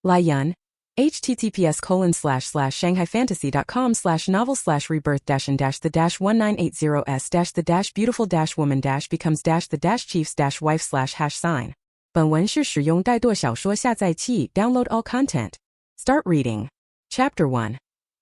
Yun. https://shanghaifantasy.com/novel/rebirth-the-woman-becomes-the-chiefs-wife/sign. 本文是使用带剁小说下载器 download all content. Start reading. Chapter 1.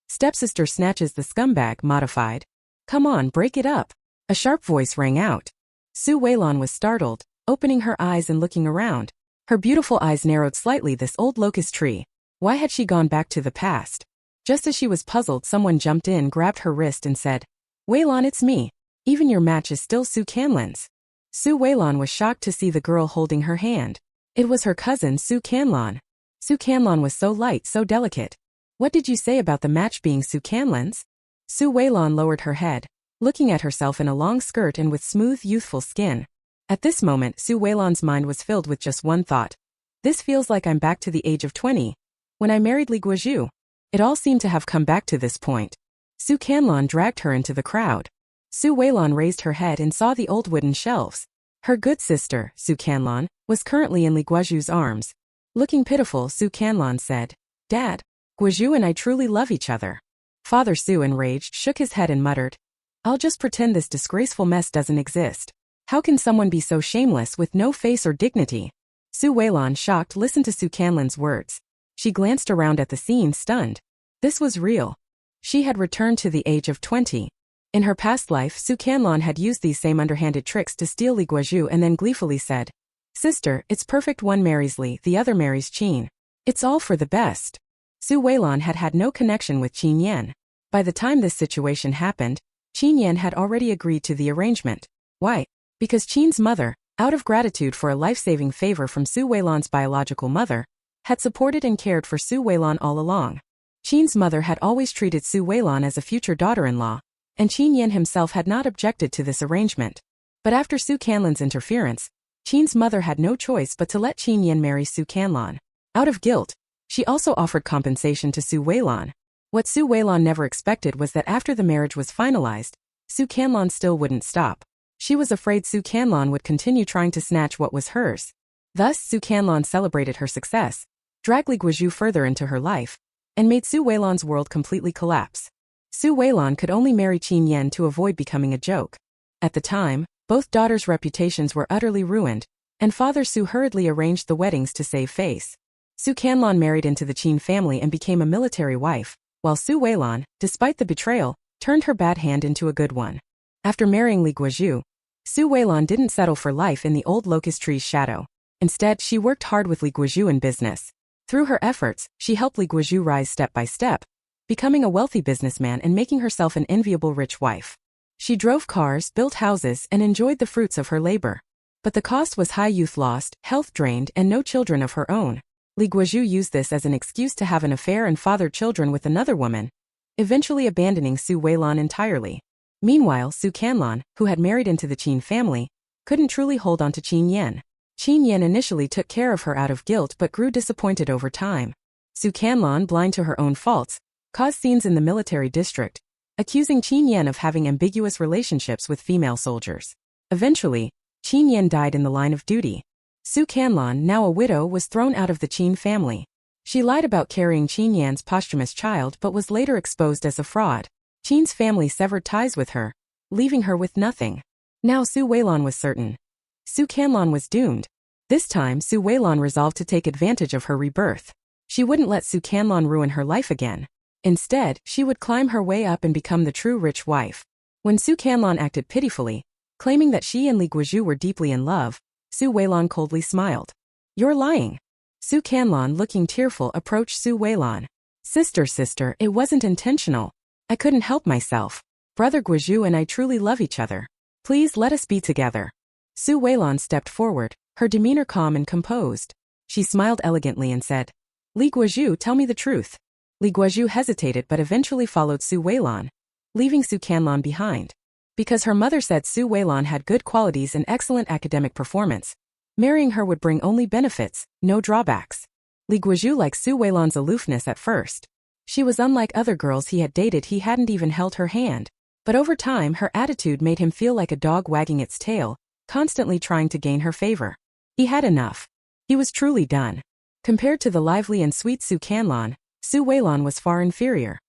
Stepsister snatches the scumbag modified. Come on, break it up. A sharp voice rang out. Su Weilan was startled, opening her eyes and looking around. Her beautiful eyes narrowed slightly. This old locust tree. Why had she gone back to the past? Just as she was puzzled, someone jumped in, grabbed her wrist and said, Weilan, it's me. Even your match is still Su Canlan's. Su Weilan was shocked to see the girl holding her hand. It was her cousin Su Canlan. Su Canlan was so light, so delicate. What did you say about the match being Su Canlan's? Su Weilan lowered her head, looking at herself in a long skirt and with smooth, youthful skin. At this moment, Su Weilan's mind was filled with just one thought. This feels like I'm back to the age of 20. When I married Li Guozhu. It all seemed to have come back to this point. Su Canlan dragged her into the crowd. Su Weilan raised her head and saw the old wooden shelves. Her good sister, Su Canlan, was currently in Li Guozhu's arms. Looking pitiful, Su Canlan said, Dad, Guozhu and I truly love each other. Father Su, enraged, shook his head and muttered, I'll just pretend this disgraceful mess doesn't exist. How can someone be so shameless with no face or dignity? Su Weilan, shocked, listened to Su Canlan's words. She glanced around at the scene, stunned. This was real. She had returned to the age of 20. In her past life, Su Canlan had used these same underhanded tricks to steal Li Guozhu and then gleefully said, Sister, it's perfect, one marries Li, the other marries Qin. It's all for the best. Su Weilan had had no connection with Qin Yan. By the time this situation happened, Qin Yan had already agreed to the arrangement. Why? Because Qin's mother, out of gratitude for a life-saving favor from Su Weilan's biological mother, had supported and cared for Su Weilan all along. Qin's mother had always treated Su Weilan as a future daughter-in-law, and Qin Yan himself had not objected to this arrangement. But after Su Canlan's interference, Qin's mother had no choice but to let Qin Yan marry Su Canlan. Out of guilt, she also offered compensation to Su Weilan. What Su Weilan never expected was that after the marriage was finalized, Su Canlan still wouldn't stop. She was afraid Su Canlan would continue trying to snatch what was hers. Thus, Su Canlan celebrated her success, dragged Li Guozhu further into her life, and made Su Weilan's world completely collapse. Su Weilan could only marry Qin Yan to avoid becoming a joke. At the time, both daughters' reputations were utterly ruined, and Father Su hurriedly arranged the weddings to save face. Su Canlan married into the Qin family and became a military wife, while Su Weilan, despite the betrayal, turned her bad hand into a good one. After marrying Li Guozhu, Su Weilan didn't settle for life in the old locust tree's shadow. Instead, she worked hard with Li Guozhu in business. Through her efforts, she helped Li Guozhu rise step by step, becoming a wealthy businessman and making herself an enviable rich wife. She drove cars, built houses, and enjoyed the fruits of her labor. But the cost was high: youth lost, health drained, and no children of her own. Li Guozhu used this as an excuse to have an affair and fathered children with another woman, eventually abandoning Su Weilan entirely. Meanwhile, Su Canlan, who had married into the Qin family, couldn't truly hold on to Qin Yan. Qin Yan initially took care of her out of guilt but grew disappointed over time. Su Canlan, blind to her own faults, caused scenes in the military district, accusing Qin Yan of having ambiguous relationships with female soldiers. Eventually, Qin Yan died in the line of duty. Su Canlan, now a widow, was thrown out of the Qin family. She lied about carrying Qin Yan's posthumous child but was later exposed as a fraud. Qin's family severed ties with her, leaving her with nothing. Now Su Weilan was certain. Su Canlan was doomed. This time, Su Weilan resolved to take advantage of her rebirth. She wouldn't let Su Canlan ruin her life again. Instead, she would climb her way up and become the true rich wife. When Su Canlan acted pitifully, claiming that she and Li Guozhu were deeply in love, Su Weilan coldly smiled. You're lying. Su Canlan, looking tearful, approached Su Weilan. Sister, it wasn't intentional. I couldn't help myself. Brother Guozhu and I truly love each other. Please let us be together. Su Weilan stepped forward, her demeanor calm and composed. She smiled elegantly and said, Li Guozhu, tell me the truth. Li Guozhu hesitated but eventually followed Su Weilan, leaving Su Canlan behind. Because her mother said Su Weilan had good qualities and excellent academic performance, marrying her would bring only benefits, no drawbacks. Li Guozhu liked Su Weilan's aloofness at first. She was unlike other girls he had dated. He hadn't even held her hand. But over time, her attitude made him feel like a dog wagging its tail, constantly trying to gain her favor. He had enough. He was truly done. Compared to the lively and sweet Su Canlan, Su Weilan was far inferior.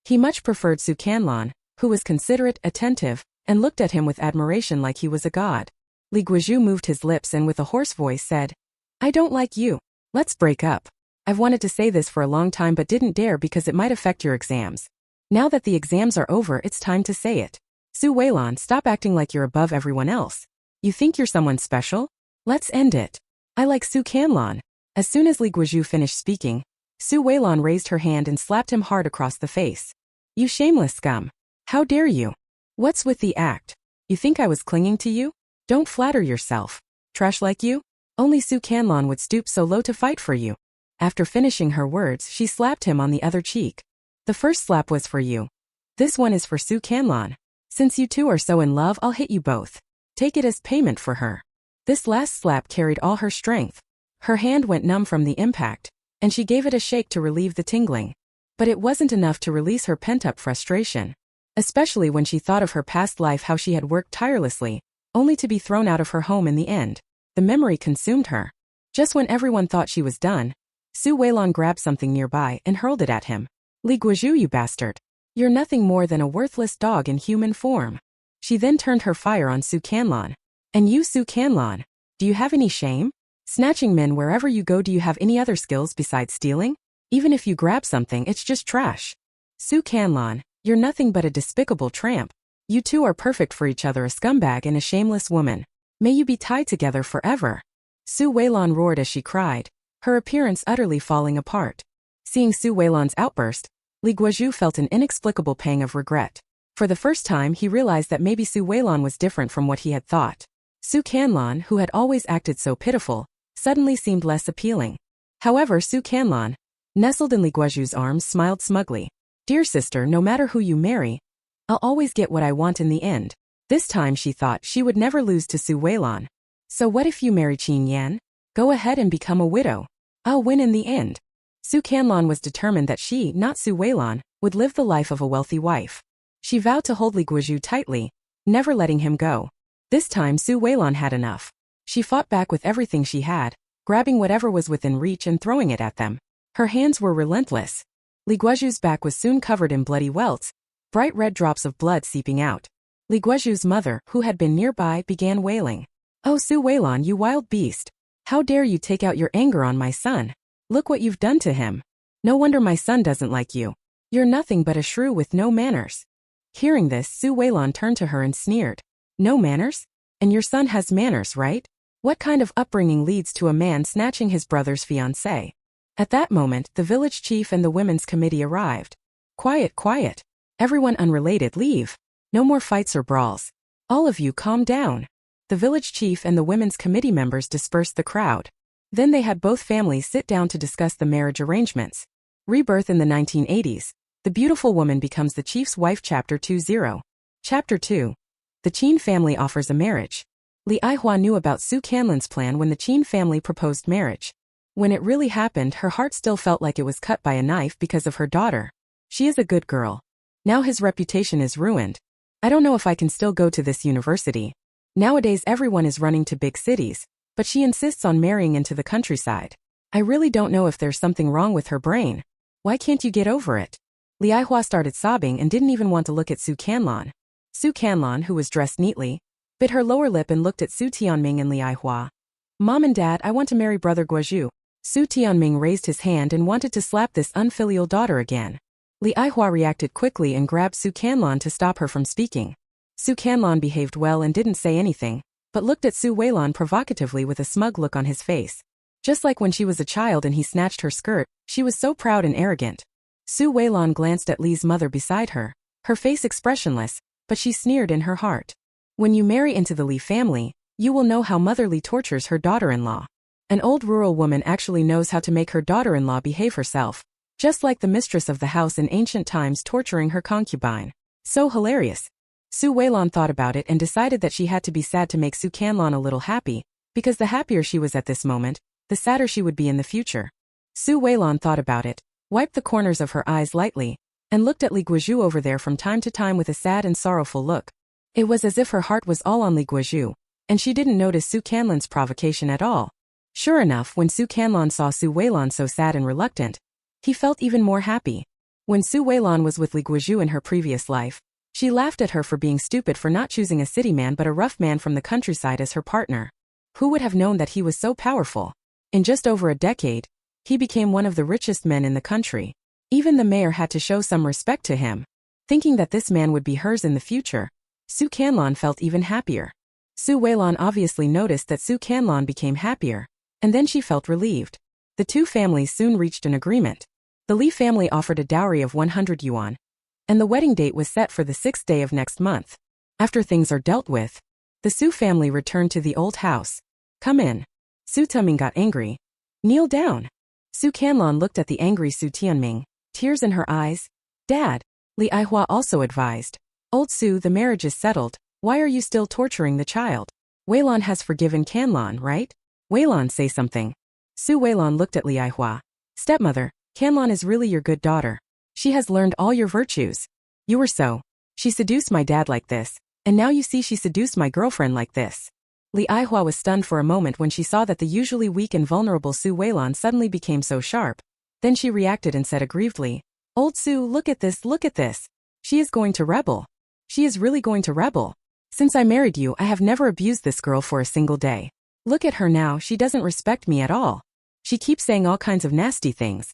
He much preferred Su Canlan, who was considerate, attentive, and looked at him with admiration like he was a god. Li Guozhu moved his lips and with a hoarse voice said, "I don't like you. Let's break up. I've wanted to say this for a long time but didn't dare because it might affect your exams. Now that the exams are over, it's time to say it. Su Weilan, stop acting like you're above everyone else. You think you're someone special? Let's end it. I like Su Canlan." As soon as Li Guozhu finished speaking, Su Weilan raised her hand and slapped him hard across the face. "You shameless scum. How dare you? What's with the act? You think I was clinging to you? Don't flatter yourself. Trash like you? Only Su Canlan would stoop so low to fight for you." After finishing her words, she slapped him on the other cheek. "The first slap was for you. This one is for Su Canlan. Since you two are so in love, I'll hit you both. Take it as payment for her." This last slap carried all her strength. Her hand went numb from the impact, and she gave it a shake to relieve the tingling. But it wasn't enough to release her pent-up frustration. Especially when she thought of her past life, how she had worked tirelessly, only to be thrown out of her home in the end. The memory consumed her. Just when everyone thought she was done, Su Weilan grabbed something nearby and hurled it at him. "Li Guozhu, you bastard. You're nothing more than a worthless dog in human form." She then turned her fire on Su Canlan. "And you, Su Canlan, do you have any shame? Snatching men wherever you go, do you have any other skills besides stealing? Even if you grab something, it's just trash. Su Canlan, you're nothing but a despicable tramp. You two are perfect for each other, a scumbag and a shameless woman. May you be tied together forever." Su Weilan roared as she cried, her appearance utterly falling apart. Seeing Su Weilan's outburst, Li Guozhu felt an inexplicable pang of regret. For the first time he realized that maybe Su Weilan was different from what he had thought. Su Canlan, who had always acted so pitiful, suddenly seemed less appealing. However, Su Canlan, nestled in Li Guozhu's arms, smiled smugly. "Dear sister, no matter who you marry, I'll always get what I want in the end." This time she thought she would never lose to Su Weilan. "So what if you marry Qin Yan? Go ahead and become a widow. I'll win in the end." Su Canlan was determined that she, not Su Weilan, would live the life of a wealthy wife. She vowed to hold Li Guozhu tightly, never letting him go. This time Su Weilan had enough. She fought back with everything she had, grabbing whatever was within reach and throwing it at them. Her hands were relentless. Li Guozhu's back was soon covered in bloody welts, bright red drops of blood seeping out. Li Guozhu's mother, who had been nearby, began wailing. "Oh, Su Weilan, you wild beast. How dare you take out your anger on my son? Look what you've done to him. No wonder my son doesn't like you. You're nothing but a shrew with no manners." Hearing this, Su Weilan turned to her and sneered. "No manners? And your son has manners, right? What kind of upbringing leads to a man snatching his brother's fiancée?" At that moment, the village chief and the women's committee arrived. "Quiet, quiet. Everyone unrelated, leave. No more fights or brawls. All of you calm down." The village chief and the women's committee members dispersed the crowd. Then they had both families sit down to discuss the marriage arrangements. Rebirth in the 1980s. The beautiful woman becomes the chief's wife. Chapter 20. Chapter 2. The Qin family offers a marriage. Li Aihua knew about Su Canlan's plan when the Qin family proposed marriage. When it really happened, her heart still felt like it was cut by a knife because of her daughter. She is a good girl. Now his reputation is ruined. "I don't know if I can still go to this university. Nowadays everyone is running to big cities, but she insists on marrying into the countryside. I really don't know if there's something wrong with her brain. Why can't you get over it?" Li Aihua started sobbing and didn't even want to look at Su Canlan. Su Canlan, who was dressed neatly, bit her lower lip and looked at Su Tianming and Li Aihua. "Mom and Dad, I want to marry Brother Guozhu." Su Tianming raised his hand and wanted to slap this unfilial daughter again. Li Aihua reacted quickly and grabbed Su Canlan to stop her from speaking. Su Canlan behaved well and didn't say anything, but looked at Su Weilan provocatively with a smug look on his face. Just like when she was a child and he snatched her skirt, she was so proud and arrogant. Su Weilan glanced at Li's mother beside her, her face expressionless, but she sneered in her heart. "When you marry into the Li family, you will know how Mother Li tortures her daughter-in-law. An old rural woman actually knows how to make her daughter-in-law behave herself, just like the mistress of the house in ancient times torturing her concubine. So hilarious." Su Weilan thought about it and decided that she had to be sad to make Su Canlan a little happy, because the happier she was at this moment, the sadder she would be in the future. Su Weilan thought about it, wiped the corners of her eyes lightly, and looked at Li Guozhu over there from time to time with a sad and sorrowful look. It was as if her heart was all on Li Guozhu, and she didn't notice Su Canlan's provocation at all. Sure enough, when Su Canlan saw Su Weilan so sad and reluctant, he felt even more happy. When Su Weilan was with Li Guizhu in her previous life, she laughed at her for being stupid for not choosing a city man but a rough man from the countryside as her partner. Who would have known that he was so powerful? In just over a decade, he became one of the richest men in the country. Even the mayor had to show some respect to him. Thinking that this man would be hers in the future, Su Canlan felt even happier. Su Weilan obviously noticed that Su Canlan became happier, and then she felt relieved. The two families soon reached an agreement. The Li family offered a dowry of 100 yuan, and the wedding date was set for the 6th day of next month. After things are dealt with, the Su family returned to the old house. Come in. Su Tianming got angry. Kneel down. Su Canlan looked at the angry Su Tianming, tears in her eyes. Dad, Li Aihua also advised. Old Su, the marriage is settled. Why are you still torturing the child? Weilan has forgiven Canlan, right? Weilan, say something. Su Weilan looked at Li Aihua. Stepmother, Canlan is really your good daughter. She has learned all your virtues. You were so. She seduced my dad like this, and now you see she seduced my girlfriend like this. Li Aihua was stunned for a moment when she saw that the usually weak and vulnerable Su Weilan suddenly became so sharp. Then she reacted and said aggrievedly, Old Su, look at this, look at this. She is going to rebel. She is really going to rebel. Since I married you, I have never abused this girl for a single day. Look at her now, she doesn't respect me at all. She keeps saying all kinds of nasty things.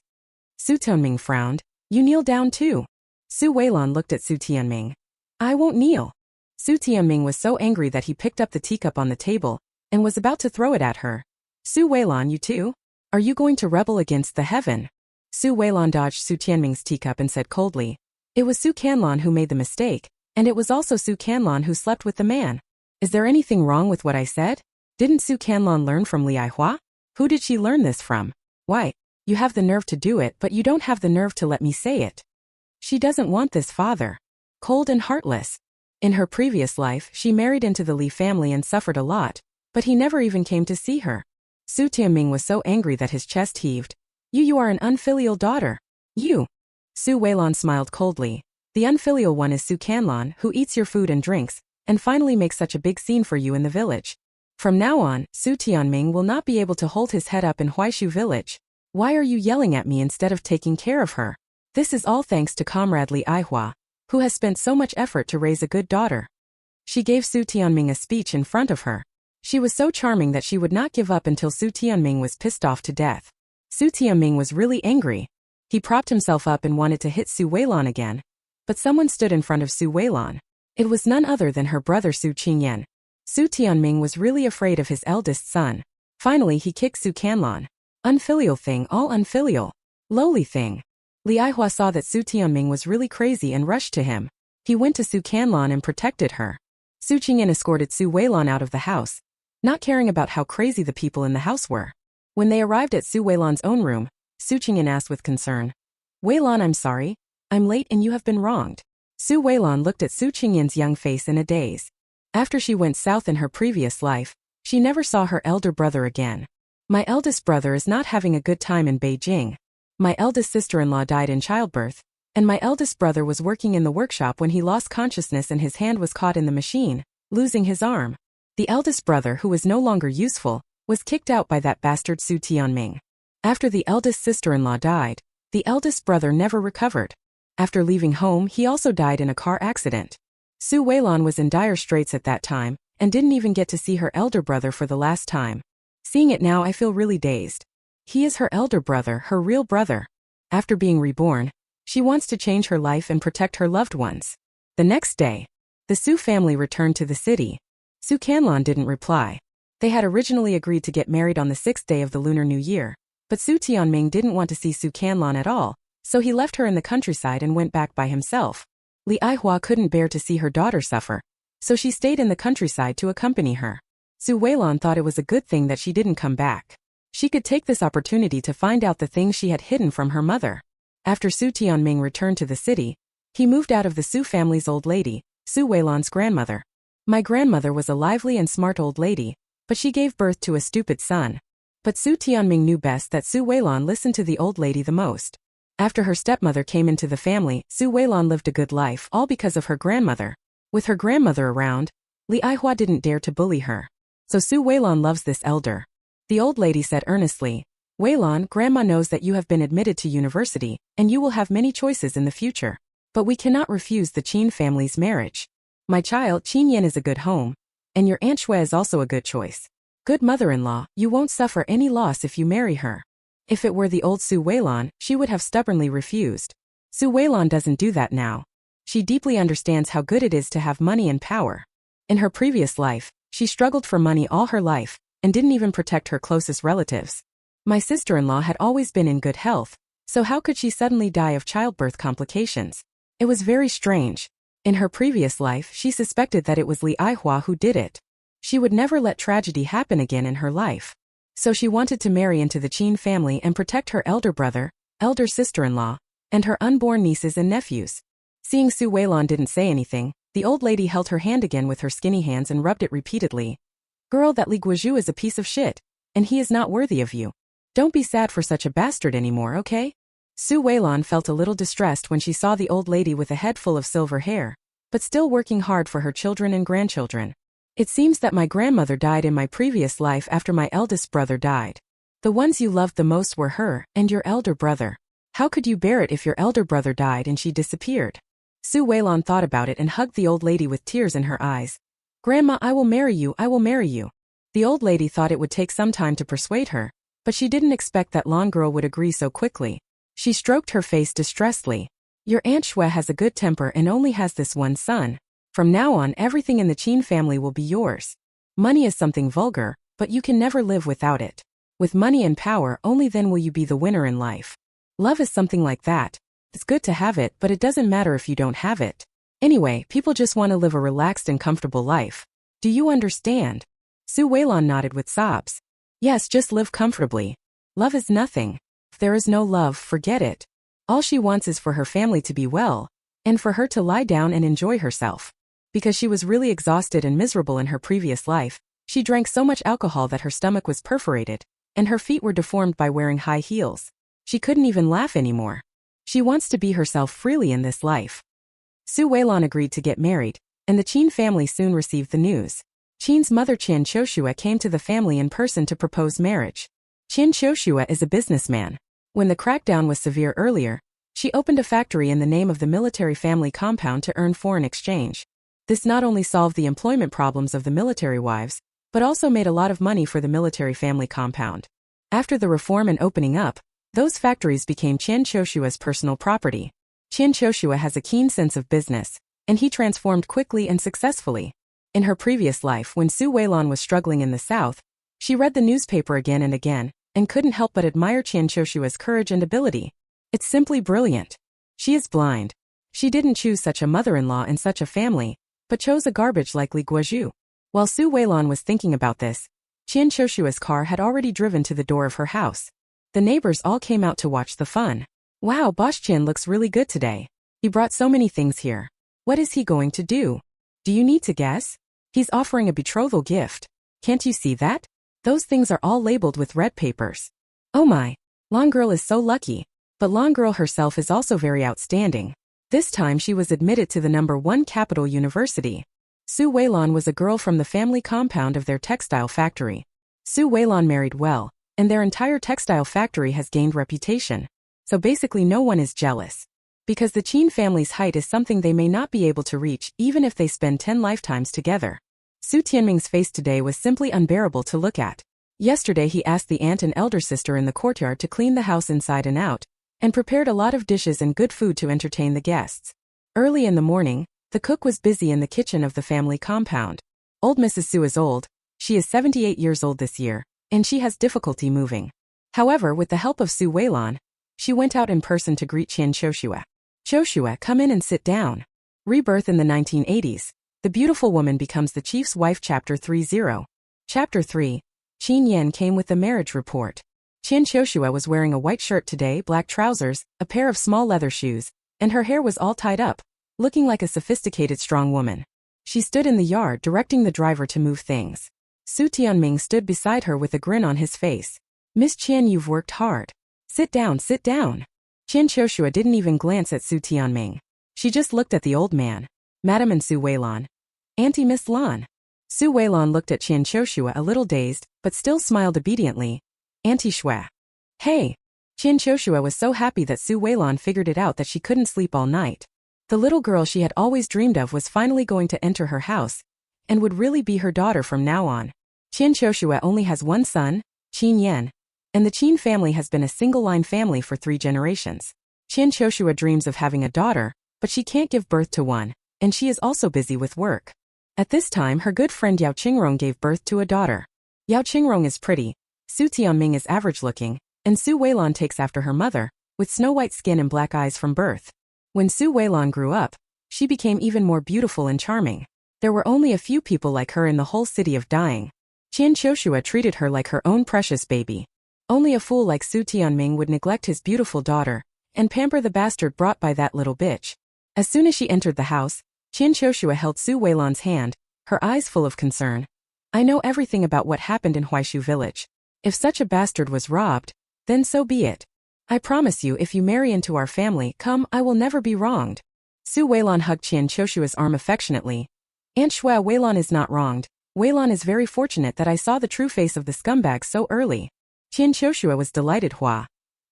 Su Tianming frowned. You kneel down too. Su Weilan looked at Su Tianming. I won't kneel. Su Tianming was so angry that he picked up the teacup on the table and was about to throw it at her. Su Weilan, you too? Are you going to rebel against the heaven? Su Weilan dodged Su Tianming's teacup and said coldly. It was Su Canlan who made the mistake, and it was also Su Canlan who slept with the man. Is there anything wrong with what I said? Didn't Su Canlan learn from Li Aihua? Who did she learn this from? Why? You have the nerve to do it, but you don't have the nerve to let me say it. She doesn't want this father. Cold and heartless. In her previous life, she married into the Li family and suffered a lot, but he never even came to see her. Su Tianming was so angry that his chest heaved. You are an unfilial daughter. You. Su Weilan smiled coldly. The unfilial one is Su Canlan, who eats your food and drinks, and finally makes such a big scene for you in the village. From now on, Su Tianming will not be able to hold his head up in Huaishu village. Why are you yelling at me instead of taking care of her? This is all thanks to comrade Li Aihua, who has spent so much effort to raise a good daughter. She gave Su Tianming a speech in front of her. She was so charming that she would not give up until Su Tianming was pissed off to death. Su Tianming was really angry. He propped himself up and wanted to hit Su Weilan again. But someone stood in front of Su Weilan. It was none other than her brother Su Qin Yan. Su Tianming was really afraid of his eldest son. Finally he kicked Su Canlan. Unfilial thing, all unfilial. Lowly thing. Li Aihua saw that Su Tianming was really crazy and rushed to him. He went to Su Canlan and protected her. Su Qingyan escorted Su Weilan out of the house, not caring about how crazy the people in the house were. When they arrived at Su Weilan's own room, Su Qingyan asked with concern, Weilan, I'm sorry. I'm late and you have been wronged. Su Weilan looked at Su Qingyan's young face in a daze. After she went south in her previous life, she never saw her elder brother again. My eldest brother is not having a good time in Beijing. My eldest sister-in-law died in childbirth, and my eldest brother was working in the workshop when he lost consciousness and his hand was caught in the machine, losing his arm. The eldest brother, who was no longer useful, was kicked out by that bastard Su Tianming. After the eldest sister-in-law died, the eldest brother never recovered. After leaving home, he also died in a car accident. Su Weilan was in dire straits at that time, and didn't even get to see her elder brother for the last time. Seeing it now, I feel really dazed. He is her elder brother, her real brother. After being reborn, she wants to change her life and protect her loved ones. The next day, the Su family returned to the city. Su Canlan didn't reply. They had originally agreed to get married on the 6th day of the Lunar New Year, but Su Tianming didn't want to see Su Canlan at all, so he left her in the countryside and went back by himself. Li Aihua couldn't bear to see her daughter suffer, so she stayed in the countryside to accompany her. Su Weilan thought it was a good thing that she didn't come back. She could take this opportunity to find out the things she had hidden from her mother. After Su Tianming returned to the city, he moved out of the Su family's old lady, Su Weilan's grandmother. My grandmother was a lively and smart old lady, but she gave birth to a stupid son. But Su Tianming knew best that Su Weilan listened to the old lady the most. After her stepmother came into the family, Su Weilan lived a good life, all because of her grandmother. With her grandmother around, Li Aihua didn't dare to bully her. So Su Weilan loves this elder. The old lady said earnestly. Weilan, Grandma knows that you have been admitted to university, and you will have many choices in the future. But we cannot refuse the Qin family's marriage. My child, Qin Yan is a good home. And your Aunt Shui is also a good choice. Good mother-in-law, you won't suffer any loss if you marry her. If it were the old Su Weilan, she would have stubbornly refused. Su Weilan doesn't do that now. She deeply understands how good it is to have money and power. In her previous life, she struggled for money all her life, and didn't even protect her closest relatives. My sister-in-law had always been in good health, so how could she suddenly die of childbirth complications? It was very strange. In her previous life, she suspected that it was Li Aihua who did it. She would never let tragedy happen again in her life. So she wanted to marry into the Qin family and protect her elder brother, elder sister-in-law, and her unborn nieces and nephews. Seeing Su Weilan didn't say anything, the old lady held her hand again with her skinny hands and rubbed it repeatedly. Girl, that Li Guozhu is a piece of shit, and he is not worthy of you. Don't be sad for such a bastard anymore, okay? Su Weilan felt a little distressed when she saw the old lady with a head full of silver hair, but still working hard for her children and grandchildren. It seems that my grandmother died in my previous life after my eldest brother died. The ones you loved the most were her and your elder brother. How could you bear it if your elder brother died and she disappeared? Su Weilan thought about it and hugged the old lady with tears in her eyes. Grandma, I will marry you, I will marry you. The old lady thought it would take some time to persuade her, but she didn't expect that long girl would agree so quickly. She stroked her face distressedly. Your Aunt Shui has a good temper and only has this one son. From now on, everything in the Qin family will be yours. Money is something vulgar, but you can never live without it. With money and power, only then will you be the winner in life. Love is something like that. It's good to have it, but it doesn't matter if you don't have it. Anyway, people just want to live a relaxed and comfortable life. Do you understand? Su Weilan nodded with sobs. Yes, just live comfortably. Love is nothing. If there is no love, forget it. All she wants is for her family to be well, and for her to lie down and enjoy herself. Because she was really exhausted and miserable in her previous life, she drank so much alcohol that her stomach was perforated, and her feet were deformed by wearing high heels. She couldn't even laugh anymore. She wants to be herself freely in this life. Su Weilan agreed to get married, and the Qin family soon received the news. Qin's mother Qin Qiushua came to the family in person to propose marriage. Qin Qiushua is a businessman. When the crackdown was severe earlier, she opened a factory in the name of the military family compound to earn foreign exchange. This not only solved the employment problems of the military wives, but also made a lot of money for the military family compound. After the reform and opening up, those factories became Qin Qiushua's personal property. Qin Qiushua has a keen sense of business, and he transformed quickly and successfully. In her previous life, when Su Weilan was struggling in the south, she read the newspaper again and again, and couldn't help but admire Qin Qiushua's courage and ability. It's simply brilliant. She is blind. She didn't choose such a mother-in-law and such a family, but chose a garbage like Li Guozhu. While Su Weilan was thinking about this, Qin Qiushua's car had already driven to the door of her house. The neighbors all came out to watch the fun. Wow, Boss Qin looks really good today. He brought so many things here. What is he going to do? Do you need to guess? He's offering a betrothal gift. Can't you see that? Those things are all labeled with red papers. Oh my, Long Girl is so lucky. But Long Girl herself is also very outstanding. This time she was admitted to the #1 capital university. Su Weilan was a girl from the family compound of their textile factory. Su Weilan married well, and their entire textile factory has gained reputation. So basically no one is jealous. Because the Qin family's height is something they may not be able to reach even if they spend 10 lifetimes together. Su Tianming's face today was simply unbearable to look at. Yesterday he asked the aunt and elder sister in the courtyard to clean the house inside and out, and prepared a lot of dishes and good food to entertain the guests. Early in the morning, the cook was busy in the kitchen of the family compound. Old Mrs. Su is old. She is 78 years old this year, and she has difficulty moving. However, with the help of Su Weilan, she went out in person to greet Qin Qiushua. Qiushua, come in and sit down. Rebirth in the 1980s. The beautiful woman becomes the chief's wife. Chapter 30. Chapter 3. Qin Yan came with the marriage report. Qin Qiushua was wearing a white shirt today, black trousers, a pair of small leather shoes, and her hair was all tied up, looking like a sophisticated strong woman. She stood in the yard directing the driver to move things. Su Tianming stood beside her with a grin on his face. Miss Qian, you've worked hard. Sit down, sit down. Qin Qiushua didn't even glance at Su Tianming. She just looked at the old man. Madam and Su Weilan. Auntie Miss Lan. Su Weilan looked at Qian Qiushua a little dazed, but still smiled obediently. Auntie Shua. Hey! Qian Qiushua was so happy that Su Weilan figured it out that she couldn't sleep all night. The little girl she had always dreamed of was finally going to enter her house, and would really be her daughter from now on. Qian Qiushua only has one son, Qin Yan, and the Qin family has been a single-line family for 3 generations. Qian Qiushua dreams of having a daughter, but she can't give birth to one, and she is also busy with work. At this time her good friend Yao Qingrong gave birth to a daughter. Yao Qingrong is pretty, Su Tianming is average-looking, and Su Weilan takes after her mother, with snow-white skin and black eyes from birth. When Su Weilan grew up, she became even more beautiful and charming. There were only a few people like her in the whole city of Dying. Qian Qiushua treated her like her own precious baby. Only a fool like Su Tianming would neglect his beautiful daughter, and pamper the bastard brought by that little bitch. As soon as she entered the house, Qian Qiushua held Su Weilan's hand, her eyes full of concern. I know everything about what happened in Huaishu village. If such a bastard was robbed, then so be it. I promise you if you marry into our family, come, I will never be wronged. Su Weilan hugged Qian Qiushua's arm affectionately. Aunt Shua, Weilan is not wronged. Weilan is very fortunate that I saw the true face of the scumbag so early. Qian Qiushua was delighted. Hua.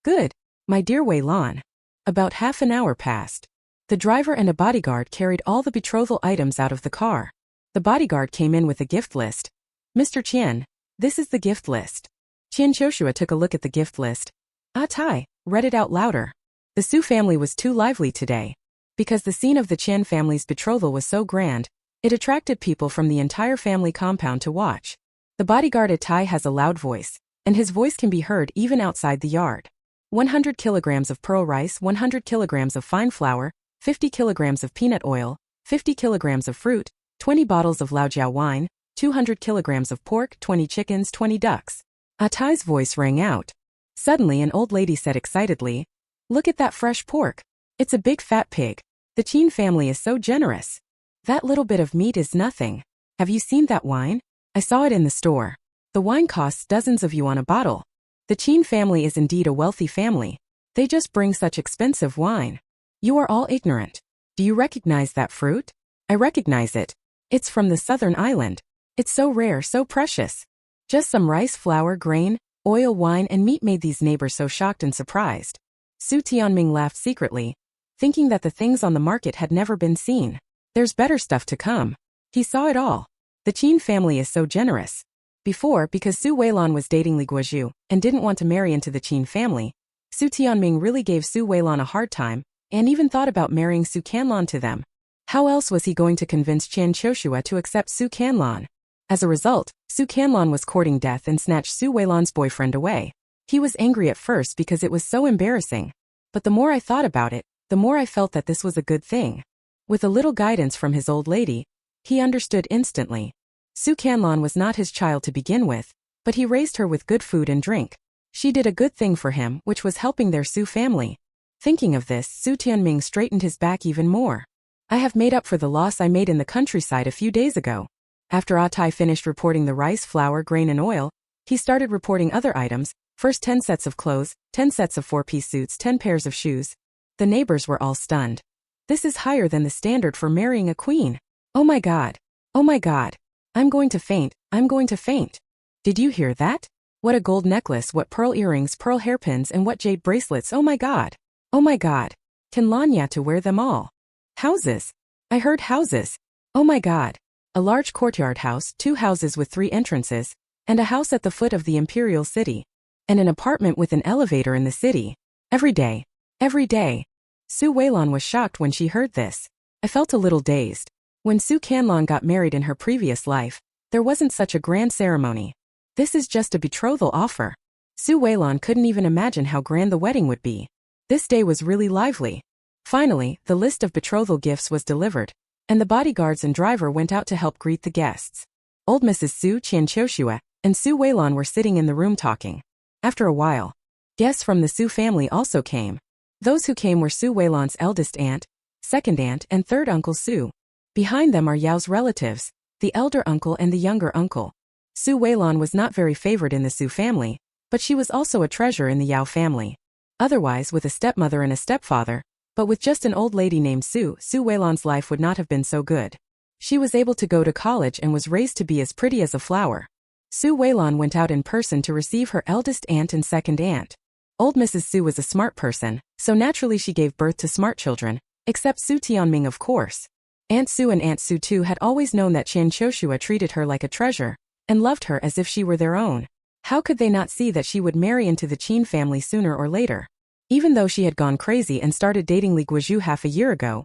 Good, my dear Weilan. About half an hour passed. The driver and a bodyguard carried all the betrothal items out of the car. The bodyguard came in with a gift list. Mr. Qian, this is the gift list. Qian Qiushua took a look at the gift list. Ah Tai, read it out louder. The Su family was too lively today. Because the scene of the Qian family's betrothal was so grand, it attracted people from the entire family compound to watch. The bodyguard Atai has a loud voice, and his voice can be heard even outside the yard. 100 kilograms of pearl rice, 100 kilograms of fine flour, 50 kilograms of peanut oil, 50 kilograms of fruit, 20 bottles of Laojiao wine, 200 kilograms of pork, 20 chickens, 20 ducks. Atai's voice rang out. Suddenly an old lady said excitedly, look at that fresh pork. It's a big fat pig. The Qin family is so generous. That little bit of meat is nothing. Have you seen that wine? I saw it in the store. The wine costs dozens of yuan a bottle. The Qin family is indeed a wealthy family. They just bring such expensive wine. You are all ignorant. Do you recognize that fruit? I recognize it. It's from the southern island. It's so rare, so precious. Just some rice, flour, grain, oil, wine, and meat made these neighbors so shocked and surprised. Su Tianming laughed secretly, thinking that the things on the market had never been seen. There's better stuff to come. He saw it all. The Qin family is so generous. Before, because Su Weilan was dating Li Guozhu and didn't want to marry into the Qin family, Su Tianming really gave Su Weilan a hard time, and even thought about marrying Su Canlan to them. How else was he going to convince Qian Qiushua to accept Su Canlan? As a result, Su Canlan was courting death and snatched Su Weilan's boyfriend away. He was angry at first because it was so embarrassing. But the more I thought about it, the more I felt that this was a good thing. With a little guidance from his old lady, he understood instantly. Su Canlan was not his child to begin with, but he raised her with good food and drink. She did a good thing for him, which was helping their Su family. Thinking of this, Su Tianming straightened his back even more. I have made up for the loss I made in the countryside a few days ago. After Atai finished reporting the rice, flour, grain and oil, he started reporting other items, first 10 sets of clothes, 10 sets of 4-piece suits, 10 pairs of shoes. The neighbors were all stunned. This is higher than the standard for marrying a queen. Oh my god. Oh my god. I'm going to faint, I'm going to faint. Did you hear that? What a gold necklace, what pearl earrings, pearl hairpins and what jade bracelets, oh my god. Oh my god. Can Lanya to wear them all? Houses. I heard houses. Oh my god. A large courtyard house, 2 houses with 3 entrances, and a house at the foot of the imperial city. And an apartment with an elevator in the city. Every day. Every day. Su Weilan was shocked when she heard this. I felt a little dazed. When Su Canlan got married in her previous life, there wasn't such a grand ceremony. This is just a betrothal offer. Su Weilan couldn't even imagine how grand the wedding would be. This day was really lively. Finally, the list of betrothal gifts was delivered, and the bodyguards and driver went out to help greet the guests. Old Mrs. Su Qian Qiushua and Su Weilan were sitting in the room talking. After a while, guests from the Su family also came. Those who came were Su Weilan's eldest aunt, second aunt and third uncle Su. Behind them are Yao's relatives, the elder uncle and the younger uncle. Su Weilan was not very favored in the Su family, but she was also a treasure in the Yao family. Otherwise, with a stepmother and a stepfather, but with just an old lady named Su, Su Weilan's life would not have been so good. She was able to go to college and was raised to be as pretty as a flower. Su Weilan went out in person to receive her eldest aunt and second aunt. Old Mrs. Su was a smart person, so naturally she gave birth to smart children, except Su Tianming of course. Aunt Su and Aunt Su too had always known that Qin Shoshua treated her like a treasure, and loved her as if she were their own. How could they not see that she would marry into the Qin family sooner or later? Even though she had gone crazy and started dating Li Guozhu half a year ago,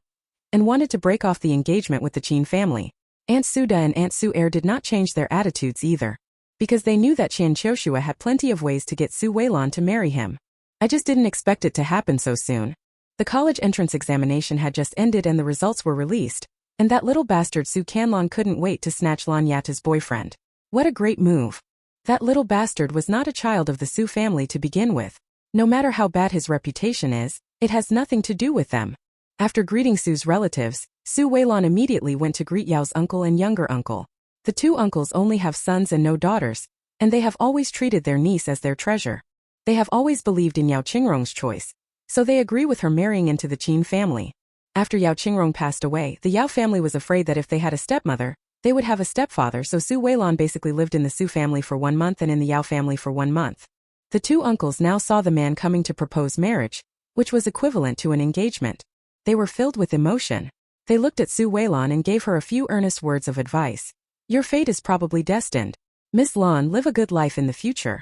and wanted to break off the engagement with the Qin family, Aunt Suda and Aunt Su Er did not change their attitudes either, because they knew that Qin Shoshua had plenty of ways to get Su Weilan to marry him. I just didn't expect it to happen so soon. The college entrance examination had just ended and the results were released, and that little bastard Su Canlon couldn't wait to snatch Lan Yata's boyfriend. What a great move. That little bastard was not a child of the Su family to begin with. No matter how bad his reputation is, it has nothing to do with them. After greeting Su's relatives, Su Weilan immediately went to greet Yao's uncle and younger uncle. The two uncles only have sons and no daughters, and they have always treated their niece as their treasure. They have always believed in Yao Qingrong's choice, so they agree with her marrying into the Qin family. After Yao Qingrong passed away, the Yao family was afraid that if they had a stepmother, they would have a stepfather, so Su Weilan basically lived in the Su family for 1 month and in the Yao family for 1 month. The two uncles now saw the man coming to propose marriage, which was equivalent to an engagement. They were filled with emotion. They looked at Su Weilan and gave her a few earnest words of advice. Your fate is probably destined. Miss Lan, live a good life in the future.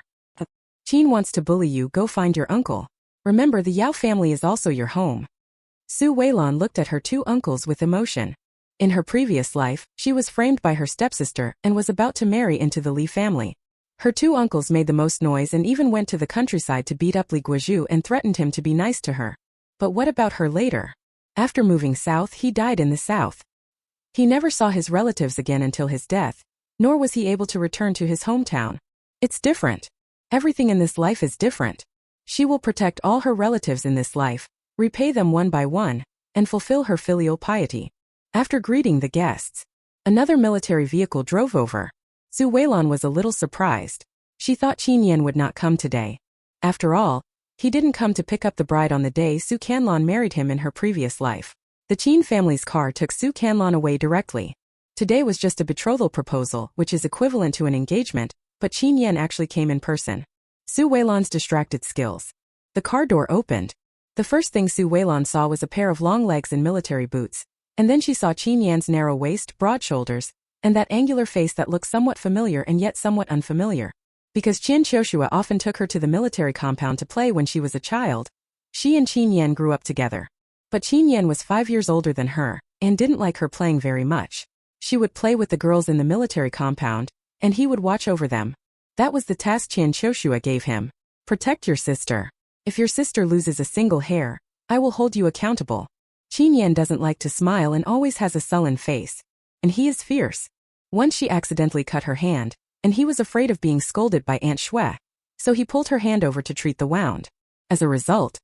Qin wants to bully you, go find your uncle. Remember, the Yao family is also your home. Su Weilan looked at her two uncles with emotion. In her previous life, she was framed by her stepsister and was about to marry into the Li family. Her two uncles made the most noise and even went to the countryside to beat up Li Guozhu and threatened him to be nice to her. But what about her later? After moving south, he died in the south. He never saw his relatives again until his death, nor was he able to return to his hometown. It's different. Everything in this life is different. She will protect all her relatives in this life, repay them one by one, and fulfill her filial piety. After greeting the guests, another military vehicle drove over. Su Weilan was a little surprised. She thought Qin Yan would not come today. After all, he didn't come to pick up the bride on the day Su Canlon married him in her previous life. The Qin family's car took Su Canlon away directly. Today was just a betrothal proposal, which is equivalent to an engagement, but Qin Yan actually came in person. Su Weilan's distracted skills. The car door opened. The first thing Su Weilan saw was a pair of long legs and military boots, and then she saw Qin Yan's narrow waist, broad shoulders, and that angular face that looked somewhat familiar and yet somewhat unfamiliar. Because Qin Shoshua often took her to the military compound to play when she was a child, she and Qin Yan grew up together. But Qin Yan was 5 years older than her, and didn't like her playing very much. She would play with the girls in the military compound, and he would watch over them. That was the task Qin Shoshua gave him. Protect your sister. If your sister loses a single hair, I will hold you accountable. Qin Yan doesn't like to smile and always has a sullen face. And he is fierce. Once she accidentally cut her hand, and he was afraid of being scolded by Aunt Shui, so he pulled her hand over to treat the wound. As a result,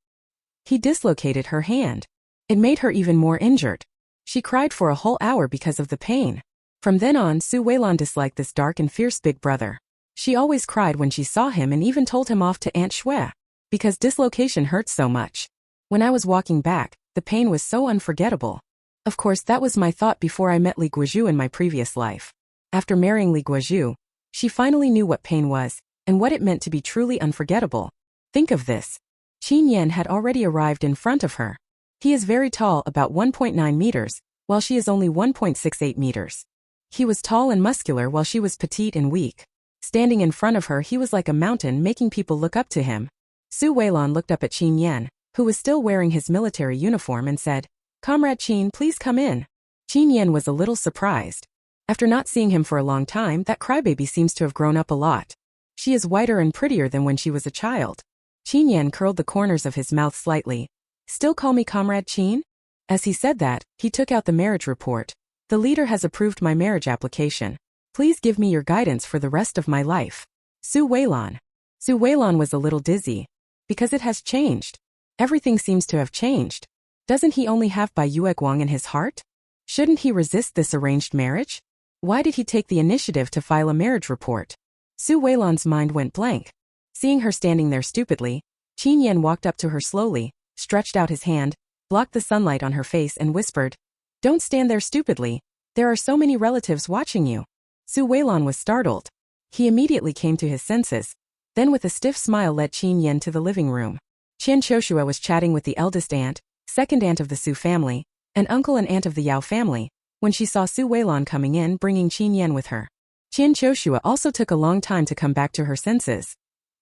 he dislocated her hand. It made her even more injured. She cried for a whole hour because of the pain. From then on, Su Weilan disliked this dark and fierce big brother. She always cried when she saw him and even told him off to Aunt Shui, because dislocation hurts so much. When I was walking back, the pain was so unforgettable. Of course, that was my thought before I met Li Guozhu in my previous life. After marrying Li Guozhu, she finally knew what pain was, and what it meant to be truly unforgettable. Think of this. Qin Yan had already arrived in front of her. He is very tall, about 1.9 meters, while she is only 1.68 meters. He was tall and muscular while she was petite and weak. Standing in front of her, he was like a mountain, making people look up to him. Su Weilan looked up at Qin Yan, who was still wearing his military uniform, and said, "Comrade Qin, please come in." Qin Yan was a little surprised. After not seeing him for a long time, that crybaby seems to have grown up a lot. She is whiter and prettier than when she was a child. Qin Yan curled the corners of his mouth slightly. "Still call me Comrade Qin?" As he said that, he took out the marriage report. "The leader has approved my marriage application. Please give me your guidance for the rest of my life." Su Weilan. Su Weilan was a little dizzy. Because it has changed. Everything seems to have changed. Doesn't he only have Bai Yueguang in his heart? Shouldn't he resist this arranged marriage? Why did he take the initiative to file a marriage report? Su Weilan's mind went blank. Seeing her standing there stupidly, Qin Yan walked up to her slowly, stretched out his hand, blocked the sunlight on her face and whispered, "Don't stand there stupidly. There are so many relatives watching you. Su Weilan was startled. He immediately came to his senses, then with a stiff smile led Qin Yan to the living room. Qian Qiushua was chatting with the eldest aunt, second aunt of the Su family, and uncle and aunt of the Yao family, when she saw Su Weilan coming in bringing Qin Yan with her. Qian Qiushua also took a long time to come back to her senses.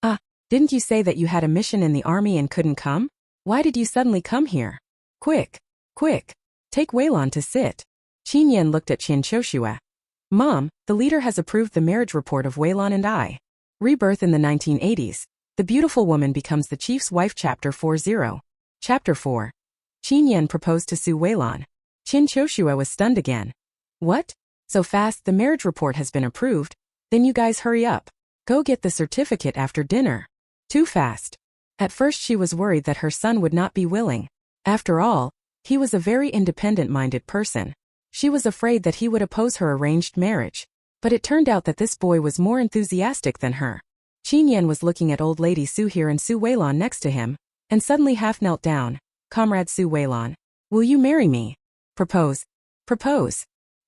Ah, didn't you say that you had a mission in the army and couldn't come? Why did you suddenly come here? Quick, take Weilan to sit. Qin Yan looked at Qian Qiushua. Mom, the leader has approved the marriage report of Weilan and I. Rebirth in the 1980s. The beautiful woman becomes the chief's wife. Chapter 40. Chapter 4. Qin Yan proposed to Su Weilan. Qian Qiushua was stunned again. What? So fast? The marriage report has been approved? Then you guys hurry up. Go get the certificate after dinner. Too fast. At first she was worried that her son would not be willing. After all, he was a very independent-minded person. She was afraid that he would oppose her arranged marriage. But it turned out that this boy was more enthusiastic than her. Qin Yan was looking at old lady Su here and Su Weilan next to him, and suddenly half knelt down. Comrade Su Weilan, will you marry me? Propose.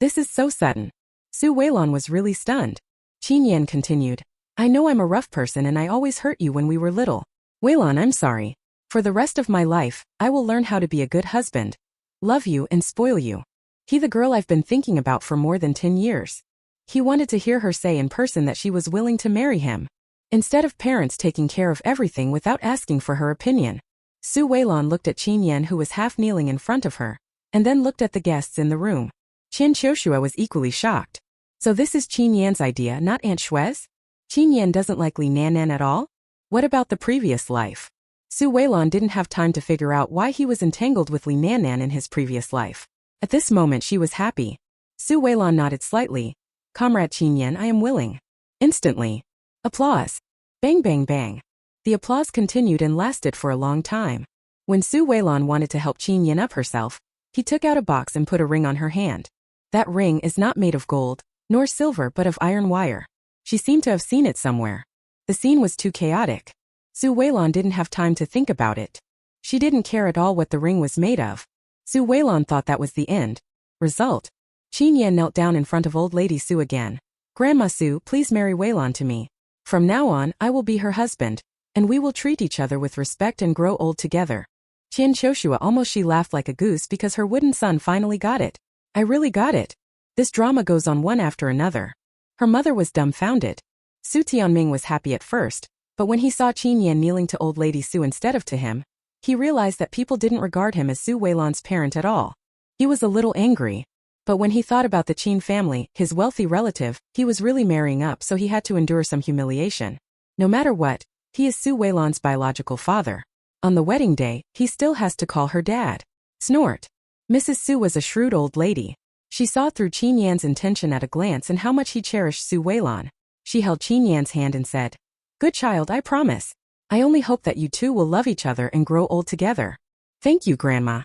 This is so sudden. Su Weilan was really stunned. Qin Yan continued. I know I'm a rough person and I always hurt you when we were little. Weilan, I'm sorry. For the rest of my life, I will learn how to be a good husband. Love you and spoil you. He the girl I've been thinking about for more than 10 years. He wanted to hear her say in person that she was willing to marry him. Instead of parents taking care of everything without asking for her opinion. Su Weilan looked at Qin Yan who was half kneeling in front of her, and then looked at the guests in the room. Qian Qiushua was equally shocked. So this is Qin Yan's idea, not Aunt Shue's? Qin Yan doesn't like Li Nannan at all? What about the previous life? Su Weilan didn't have time to figure out why he was entangled with Li Nannan in his previous life. At this moment she was happy. Su Weilan nodded slightly. Comrade Qin Yan, I am willing. Instantly. Applause. Bang bang bang. The applause continued and lasted for a long time. When Su Weilan wanted to help Qin Yan up herself, he took out a box and put a ring on her hand. That ring is not made of gold, nor silver but of iron wire. She seemed to have seen it somewhere. The scene was too chaotic. Su Weilan didn't have time to think about it. She didn't care at all what the ring was made of. Su Weilan thought that was the end result. Qin Yan knelt down in front of old lady Su again. Grandma Su, please marry Weilan to me. From now on, I will be her husband, and we will treat each other with respect and grow old together. Qian Qiushua almost she laughed like a goose because her wooden son finally got it. I really got it. This drama goes on one after another. Her mother was dumbfounded. Su Tianming was happy at first, but when he saw Qin Yan kneeling to old lady Su instead of to him, he realized that people didn't regard him as Su Weilan's parent at all. He was a little angry. But when he thought about the Qin family, his wealthy relative, he was really marrying up so he had to endure some humiliation. No matter what, he is Su Weilan's biological father. On the wedding day, he still has to call her dad. Snort. Mrs. Su was a shrewd old lady. She saw through Qin Yan's intention at a glance and how much he cherished Su Weilan. She held Qin Yan's hand and said, Good child, I promise. I only hope that you two will love each other and grow old together. Thank you, Grandma.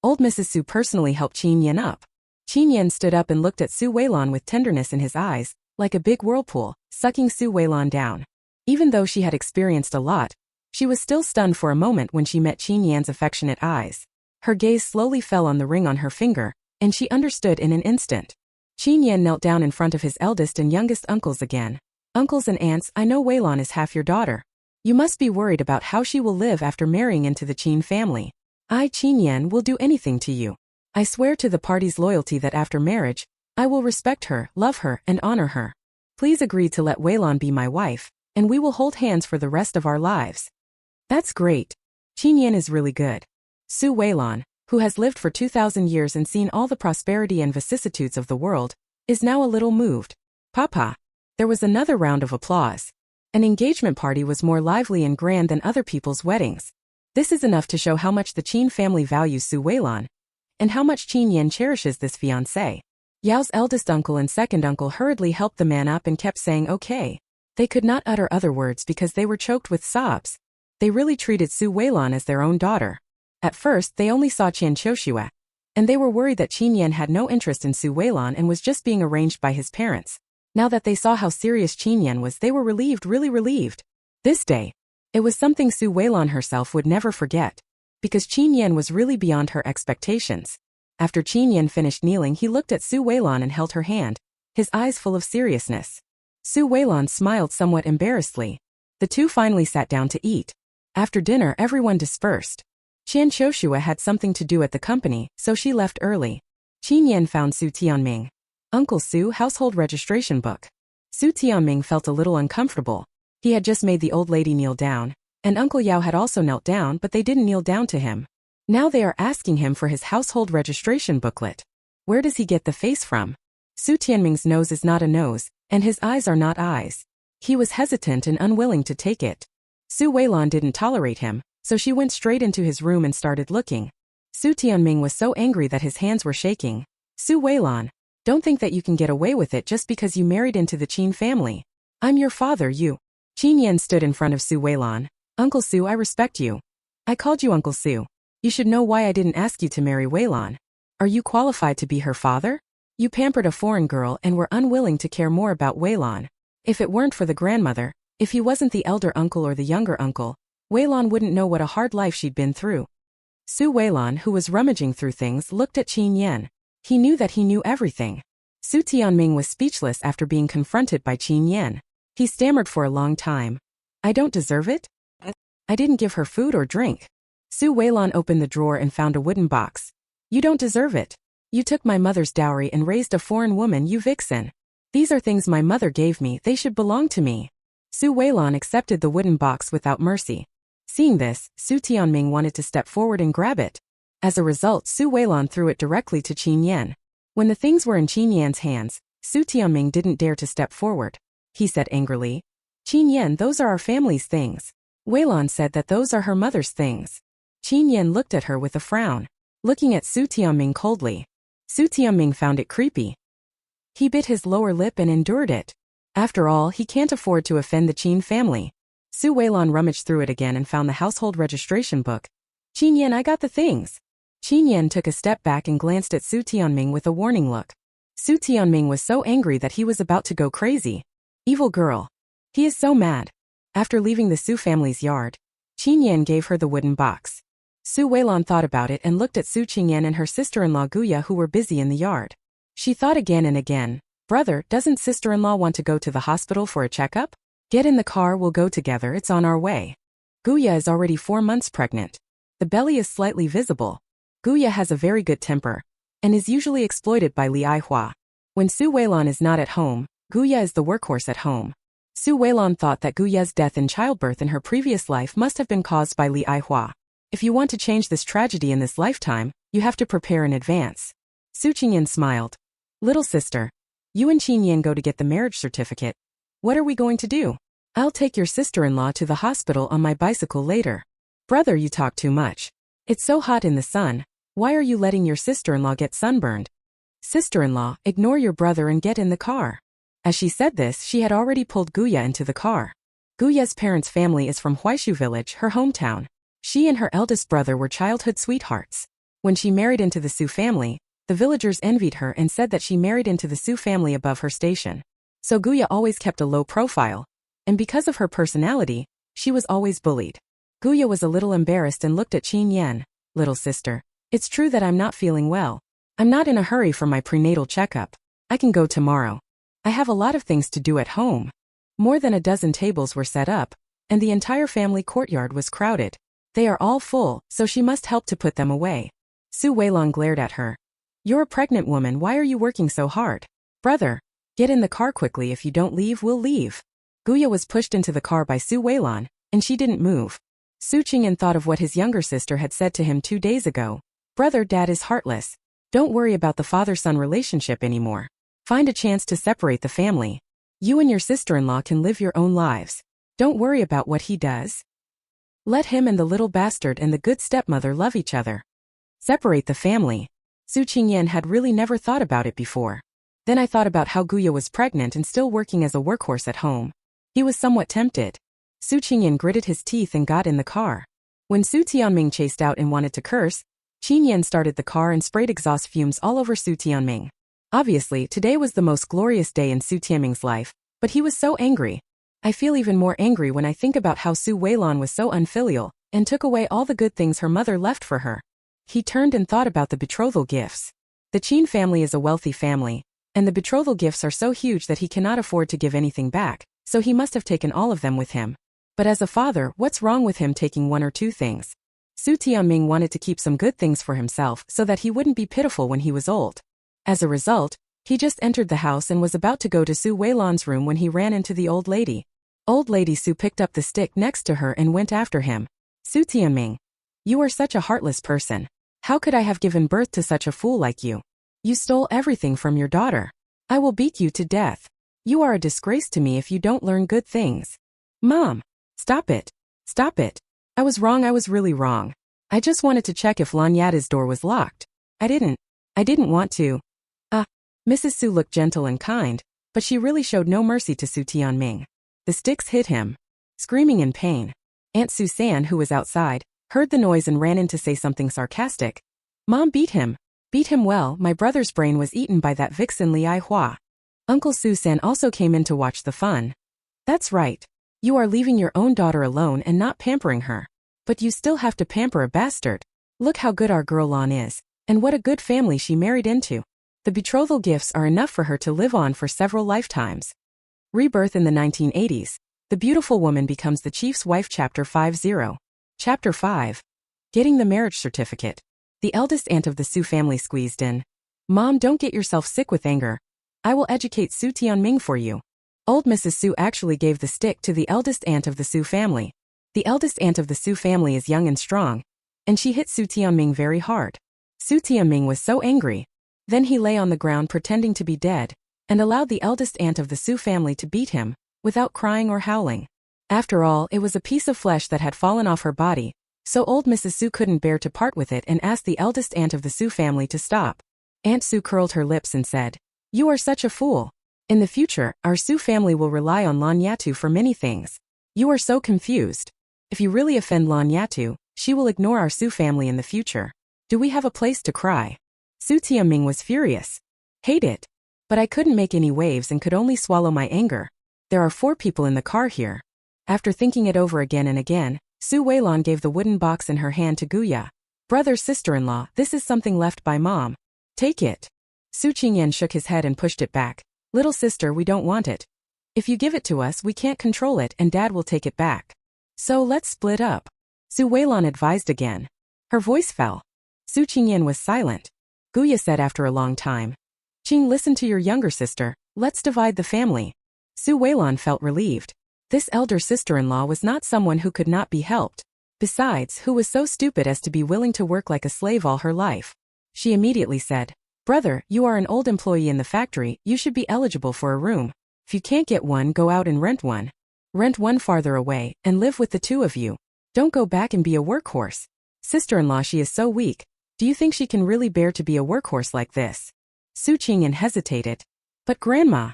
Old Mrs. Su personally helped Qin Yan up. Qin Yan stood up and looked at Su Weilan with tenderness in his eyes, like a big whirlpool, sucking Su Weilan down. Even though she had experienced a lot, she was still stunned for a moment when she met Qin Yan's affectionate eyes. Her gaze slowly fell on the ring on her finger, and she understood in an instant. Qin Yan knelt down in front of his eldest and youngest uncles again. Uncles and aunts, I know Weilan is half your daughter. You must be worried about how she will live after marrying into the Qin family. I, Qin Yan, will do anything to you. I swear to the party's loyalty that after marriage, I will respect her, love her, and honor her. Please agree to let Weilan be my wife, and we will hold hands for the rest of our lives. That's great. Qin Yan is really good. Su Weilan, who has lived for 2,000 years and seen all the prosperity and vicissitudes of the world, is now a little moved. Papa. There was another round of applause. An engagement party was more lively and grand than other people's weddings. This is enough to show how much the Qin family values Su Weilan, and how much Qin Yan cherishes this fiancé. Yao's eldest uncle and second uncle hurriedly helped the man up and kept saying okay. They could not utter other words because they were choked with sobs. They really treated Su Weilan as their own daughter. At first they only saw Qian Qiushua, and they were worried that Qin Yan had no interest in Su Weilan and was just being arranged by his parents. Now that they saw how serious Qin Yan was, they were relieved, really relieved. This day, it was something Su Weilan herself would never forget, because Qin Yan was really beyond her expectations. After Qin Yan finished kneeling, he looked at Su Weilan and held her hand, his eyes full of seriousness. Su Weilan smiled somewhat embarrassedly. The two finally sat down to eat. After dinner, everyone dispersed. Qian Qiushua had something to do at the company, so she left early. Qin Yan found Su Tianming. Uncle Su, household registration book. Su Tianming felt a little uncomfortable. He had just made the old lady kneel down, and Uncle Yao had also knelt down, but they didn't kneel down to him. Now they are asking him for his household registration booklet. Where does he get the face from? Su Tianming's nose is not a nose, and his eyes are not eyes. He was hesitant and unwilling to take it. Su Weilan didn't tolerate him, so she went straight into his room and started looking. Su Tianming was so angry that his hands were shaking. Su Weilan, don't think that you can get away with it just because you married into the Qin family. I'm your father, you. Qin Yan stood in front of Su Weilan. Uncle Su, I respect you. I called you Uncle Su. You should know why I didn't ask you to marry Weilan. Are you qualified to be her father? You pampered a foreign girl and were unwilling to care more about Weilan. If it weren't for the grandmother, if he wasn't the elder uncle or the younger uncle, Weilan wouldn't know what a hard life she'd been through. Su Weilan, who was rummaging through things, looked at Qin Yan. He knew that he knew everything. Su Tianming was speechless after being confronted by Qin Yan. He stammered for a long time. I don't deserve it? I didn't give her food or drink. Su Weilan opened the drawer and found a wooden box. You don't deserve it. You took my mother's dowry and raised a foreign woman, you vixen. These are things my mother gave me, they should belong to me. Su Weilan accepted the wooden box without mercy. Seeing this, Su Tianming wanted to step forward and grab it. As a result, Su Weilan threw it directly to Qin Yan. When the things were in Qin Yan's hands, Su Tianming didn't dare to step forward. He said angrily, Qin Yan, those are our family's things. Weilan said that those are her mother's things. Qin Yan looked at her with a frown, looking at Su Tianming coldly. Su Tianming found it creepy. He bit his lower lip and endured it. After all, he can't afford to offend the Qin family. Su Weilan rummaged through it again and found the household registration book. Qin Yan, I got the things. Qin Yan took a step back and glanced at Su Tianming with a warning look. Su Tianming was so angry that he was about to go crazy. Evil girl. He is so mad. After leaving the Su family's yard, Qin Yan gave her the wooden box. Su Weilan thought about it and looked at Su Qingyan and her sister-in-law Guya, who were busy in the yard. She thought again and again, brother, doesn't sister-in-law want to go to the hospital for a checkup? Get in the car, we'll go together, it's on our way. Guya is already 4 months pregnant. The belly is slightly visible. Guya has a very good temper, and is usually exploited by Li Aihua. When Su Weilan is not at home, Guya is the workhorse at home. Su Weilan thought that Guya's death in childbirth in her previous life must have been caused by Li Aihua. If you want to change this tragedy in this lifetime, you have to prepare in advance. Su Qingyan smiled. Little sister, you and Qin Yan go to get the marriage certificate. What are we going to do? I'll take your sister-in-law to the hospital on my bicycle later. Brother, you talk too much. It's so hot in the sun. Why are you letting your sister-in-law get sunburned? Sister-in-law, ignore your brother and get in the car. As she said this, she had already pulled Guya into the car. Guya's parents' family is from Huaishu village, her hometown. She and her eldest brother were childhood sweethearts. When she married into the Su family, the villagers envied her and said that she married into the Su family above her station. So Guya always kept a low profile, and because of her personality, she was always bullied. Guya was a little embarrassed and looked at Qin Yan. Little sister, it's true that I'm not feeling well. I'm not in a hurry for my prenatal checkup. I can go tomorrow. I have a lot of things to do at home. More than a dozen tables were set up, and the entire family courtyard was crowded. They are all full, so she must help to put them away. Su Weilan glared at her. You're a pregnant woman, why are you working so hard? Brother, get in the car quickly, if you don't leave, we'll leave. Guya was pushed into the car by Su Weilan, and she didn't move. Su Qingyan thought of what his younger sister had said to him 2 days ago. Brother, dad is heartless. Don't worry about the father-son relationship anymore. Find a chance to separate the family. You and your sister-in-law can live your own lives. Don't worry about what he does. Let him and the little bastard and the good stepmother love each other. Separate the family. Su Qingyan had really never thought about it before. Then I thought about how Guya was pregnant and still working as a workhorse at home. He was somewhat tempted. Su Qingyan gritted his teeth and got in the car. When Su Tianming chased out and wanted to curse, Qin Yan started the car and sprayed exhaust fumes all over Su Tianming. Obviously, today was the most glorious day in Su Tianming's life, but he was so angry. I feel even more angry when I think about how Su Weilan was so unfilial and took away all the good things her mother left for her. He turned and thought about the betrothal gifts. The Qin family is a wealthy family, and the betrothal gifts are so huge that he cannot afford to give anything back, so he must have taken all of them with him. But as a father, what's wrong with him taking one or two things? Su Tianming wanted to keep some good things for himself so that he wouldn't be pitiful when he was old. As a result, he just entered the house and was about to go to Su Weilan's room when he ran into the old lady. Old lady Su picked up the stick next to her and went after him. Su Tianming, you are such a heartless person. How could I have given birth to such a fool like you? You stole everything from your daughter. I will beat you to death. You are a disgrace to me if you don't learn good things. Mom, stop it. Stop it. I was wrong, I was really wrong. I just wanted to check if Lanyata's door was locked. I didn't want to. Mrs. Su looked gentle and kind, but she really showed no mercy to Su Tianming. The sticks hit him. Screaming in pain. Aunt Susan, who was outside, heard the noise and ran in to say something sarcastic. Mom beat him. Beat him well, my brother's brain was eaten by that vixen Li Hua. Uncle Susan also came in to watch the fun. That's right. You are leaving your own daughter alone and not pampering her. But you still have to pamper a bastard. Look how good our girl Lan is, and what a good family she married into. The betrothal gifts are enough for her to live on for several lifetimes. Rebirth in the 1980s. The beautiful woman becomes the chief's wife. Chapter 50. Chapter 5. Getting the marriage certificate. The eldest aunt of the Su family squeezed in. Mom, don't get yourself sick with anger. I will educate Su Tianming for you. Old Mrs. Su actually gave the stick to the eldest aunt of the Su family. The eldest aunt of the Su family is young and strong, and she hit Su Tianming very hard. Su Tianming was so angry. Then he lay on the ground pretending to be dead, and allowed the eldest aunt of the Su family to beat him, without crying or howling. After all, it was a piece of flesh that had fallen off her body, so old Mrs. Su couldn't bear to part with it and asked the eldest aunt of the Su family to stop. Aunt Su curled her lips and said, "You are such a fool. In the future, our Su family will rely on Lanyatu for many things. You are so confused. If you really offend Lanyatu, she will ignore our Su family in the future. Do we have a place to cry?" Su Tianming was furious. Hate it. But I couldn't make any waves and could only swallow my anger. There are 4 people in the car here. After thinking it over again and again, Su Weilan gave the wooden box in her hand to Guya. Brother, sister-in-law, this is something left by Mom. Take it. Su Qin shook his head and pushed it back. Little sister, we don't want it. If you give it to us, we can't control it and Dad will take it back. So let's split up. Su Weilan advised again. Her voice fell. Su Qin was silent. Guya said after a long time. Qing, listen to your younger sister, let's divide the family. Su Weilan felt relieved. This elder sister-in-law was not someone who could not be helped. Besides, who was so stupid as to be willing to work like a slave all her life? She immediately said, Brother, you are an old employee in the factory, you should be eligible for a room. If you can't get one, go out and rent one. Rent one farther away, and live with the 2 of you. Don't go back and be a workhorse. Sister-in-law, she is so weak. Do you think she can really bear to be a workhorse like this? Su Qin hesitated. But Grandma.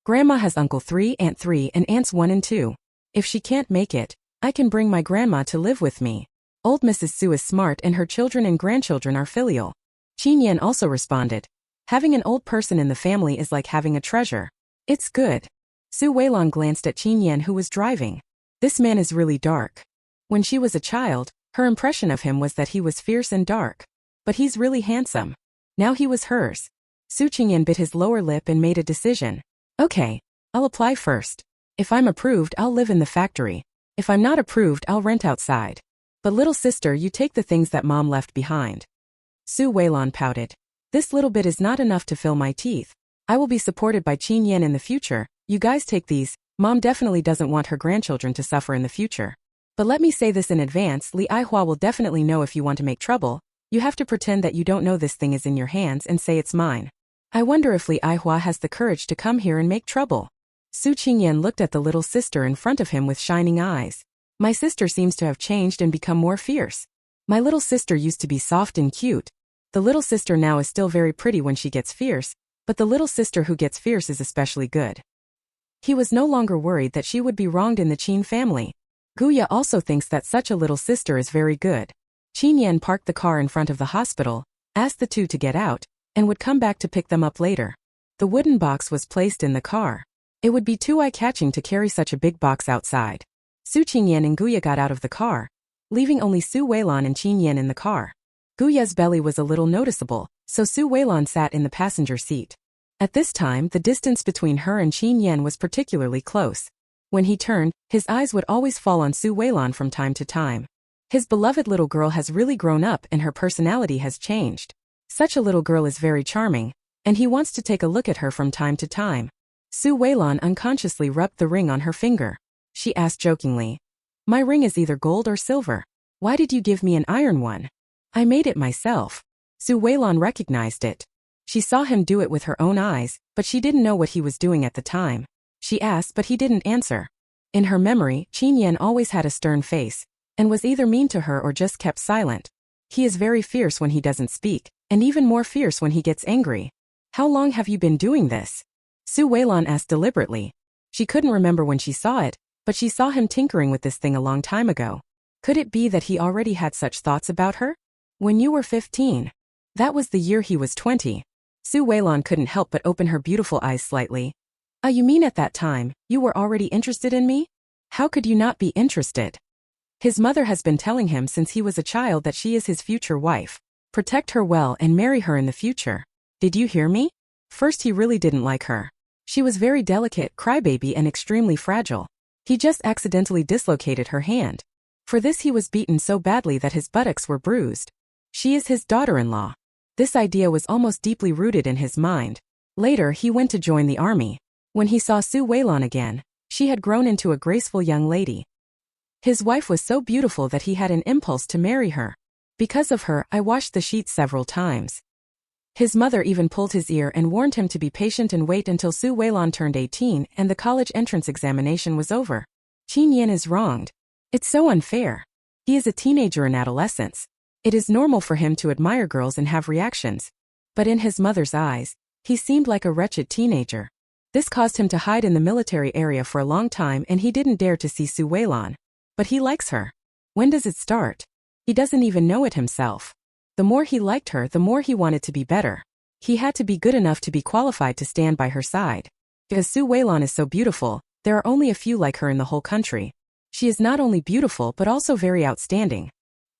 Grandma has Uncle 3, Aunt 3, and Aunts 1 and 2. If she can't make it, I can bring my grandma to live with me. Old Mrs. Su is smart and her children and grandchildren are filial. Qin Yan also responded. Having an old person in the family is like having a treasure. It's good. Su Weilan glanced at Qin Yan, who was driving. This man is really dark. When she was a child, her impression of him was that he was fierce and dark. But he's really handsome. Now he was hers. Su Qin bit his lower lip and made a decision. Okay, I'll apply first. If I'm approved, I'll live in the factory. If I'm not approved, I'll rent outside. But little sister, you take the things that Mom left behind. Su Weilan pouted. This little bit is not enough to fill my teeth. I will be supported by Qin Yan in the future. You guys take these. Mom definitely doesn't want her grandchildren to suffer in the future. But let me say this in advance, Li Hua will definitely know if you want to make trouble. You have to pretend that you don't know this thing is in your hands and say it's mine. I wonder if Li Hua has the courage to come here and make trouble. Su Qin looked at the little sister in front of him with shining eyes. My sister seems to have changed and become more fierce. My little sister used to be soft and cute. The little sister now is still very pretty when she gets fierce, but the little sister who gets fierce is especially good. He was no longer worried that she would be wronged in the Qin family. Guya also thinks that such a little sister is very good. Qin Yan parked the car in front of the hospital, asked the 2 to get out, and would come back to pick them up later. The wooden box was placed in the car. It would be too eye-catching to carry such a big box outside. Su Qin and Guya got out of the car, leaving only Su Weilan and Qin Yan in the car. Guya's belly was a little noticeable, so Su Weilan sat in the passenger seat. At this time, the distance between her and Qin Yan was particularly close. When he turned, his eyes would always fall on Su Weilan from time to time. His beloved little girl has really grown up and her personality has changed. Such a little girl is very charming, and he wants to take a look at her from time to time. Su Weilan unconsciously rubbed the ring on her finger. She asked jokingly, "My ring is either gold or silver. Why did you give me an iron one?" "I made it myself." Su Weilan recognized it. She saw him do it with her own eyes, but she didn't know what he was doing at the time. She asked, but he didn't answer. In her memory, Qin Yan always had a stern face, and was either mean to her or just kept silent. He is very fierce when he doesn't speak, and even more fierce when he gets angry. "How long have you been doing this?" Su Weilan asked deliberately. She couldn't remember when she saw it, but she saw him tinkering with this thing a long time ago. Could it be that he already had such thoughts about her? "When you were 15. That was the year he was 20. Su Weilan couldn't help but open her beautiful eyes slightly. You mean at that time, you were already interested in me? How could you not be interested?" His mother has been telling him since he was a child that she is his future wife. Protect her well and marry her in the future. Did you hear me? First he really didn't like her. She was very delicate, crybaby and extremely fragile. He just accidentally dislocated her hand. For this he was beaten so badly that his buttocks were bruised. She is his daughter-in-law. This idea was almost deeply rooted in his mind. Later he went to join the army. When he saw Su Weilan again, she had grown into a graceful young lady. His wife was so beautiful that he had an impulse to marry her. Because of her, I washed the sheets several times. His mother even pulled his ear and warned him to be patient and wait until Su Weilan turned 18 and the college entrance examination was over. Qin Yan is wronged. It's so unfair. He is a teenager in adolescence. It is normal for him to admire girls and have reactions. But in his mother's eyes, he seemed like a wretched teenager. This caused him to hide in the military area for a long time and he didn't dare to see Su Weilan. But he likes her. When does it start? He doesn't even know it himself. The more he liked her, the more he wanted to be better. He had to be good enough to be qualified to stand by her side. Because Su Weilan is so beautiful, there are only a few like her in the whole country. She is not only beautiful but also very outstanding.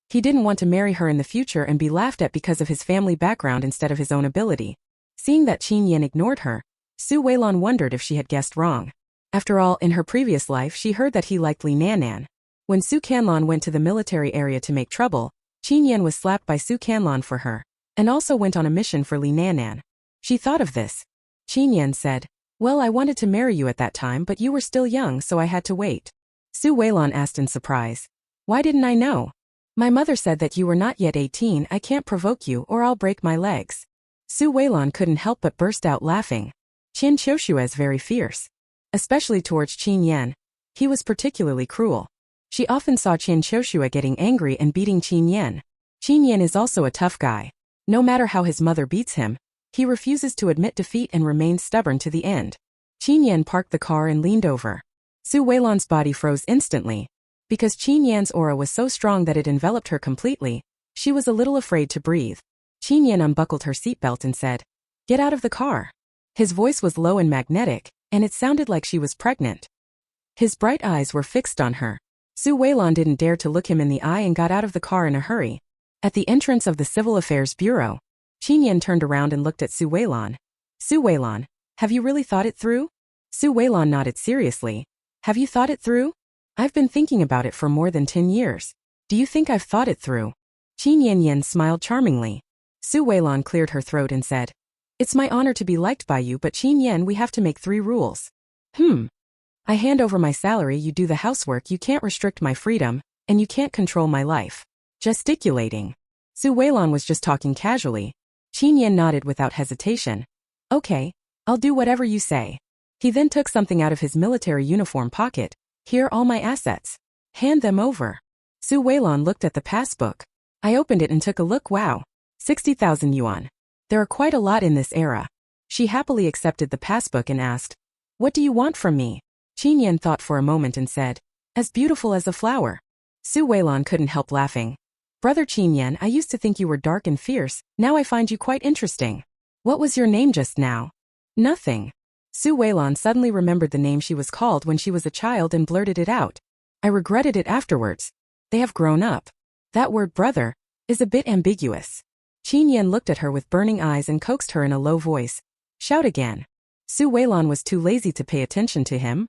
He didn't want to marry her in the future and be laughed at because of his family background instead of his own ability. Seeing that Qin Yan ignored her, Su Weilan wondered if she had guessed wrong. After all, in her previous life she heard that he liked Li Nannan. When Su Canlan went to the military area to make trouble, Qin Yan was slapped by Su Canlan for her, and also went on a mission for Li Nannan. She thought of this. Qin Yan said, "Well, I wanted to marry you at that time but you were still young so I had to wait." Su Weilan asked in surprise, "Why didn't I know? My mother said that you were not yet 18, I can't provoke you or I'll break my legs." Su Weilan couldn't help but burst out laughing. Qin Qiushue is very fierce. Especially towards Qin Yan. He was particularly cruel. She often saw Qin Qiushue getting angry and beating Qin Yan. Qin Yan is also a tough guy. No matter how his mother beats him, he refuses to admit defeat and remains stubborn to the end. Qin Yan parked the car and leaned over. Su Weilan's body froze instantly. Because Qin Yan's aura was so strong that it enveloped her completely, she was a little afraid to breathe. Qin Yan unbuckled her seatbelt and said, "Get out of the car." His voice was low and magnetic, and it sounded like she was pregnant. His bright eyes were fixed on her. Su Weilan didn't dare to look him in the eye and got out of the car in a hurry. At the entrance of the Civil Affairs Bureau, Qin Yan turned around and looked at Su Weilan. "Su Weilan, have you really thought it through?" Su Weilan nodded seriously. "Have you thought it through?" "I've been thinking about it for more than 10 years. Do you think I've thought it through?" Qin Yan smiled charmingly. Su Weilan cleared her throat and said, "It's my honor to be liked by you but Qin Yan, we have to make 3 rules. I hand over my salary, you do the housework, you can't restrict my freedom, and you can't control my life." Gesticulating. Su Weilan was just talking casually. Qin Yan nodded without hesitation. "Okay, I'll do whatever you say." He then took something out of his military uniform pocket. "Here, all my assets. Hand them over." Su Weilan looked at the passbook. I opened it and took a look. Wow. 60,000 yuan. There are quite a lot in this era. She happily accepted the passbook and asked, "What do you want from me?" Qin Yan thought for a moment and said, "As beautiful as a flower." Su Weilan couldn't help laughing. "Brother Qin Yan, I used to think you were dark and fierce, now I find you quite interesting. What was your name just now?" "Nothing." Su Weilan suddenly remembered the name she was called when she was a child and blurted it out. "I regretted it afterwards. They have grown up." That word brother, is a bit ambiguous. Qin Yan looked at her with burning eyes and coaxed her in a low voice. Shout again. Su Weilan was too lazy to pay attention to him.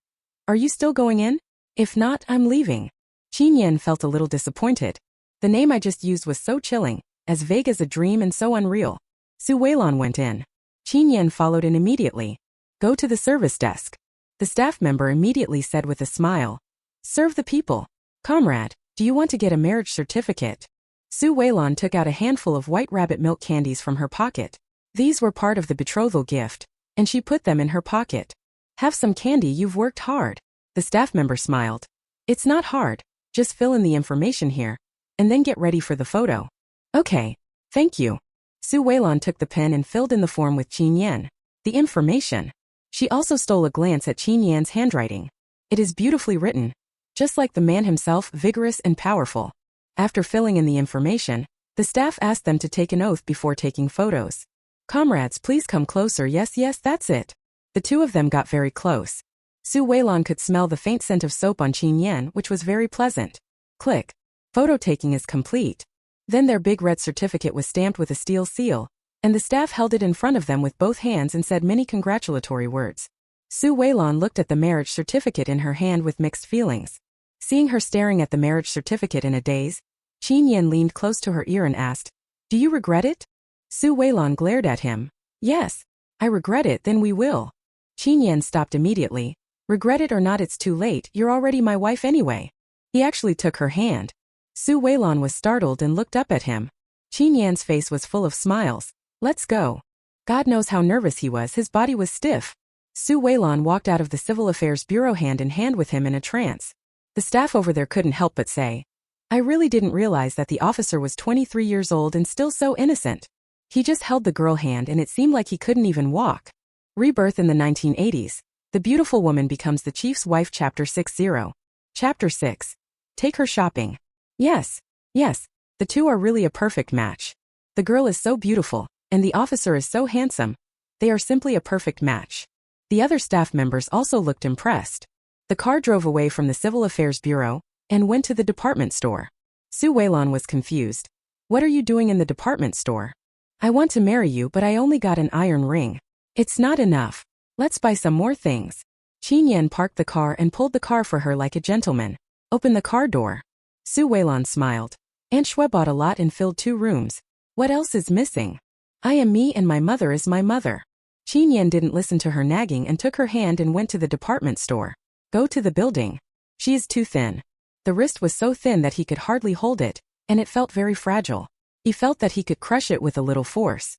Are you still going in? If not, I'm leaving. Qin Yan felt a little disappointed. The name I just used was so chilling, as vague as a dream and so unreal. Su Weilan went in. Qin Yan followed in immediately. Go to the service desk. The staff member immediately said with a smile. Serve the people. Comrade, do you want to get a marriage certificate? Su Weilan took out a handful of white rabbit milk candies from her pocket. These were part of the betrothal gift, and she put them in her pocket. Have some candy, you've worked hard. The staff member smiled. It's not hard, just fill in the information here, and then get ready for the photo. Okay, thank you. Su Weilan took the pen and filled in the form with Qin Yan. The information. She also stole a glance at Qin Yan's handwriting. It is beautifully written, just like the man himself, vigorous and powerful. After filling in the information, the staff asked them to take an oath before taking photos. Comrades, please come closer. Yes, that's it. The two of them got very close. Su Weilan could smell the faint scent of soap on Qin Yan, which was very pleasant. Click. Photo taking is complete. Then their big red certificate was stamped with a steel seal, and the staff held it in front of them with both hands and said many congratulatory words. Su Weilan looked at the marriage certificate in her hand with mixed feelings. Seeing her staring at the marriage certificate in a daze, Qin Yan leaned close to her ear and asked, Do you regret it? Su Weilan glared at him. Yes, I regret it, then we will. Qin Yan stopped immediately. Regret it or not, it's too late, you're already my wife anyway. He actually took her hand. Su Weilan was startled and looked up at him. Qin Yan's face was full of smiles. Let's go. God knows how nervous he was, his body was stiff. Su Weilan walked out of the Civil Affairs Bureau hand in hand with him in a trance. The staff over there couldn't help but say, I really didn't realize that the officer was 23 years old and still so innocent. He just held the girl hand and it seemed like he couldn't even walk. Rebirth in the 1980s. The beautiful woman becomes the chief's wife. Chapter 60. Chapter 6. Take her shopping. Yes, the two are really a perfect match. The girl is so beautiful, and the officer is so handsome. They are simply a perfect match. The other staff members also looked impressed. The car drove away from the Civil Affairs Bureau and went to the department store. Su Weilan was confused. What are you doing in the department store? I want to marry you, but I only got an iron ring. It's not enough. Let's buy some more things. Qin Yan parked the car and pulled the car for her like a gentleman. Open the car door. Su Weilan smiled. Aunt Shue bought a lot and filled 2 rooms. What else is missing? I am me and my mother is my mother. Qin Yan didn't listen to her nagging and took her hand and went to the department store. Go to the building. She is too thin. The wrist was so thin that he could hardly hold it, and it felt very fragile. He felt that he could crush it with a little force.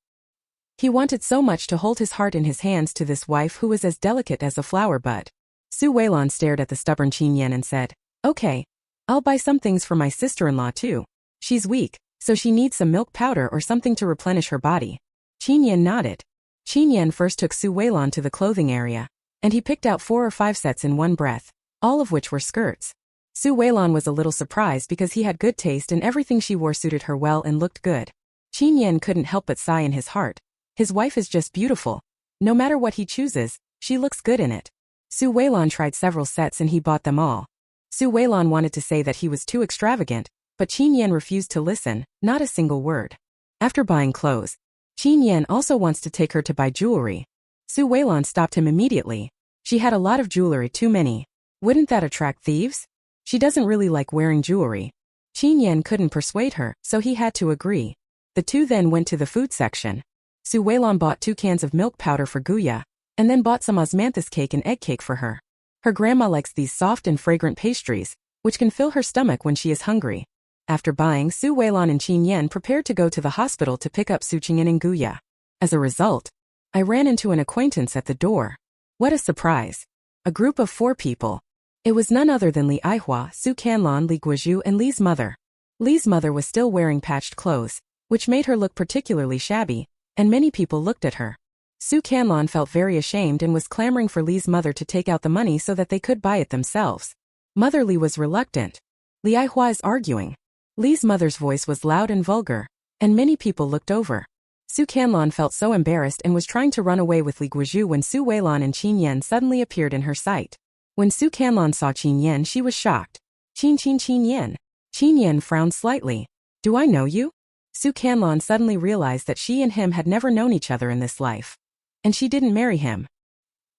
He wanted so much to hold his heart in his hands to this wife who was as delicate as a flower bud. Su Weilan stared at the stubborn Qin Yan and said, Okay, I'll buy some things for my sister-in-law too. She's weak, so she needs some milk powder or something to replenish her body. Qin Yan nodded. Qin Yan first took Su Weilan to the clothing area, and he picked out 4 or 5 sets in one breath, all of which were skirts. Su Weilan was a little surprised because he had good taste and everything she wore suited her well and looked good. Qin Yan couldn't help but sigh in his heart. His wife is just beautiful. No matter what he chooses, she looks good in it. Su Weilan tried several sets and he bought them all. Su Weilan wanted to say that he was too extravagant, but Qin Yan refused to listen, not a single word. After buying clothes, Qin Yan also wants to take her to buy jewelry. Su Weilan stopped him immediately. She had a lot of jewelry, too many. Wouldn't that attract thieves? She doesn't really like wearing jewelry. Qin Yan couldn't persuade her, so he had to agree. The two then went to the food section. Su Weilan bought 2 cans of milk powder for Guya, and then bought some osmanthus cake and egg cake for her. Her grandma likes these soft and fragrant pastries, which can fill her stomach when she is hungry. After buying, Su Weilan and Qin Yan prepared to go to the hospital to pick up Su Qingyan and Guya. As a result, I ran into an acquaintance at the door. What a surprise. A group of 4 people. It was none other than Li Aihua, Su Canlan, Li Guozhu and Li's mother. Li's mother was still wearing patched clothes, which made her look particularly shabby, and many people looked at her. Su Canlan felt very ashamed and was clamoring for Li's mother to take out the money so that they could buy it themselves. Mother Li was reluctant. Li Aihua is arguing. Li's mother's voice was loud and vulgar, and many people looked over. Su Canlan felt so embarrassed and was trying to run away with Li Guozhu when Su Weilan and Qin Yan suddenly appeared in her sight. When Su Canlan saw Qin Yan, she was shocked. Qin Yan. Qin Yan frowned slightly. Do I know you? Su Canlan suddenly realized that she and him had never known each other in this life. And she didn't marry him.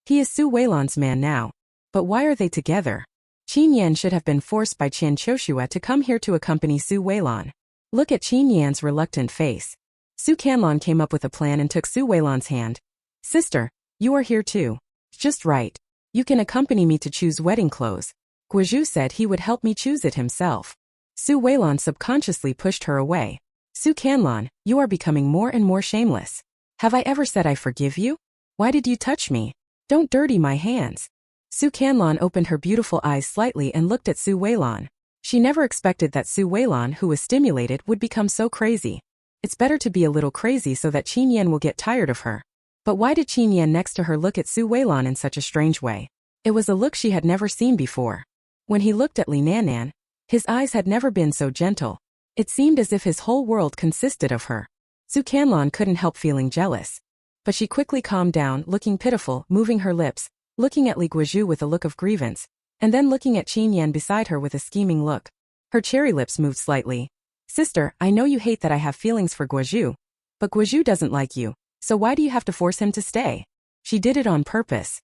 He is Su Weilan's man now. But why are they together? Qin Yan should have been forced by Qian Choshua to come here to accompany Su Weilan. Look at Qin Yan's reluctant face. Su Canlan came up with a plan and took Su Weilan's hand. Sister, you are here too. Just right. You can accompany me to choose wedding clothes. Guozhu said he would help me choose it himself. Su Weilan subconsciously pushed her away. Su Canlan, you are becoming more and more shameless. Have I ever said I forgive you? Why did you touch me? Don't dirty my hands. Su Canlan opened her beautiful eyes slightly and looked at Su Weilan. She never expected that Su Weilan, who was stimulated, would become so crazy. It's better to be a little crazy so that Qin Yan will get tired of her. But why did Qin Yan next to her look at Su Weilan in such a strange way? It was a look she had never seen before. When he looked at Li Nannan, his eyes had never been so gentle. It seemed as if his whole world consisted of her. Su Canlan couldn't help feeling jealous. But she quickly calmed down, looking pitiful, moving her lips, looking at Li Guozhu with a look of grievance, and then looking at Qin Yan beside her with a scheming look. Her cherry lips moved slightly. Sister, I know you hate that I have feelings for Guozhu. But Guozhu doesn't like you, so why do you have to force him to stay? She did it on purpose.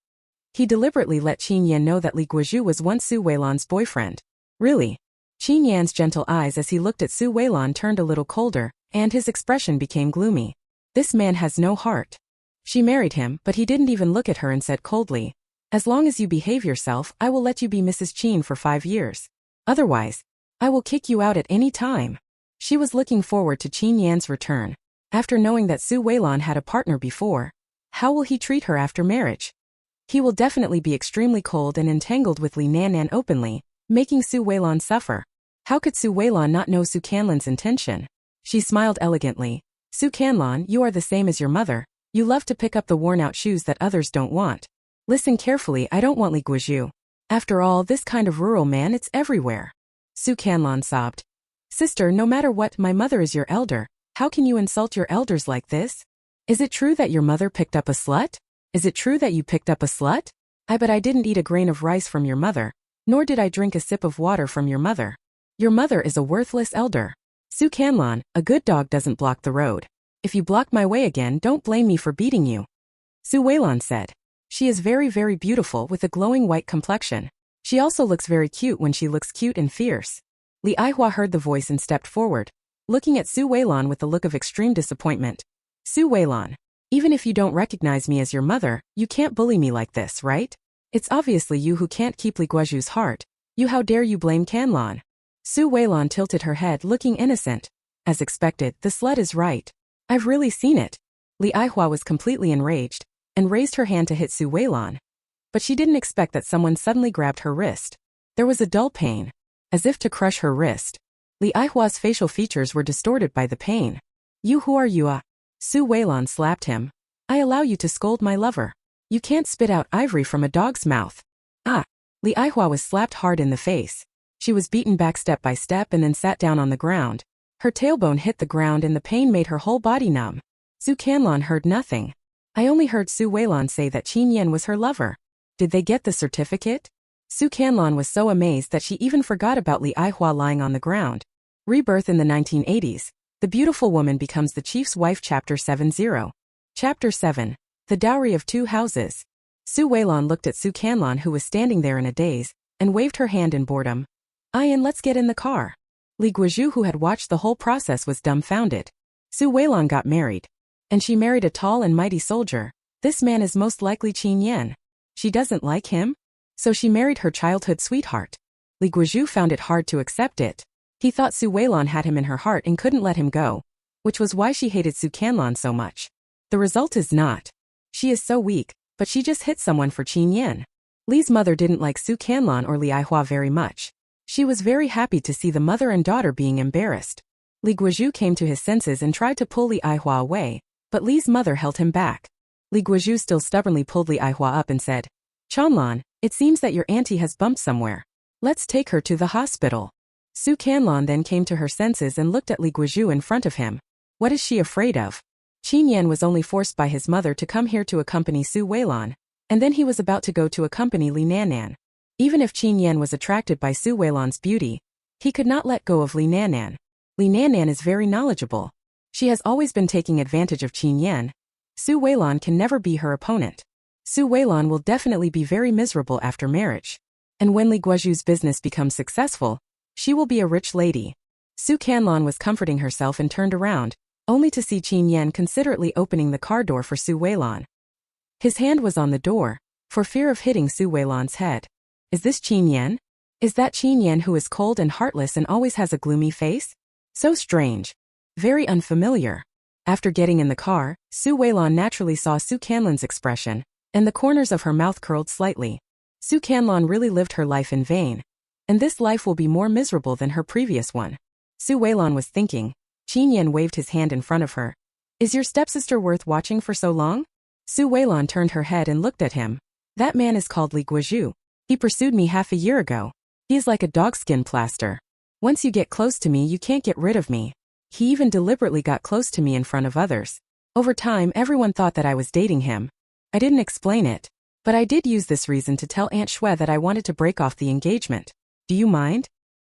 He deliberately let Qin Yan know that Li Guozhu was once Su Weilan's boyfriend. Really? Qin Yan's gentle eyes as he looked at Su Weilan turned a little colder, and his expression became gloomy. This man has no heart. She married him, but he didn't even look at her and said coldly, as long as you behave yourself, I will let you be Mrs. Qin for 5 years. Otherwise, I will kick you out at any time. She was looking forward to Qin Yan's return. After knowing that Su Weilan had a partner before, how will he treat her after marriage? He will definitely be extremely cold and entangled with Li Nannan openly, making Su Weilan suffer. How could Su Weilan not know Su Canlan's intention? She smiled elegantly. Su Canlan, you are the same as your mother. You love to pick up the worn-out shoes that others don't want. Listen carefully, I don't want Li Guozhu. After all, this kind of rural man, it's everywhere. Su Canlan sobbed. Sister, no matter what, my mother is your elder. How can you insult your elders like this? Is it true that your mother picked up a slut? Is it true that you picked up a slut? I bet I didn't eat a grain of rice from your mother, nor did I drink a sip of water from your mother. Your mother is a worthless elder. Su Canlan, a good dog doesn't block the road. If you block my way again, don't blame me for beating you. Su Weilan said. She is very, very beautiful with a glowing white complexion. She also looks very cute when she looks cute and fierce. Li Aihua heard the voice and stepped forward, looking at Su Weilan with a look of extreme disappointment. Su Weilan, even if you don't recognize me as your mother, you can't bully me like this, right? It's obviously you who can't keep Li Guozhu's heart. You, how dare you blame Canlan? Su Weilan tilted her head, looking innocent. As expected, the slut is right. I've really seen it. Li Aihua was completely enraged, and raised her hand to hit Su Weilan. But she didn't expect that someone suddenly grabbed her wrist. There was a dull pain, as if to crush her wrist. Li Aihua's facial features were distorted by the pain. You, who are you? Su Weilan slapped him. I allow you to scold my lover. You can't spit out ivory from a dog's mouth. Ah! Li Aihua was slapped hard in the face. She was beaten back step by step and then sat down on the ground. Her tailbone hit the ground and the pain made her whole body numb. Su Canlan heard nothing. I only heard Su Weilan say that Qin Yan was her lover. Did they get the certificate? Su Canlan was so amazed that she even forgot about Li Aihua lying on the ground. Rebirth in the 1980s. The Beautiful Woman Becomes the Chief's Wife Chapter 70. Chapter 7. The Dowry of Two Houses. Su Weilan looked at Su Canlan, who was standing there in a daze, and waved her hand in boredom. Ian, let's get in the car. Li Guozhu, who had watched the whole process, was dumbfounded. Su Weilan got married. And she married a tall and mighty soldier. This man is most likely Qin Yan. She doesn't like him? So she married her childhood sweetheart. Li Guozhu found it hard to accept it. He thought Su Weilan had him in her heart and couldn't let him go, which was why she hated Su Canlan so much. The result is not. She is so weak, but she just hit someone for Qin Yan. Li's mother didn't like Su Canlan or Li Aihua very much. She was very happy to see the mother and daughter being embarrassed. Li Guozhu came to his senses and tried to pull Li Aihua away, but Li's mother held him back. Li Guozhu still stubbornly pulled Li Aihua up and said, Chanlan, it seems that your auntie has bumped somewhere. Let's take her to the hospital. Su Canlan then came to her senses and looked at Li Guozhu in front of him. What is she afraid of? Qin Yan was only forced by his mother to come here to accompany Su Weilan, and then he was about to go to accompany Li Nannan. Even if Qin Yan was attracted by Su Weilan's beauty, he could not let go of Li Nannan. Li Nannan is very knowledgeable. She has always been taking advantage of Qin Yan. Su Weilan can never be her opponent. Su Weilan will definitely be very miserable after marriage. And when Li Guozhu's business becomes successful, she will be a rich lady. Su Canlan was comforting herself and turned around, only to see Qin Yan considerately opening the car door for Su Weilan. His hand was on the door, for fear of hitting Su Weilan's head. Is this Qin Yan? Is that Qin Yan who is cold and heartless and always has a gloomy face? So strange. Very unfamiliar. After getting in the car, Su Weilan naturally saw Su Canlan's expression, and the corners of her mouth curled slightly. Su Canlan really lived her life in vain, and this life will be more miserable than her previous one. Su Weilan was thinking. Qin Yan waved his hand in front of her. Is your stepsister worth watching for so long? Su Weilan turned her head and looked at him. That man is called Li Guozhu. He pursued me half a year ago. He is like a dogskin plaster. Once you get close to me, you can't get rid of me. He even deliberately got close to me in front of others. Over time, everyone thought that I was dating him. I didn't explain it, but I did use this reason to tell Aunt Shui that I wanted to break off the engagement. Do you mind?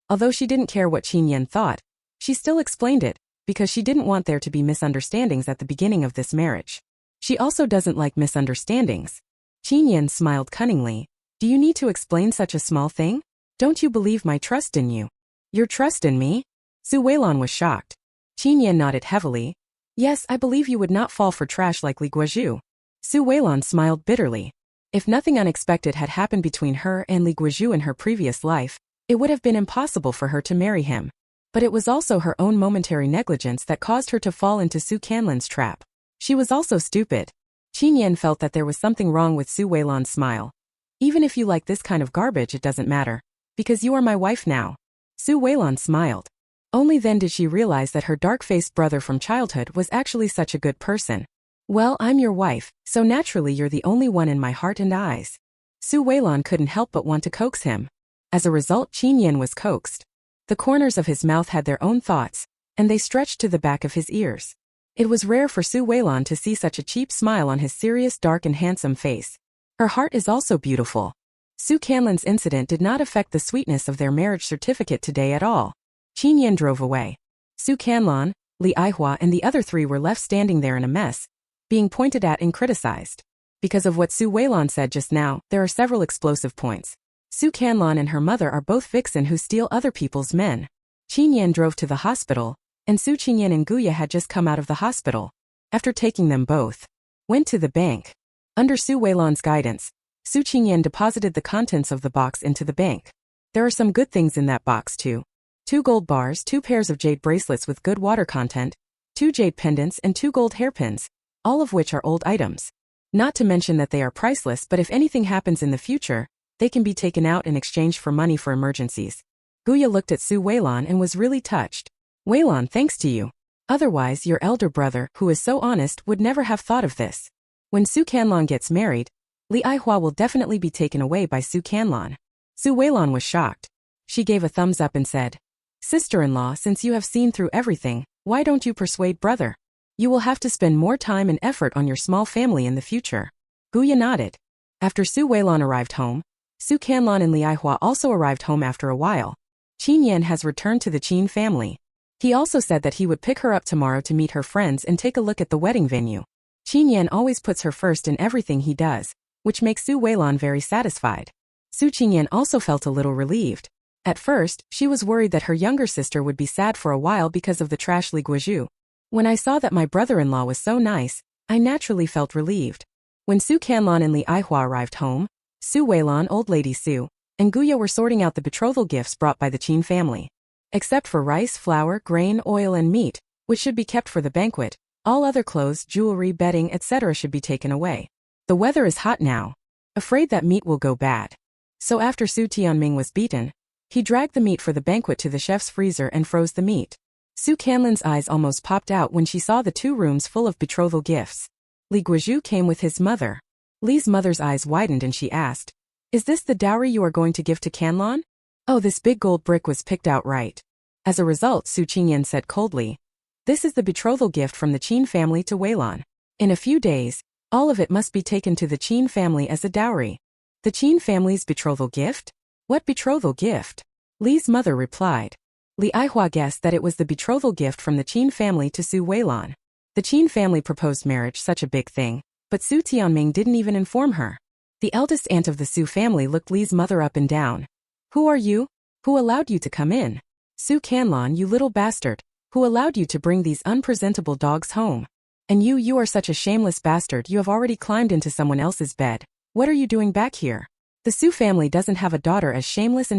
Although she didn't care what Qin Yan thought, she still explained it, because she didn't want there to be misunderstandings at the beginning of this marriage. She also doesn't like misunderstandings. Qin Yan smiled cunningly. Do you need to explain such a small thing? Don't you believe my trust in you? Your trust in me? Su Weilan was shocked. Qin Yan nodded heavily. Yes, I believe you would not fall for trash like Li Guozhu. Su Weilan smiled bitterly. If nothing unexpected had happened between her and Li Guozhu in her previous life, it would have been impossible for her to marry him. But it was also her own momentary negligence that caused her to fall into Su Canlan's trap. She was also stupid. Qin Yan felt that there was something wrong with Su Weilan's smile. Even if you like this kind of garbage, it doesn't matter, because you are my wife now. Su Weilan smiled. Only then did she realize that her dark-faced brother from childhood was actually such a good person. Well, I'm your wife, so naturally you're the only one in my heart and eyes. Su Weilan couldn't help but want to coax him. As a result, Qin Yan was coaxed. The corners of his mouth had their own thoughts, and they stretched to the back of his ears. It was rare for Su Weilan to see such a cheap smile on his serious, dark and handsome face. Her heart is also beautiful. Su Canlan's incident did not affect the sweetness of their marriage certificate today at all. Qin Yan drove away. Su Canlan, Li Aihua and the other three were left standing there in a mess, being pointed at and criticized. Because of what Su Weilan said just now, there are several explosive points. Su Canlan and her mother are both vixen who steal other people's men. Qin Yan drove to the hospital, and Su Qinyan and Guya had just come out of the hospital. After taking them both, went to the bank. Under Su Weilan's guidance, Su Qinyan deposited the contents of the box into the bank. There are some good things in that box too. 2 gold bars, 2 pairs of jade bracelets with good water content, 2 jade pendants and 2 gold hairpins, all of which are old items. Not to mention that they are priceless, but if anything happens in the future, they can be taken out in exchange for money for emergencies. Guya looked at Su Weilan and was really touched. Weilan, thanks to you. Otherwise, your elder brother, who is so honest, would never have thought of this. When Su Canlan gets married, Li Aihua will definitely be taken away by Su Canlan. Su Weilan was shocked. She gave a thumbs up and said, Sister-in-law, since you have seen through everything, why don't you persuade brother? You will have to spend more time and effort on your small family in the future. Guya nodded. After Su Weilan arrived home, Su Canlan and Li Aihua also arrived home after a while. Qin Yan has returned to the Qin family. He also said that he would pick her up tomorrow to meet her friends and take a look at the wedding venue. Qin Yan always puts her first in everything he does, which makes Su Weilan very satisfied. Su Qinyan also felt a little relieved. At first, she was worried that her younger sister would be sad for a while because of the trash Li Guozhu. When I saw that my brother-in-law was so nice, I naturally felt relieved. When Su Canlan and Li Aihua arrived home, Su Weilan, Old Lady Su, and Guya were sorting out the betrothal gifts brought by the Qin family. Except for rice, flour, grain, oil and meat, which should be kept for the banquet, all other clothes, jewelry, bedding, etc. should be taken away. The weather is hot now. Afraid that meat will go bad. So after Su Tianming was beaten, he dragged the meat for the banquet to the chef's freezer and froze the meat. Su Canlan's eyes almost popped out when she saw the 2 rooms full of betrothal gifts. Li Guozhu came with his mother. Li's mother's eyes widened and she asked, Is this the dowry you are going to give to Canlan? Oh, this big gold brick was picked out right. As a result, Su Qinyan said coldly, This is the betrothal gift from the Qin family to Weilan. In a few days, all of it must be taken to the Qin family as a dowry. The Qin family's betrothal gift? What betrothal gift? Li's mother replied. Li Aihua guessed that it was the betrothal gift from the Qin family to Su Weilan. The Qin family proposed marriage, such a big thing, but Su Tianming didn't even inform her. The eldest aunt of the Su family looked Li's mother up and down. Who are you? Who allowed you to come in? Su Canlan, you little bastard. Who allowed you to bring these unpresentable dogs home? And you are such a shameless bastard, you have already climbed into someone else's bed. What are you doing back here? The Su family doesn't have a daughter as shameless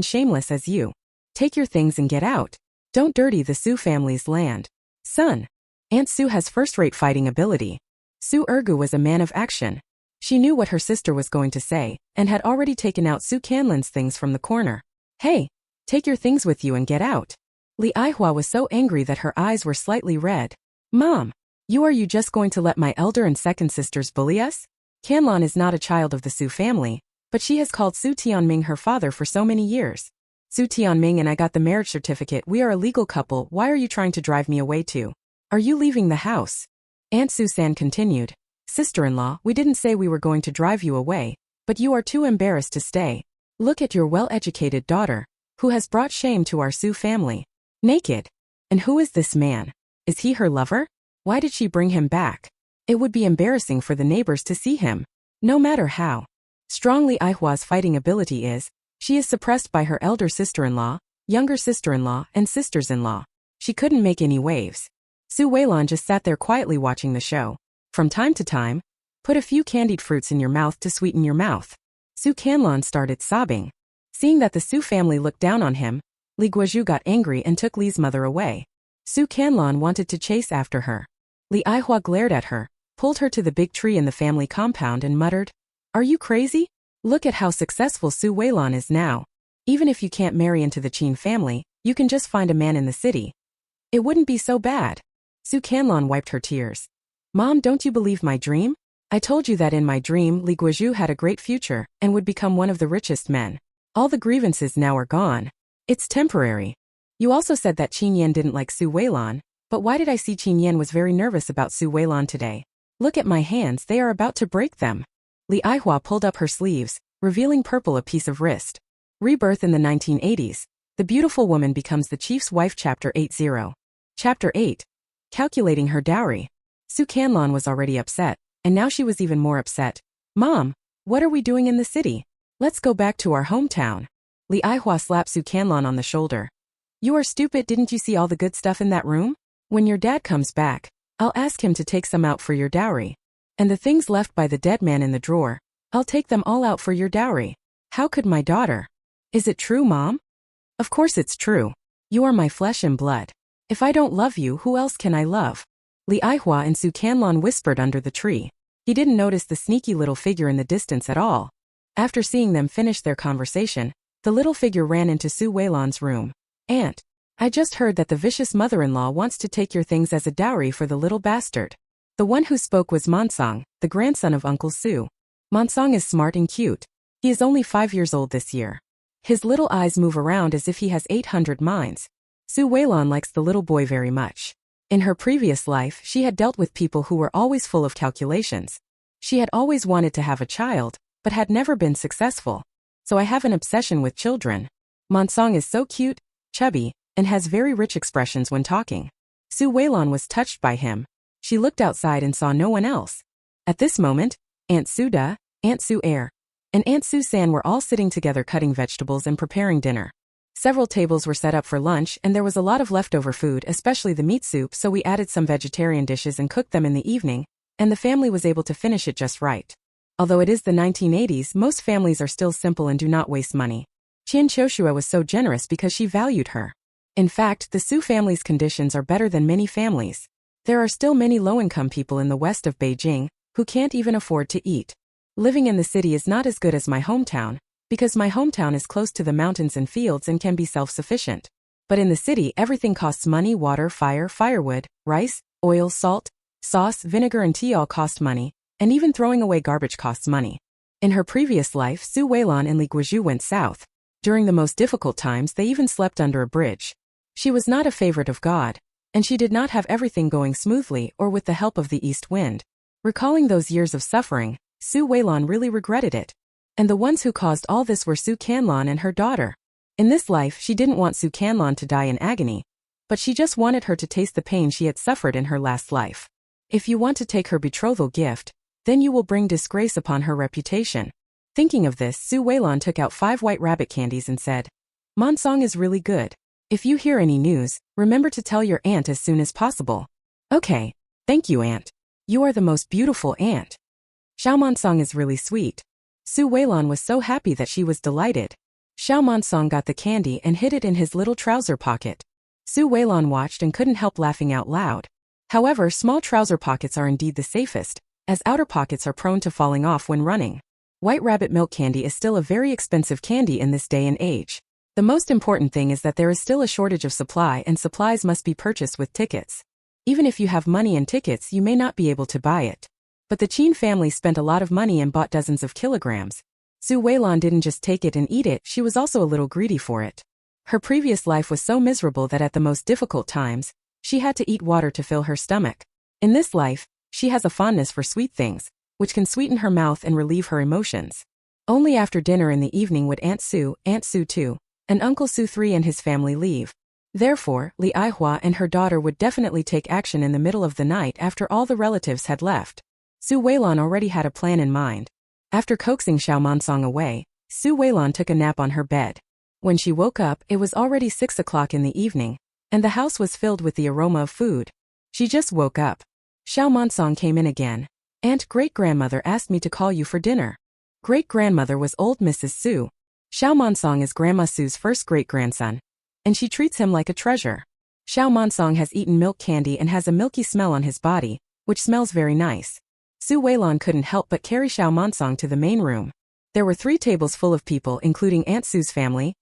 as you. Take your things and get out. Don't dirty the Su family's land. Son. Aunt Su has first-rate fighting ability. Su Ergu was a man of action. She knew what her sister was going to say, and had already taken out Su Canlan's things from the corner. Hey, take your things with you and get out. Li Aihua was so angry that her eyes were slightly red. Mom, are you just going to let my elder and second sisters bully us? Canlan is not a child of the Su family, but she has called Su Tianming her father for so many years. Su Tianming and I got the marriage certificate, we are a legal couple, why are you trying to drive me away too? Are you leaving the house? Aunt Su-san continued. Sister-in-law, we didn't say we were going to drive you away, but you are too embarrassed to stay. Look at your well-educated daughter, who has brought shame to our Su family. Naked. And who is this man? Is he her lover? Why did she bring him back? It would be embarrassing for the neighbors to see him. No matter how strong Li Aihua's fighting ability is, she is suppressed by her elder sister-in-law, younger sister-in-law, and sisters-in-law. She couldn't make any waves. Su Weilan just sat there quietly watching the show. From time to time, put a few candied fruits in your mouth to sweeten your mouth. Su Canlan started sobbing. Seeing that the Su family looked down on him, Li Guozhu got angry and took Li's mother away. Su Canlan wanted to chase after her. Li Aihua glared at her, pulled her to the big tree in the family compound and muttered, Are you crazy? Look at how successful Su Weilan is now. Even if you can't marry into the Qin family, you can just find a man in the city. It wouldn't be so bad. Su Canlan wiped her tears. Mom, don't you believe my dream? I told you that in my dream Li Guozhu had a great future and would become one of the richest men. All the grievances now are gone. It's temporary. You also said that Qin Yan didn't like Su Weilan, but why did I see Qin Yan was very nervous about Su Weilan today? Look at my hands, they are about to break them. Li Aihua pulled up her sleeves, revealing purple a piece of wrist. Rebirth in the 1980s. The beautiful woman becomes the chief's wife. Chapter 80. Chapter 8. Calculating her dowry. Su Canlan was already upset, and now she was even more upset. Mom, what are we doing in the city? Let's go back to our hometown. Li Aihua slapped Su Canlan on the shoulder. You are stupid, didn't you see all the good stuff in that room? When your dad comes back, I'll ask him to take some out for your dowry. And the things left by the dead man in the drawer, I'll take them all out for your dowry. How could my daughter? Is it true, Mom? Of course it's true. You are my flesh and blood. If I don't love you, who else can I love? Li Aihua and Su Canlan whispered under the tree. He didn't notice the sneaky little figure in the distance at all. After seeing them finish their conversation, the little figure ran into Su Weilan's room. Aunt, I just heard that the vicious mother-in-law wants to take your things as a dowry for the little bastard. The one who spoke was Monsong, the grandson of Uncle Su. Monsong is smart and cute. He is only 5 years old this year. His little eyes move around as if he has 800 minds. Su Weilan likes the little boy very much. In her previous life, she had dealt with people who were always full of calculations. She had always wanted to have a child, but had never been successful. So I have an obsession with children. Monsong is so cute, chubby, and has very rich expressions when talking. Su Weilan was touched by him. She looked outside and saw no one else. At this moment, Aunt Su-da, Aunt Su-air, and Aunt Su-san were all sitting together cutting vegetables and preparing dinner. Several tables were set up for lunch and there was a lot of leftover food, especially the meat soup, so we added some vegetarian dishes and cooked them in the evening, and the family was able to finish it just right. Although it is the 1980s, most families are still simple and do not waste money. Qian Choshua was so generous because she valued her. In fact, the Su family's conditions are better than many families. There are still many low-income people in the west of Beijing who can't even afford to eat. Living in the city is not as good as my hometown, because my hometown is close to the mountains and fields and can be self-sufficient. But in the city, everything costs money: water, fire, firewood, rice, oil, salt, sauce, vinegar and tea all cost money, and even throwing away garbage costs money. In her previous life, Su Weilan and Li Guozhu went south. During the most difficult times, they even slept under a bridge. She was not a favorite of God, and she did not have everything going smoothly or with the help of the east wind. Recalling those years of suffering, Su Weilan really regretted it. And the ones who caused all this were Su Canlan and her daughter. In this life, she didn't want Su Canlan to die in agony, but she just wanted her to taste the pain she had suffered in her last life. If you want to take her betrothal gift, then you will bring disgrace upon her reputation. Thinking of this, Su Weilan took out 5 white rabbit candies and said, Monsong is really good. If you hear any news, remember to tell your aunt as soon as possible. Okay. Thank you, aunt. You are the most beautiful aunt. Xiao Monsong is really sweet. Su Weilan was so happy that she was delighted. Xiao Monsong got the candy and hid it in his little trouser pocket. Su Weilan watched and couldn't help laughing out loud. However, small trouser pockets are indeed the safest, as outer pockets are prone to falling off when running. White rabbit milk candy is still a very expensive candy in this day and age. The most important thing is that there is still a shortage of supply and supplies must be purchased with tickets. Even if you have money and tickets, you may not be able to buy it. But the Qin family spent a lot of money and bought dozens of kilograms. Su Weilan didn't just take it and eat it, she was also a little greedy for it. Her previous life was so miserable that at the most difficult times, she had to eat water to fill her stomach. In this life, she has a fondness for sweet things, which can sweeten her mouth and relieve her emotions. Only after dinner in the evening would Aunt Su II, and Uncle Su III and his family leave. Therefore, Li Aihua and her daughter would definitely take action in the middle of the night after all the relatives had left. Su Weilan already had a plan in mind. After coaxing Xiao Monsong away, Su Weilan took a nap on her bed. When she woke up, it was already 6 o'clock in the evening, and the house was filled with the aroma of food. She just woke up. Xiao Monsong came in again. Aunt great-grandmother asked me to call you for dinner. Great-grandmother was old Mrs. Su. Xiao Monsong is Grandma Su's first great-grandson, and she treats him like a treasure. Xiao Monsong has eaten milk candy and has a milky smell on his body, which smells very nice. Su Weilan couldn't help but carry Xiao Monsong to the main room. There were 3 tables full of people including Aunt Su's family,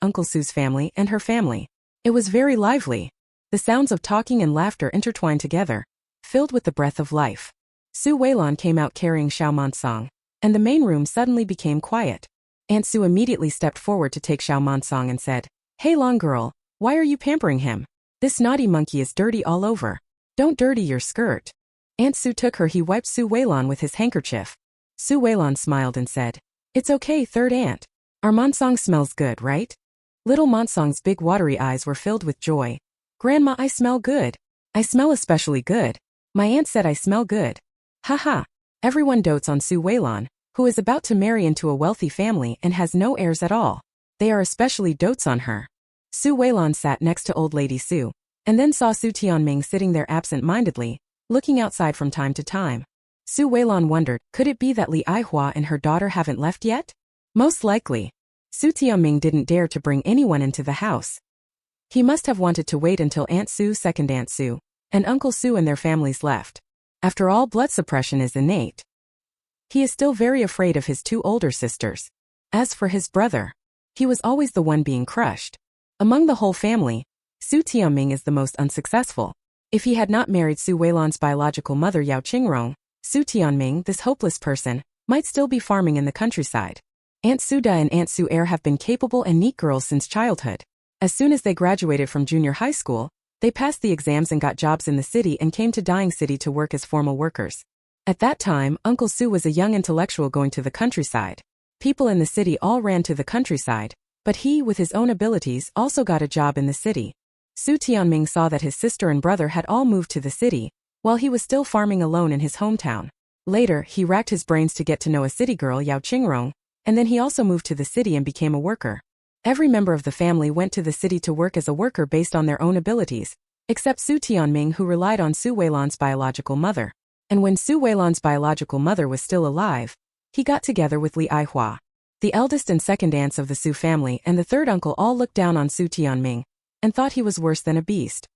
Uncle Su's family, and her family. It was very lively. The sounds of talking and laughter intertwined together, filled with the breath of life. Su Weilan came out carrying Xiao Monsong, and the main room suddenly became quiet. Aunt Su immediately stepped forward to take Xiao Monsong and said, Hey long girl, why are you pampering him? This naughty monkey is dirty all over. Don't dirty your skirt. Aunt Su took her. He wiped Su Weilan with his handkerchief. Su Weilan smiled and said, It's okay, third aunt. Our Monsong smells good, right? Little Monsong's big watery eyes were filled with joy. Grandma, I smell good. I smell especially good. My aunt said I smell good. Haha. Everyone dotes on Su Weilan, who is about to marry into a wealthy family and has no heirs at all. They are especially dotes on her. Su Weilan sat next to old lady Su, and then saw Su Tianming sitting there absent-mindedly, looking outside from time to time. Su Weilan wondered, could it be that Li Aihua and her daughter haven't left yet? Most likely. Su Tianming didn't dare to bring anyone into the house. He must have wanted to wait until Aunt Su, second Aunt Su, and Uncle Su and their families left. After all, blood suppression is innate. He is still very afraid of his 2 older sisters. As for his brother, he was always the one being crushed. Among the whole family, Su Tianming is the most unsuccessful. If he had not married Su Weilan's biological mother Yao Qingrong, Su Tianming, this hopeless person, might still be farming in the countryside. Aunt Suda and Aunt Su Er have been capable and neat girls since childhood. As soon as they graduated from junior high school, they passed the exams and got jobs in the city and came to Dying City to work as formal workers. At that time, Uncle Su was a young intellectual going to the countryside. People in the city all ran to the countryside, but he, with his own abilities, also got a job in the city. Su Tianming saw that his sister and brother had all moved to the city, while he was still farming alone in his hometown. Later, he racked his brains to get to know a city girl, Yao Qingrong, and then he also moved to the city and became a worker. Every member of the family went to the city to work as a worker based on their own abilities, except Su Tianming, who relied on Su Weilan's biological mother. And when Su Weilan's biological mother was still alive, he got together with Li Aihua. The eldest and second aunts of the Su family and the third uncle all looked down on Su Tianming and thought he was worse than a beast.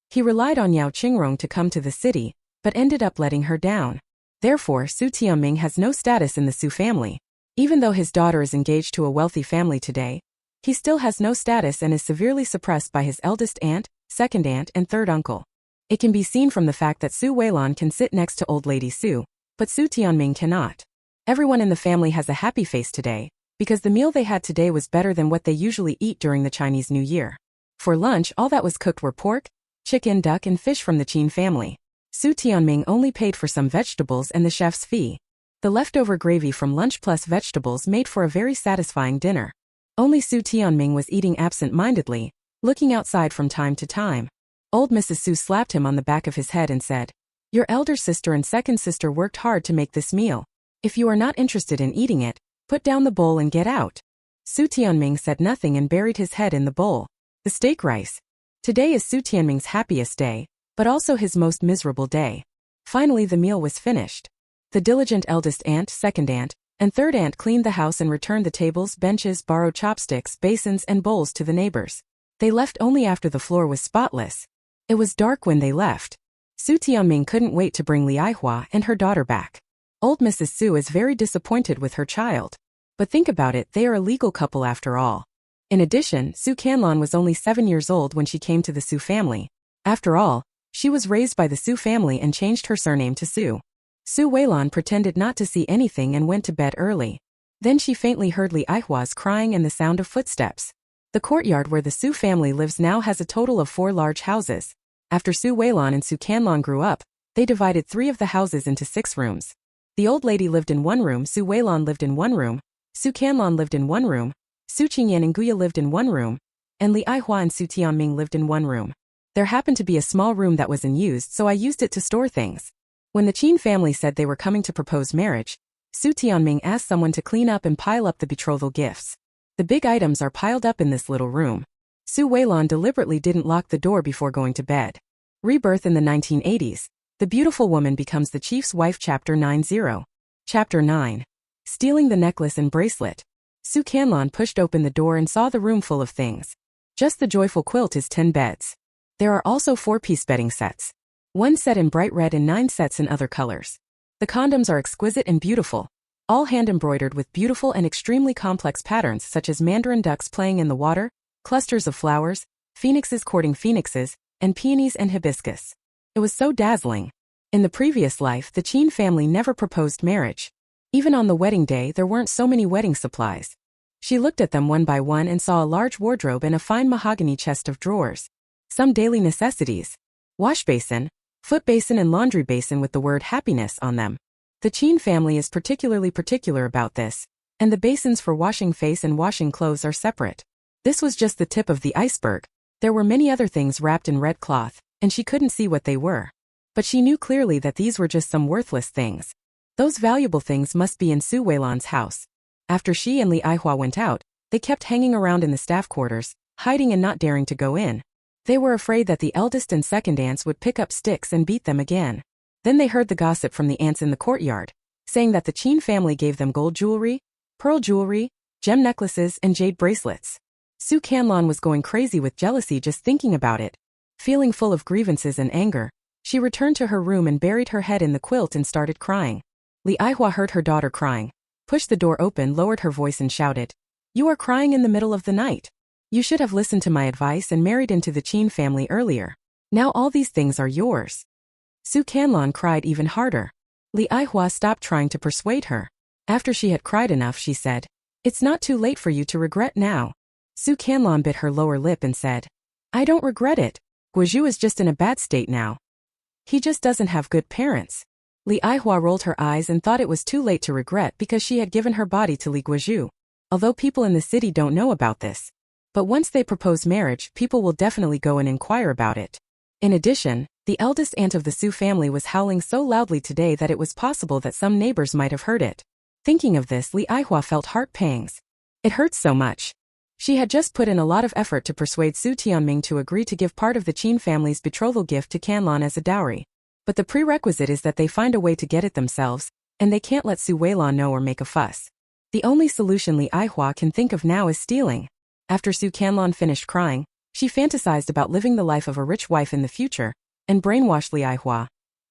He relied on Yao Qingrong to come to the city, but ended up letting her down. Therefore, Su Tianming has no status in the Su family. Even though his daughter is engaged to a wealthy family today, he still has no status and is severely suppressed by his eldest aunt, second aunt, and third uncle. It can be seen from the fact that Su Weilan can sit next to old lady Su, but Su Tianming cannot. Everyone in the family has a happy face today, because the meal they had today was better than what they usually eat during the Chinese New Year. For lunch, all that was cooked were pork, chicken, duck, and fish from the Qin family. Su Tianming only paid for some vegetables and the chef's fee. The leftover gravy from lunch plus vegetables made for a very satisfying dinner. Only Su Tianming was eating absent-mindedly, looking outside from time to time. Old Mrs. Su slapped him on the back of his head and said, "Your elder sister and second sister worked hard to make this meal. If you are not interested in eating it, put down the bowl and get out." Su Tianming said nothing and buried his head in the bowl. The steak rice. Today is Su Tianming's happiest day, but also his most miserable day. Finally the meal was finished. The diligent eldest aunt, second aunt, and third aunt cleaned the house and returned the tables, benches, borrowed chopsticks, basins, and bowls to the neighbors. They left only after the floor was spotless. It was dark when they left. Su Tianming couldn't wait to bring Li Aihua and her daughter back. Old Mrs. Su is very disappointed with her child. But think about it, they are a legal couple after all. In addition, Su Canlan was only 7 years old when she came to the Su family. After all, she was raised by the Su family and changed her surname to Su. Su Weilan pretended not to see anything and went to bed early. Then she faintly heard Li Aihua's crying and the sound of footsteps. The courtyard where the Su family lives now has a total of 4 large houses. After Su Weilan and Su Canlan grew up, they divided 3 of the houses into 6 rooms. The old lady lived in 1 room, Su Weilan lived in 1 room, Su Canlan lived in 1 room, Su Qin Yan and Guya lived in 1 room, and Li Aihua and Su Tianming lived in 1 room. There happened to be a small room that was unused, so I used it to store things. When the Qin family said they were coming to propose marriage, Su Tianming asked someone to clean up and pile up the betrothal gifts. The big items are piled up in this little room. Su Weilan deliberately didn't lock the door before going to bed. Rebirth in the 1980s. The beautiful woman becomes the chief's wife. Chapter 90. Chapter 9. Stealing the necklace and bracelet. Su Canlan pushed open the door and saw the room full of things. Just the joyful quilt is 10 beds. There are also 4-piece bedding sets. 1 set in bright red and 9 sets in other colors. The condoms are exquisite and beautiful, all hand-embroidered with beautiful and extremely complex patterns such as mandarin ducks playing in the water, clusters of flowers, phoenixes courting phoenixes, and peonies and hibiscus. It was so dazzling. In the previous life, the Qin family never proposed marriage. Even on the wedding day, there weren't so many wedding supplies. She looked at them one by one and saw a large wardrobe and a fine mahogany chest of drawers. Some daily necessities. Wash basin, foot basin and laundry basin with the word happiness on them. The Qin family is particularly particular about this, and the basins for washing face and washing clothes are separate. This was just the tip of the iceberg. There were many other things wrapped in red cloth, and she couldn't see what they were. But she knew clearly that these were just some worthless things. Those valuable things must be in Su Weilan's house. After she and Li Aihua went out, they kept hanging around in the staff quarters, hiding and not daring to go in. They were afraid that the eldest and second aunts would pick up sticks and beat them again. Then they heard the gossip from the aunts in the courtyard, saying that the Qin family gave them gold jewelry, pearl jewelry, gem necklaces, and jade bracelets. Su Canlan was going crazy with jealousy just thinking about it. Feeling full of grievances and anger, she returned to her room and buried her head in the quilt and started crying. Li Aihua heard her daughter crying, pushed the door open, lowered her voice and shouted, "You are crying in the middle of the night. You should have listened to my advice and married into the Qin family earlier. Now all these things are yours." Su Canlan cried even harder. Li Aihua stopped trying to persuade her. After she had cried enough, she said, "It's not too late for you to regret now." Su Canlan bit her lower lip and said, "I don't regret it. Guozhu is just in a bad state now. He just doesn't have good parents." Li Aihua rolled her eyes and thought it was too late to regret because she had given her body to Li Guozhu. Although people in the city don't know about this. But once they propose marriage, people will definitely go and inquire about it. In addition, the eldest aunt of the Su family was howling so loudly today that it was possible that some neighbors might have heard it. Thinking of this, Li Aihua felt heart pangs. It hurt so much. She had just put in a lot of effort to persuade Su Tianming to agree to give part of the Qin family's betrothal gift to Canlan as a dowry. But the prerequisite is that they find a way to get it themselves, and they can't let Su Weilan know or make a fuss. The only solution Li Aihua can think of now is stealing. After Su Canlan finished crying, she fantasized about living the life of a rich wife in the future, and brainwashed Li Aihua.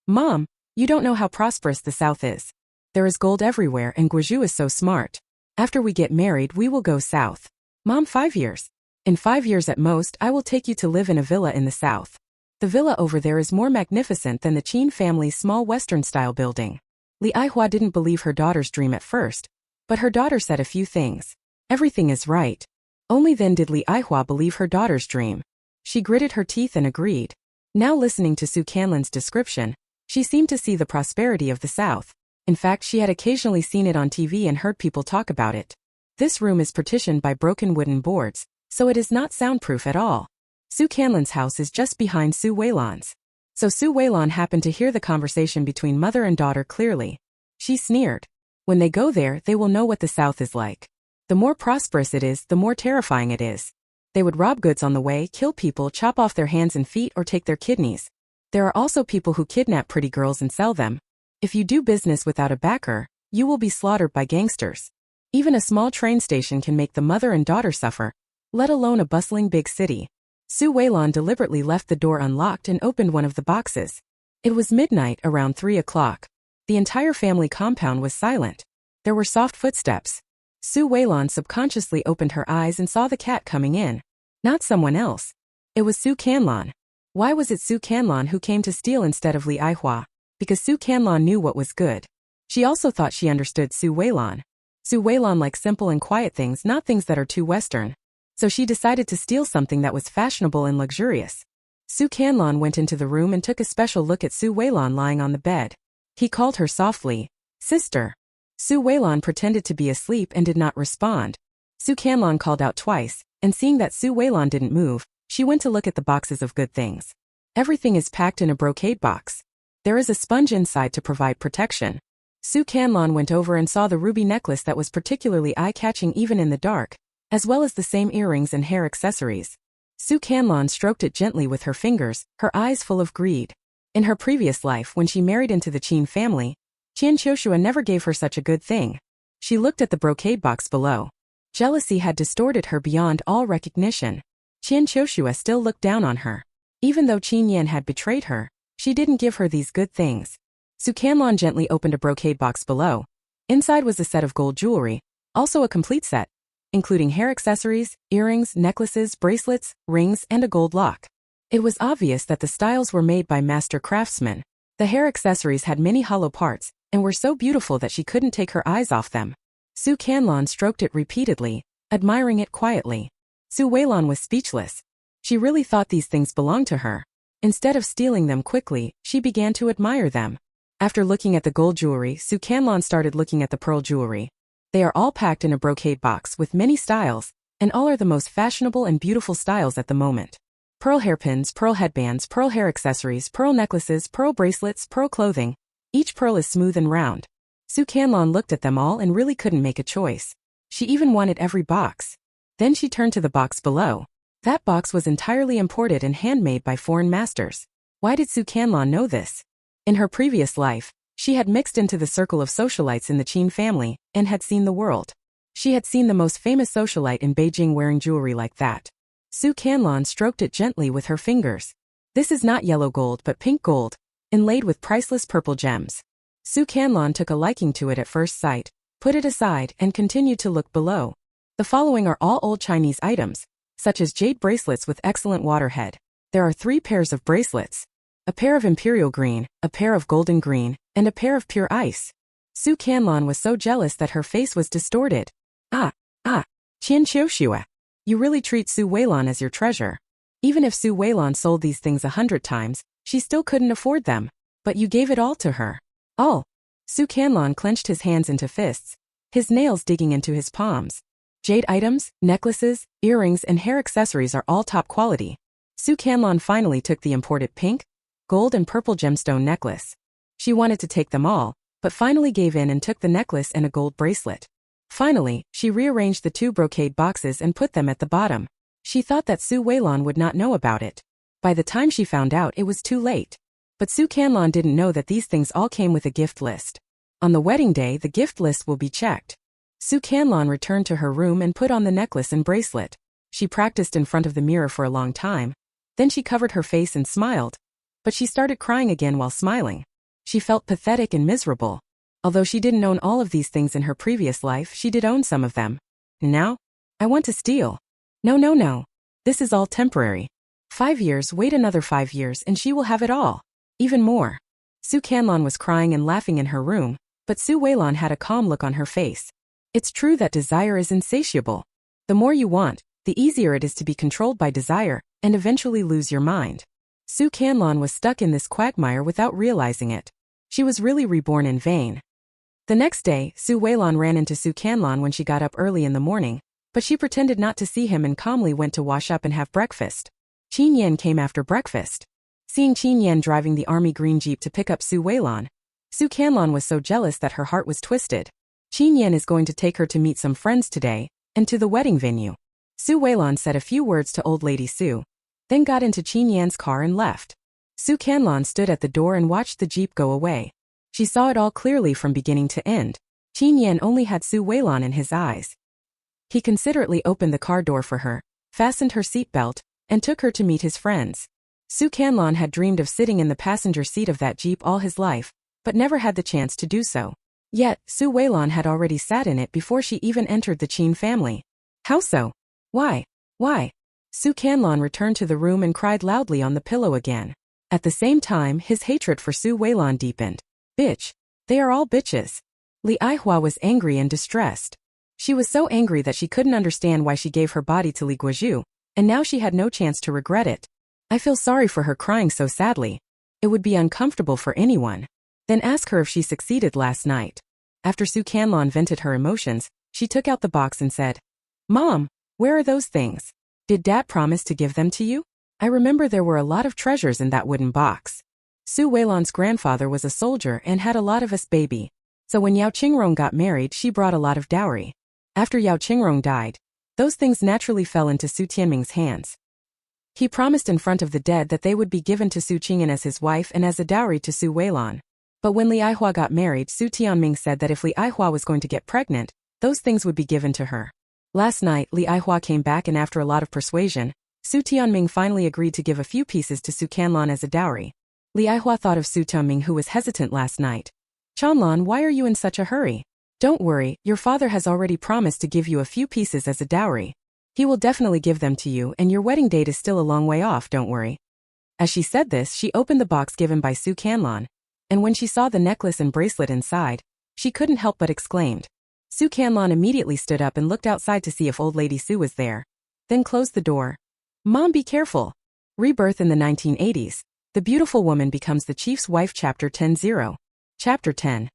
"Mom, you don't know how prosperous the South is. There is gold everywhere and Guozhu is so smart. After we get married, we will go south. Mom, 5 years. In 5 years at most, I will take you to live in a villa in the south. The villa over there is more magnificent than the Qin family's small Western-style building." Li Aihua didn't believe her daughter's dream at first, but her daughter said a few things. Everything is right. Only then did Li Aihua believe her daughter's dream. She gritted her teeth and agreed. Now listening to Su Canlan's description, she seemed to see the prosperity of the South. In fact, she had occasionally seen it on TV and heard people talk about it. This room is partitioned by broken wooden boards, so it is not soundproof at all. Su Canlan's house is just behind Su Weilan's. So Su Weilan happened to hear the conversation between mother and daughter clearly. She sneered. When they go there, they will know what the South is like. The more prosperous it is, the more terrifying it is. They would rob goods on the way, kill people, chop off their hands and feet, or take their kidneys. There are also people who kidnap pretty girls and sell them. If you do business without a backer, you will be slaughtered by gangsters. Even a small train station can make the mother and daughter suffer, let alone a bustling big city. Su Weilan deliberately left the door unlocked and opened one of the boxes. It was midnight, around 3 o'clock. The entire family compound was silent. There were soft footsteps. Su Weilan subconsciously opened her eyes and saw the cat coming in. Not someone else. It was Su Canlan. Why was it Su Canlan who came to steal instead of Li Aihua? Because Su Canlan knew what was good. She also thought she understood Su Weilan. Su Weilan likes simple and quiet things, not things that are too Western. So she decided to steal something that was fashionable and luxurious. Su Canlan went into the room and took a special look at Su Weilan lying on the bed. He called her softly, "Sister." Su Weilan pretended to be asleep and did not respond. Su Canlan called out twice, and seeing that Su Weilan didn't move, she went to look at the boxes of good things. Everything is packed in a brocade box. There is a sponge inside to provide protection. Su Canlan went over and saw the ruby necklace that was particularly eye-catching even in the dark, as well as the same earrings and hair accessories. Su Canlan stroked it gently with her fingers, her eyes full of greed. In her previous life, when she married into the Qin family, Qian Qiushua never gave her such a good thing. She looked at the brocade box below. Jealousy had distorted her beyond all recognition. Qian Qiushua still looked down on her. Even though Qin Yan had betrayed her, she didn't give her these good things. Su Canlan gently opened a brocade box below. Inside was a set of gold jewelry, also a complete set, including hair accessories, earrings, necklaces, bracelets, rings, and a gold lock. It was obvious that the styles were made by master craftsmen. The hair accessories had many hollow parts, and were so beautiful that she couldn't take her eyes off them. Su Canlan stroked it repeatedly, admiring it quietly. Su Weilan was speechless. She really thought these things belonged to her. Instead of stealing them quickly, she began to admire them. After looking at the gold jewelry, Su Canlan started looking at the pearl jewelry. They are all packed in a brocade box with many styles, and all are the most fashionable and beautiful styles at the moment. Pearl hairpins, pearl headbands, pearl hair accessories, pearl necklaces, pearl bracelets, pearl clothing. Each pearl is smooth and round. Su Canlan looked at them all and really couldn't make a choice. She even wanted every box. Then she turned to the box below. That box was entirely imported and handmade by foreign masters. Why did Su Canlan know this? In her previous life, she had mixed into the circle of socialites in the Qin family, and had seen the world. She had seen the most famous socialite in Beijing wearing jewelry like that. Su Canlan stroked it gently with her fingers. This is not yellow gold but pink gold, inlaid with priceless purple gems. Su Canlan took a liking to it at first sight, put it aside, and continued to look below. The following are all old Chinese items, such as jade bracelets with excellent waterhead. There are 3 pairs of bracelets. A pair of imperial green, a pair of golden green, and a pair of pure ice. Su Canlan was so jealous that her face was distorted. Qian Qiushua. You really treat Su Weilan as your treasure. Even if Su Weilan sold these things 100 times, she still couldn't afford them. But you gave it all to her. All. Su Canlan clenched his hands into fists, his nails digging into his palms. Jade items, necklaces, earrings, and hair accessories are all top quality. Su Canlan finally took the imported pink, gold, and purple gemstone necklace. She wanted to take them all, but finally gave in and took the necklace and a gold bracelet. Finally, she rearranged the 2 brocade boxes and put them at the bottom. She thought that Su Weilan would not know about it. By the time she found out, it was too late. But Su Canlan didn't know that these things all came with a gift list. On the wedding day, the gift list will be checked. Su Canlan returned to her room and put on the necklace and bracelet. She practiced in front of the mirror for a long time. Then she covered her face and smiled. But she started crying again while smiling. She felt pathetic and miserable. Although she didn't own all of these things in her previous life, she did own some of them. Now? I want to steal. No. This is all temporary. 5 years, wait another 5 years, and she will have it all. Even more. Su Canlan was crying and laughing in her room, but Su Weilan had a calm look on her face. It's true that desire is insatiable. The more you want, the easier it is to be controlled by desire, and eventually lose your mind. Su Canlan was stuck in this quagmire without realizing it. She was really reborn in vain. The next day, Su Weilan ran into Su Canlan when she got up early in the morning, but she pretended not to see him and calmly went to wash up and have breakfast. Qin Yan came after breakfast. Seeing Qin Yan driving the army green jeep to pick up Su Weilan, Su Canlan was so jealous that her heart was twisted. Qin Yan is going to take her to meet some friends today, and to the wedding venue. Su Weilan said a few words to old lady Su, then got into Qin Yan's car and left. Su Canlan stood at the door and watched the jeep go away. She saw it all clearly from beginning to end. Qin Yan only had Su Weilan in his eyes. He considerately opened the car door for her, fastened her seatbelt, and took her to meet his friends. Su Canlan had dreamed of sitting in the passenger seat of that jeep all his life, but never had the chance to do so. Yet, Su Weilan had already sat in it before she even entered the Qin family. How so? Why? Why? Su Canlan returned to the room and cried loudly on the pillow again. At the same time, his hatred for Su Weilan deepened. Bitch. They are all bitches. Li Aihua was angry and distressed. She was so angry that she couldn't understand why she gave her body to Li Guozhu, and now she had no chance to regret it. I feel sorry for her crying so sadly. It would be uncomfortable for anyone. Then ask her if she succeeded last night. After Su Canlan vented her emotions, she took out the box and said, Mom, where are those things? Did Dad promise to give them to you? I remember there were a lot of treasures in that wooden box. Su Weilan's grandfather was a soldier and had a lot of us baby. So when Yao Qingrong got married, she brought a lot of dowry. After Yao Qingrong died, those things naturally fell into Su Tianming's hands. He promised in front of the dead that they would be given to Su Qingyan as his wife and as a dowry to Su Weilan. But when Li Aihua got married, Su Tianming said that if Li Aihua was going to get pregnant, those things would be given to her. Last night, Li Aihua came back and after a lot of persuasion, Su Tianming finally agreed to give a few pieces to Su Canlan as a dowry. Li Aihua thought of Su Tianming who was hesitant last night. Chanlan, why are you in such a hurry? Don't worry, your father has already promised to give you a few pieces as a dowry. He will definitely give them to you and your wedding date is still a long way off, don't worry. As she said this, she opened the box given by Su Canlan, and when she saw the necklace and bracelet inside, she couldn't help but exclaimed. Su Canlan immediately stood up and looked outside to see if old lady Su was there, then closed the door. Mom, be careful. Rebirth in the 1980s. The beautiful woman becomes the chief's wife. Chapter 10-0. Chapter 10.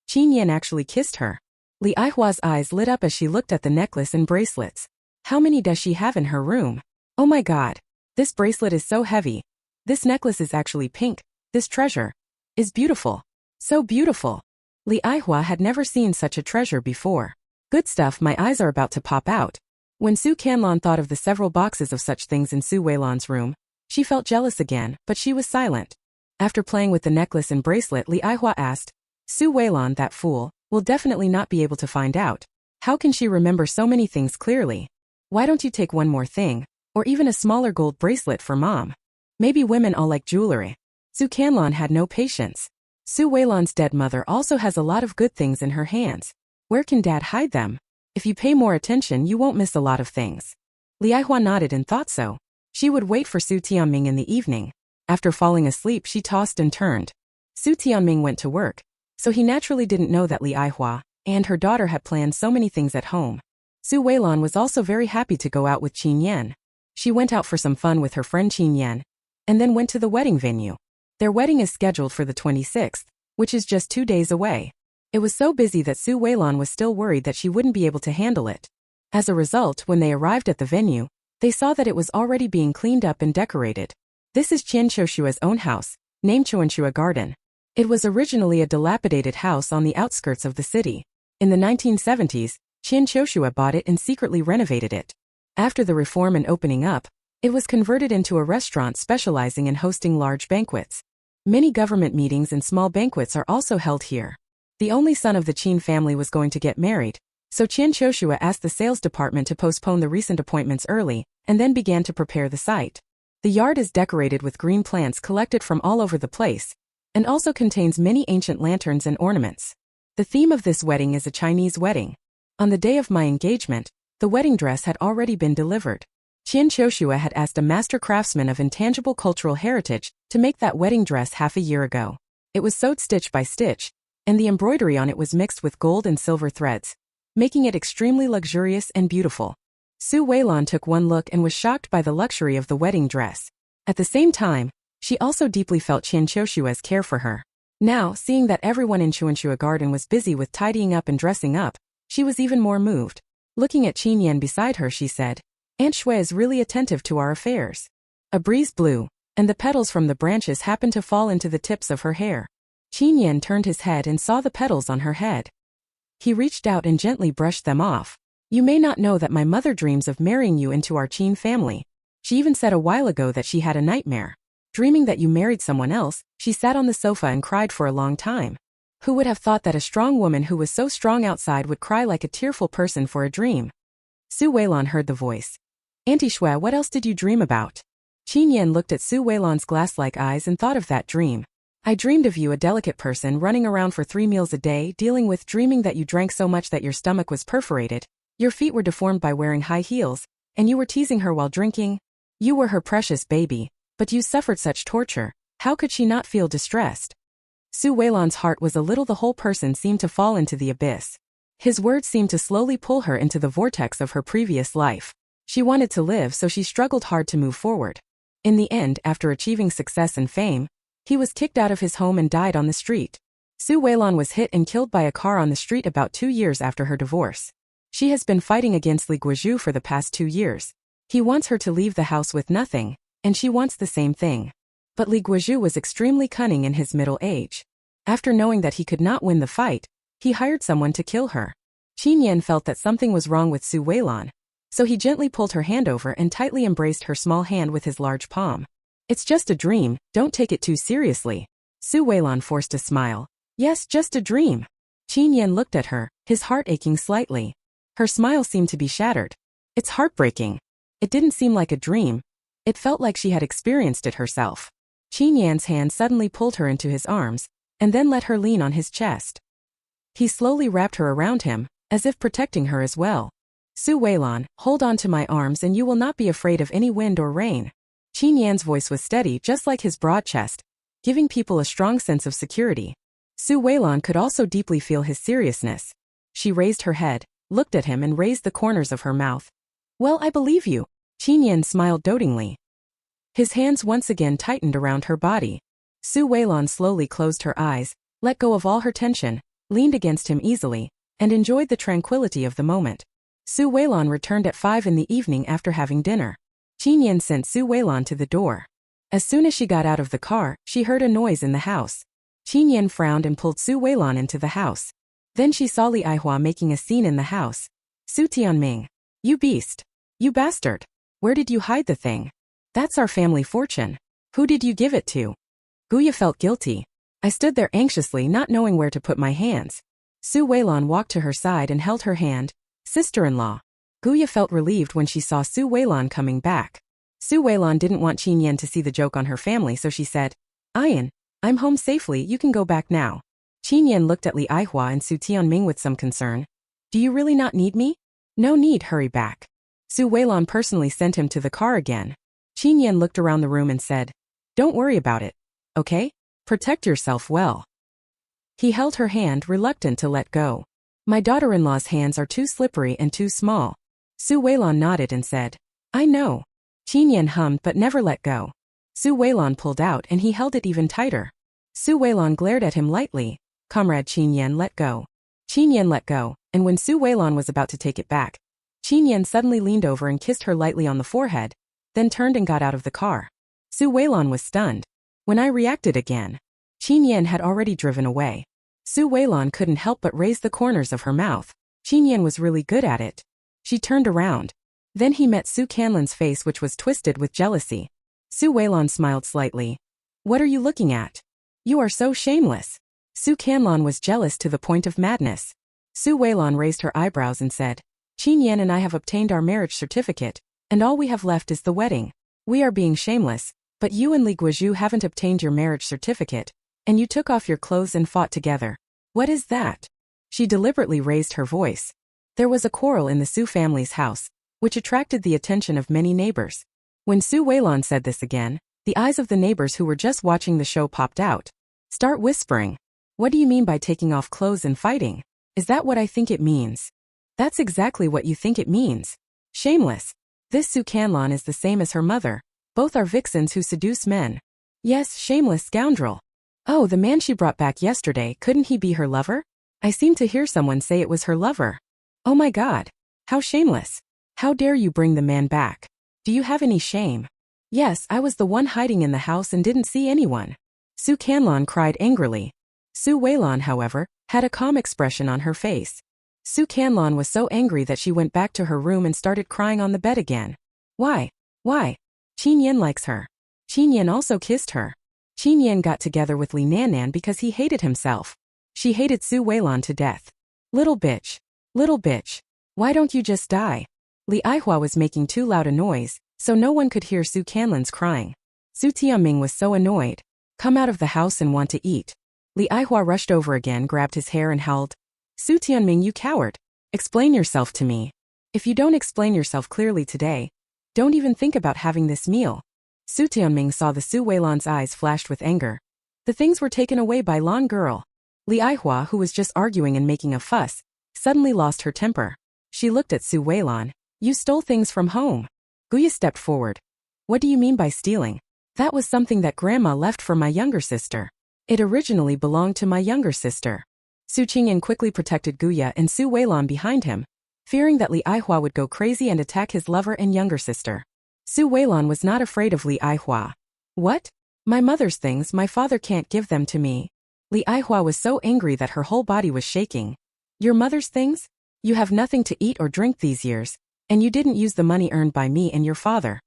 Qin Yan actually kissed her. Li Aihua's eyes lit up as she looked at the necklace and bracelets. How many does she have in her room? Oh my god. This bracelet is so heavy. This necklace is actually pink. This treasure is beautiful. So beautiful. Li Aihua had never seen such a treasure before. Good stuff, my eyes are about to pop out. When Su Canlan thought of the several boxes of such things in Su Weilan's room, she felt jealous again, but she was silent. After playing with the necklace and bracelet, Li Aihua asked, Su Weilan, that fool, will definitely not be able to find out. How can she remember so many things clearly? Why don't you take one more thing, or even a smaller gold bracelet for Mom? Maybe women all like jewelry. Su Canlan had no patience. Su Weilan's dead mother also has a lot of good things in her hands. Where can Dad hide them? If you pay more attention, you won't miss a lot of things. Li Aihua nodded and thought so. She would wait for Su Tianming in the evening. After falling asleep, she tossed and turned. Su Tianming went to work, so he naturally didn't know that Li Aihua and her daughter had planned so many things at home. Su Weilan was also very happy to go out with Qin Yan. She went out for some fun with her friend Qin Yan, and then went to the wedding venue. Their wedding is scheduled for the 26th, which is just 2 days away. It was so busy that Su Weilan was still worried that she wouldn't be able to handle it. As a result, when they arrived at the venue, they saw that it was already being cleaned up and decorated. This is Qian Choshua's own house, named Chuanchua Garden. It was originally a dilapidated house on the outskirts of the city. In the 1970s, Qian Choshua bought it and secretly renovated it. After the reform and opening up, it was converted into a restaurant specializing in hosting large banquets. Many government meetings and small banquets are also held here. The only son of the Qin family was going to get married, so Qian Choshua asked the sales department to postpone the recent appointments early, and then began to prepare the site. The yard is decorated with green plants collected from all over the place, and also contains many ancient lanterns and ornaments. The theme of this wedding is a Chinese wedding. On the day of my engagement, the wedding dress had already been delivered. Qian Choshua had asked a master craftsman of intangible cultural heritage to make that wedding dress half a year ago. It was sewed stitch by stitch, and the embroidery on it was mixed with gold and silver threads, making it extremely luxurious and beautiful. Su Weilan took one look and was shocked by the luxury of the wedding dress. At the same time, she also deeply felt Qian Choshua's care for her. Now, seeing that everyone in Chuanchua Garden was busy with tidying up and dressing up, she was even more moved. Looking at Qin Yan beside her, she said, Aunt Shui is really attentive to our affairs. A breeze blew, and the petals from the branches happened to fall into the tips of her hair. Qin Yan turned his head and saw the petals on her head. He reached out and gently brushed them off. You may not know that my mother dreams of marrying you into our Qin family. She even said a while ago that she had a nightmare. Dreaming that you married someone else, she sat on the sofa and cried for a long time. Who would have thought that a strong woman who was so strong outside would cry like a tearful person for a dream? Su Weilan heard the voice. Auntie Shui, what else did you dream about? Qin Yan looked at Su Weilan's glass-like eyes and thought of that dream. I dreamed of you, a delicate person running around for 3 meals a day, dreaming that you drank so much that your stomach was perforated, your feet were deformed by wearing high heels, and you were teasing her while drinking. You were her precious baby, but you suffered such torture. How could she not feel distressed? Su Weilan's heart was a little. The whole person seemed to fall into the abyss. His words seemed to slowly pull her into the vortex of her previous life. She wanted to live, so she struggled hard to move forward. In the end, after achieving success and fame, he was kicked out of his home and died on the street. Su Weilan was hit and killed by a car on the street about 2 years after her divorce. She has been fighting against Li Guozhu for the past 2 years. He wants her to leave the house with nothing, and she wants the same thing. But Li Guozhu was extremely cunning in his middle age. After knowing that he could not win the fight, he hired someone to kill her. Qin Yan felt that something was wrong with Su Weilan, so he gently pulled her hand over and tightly embraced her small hand with his large palm. It's just a dream, don't take it too seriously. Su Weilan forced a smile. Yes, just a dream. Qin Yan looked at her, his heart aching slightly. Her smile seemed to be shattered. It's heartbreaking. It didn't seem like a dream. It felt like she had experienced it herself. Qin Yan's hand suddenly pulled her into his arms, and then let her lean on his chest. He slowly wrapped her around him, as if protecting her as well. Su Weilan, hold on to my arms and you will not be afraid of any wind or rain. Qin Yan's voice was steady, just like his broad chest, giving people a strong sense of security. Su Weilan could also deeply feel his seriousness. She raised her head, looked at him and raised the corners of her mouth. Well, I believe you. Qin Yan smiled dotingly. His hands once again tightened around her body. Su Weilan slowly closed her eyes, let go of all her tension, leaned against him easily, and enjoyed the tranquility of the moment. Su Weilan returned at 5 in the evening after having dinner. Qin Yan sent Su Weilan to the door. As soon as she got out of the car, she heard a noise in the house. Qin Yan frowned and pulled Su Weilan into the house. Then she saw Li Aihua making a scene in the house. Su Tianming. You beast. You bastard. Where did you hide the thing? That's our family fortune. Who did you give it to? Guya felt guilty. I stood there anxiously, not knowing where to put my hands. Su Weilan walked to her side and held her hand. Sister-in-law. Guya felt relieved when she saw Su Weilan coming back. Su Weilan didn't want Qin Yan to see the joke on her family, so she said, Ayan, I'm home safely, you can go back now. Qin Yan looked at Li Aihua and Su Tianming with some concern. Do you really not need me? No need, hurry back. Su Weilan personally sent him to the car again. Qin Yan looked around the room and said, Don't worry about it, okay? Protect yourself well. He held her hand, reluctant to let go. My daughter-in-law's hands are too slippery and too small. Su Weilan nodded and said, I know. Qin Yan hummed but never let go. Su Weilan pulled out and he held it even tighter. Su Weilan glared at him lightly. Comrade Qin Yan, let go. Qin Yan let go, and when Su Weilan was about to take it back, Qin Yan suddenly leaned over and kissed her lightly on the forehead, then turned and got out of the car. Su Weilan was stunned. When I reacted again, Qin Yan had already driven away. Su Weilan couldn't help but raise the corners of her mouth. Qin Yan was really good at it. She turned around. Then he met Su Canlan's face, which was twisted with jealousy. Su Weilan smiled slightly. What are you looking at? You are so shameless. Su Canlan was jealous to the point of madness. Su Weilan raised her eyebrows and said, Qin Yan and I have obtained our marriage certificate, and all we have left is the wedding. We are being shameless, but you and Li Guozhu haven't obtained your marriage certificate, and you took off your clothes and fought together. What is that? She deliberately raised her voice. There was a quarrel in the Su family's house, which attracted the attention of many neighbors. When Su Weilan said this again, the eyes of the neighbors who were just watching the show popped out. Start whispering. What do you mean by taking off clothes and fighting? Is that what I think it means? That's exactly what you think it means. Shameless. This Su Canlan is the same as her mother. Both are vixens who seduce men. Yes, shameless scoundrel. Oh, the man she brought back yesterday, couldn't he be her lover? I seem to hear someone say it was her lover. Oh my God. How shameless. How dare you bring the man back? Do you have any shame? Yes, I was the one hiding in the house and didn't see anyone. Su Canlan cried angrily. Su Weilan, however, had a calm expression on her face. Su Canlan was so angry that she went back to her room and started crying on the bed again. Why? Why? Qin Yan likes her. Qin Yan also kissed her. Qin Yan got together with Li Nannan because he hated himself. She hated Su Weilan to death. Little bitch. Little bitch. Why don't you just die? Li Aihua was making too loud a noise, so no one could hear Su Canlan's crying. Su Tianming was so annoyed. Come out of the house and want to eat. Li Aihua rushed over again, grabbed his hair and howled. Su Tianming, you coward. Explain yourself to me. If you don't explain yourself clearly today, don't even think about having this meal. Su Tianming saw the Su Weilan's eyes flashed with anger. The things were taken away by Lan girl. Li Aihua, who was just arguing and making a fuss, suddenly lost her temper. She looked at Su Weilan. You stole things from home. Guya stepped forward. What do you mean by stealing? That was something that Grandma left for my younger sister. It originally belonged to my younger sister. Su Qingyan quickly protected Guya and Su Weilan behind him, fearing that Li Aihua would go crazy and attack his lover and younger sister. Su Weilan was not afraid of Li Aihua. What? My mother's things, my father can't give them to me. Li Aihua was so angry that her whole body was shaking. Your mother's things? You have nothing to eat or drink these years, and you didn't use the money earned by me and your father.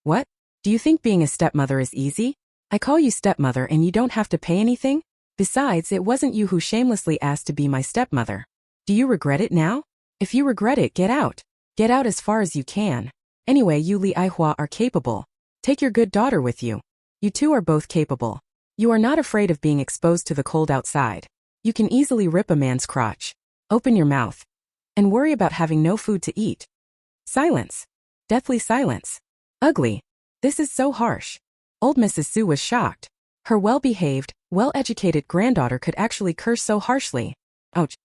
What? Do you think being a stepmother is easy? I call you stepmother and you don't have to pay anything? Besides, it wasn't you who shamelessly asked to be my stepmother. Do you regret it now? If you regret it, get out. Get out as far as you can. Anyway, you Li Aihua are capable. Take your good daughter with you. You two are both capable. You are not afraid of being exposed to the cold outside. You can easily rip a man's crotch. Open your mouth. And worry about having no food to eat. Silence. Deathly silence. Ugly. This is so harsh. Old Mrs. Su was shocked. Her well-behaved, well-educated granddaughter could actually curse so harshly. Ouch.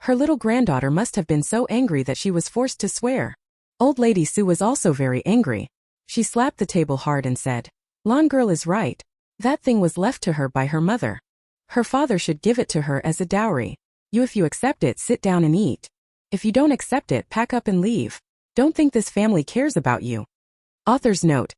Her little granddaughter must have been so angry that she was forced to swear. Old Lady Su was also very angry. She slapped the table hard and said, Lan girl is right. That thing was left to her by her mother. Her father should give it to her as a dowry. If you accept it, sit down and eat. If you don't accept it, pack up and leave. Don't think this family cares about you. Author's note.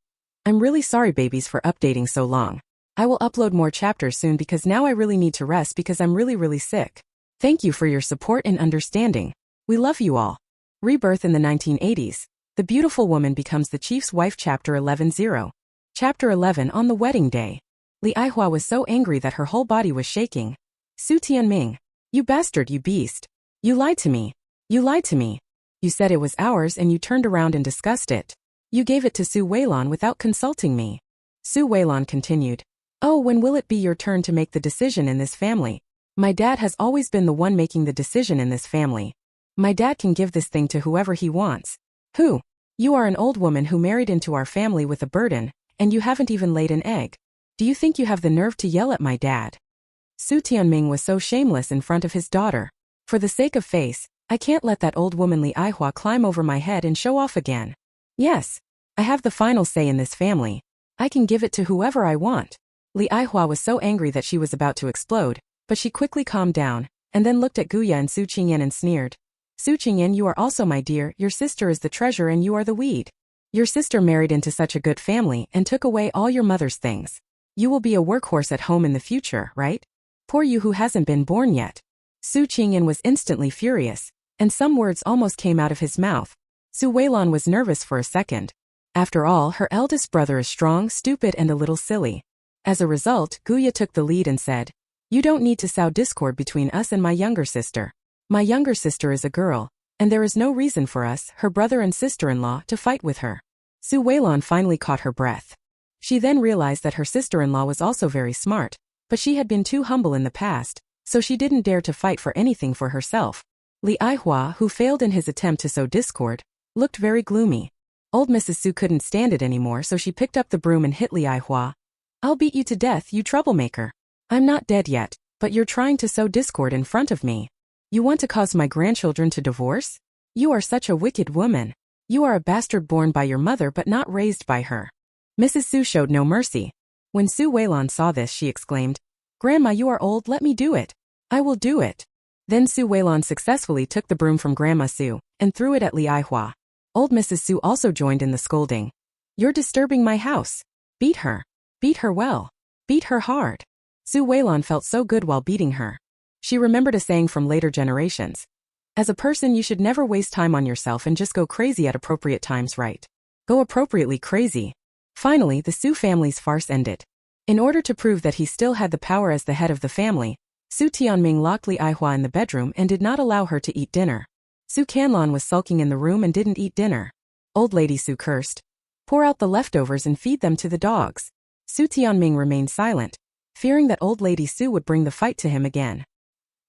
I'm really sorry babies for updating so long. I will upload more chapters soon because now I really need to rest because I'm really sick. Thank you for your support and understanding. We love you all. Rebirth in the 1980s. The beautiful woman becomes the chief's wife. Chapter 11-0. Chapter 11. On the wedding day. Li Aihua was so angry that her whole body was shaking. Su Tianming. You bastard, you beast. You lied to me. You lied to me. You said it was ours and you turned around and discussed it. You gave it to Su Weilan without consulting me. Su Weilan continued. Oh, when will it be your turn to make the decision in this family? My dad has always been the one making the decision in this family. My dad can give this thing to whoever he wants. Who? You are an old woman who married into our family with a burden, and you haven't even laid an egg. Do you think you have the nerve to yell at my dad? Su Tianming was so shameless in front of his daughter. For the sake of face, I can't let that old woman Li Aihua climb over my head and show off again. Yes. I have the final say in this family. I can give it to whoever I want. Li Aihua was so angry that she was about to explode, but she quickly calmed down, and then looked at Guya and Su Qingyan and sneered. Su Qingyan, you are also my dear, your sister is the treasure and you are the weed. Your sister married into such a good family and took away all your mother's things. You will be a workhorse at home in the future, right? Poor you who hasn't been born yet. Su Qingyan was instantly furious, and some words almost came out of his mouth. Su Weilan was nervous for a second. After all, her eldest brother is strong, stupid and a little silly. As a result, Guya took the lead and said, You don't need to sow discord between us and my younger sister. My younger sister is a girl, and there is no reason for us, her brother and sister-in-law, to fight with her. Su Weilan finally caught her breath. She then realized that her sister-in-law was also very smart, but she had been too humble in the past, so she didn't dare to fight for anything for herself. Li Aihua, who failed in his attempt to sow discord, looked very gloomy. Old Mrs. Su couldn't stand it anymore, so she picked up the broom and hit Li Aihua. I'll beat you to death, you troublemaker. I'm not dead yet, but you're trying to sow discord in front of me. You want to cause my grandchildren to divorce? You are such a wicked woman. You are a bastard born by your mother but not raised by her. Mrs. Su showed no mercy. When Su Weilan saw this, she exclaimed, Grandma, you are old, let me do it. I will do it. Then Su Weilan successfully took the broom from Grandma Su and threw it at Li Aihua. Old Mrs. Su also joined in the scolding. You're disturbing my house. Beat her. Beat her well. Beat her hard. Su Weilan felt so good while beating her. She remembered a saying from later generations. As a person, you should never waste time on yourself and just go crazy at appropriate times, right? Go appropriately crazy. Finally, the Su family's farce ended. In order to prove that he still had the power as the head of the family, Su Tianming locked Li Aihua in the bedroom and did not allow her to eat dinner. Su Canlan was sulking in the room and didn't eat dinner. Old Lady Su cursed. Pour out the leftovers and feed them to the dogs. Su Tianming remained silent, fearing that Old Lady Su would bring the fight to him again.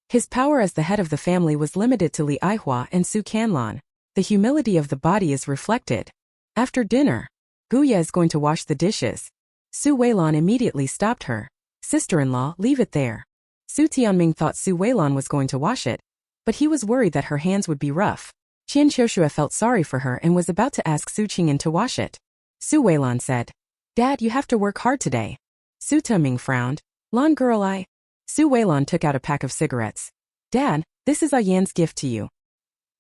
His power as the head of the family was limited to Li Aihua and Su Canlan. The humility of the body is reflected. After dinner, Guya is going to wash the dishes. Su Weilan immediately stopped her. Sister-in-law, leave it there. Su Tianming thought Su Weilan was going to wash it, but he was worried that her hands would be rough. Qian Qiushua felt sorry for her and was about to ask Su Qingyan to wash it. Su Weilan said, Dad, you have to work hard today. Su Tianming frowned. Lan girl, Su Weilan took out a pack of cigarettes. Dad, this is Yan's gift to you.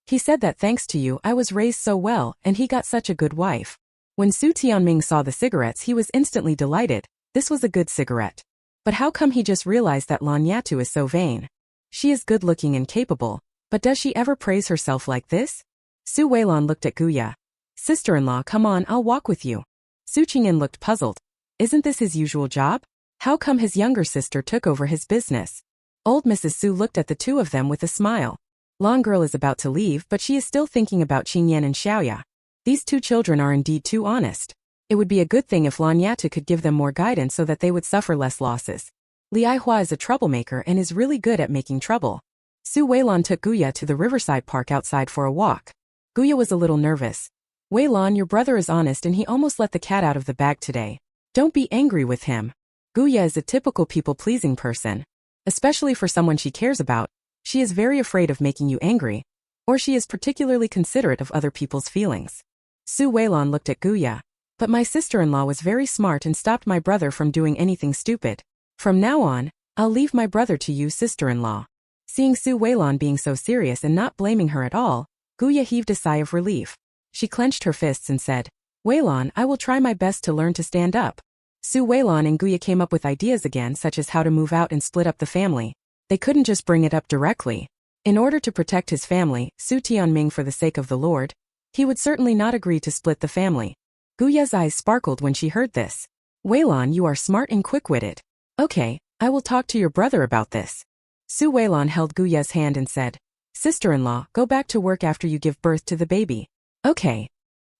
He said that thanks to you I was raised so well and he got such a good wife. When Su Tianming saw the cigarettes he was instantly delighted. This was a good cigarette. But how come he just realized that Lan Yatu is so vain? She is good-looking and capable, but does she ever praise herself like this? Su Weilan looked at Guya. Sister-in-law, come on, I'll walk with you. Su Qingyan looked puzzled. Isn't this his usual job? How come his younger sister took over his business? Old Mrs. Su looked at the two of them with a smile. Lan girl is about to leave, but she is still thinking about Qin Yan and Xiaoya. These two children are indeed too honest. It would be a good thing if Lan Yatu could give them more guidance so that they would suffer less losses. Li Aihua is a troublemaker and is really good at making trouble. Su Weilan took Guya to the riverside park outside for a walk. Guya was a little nervous. Weilan, your brother is honest and he almost let the cat out of the bag today. Don't be angry with him. Guya is a typical people-pleasing person. Especially for someone she cares about, she is very afraid of making you angry, or she is particularly considerate of other people's feelings. Su Weilan looked at Guya. But my sister-in-law was very smart and stopped my brother from doing anything stupid. From now on, I'll leave my brother to you, sister-in-law. Seeing Su Weilan being so serious and not blaming her at all, Guya heaved a sigh of relief. She clenched her fists and said, Weilan, I will try my best to learn to stand up. Su Weilan and Guya came up with ideas again, such as how to move out and split up the family. They couldn't just bring it up directly. In order to protect his family, Su Tianming for the sake of the Lord, he would certainly not agree to split the family. Guya's eyes sparkled when she heard this. Weilan, you are smart and quick-witted. Okay, I will talk to your brother about this. Su Weilan held Guya's hand and said, Sister-in-law, go back to work after you give birth to the baby. Okay.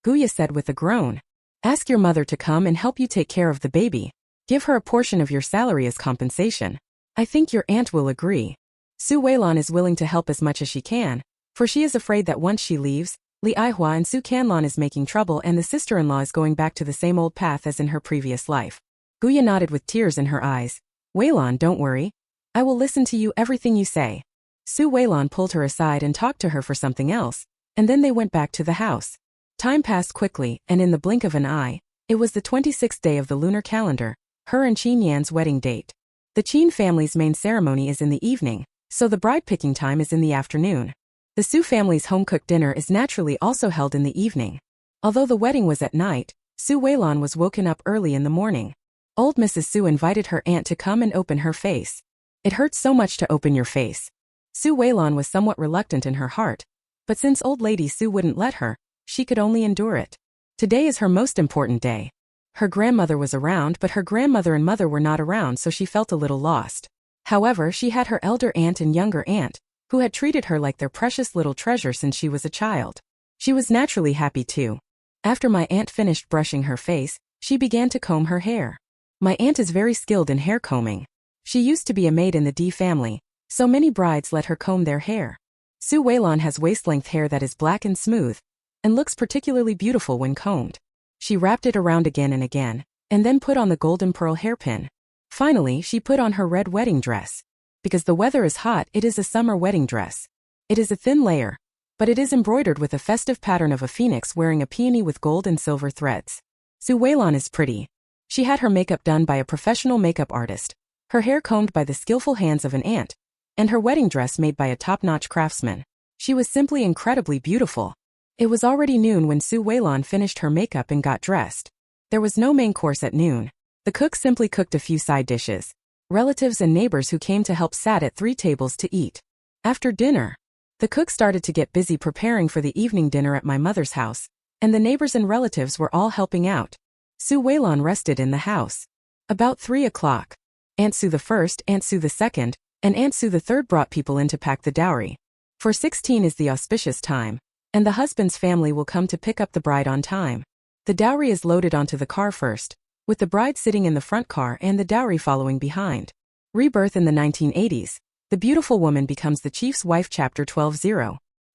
Guya said with a groan. Ask your mother to come and help you take care of the baby. Give her a portion of your salary as compensation. I think your aunt will agree. Su Weilan is willing to help as much as she can, for she is afraid that once she leaves, Li Aihua and Su Canlan is making trouble and the sister-in-law is going back to the same old path as in her previous life. Guya nodded with tears in her eyes. Weilan, don't worry. I will listen to you everything you say. Su Weilan pulled her aside and talked to her for something else, and then they went back to the house. Time passed quickly, and in the blink of an eye, it was the 26th day of the lunar calendar, her and Qin Yan's wedding date. The Qin family's main ceremony is in the evening, so the bride-picking time is in the afternoon. The Su family's home-cooked dinner is naturally also held in the evening. Although the wedding was at night, Su Weilan was woken up early in the morning. Old Mrs. Su invited her aunt to come and open her face. It hurts so much to open your face. Su Weilan was somewhat reluctant in her heart, but since old lady Su wouldn't let her, she could only endure it. Today is her most important day. Her grandmother was around, but her grandmother and mother were not around, so she felt a little lost. However, she had her elder aunt and younger aunt, who had treated her like their precious little treasure since she was a child. She was naturally happy too. After my aunt finished brushing her face, she began to comb her hair. My aunt is very skilled in hair combing. She used to be a maid in the D family, so many brides let her comb their hair. Su Weilan has waist-length hair that is black and smooth, and looks particularly beautiful when combed. She wrapped it around again and again, and then put on the golden pearl hairpin. Finally, she put on her red wedding dress. Because the weather is hot, it is a summer wedding dress. It is a thin layer, but it is embroidered with a festive pattern of a phoenix wearing a peony with gold and silver threads. Su Weilan is pretty. She had her makeup done by a professional makeup artist. her hair combed by the skillful hands of an aunt, and her wedding dress made by a top-notch craftsman. She was simply incredibly beautiful. It was already noon when Su Weilan finished her makeup and got dressed. There was no main course at noon. The cook simply cooked a few side dishes. Relatives and neighbors who came to help sat at 3 tables to eat. After dinner, the cook started to get busy preparing for the evening dinner at my mother's house, and the neighbors and relatives were all helping out. Su Weilan rested in the house. About 3 o'clock. Aunt Su the first, Aunt Su the second, and Aunt Su the third brought people in to pack the dowry. For 16 is the auspicious time, and the husband's family will come to pick up the bride on time. The dowry is loaded onto the car first, with the bride sitting in the front car and the dowry following behind. Rebirth in the 1980s. The beautiful woman becomes the chief's wife. Chapter 12.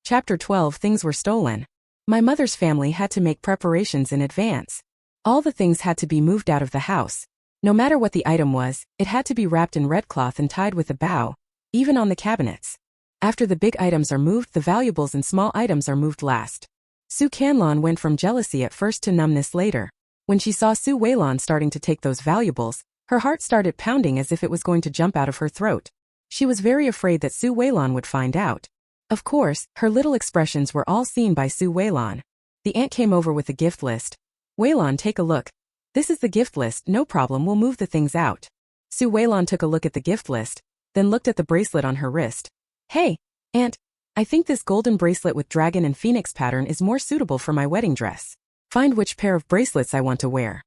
Chapter 12. Things were stolen. My mother's family had to make preparations in advance. All the things had to be moved out of the house. No matter what the item was, it had to be wrapped in red cloth and tied with a bow, even on the cabinets. After the big items are moved, the valuables and small items are moved last. Su Canlan went from jealousy at first to numbness later. When she saw Su Weilan starting to take those valuables, her heart started pounding as if it was going to jump out of her throat. She was very afraid that Su Weilan would find out. Of course, her little expressions were all seen by Su Weilan. The aunt came over with a gift list. Weilan, take a look. This is the gift list, no problem, we'll move the things out. Su Weilan took a look at the gift list, then looked at the bracelet on her wrist. Hey, aunt, I think this golden bracelet with dragon and phoenix pattern is more suitable for my wedding dress. Find which pair of bracelets I want to wear.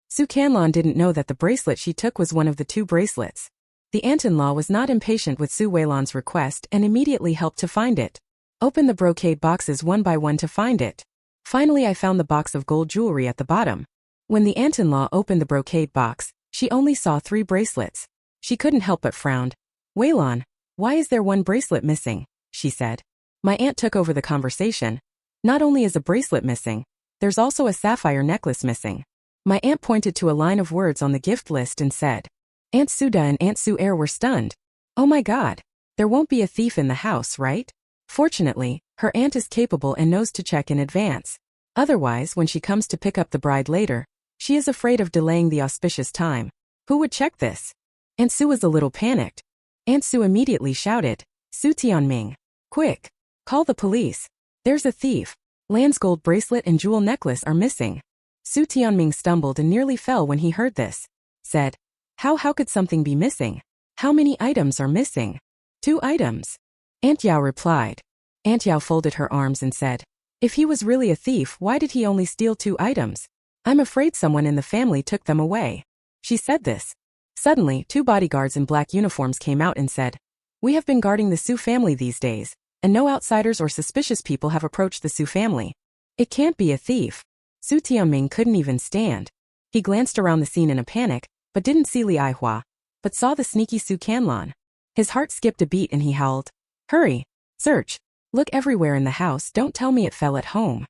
Su Canlan didn't know that the bracelet she took was one of the 2 bracelets. The aunt-in-law was not impatient with Su Weilan's request and immediately helped to find it. Open the brocade boxes one by one to find it. Finally I found the box of gold jewelry at the bottom. When the aunt-in-law opened the brocade box, she only saw 3 bracelets. She couldn't help but frown. Weilan, why is there 1 bracelet missing? She said. My aunt took over the conversation. Not only is a bracelet missing, there's also a sapphire necklace missing. My aunt pointed to a line of words on the gift list and said. Aunt Suda and Aunt Su Air were stunned. Oh my god. There won't be a thief in the house, right? Fortunately, her aunt is capable and knows to check in advance. Otherwise, when she comes to pick up the bride later, she is afraid of delaying the auspicious time. Who would check this? Aunt Su was a little panicked. Aunt Su immediately shouted, Su Tianming, quick, call the police. There's a thief. Lan's gold bracelet and jewel necklace are missing. Su Tianming stumbled and nearly fell when he heard this. Said, How could something be missing? How many items are missing? 2 items. Aunt Yao replied. Aunt Yao folded her arms and said, if he was really a thief, why did he only steal 2 items? I'm afraid someone in the family took them away. She said this. Suddenly, 2 bodyguards in black uniforms came out and said, we have been guarding the Su family these days, and no outsiders or suspicious people have approached the Su family. It can't be a thief. Su Tianming couldn't even stand. He glanced around the scene in a panic, but didn't see Li Aihua, but saw the sneaky Su Canlan. His heart skipped a beat and he howled, hurry, search, look everywhere in the house, don't tell me it fell at home.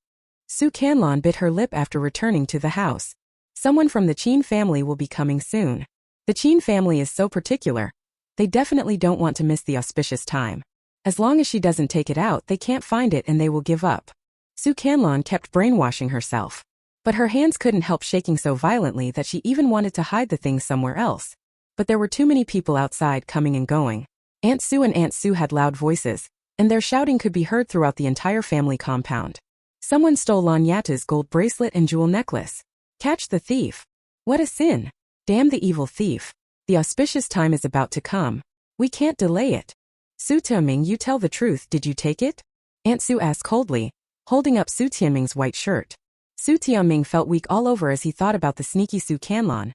Su Canlan bit her lip after returning to the house. Someone from the Qin family will be coming soon. The Qin family is so particular. They definitely don't want to miss the auspicious time. As long as she doesn't take it out, they can't find it and they will give up. Su Canlan kept brainwashing herself. But her hands couldn't help shaking so violently that she even wanted to hide the things somewhere else. But there were too many people outside coming and going. Aunt Su and Aunt Su had loud voices, and their shouting could be heard throughout the entire family compound. Someone stole Lan Yata's gold bracelet and jewel necklace. Catch the thief. What a sin. Damn the evil thief. The auspicious time is about to come. We can't delay it. Su Tianming, you tell the truth, did you take it? Aunt Su asked coldly, holding up Su Tianming's white shirt. Su Tianming felt weak all over as he thought about the sneaky Su Canlan.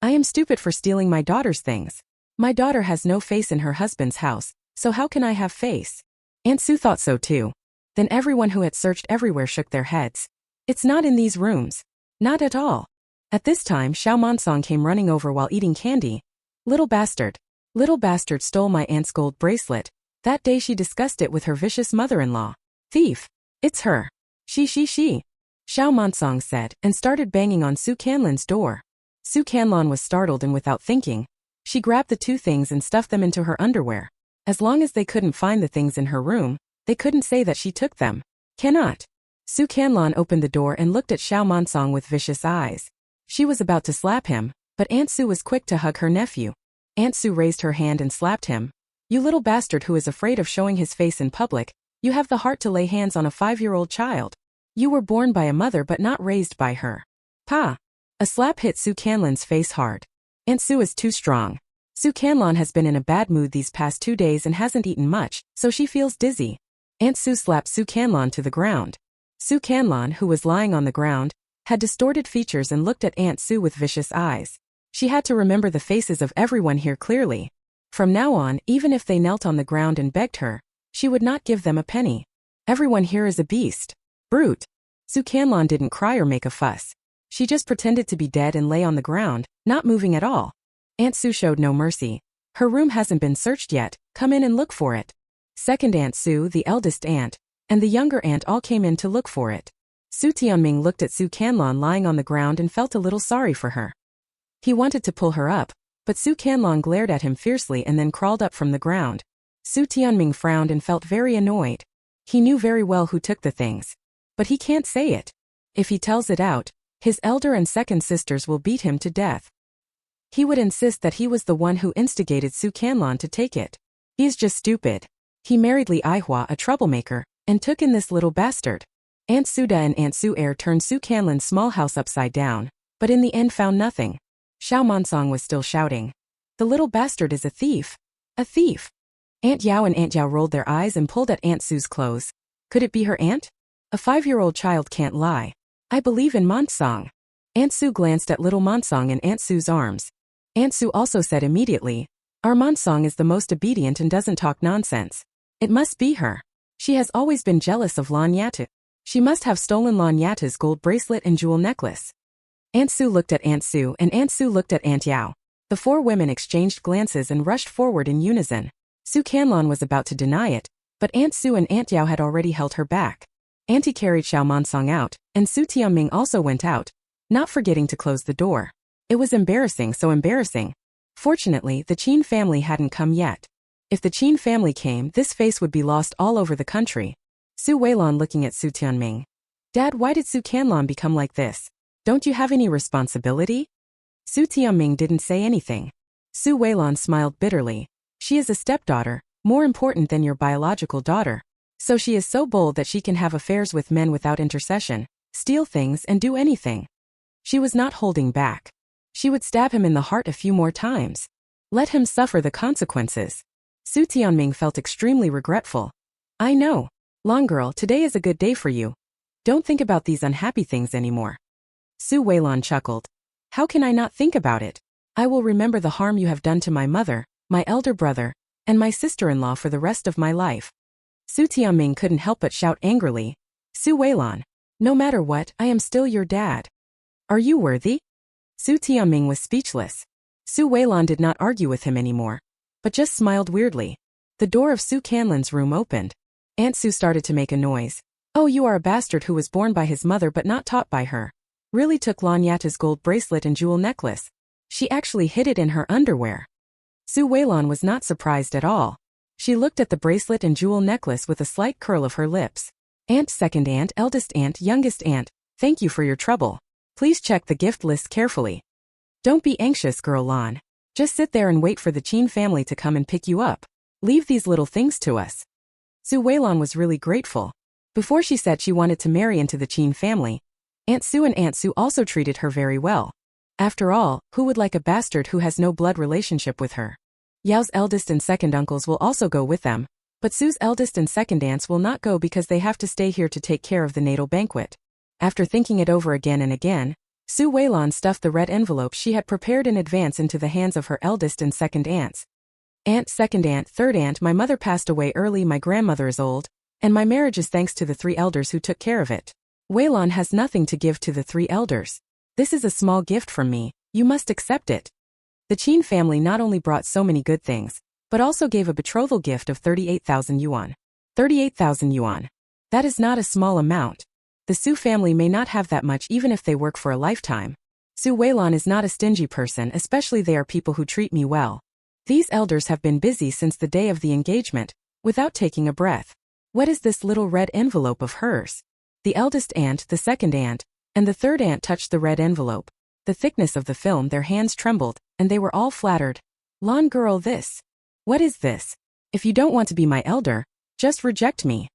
I am stupid for stealing my daughter's things. My daughter has no face in her husband's house, so how can I have face? Aunt Su thought so too. Then everyone who had searched everywhere shook their heads. It's not in these rooms. Not at all. At this time, Xiao Monsong came running over while eating candy. Little bastard. Little bastard stole my aunt's gold bracelet. That day she discussed it with her vicious mother-in-law. Thief. It's her. She. Xiao Monsong said, and started banging on Su Canlan's door. Su Canlan was startled and without thinking, she grabbed the 2 things and stuffed them into her underwear. As long as they couldn't find the things in her room, they couldn't say that she took them. Cannot. Su Canlan opened the door and looked at Xiao Monsong with vicious eyes. She was about to slap him, but Aunt Su was quick to hug her nephew. Aunt Sue raised her hand and slapped him. You little bastard who is afraid of showing his face in public, you have the heart to lay hands on a 5-year-old child. You were born by a mother but not raised by her. Pa! A slap hit Su Canlan's face hard. Aunt Sue is too strong. Su Canlan has been in a bad mood these past 2 days and hasn't eaten much, so she feels dizzy. Aunt Sue slapped Su Canlan to the ground. Su Canlan, who was lying on the ground, had distorted features and looked at Aunt Sue with vicious eyes. She had to remember the faces of everyone here clearly. From now on, even if they knelt on the ground and begged her, she would not give them a penny. Everyone here is a beast. Brute. Su Canlan didn't cry or make a fuss. She just pretended to be dead and lay on the ground, not moving at all. Aunt Sue showed no mercy. Her room hasn't been searched yet, come in and look for it. Second Aunt Sue, the eldest aunt, and the younger aunt all came in to look for it. Su Tianming looked at Su Canlan lying on the ground and felt a little sorry for her. He wanted to pull her up, but Su Canlan glared at him fiercely and then crawled up from the ground. Su Tianming frowned and felt very annoyed. He knew very well who took the things. But he can't say it. If he tells it out, his elder and second sisters will beat him to death. He would insist that he was the one who instigated Su Canlan to take it. He is just stupid. He married Li Aihua, a troublemaker, and took in this little bastard. Aunt Suda and Aunt Su Er turned Su Canlan's small house upside down, but in the end found nothing. Xiao Monsong was still shouting. The little bastard is a thief. A thief. Aunt Yao and Aunt Yao rolled their eyes and pulled at Aunt Su's clothes. Could it be her aunt? A 5-year-old child can't lie. I believe in Monsong. Aunt Su glanced at little Monsong in Aunt Su's arms. Aunt Su also said immediately, our Monsong is the most obedient and doesn't talk nonsense. It must be her. She has always been jealous of Lan Yata. She must have stolen Lan Yata's gold bracelet and jewel necklace. Aunt Su looked at Aunt Su and Aunt Su looked at Aunt Yao. The 4 women exchanged glances and rushed forward in unison. Su Canlan was about to deny it, but Aunt Su and Aunt Yao had already held her back. Auntie carried Xiao Monsong out, and Su Tianming also went out, not forgetting to close the door. It was embarrassing, so embarrassing. Fortunately, the Qin family hadn't come yet. If the Qin family came, this face would be lost all over the country. Su Weilan looking at Su Tianming. Dad, why did Su Canlan become like this? Don't you have any responsibility? Su Tianming didn't say anything. Su Weilan smiled bitterly. She is a stepdaughter, more important than your biological daughter. So she is so bold that she can have affairs with men without intercession, steal things and do anything. She was not holding back. She would stab him in the heart a few more times. Let him suffer the consequences. Su Tianming felt extremely regretful. I know. Long girl, today is a good day for you. Don't think about these unhappy things anymore. Su Weilan chuckled. How can I not think about it? I will remember the harm you have done to my mother, my elder brother, and my sister-in-law for the rest of my life. Su Tianming couldn't help but shout angrily. Su Weilan, no matter what, I am still your dad. Are you worthy? Su Tianming was speechless. Su Weilan did not argue with him anymore, but just smiled weirdly. The door of Su Canlan's room opened. Aunt Su started to make a noise. Oh, you are a bastard who was born by his mother but not taught by her. Really took Lan Yata's gold bracelet and jewel necklace. She actually hid it in her underwear. Su Weilan was not surprised at all. She looked at the bracelet and jewel necklace with a slight curl of her lips. Aunt, second aunt, eldest aunt, youngest aunt, thank you for your trouble. Please check the gift list carefully. Don't be anxious, girl Lan. Just sit there and wait for the Qin family to come and pick you up. Leave these little things to us. Su Weilan was really grateful. Before she said she wanted to marry into the Qin family, Aunt Su and Aunt Su also treated her very well. After all, who would like a bastard who has no blood relationship with her? Yao's eldest and second uncles will also go with them, but Su's eldest and second aunts will not go because they have to stay here to take care of the natal banquet. After thinking it over again and again, Su Weilan stuffed the red envelope she had prepared in advance into the hands of her eldest and second aunts. Aunt, second aunt, third aunt, my mother passed away early, my grandmother is old, and my marriage is thanks to the 3 elders who took care of it. Weilan has nothing to give to the 3 elders. This is a small gift from me, you must accept it. The Qin family not only brought so many good things, but also gave a betrothal gift of 38,000 yuan. 38,000 yuan. That is not a small amount. The Su family may not have that much even if they work for a lifetime. Su Weilan is not a stingy person, especially they are people who treat me well. These elders have been busy since the day of the engagement, without taking a breath. What is this little red envelope of hers? The eldest aunt, the second aunt, and the third aunt touched the red envelope. The thickness of the film, their hands trembled, and they were all flattered. Lan girl this. What is this? If you don't want to be my elder, just reject me.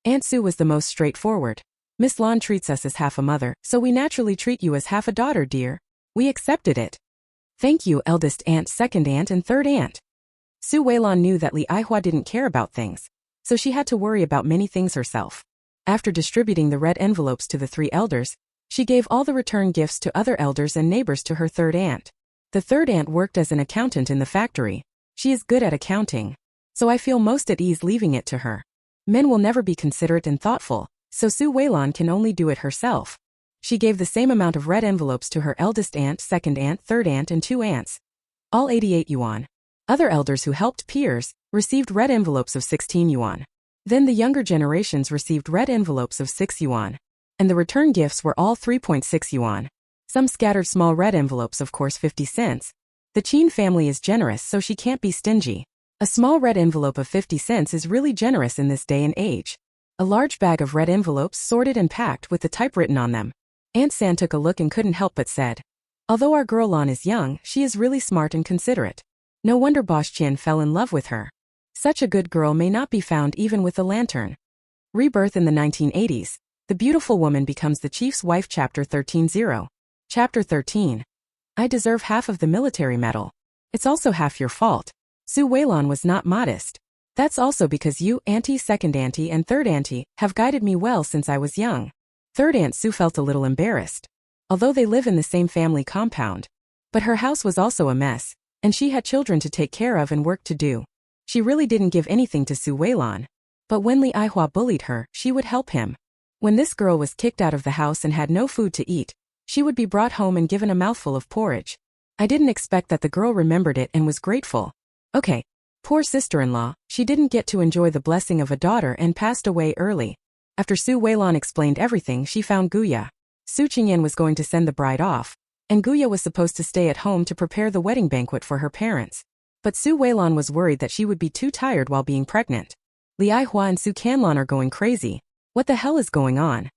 Aunt Sue was the most straightforward. Miss Lan treats us as half a mother, so we naturally treat you as half a daughter, dear. We accepted it. Thank you, eldest aunt, second aunt, and third aunt. Su Weilan knew that Li Aihua didn't care about things, so she had to worry about many things herself. After distributing the red envelopes to the 3 elders, she gave all the return gifts to other elders and neighbors to her third aunt. The third aunt worked as an accountant in the factory. She is good at accounting, so I feel most at ease leaving it to her. Men will never be considerate and thoughtful, so Su Weilan can only do it herself. She gave the same amount of red envelopes to her eldest aunt, second aunt, third aunt, and 2 aunts. All 88 yuan. Other elders who helped peers received red envelopes of 16 yuan. Then the younger generations received red envelopes of 6 yuan. And the return gifts were all 3.6 yuan. Some scattered small red envelopes, of course 50 cents. The Qin family is generous, so she can't be stingy. A small red envelope of 50 cents is really generous in this day and age. A large bag of red envelopes sorted and packed with the type written on them. Aunt San took a look and couldn't help but said, although our girl Lan is young, she is really smart and considerate. No wonder Boss Qian fell in love with her. Such a good girl may not be found even with a lantern. Rebirth in the 1980s. The beautiful woman becomes the chief's wife. Chapter 13-0. Chapter 13. I deserve half of the military medal. It's also half your fault. Su Weilan was not modest. That's also because you, auntie, second auntie, and third auntie, have guided me well since I was young. Third Aunt Sue felt a little embarrassed. Although they live in the same family compound. But her house was also a mess, and she had children to take care of and work to do. She really didn't give anything to Su Weilan. But when Li Aihua bullied her, she would help him. When this girl was kicked out of the house and had no food to eat, she would be brought home and given a mouthful of porridge. I didn't expect that the girl remembered it and was grateful. Okay. Poor sister-in-law, she didn't get to enjoy the blessing of a daughter and passed away early. After Su Weilan explained everything, she found Guya. Su Qingyan was going to send the bride off, and Guya was supposed to stay at home to prepare the wedding banquet for her parents. But Su Weilan was worried that she would be too tired while being pregnant. Li Aihua and Su Canlan are going crazy. What the hell is going on?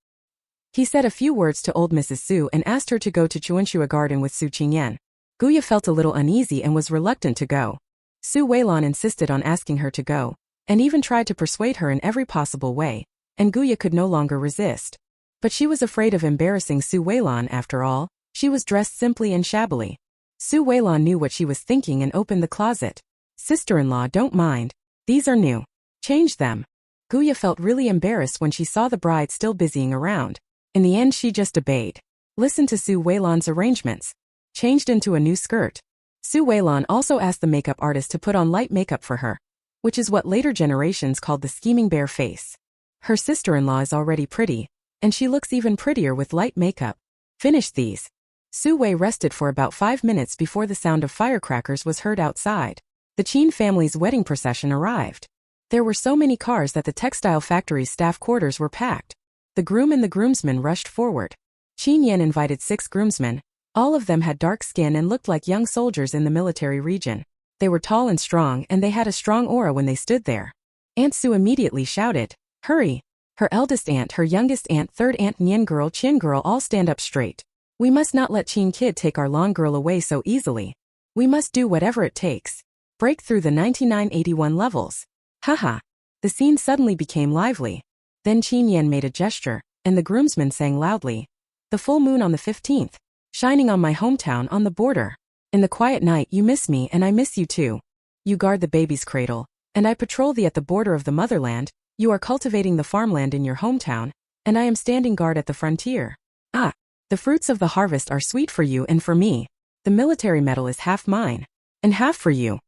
He said a few words to old Mrs. Su and asked her to go to Chuanxua Garden with Su Qingyan. Guya felt a little uneasy and was reluctant to go. Su Weilan insisted on asking her to go, and even tried to persuade her in every possible way, and Guya could no longer resist. But she was afraid of embarrassing Su Weilan after all. She was dressed simply and shabbily. Su Weilan knew what she was thinking and opened the closet. Sister-in-law, don't mind. These are new. Change them. Guya felt really embarrassed when she saw the bride still busying around. In the end she just obeyed. Listened to Su Weilan's arrangements. Changed into a new skirt. Su Weilan also asked the makeup artist to put on light makeup for her, which is what later generations called the scheming bear face. Her sister-in-law is already pretty, and she looks even prettier with light makeup. Finished these. Su Wei rested for about 5 minutes before the sound of firecrackers was heard outside. The Qin family's wedding procession arrived. There were so many cars that the textile factory's staff quarters were packed. The groom and the groomsmen rushed forward. Qin Yan invited 6 groomsmen. All of them had dark skin and looked like young soldiers in the military region. They were tall and strong, and they had a strong aura when they stood there. Aunt Sue immediately shouted, "Hurry!" Her eldest aunt, her youngest aunt, third aunt, Nian girl, Qin girl, all stand up straight. We must not let Qin kid take our long girl away so easily. We must do whatever it takes. Break through the 9981 levels. Haha. The scene suddenly became lively. Then Qin Yan made a gesture, and the groomsmen sang loudly. The full moon on the 15th. Shining on my hometown on the border. In the quiet night you miss me and I miss you too. You guard the baby's cradle, and I patrol thee at the border of the motherland. You are cultivating the farmland in your hometown, and I am standing guard at the frontier. Ah, the fruits of the harvest are sweet for you and for me. The military medal is half mine, and half for you.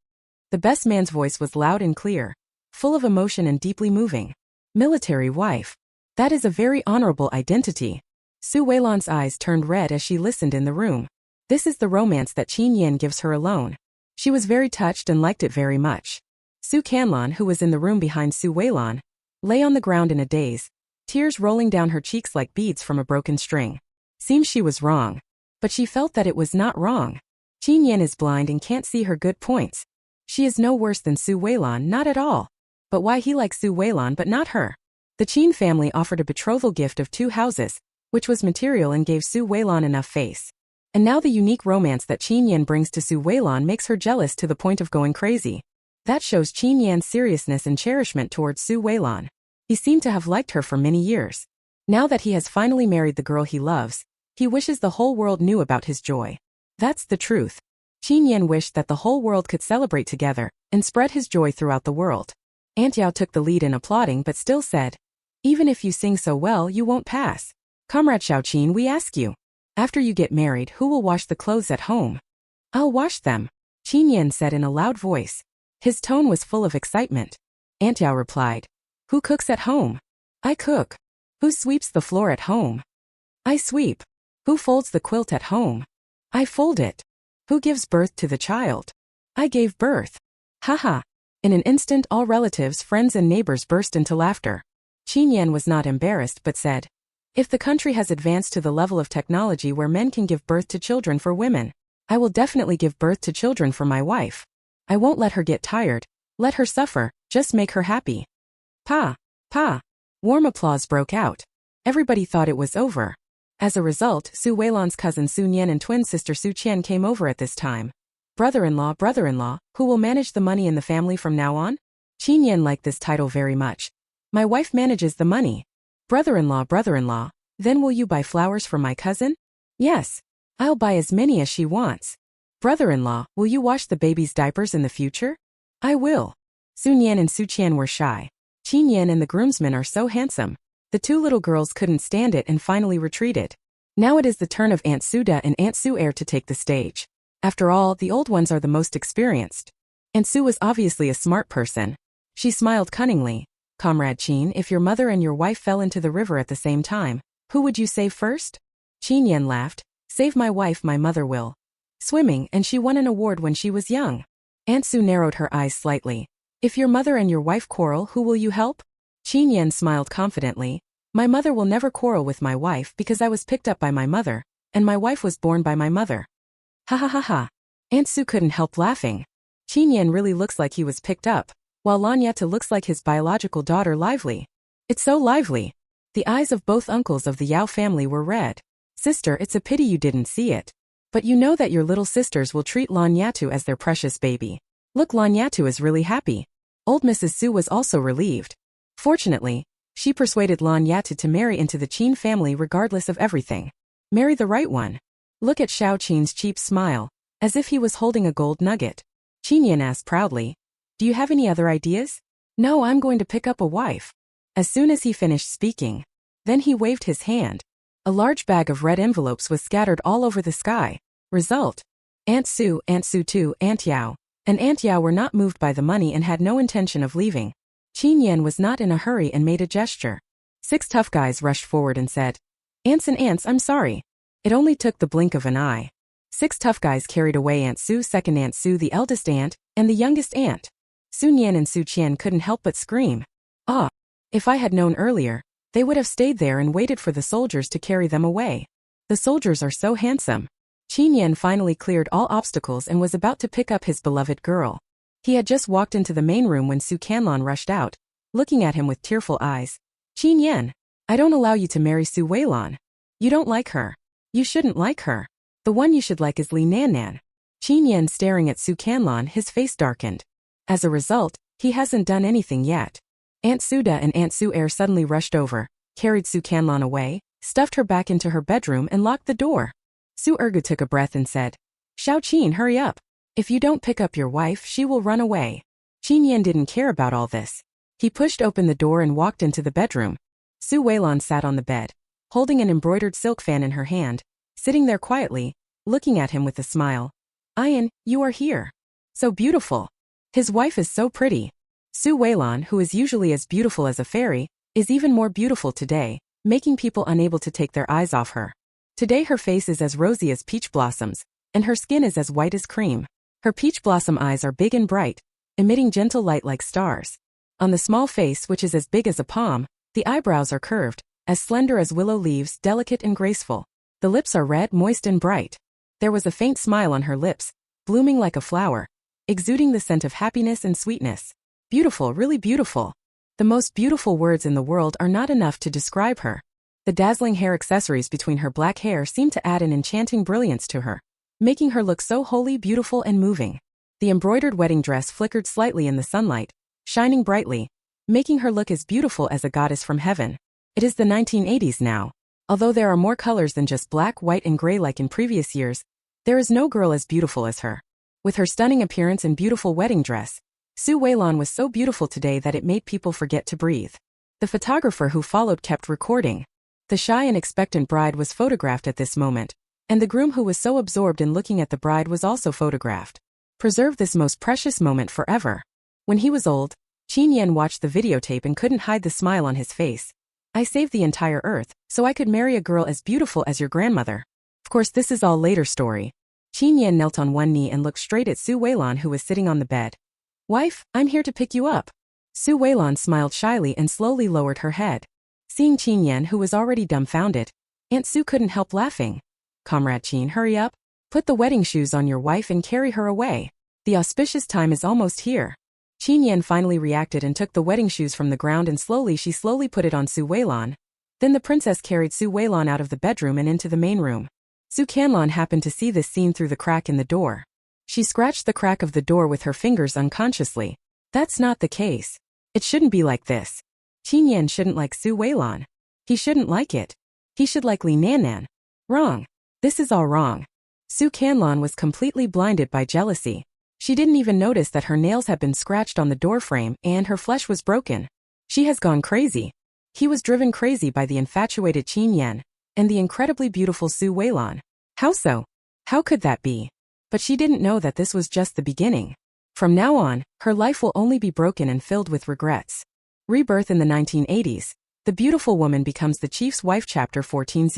The best man's voice was loud and clear, full of emotion and deeply moving. Military wife. That is a very honorable identity. Su Weilan's eyes turned red as she listened in the room. This is the romance that Qin Yan gives her alone. She was very touched and liked it very much. Su Canlan, who was in the room behind Su Weilan, lay on the ground in a daze, tears rolling down her cheeks like beads from a broken string. Seems she was wrong. But she felt that it was not wrong. Qin Yan is blind and can't see her good points. She is no worse than Su Weilan, not at all. But why he likes Su Weilan but not her? The Qin family offered a betrothal gift of 2 houses, which was material and gave Su Weilan enough face. And now the unique romance that Qin Yan brings to Su Weilan makes her jealous to the point of going crazy. That shows Qin Yan's seriousness and cherishment towards Su Weilan. He seemed to have liked her for many years. Now that he has finally married the girl he loves, he wishes the whole world knew about his joy. That's the truth. Qin Yan wished that the whole world could celebrate together and spread his joy throughout the world. Aunt Yao took the lead in applauding but still said, "Even if you sing so well, you won't pass. Comrade Xiaoqin, we ask you. After you get married, who will wash the clothes at home?" "I'll wash them," Qin Yan said in a loud voice. His tone was full of excitement. Aunt Yao replied, "Who cooks at home?" "I cook." "Who sweeps the floor at home?" "I sweep." "Who folds the quilt at home?" "I fold it." "Who gives birth to the child?" "I gave birth." Haha. In an instant all relatives, friends and neighbors burst into laughter. Qin Yan was not embarrassed but said, "If the country has advanced to the level of technology where men can give birth to children for women, I will definitely give birth to children for my wife. I won't let her get tired, let her suffer, just make her happy." Pa! Pa! Warm applause broke out. Everybody thought it was over. As a result, Su Weilan's cousin Su Nian and twin sister Su Qian came over at this time. Brother-in-law, who will manage the money in the family from now on? Qin Yan liked this title very much. My wife manages the money. Brother-in-law, then will you buy flowers for my cousin? Yes. I'll buy as many as she wants. Brother-in-law, will you wash the baby's diapers in the future? I will. Su Nian and Su Qian were shy. Qin Yan and the groomsmen are so handsome. The two little girls couldn't stand it and finally retreated. Now it is the turn of Aunt Suda and Aunt Su Er to take the stage. After all, the old ones are the most experienced. Aunt Su was obviously a smart person. She smiled cunningly. Comrade Qin, if your mother and your wife fell into the river at the same time, who would you save first? Qin Yan laughed. Save my wife, my mother will. Swimming, and she won an award when she was young. Aunt Su narrowed her eyes slightly. If your mother and your wife quarrel, who will you help? Qin Yan smiled confidently. My mother will never quarrel with my wife because I was picked up by my mother, and my wife was born by my mother. Ha ha ha ha. Aunt Su couldn't help laughing. Qin Yan really looks like he was picked up, while Lanyata looks like his biological daughter Lively. It's so lively. The eyes of both uncles of the Yao family were red. Sister, it's a pity you didn't see it. But you know that your little sisters will treat Lanyatu as their precious baby. Look, Lanyatu is really happy. Old Mrs. Su was also relieved. Fortunately, she persuaded Lanyatu to marry into the Qin family regardless of everything. Marry the right one. Look at Xiao Qin's cheap smile, as if he was holding a gold nugget. Qin Yan asked proudly, "Do you have any other ideas?" "No, I'm going to pick up a wife." As soon as he finished speaking, then he waved his hand. A large bag of red envelopes was scattered all over the sky. Result: Aunt Su II, Aunt Yao, and Aunt Yao were not moved by the money and had no intention of leaving. Qin Yan was not in a hurry and made a gesture. 6 tough guys rushed forward and said, "Aunts and aunts, I'm sorry." It only took the blink of an eye. 6 tough guys carried away Aunt Su, second Aunt Su, the eldest aunt, and the youngest aunt. Su Nian and Su Qian couldn't help but scream. Ah! If I had known earlier, they would have stayed there and waited for the soldiers to carry them away. The soldiers are so handsome. Qin Yan finally cleared all obstacles and was about to pick up his beloved girl. He had just walked into the main room when Su Canlon rushed out, looking at him with tearful eyes. Qin Yan, I don't allow you to marry Su Weilan. You don't like her. You shouldn't like her. The one you should like is Li Nannan. Qin Yan staring at Su Canlon, his face darkened. As a result, he hasn't done anything yet. Aunt Suda and Aunt Su Er suddenly rushed over, carried Su Canlon away, stuffed her back into her bedroom and locked the door. Su Ergu took a breath and said, Xiao Qin, hurry up. If you don't pick up your wife, she will run away. Qin Yan didn't care about all this. He pushed open the door and walked into the bedroom. Su Weilan sat on the bed, holding an embroidered silk fan in her hand, sitting there quietly, looking at him with a smile. Ayan, you are here. So beautiful. His wife is so pretty. Su Weilan, who is usually as beautiful as a fairy, is even more beautiful today, making people unable to take their eyes off her. Today her face is as rosy as peach blossoms, and her skin is as white as cream. Her peach blossom eyes are big and bright, emitting gentle light like stars. On the small face, which is as big as a palm, the eyebrows are curved, as slender as willow leaves, delicate and graceful. The lips are red, moist and bright. There was a faint smile on her lips, blooming like a flower, exuding the scent of happiness and sweetness. Beautiful, really beautiful. The most beautiful words in the world are not enough to describe her. The dazzling hair accessories between her black hair seemed to add an enchanting brilliance to her, making her look so wholly beautiful and moving. The embroidered wedding dress flickered slightly in the sunlight, shining brightly, making her look as beautiful as a goddess from heaven. It is the 1980s now. Although there are more colors than just black, white, and gray like in previous years, there is no girl as beautiful as her. With her stunning appearance and beautiful wedding dress, Su Weilan was so beautiful today that it made people forget to breathe. The photographer who followed kept recording. The shy and expectant bride was photographed at this moment, and the groom who was so absorbed in looking at the bride was also photographed. Preserve this most precious moment forever. When he was old, Qin Yan watched the videotape and couldn't hide the smile on his face. I saved the entire earth, so I could marry a girl as beautiful as your grandmother. Of course, this is all later story. Qin Yan knelt on one knee and looked straight at Su Weilan, who was sitting on the bed. Wife, I'm here to pick you up. Su Weilan smiled shyly and slowly lowered her head. Seeing Qin Yan, who was already dumbfounded, Aunt Su couldn't help laughing. Comrade Qin, hurry up. Put the wedding shoes on your wife and carry her away. The auspicious time is almost here. Qin Yan finally reacted and took the wedding shoes from the ground, and she slowly put it on Su Weilan. Then the princess carried Su Weilan out of the bedroom and into the main room. Su Canlan happened to see this scene through the crack in the door. She scratched the crack of the door with her fingers unconsciously. That's not the case. It shouldn't be like this. Qin Yan shouldn't like Su Weilan. He shouldn't like it. He should like Li Nannan. Wrong. This is all wrong. Su Canlan was completely blinded by jealousy. She didn't even notice that her nails had been scratched on the doorframe and her flesh was broken. She has gone crazy. He was driven crazy by the infatuated Qin Yan and the incredibly beautiful Su Weilan. How so? How could that be? But she didn't know that this was just the beginning. From now on, her life will only be broken and filled with regrets. Rebirth in the 1980s. The beautiful woman becomes the chief's wife. Chapter 14.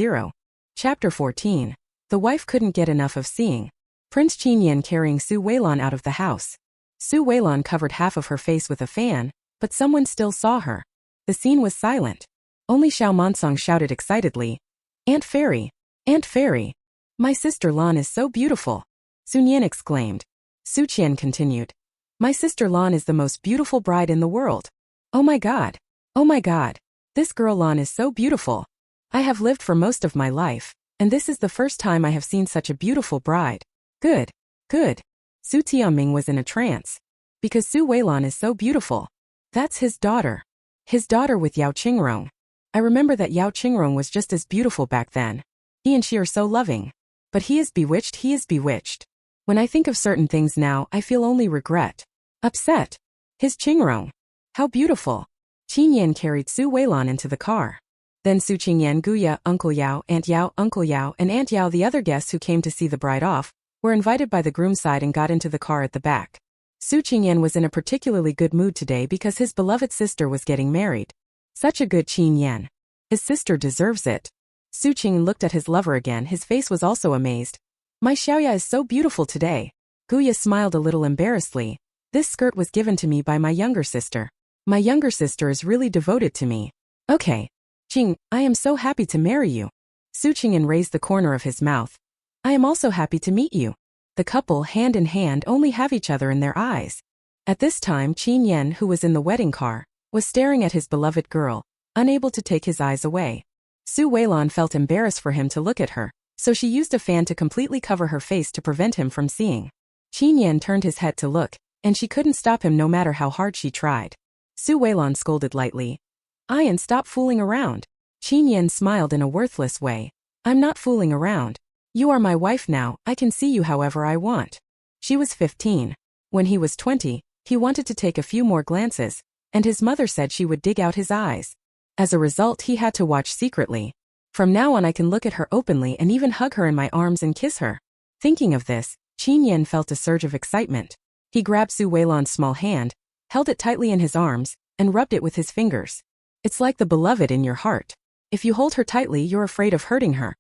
Chapter 14. The wife couldn't get enough of seeing Prince Qin Yan carrying Su Weilan out of the house. Su Weilan covered half of her face with a fan, but someone still saw her. The scene was silent. Only Xiao Monsong shouted excitedly, Aunt Fairy! Aunt Fairy! My sister Lan is so beautiful! Sun Yan exclaimed. Su Qian continued. My sister Lan is the most beautiful bride in the world. Oh my god! Oh my god! This girl Lan is so beautiful! I have lived for most of my life, and this is the first time I have seen such a beautiful bride. Good. Good. Su Tianming was in a trance. Because Su Weilan is so beautiful. That's his daughter. His daughter with Yao Qingrong. I remember that Yao Qingrong was just as beautiful back then. He and she are so loving. But he is bewitched, he is bewitched. When I think of certain things now, I feel only regret. Upset. His Qingrong. How beautiful. Qin Yan carried Su Weilan into the car. Then Su Qingyan, Guya, Uncle Yao, Uncle Yao, and Aunt Yao, the other guests who came to see the bride off, were invited by the groom's side and got into the car at the back. Su Qingyan was in a particularly good mood today because his beloved sister was getting married. Such a good Qin Yan. His sister deserves it. Su Qing looked at his lover again. His face was also amazed. My Xiaoya is so beautiful today. Guya smiled a little embarrassedly. This skirt was given to me by my younger sister. My younger sister is really devoted to me. Okay. Qing, I am so happy to marry you. Su Qingyan raised the corner of his mouth. I am also happy to meet you. The couple, hand in hand, only have each other in their eyes. At this time, Qin Yan, who was in the wedding car, was staring at his beloved girl, unable to take his eyes away. Su Weilan felt embarrassed for him to look at her, so she used a fan to completely cover her face to prevent him from seeing. Qin Yan turned his head to look, and she couldn't stop him no matter how hard she tried. Su Weilan scolded lightly. Ian, stop fooling around. Qin Yan smiled in a worthless way. I'm not fooling around. You are my wife now, I can see you however I want. She was 15. When he was 20, he wanted to take a few more glances, and his mother said she would dig out his eyes. As a result, he had to watch secretly. From now on I can look at her openly and even hug her in my arms and kiss her. Thinking of this, Qin Yan felt a surge of excitement. He grabbed Su Weilan's small hand, held it tightly in his arms, and rubbed it with his fingers. It's like the beloved in your heart. If you hold her tightly, you're afraid of hurting her.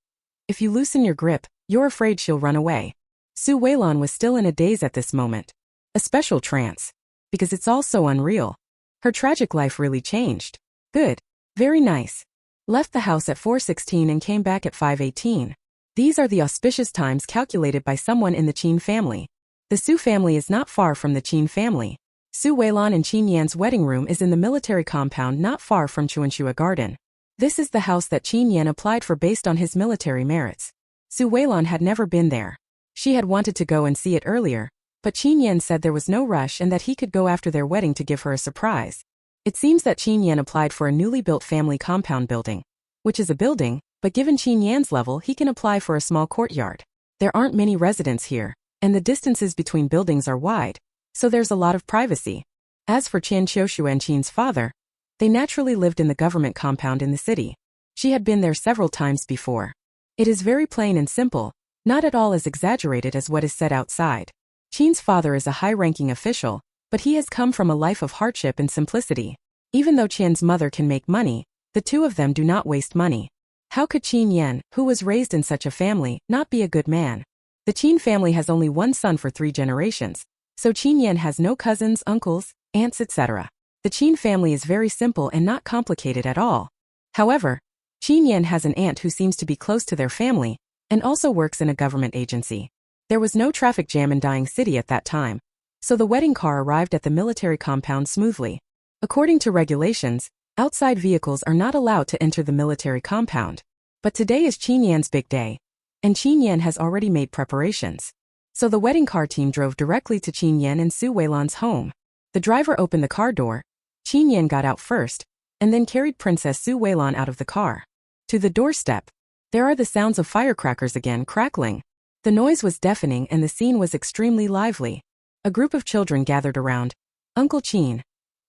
If you loosen your grip, you're afraid she'll run away. Su Weilan was still in a daze at this moment. A special trance. Because it's all so unreal. Her tragic life really changed. Good. Very nice. Left the house at 4:16 and came back at 5:18. These are the auspicious times calculated by someone in the Qin family. The Su family is not far from the Qin family. Su Weilan and Qin Yan's wedding room is in the military compound not far from Chuanxua Garden. This is the house that Qin Yan applied for based on his military merits. Su Weilan had never been there. She had wanted to go and see it earlier, but Qin Yan said there was no rush and that he could go after their wedding to give her a surprise. It seems that Qin Yan applied for a newly built family compound building, which is a building, but given Qin Yan's level he can apply for a small courtyard. There aren't many residents here, and the distances between buildings are wide, so there's a lot of privacy. As for Qian Qiushue and Qin's father, they naturally lived in the government compound in the city. She had been there several times before. It is very plain and simple, not at all as exaggerated as what is said outside. Qin's father is a high-ranking official, but he has come from a life of hardship and simplicity. Even though Qian's mother can make money, the two of them do not waste money. How could Qin Yan, who was raised in such a family, not be a good man? The Qin family has only one son for 3 generations, so Qin Yan has no cousins, uncles, aunts, etc. The Qin family is very simple and not complicated at all. However, Qin Yan has an aunt who seems to be close to their family, and also works in a government agency. There was no traffic jam in Dying City at that time, so the wedding car arrived at the military compound smoothly. According to regulations, outside vehicles are not allowed to enter the military compound. But today is Qin Yan's big day, and Qin Yan has already made preparations. So the wedding car team drove directly to Qin Yan and Su Weilan's home. The driver opened the car door. Qin Yan got out first, and then carried Princess Su Weilan out of the car. To the doorstep. There are the sounds of firecrackers again crackling. The noise was deafening and the scene was extremely lively. A group of children gathered around. Uncle Qin,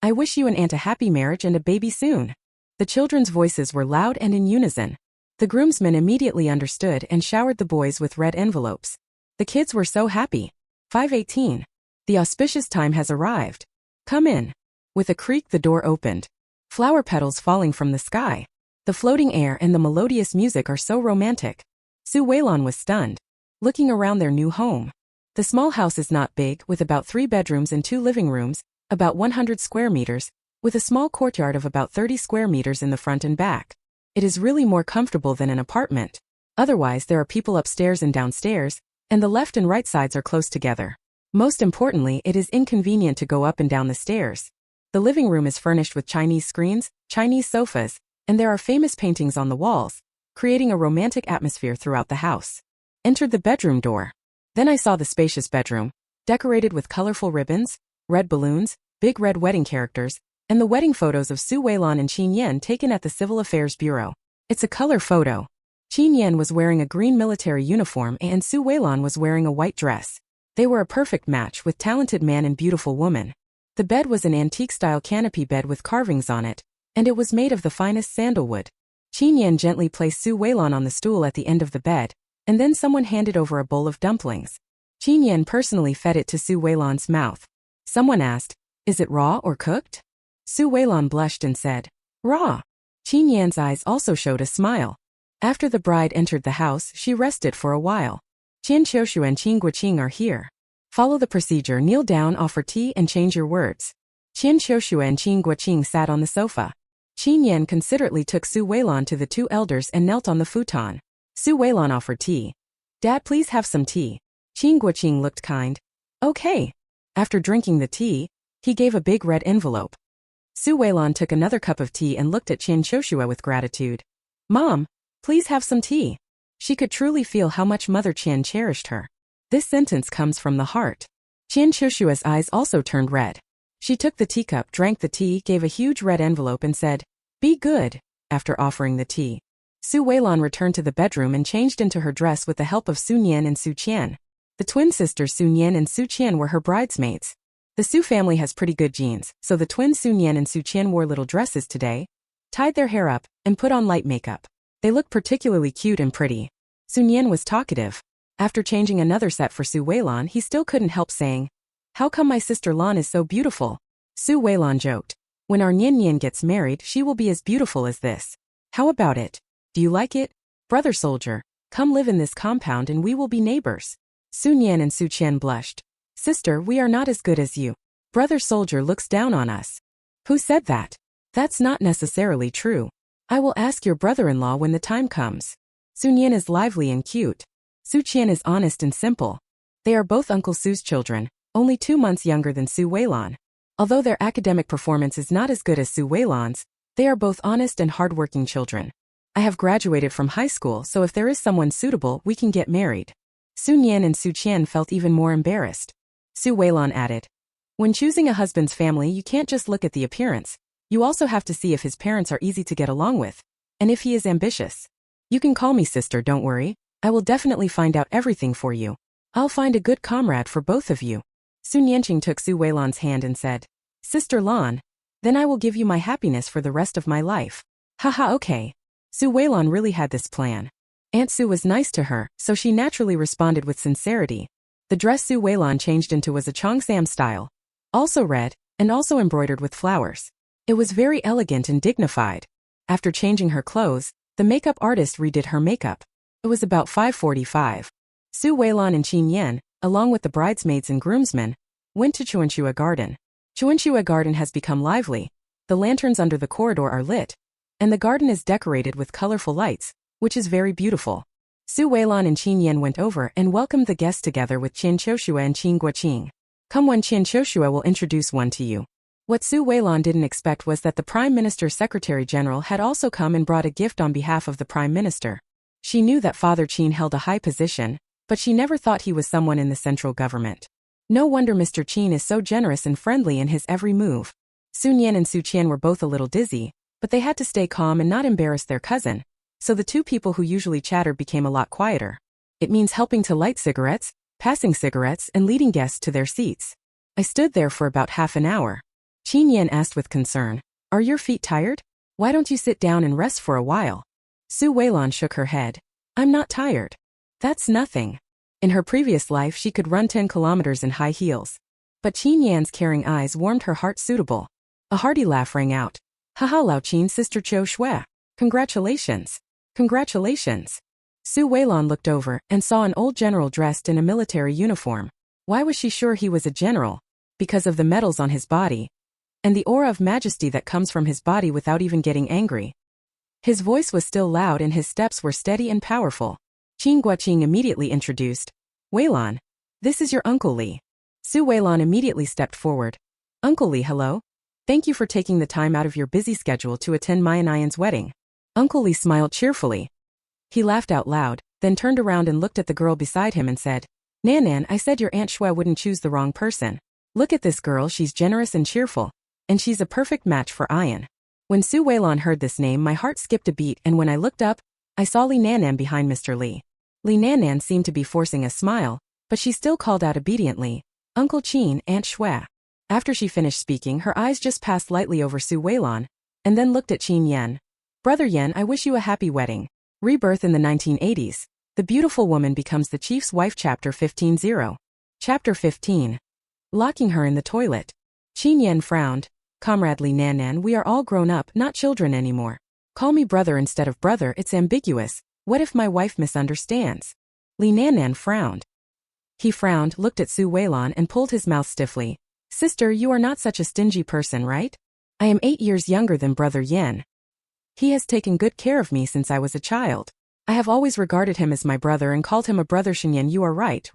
I wish you and Aunt a happy marriage and a baby soon. The children's voices were loud and in unison. The groomsmen immediately understood and showered the boys with red envelopes. The kids were so happy. 5:18. The auspicious time has arrived. Come in. With a creak the door opened. Flower petals falling from the sky. The floating air and the melodious music are so romantic. Su Weilan was stunned, looking around their new home. The small house is not big, with about 3 bedrooms and 2 living rooms, about 100 square meters, with a small courtyard of about 30 square meters in the front and back. It is really more comfortable than an apartment. Otherwise there are people upstairs and downstairs, and the left and right sides are close together. Most importantly, it is inconvenient to go up and down the stairs. The living room is furnished with Chinese screens, Chinese sofas, and there are famous paintings on the walls, creating a romantic atmosphere throughout the house. Entered the bedroom door. Then I saw the spacious bedroom, decorated with colorful ribbons, red balloons, big red wedding characters, and the wedding photos of Su Weilan and Qin Yan taken at the Civil Affairs Bureau. It's a color photo. Qin Yan was wearing a green military uniform and Su Weilan was wearing a white dress. They were a perfect match with talented man and beautiful woman. The bed was an antique-style canopy bed with carvings on it, and it was made of the finest sandalwood. Qin Yan gently placed Su Weilan on the stool at the end of the bed, and then someone handed over a bowl of dumplings. Qin Yan personally fed it to Su Weilan's mouth. Someone asked, "Is it raw or cooked?" Su Weilan blushed and said, "Raw." Qin Yan's eyes also showed a smile. After the bride entered the house, she rested for a while. Qian Qiushue and Qin Guoqing are here. Follow the procedure, kneel down, offer tea, and change your words. Qian Qiushue and Qin Guoqing sat on the sofa. Qin Yan considerately took Su Weilan to the 2 elders and knelt on the futon. Su Weilan offered tea. "Dad, please have some tea." Qin Guoqing looked kind. "Okay." After drinking the tea, he gave a big red envelope. Su Weilan took another cup of tea and looked at Qian Qiushue with gratitude. "Mom, please have some tea." She could truly feel how much Mother Qian cherished her. This sentence comes from the heart. Qian Qiushue's eyes also turned red. She took the teacup, drank the tea, gave a huge red envelope and said, "Be good," after offering the tea. Su Weilan returned to the bedroom and changed into her dress with the help of Su Nian and Su Qian. The twin sisters Su Nian and Su Qian were her bridesmaids. The Su family has pretty good genes, so the twins Su Nian and Su Qian wore little dresses today, tied their hair up, and put on light makeup. They looked particularly cute and pretty. Su Nian was talkative. After changing another set for Su Weilan, he still couldn't help saying, "How come my sister Lan is so beautiful?" Su Weilan joked, "When our Nian Nian gets married, she will be as beautiful as this. How about it? Do you like it? Brother soldier, come live in this compound and we will be neighbors." Su Nian and Su Qian blushed. "Sister, we are not as good as you. Brother soldier looks down on us." "Who said that?" "That's not necessarily true. I will ask your brother-in-law when the time comes." Su Nian is lively and cute. Su Qian is honest and simple. They are both Uncle Su's children, only 2 months younger than Su Weilan. Although their academic performance is not as good as Su Weilan's, They are both honest and hardworking children. I have graduated from high school, so if there is someone suitable, we can get married. Sun Yan and Su Qian felt even more embarrassed. Su Weilan added, when choosing a husband's family, you can't just look at the appearance. You also have to see if his parents are easy to get along with, and if he is ambitious. You can call me sister, don't worry. I will definitely find out everything for you. I'll find a good comrade for both of you. Sun Yanqing took Su Weilan's hand and said, Sister Lan, then I will give you my happiness for the rest of my life. Haha, okay. Su Weilan really had this plan. Aunt Su was nice to her, so she naturally responded with sincerity. The dress Su Weilan changed into was a Cheongsam style, also red, and also embroidered with flowers. It was very elegant and dignified. After changing her clothes, the makeup artist redid her makeup. It was about 5:45. Su Weilan and Qin Yan, along with the bridesmaids and groomsmen, went to Chuanchua Garden. Chuanchua Garden has become lively. The lanterns under the corridor are lit, and the garden is decorated with colorful lights, which is very beautiful. Su Weilan and Qin Yan went over and welcomed the guests together with Qian Choshua and Qin Guoqing. Come one, Qian Choshua will introduce one to you. What Su Weilan didn't expect was that the Prime Minister's Secretary General had also come and brought a gift on behalf of the Prime Minister. She knew that Father Qin held a high position, but she never thought he was someone in the central government. No wonder Mr. Qin is so generous and friendly in his every move. Sun Yan and Su Qian were both a little dizzy, but they had to stay calm and not embarrass their cousin, so the two people who usually chatter became a lot quieter. It means helping to light cigarettes, passing cigarettes, and leading guests to their seats. I stood there for about half an hour. Qin Yan asked with concern, are your feet tired? Why don't you sit down and rest for a while? Su Weilan shook her head. I'm not tired. That's nothing. In her previous life she could run 10 kilometers in high heels. But Qin Yan's caring eyes warmed her heart suitable. A hearty laugh rang out. Haha, Lao Qin, Sister Cho Shui. Congratulations. Congratulations. Su Weilan looked over and saw an old general dressed in a military uniform. Why was she sure he was a general? Because of the medals on his body, and the aura of majesty that comes from his body without even getting angry. His voice was still loud and his steps were steady and powerful. Qin Guoqing immediately introduced, Weilan, this is your Uncle Li. Su Weilan immediately stepped forward. Uncle Li, hello. Thank you for taking the time out of your busy schedule to attend my and Ian's wedding. Uncle Li smiled cheerfully. He laughed out loud, then turned around and looked at the girl beside him and said, Nan, I said your Aunt Shui wouldn't choose the wrong person. Look at this girl, she's generous and cheerful. And she's a perfect match for Ian. When Su Weilan heard this name, my heart skipped a beat, and when I looked up, I saw Li Nan behind Mr. Li. Li Nan seemed to be forcing a smile, but she still called out obediently, Uncle Qin, Aunt Shui. After she finished speaking, her eyes just passed lightly over Su Weilan, and then looked at Qin Yan. Brother Yan, I wish you a happy wedding. Rebirth in the 1980s. The beautiful woman becomes the chief's wife. Chapter 15. Chapter 15. Locking her in the toilet. Qin Yan frowned. Comrade Li Nan, we are all grown up, not children anymore. Call me brother instead of brother, it's ambiguous. What if my wife misunderstands? Li Nan frowned. He frowned, looked at Su Weilan and pulled his mouth stiffly. Sister, you are not such a stingy person, right? I am 8 years younger than Brother Yan. He has taken good care of me since I was a child. I have always regarded him as my brother and called him a brother. Qin Yan, you are right?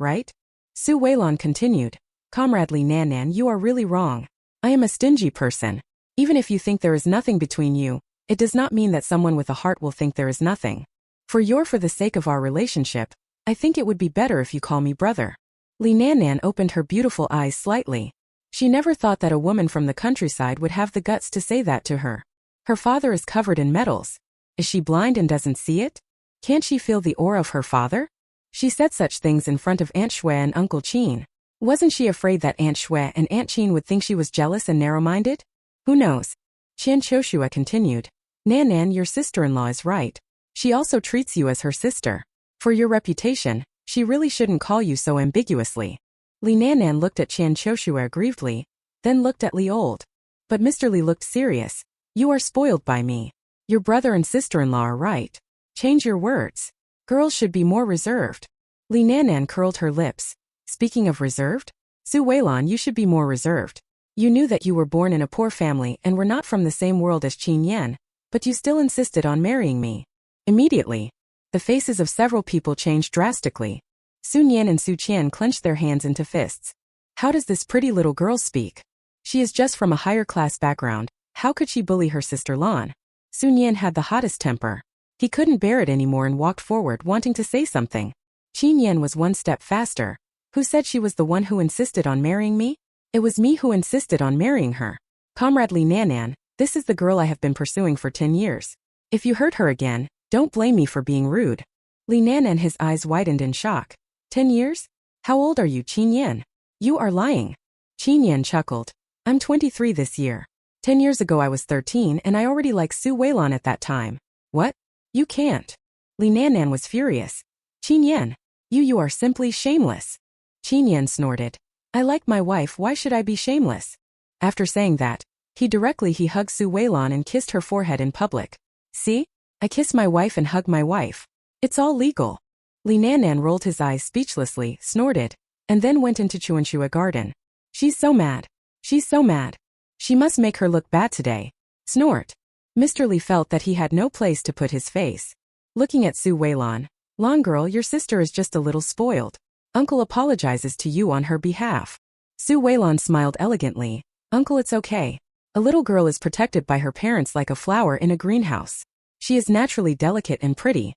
Su Weilan continued. Comrade Li Nan, you are really wrong. I am a stingy person. Even if you think there is nothing between you, it does not mean that someone with a heart will think there is nothing. For the sake of our relationship, I think it would be better if you call me brother. Li Nan opened her beautiful eyes slightly. She never thought that a woman from the countryside would have the guts to say that to her. Her father is covered in medals. Is she blind and doesn't see it? Can't she feel the aura of her father? She said such things in front of Aunt Shui and Uncle Qin. Wasn't she afraid that Aunt Shui and Aunt Qin would think she was jealous and narrow-minded? Who knows? Qian Choshua continued. Nan, your sister-in-law is right. She also treats you as her sister. For your reputation, she really shouldn't call you so ambiguously. Li Nan looked at Qian Choshua grievedly, then looked at Li Old. But Mr. Li looked serious. You are spoiled by me. Your brother and sister-in-law are right. Change your words. Girls should be more reserved. Li Nan curled her lips. Speaking of reserved, Su Weilan, you should be more reserved. You knew that you were born in a poor family and were not from the same world as Qin Yan, but you still insisted on marrying me. Immediately, the faces of several people changed drastically. Sun Yan and Su Qian clenched their hands into fists. How does this pretty little girl speak? She is just from a higher class background, How could she bully her sister Lan? Qin Yan had the hottest temper. He couldn't bear it anymore and walked forward wanting to say something. Qin Yan was one step faster. Who said she was the one who insisted on marrying me? It was me who insisted on marrying her. Comrade Li Nanan, this is the girl I have been pursuing for 10 years. If you hurt her again, don't blame me for being rude. Li Nanan, his eyes widened in shock. 10 years? How old are you, Qin Yan? You are lying. Qin Yan chuckled. I'm 23 this year. 10 years ago I was 13 and I already liked Su Weilan at that time. What? You can't. Li Nanan was furious. Qin Yan, you are simply shameless. Qin Yan snorted. I like my wife, why should I be shameless? After saying that, he hugged Su Weilan and kissed her forehead in public. See? I kiss my wife and hug my wife. It's all legal. Li Nanan rolled his eyes speechlessly, snorted, and then went into Chuanxua garden. She's so mad. She's so mad. She must make her look bad today. Snort. Mr. Li felt that he had no place to put his face. Looking at Su Weilan. Lan girl, your sister is just a little spoiled. Uncle apologizes to you on her behalf. Su Weilan smiled elegantly. Uncle, it's okay. A little girl is protected by her parents like a flower in a greenhouse. She is naturally delicate and pretty.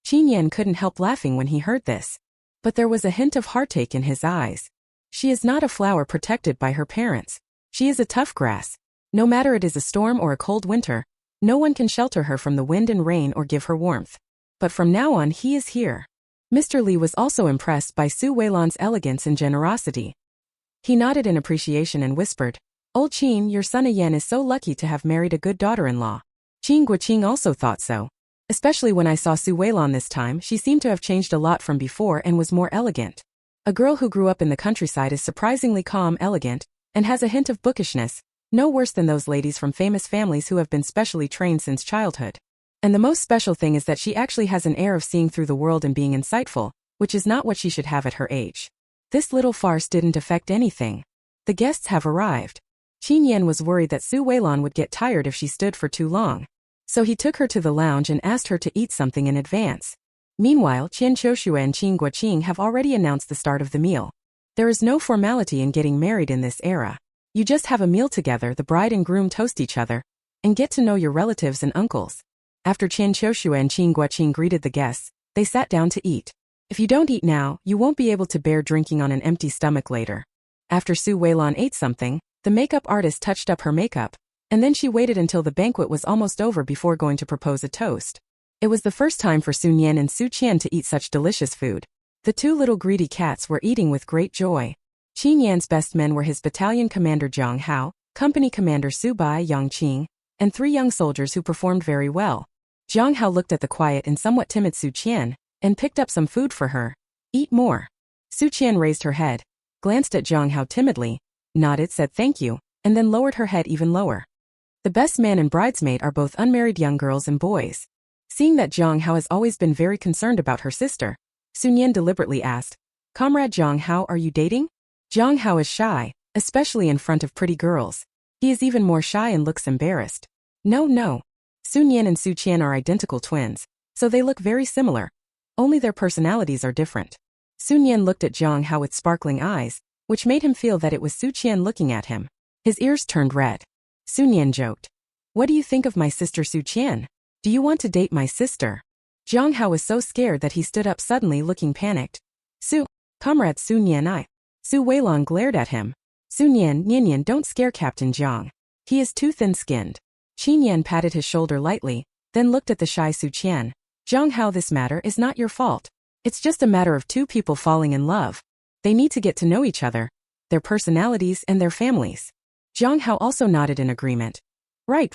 Qin Yan couldn't help laughing when he heard this. But there was a hint of heartache in his eyes. She is not a flower protected by her parents. She is a tough grass. No matter it is a storm or a cold winter, no one can shelter her from the wind and rain or give her warmth. But from now on he is here. Mr. Li was also impressed by Su Weilan's elegance and generosity. He nodded in appreciation and whispered, Old Qin, your son Yan is so lucky to have married a good daughter-in-law. Qin Guoqing also thought so. Especially when I saw Su Weilan this time, she seemed to have changed a lot from before and was more elegant. A girl who grew up in the countryside is surprisingly calm, elegant, and has a hint of bookishness, no worse than those ladies from famous families who have been specially trained since childhood. And the most special thing is that she actually has an air of seeing through the world and being insightful, which is not what she should have at her age. This little farce didn't affect anything. The guests have arrived. Qin Yan was worried that Su Weilan would get tired if she stood for too long. So he took her to the lounge and asked her to eat something in advance. Meanwhile, Qian Qiushua and Qin Guoqing have already announced the start of the meal. There is no formality in getting married in this era. You just have a meal together, the bride and groom toast each other, and get to know your relatives and uncles. After Qian Qiushua and Qin Guoqing greeted the guests, they sat down to eat. If you don't eat now, you won't be able to bear drinking on an empty stomach later. After Su Weilan ate something, the makeup artist touched up her makeup, and then she waited until the banquet was almost over before going to propose a toast. It was the first time for Sun Yan and Su Qian to eat such delicious food. The two little greedy cats were eating with great joy. Qin Yan's best men were his battalion commander Zhang Hao, company commander Su Bai Yongqing, and 3 young soldiers who performed very well. Zhang Hao looked at the quiet and somewhat timid Su Qian, and picked up some food for her. Eat more. Su Qian raised her head, glanced at Zhang Hao timidly, nodded, said thank you, and then lowered her head even lower. The best man and bridesmaid are both unmarried young girls and boys. Seeing that Zhang Hao has always been very concerned about her sister, Sun Yan deliberately asked, Comrade Zhang Hao, are you dating? Zhang Hao is shy, especially in front of pretty girls. He is even more shy and looks embarrassed. No. Sun Yan and Su Qian are identical twins, so they look very similar. Only their personalities are different. Sun Yan looked at Zhang Hao with sparkling eyes, which made him feel that it was Su Qian looking at him. His ears turned red. Sun Yan joked. What do you think of my sister Su Qian? Do you want to date my sister? Zhang Hao was so scared that he stood up suddenly, looking panicked. Comrade Sun Yan, Su Weilan glared at him. Sun Yan, Ninian, don't scare Captain Zhang. He is too thin-skinned. Qin Yan patted his shoulder lightly, then looked at the shy Su Qian. Zhang Hao, this matter is not your fault. It's just a matter of 2 people falling in love. They need to get to know each other, their personalities and their families. Zhang Hao also nodded in agreement. Right.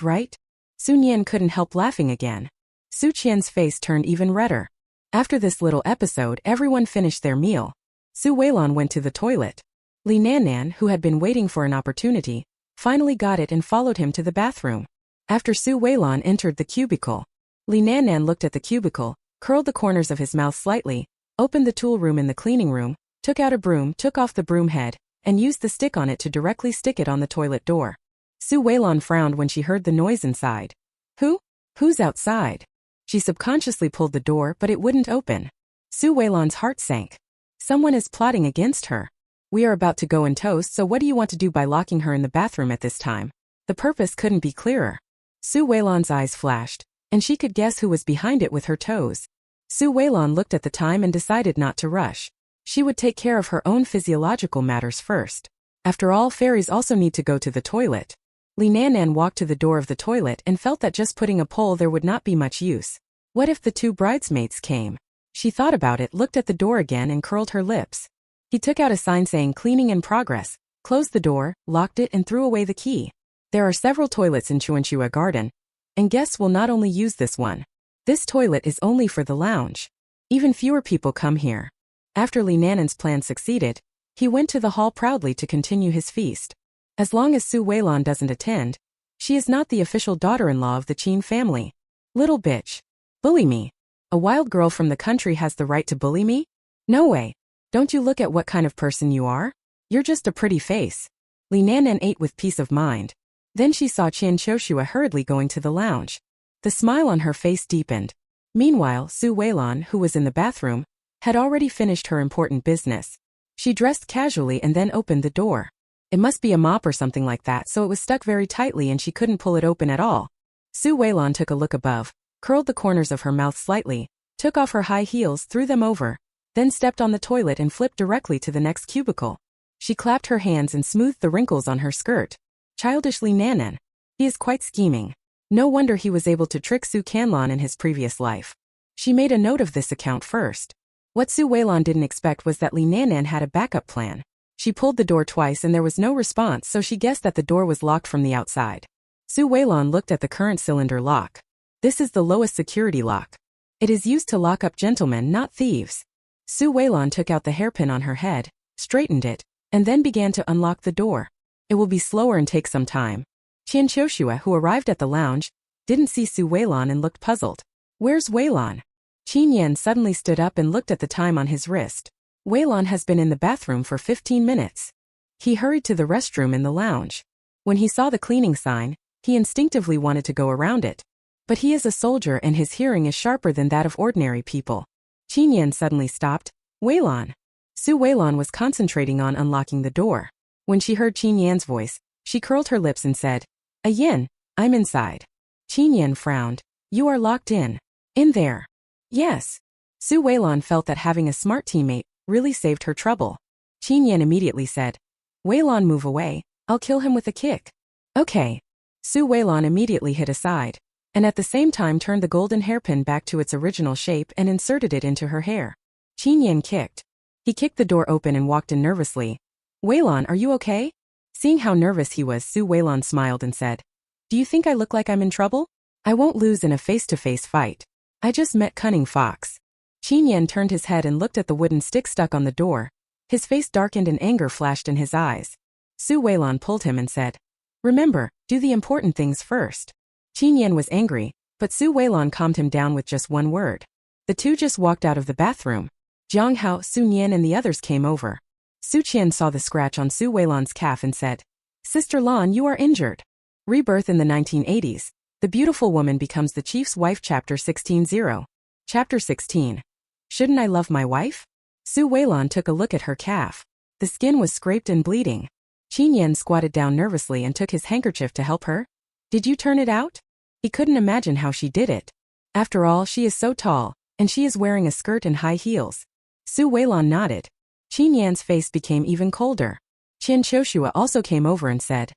Sun Yan couldn't help laughing again. Su Qian's face turned even redder. After this little episode, everyone finished their meal. Su Weilan went to the toilet. Li Nanan, who had been waiting for an opportunity, finally got it and followed him to the bathroom. After Su Weilan entered the cubicle, Li Nanan looked at the cubicle, curled the corners of his mouth slightly, opened the tool room in the cleaning room, took out a broom, took off the broom head, and used the stick on it to directly stick it on the toilet door. Su Weilan frowned when she heard the noise inside. Who's outside? She subconsciously pulled the door, but it wouldn't open. Su Weilan's heart sank. Someone is plotting against her. We are about to go and toast, so what do you want to do by locking her in the bathroom at this time? The purpose couldn't be clearer. Su Weilan's eyes flashed, and she could guess who was behind it with her toes. Su Weilan looked at the time and decided not to rush. She would take care of her own physiological matters first. After all, fairies also need to go to the toilet. Li Nannan walked to the door of the toilet and felt that just putting a pole there would not be much use. What if the two bridesmaids came? She thought about it, looked at the door again and curled her lips. He took out a sign saying cleaning in progress, closed the door, locked it and threw away the key. There are several toilets in Chuanchua Garden, and guests will not only use this one. This toilet is only for the lounge. Even fewer people come here. After Li Nannan's plan succeeded, he went to the hall proudly to continue his feast. As long as Su Weilan doesn't attend, she is not the official daughter-in-law of the Qin family. Little bitch. Bully me. A wild girl from the country has the right to bully me? No way. Don't you look at what kind of person you are? You're just a pretty face. Li Nannan ate with peace of mind. Then she saw Qian Choshua hurriedly going to the lounge. The smile on her face deepened. Meanwhile, Su Weilan, who was in the bathroom, had already finished her important business. She dressed casually and then opened the door. It must be a mop or something like that, so it was stuck very tightly and she couldn't pull it open at all. Su Weilan took a look above, curled the corners of her mouth slightly, took off her high heels, threw them over, then stepped on the toilet and flipped directly to the next cubicle. She clapped her hands and smoothed the wrinkles on her skirt. Childish Li Nannan. He is quite scheming. No wonder he was able to trick Su Canlan in his previous life. She made a note of this account first. What Su Weilan didn't expect was that Li Nannan had a backup plan. She pulled the door twice and there was no response, so she guessed that the door was locked from the outside. Su Weilan looked at the current cylinder lock. This is the lowest security lock. It is used to lock up gentlemen, not thieves. Su Weilan took out the hairpin on her head, straightened it, and then began to unlock the door. It will be slower and take some time. Qian Choshua, who arrived at the lounge, didn't see Su Weilan and looked puzzled. Where's Weilan? Qin Yan suddenly stood up and looked at the time on his wrist. Weilan has been in the bathroom for 15 minutes. He hurried to the restroom in the lounge. When he saw the cleaning sign, he instinctively wanted to go around it. But he is a soldier and his hearing is sharper than that of ordinary people. Qin Yan suddenly stopped. Weilan. Su Weilan was concentrating on unlocking the door. When she heard Qin Yan's voice, she curled her lips and said, Yin, I'm inside. Qin Yan frowned. You are locked in. In there. Yes. Su Weilan felt that having a smart teammate really saved her trouble. Qin Yan immediately said, Weilan, move away, I'll kill him with a kick. Okay. Su Weilan immediately hid aside, and at the same time turned the golden hairpin back to its original shape and inserted it into her hair. Qin Yan kicked. He kicked the door open and walked in nervously. Weilan, are you okay? Seeing how nervous he was, Su Weilan smiled and said, Do you think I look like I'm in trouble? I won't lose in a face-to-face fight. I just met Cunning Fox. Qin Yan turned his head and looked at the wooden stick stuck on the door. His face darkened and anger flashed in his eyes. Su Weilan pulled him and said, Remember, do the important things first. Qin Yan was angry, but Su Weilan calmed him down with just one word. The two just walked out of the bathroom. Jiang Hao, Sun Yan and the others came over. Su Qian saw the scratch on Su Weilan's calf and said, Sister Lan, you are injured. Rebirth in the 1980s. The Beautiful Woman Becomes the Chief's Wife. Chapter 16-0. Chapter 16. Shouldn't I love my wife? Su Weilan took a look at her calf. The skin was scraped and bleeding. Qin Yan squatted down nervously and took his handkerchief to help her. Did you turn it out? He couldn't imagine how she did it. After all, she is so tall, and she is wearing a skirt and high heels. Su Weilan nodded. Qin Yan's face became even colder. Qian Choshua also came over and said,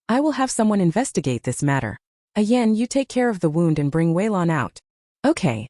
I will have someone investigate this matter. Yan, you take care of the wound and bring Weilan out. Okay.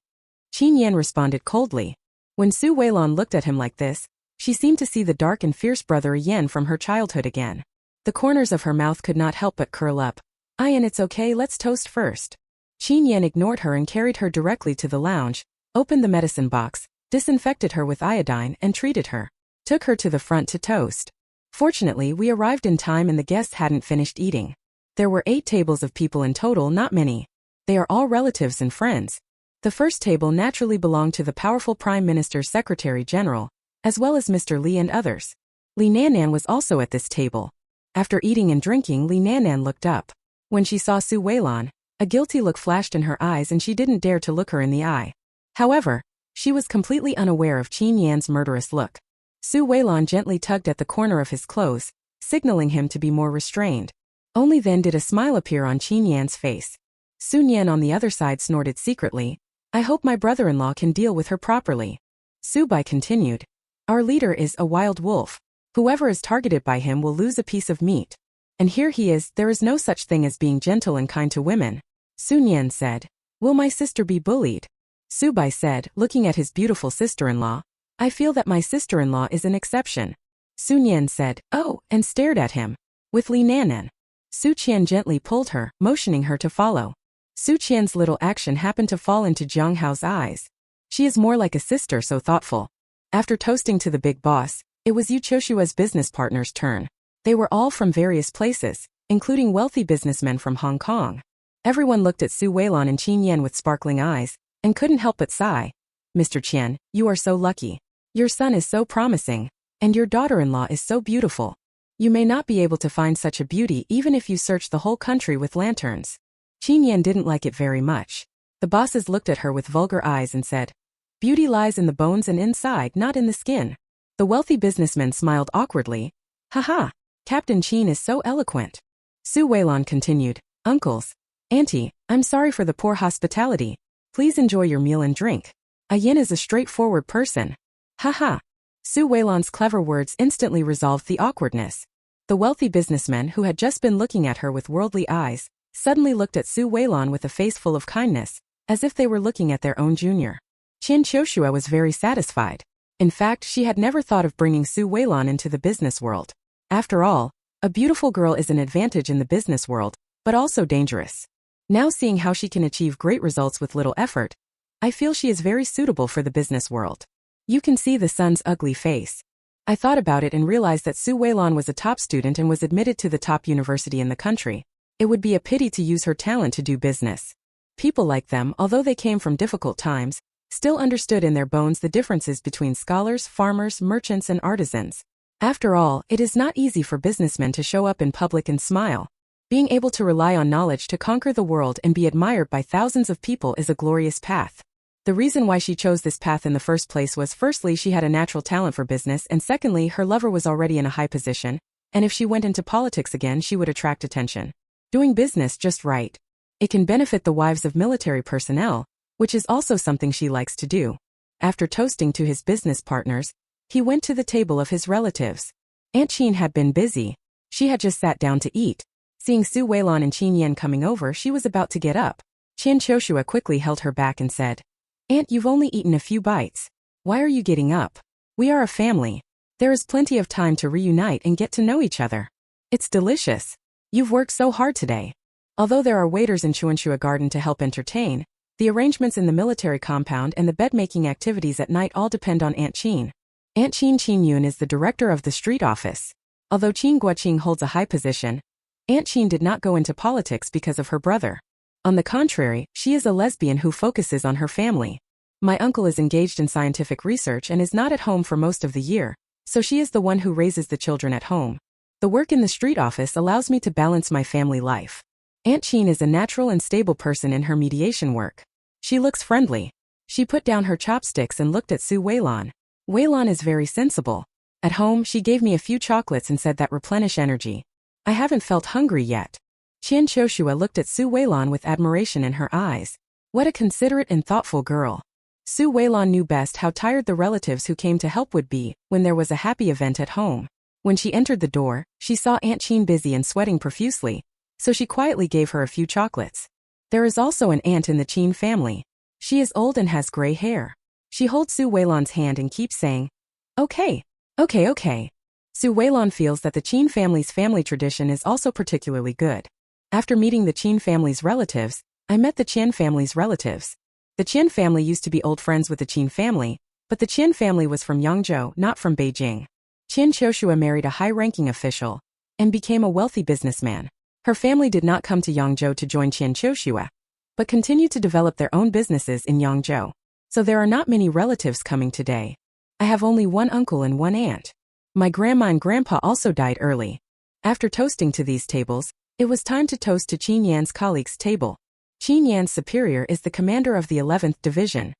Qin Yan responded coldly. When Su Weilan looked at him like this, she seemed to see the dark and fierce brother Yan from her childhood again. The corners of her mouth could not help but curl up. Yan, it's okay, let's toast first. Qin Yan ignored her and carried her directly to the lounge, opened the medicine box, disinfected her with iodine and treated her. Took her to the front to toast. Fortunately, we arrived in time and the guests hadn't finished eating. There were 8 tables of people in total, not many. They are all relatives and friends. The first table naturally belonged to the powerful Prime Minister's Secretary General, as well as Mr. Li and others. Li Nannan was also at this table. After eating and drinking, Li Nannan looked up. When she saw Su Weilan, a guilty look flashed in her eyes and she didn't dare to look her in the eye. However, she was completely unaware of Qin Yan's murderous look. Su Weilan gently tugged at the corner of his clothes, signaling him to be more restrained. Only then did a smile appear on Qin Yan's face. Sun Yan on the other side snorted secretly. I hope my brother-in-law can deal with her properly. Su Bai continued. Our leader is a wild wolf. Whoever is targeted by him will lose a piece of meat. And here he is, there is no such thing as being gentle and kind to women. Sun Yan said. Will my sister be bullied? Su Bai said, looking at his beautiful sister-in-law. I feel that my sister-in-law is an exception. Sun Yan said, oh, and stared at him. With Li Nanan. Su Qian gently pulled her, motioning her to follow. Su Qian's little action happened to fall into Jiang Hao's eyes. She is more like a sister, so thoughtful. After toasting to the big boss, it was Yu Choshua's business partner's turn. They were all from various places, including wealthy businessmen from Hong Kong. Everyone looked at Su Weilan and Qin Yan with sparkling eyes, and couldn't help but sigh. Mr. Qian, you are so lucky. Your son is so promising, and your daughter-in-law is so beautiful. You may not be able to find such a beauty even if you search the whole country with lanterns. Qin Yan didn't like it very much. The bosses looked at her with vulgar eyes and said, beauty lies in the bones and inside, not in the skin. The wealthy businessman smiled awkwardly. Haha, Captain Qin is so eloquent. Su Weilan continued, uncles, auntie, I'm sorry for the poor hospitality. Please enjoy your meal and drink. A yin is a straightforward person. Haha. Su Weilan's clever words instantly resolved the awkwardness. The wealthy businessmen who had just been looking at her with worldly eyes suddenly looked at Su Weilan with a face full of kindness, as if they were looking at their own junior. Qian Choshua was very satisfied. In fact, she had never thought of bringing Su Weilan into the business world. After all, a beautiful girl is an advantage in the business world, but also dangerous. Now seeing how she can achieve great results with little effort, I feel she is very suitable for the business world. You can see the son's ugly face. I thought about it and realized that Su Weilan was a top student and was admitted to the top university in the country. It would be a pity to use her talent to do business. People like them, although they came from difficult times, still understood in their bones the differences between scholars, farmers, merchants, and artisans. After all, it is not easy for businessmen to show up in public and smile. Being able to rely on knowledge to conquer the world and be admired by thousands of people is a glorious path. The reason why she chose this path in the first place was firstly she had a natural talent for business and secondly her lover was already in a high position, and if she went into politics again she would attract attention. Doing business just right. It can benefit the wives of military personnel, which is also something she likes to do. After toasting to his business partners, he went to the table of his relatives. Aunt Qin had been busy. She had just sat down to eat. Seeing Su Weilan and Qin Yan coming over, she was about to get up. Qian Choshua quickly held her back and said, Aunt, you've only eaten a few bites. Why are you getting up? We are a family. There is plenty of time to reunite and get to know each other. It's delicious. You've worked so hard today. Although there are waiters in Chuanshua Garden to help entertain, the arrangements in the military compound and the bed-making activities at night all depend on Aunt Qin. Aunt Qin Yun is the director of the street office. Although Qin Guoqing holds a high position, Aunt Qin did not go into politics because of her brother. On the contrary, she is a lesbian who focuses on her family. My uncle is engaged in scientific research and is not at home for most of the year, so she is the one who raises the children at home. The work in the street office allows me to balance my family life. Aunt Qin is a natural and stable person in her mediation work. She looks friendly. She put down her chopsticks and looked at Su Weilan. Weilan is very sensible. At home, she gave me a few chocolates and said that replenish energy. I haven't felt hungry yet. Qian Choshua looked at Su Weilan with admiration in her eyes. What a considerate and thoughtful girl. Su Weilan knew best how tired the relatives who came to help would be when there was a happy event at home. When she entered the door, she saw Aunt Qin busy and sweating profusely, so she quietly gave her a few chocolates. There is also an aunt in the Qin family. She is old and has gray hair. She holds Su Weilan's hand and keeps saying, Okay. Su Weilan feels that the Qin family's family tradition is also particularly good. After meeting the Qin family's relatives, I met the Qian family's relatives. The Qian family used to be old friends with the Qin family, but the Qian family was from Yangzhou, not from Beijing. Qian Choshua married a high-ranking official and became a wealthy businessman. Her family did not come to Yangzhou to join Qian Choshua, but continued to develop their own businesses in Yangzhou. So there are not many relatives coming today. I have only one uncle and one aunt. My grandma and grandpa also died early. After toasting to these tables, it was time to toast to Qin Yan's colleagues' table. Qin Yan's superior is the commander of the 11th Division.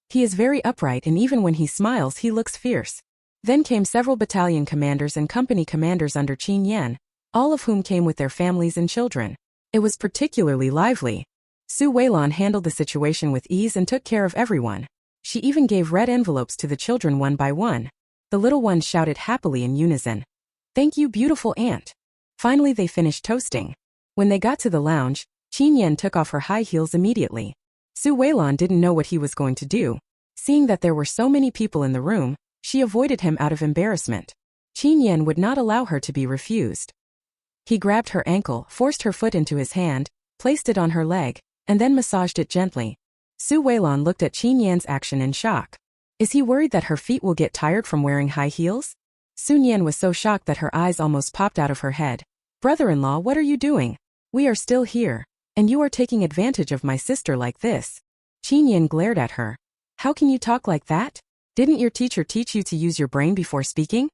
He is very upright and even when he smiles he looks fierce. Then came several battalion commanders and company commanders under Qin Yan, all of whom came with their families and children. It was particularly lively. Su Weilan handled the situation with ease and took care of everyone. She even gave red envelopes to the children one by one. The little ones shouted happily in unison. "Thank you, beautiful aunt." Finally they finished toasting. When they got to the lounge, Qin Yan took off her high heels immediately. Su Weilan didn't know what he was going to do. Seeing that there were so many people in the room, she avoided him out of embarrassment. Qin Yan would not allow her to be refused. He grabbed her ankle, forced her foot into his hand, placed it on her leg, and then massaged it gently. Su Weilan looked at Qin Yan's action in shock. Is he worried that her feet will get tired from wearing high heels? Sun Yan was so shocked that her eyes almost popped out of her head. "Brother-in-law, what are you doing? We are still here, and you are taking advantage of my sister like this." Qin Yan glared at her. "How can you talk like that? Didn't your teacher teach you to use your brain before speaking?"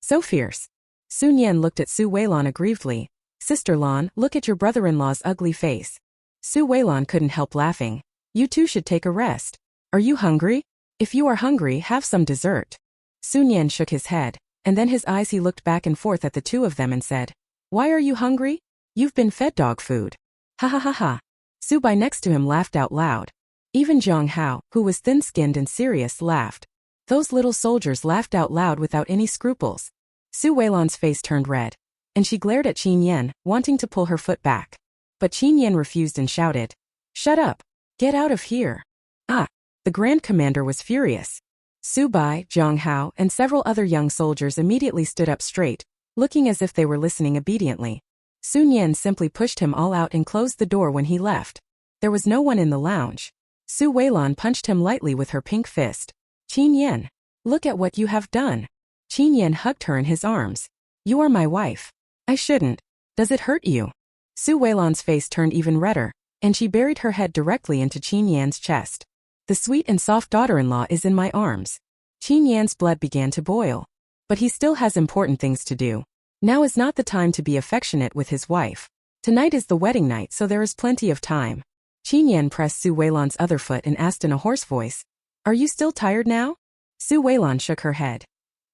So fierce. Sun Yan looked at Su Weilan aggrievedly. "Sister Lan, look at your brother-in-law's ugly face." Su Weilan couldn't help laughing. "You two should take a rest. Are you hungry? If you are hungry, have some dessert." Sun Yan shook his head, and then his eyes he looked back and forth at the two of them and said, "Why are you hungry? You've been fed dog food." Ha ha ha ha. Su Bai next to him laughed out loud. Even Zhang Hao, who was thin-skinned and serious, laughed. Those little soldiers laughed out loud without any scruples. Su Weilan's face turned red, and she glared at Qin Yan, wanting to pull her foot back. But Qin Yan refused and shouted, "Shut up! Get out of here!" Ah! The Grand Commander was furious. Su Bai, Zhang Hao, and several other young soldiers immediately stood up straight, looking as if they were listening obediently. Sun Yan simply pushed him all out and closed the door when he left. There was no one in the lounge. Su Weilan punched him lightly with her pink fist. "Qin Yan, look at what you have done." Qin Yan hugged her in his arms. "You are my wife. I shouldn't. Does it hurt you?" Su Weilan's face turned even redder, and she buried her head directly into Qin Yan's chest. "The sweet and soft daughter-in-law is in my arms." Qin Yan's blood began to boil. But he still has important things to do. Now is not the time to be affectionate with his wife. Tonight is the wedding night, so there is plenty of time. Qin Yan pressed Su Weilan's other foot and asked in a hoarse voice, "Are you still tired now?" Su Weilan shook her head.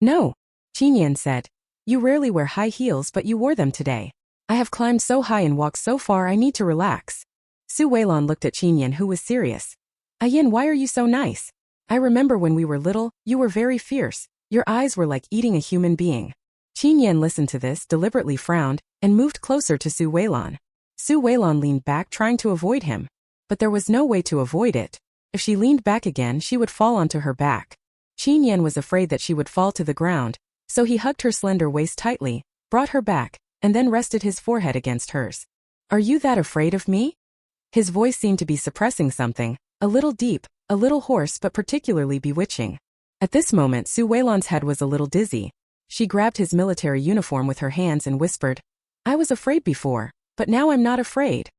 "No," Qin Yan said. "You rarely wear high heels, but you wore them today. I have climbed so high and walked so far, I need to relax." Su Weilan looked at Qin Yan, who was serious. "Ayin, why are you so nice? I remember when we were little, you were very fierce. Your eyes were like eating a human being." Qin Yan listened to this, deliberately frowned, and moved closer to Su Weilan. Su Weilan leaned back, trying to avoid him. But there was no way to avoid it. If she leaned back again, she would fall onto her back. Qin Yan was afraid that she would fall to the ground, so he hugged her slender waist tightly, brought her back, and then rested his forehead against hers. "Are you that afraid of me?" His voice seemed to be suppressing something, a little deep, a little hoarse, but particularly bewitching. At this moment, Su Weilan's head was a little dizzy. She grabbed his military uniform with her hands and whispered, "I was afraid before, but now I'm not afraid."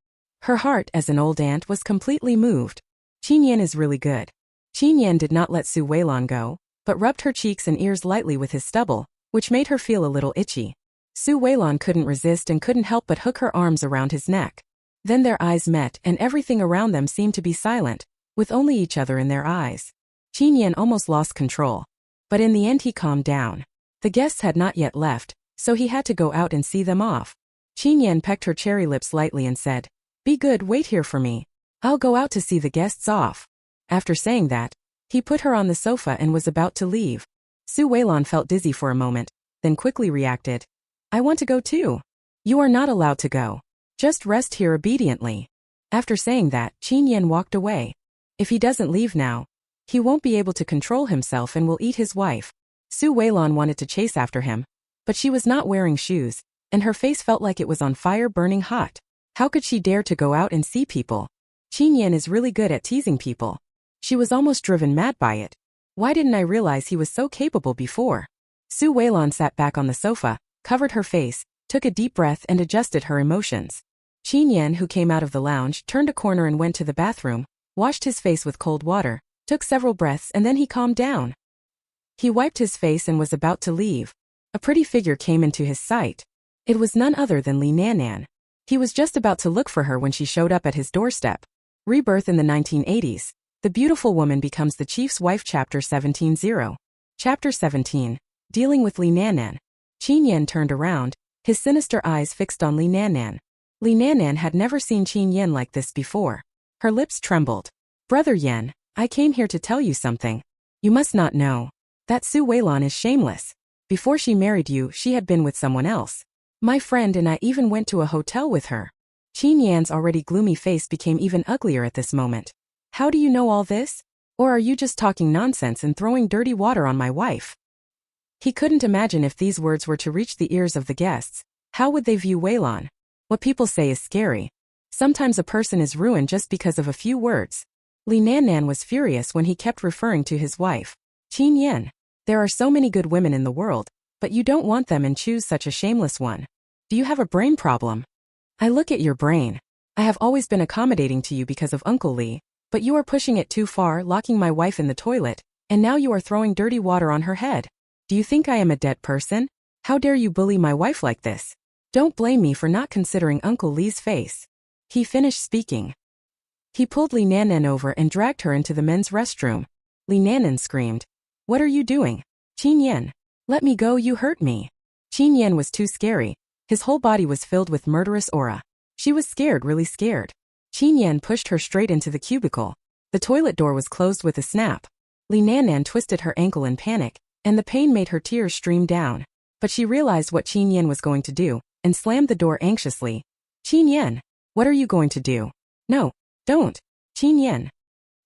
Her heart, as an old aunt, was completely moved. Qin Yan is really good. Qin Yan did not let Su Weilan go, but rubbed her cheeks and ears lightly with his stubble, which made her feel a little itchy. Su Weilan couldn't resist and couldn't help but hook her arms around his neck. Then their eyes met, and everything around them seemed to be silent, with only each other in their eyes. Qin Yan almost lost control. But in the end he calmed down. The guests had not yet left, so he had to go out and see them off. Qin Yan pecked her cherry lips lightly and said, "Be good, wait here for me. I'll go out to see the guests off." After saying that, he put her on the sofa and was about to leave. Su Weilan felt dizzy for a moment, then quickly reacted, "I want to go too." "You are not allowed to go. Just rest here obediently." After saying that, Qin Yan walked away. If he doesn't leave now, he won't be able to control himself and will eat his wife. Su Weilan wanted to chase after him, but she was not wearing shoes, and her face felt like it was on fire, burning hot. How could she dare to go out and see people? Qin Yan is really good at teasing people. She was almost driven mad by it. Why didn't I realize he was so capable before? Su Weilan sat back on the sofa, covered her face, took a deep breath and adjusted her emotions. Qin Yan, who came out of the lounge, turned a corner and went to the bathroom, washed his face with cold water, took several breaths, and then he calmed down. He wiped his face and was about to leave. A pretty figure came into his sight. It was none other than Li Nanan. He was just about to look for her when she showed up at his doorstep. Rebirth in the 1980s. The beautiful woman becomes the chief's wife. Chapter 17. Chapter 17. Dealing with Li Nanan. Qin Yan turned around, his sinister eyes fixed on Li Nannan. Li Nannan had never seen Qin Yan like this before. Her lips trembled. Brother Yan, I came here to tell you something. You must not know that Su Weilan is shameless. Before she married you, she had been with someone else. My friend and I even went to a hotel with her. Qin Yan's already gloomy face became even uglier at this moment. How do you know all this? Or are you just talking nonsense and throwing dirty water on my wife? He couldn't imagine if these words were to reach the ears of the guests. How would they view Weilan? What people say is scary. Sometimes a person is ruined just because of a few words. Li Nannan was furious when he kept referring to his wife. Qin Yan, there are so many good women in the world, but you don't want them and choose such a shameless one. Do you have a brain problem? I look at your brain. I have always been accommodating to you because of Uncle Li, but you are pushing it too far, locking my wife in the toilet, and now you are throwing dirty water on her head. Do you think I am a dead person? How dare you bully my wife like this? Don't blame me for not considering Uncle Li's face. He finished speaking. He pulled Li Nannan over and dragged her into the men's restroom. Li Nannan screamed. What are you doing? Qin Yan, let me go, you hurt me. Qin Yan was too scary. His whole body was filled with murderous aura. She was scared, really scared. Qin Yan pushed her straight into the cubicle. The toilet door was closed with a snap. Li Nannan twisted her ankle in panic, and the pain made her tears stream down. But she realized what Qin Yan was going to do, and slammed the door anxiously. Qin Yan, what are you going to do? No, don't. Qin Yan.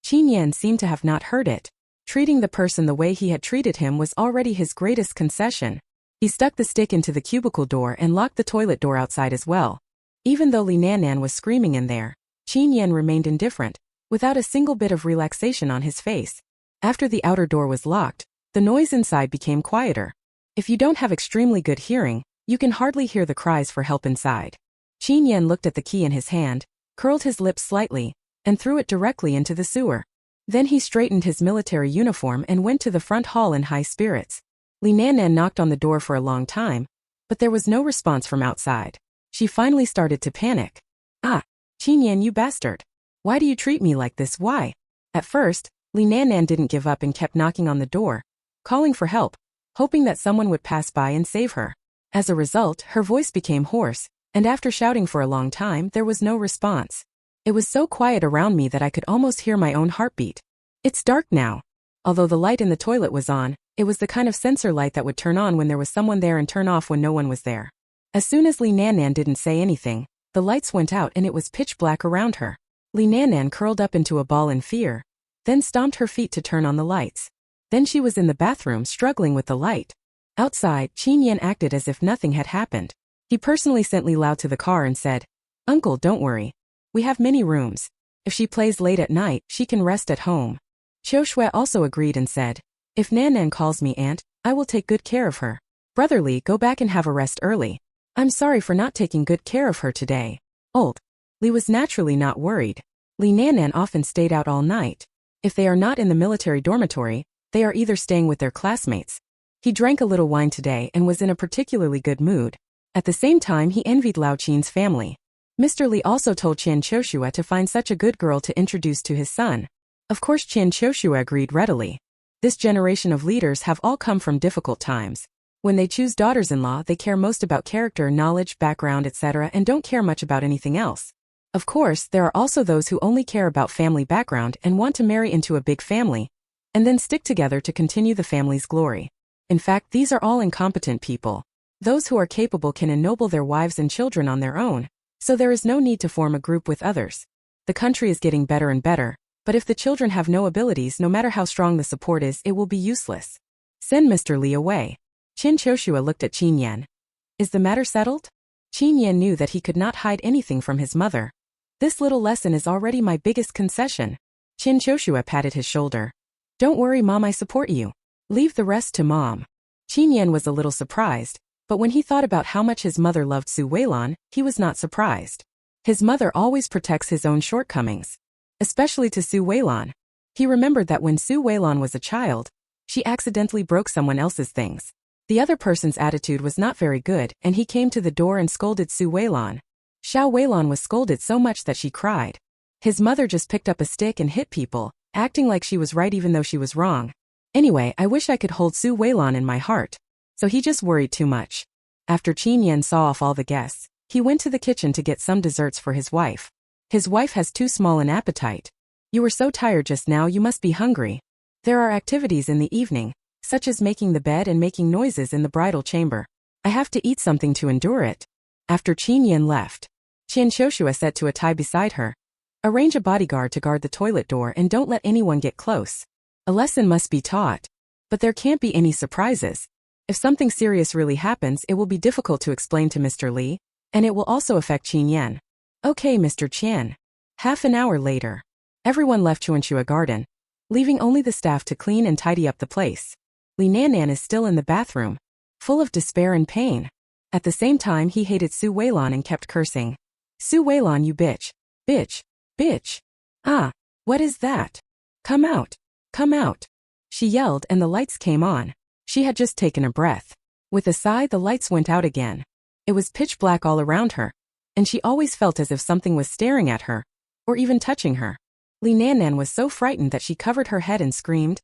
Qin Yan seemed to have not heard it. Treating the person the way he had treated him was already his greatest concession. He stuck the stick into the cubicle door and locked the toilet door outside as well. Even though Li Nannan was screaming in there, Qin Yan remained indifferent, without a single bit of relaxation on his face. After the outer door was locked, the noise inside became quieter. If you don't have extremely good hearing, you can hardly hear the cries for help inside. Qin Yan looked at the key in his hand, curled his lips slightly, and threw it directly into the sewer. Then he straightened his military uniform and went to the front hall in high spirits. Li Nannan knocked on the door for a long time, but there was no response from outside. She finally started to panic. Ah, Qin Yan, you bastard. Why do you treat me like this? Why? At first, Li Nannan didn't give up and kept knocking on the door, calling for help, hoping that someone would pass by and save her. As a result, her voice became hoarse, and after shouting for a long time, there was no response. It was so quiet around me that I could almost hear my own heartbeat. It's dark now. Although the light in the toilet was on, it was the kind of sensor light that would turn on when there was someone there and turn off when no one was there. As soon as Li Nannan didn't say anything, the lights went out and it was pitch black around her. Li Nannan curled up into a ball in fear, then stomped her feet to turn on the lights. Then she was in the bathroom struggling with the light. Outside, Qin Yan acted as if nothing had happened. He personally sent Li Lao to the car and said, Uncle, don't worry. We have many rooms. If she plays late at night, she can rest at home. Qiu Shui also agreed and said, If Nannan calls me aunt, I will take good care of her. Brother Li, go back and have a rest early. I'm sorry for not taking good care of her today. Old. Li was naturally not worried. Li Nannan often stayed out all night. If they are not in the military dormitory, they are either staying with their classmates. He drank a little wine today and was in a particularly good mood. At the same time, he envied Lao Qin's family. Mr. Li also told Qian Qiushua to find such a good girl to introduce to his son. Of course, Qian Qiushua agreed readily. This generation of leaders have all come from difficult times. When they choose daughters-in-law, they care most about character, knowledge, background, etc., and don't care much about anything else. Of course, there are also those who only care about family background and want to marry into a big family, and then stick together to continue the family's glory. In fact, these are all incompetent people. Those who are capable can ennoble their wives and children on their own, so there is no need to form a group with others. The country is getting better and better, but if the children have no abilities, no matter how strong the support is, it will be useless. Send Mr. Li away. Qin Qiushua looked at Qin Yan. Is the matter settled? Qin Yan knew that he could not hide anything from his mother. This little lesson is already my biggest concession. Qin Qiushua patted his shoulder. Don't worry, Mom, I support you. Leave the rest to Mom. Qin Yan was a little surprised, but when he thought about how much his mother loved Su Weilan, he was not surprised. His mother always protects his own shortcomings, especially to Su Weilan. He remembered that when Su Weilan was a child, she accidentally broke someone else's things. The other person's attitude was not very good, and he came to the door and scolded Su Weilan. Xiao Weilan was scolded so much that she cried. His mother just picked up a stick and hit people, acting like she was right even though she was wrong. Anyway, I wish I could hold Su Weilan in my heart. So he just worried too much. After Qin Yan saw off all the guests, he went to the kitchen to get some desserts for his wife. His wife has too small an appetite. You were so tired just now you must be hungry. There are activities in the evening, such as making the bed and making noises in the bridal chamber. I have to eat something to endure it. After Qin Yan left, Qian Shoshua said to a Tai beside her, arrange a bodyguard to guard the toilet door and don't let anyone get close. A lesson must be taught. But there can't be any surprises. If something serious really happens, it will be difficult to explain to Mr. Li, and it will also affect Qin Yan. Okay, Mr. Qian. Half an hour later, everyone left Chuanchua Garden, leaving only the staff to clean and tidy up the place. Li Nannan is still in the bathroom, full of despair and pain. At the same time, he hated Su Weilan and kept cursing. Su Weilan, you bitch, bitch, bitch. Ah, what is that? Come out, come out. She yelled and the lights came on. She had just taken a breath. With a sigh, the lights went out again. It was pitch black all around her, and she always felt as if something was staring at her, or even touching her. Li Nannan was so frightened that she covered her head and screamed,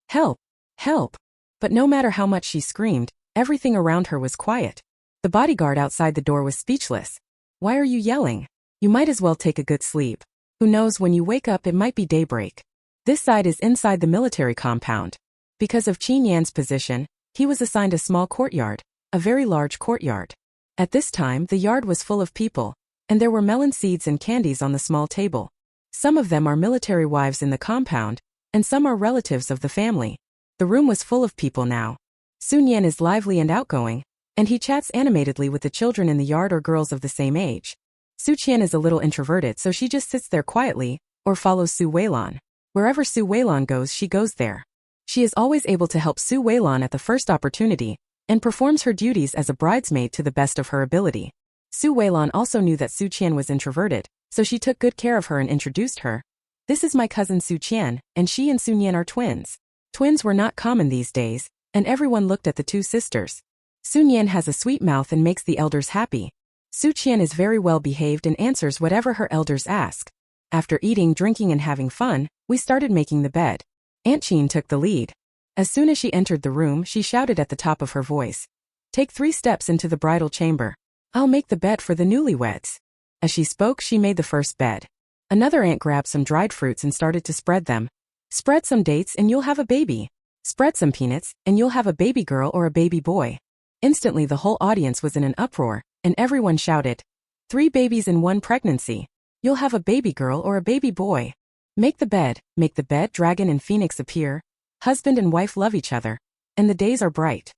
help, help. But no matter how much she screamed, everything around her was quiet. The bodyguard outside the door was speechless. Why are you yelling? You might as well take a good sleep. Who knows, when you wake up it might be daybreak. This side is inside the military compound. Because of Qin Yan's position, he was assigned a small courtyard, a very large courtyard. At this time, the yard was full of people, and there were melon seeds and candies on the small table. Some of them are military wives in the compound, and some are relatives of the family. The room was full of people now. Sun Yan is lively and outgoing, and he chats animatedly with the children in the yard or girls of the same age. Su Qian is a little introverted, so she just sits there quietly, or follows Su Weilan. Wherever Su Weilan goes, she goes there. She is always able to help Su Weilan at the first opportunity, and performs her duties as a bridesmaid to the best of her ability. Su Weilan also knew that Su Qian was introverted, so she took good care of her and introduced her. This is my cousin Su Qian, and she and Sun Yan are twins. Twins were not common these days, and everyone looked at the two sisters. Sun Yan has a sweet mouth and makes the elders happy. Su Qian is very well behaved and answers whatever her elders ask. After eating, drinking, and having fun, we started making the bed. Aunt Qin took the lead. As soon as she entered the room, she shouted at the top of her voice, "Take 3 steps into the bridal chamber. I'll make the bed for the newlyweds." As she spoke, she made the first bed. Another aunt grabbed some dried fruits and started to spread them. Spread some dates and you'll have a baby. Spread some peanuts and you'll have a baby girl or a baby boy. Instantly the whole audience was in an uproar, and everyone shouted, 3 babies in 1 pregnancy. You'll have a baby girl or a baby boy. Make the bed, dragon and phoenix appear. Husband and wife love each other, and the days are bright.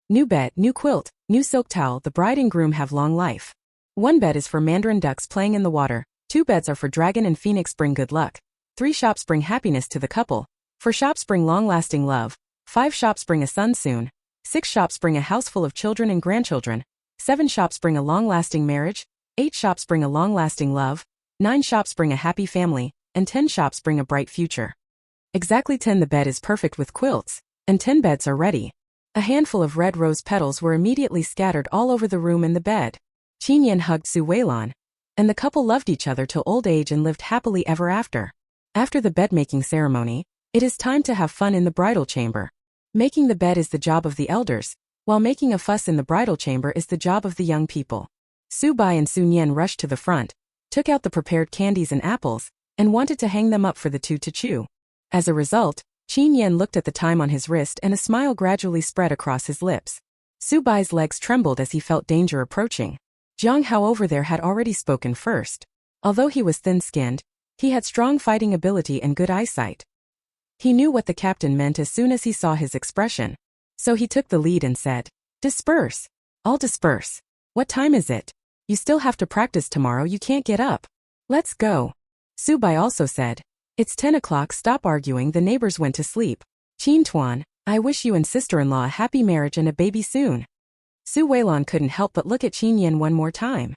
New bed, new quilt, new silk towel, the bride and groom have long life. 1 bed is for mandarin ducks playing in the water, 2 beds are for dragon and phoenix bring good luck, 3 shops bring happiness to the couple, 4 shops bring long-lasting love, 5 shops bring a son soon, 6 shops bring a house full of children and grandchildren, 7 shops bring a long-lasting marriage, 8 shops bring a long-lasting love, 9 shops bring a happy family, and 10 shops bring a bright future. Exactly 10. The bed is perfect with quilts, and 10 beds are ready. A handful of red rose petals were immediately scattered all over the room and the bed. Qin Yan hugged Su Weilan, and the couple loved each other till old age and lived happily ever after. After the bed-making ceremony, it is time to have fun in the bridal chamber. Making the bed is the job of the elders, while making a fuss in the bridal chamber is the job of the young people. Su Bai and Sun Yan rushed to the front, took out the prepared candies and apples, and wanted to hang them up for the two to chew. As a result, Qin Yan looked at the time on his wrist and a smile gradually spread across his lips. Su Bai's legs trembled as he felt danger approaching. Jiang Hao over there had already spoken first. Although he was thin-skinned, he had strong fighting ability and good eyesight. He knew what the captain meant as soon as he saw his expression. So he took the lead and said, "Disperse. All disperse. What time is it? You still have to practice tomorrow, you can't get up. Let's go." Su Bai also said, "It's 10 o'clock, stop arguing, the neighbors went to sleep. Qin Tuan, I wish you and sister-in-law a happy marriage and a baby soon." Su Weilan couldn't help but look at Qin Yan one more time.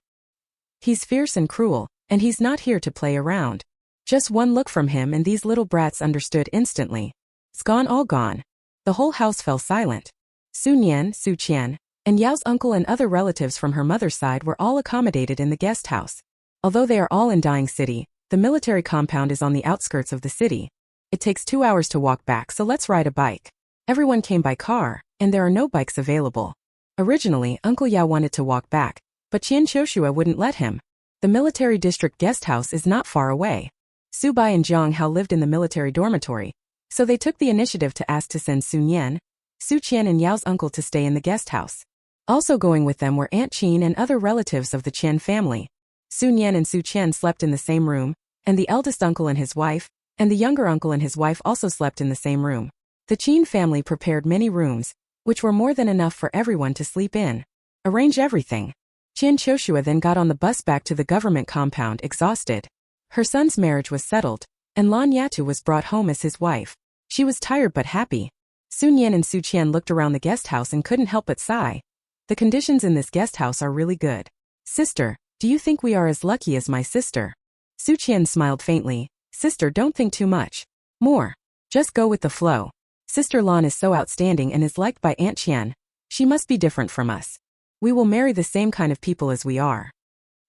He's fierce and cruel, and he's not here to play around. Just one look from him and these little brats understood instantly. It's gone, all gone. The whole house fell silent. Sun Yan, Su Qian, and Yao's uncle and other relatives from her mother's side were all accommodated in the guest house. Although they are all in Dying City, the military compound is on the outskirts of the city. It takes 2 hours to walk back, so let's ride a bike. Everyone came by car, and there are no bikes available. Originally, Uncle Ya wanted to walk back, but Qian Choshua wouldn't let him. The military district guest house is not far away. Su Bai and Jiang Hao lived in the military dormitory, so they took the initiative to ask to send Sun Yan, Su Qian and Yao's uncle to stay in the guest house. Also going with them were Aunt Qin and other relatives of the Qian family. Sun Yan and Su Qian slept in the same room, and the eldest uncle and his wife, and the younger uncle and his wife also slept in the same room. The Qin family prepared many rooms, which were more than enough for everyone to sleep in. Arrange everything. Qian Choshua then got on the bus back to the government compound exhausted. Her son's marriage was settled, and Lan Yatu was brought home as his wife. She was tired but happy. Sun Yan and Su Qian looked around the guest house and couldn't help but sigh. The conditions in this guest house are really good. Sister, do you think we are as lucky as my sister? Su Qian smiled faintly. Sister, don't think too much. More. Just go with the flow. Sister Lan is so outstanding and is liked by Aunt Qian. She must be different from us. We will marry the same kind of people as we are.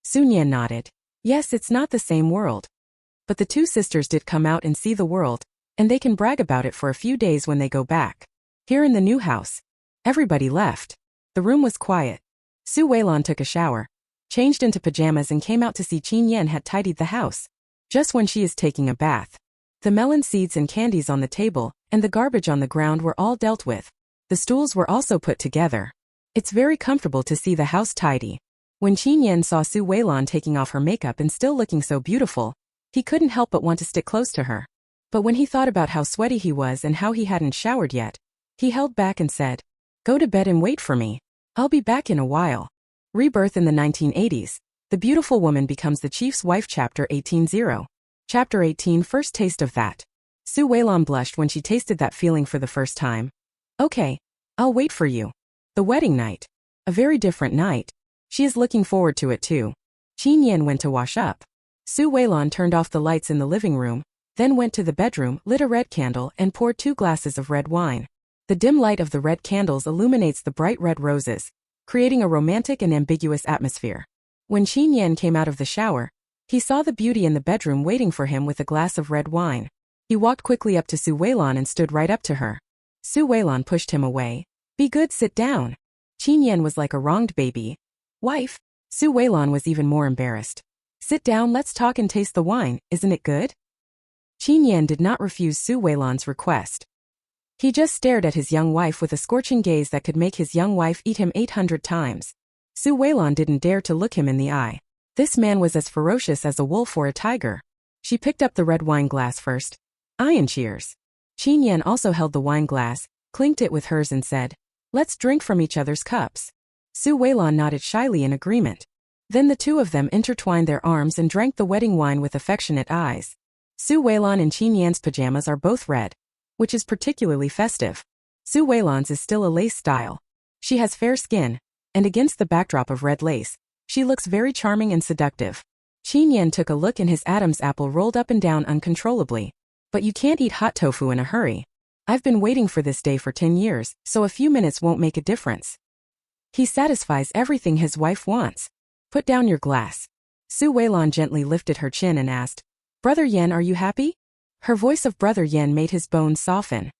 Sun Yan nodded. Yes, it's not the same world. But the two sisters did come out and see the world, and they can brag about it for a few days when they go back. Here in the new house, everybody left. The room was quiet. Su Weilan took a shower, changed into pajamas and came out to see Qin Yan had tidied the house. Just when she is taking a bath. The melon seeds and candies on the table, and the garbage on the ground were all dealt with. The stools were also put together. It's very comfortable to see the house tidy. When Qin Yan saw Su Weilan taking off her makeup and still looking so beautiful, he couldn't help but want to stick close to her. But when he thought about how sweaty he was and how he hadn't showered yet, he held back and said, Go to bed and wait for me. I'll be back in a while. Rebirth in the 1980s. The Beautiful Woman Becomes the Chief's Wife Chapter 18-0. Chapter 18 First Taste of That. Su Weilan blushed when she tasted that feeling for the first time. Okay. I'll wait for you. The wedding night. A very different night. She is looking forward to it too. Qin Yan went to wash up. Su Weilan turned off the lights in the living room, then went to the bedroom, lit a red candle and poured 2 glasses of red wine. The dim light of the red candles illuminates the bright red roses, creating a romantic and ambiguous atmosphere. When Qin Yan came out of the shower, he saw the beauty in the bedroom waiting for him with a glass of red wine. He walked quickly up to Su Weilan and stood right up to her. Su Weilan pushed him away. Be good, sit down. Qin Yan was like a wronged baby. Wife. Su Weilan was even more embarrassed. Sit down, let's talk and taste the wine, isn't it good? Qin Yan did not refuse Su Weilan's request. He just stared at his young wife with a scorching gaze that could make his young wife eat him 800 times. Su Weilan didn't dare to look him in the eye. This man was as ferocious as a wolf or a tiger. She picked up the red wine glass first. Iron cheers. Qin Yan also held the wine glass, clinked it with hers and said, Let's drink from each other's cups. Su Weilan nodded shyly in agreement. Then the two of them intertwined their arms and drank the wedding wine with affectionate eyes. Su Weilan and Qin Yan's pajamas are both red, which is particularly festive. Su Weilan's is still a lace style. She has fair skin, and against the backdrop of red lace, she looks very charming and seductive. Qin Yan took a look and his Adam's apple rolled up and down uncontrollably. But you can't eat hot tofu in a hurry. I've been waiting for this day for 10 years, so a few minutes won't make a difference. He satisfies everything his wife wants. Put down your glass. Su Weilan gently lifted her chin and asked, Brother Yan, are you happy? Her voice of Brother Yan made his bones soften.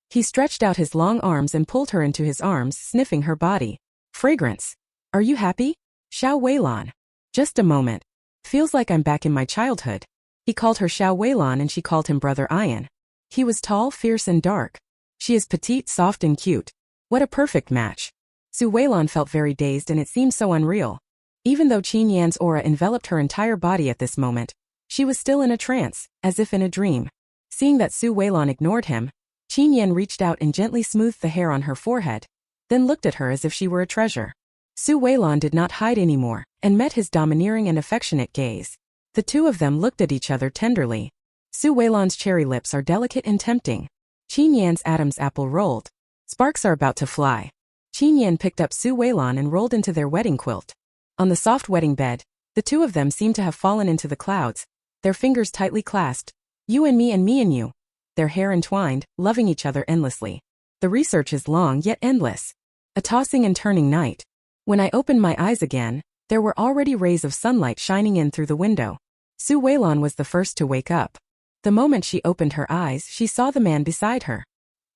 He stretched out his long arms and pulled her into his arms, sniffing her body. Fragrance. Are you happy? Xiao Weilan. Just a moment. Feels like I'm back in my childhood. He called her Xiao Weilan and she called him Brother Ian. He was tall, fierce and dark. She is petite, soft and cute. What a perfect match. Su Weilan felt very dazed and it seemed so unreal. Even though Qin Yan's aura enveloped her entire body at this moment, she was still in a trance, as if in a dream. Seeing that Su Weilan ignored him, Qin Yan reached out and gently smoothed the hair on her forehead, then looked at her as if she were a treasure. Su Weilan did not hide anymore, and met his domineering and affectionate gaze. The two of them looked at each other tenderly. Su Weilan's cherry lips are delicate and tempting. Qin Yan's Adam's apple rolled. Sparks are about to fly. Qin Yan picked up Su Weilan and rolled into their wedding quilt. On the soft wedding bed, the two of them seemed to have fallen into the clouds, their fingers tightly clasped. You and me and you. Their hair entwined, loving each other endlessly. The research is long yet endless. A tossing and turning night. When I opened my eyes again, there were already rays of sunlight shining in through the window. Su Weilan was the first to wake up. The moment she opened her eyes, she saw the man beside her.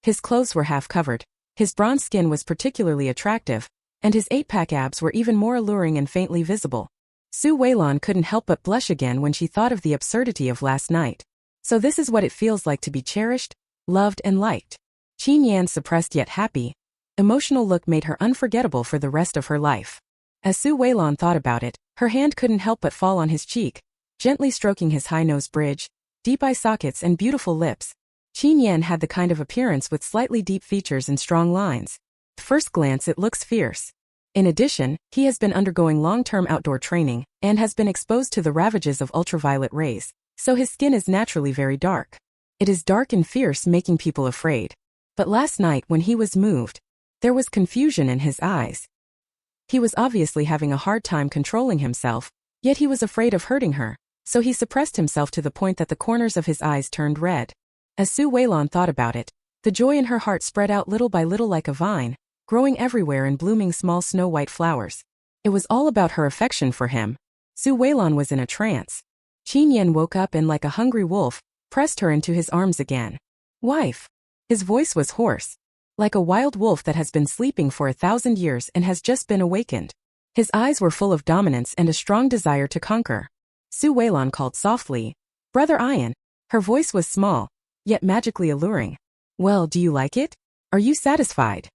His clothes were half covered. His bronze skin was particularly attractive, and his 8-pack abs were even more alluring and faintly visible. Su Weilan couldn't help but blush again when she thought of the absurdity of last night. So this is what it feels like to be cherished, loved and liked. Qin Yan's suppressed yet happy, emotional look made her unforgettable for the rest of her life. As Su Weilan thought about it, her hand couldn't help but fall on his cheek, gently stroking his high nose bridge, deep eye sockets and beautiful lips. Qin Yan had the kind of appearance with slightly deep features and strong lines. At first glance it looks fierce. In addition, he has been undergoing long-term outdoor training, and has been exposed to the ravages of ultraviolet rays, so his skin is naturally very dark. It is dark and fierce, making people afraid. But last night when he was moved, there was confusion in his eyes. He was obviously having a hard time controlling himself, yet he was afraid of hurting her, so he suppressed himself to the point that the corners of his eyes turned red. As Su Weilan thought about it, the joy in her heart spread out little by little like a vine, growing everywhere and blooming small snow-white flowers. It was all about her affection for him. Su Weilan was in a trance. Qin Yan woke up and, like a hungry wolf, pressed her into his arms again. Wife. His voice was hoarse, like a wild wolf that has been sleeping for 1,000 years and has just been awakened. His eyes were full of dominance and a strong desire to conquer. Su Weilan called softly, "Brother Ian." Her voice was small, yet magically alluring. "Well, do you like it? Are you satisfied?"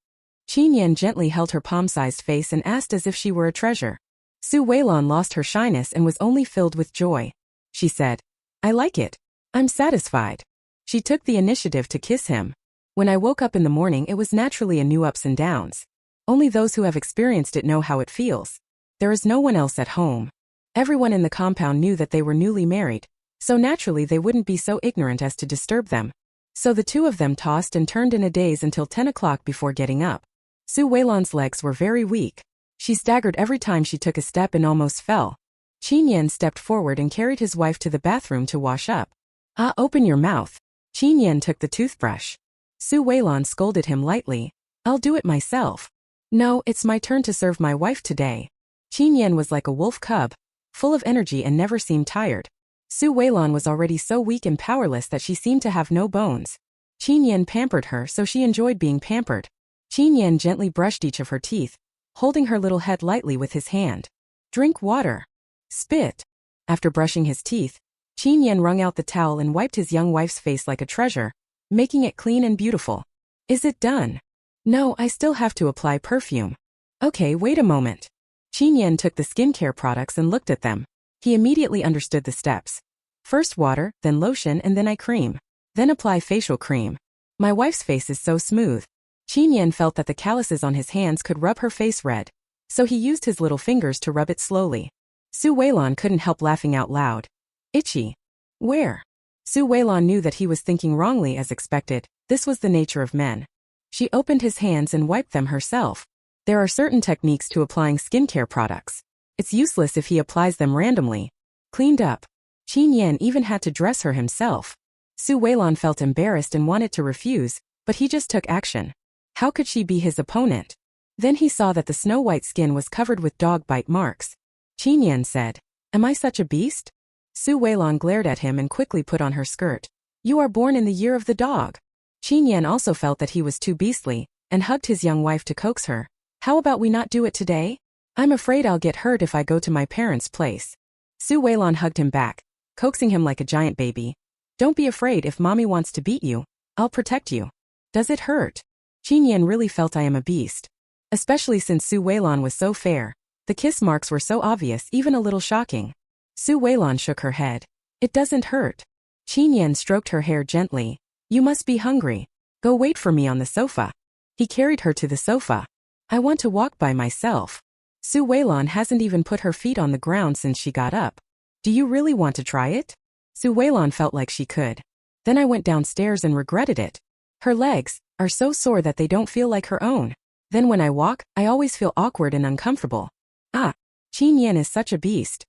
Qin Yan gently held her palm-sized face and asked as if she were a treasure. Su Weilan lost her shyness and was only filled with joy. She said, "I like it. I'm satisfied." She took the initiative to kiss him. "When I woke up in the morning it was naturally a new ups and downs. Only those who have experienced it know how it feels. There is no one else at home. Everyone in the compound knew that they were newly married, so naturally they wouldn't be so ignorant as to disturb them. So the two of them tossed and turned in a daze until 10 o'clock before getting up. Su Weilan's legs were very weak. She staggered every time she took a step and almost fell. Qin Yan stepped forward and carried his wife to the bathroom to wash up. "Ah, open your mouth." Qin Yan took the toothbrush. Su Weilan scolded him lightly. "I'll do it myself." "No, it's my turn to serve my wife today." Qin Yan was like a wolf cub, full of energy and never seemed tired. Su Weilan was already so weak and powerless that she seemed to have no bones. Qin Yan pampered her, so she enjoyed being pampered. Qin Yan gently brushed each of her teeth, holding her little head lightly with his hand. "Drink water. Spit." After brushing his teeth, Qin Yan wrung out the towel and wiped his young wife's face like a treasure, making it clean and beautiful. "Is it done?" "No, I still have to apply perfume." "Okay, wait a moment." Qin Yan took the skincare products and looked at them. He immediately understood the steps. First water, then lotion and then eye cream. Then apply facial cream. My wife's face is so smooth. Qin Yan felt that the calluses on his hands could rub her face red, so he used his little fingers to rub it slowly. Su Weilan couldn't help laughing out loud. "Itchy. Where?" Su Weilan knew that he was thinking wrongly as expected. This was the nature of men. She opened his hands and wiped them herself. There are certain techniques to applying skincare products. It's useless if he applies them randomly. Cleaned up. Qin Yan even had to dress her himself. Su Weilan felt embarrassed and wanted to refuse, but he just took action. How could she be his opponent? Then he saw that the snow-white skin was covered with dog bite marks. Qin Yan said, "Am I such a beast?" Su Weilan glared at him and quickly put on her skirt. "You are born in the year of the dog." Qin Yan also felt that he was too beastly, and hugged his young wife to coax her. "How about we not do it today? I'm afraid I'll get hurt if I go to my parents' place." Su Weilan hugged him back, coaxing him like a giant baby. "Don't be afraid. If mommy wants to beat you, I'll protect you." "Does it hurt?" Qin Yan really felt I am a beast. Especially since Su Weilan was so fair. The kiss marks were so obvious, even a little shocking. Su Weilan shook her head. "It doesn't hurt." Qin Yan stroked her hair gently. "You must be hungry. Go wait for me on the sofa." He carried her to the sofa. "I want to walk by myself." Su Weilan hasn't even put her feet on the ground since she got up. "Do you really want to try it?" Su Weilan felt like she could. "Then I went downstairs and regretted it. Her legs are so sore that they don't feel like her own. Then when I walk, I always feel awkward and uncomfortable." Ah, Qin Yan is such a beast.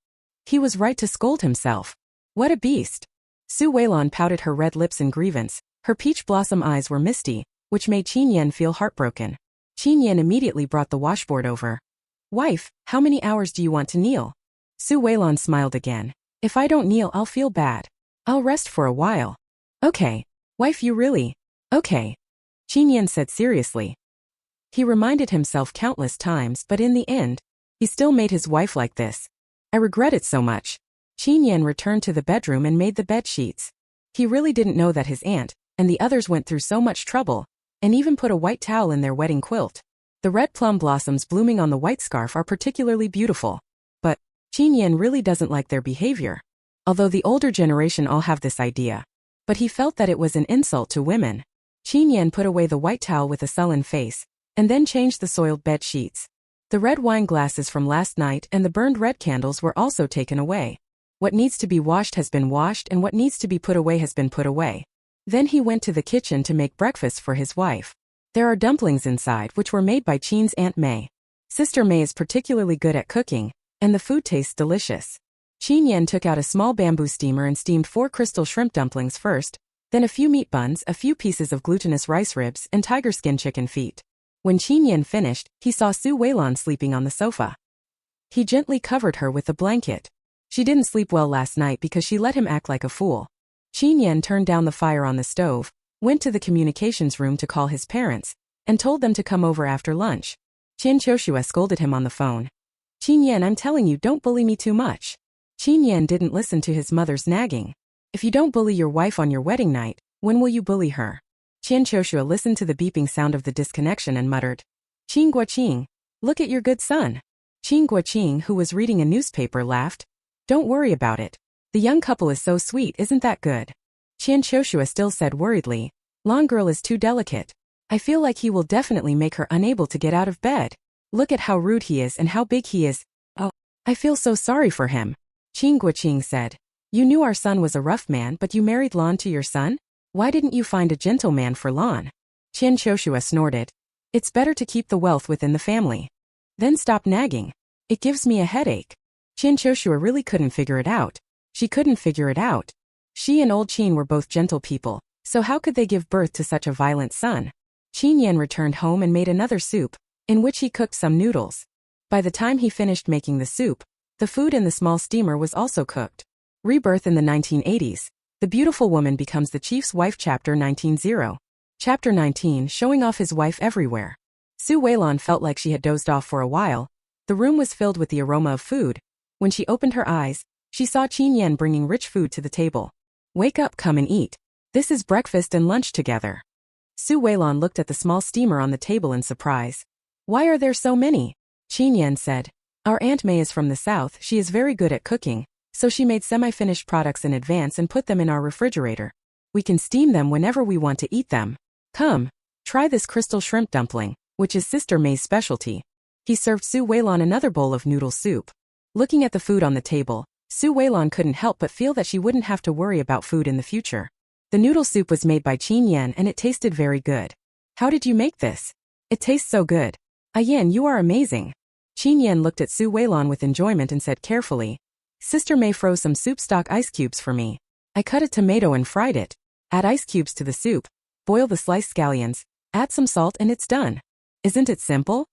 He was right to scold himself. What a beast. Su Weilan pouted her red lips in grievance. Her peach blossom eyes were misty, which made Qin Yan feel heartbroken. Qin Yan immediately brought the washboard over. "Wife, how many hours do you want to kneel?" Su Weilan smiled again. "If I don't kneel, I'll feel bad. I'll rest for a while." "Okay. Wife, you really?" "Okay." Qin Yan said seriously. He reminded himself countless times, but in the end, he still made his wife like this. I regret it so much. Qin Yan returned to the bedroom and made the bed sheets. He really didn't know that his aunt and the others went through so much trouble, and even put a white towel in their wedding quilt. The red plum blossoms blooming on the white scarf are particularly beautiful. But Qin Yan really doesn't like their behavior. Although the older generation all have this idea. But he felt that it was an insult to women. Qin Yan put away the white towel with a sullen face, and then changed the soiled bed sheets. The red wine glasses from last night and the burned red candles were also taken away. What needs to be washed has been washed and what needs to be put away has been put away. Then he went to the kitchen to make breakfast for his wife. There are dumplings inside which were made by Qin's Aunt May. Sister May is particularly good at cooking, and the food tastes delicious. Qin Yan took out a small bamboo steamer and steamed 4 crystal shrimp dumplings first, then a few meat buns, a few pieces of glutinous rice ribs, and tiger skin chicken feet. When Qin Yan finished, he saw Su Weilan sleeping on the sofa. He gently covered her with a blanket. She didn't sleep well last night because she let him act like a fool. Qin Yan turned down the fire on the stove, went to the communications room to call his parents, and told them to come over after lunch. Qin Choshua scolded him on the phone. Qin Yan, I'm telling you, don't bully me too much. Qin Yan didn't listen to his mother's nagging. If you don't bully your wife on your wedding night, when will you bully her? Qin Choshua listened to the beeping sound of the disconnection and muttered, Qin Guoqing, look at your good son. Qin Guoqing, who was reading a newspaper, laughed. Don't worry about it. The young couple is so sweet, isn't that good? Qin Choshua still said worriedly, Long girl is too delicate. I feel like he will definitely make her unable to get out of bed. Look at how rude he is and how big he is. Oh, I feel so sorry for him. Qin Guoqing said, You knew our son was a rough man, but you married Lan to your son? Why didn't you find a gentleman for Lan? Qin Choshua snorted. It's better to keep the wealth within the family. Then stop nagging. It gives me a headache. Qin Choshua really couldn't figure it out. She couldn't figure it out. She and old Qin were both gentle people, so how could they give birth to such a violent son? Qin Yan returned home and made another soup, in which he cooked some noodles. By the time he finished making the soup, the food in the small steamer was also cooked. Rebirth in the 1980s. The Beautiful Woman Becomes the Chief's Wife. Chapter 19. Chapter 19, showing off his wife everywhere. Su Weilan felt like she had dozed off for a while. The room was filled with the aroma of food. When she opened her eyes, she saw Qin Yan bringing rich food to the table. Wake up, come and eat. This is breakfast and lunch together. Su Weilan looked at the small steamer on the table in surprise. Why are there so many? Qin Yan said. Our Aunt May is from the south, she is very good at cooking, so she made semi-finished products in advance and put them in our refrigerator. We can steam them whenever we want to eat them. Come, try this crystal shrimp dumpling, which is Sister May's specialty. He served Su Weilan another bowl of noodle soup. Looking at the food on the table, Su Weilan couldn't help but feel that she wouldn't have to worry about food in the future. The noodle soup was made by Qin Yan and it tasted very good. How did you make this? It tastes so good. Yan, you are amazing. Qin Yan looked at Su Weilan with enjoyment and said carefully, Sister May froze some soup stock ice cubes for me. I cut a tomato and fried it. Add ice cubes to the soup. Boil the sliced scallions. Add some salt and it's done. Isn't it simple?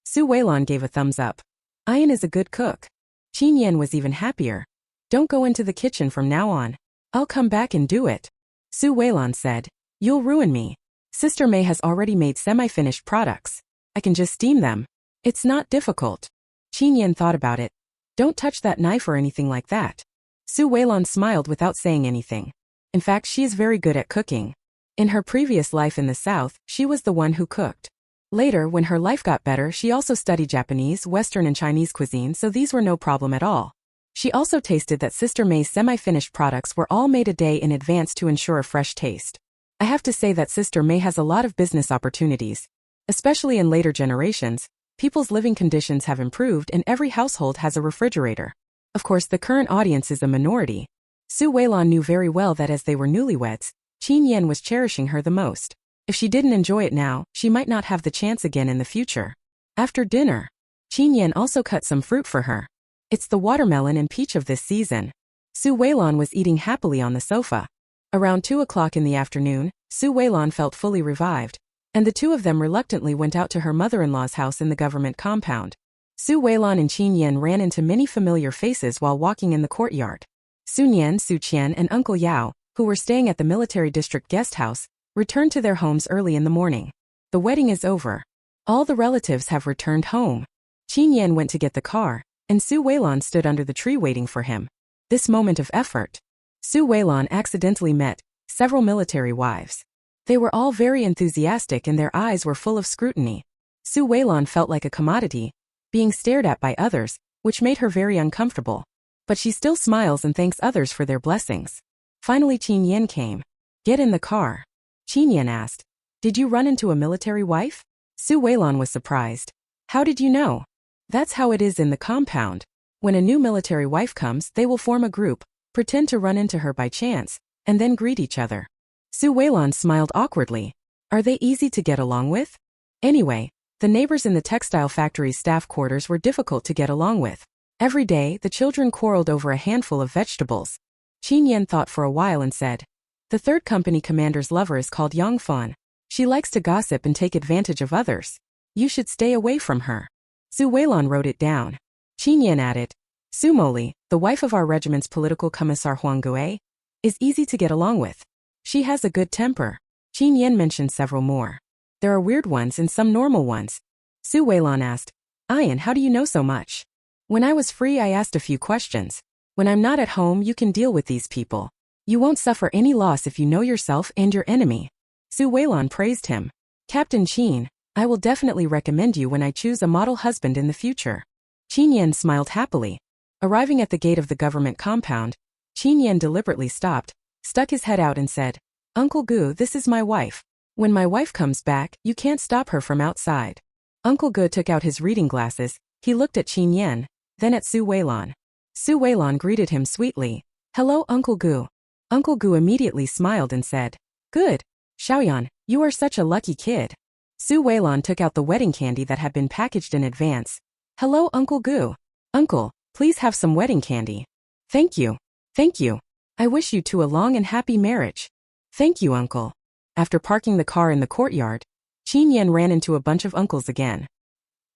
Su Weilan gave a thumbs up. Yan is a good cook. Qin Yan was even happier. Don't go into the kitchen from now on. I'll come back and do it. Su Weilan said, You'll ruin me. Sister May has already made semi-finished products. I can just steam them. It's not difficult. Qin Yan thought about it. Don't touch that knife or anything like that. Su Weilan smiled without saying anything. In fact, she is very good at cooking. In her previous life in the south, she was the one who cooked. Later, when her life got better, she also studied Japanese, Western and Chinese cuisine, so these were no problem at all. She also tasted that Sister May's semi-finished products were all made a day in advance to ensure a fresh taste. I have to say that Sister May has a lot of business opportunities. Especially in later generations, people's living conditions have improved and every household has a refrigerator. Of course, the current audience is a minority. Su Weilan knew very well that as they were newlyweds, Qin Yan was cherishing her the most. If she didn't enjoy it now, she might not have the chance again in the future. After dinner, Qin Yan also cut some fruit for her. It's the watermelon and peach of this season. Su Weilan was eating happily on the sofa. Around 2 o'clock in the afternoon, Su Weilan felt fully revived, and the two of them reluctantly went out to her mother-in-law's house in the government compound. Su Weilan and Qin Yan ran into many familiar faces while walking in the courtyard. Sun Yan, Su Qian and Uncle Yao, who were staying at the military district guest house, returned to their homes early in the morning. The wedding is over. All the relatives have returned home. Qin Yan went to get the car, and Su Weilan stood under the tree waiting for him. This moment of effort. Su Weilan accidentally met several military wives. They were all very enthusiastic and their eyes were full of scrutiny. Su Weilan felt like a commodity, being stared at by others, which made her very uncomfortable. But she still smiles and thanks others for their blessings. Finally Qin Yan came. Get in the car. Qin Yan asked. Did you run into a military wife? Su Weilan was surprised. How did you know? That's how it is in the compound. When a new military wife comes, they will form a group, pretend to run into her by chance, and then greet each other. Su Weilan smiled awkwardly. Are they easy to get along with? Anyway, the neighbors in the textile factory's staff quarters were difficult to get along with. Every day, the children quarreled over a handful of vegetables. Qin Yan thought for a while and said, the third company commander's lover is called Yang Fan. She likes to gossip and take advantage of others. You should stay away from her. Su Weilan wrote it down. Qin Yan added, Su Moli, the wife of our regiment's political commissar Huang Gue, is easy to get along with. She has a good temper. Qin Yan mentioned several more. There are weird ones and some normal ones. Su Weilan asked, Ian, how do you know so much? When I was free I asked a few questions. When I'm not at home you can deal with these people. You won't suffer any loss if you know yourself and your enemy. Su Weilan praised him. Captain Qin, I will definitely recommend you when I choose a model husband in the future. Qin Yan smiled happily. Arriving at the gate of the government compound, Qin Yan deliberately stopped, stuck his head out and said, Uncle Gu, this is my wife. When my wife comes back, you can't stop her from outside. Uncle Gu took out his reading glasses, he looked at Qin Yan, then at Su Weilan. Su Weilan greeted him sweetly. Hello, Uncle Gu. Uncle Gu immediately smiled and said, Good. Xiaoyan, you are such a lucky kid. Su Weilan took out the wedding candy that had been packaged in advance. Hello, Uncle Gu. Uncle, please have some wedding candy. Thank you. Thank you. I wish you two a long and happy marriage. Thank you, Uncle. After parking the car in the courtyard, Qin Yan ran into a bunch of uncles again.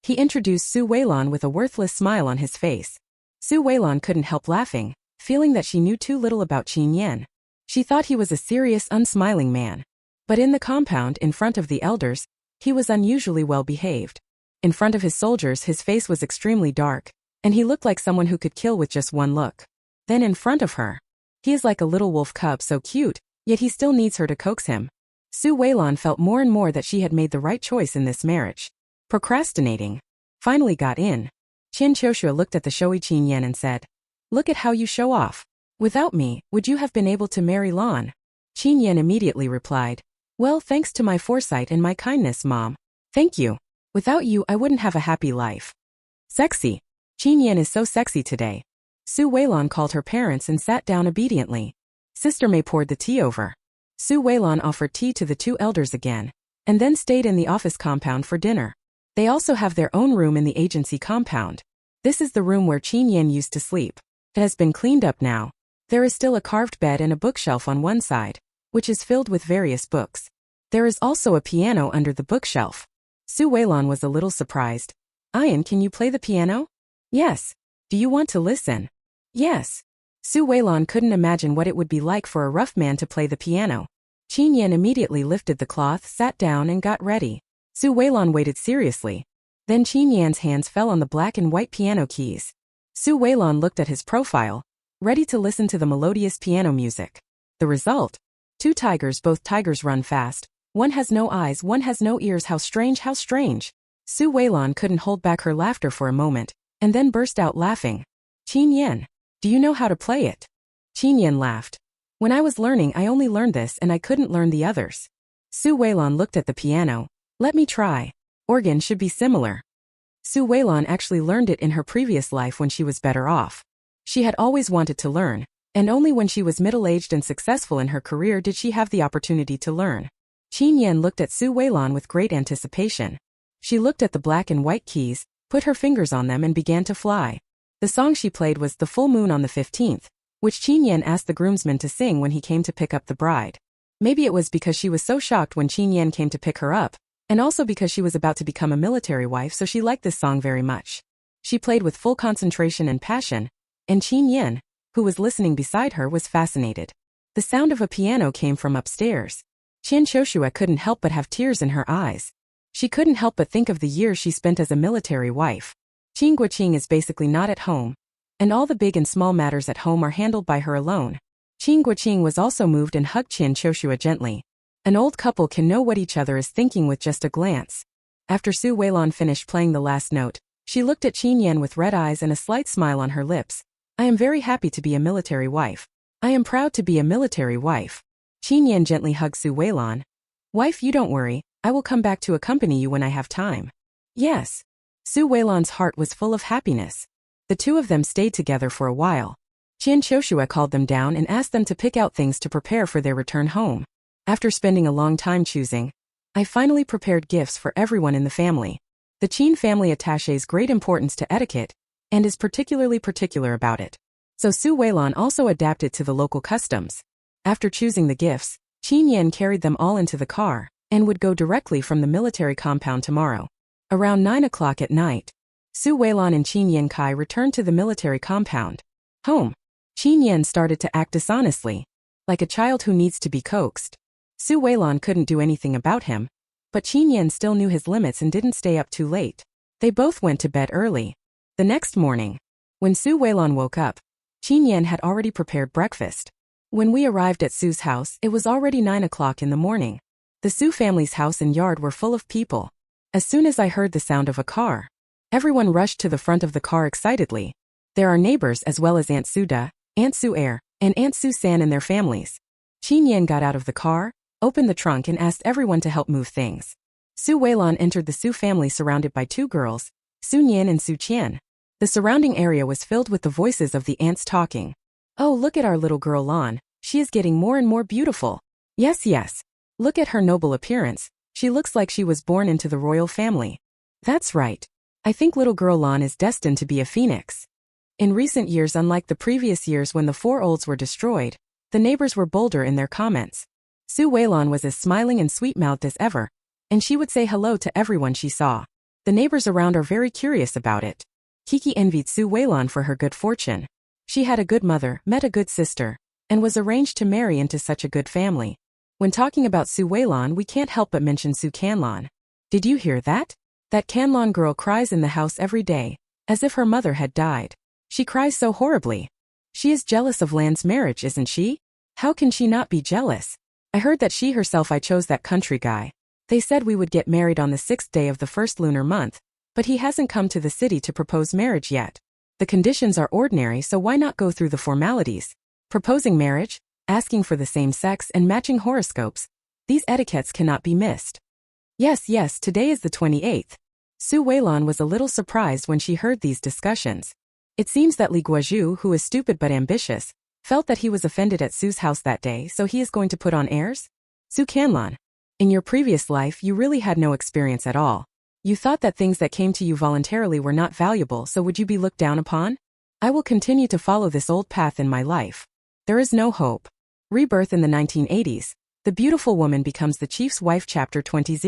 He introduced Su Weilan with a worthless smile on his face. Su Weilan couldn't help laughing, feeling that she knew too little about Qin Yan. She thought he was a serious, unsmiling man. But in the compound, in front of the elders, he was unusually well behaved. In front of his soldiers his face was extremely dark, and he looked like someone who could kill with just one look. Then in front of her, he is like a little wolf cub, so cute, yet he still needs her to coax him. Su Weilan felt more and more that she had made the right choice in this marriage. Procrastinating. Finally got in. Qin Qiushue looked at the showy Qin Yan and said, Look at how you show off. Without me, would you have been able to marry Lan? Qin Yan immediately replied, Well, thanks to my foresight and my kindness, Mom. Thank you. Without you I wouldn't have a happy life. Sexy. Qin Yan is so sexy today. Su Weilan called her parents and sat down obediently. Sister May poured the tea over. Su Weilan offered tea to the two elders again, and then stayed in the office compound for dinner. They also have their own room in the agency compound. This is the room where Qin Yan used to sleep. It has been cleaned up now. There is still a carved bed and a bookshelf on one side, which is filled with various books. There is also a piano under the bookshelf. Su Weilan was a little surprised. Ian, can you play the piano? Yes. Do you want to listen? Yes. Su Weilan couldn't imagine what it would be like for a rough man to play the piano. Qin Yan immediately lifted the cloth, sat down and got ready. Su Weilan waited seriously. Then Qin Yan's hands fell on the black and white piano keys. Su Weilan looked at his profile, ready to listen to the melodious piano music. The result? Two tigers, both tigers run fast. One has no eyes, one has no ears. How strange, how strange. Su Weilan couldn't hold back her laughter for a moment, and then burst out laughing. Qin Yan, do you know how to play it? Qin Yan laughed. When I was learning I only learned this and I couldn't learn the others. Su Weilan looked at the piano. Let me try. Organ should be similar. Su Weilan actually learned it in her previous life when she was better off. She had always wanted to learn, and only when she was middle-aged and successful in her career did she have the opportunity to learn. Qin Yan looked at Su Weilan with great anticipation. She looked at the black and white keys, put her fingers on them and began to fly. The song she played was The Full Moon on the 15th, which Qin Yan asked the groomsman to sing when he came to pick up the bride. Maybe it was because she was so shocked when Qin Yan came to pick her up, and also because she was about to become a military wife, so she liked this song very much. She played with full concentration and passion, and Qin Yan, who was listening beside her, was fascinated. The sound of a piano came from upstairs. Qin Qiushue couldn't help but have tears in her eyes. She couldn't help but think of the years she spent as a military wife. Qin Guoqing is basically not at home, and all the big and small matters at home are handled by her alone. Qin Guoqing was also moved and hugged Qin Choshua gently. An old couple can know what each other is thinking with just a glance. After Su Weilan finished playing the last note, she looked at Qin Yan with red eyes and a slight smile on her lips. I am very happy to be a military wife. I am proud to be a military wife. Qin Yan gently hugged Su Weilan. Wife, you don't worry, I will come back to accompany you when I have time. Yes. Su Weilan's heart was full of happiness. The two of them stayed together for a while. Qin Choshua called them down and asked them to pick out things to prepare for their return home. After spending a long time choosing, I finally prepared gifts for everyone in the family. The Qin family attaches great importance to etiquette, and is particularly particular about it. So Su Weilan also adapted to the local customs. After choosing the gifts, Qin Yan carried them all into the car, and would go directly from the military compound tomorrow. Around 9 o'clock at night, Su Weilan and Qin Yan Kai returned to the military compound. Home. Qin Yan started to act dishonestly, like a child who needs to be coaxed. Su Weilan couldn't do anything about him, but Qin Yan still knew his limits and didn't stay up too late. They both went to bed early. The next morning, when Su Weilan woke up, Qin Yan had already prepared breakfast. When we arrived at Su's house, it was already 9 o'clock in the morning. The Su family's house and yard were full of people. As soon as I heard the sound of a car, everyone rushed to the front of the car excitedly. There are neighbors as well as Aunt Suda, Aunt Su Er, and Aunt Su San and their families. Qin Yan got out of the car, opened the trunk and asked everyone to help move things. Su Weilan entered the Su family surrounded by two girls, Su Nian and Su Qian. The surrounding area was filled with the voices of the aunts talking. Oh, look at our little girl Lan, she is getting more and more beautiful. Yes, yes. Look at her noble appearance, she looks like she was born into the royal family. That's right. I think little girl Lan is destined to be a phoenix. In recent years, unlike the previous years when the four olds were destroyed, the neighbors were bolder in their comments. Su Weilan was as smiling and sweet-mouthed as ever, and she would say hello to everyone she saw. The neighbors around are very curious about it. Kiki envied Su Weilan for her good fortune. She had a good mother, met a good sister, and was arranged to marry into such a good family. When talking about Su Weilan, we can't help but mention Su Canlan. Did you hear that? That Canlan girl cries in the house every day, as if her mother had died. She cries so horribly. She is jealous of Lan's marriage, isn't she? How can she not be jealous? I heard that she herself I chose that country guy. They said we would get married on the 6th day of the first lunar month, but he hasn't come to the city to propose marriage yet. The conditions are ordinary, so why not go through the formalities? Proposing marriage, asking for the same sex and matching horoscopes. These etiquettes cannot be missed. Yes, today is the 28th. Su Weilan was a little surprised when she heard these discussions. It seems that Li Guozhu, who is stupid but ambitious, felt that he was offended at Su's house that day, so he is going to put on airs? Su Canlan, in your previous life you really had no experience at all. You thought that things that came to you voluntarily were not valuable, so would you be looked down upon? I will continue to follow this old path in my life. There is no hope. Rebirth in the 1980s. The beautiful woman becomes the chief's wife. Chapter 20.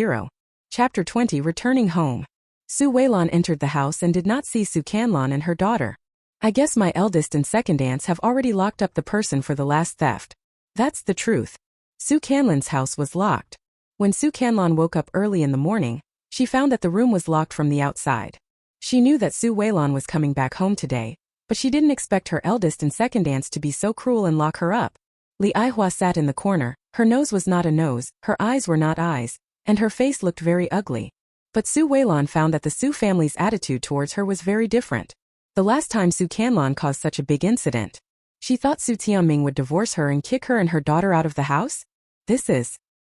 Chapter 20. Returning home. Su Weilan entered the house and did not see Su Canlan and her daughter. I guess my eldest and second aunts have already locked up the person for the last theft. That's the truth. Su Canlan's house was locked. When Su Canlan woke up early in the morning, she found that the room was locked from the outside. She knew that Su Weilan was coming back home today, but she didn't expect her eldest and second aunts to be so cruel and lock her up. Li Aihua sat in the corner. Her nose was not a nose, her eyes were not eyes, and her face looked very ugly. But Su Weilan found that the Su family's attitude towards her was very different. The last time Su Canlan caused such a big incident, she thought Su Tianming would divorce her and kick her and her daughter out of the house?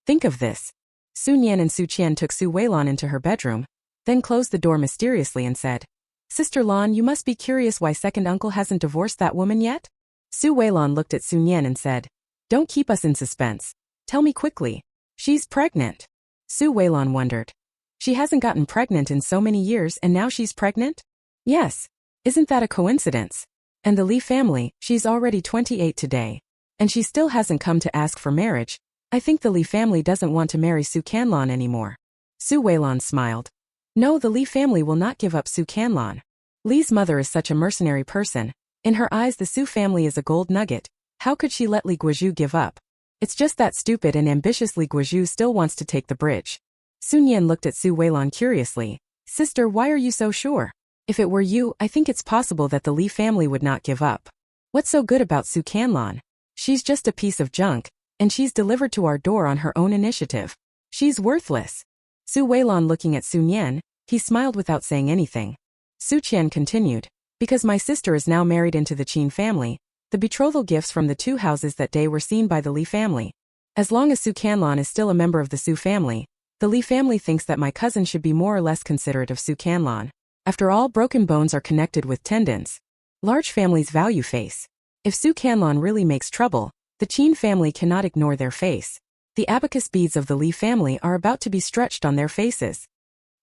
Think of this. Su Nian and Su Qian took Su Weilan into her bedroom, then closed the door mysteriously and said, Sister Lan, you must be curious why second uncle hasn't divorced that woman yet? Su Weilan looked at Su Nian and said, Don't keep us in suspense. Tell me quickly. She's pregnant. Su Weilan wondered. She hasn't gotten pregnant in so many years and now she's pregnant? Yes. Isn't that a coincidence? And the Li family, she's already 28 today. And she still hasn't come to ask for marriage. I think the Li family doesn't want to marry Su Canlan anymore. Su Weilan smiled. No, the Li family will not give up Su Canlan. Li's mother is such a mercenary person. In her eyes the Su family is a gold nugget. How could she let Li Guozhu give up? It's just that stupid and ambitious Li Guozhu still wants to take the bridge. Qin Yan looked at Su Weilan curiously. Sister, why are you so sure? If it were you, I think it's possible that the Li family would not give up. What's so good about Su Canlan? She's just a piece of junk, and she's delivered to our door on her own initiative. She's worthless. Su Weilan looking at Qin Yan, he smiled without saying anything. Su Qian continued. Because my sister is now married into the Qin family, the betrothal gifts from the two houses that day were seen by the Li family. As long as Su Canlan is still a member of the Su family, the Li family thinks that my cousin should be more or less considerate of Su Canlan. After all, broken bones are connected with tendons. Large families value face. If Su Canlan really makes trouble, the Qin family cannot ignore their face. The abacus beads of the Li family are about to be stretched on their faces.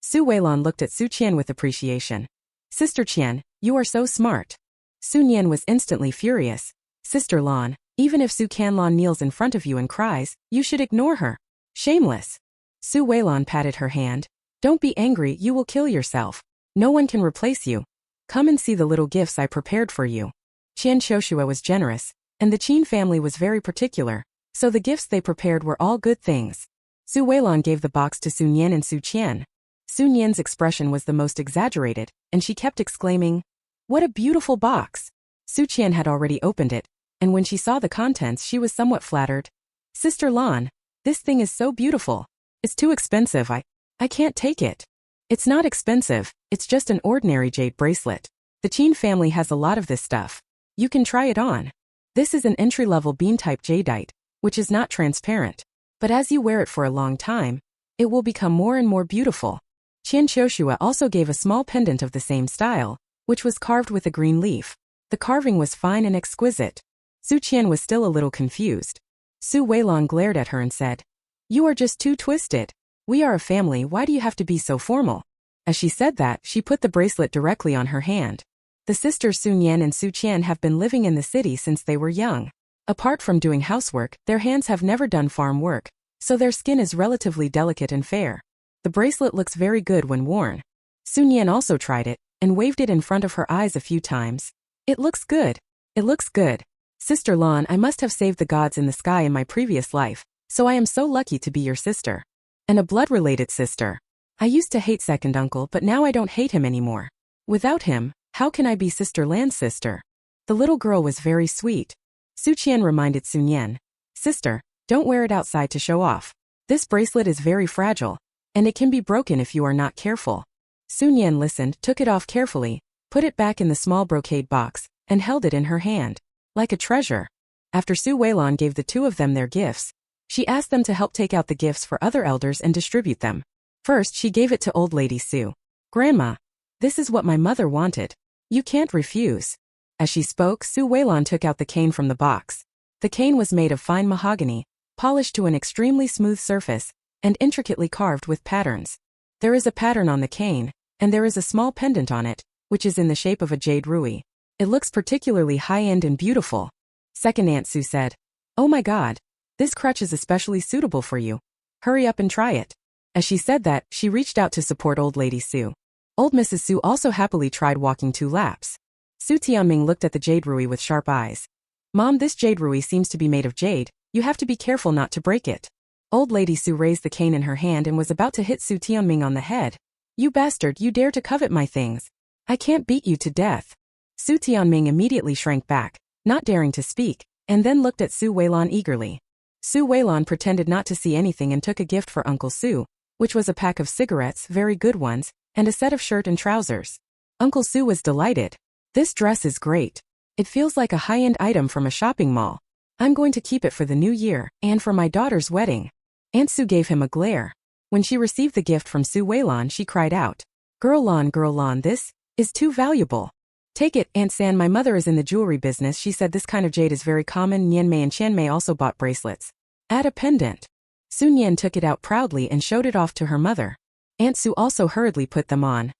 Su Weilan looked at Su Qian with appreciation. Sister Qian, you are so smart. Qin Yan was instantly furious. Sister Lan, even if Su Canlan kneels in front of you and cries, you should ignore her. Shameless. Su Weilan patted her hand. Don't be angry, you will kill yourself. No one can replace you. Come and see the little gifts I prepared for you. Qian Shoshua was generous, and the Qin family was very particular, so the gifts they prepared were all good things. Su Weilan gave the box to Qin Yan and Su Qian. Qin Yan's expression was the most exaggerated, and she kept exclaiming, "What a beautiful box!" Su Qian had already opened it, and when she saw the contents she was somewhat flattered. Sister Lan, this thing is so beautiful. It's too expensive, I can't take it. It's not expensive, it's just an ordinary jade bracelet. The Qin family has a lot of this stuff. You can try it on. This is an entry-level bean-type jadeite, which is not transparent. But as you wear it for a long time, it will become more and more beautiful. Qian Shoshua also gave a small pendant of the same style, which was carved with a green leaf. The carving was fine and exquisite. Su Qian was still a little confused. Su Weilan glared at her and said, "You are just too twisted. We are a family, why do you have to be so formal?" As she said that, she put the bracelet directly on her hand. The sisters Qin Yan and Su Qian have been living in the city since they were young. Apart from doing housework, their hands have never done farm work, so their skin is relatively delicate and fair. The bracelet looks very good when worn. Qin Yan also tried it, and waved it in front of her eyes a few times. It looks good. It looks good. Sister Lan, I must have saved the gods in the sky in my previous life, so I am so lucky to be your sister. And a blood-related sister. I used to hate second uncle, but now I don't hate him anymore. Without him, how can I be Sister Lan's sister? The little girl was very sweet. Su Qian reminded Qin Yan, Sister, don't wear it outside to show off. This bracelet is very fragile, and it can be broken if you are not careful. Qin Yan listened, took it off carefully, put it back in the small brocade box, and held it in her hand, like a treasure. After Su Weilan gave the two of them their gifts, she asked them to help take out the gifts for other elders and distribute them. First, she gave it to old lady Su. Grandma, this is what my mother wanted. You can't refuse. As she spoke, Su Weilan took out the cane from the box. The cane was made of fine mahogany, polished to an extremely smooth surface, and intricately carved with patterns. There is a pattern on the cane, and there is a small pendant on it, which is in the shape of a jade ruby. It looks particularly high-end and beautiful. Second Aunt Su said, "Oh my God, this crutch is especially suitable for you. Hurry up and try it." As she said that, she reached out to support old lady Su. Old Mrs. Su also happily tried walking 2 laps. Su Tianming looked at the jade ruby with sharp eyes. "Mom, this jade ruby seems to be made of jade, you have to be careful not to break it." Old lady Su raised the cane in her hand and was about to hit Su Tianming on the head. "You bastard, you dare to covet my things. I can't beat you to death." Su Tianming immediately shrank back, not daring to speak, and then looked at Su Weilan eagerly. Su Weilan pretended not to see anything and took a gift for Uncle Su, which was a pack of cigarettes, very good ones, and a set of shirt and trousers. Uncle Su was delighted. "This dress is great. It feels like a high-end item from a shopping mall. I'm going to keep it for the new year, and for my daughter's wedding." Aunt Su gave him a glare. When she received the gift from Su Weilan, she cried out, Girl Lan, this is too valuable. Take it, Aunt San, my mother is in the jewelry business. She said this kind of jade is very common." Nianmei and Qianmei also bought bracelets. "Add a pendant." Su Nian took it out proudly and showed it off to her mother. Aunt Su also hurriedly put them on.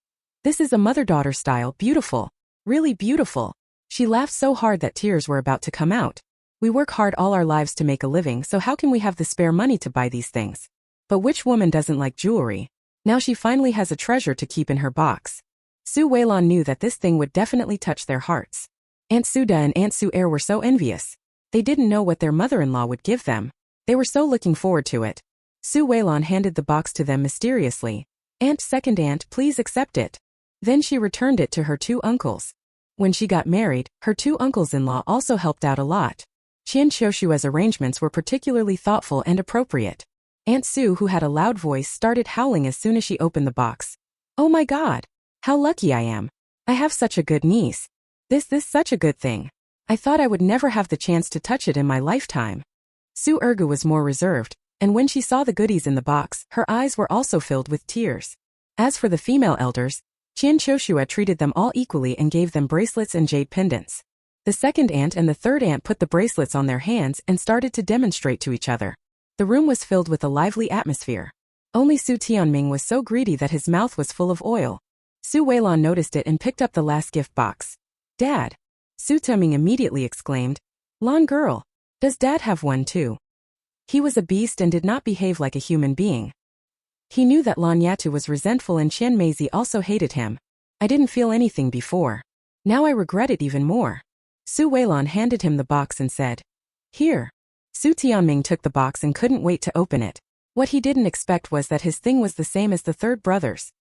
"This is a mother-daughter style, beautiful. Really beautiful." She laughed so hard that tears were about to come out. "We work hard all our lives to make a living, so how can we have the spare money to buy these things? But which woman doesn't like jewelry? Now she finally has a treasure to keep in her box." Su Weilan knew that this thing would definitely touch their hearts. Aunt Suda and Aunt Su Er were so envious. They didn't know what their mother-in-law would give them. They were so looking forward to it. Su Weilan handed the box to them mysteriously. "Aunt, second aunt, please accept it." Then she returned it to her two uncles. When she got married, her two uncles-in-law also helped out a lot. Qian Shoshua's arrangements were particularly thoughtful and appropriate. Aunt Su, who had a loud voice, started howling as soon as she opened the box. "Oh my God! How lucky I am! I have such a good niece. This such a good thing. I thought I would never have the chance to touch it in my lifetime." Su Ergu was more reserved, and when she saw the goodies in the box, her eyes were also filled with tears. As for the female elders, Qian Shoshua treated them all equally and gave them bracelets and jade pendants. The second aunt and the third aunt put the bracelets on their hands and started to demonstrate to each other. The room was filled with a lively atmosphere. Only Su Tianming was so greedy that his mouth was full of oil. Su Weilan noticed it and picked up the last gift box. "Dad!" Su Tianming immediately exclaimed. "Lan girl, does Dad have one too?" He was a beast and did not behave like a human being. He knew that Lan Yatu was resentful and Qian Meizi also hated him. "I didn't feel anything before. Now I regret it even more." Su Weilan handed him the box and said, "Here." Su Tianming took the box and couldn't wait to open it. What he didn't expect was that his thing was the same as the third brother's.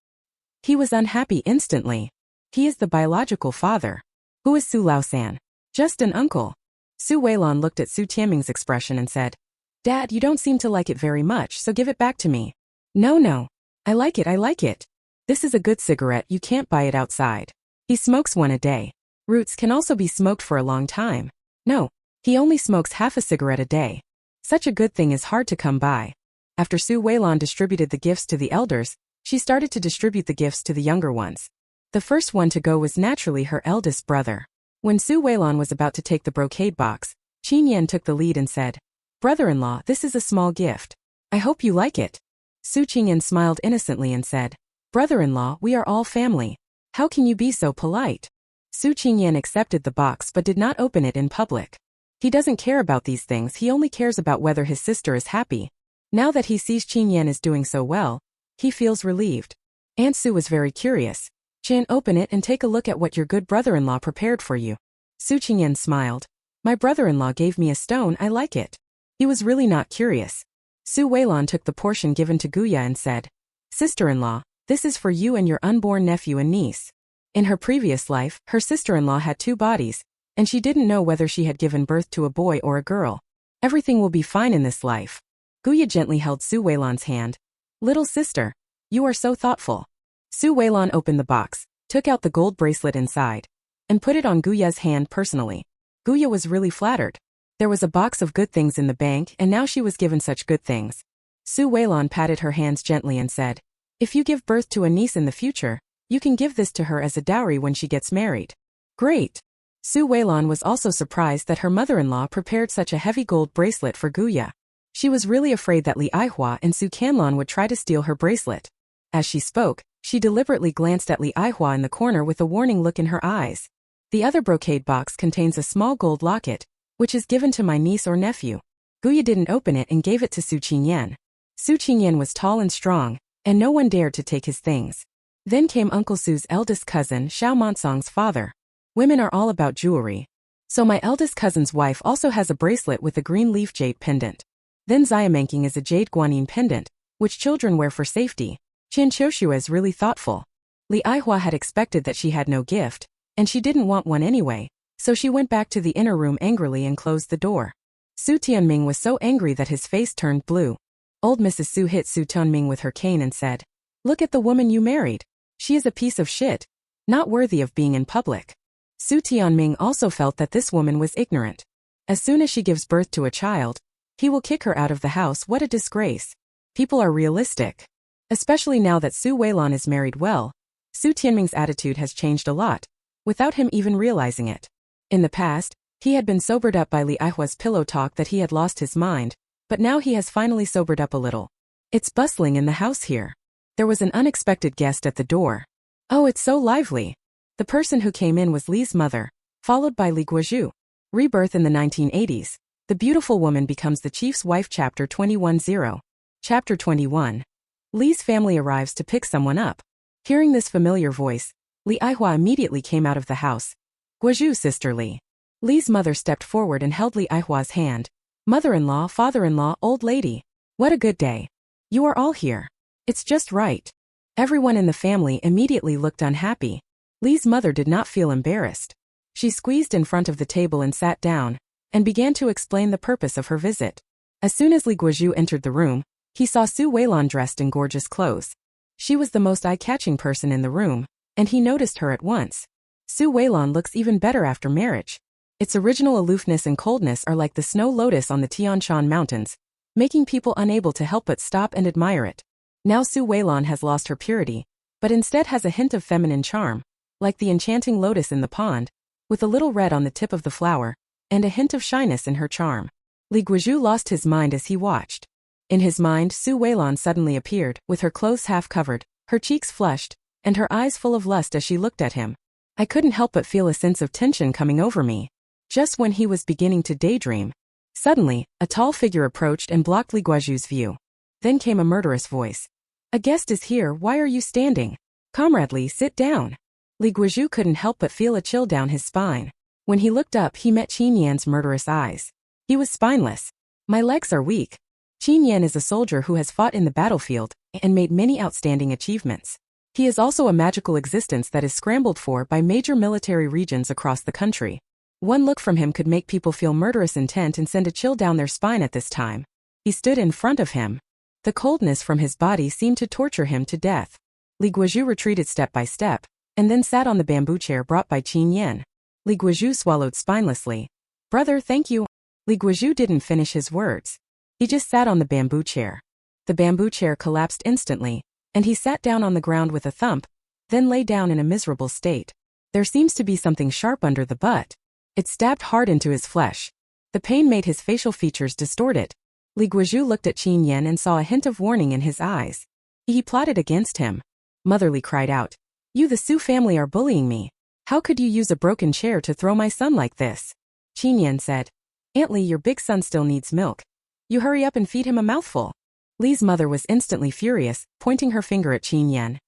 He was unhappy instantly. He is the biological father. Who is Su Lao-san? Just an uncle. Su Weilan looked at Su Tianming's expression and said, "Dad, you don't seem to like it very much, so give it back to me." No. I like it. This is a good cigarette, you can't buy it outside. He smokes one a day. Roots can also be smoked for a long time. No, he only smokes half a cigarette a day. Such a good thing is hard to come by. After Su Weilan distributed the gifts to the elders, she started to distribute the gifts to the younger ones. The first one to go was naturally her eldest brother. When Su Weilan was about to take the brocade box, Qin Yan took the lead and said, "Brother-in-law, this is a small gift. I hope you like it." Su Qingyan smiled innocently and said, "Brother-in-law, we are all family. How can you be so polite?" Su Qingyan accepted the box but did not open it in public. He doesn't care about these things, he only cares about whether his sister is happy. Now that he sees Qin Yan is doing so well, he feels relieved. Aunt Su was very curious. "Qin, open it and take a look at what your good brother-in-law prepared for you." Su Qingyan smiled. "My brother-in-law gave me a stone, I like it." He was really not curious. Su Weilan took the portion given to Guya and said, "Sister-in-law, this is for you and your unborn nephew and niece." In her previous life, her sister-in-law had two bodies, and she didn't know whether she had given birth to a boy or a girl. Everything will be fine in this life. Guya gently held Su Weilan's hand. "Little sister, you are so thoughtful." Su Weilan opened the box, took out the gold bracelet inside, and put it on Guya's hand personally. Guya was really flattered. There was a box of good things in the bank and now she was given such good things. Su Weilan patted her hands gently and said, "If you give birth to a niece in the future, you can give this to her as a dowry when she gets married." Great! Su Weilan was also surprised that her mother-in-law prepared such a heavy gold bracelet for Guya. She was really afraid that Li Aihua and Su Canlan would try to steal her bracelet. As she spoke, she deliberately glanced at Li Aihua in the corner with a warning look in her eyes. The other brocade box contains a small gold locket, which is given to my niece or nephew. Guya didn't open it and gave it to Su Qingyan. Su Qingyan was tall and strong, and no one dared to take his things. Then came Uncle Su's eldest cousin, Xiao Monsong's father. Women are all about jewelry. So my eldest cousin's wife also has a bracelet with a green leaf jade pendant. Then Xiamanking is a jade guanyin pendant, which children wear for safety. Qian Qiushua is really thoughtful. Li Aihua had expected that she had no gift, and she didn't want one anyway, so she went back to the inner room angrily and closed the door. Su Tianming was so angry that his face turned blue. Old Mrs. Su hit Su Tianming with her cane and said, "Look at the woman you married. She is a piece of shit. Not worthy of being in public." Su Tianming also felt that this woman was ignorant. As soon as she gives birth to a child, he will kick her out of the house. What a disgrace. People are realistic. Especially now that Su Weilan is married well, Su Tianming's attitude has changed a lot, without him even realizing it. In the past, he had been sobered up by Li Aihua's pillow talk that he had lost his mind, but now he has finally sobered up a little. It's bustling in the house here. There was an unexpected guest at the door. Oh, it's so lively. The person who came in was Li's mother, followed by Li Guozhu. Rebirth in the 1980s. The beautiful woman becomes the chief's wife. Chapter 21-0. Chapter 21. Li's family arrives to pick someone up. Hearing this familiar voice, Li Aihua immediately came out of the house. Guozhu, sister Li. Li's mother stepped forward and held Li Aihua's hand. Mother-in-law, father-in-law, old lady. What a good day. You are all here. It's just right. Everyone in the family immediately looked unhappy. Li's mother did not feel embarrassed. She squeezed in front of the table and sat down, and began to explain the purpose of her visit. As soon as Li Guozhu entered the room, he saw Su Weilan dressed in gorgeous clothes. She was the most eye-catching person in the room, and he noticed her at once. Su Weilan looks even better after marriage. Its original aloofness and coldness are like the snow lotus on the Tian Shan mountains, making people unable to help but stop and admire it. Now Su Weilan has lost her purity, but instead has a hint of feminine charm, like the enchanting lotus in the pond, with a little red on the tip of the flower, and a hint of shyness in her charm. Li Guozhu lost his mind as he watched. In his mind, Su Weilan suddenly appeared, with her clothes half covered, her cheeks flushed, and her eyes full of lust as she looked at him. I couldn't help but feel a sense of tension coming over me. Just when he was beginning to daydream, suddenly, a tall figure approached and blocked Li Guozhu's view. Then came a murderous voice. A guest is here, why are you standing? Comrade Li, sit down. Li Guozhu couldn't help but feel a chill down his spine. When he looked up, he met Qin Yan's murderous eyes. He was spineless. My legs are weak. Qin Yan is a soldier who has fought in the battlefield and made many outstanding achievements. He is also a magical existence that is scrambled for by major military regions across the country. One look from him could make people feel murderous intent and send a chill down their spine at this time. He stood in front of him. The coldness from his body seemed to torture him to death. Li Guozhu retreated step by step, and then sat on the bamboo chair brought by Qin Yan. Li Guozhu swallowed spinelessly. Brother, thank you. Li Guozhu didn't finish his words. He just sat on the bamboo chair. The bamboo chair collapsed instantly, and he sat down on the ground with a thump, then lay down in a miserable state. There seems to be something sharp under the butt. It stabbed hard into his flesh. The pain made his facial features distorted. Li Guozhu looked at Qin Yan and saw a hint of warning in his eyes. He plotted against him. Mother Li cried out. You the Su family are bullying me. How could you use a broken chair to throw my son like this? Qin Yan said. Aunt Li, your big son still needs milk. You hurry up and feed him a mouthful. Li's mother was instantly furious, pointing her finger at Qin Yan.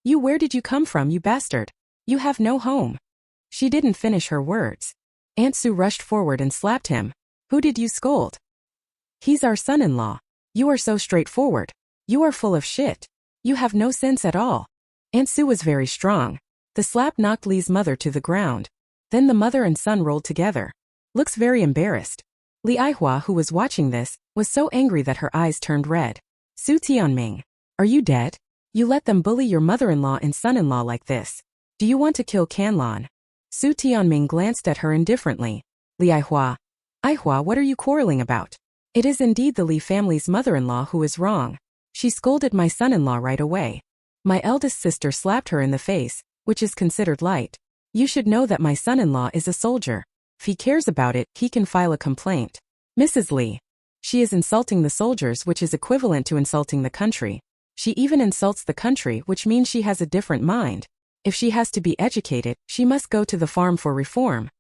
You, where did you come from, you bastard? You have no home. She didn't finish her words. Aunt Su rushed forward and slapped him. Who did you scold? He's our son-in-law. You are so straightforward. You are full of shit. You have no sense at all. Aunt Su was very strong. The slap knocked Li's mother to the ground. Then the mother and son rolled together. Looks very embarrassed. Li Aihua, who was watching this, was so angry that her eyes turned red. Su Tianming, are you dead? You let them bully your mother-in-law and son-in-law like this. Do you want to kill Canlan? Su Tianming glanced at her indifferently. Li Aihua, what are you quarreling about? It is indeed the Li family's mother-in-law who is wrong. She scolded my son-in-law right away. My eldest sister slapped her in the face, which is considered light. You should know that my son-in-law is a soldier. If he cares about it, he can file a complaint. Mrs. Li. She is insulting the soldiers, which is equivalent to insulting the country. She even insults the country, which means she has a different mind. If she has to be educated, she must go to the farm for reform.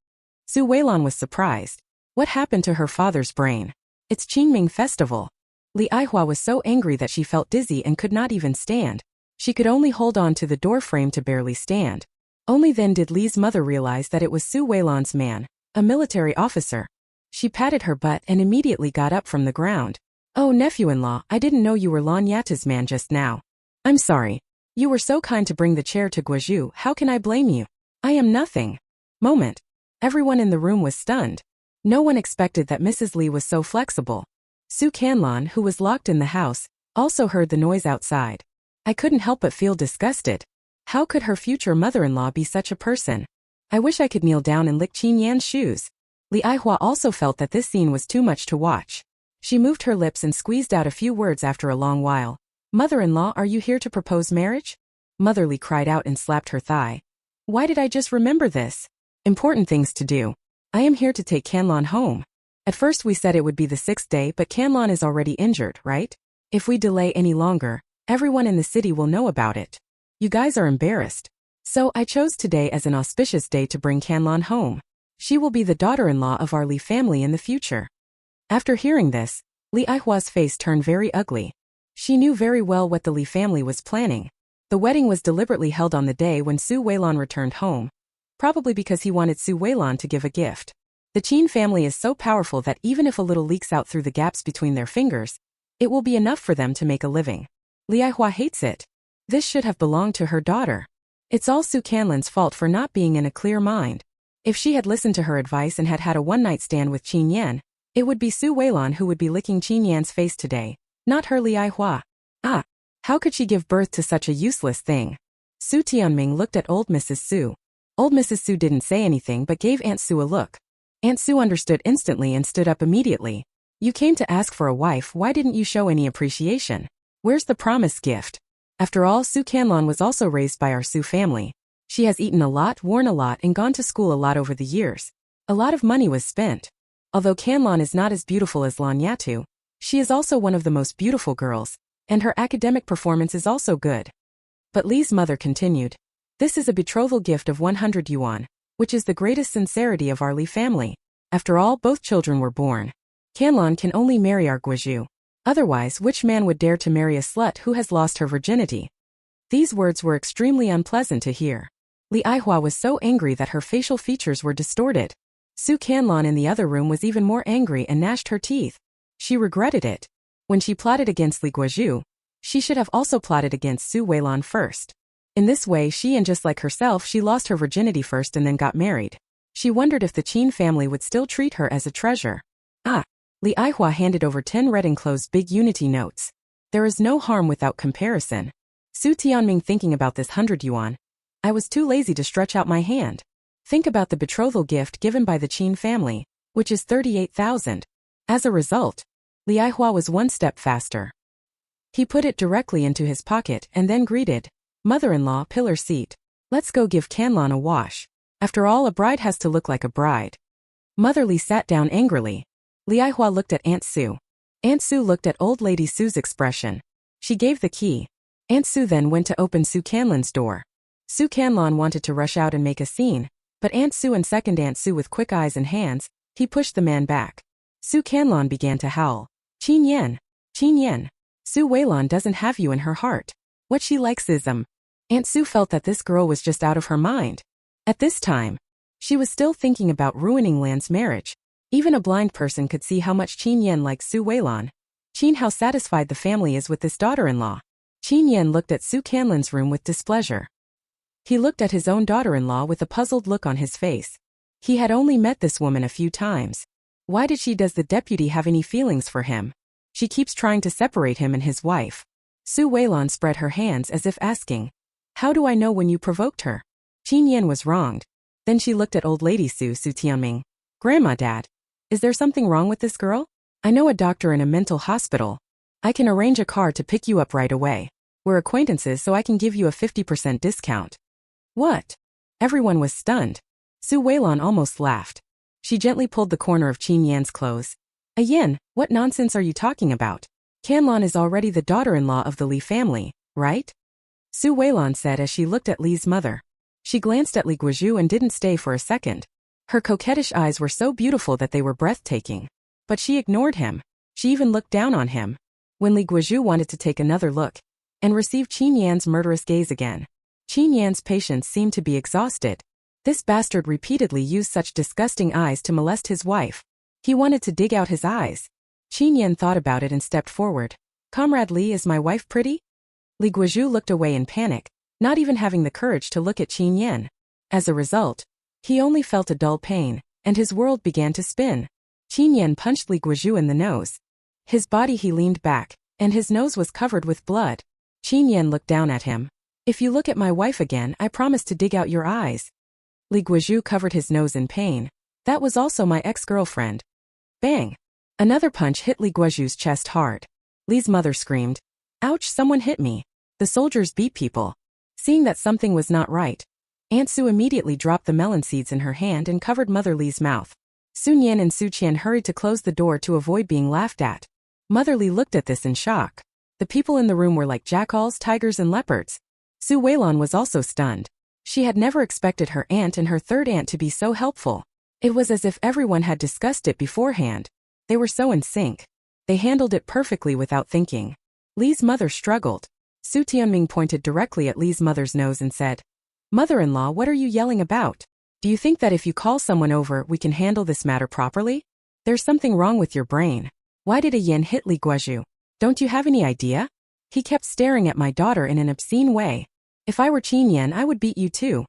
Su Weilan was surprised. What happened to her father's brain? It's Qingming festival. Li Aihua was so angry that she felt dizzy and could not even stand. She could only hold on to the door frame to barely stand. Only then did Li's mother realize that it was Su Weilan's man, a military officer. She patted her butt and immediately got up from the ground. Oh, nephew-in-law, I didn't know you were Lan Yata's man just now. I'm sorry. You were so kind to bring the chair to Guozhu, how can I blame you? I am nothing. Moment. Everyone in the room was stunned. No one expected that Mrs. Li was so flexible. Su Canlan, who was locked in the house, also heard the noise outside. I couldn't help but feel disgusted. How could her future mother-in-law be such a person? I wish I could kneel down and lick Qin Yan's shoes. Li Aihua also felt that this scene was too much to watch. She moved her lips and squeezed out a few words after a long while. Mother-in-law, are you here to propose marriage? Mother Li cried out and slapped her thigh. Why did I just remember this? Important things to do. I am here to take Canlan home. At first we said it would be the 6th day, but Canlan is already injured, right? If we delay any longer, everyone in the city will know about it. You guys are embarrassed. So I chose today as an auspicious day to bring Canlan home. She will be the daughter-in-law of our Li family in the future. After hearing this, Li Aihua's face turned very ugly. She knew very well what the Li family was planning. The wedding was deliberately held on the day when Su Weilan returned home, probably because he wanted Su Weilan to give a gift. The Qin family is so powerful that even if a little leaks out through the gaps between their fingers, It will be enough for them to make a living. Li Aihua hates it. This should have belonged to her daughter. It's all Su Canlan's fault for not being in a clear mind. If she had listened to her advice and had had a one-night stand with Qin Yan, it would be Su Weilan who would be licking Qin Yan's face today, not her Li Aihua. Ah! How could she give birth to such a useless thing? Su Tianming looked at old Mrs. Su. Old Mrs. Su didn't say anything but gave Aunt Su a look. Aunt Su understood instantly and stood up immediately. You came to ask for a wife, why didn't you show any appreciation? Where's the promised gift? After all, Su Canlan was also raised by our Su family. She has eaten a lot, worn a lot, and gone to school a lot over the years. A lot of money was spent. Although Canlan is not as beautiful as Lan Yatu, she is also one of the most beautiful girls, and her academic performance is also good. But Li's mother continued. This is a betrothal gift of 100 yuan, which is the greatest sincerity of our Li family. After all, both children were born. Canlan can only marry our Guizhu. Otherwise, which man would dare to marry a slut who has lost her virginity? These words were extremely unpleasant to hear. Li Aihua was so angry that her facial features were distorted. Su Canlan in the other room was even more angry and gnashed her teeth. She regretted it. When she plotted against Li Guizhu, she should have also plotted against Su Weilan first. In this way, she and just like herself, she lost her virginity first and then got married. She wondered if the Qin family would still treat her as a treasure. Ah! Li Aihua handed over 10 red enclosed big unity notes. There is no harm without comparison. Su Tianming thinking about this 100 yuan. I was too lazy to stretch out my hand. Think about the betrothal gift given by the Qin family, which is 38,000. As a result, Li Aihua was one step faster. He put it directly into his pocket and then greeted, Mother-in-law, pillar seat. Let's go give Canlan a wash. After all, a bride has to look like a bride. Mother Li sat down angrily. Li Aihua looked at Aunt Su. Aunt Su looked at old lady Su's expression. She gave the key. Aunt Su then went to open Su Canlan's door. Su Canlan wanted to rush out and make a scene, but Aunt Su and second Aunt Su with quick eyes and hands, he pushed the man back. Su Canlan began to howl. Qin Yan! Qin Yan! Su Weilan doesn't have you in her heart. What she likes is Aunt Su felt that this girl was just out of her mind. At this time, she was still thinking about ruining Lan's marriage. Even a blind person could see how much Qin Yan likes Su Weilan. Qin, how satisfied the family is with this daughter-in-law. Qin Yan looked at Su Canlan's room with displeasure. He looked at his own daughter-in-law with a puzzled look on his face. He had only met this woman a few times. Why does the deputy have any feelings for him? She keeps trying to separate him and his wife. Su Weilan spread her hands as if asking, how do I know when you provoked her? Qin Yan was wronged. Then she looked at old lady Su Tianming. Grandma, Dad. Is there something wrong with this girl? I know a doctor in a mental hospital. I can arrange a car to pick you up right away. We're acquaintances, so I can give you a 50% discount. What? Everyone was stunned. Su Weilan almost laughed. She gently pulled the corner of Qin Yan's clothes. A yen, what nonsense are you talking about? Canlan is already the daughter-in-law of the Li family, right? Su Weilan said as she looked at Li's mother. She glanced at Li Guizhu and didn't stay for a second. Her coquettish eyes were so beautiful that they were breathtaking. But she ignored him. She even looked down on him. When Li Guizhu wanted to take another look and receive Qin Yan's murderous gaze again, Qin Yan's patience seemed to be exhausted. This bastard repeatedly used such disgusting eyes to molest his wife. He wanted to dig out his eyes. Qin Yan thought about it and stepped forward. Comrade Li, is my wife pretty? Li Guizhu looked away in panic, not even having the courage to look at Qin Yan. As a result, he only felt a dull pain, and his world began to spin. Qin Yan punched Li Guizhu in the nose. His body he leaned back, and his nose was covered with blood. Qin Yan looked down at him. If you look at my wife again, I promise to dig out your eyes. Li Guizhu covered his nose in pain. That was also my ex-girlfriend. Bang! Another punch hit Li Guizhu's chest hard. Li's mother screamed. Ouch, someone hit me. The soldiers beat people. Seeing that something was not right, Aunt Su immediately dropped the melon seeds in her hand and covered Mother Li's mouth. Sun Yan and Su Qian hurried to close the door to avoid being laughed at. Mother Li looked at this in shock. The people in the room were like jackals, tigers, and leopards. Su Weilan was also stunned. She had never expected her aunt and her third aunt to be so helpful. It was as if everyone had discussed it beforehand. They were so in sync. They handled it perfectly without thinking. Li's mother struggled. Su Tianming pointed directly at Li's mother's nose and said, Mother-in-law, what are you yelling about? Do you think that if you call someone over, we can handle this matter properly? There's something wrong with your brain. Why did a yen hit Li Guizhu? Don't you have any idea? He kept staring at my daughter in an obscene way. If I were Qin Yan, I would beat you too.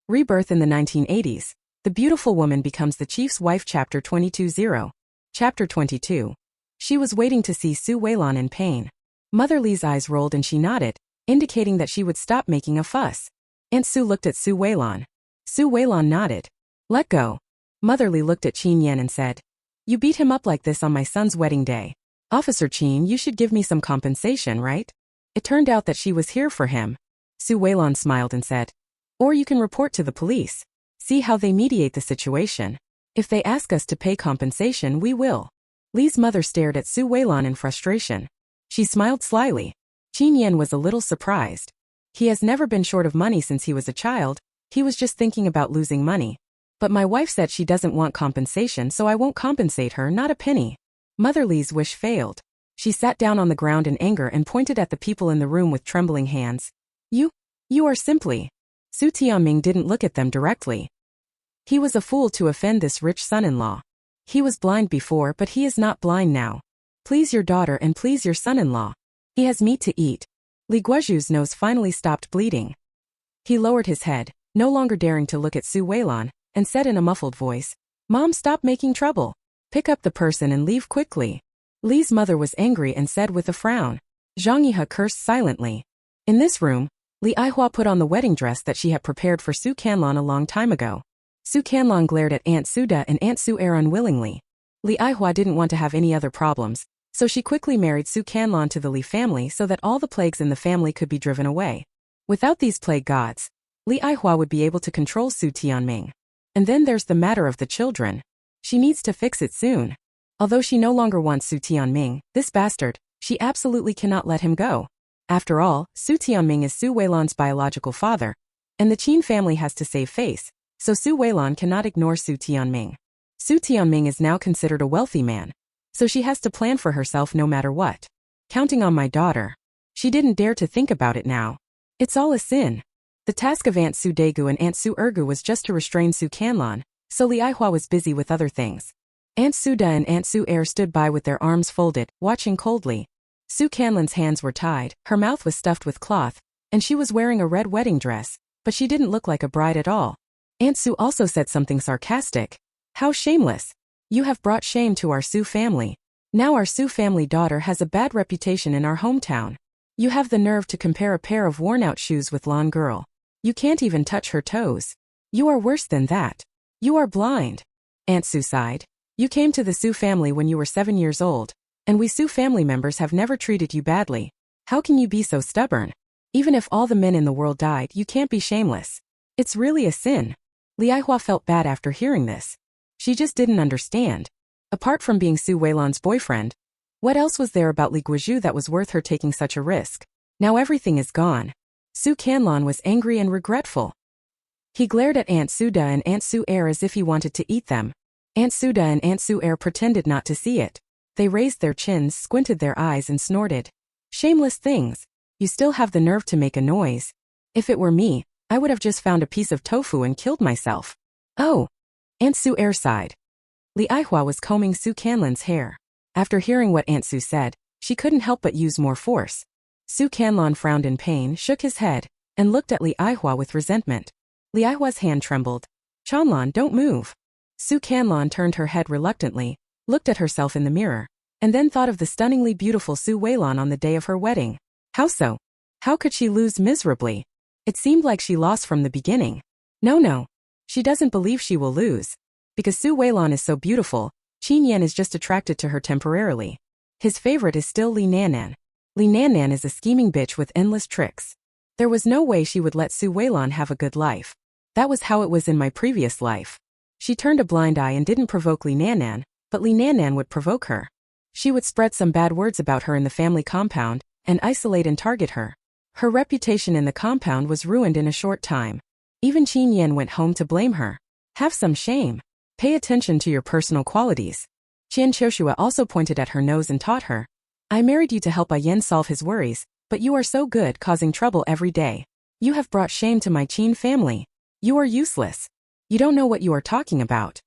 Rebirth in the 1980s. The beautiful woman becomes the chief's wife. Chapter 22. Chapter 22. She was waiting to see Su Weilan in pain. Mother Li's eyes rolled and she nodded, indicating that she would stop making a fuss. Aunt Su looked at Su Weilan. Su Weilan nodded. Let go. Mother Li looked at Qin Yan and said, You beat him up like this on my son's wedding day. Officer Qin, you should give me some compensation, right? It turned out that she was here for him. Su Weilan smiled and said, Or you can report to the police. See how they mediate the situation. If they ask us to pay compensation, we will. Li's mother stared at Su Weilan in frustration. She smiled slyly. Qin Yan was a little surprised. He has never been short of money since he was a child. He was just thinking about losing money. But my wife said she doesn't want compensation, so I won't compensate her, not a penny. Mother Li's wish failed. She sat down on the ground in anger and pointed at the people in the room with trembling hands. You are simply. Su Tianming didn't look at them directly. He was a fool to offend this rich son-in-law. He was blind before, but he is not blind now. Please your daughter and please your son-in-law. He has meat to eat. Li Guozhu's nose finally stopped bleeding. He lowered his head, no longer daring to look at Su Weilan, and said in a muffled voice, Mom, stop making trouble. Pick up the person and leave quickly. Li's mother was angry and said with a frown. Zhang Yihe cursed silently. In this room, Li Aihua put on the wedding dress that she had prepared for Su Canlan a long time ago. Su Canlan glared at Aunt Suda and Aunt Su Er unwillingly. Li Aihua didn't want to have any other problems, so she quickly married Su Canlan to the Li family so that all the plagues in the family could be driven away. Without these plague gods, Li Aihua would be able to control Su Tianming. And then there's the matter of the children. She needs to fix it soon. Although she no longer wants Su Tianming, this bastard, she absolutely cannot let him go. After all, Su Tianming is Su Weilan's biological father, and the Qin family has to save face, so Su Weilan cannot ignore Su Tianming. Su Tianming is now considered a wealthy man, so she has to plan for herself no matter what. Counting on my daughter. She didn't dare to think about it now. It's all a sin. The task of Aunt Su Daegu and Aunt Su Ergu was just to restrain Su Canlan, so Li Aihua was busy with other things. Aunt Suda and Aunt Su Er stood by with their arms folded, watching coldly. Su Canlan's hands were tied, her mouth was stuffed with cloth, and she was wearing a red wedding dress, but she didn't look like a bride at all. Aunt Su also said something sarcastic. How shameless. You have brought shame to our Su family. Now our Su family daughter has a bad reputation in our hometown. You have the nerve to compare a pair of worn-out shoes with Lan girl. You can't even touch her toes. You are worse than that. You are blind. Aunt Su sighed. You came to the Su family when you were 7 years old. And we Su family members have never treated you badly. How can you be so stubborn? Even if all the men in the world died, you can't be shameless. It's really a sin. Li Aihua felt bad after hearing this. She just didn't understand. Apart from being Su Weilan's boyfriend, what else was there about Li Guozhu that was worth her taking such a risk? Now everything is gone. Su Canlan was angry and regretful. He glared at Aunt Suda and Aunt Su Er as if he wanted to eat them. Aunt Suda and Aunt Su Er pretended not to see it. They raised their chins, squinted their eyes and snorted. Shameless things. You still have the nerve to make a noise. If it were me, I would have just found a piece of tofu and killed myself. Oh. Aunt Su Er sighed. Li Aihua was combing Su Canlan's hair. After hearing what Aunt Su said, she couldn't help but use more force. Su Canlan frowned in pain, shook his head, and looked at Li Aihua with resentment. Li Aihua's hand trembled. Chanlan, don't move. Su Canlan turned her head reluctantly, looked at herself in the mirror, and then thought of the stunningly beautiful Su Weilan on the day of her wedding. How so? How could she lose miserably? It seemed like she lost from the beginning. No. She doesn't believe she will lose. Because Su Weilan is so beautiful, Qin Yan is just attracted to her temporarily. His favorite is still Li Nannan. Li Nannan is a scheming bitch with endless tricks. There was no way she would let Su Weilan have a good life. That was how it was in my previous life. She turned a blind eye and didn't provoke Li Nannan, but Li Nannan would provoke her. She would spread some bad words about her in the family compound, and isolate and target her. Her reputation in the compound was ruined in a short time. Even Qin Yan went home to blame her. Have some shame. Pay attention to your personal qualities. Qian Qiushua also pointed at her nose and taught her. I married you to help Yen solve his worries, but you are so good causing trouble every day. You have brought shame to my Qin family. You are useless. You don't know what you are talking about.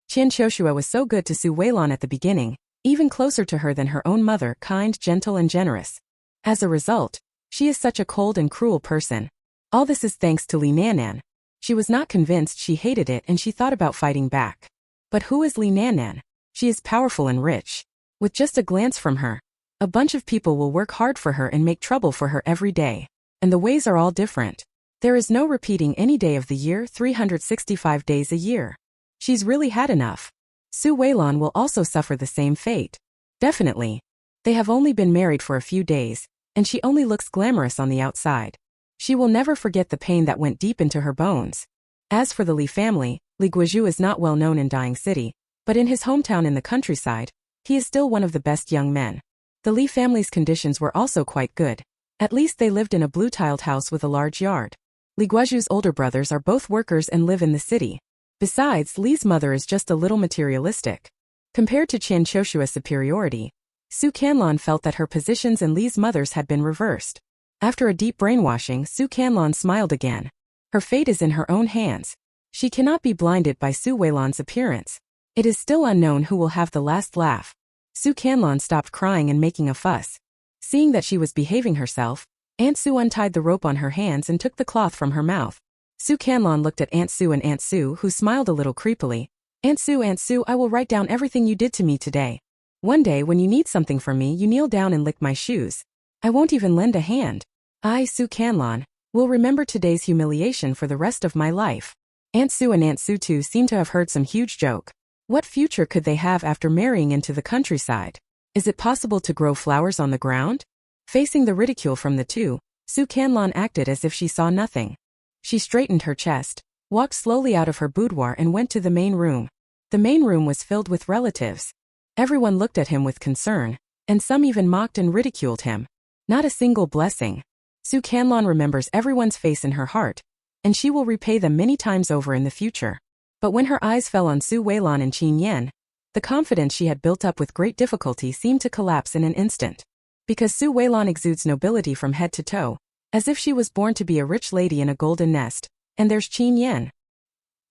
Qian Qiushua was so good to Su Weilan at the beginning, even closer to her than her own mother, kind, gentle and generous. As a result, she is such a cold and cruel person. All this is thanks to Li Nannan. She was not convinced, she hated it and she thought about fighting back. But who is Li Nannan? She is powerful and rich. With just a glance from her, a bunch of people will work hard for her and make trouble for her every day. And the ways are all different. There is no repeating any day of the year, 365 days a year. She's really had enough. Su Weilan will also suffer the same fate. Definitely. They have only been married for a few days, and she only looks glamorous on the outside. She will never forget the pain that went deep into her bones. As for the Li family, Li Guozhu is not well known in Dying City, but in his hometown in the countryside, he is still one of the best young men. The Li family's conditions were also quite good. At least they lived in a blue-tiled house with a large yard. Li Guozhu's older brothers are both workers and live in the city. Besides, Li's mother is just a little materialistic. Compared to Qian Choshua's superiority, Su Canlan felt that her positions and Li's mother's had been reversed. After a deep brainwashing, Su Canlan smiled again. Her fate is in her own hands. She cannot be blinded by Su Weilan's appearance. It is still unknown who will have the last laugh. Su Canlan stopped crying and making a fuss. Seeing that she was behaving herself, Aunt Su untied the rope on her hands and took the cloth from her mouth. Su Canlan looked at Aunt Su, who smiled a little creepily. Aunt Su, I will write down everything you did to me today. One day when you need something from me, you kneel down and lick my shoes. I won't even lend a hand. I, Su Canlan, will remember today's humiliation for the rest of my life. Aunt Su too seem to have heard some huge joke. What future could they have after marrying into the countryside? Is it possible to grow flowers on the ground? Facing the ridicule from the two, Su Canlan acted as if she saw nothing. She straightened her chest, walked slowly out of her boudoir and went to the main room. The main room was filled with relatives. Everyone looked at him with concern, and some even mocked and ridiculed him. Not a single blessing. Su Canlan remembers everyone's face in her heart, and she will repay them many times over in the future. But when her eyes fell on Su Weilan and Qin Yan, the confidence she had built up with great difficulty seemed to collapse in an instant. Because Su Weilan exudes nobility from head to toe, as if she was born to be a rich lady in a golden nest, and there's Qin Yan.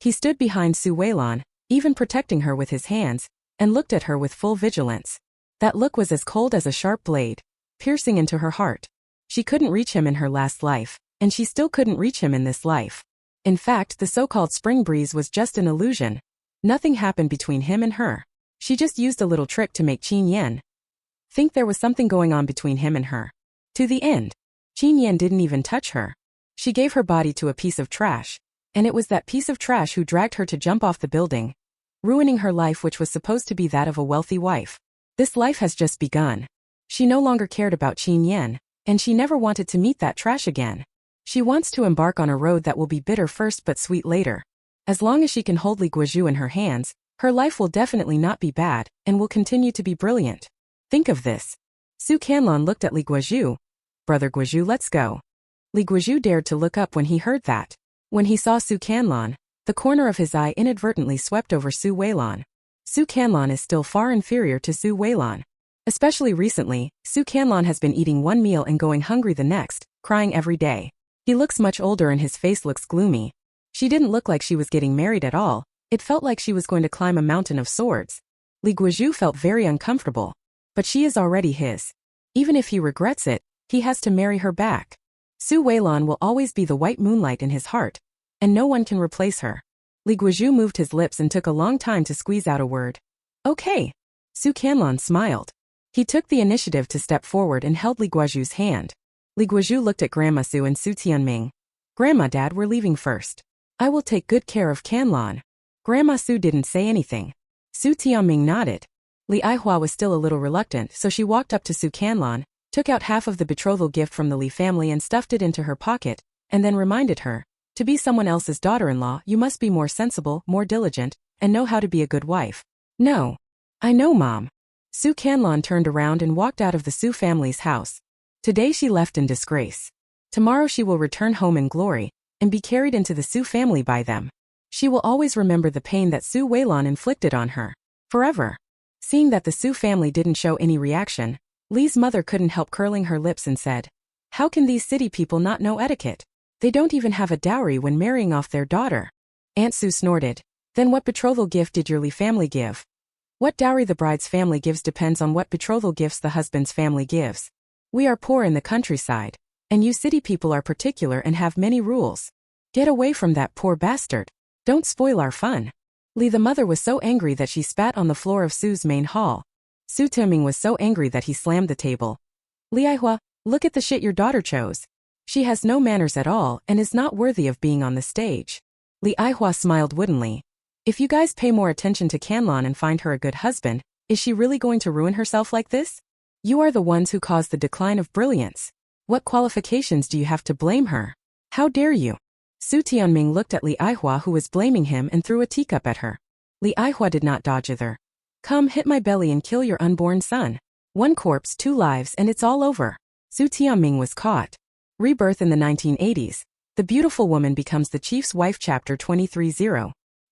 He stood behind Su Weilan, even protecting her with his hands, and looked at her with full vigilance. That look was as cold as a sharp blade, piercing into her heart. She couldn't reach him in her last life, and she still couldn't reach him in this life. In fact, the so-called spring breeze was just an illusion. Nothing happened between him and her. She just used a little trick to make Qin Yan think there was something going on between him and her. To the end, Qin Yan didn't even touch her. She gave her body to a piece of trash, and it was that piece of trash who dragged her to jump off the building, ruining her life, which was supposed to be that of a wealthy wife. This life has just begun. She no longer cared about Qin Yan, and she never wanted to meet that trash again. She wants to embark on a road that will be bitter first but sweet later. As long as she can hold Li Guozhu in her hands, her life will definitely not be bad, and will continue to be brilliant. Think of this. Su Canlan looked at Li Guozhu. Brother Guozhu, let's go. Li Guozhu dared to look up when he heard that. When he saw Su Canlan, the corner of his eye inadvertently swept over Su Weilan. Su Canlan is still far inferior to Su Weilan. Especially recently, Su Canlan has been eating one meal and going hungry the next, crying every day. He looks much older and his face looks gloomy. She didn't look like she was getting married at all. It felt like she was going to climb a mountain of swords. Li Guozhu felt very uncomfortable. But she is already his. Even if he regrets it, he has to marry her back. Su Weilan will always be the white moonlight in his heart, and no one can replace her. Li Guozhu moved his lips and took a long time to squeeze out a word. Okay. Su Canlan smiled. He took the initiative to step forward and held Li Guozhu's hand. Li Guozhu looked at Grandma Su and Su Tianming. Grandma, Dad, we're leaving first. I will take good care of Canlan. Grandma Su didn't say anything. Su Tianming nodded. Li Aihua was still a little reluctant, so she walked up to Su Canlan, took out half of the betrothal gift from the Li family and stuffed it into her pocket, and then reminded her, to be someone else's daughter-in-law, you must be more sensible, more diligent, and know how to be a good wife. No. I know, Mom. Su Canlan turned around and walked out of the Su family's house. Today she left in disgrace. Tomorrow she will return home in glory, and be carried into the Su family by them. She will always remember the pain that Su Weilan inflicted on her. Forever. Seeing that the Su family didn't show any reaction, Li's mother couldn't help curling her lips and said, how can these city people not know etiquette? They don't even have a dowry when marrying off their daughter. Aunt Su snorted. Then what betrothal gift did your Li family give? What dowry the bride's family gives depends on what betrothal gifts the husband's family gives. We are poor in the countryside, and you city people are particular and have many rules. Get away from that poor bastard. Don't spoil our fun. Li the mother was so angry that she spat on the floor of Su's main hall. Su Timing was so angry that he slammed the table. Li Aihua, look at the shit your daughter chose. She has no manners at all and is not worthy of being on the stage. Li Aihua smiled woodenly. If you guys pay more attention to Canlan and find her a good husband, is she really going to ruin herself like this? You are the ones who caused the decline of brilliance. What qualifications do you have to blame her? How dare you? Su Tianming looked at Li Aihua, who was blaming him, and threw a teacup at her. Li Aihua did not dodge either. Come, hit my belly and kill your unborn son. One corpse, 2 lives, and it's all over. Su Tianming was caught. Rebirth in the 1980s. The beautiful woman becomes the chief's wife. Chapter 23.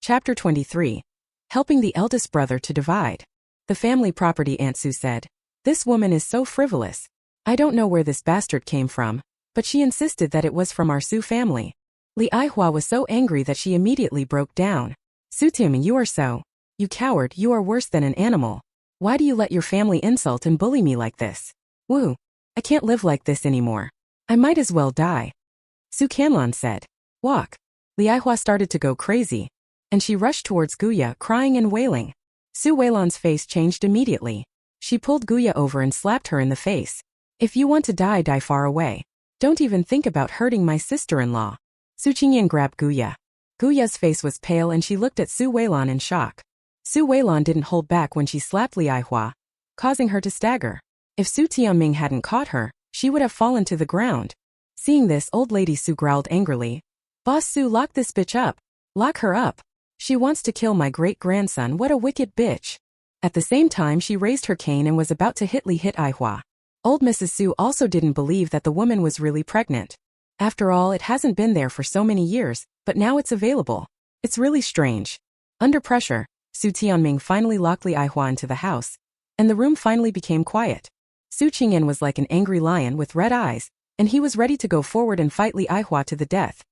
Chapter 23. Helping the eldest brother to divide. The family property, Aunt Su said. This woman is so frivolous. I don't know where this bastard came from, but she insisted that it was from our Su family. Li Aihua was so angry that she immediately broke down. Su Timing, you are so. You coward, you are worse than an animal. Why do you let your family insult and bully me like this? Woo. I can't live like this anymore. I might as well die. Su Canlan said. Walk. Li Aihua started to go crazy, and she rushed towards Guya, crying and wailing. Su Weilan's face changed immediately. She pulled Guya over and slapped her in the face. If you want to die, die far away. Don't even think about hurting my sister-in-law. Su Qingyan grabbed Guya. Guya's face was pale and she looked at Su Weilan in shock. Su Weilan didn't hold back when she slapped Li Aihua, causing her to stagger. If Su Tianming hadn't caught her, she would have fallen to the ground. Seeing this, old lady Su growled angrily. Boss Su, lock this bitch up. Lock her up. She wants to kill my great-grandson, what a wicked bitch. At the same time, she raised her cane and was about to hit Aihua. Old Mrs. Su also didn't believe that the woman was really pregnant. After all, it hasn't been there for so many years, but now it's available. It's really strange. Under pressure, Su Tianming finally locked Li Aihua into the house, and the room finally became quiet. Su Qingyan was like an angry lion with red eyes, and he was ready to go forward and fight Li Aihua to the death.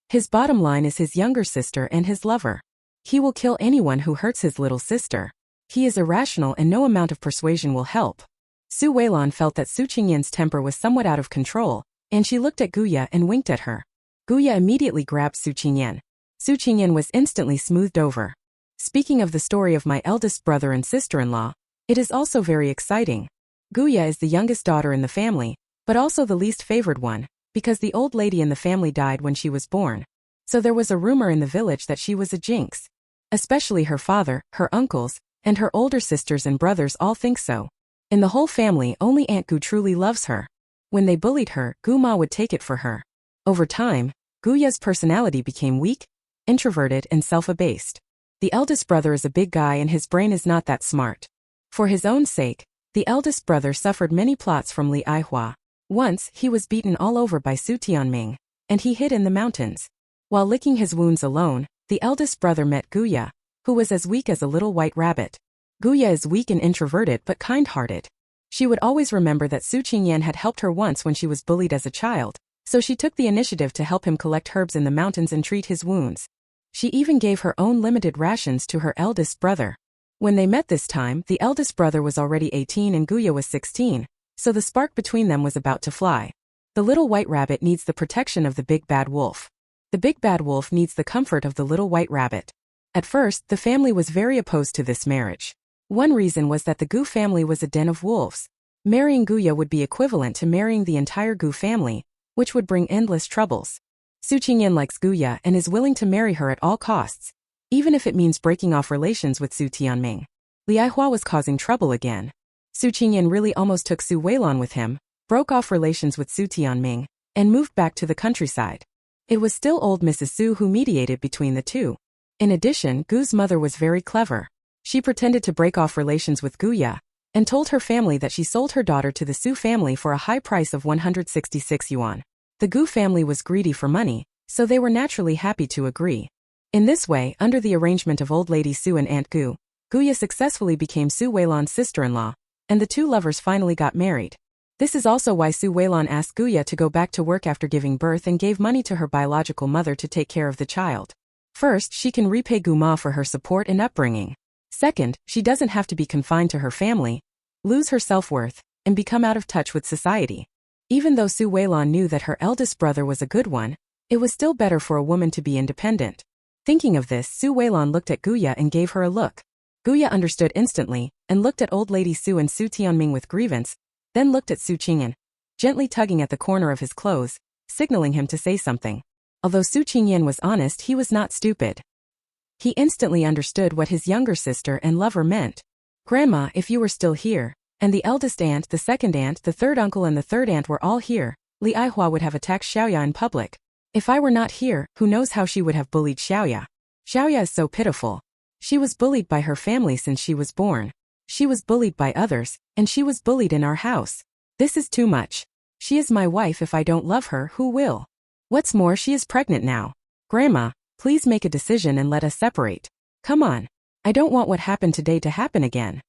His bottom line is his younger sister and his lover. He will kill anyone who hurts his little sister. He is irrational and no amount of persuasion will help. Su Weilan felt that Su Qingyan's temper was somewhat out of control, and she looked at Guya and winked at her. Guya immediately grabbed Su Qingyan. Su Qingyan was instantly smoothed over. Speaking of the story of my eldest brother and sister-in-law, it is also very exciting. Guya is the youngest daughter in the family, but also the least favored one, because the old lady in the family died when she was born. So there was a rumor in the village that she was a jinx. Especially her father, her uncles, and her older sisters and brothers all think so. In the whole family, only Aunt Gu truly loves her. When they bullied her, Gu Ma would take it for her. Over time, Guya's personality became weak, introverted, and self-abased. The eldest brother is a big guy and his brain is not that smart. For his own sake, the eldest brother suffered many plots from Li Aihua. Once, he was beaten all over by Su Tianming, and he hid in the mountains. While licking his wounds alone, the eldest brother met Guya, who was as weak as a little white rabbit. Guya is weak and introverted but kind-hearted. She would always remember that Su Qingyan had helped her once when she was bullied as a child, so she took the initiative to help him collect herbs in the mountains and treat his wounds. She even gave her own limited rations to her eldest brother. When they met this time, the eldest brother was already 18 and Guya was 16, so the spark between them was about to fly. The little white rabbit needs the protection of the big bad wolf. The big bad wolf needs the comfort of the little white rabbit. At first, the family was very opposed to this marriage. One reason was that the Gu family was a den of wolves. Marrying Guya would be equivalent to marrying the entire Gu family, which would bring endless troubles. Su Qingyan likes Guya and is willing to marry her at all costs, even if it means breaking off relations with Su Tianming. Li Aihua was causing trouble again. Su Qingyan really almost took Su Weilan with him, broke off relations with Su Tianming, and moved back to the countryside. It was still old Mrs. Su who mediated between the two. In addition, Gu's mother was very clever. She pretended to break off relations with Guya, and told her family that she sold her daughter to the Su family for a high price of 166 yuan. The Gu family was greedy for money, so they were naturally happy to agree. In this way, under the arrangement of old lady Su and Aunt Gu, Guya successfully became Su Weilan's sister-in-law, and the two lovers finally got married. This is also why Su Weilan asked Guya to go back to work after giving birth and gave money to her biological mother to take care of the child. First, she can repay Gu Ma for her support and upbringing. Second, she doesn't have to be confined to her family, lose her self-worth, and become out of touch with society. Even though Su Weilan knew that her eldest brother was a good one, it was still better for a woman to be independent. Thinking of this, Su Weilan looked at Guya and gave her a look. Guya understood instantly, and looked at old lady Su and Su Tianming with grievance, then looked at Su Qingyan, gently tugging at the corner of his clothes, signaling him to say something. Although Su Qingyan was honest, he was not stupid. He instantly understood what his younger sister and lover meant. Grandma, if you were still here, and the eldest aunt, the second aunt, the third uncle and the third aunt were all here, Li Aihua would have attacked Xiaoya in public. If I were not here, who knows how she would have bullied Xiaoya. Xiaoya is so pitiful. She was bullied by her family since she was born. She was bullied by others, and she was bullied in our house. This is too much. She is my wife. If I don't love her, who will? What's more, she is pregnant now. Grandma, please make a decision and let us separate. Come on. I don't want what happened today to happen again.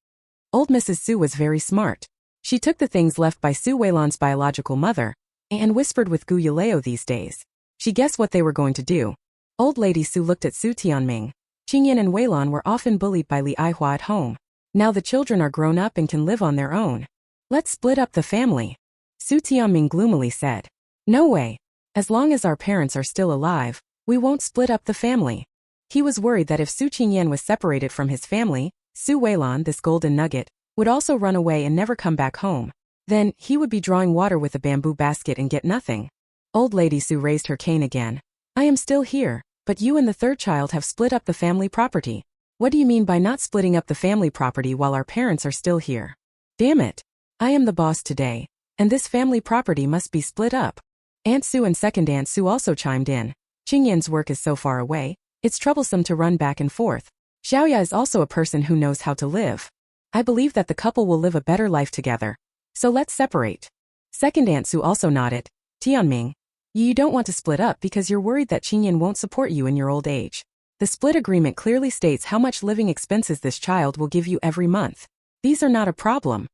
Old Mrs. Su was very smart. She took the things left by Su Weilan's biological mother, and whispered with Gu Yuleo these days. She guessed what they were going to do. Old lady Su looked at Su Tianming. Qingyan and Weilan were often bullied by Li Aihua at home. Now the children are grown up and can live on their own. Let's split up the family. Su Tianming gloomily said. No way. As long as our parents are still alive, we won't split up the family. He was worried that if Su Qingyan was separated from his family, Su Weilan, this golden nugget, would also run away and never come back home. Then, he would be drawing water with a bamboo basket and get nothing. Old lady Su raised her cane again. I am still here, but you and the third child have split up the family property. What do you mean by not splitting up the family property while our parents are still here? Damn it. I am the boss today, and this family property must be split up. Aunt Su and second Aunt Su also chimed in. Qingyan's work is so far away, it's troublesome to run back and forth. Xiaoya is also a person who knows how to live. I believe that the couple will live a better life together. So let's separate. Second Aunt Su also nodded. Tianming, you don't want to split up because you're worried that Qingyan won't support you in your old age. The split agreement clearly states how much living expenses this child will give you every month. These are not a problem.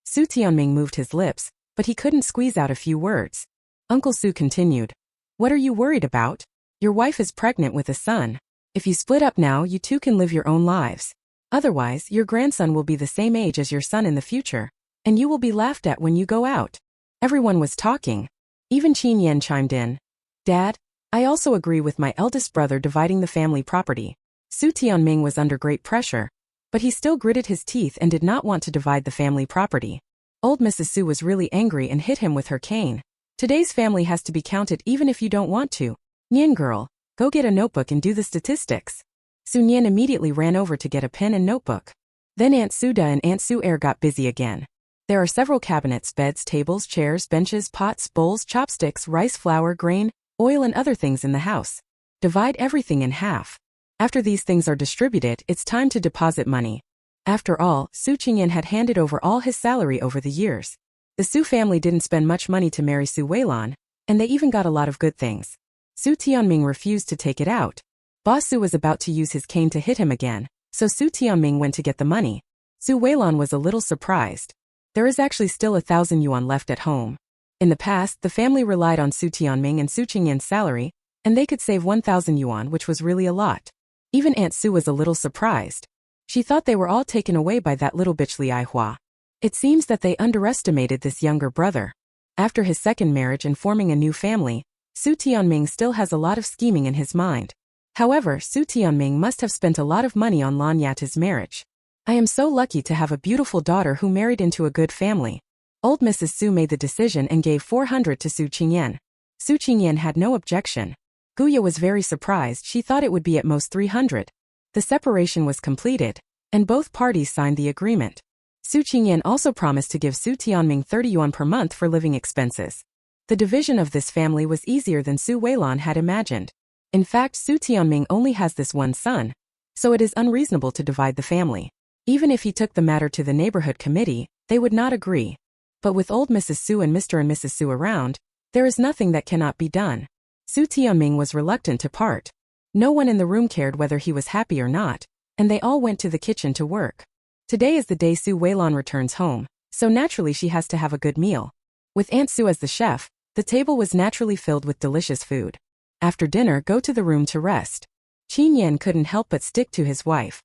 Su Tianming moved his lips, but he couldn't squeeze out a few words. Uncle Su continued. What are you worried about? Your wife is pregnant with a son. If you split up now, you two can live your own lives. Otherwise, your grandson will be the same age as your son in the future, and you will be laughed at when you go out. Everyone was talking. Even Qin Yan chimed in. Dad, I also agree with my eldest brother dividing the family property. Su Tianming was under great pressure, but he still gritted his teeth and did not want to divide the family property. Old Mrs. Su was really angry and hit him with her cane. Today's family has to be counted even if you don't want to. Nyan girl, go get a notebook and do the statistics. Su Nyan immediately ran over to get a pen and notebook. Then Aunt Suda and Aunt Su Er got busy again. There are several cabinets, beds, tables, chairs, benches, pots, bowls, chopsticks, rice, flour, grain, oil and other things in the house. Divide everything in half. After these things are distributed, it's time to deposit money. After all, Su Qingyan had handed over all his salary over the years. The Su family didn't spend much money to marry Su Weilan, and they even got a lot of good things. Su Tianming refused to take it out. Boss Su was about to use his cane to hit him again, so Su Tianming went to get the money. Su Weilan was a little surprised. There is actually still 1,000 yuan left at home. In the past, the family relied on Su Tianming and Su Qingyan's salary, and they could save 1,000 yuan, which was really a lot. Even Aunt Su was a little surprised. She thought they were all taken away by that little bitch Li Aihua. It seems that they underestimated this younger brother. After his second marriage and forming a new family, Su Tianming still has a lot of scheming in his mind. However, Su Tianming must have spent a lot of money on Lan Yata's marriage. I am so lucky to have a beautiful daughter who married into a good family. Old Mrs. Su made the decision and gave 400 to Su Qingyan. Su Qingyan had no objection. Guya was very surprised. She thought it would be at most 300. The separation was completed, and both parties signed the agreement. Su Qingyan also promised to give Su Tianming 30 yuan per month for living expenses. The division of this family was easier than Su Weilan had imagined. In fact, Su Tianming only has this one son, so it is unreasonable to divide the family. Even if he took the matter to the neighborhood committee, they would not agree. But with old Mrs. Su and Mr. and Mrs. Su around, there is nothing that cannot be done. Su Tianming was reluctant to part. No one in the room cared whether he was happy or not, and they all went to the kitchen to work. Today is the day Su Weilan returns home, so naturally she has to have a good meal. With Aunt Su as the chef, the table was naturally filled with delicious food. After dinner, go to the room to rest. Qin Yan couldn't help but stick to his wife.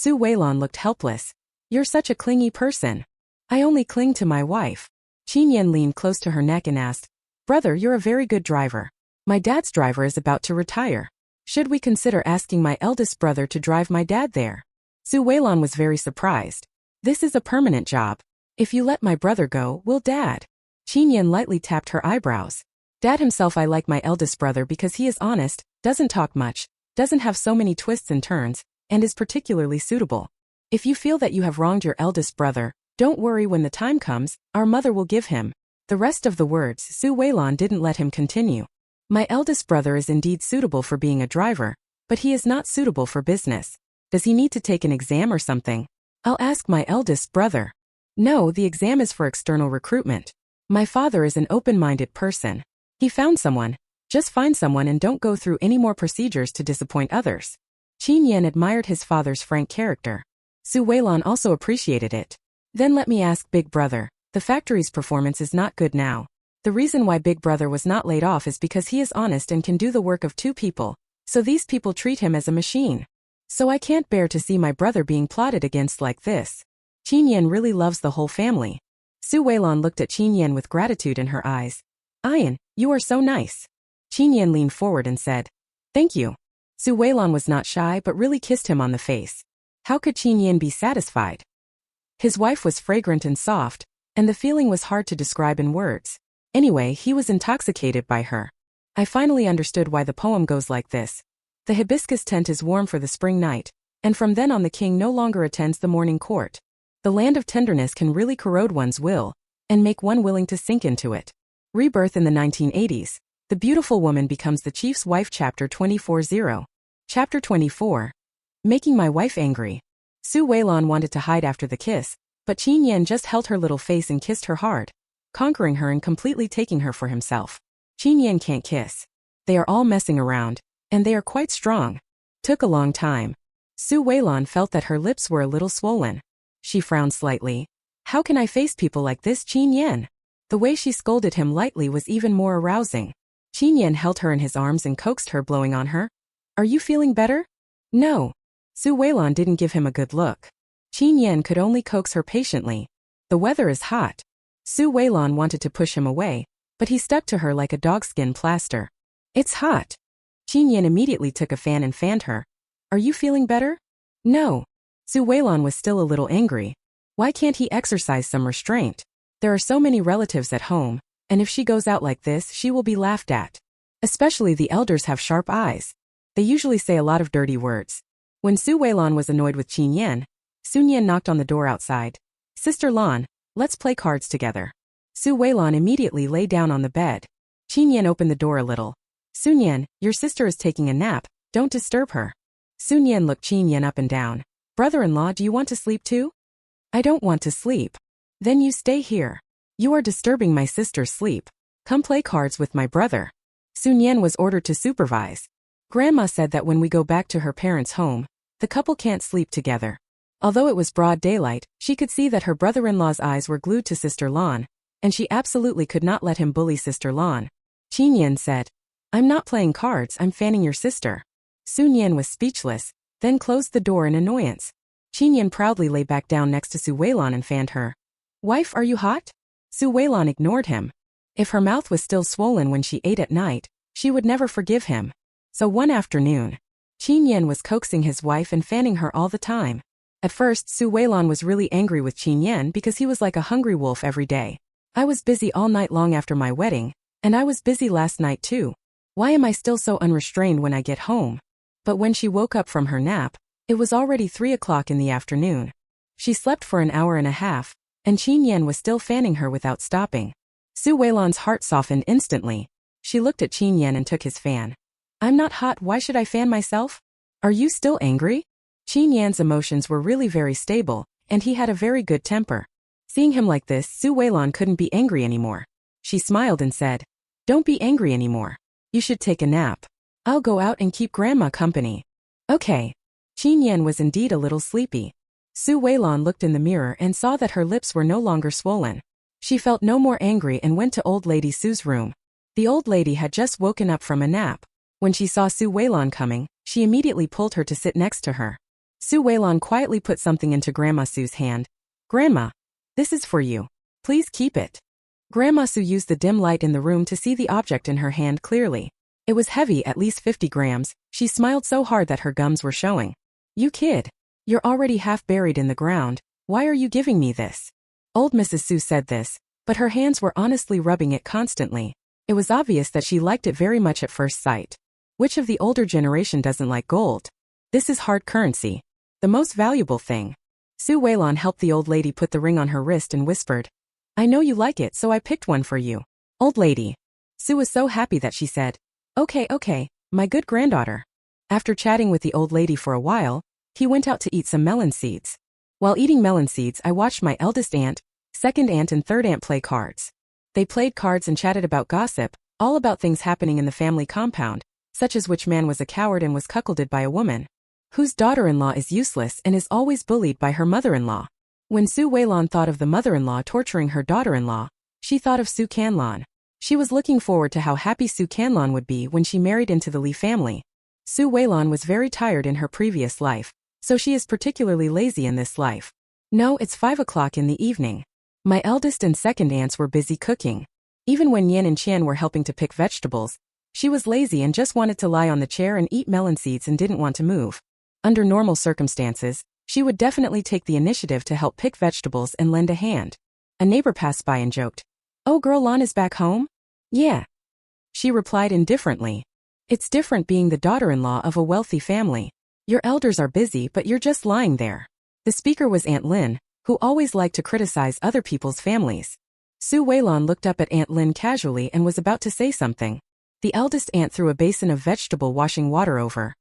Su Weilan looked helpless. You're such a clingy person. I only cling to my wife. Qin Yan leaned close to her neck and asked, Brother, you're a very good driver. My dad's driver is about to retire. Should we consider asking my eldest brother to drive my dad there? Su Weilan was very surprised. This is a permanent job. If you let my brother go, will Dad? Qin Yan lightly tapped her eyebrows. Dad himself, I like my eldest brother because he is honest, doesn't talk much, doesn't have so many twists and turns, and is particularly suitable. If you feel that you have wronged your eldest brother, don't worry, when the time comes, our mother will give him. The rest of the words Su Weilan didn't let him continue. My eldest brother is indeed suitable for being a driver, but he is not suitable for business. Does he need to take an exam or something? I'll ask my eldest brother. No, the exam is for external recruitment. My father is an open-minded person. He found someone. Just find someone and don't go through any more procedures to disappoint others. Qin Yan admired his father's frank character. Su Weilan also appreciated it. Then let me ask Big Brother, the factory's performance is not good now. The reason why Big Brother was not laid off is because he is honest and can do the work of 2 people, so these people treat him as a machine. So I can't bear to see my brother being plotted against like this. Qin Yan really loves the whole family. Su Weilan looked at Qin Yan with gratitude in her eyes. Ian, you are so nice. Qin Yan leaned forward and said, Thank you. Su Weilan was not shy but really kissed him on the face. How could Qin Yan be satisfied? His wife was fragrant and soft, and the feeling was hard to describe in words. Anyway, he was intoxicated by her. I finally understood why the poem goes like this. The hibiscus tent is warm for the spring night, and from then on the king no longer attends the morning court. The land of tenderness can really corrode one's will, and make one willing to sink into it. Rebirth in the 1980s. The beautiful woman becomes the chief's wife. Chapter 24-0. Chapter 24. Making my wife angry. Su Weilan wanted to hide after the kiss, but Qin Yan just held her little face and kissed her hard, conquering her and completely taking her for himself. Qin Yan can't kiss. They are all messing around, and they are quite strong. Took a long time. Su Weilan felt that her lips were a little swollen. She frowned slightly. How can I face people like this, Qin Yan? The way she scolded him lightly was even more arousing. Qin Yan held her in his arms and coaxed her, blowing on her. Are you feeling better? No. Su Weilan didn't give him a good look. Qin Yan could only coax her patiently. The weather is hot. Su Weilan wanted to push him away, but he stuck to her like a dogskin plaster. It's hot. Qin Yan immediately took a fan and fanned her. Are you feeling better? No. Su Weilan was still a little angry. Why can't he exercise some restraint? There are so many relatives at home, and if she goes out like this, she will be laughed at. Especially the elders have sharp eyes. They usually say a lot of dirty words. When Su Weilan was annoyed with Qin Yan, Sun Yan knocked on the door outside. Sister Lan, let's play cards together. Su Weilan immediately lay down on the bed. Qin Yan opened the door a little. Sun Yan, your sister is taking a nap, don't disturb her. Sun Yan looked Qin Yan up and down. Brother-in-law, do you want to sleep too? I don't want to sleep. Then you stay here. You are disturbing my sister's sleep. Come play cards with my brother. Sun Yan was ordered to supervise. Grandma said that when we go back to her parents' home, the couple can't sleep together. Although it was broad daylight, she could see that her brother-in-law's eyes were glued to Sister Lan, and she absolutely could not let him bully Sister Lan. Qin Yan said, I'm not playing cards, I'm fanning your sister. Sun Yan was speechless, then closed the door in annoyance. Qin Yan proudly lay back down next to Su Weilan and fanned her. Wife, are you hot? Su Weilan ignored him. If her mouth was still swollen when she ate at night, she would never forgive him. So one afternoon, Qin Yan was coaxing his wife and fanning her all the time. At first, Su Weilan was really angry with Qin Yan because he was like a hungry wolf every day. I was busy all night long after my wedding, and I was busy last night too. Why am I still so unrestrained when I get home? But when she woke up from her nap, it was already 3 o'clock in the afternoon. She slept for an hour and a half, and Qin Yan was still fanning her without stopping. Su Weilan's heart softened instantly. She looked at Qin Yan and took his fan. I'm not hot, why should I fan myself? Are you still angry? Qin Yan's emotions were really very stable, and he had a very good temper. Seeing him like this, Su Weilan couldn't be angry anymore. She smiled and said, Don't be angry anymore. You should take a nap. I'll go out and keep Grandma company. Okay. Qin Yan was indeed a little sleepy. Su Weilan looked in the mirror and saw that her lips were no longer swollen. She felt no more angry and went to Old Lady Su's room. The old lady had just woken up from a nap. When she saw Su Weilan coming, she immediately pulled her to sit next to her. Su Weilan quietly put something into Grandma Su's hand. Grandma, this is for you. Please keep it. Grandma Su used the dim light in the room to see the object in her hand clearly. It was heavy, at least 50 grams. She smiled so hard that her gums were showing. You kid. You're already half buried in the ground. Why are you giving me this? Old Mrs. Su said this, but her hands were honestly rubbing it constantly. It was obvious that she liked it very much at first sight. Which of the older generation doesn't like gold? This is hard currency. The most valuable thing. Su Weilan helped the old lady put the ring on her wrist and whispered, I know you like it, so I picked one for you. Old lady. Su was so happy that she said, Okay, my good granddaughter. After chatting with the old lady for a while, he went out to eat some melon seeds. While eating melon seeds, I watched my eldest aunt, second aunt and third aunt play cards. They played cards and chatted about gossip, all about things happening in the family compound, such as which man was a coward and was cuckolded by a woman, whose daughter-in-law is useless and is always bullied by her mother-in-law. When Su Weilan thought of the mother-in-law torturing her daughter-in-law, she thought of Su Canlan. She was looking forward to how happy Su Canlan would be when she married into the Li family. Su Weilan was very tired in her previous life, so she is particularly lazy in this life. No, it's 5 o'clock in the evening. My eldest and second aunts were busy cooking. Even when Yan and Qian were helping to pick vegetables, she was lazy and just wanted to lie on the chair and eat melon seeds and didn't want to move. Under normal circumstances, she would definitely take the initiative to help pick vegetables and lend a hand. A neighbor passed by and joked, Oh, girl Lan is back home? Yeah. She replied indifferently. It's different being the daughter-in-law of a wealthy family. Your elders are busy but you're just lying there. The speaker was Aunt Lin, who always liked to criticize other people's families. Su Weilan looked up at Aunt Lin casually and was about to say something. The eldest aunt threw a basin of vegetable washing water over.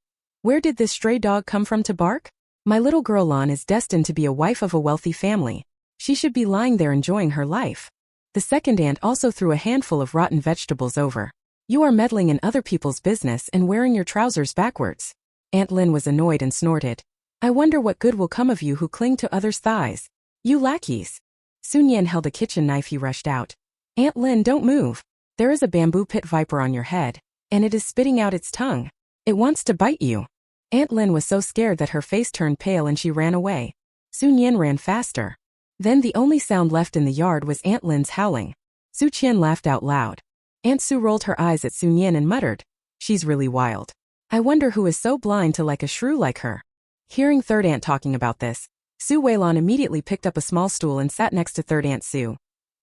Where did this stray dog come from to bark? My little girl Lan is destined to be a wife of a wealthy family. She should be lying there enjoying her life. The second aunt also threw a handful of rotten vegetables over. You are meddling in other people's business and wearing your trousers backwards. Aunt Lin was annoyed and snorted. I wonder what good will come of you who cling to others' thighs. You lackeys. Sun Yan held a kitchen knife. He rushed out. Aunt Lin, don't move. There is a bamboo pit viper on your head, and it is spitting out its tongue. It wants to bite you. Aunt Lin was so scared that her face turned pale and she ran away. Sun Yan ran faster. Then the only sound left in the yard was Aunt Lin's howling. Su Qian laughed out loud. Aunt Su rolled her eyes at Sun Yan and muttered, She's really wild. I wonder who is so blind to like a shrew like her. Hearing third aunt talking about this, Su Weilan immediately picked up a small stool and sat next to third aunt Su.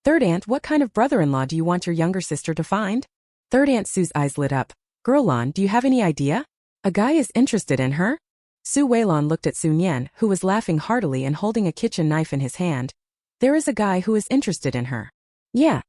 Third aunt, what kind of brother-in-law do you want your younger sister to find? Third aunt Su's eyes lit up. Girl Lan, do you have any idea? A guy is interested in her? Su Weilan looked at Sun Yan, who was laughing heartily and holding a kitchen knife in his hand. There is a guy who is interested in her. Yeah.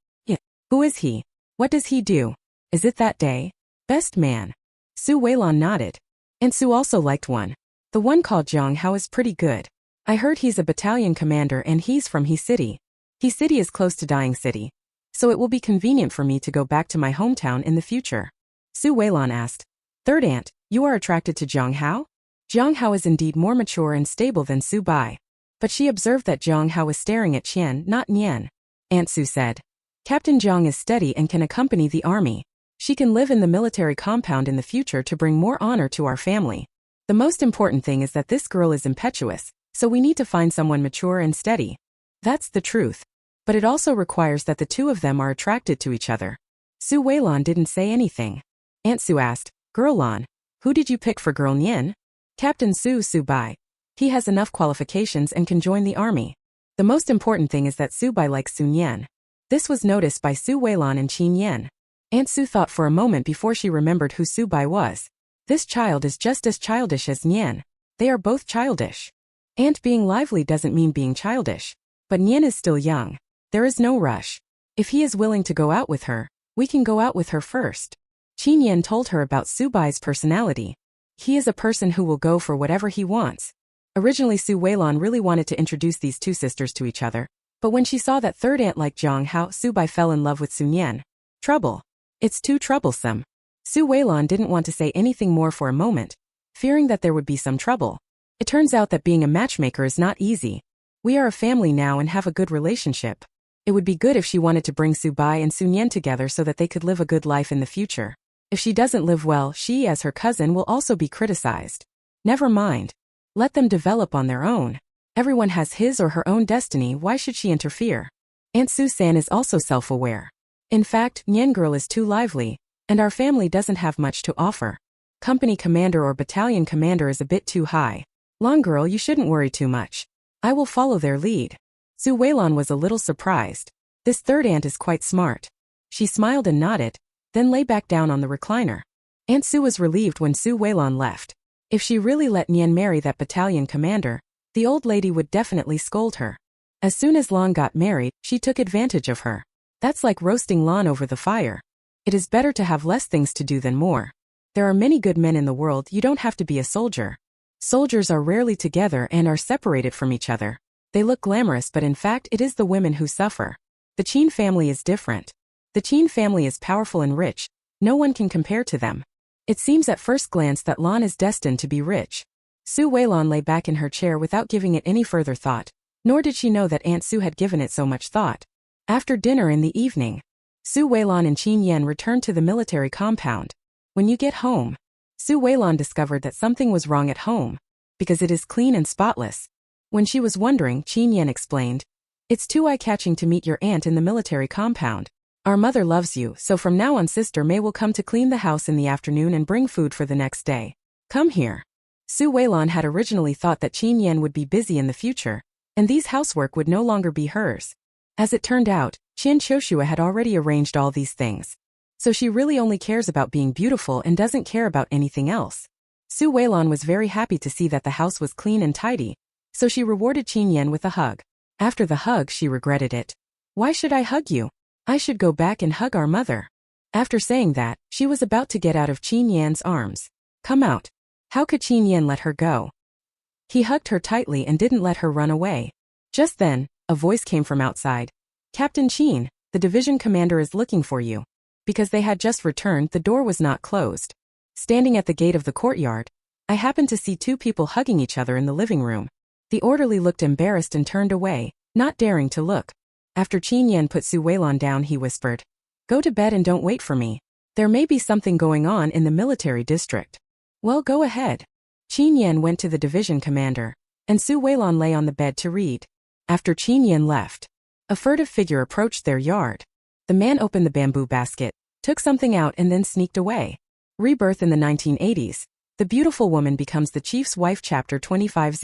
Who is he? What does he do? Is it that day? Best man. Su Weilan nodded. And Su also liked one. The one called Zhang Hao is pretty good. I heard he's a battalion commander and he's from He City. He City is close to Dying City, so it will be convenient for me to go back to my hometown in the future. Su Weilan asked. Third aunt, you are attracted to Zhang Hao? Zhang Hao is indeed more mature and stable than Su Bai. But she observed that Zhang Hao was staring at Qian, not Nian. Aunt Su said. Captain Zhang is steady and can accompany the army. She can live in the military compound in the future to bring more honor to our family. The most important thing is that this girl is impetuous, so we need to find someone mature and steady. That's the truth. But it also requires that the two of them are attracted to each other. Su Weilan didn't say anything. Aunt Su asked, Girl Lan, who did you pick for girl Nian? Captain Su Bai. He has enough qualifications and can join the army. The most important thing is that Su Bai likes Sun Yan. This was noticed by Su Weilan and Qin Yan. Aunt Su thought for a moment before she remembered who Su Bai was. This child is just as childish as Nian. They are both childish. Aunt being lively doesn't mean being childish. But Nian is still young. There is no rush. If he is willing to go out with her, we can go out with her first. Qin Yan told her about Su Bai's personality. He is a person who will go for whatever he wants. Originally Su Weilan really wanted to introduce these two sisters to each other, but when she saw that third aunt liked Zhang Hao, Su Bai fell in love with Sun Yan. Trouble. It's too troublesome. Su Weilan didn't want to say anything more for a moment, fearing that there would be some trouble. It turns out that being a matchmaker is not easy. We are a family now and have a good relationship. It would be good if she wanted to bring Su Bai and Sun Yan together so that they could live a good life in the future. If she doesn't live well, she, as her cousin, will also be criticized. Never mind. Let them develop on their own. Everyone has his or her own destiny, why should she interfere? Aunt Su-san is also self-aware. In fact, Nyan girl is too lively, and our family doesn't have much to offer. Company commander or battalion commander is a bit too high. Long girl, you shouldn't worry too much. I will follow their lead. Su Weilan was a little surprised. This third aunt is quite smart. She smiled and nodded, then lay back down on the recliner. Aunt Su was relieved when Su Weilan left. If she really let Nyan marry that battalion commander, the old lady would definitely scold her. As soon as Lan got married, she took advantage of her. That's like roasting Lan over the fire. It is better to have less things to do than more. There are many good men in the world, you don't have to be a soldier. Soldiers are rarely together and are separated from each other. They look glamorous, but in fact it is the women who suffer. The Qin family is different. The Qin family is powerful and rich. No one can compare to them. It seems at first glance that Lan is destined to be rich. Su Weilan lay back in her chair without giving it any further thought, nor did she know that Aunt Su had given it so much thought. After dinner in the evening, Su Weilan and Qin Yan returned to the military compound. When you get home, Su Weilan discovered that something was wrong at home, because it is clean and spotless. When she was wondering, Qin Yan explained, "It's too eye-catching to meet your aunt in the military compound. Our mother loves you, so from now on Sister May will come to clean the house in the afternoon and bring food for the next day. Come here." Su Weilan had originally thought that Qin Yan would be busy in the future, and these housework would no longer be hers. As it turned out, Qin Choshua had already arranged all these things. So she really only cares about being beautiful and doesn't care about anything else. Su Weilan was very happy to see that the house was clean and tidy, so she rewarded Qin Yan with a hug. After the hug, she regretted it. "Why should I hug you? I should go back and hug our mother." After saying that, she was about to get out of Qin Yan's arms. "Come out." How could Qin Yan let her go? He hugged her tightly and didn't let her run away. Just then, a voice came from outside. "Captain Qin, the division commander is looking for you." Because they had just returned, the door was not closed. Standing at the gate of the courtyard, I happened to see two people hugging each other in the living room. The orderly looked embarrassed and turned away, not daring to look. After Qin Yan put Su Weilan down, he whispered, "Go to bed and don't wait for me. There may be something going on in the military district." "Well, go ahead." Qin Yan went to the division commander, and Su Weilan lay on the bed to read. After Qin Yan left, a furtive figure approached their yard. The man opened the bamboo basket, took something out and then sneaked away. Rebirth in the 1980s. The beautiful woman becomes the chief's wife. Chapter 25.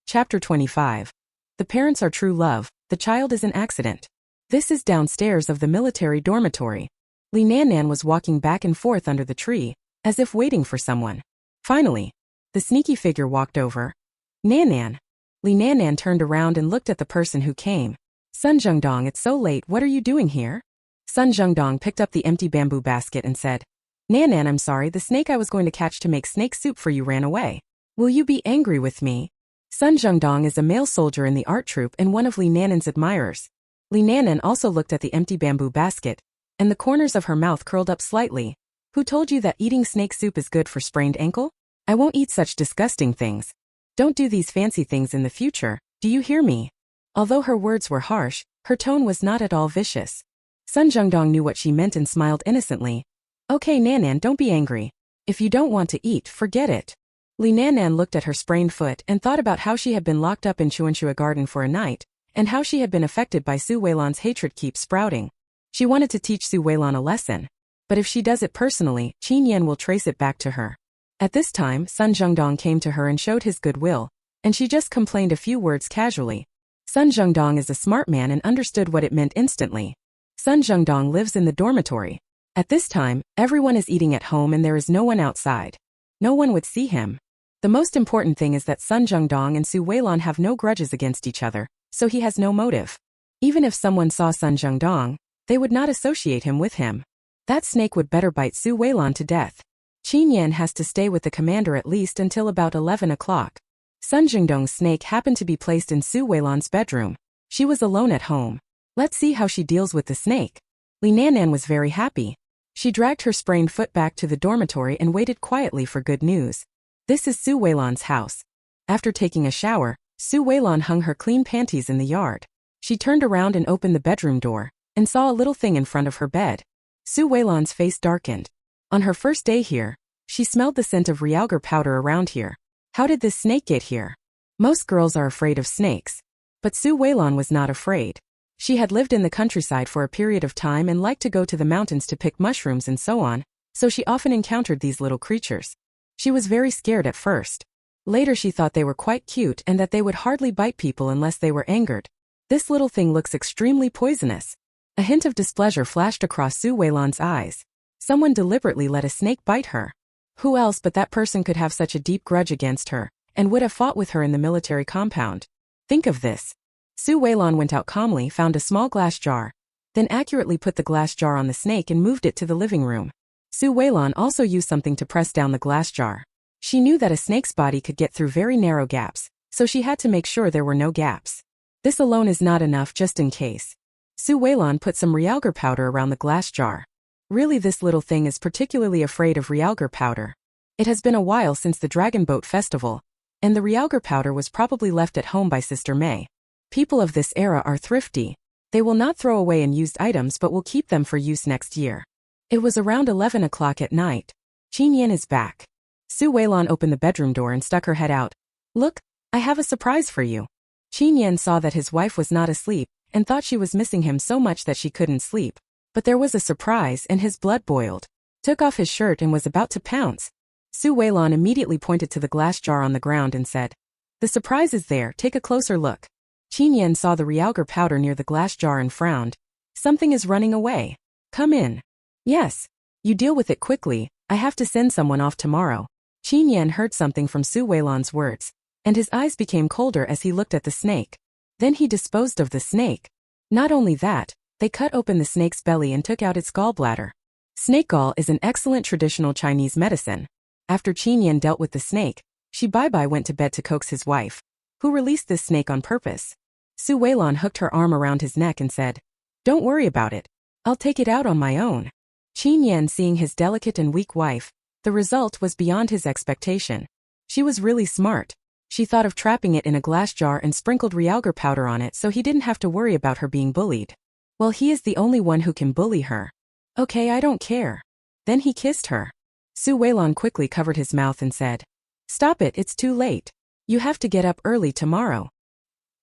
Chapter 25. The parents are true love, the child is an accident. This is downstairs of the military dormitory. Li Nan was walking back and forth under the tree, as if waiting for someone. Finally, the sneaky figure walked over. "Nan." Li Nan turned around and looked at the person who came. "Sun Zhengdong, it's so late, what are you doing here?" Sun Zhengdong picked up the empty bamboo basket and said, "Nan, I'm sorry, the snake I was going to catch to make snake soup for you ran away. Will you be angry with me?" Sun Zhengdong is a male soldier in the art troupe and one of Li Nan's admirers. Li Nan also looked at the empty bamboo basket, and the corners of her mouth curled up slightly. "Who told you that eating snake soup is good for sprained ankle? I won't eat such disgusting things. Don't do these fancy things in the future, do you hear me?" Although her words were harsh, her tone was not at all vicious. Sun Zhengdong knew what she meant and smiled innocently. "Okay Nan, don't be angry. If you don't want to eat, forget it." Li Nan looked at her sprained foot and thought about how she had been locked up in Chuanchua Garden for a night, and how she had been affected by Su Weilan's hatred keep sprouting. She wanted to teach Su Weilan a lesson. But if she does it personally, Qin Yan will trace it back to her. At this time, Sun Zhengdong came to her and showed his goodwill, and she just complained a few words casually. Sun Zhengdong is a smart man and understood what it meant instantly. Sun Zhengdong lives in the dormitory. At this time, everyone is eating at home and there is no one outside. No one would see him. The most important thing is that Sun Zhengdong and Su Weilan have no grudges against each other, so he has no motive. Even if someone saw Sun Zhengdong, they would not associate him with him. That snake would better bite Su Weilan to death. Qin Yan has to stay with the commander at least until about 11 o'clock. Sun Zhengdong's snake happened to be placed in Su Weilan's bedroom. She was alone at home. Let's see how she deals with the snake. Li Nan was very happy. She dragged her sprained foot back to the dormitory and waited quietly for good news. This is Su Weilan's house. After taking a shower, Su Weilan hung her clean panties in the yard. She turned around and opened the bedroom door, and saw a little thing in front of her bed. Su Weilan's face darkened. On her first day here, she smelled the scent of realgar powder around here. How did this snake get here? Most girls are afraid of snakes. But Su Weilan was not afraid. She had lived in the countryside for a period of time and liked to go to the mountains to pick mushrooms and so on, so she often encountered these little creatures. She was very scared at first. Later she thought they were quite cute and that they would hardly bite people unless they were angered. This little thing looks extremely poisonous. A hint of displeasure flashed across Su Weilan's eyes. Someone deliberately let a snake bite her. Who else but that person could have such a deep grudge against her, and would have fought with her in the military compound? Think of this. Su Weilan went out calmly, found a small glass jar, then accurately put the glass jar on the snake and moved it to the living room. Su Weilan also used something to press down the glass jar. She knew that a snake's body could get through very narrow gaps, so she had to make sure there were no gaps. This alone is not enough just in case. Su Weilan put some realgar powder around the glass jar. Really, this little thing is particularly afraid of realgar powder. It has been a while since the Dragon Boat Festival, and the realgar powder was probably left at home by Sister May. People of this era are thrifty. They will not throw away unused items but will keep them for use next year. It was around 11 o'clock at night. Qin Yan is back. Su Weilan opened the bedroom door and stuck her head out. Look, I have a surprise for you. Qin Yan saw that his wife was not asleep, and thought she was missing him so much that she couldn't sleep. But there was a surprise and his blood boiled. Took off his shirt and was about to pounce. Su Weilan immediately pointed to the glass jar on the ground and said, "The surprise is there, take a closer look." Qin Yan saw the realgar powder near the glass jar and frowned. "Something is running away. Come in." "Yes. You deal with it quickly, I have to send someone off tomorrow." Qin Yan heard something from Su Weilan's words, and his eyes became colder as he looked at the snake. Then he disposed of the snake. Not only that, they cut open the snake's belly and took out its gallbladder. Snake gall is an excellent traditional Chinese medicine. After Qin Yan dealt with the snake, she bye-bye went to bed to coax his wife, who released this snake on purpose. Su Weilan hooked her arm around his neck and said, "Don't worry about it. I'll take it out on my own." Qin Yan, seeing his delicate and weak wife, the result was beyond his expectation. She was really smart. She thought of trapping it in a glass jar and sprinkled realgar powder on it so he didn't have to worry about her being bullied. Well, he is the only one who can bully her. Okay, I don't care. Then he kissed her. Su Weilan quickly covered his mouth and said, "Stop it, it's too late. You have to get up early tomorrow."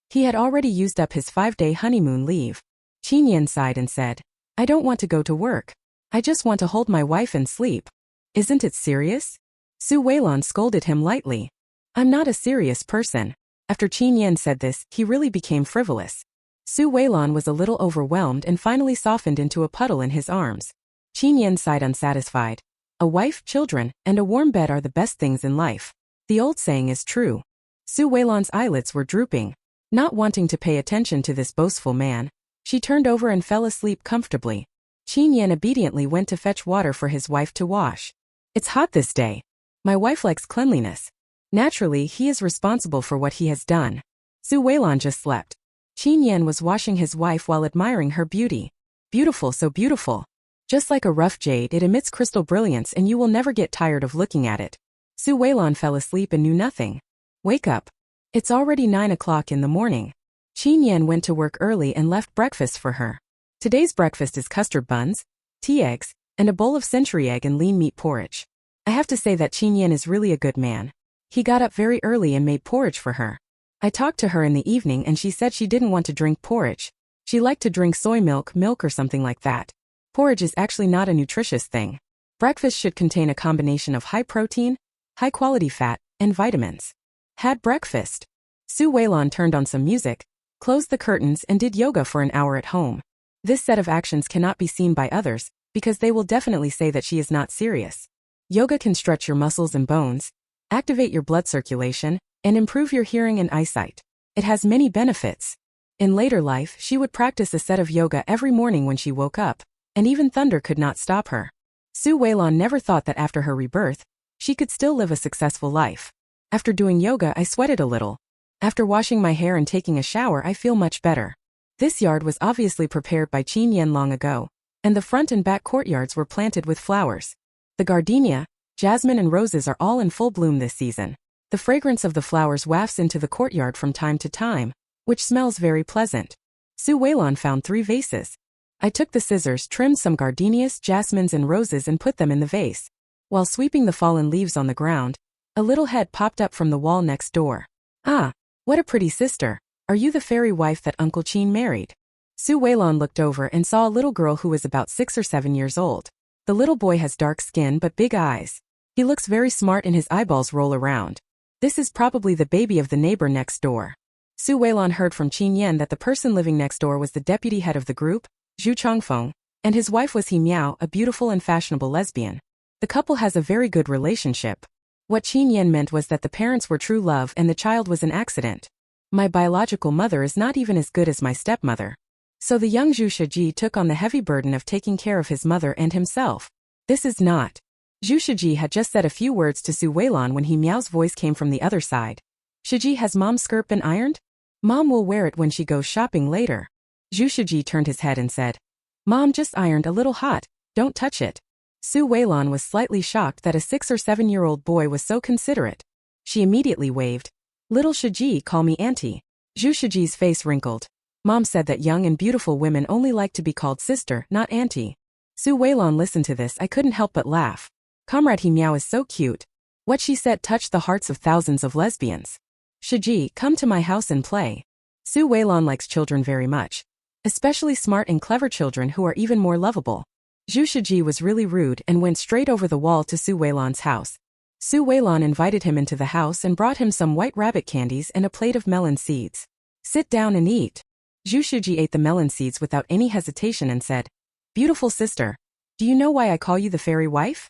He had already used up his 5-day honeymoon leave. Qin Yan sighed and said, "I don't want to go to work. I just want to hold my wife and sleep." "Isn't it serious?" Su Weilan scolded him lightly. "I'm not a serious person." After Qin Yan said this, he really became frivolous. Su Weilan was a little overwhelmed and finally softened into a puddle in his arms. Qin Yan sighed unsatisfied. A wife, children, and a warm bed are the best things in life. The old saying is true. Su Weilan's eyelids were drooping. Not wanting to pay attention to this boastful man, she turned over and fell asleep comfortably. Qin Yan obediently went to fetch water for his wife to wash. "It's hot this day. My wife likes cleanliness." Naturally, he is responsible for what he has done. Su Weilan just slept. Qin Yan was washing his wife while admiring her beauty. Beautiful, so beautiful. Just like a rough jade, it emits crystal brilliance and you will never get tired of looking at it. Su Weilan fell asleep and knew nothing. "Wake up. It's already 9 o'clock in the morning." Qin Yan went to work early and left breakfast for her. Today's breakfast is custard buns, tea eggs, and a bowl of century egg and lean meat porridge. I have to say that Qin Yan is really a good man. He got up very early and made porridge for her. I talked to her in the evening and she said she didn't want to drink porridge. She liked to drink soy milk or something like that. Porridge is actually not a nutritious thing. Breakfast should contain a combination of high protein, high quality fat, and vitamins. Had breakfast. Su Weilan turned on some music, closed the curtains and did yoga for an hour at home. This set of actions cannot be seen by others, because they will definitely say that she is not serious. Yoga can stretch your muscles and bones, activate your blood circulation, and improve your hearing and eyesight. It has many benefits. In later life, she would practice a set of yoga every morning when she woke up, and even thunder could not stop her. Su Weilan never thought that after her rebirth, she could still live a successful life. "After doing yoga, I sweated a little. After washing my hair and taking a shower, I feel much better." This yard was obviously prepared by Qin Yan long ago, and the front and back courtyards were planted with flowers. The gardenia, jasmine and roses are all in full bloom this season. The fragrance of the flowers wafts into the courtyard from time to time, which smells very pleasant. Su Weilan found 3 vases. I took the scissors, trimmed some gardenias, jasmines and roses and put them in the vase. While sweeping the fallen leaves on the ground, A little head popped up from the wall next door. Ah, what a pretty sister. Are you the fairy wife that Uncle Qin married? Su Weilan looked over and saw a little girl who was about 6 or 7 years old. The little boy has dark skin but big eyes. He looks very smart and his eyeballs roll around. This is probably the baby of the neighbor next door. Su Weilan heard from Qin Yan that the person living next door was the deputy head of the group, Zhu Chongfeng, and his wife was He Miao, a beautiful and fashionable lesbian. The couple has a very good relationship. What Qin Yan meant was that the parents were true love and the child was an accident. My biological mother is not even as good as my stepmother. So the young Zhu Shiji took on the heavy burden of taking care of his mother and himself. This is not. Zhu Shiji had just said a few words to Su Weilan when He Miao's voice came from the other side. Shiji, has Mom's skirt been ironed? Mom will wear it when she goes shopping later. Zhu Shiji turned his head and said, Mom just ironed, a little hot, don't touch it. Su Weilan was slightly shocked that a 6 or 7-year-old boy was so considerate. She immediately waved. Little Shiji, call me auntie. Zhu Shiji's face wrinkled. Mom said that young and beautiful women only like to be called sister, not auntie. Su Weilan listened to this. I couldn't help but laugh. Comrade He Miao is so cute. What she said touched the hearts of thousands of lesbians. Shiji, come to my house and play. Su Weilan likes children very much. Especially smart and clever children who are even more lovable. Zhu Shiji was really rude and went straight over the wall to Su Weilan's house. Su Weilan invited him into the house and brought him some white rabbit candies and a plate of melon seeds. Sit down and eat. Zhu Shiji ate the melon seeds without any hesitation and said, Beautiful sister, do you know why I call you the fairy wife?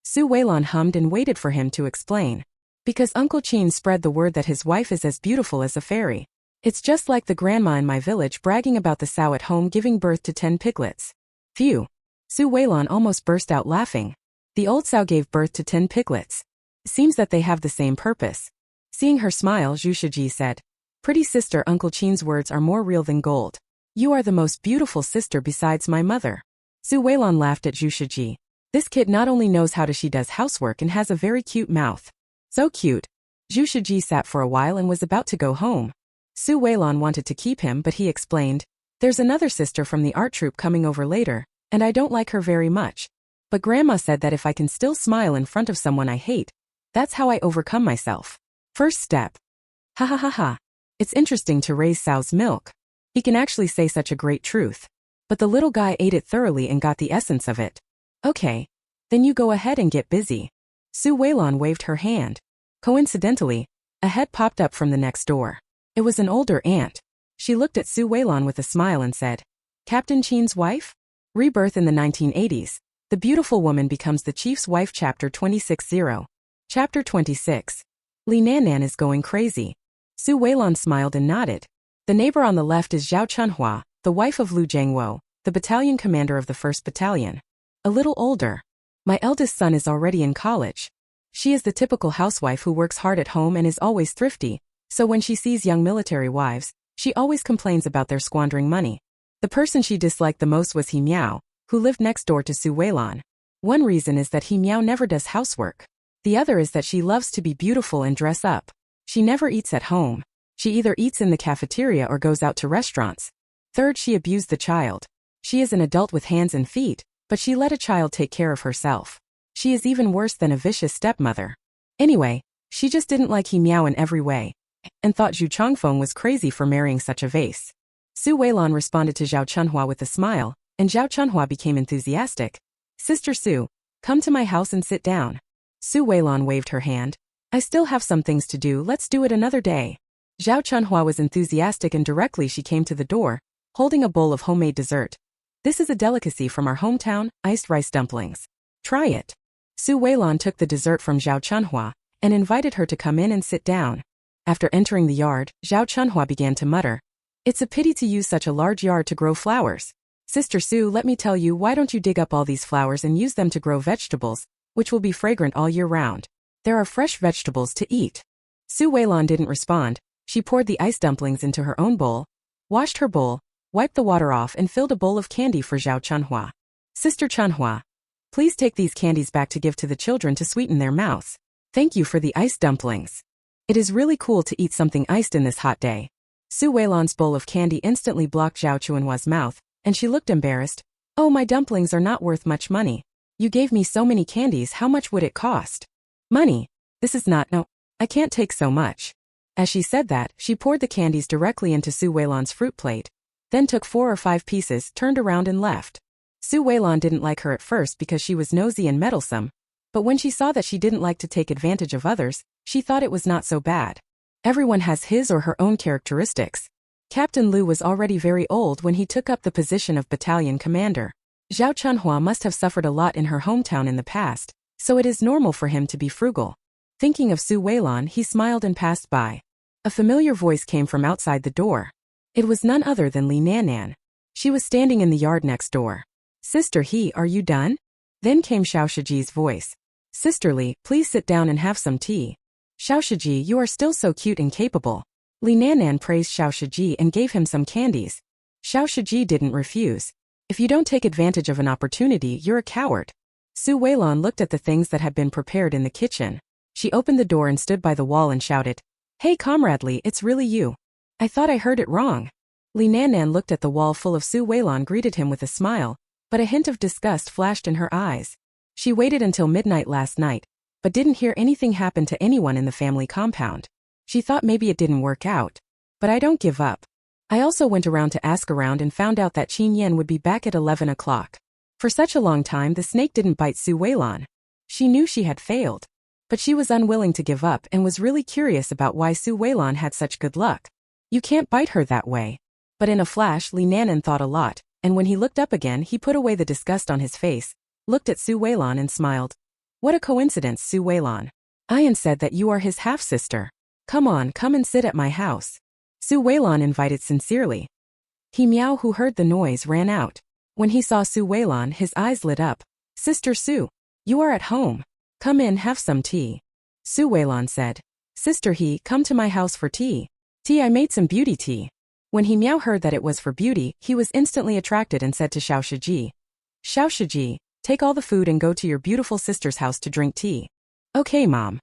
Su Weilan hummed and waited for him to explain. Because Uncle Qin spread the word that his wife is as beautiful as a fairy. It's just like the grandma in my village bragging about the sow at home giving birth to 10 piglets. Phew. Su Weilan almost burst out laughing. The old sow gave birth to 10 piglets. Seems that they have the same purpose. Seeing her smile, Zhu Shiji said, Pretty sister, Uncle Qin's words are more real than gold. You are the most beautiful sister besides my mother. Su Weilan laughed at Zhu Shiji. This kid not only knows how she does housework and has a very cute mouth. So cute. Zhu Shiji sat for a while and was about to go home. Su Weilan wanted to keep him but he explained, There's another sister from the art troupe coming over later, and I don't like her very much. But Grandma said that if I can still smile in front of someone I hate, that's how I overcome myself. First step. Ha ha ha ha. It's interesting to raise sow's milk. He can actually say such a great truth. But the little guy ate it thoroughly and got the essence of it. Okay. Then you go ahead and get busy. Su Weilan waved her hand. Coincidentally, a head popped up from the next door. It was an older aunt. She looked at Su Weilan with a smile and said, Captain Qin's wife? Rebirth in the 1980s. The beautiful woman becomes the chief's wife. Chapter 26-0. Chapter 26. Li Nannan is going crazy. Su Weilan smiled and nodded. The neighbor on the left is Zhao Chunhua, the wife of Lu Jiangwo, the battalion commander of the 1st Battalion. A little older. My eldest son is already in college. She is the typical housewife who works hard at home and is always thrifty, so when she sees young military wives, she always complains about their squandering money. The person she disliked the most was He Miao, who lived next door to Su Weilan. One reason is that He Miao never does housework. The other is that she loves to be beautiful and dress up. She never eats at home. She either eats in the cafeteria or goes out to restaurants. Third, she abused the child. She is an adult with hands and feet, but she let a child take care of herself. She is even worse than a vicious stepmother. Anyway, she just didn't like He Miao in every way, and thought Zhu Chongfeng was crazy for marrying such a vase. Su Weilan responded to Zhao Chunhua with a smile, and Zhao Chunhua became enthusiastic. Sister Su, come to my house and sit down. Su Weilan waved her hand. I still have some things to do, let's do it another day. Zhao Chunhua was enthusiastic and directly she came to the door, holding a bowl of homemade dessert. This is a delicacy from our hometown, iced rice dumplings. Try it. Su Weilan took the dessert from Zhao Chunhua, and invited her to come in and sit down. After entering the yard, Zhao Chunhua began to mutter. It's a pity to use such a large yard to grow flowers. Sister Su, let me tell you, why don't you dig up all these flowers and use them to grow vegetables, which will be fragrant all year round. There are fresh vegetables to eat. Su Weilan didn't respond. She poured the ice dumplings into her own bowl, washed her bowl, wiped the water off and filled a bowl of candy for Zhao Chunhua. Sister Chunhua, please take these candies back to give to the children to sweeten their mouths. Thank you for the ice dumplings. It is really cool to eat something iced in this hot day. Su Weilan's bowl of candy instantly blocked Zhao Chunhua's mouth, and she looked embarrassed. Oh, my dumplings are not worth much money. You gave me so many candies, how much would it cost? Money. This is not, no, I can't take so much. As she said that, she poured the candies directly into Su Weilan's fruit plate, then took 4 or 5 pieces, turned around and left. Su Weilan didn't like her at first because she was nosy and meddlesome, but when she saw that she didn't like to take advantage of others, she thought it was not so bad. Everyone has his or her own characteristics. Captain Liu was already very old when he took up the position of battalion commander. Zhao Chunhua must have suffered a lot in her hometown in the past, so it is normal for him to be frugal. Thinking of Su Weilan, he smiled and passed by. A familiar voice came from outside the door. It was none other than Li Nannan. She was standing in the yard next door. Sister He, are you done? Then came Xiao Shiji's voice. Sister Li, please sit down and have some tea. Xiao Shiji, you are still so cute and capable. Li Nannan praised Xiao Shiji and gave him some candies. Xiao Shiji didn't refuse. If you don't take advantage of an opportunity, you're a coward. Su Weilan looked at the things that had been prepared in the kitchen. She opened the door and stood by the wall and shouted, Hey comrade Li, it's really you. I thought I heard it wrong. Li Nannan looked at the wall full of Su Weilan, greeted him with a smile, but a hint of disgust flashed in her eyes. She waited until midnight last night, but didn't hear anything happen to anyone in the family compound. She thought maybe it didn't work out. But I don't give up. I also went around to ask around and found out that Qin Yan would be back at 11 o'clock. For such a long time the snake didn't bite Su Weilan. She knew she had failed. But she was unwilling to give up and was really curious about why Su Weilan had such good luck. You can't bite her that way. But in a flash Li Nannan thought a lot, and when he looked up again he put away the disgust on his face, looked at Su Weilan and smiled. What a coincidence, Su Weilan. Ian said that you are his half-sister. Come on, come and sit at my house. Su Weilan invited sincerely. He Miao, who heard the noise, ran out. When he saw Su Weilan, his eyes lit up. Sister Su, you are at home. Come in, have some tea. Su Weilan said. Sister He, come to my house for tea. Tea, I made some beauty tea. When He Miao heard that it was for beauty, he was instantly attracted and said to Xiao Shiji, Xiao Shiji, take all the food and go to your beautiful sister's house to drink tea. Okay, Mom.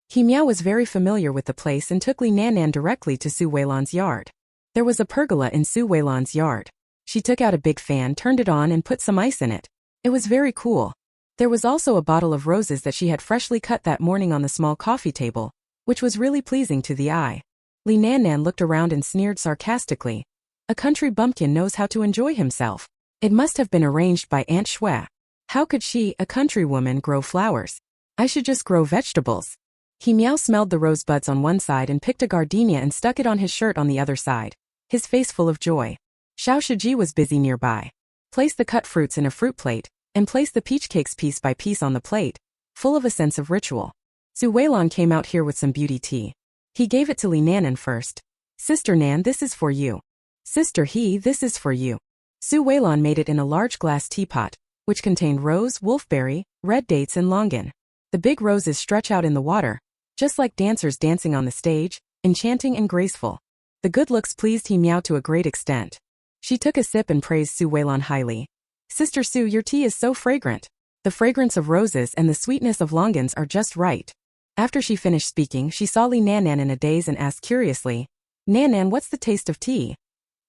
He Miao was very familiar with the place and took Li Nannan directly to Su Weilan's yard. There was a pergola in Su Weilan's yard. She took out a big fan, turned it on and put some ice in it. It was very cool. There was also a bottle of roses that she had freshly cut that morning on the small coffee table, which was really pleasing to the eye. Li Nannan looked around and sneered sarcastically. A country bumpkin knows how to enjoy himself. It must have been arranged by Aunt Xue. How could she, a countrywoman, grow flowers? I should just grow vegetables. He Miao smelled the rosebuds on one side and picked a gardenia and stuck it on his shirt on the other side, his face full of joy. Xiao Shiji was busy nearby. Place the cut fruits in a fruit plate, and place the peach cakes piece by piece on the plate, full of a sense of ritual. Su Weilan came out here with some beauty tea. He gave it to Li Nannan first. Sister Nan, this is for you. Sister He, this is for you. Su Weilan made it in a large glass teapot, which contained rose, wolfberry, red dates and longan. The big roses stretch out in the water, just like dancers dancing on the stage, enchanting and graceful. The good looks pleased He Miao to a great extent. She took a sip and praised Su Weilan highly. Sister Su, your tea is so fragrant. The fragrance of roses and the sweetness of longans are just right. After she finished speaking, she saw Li Nannan in a daze and asked curiously, Nannan, what's the taste of tea?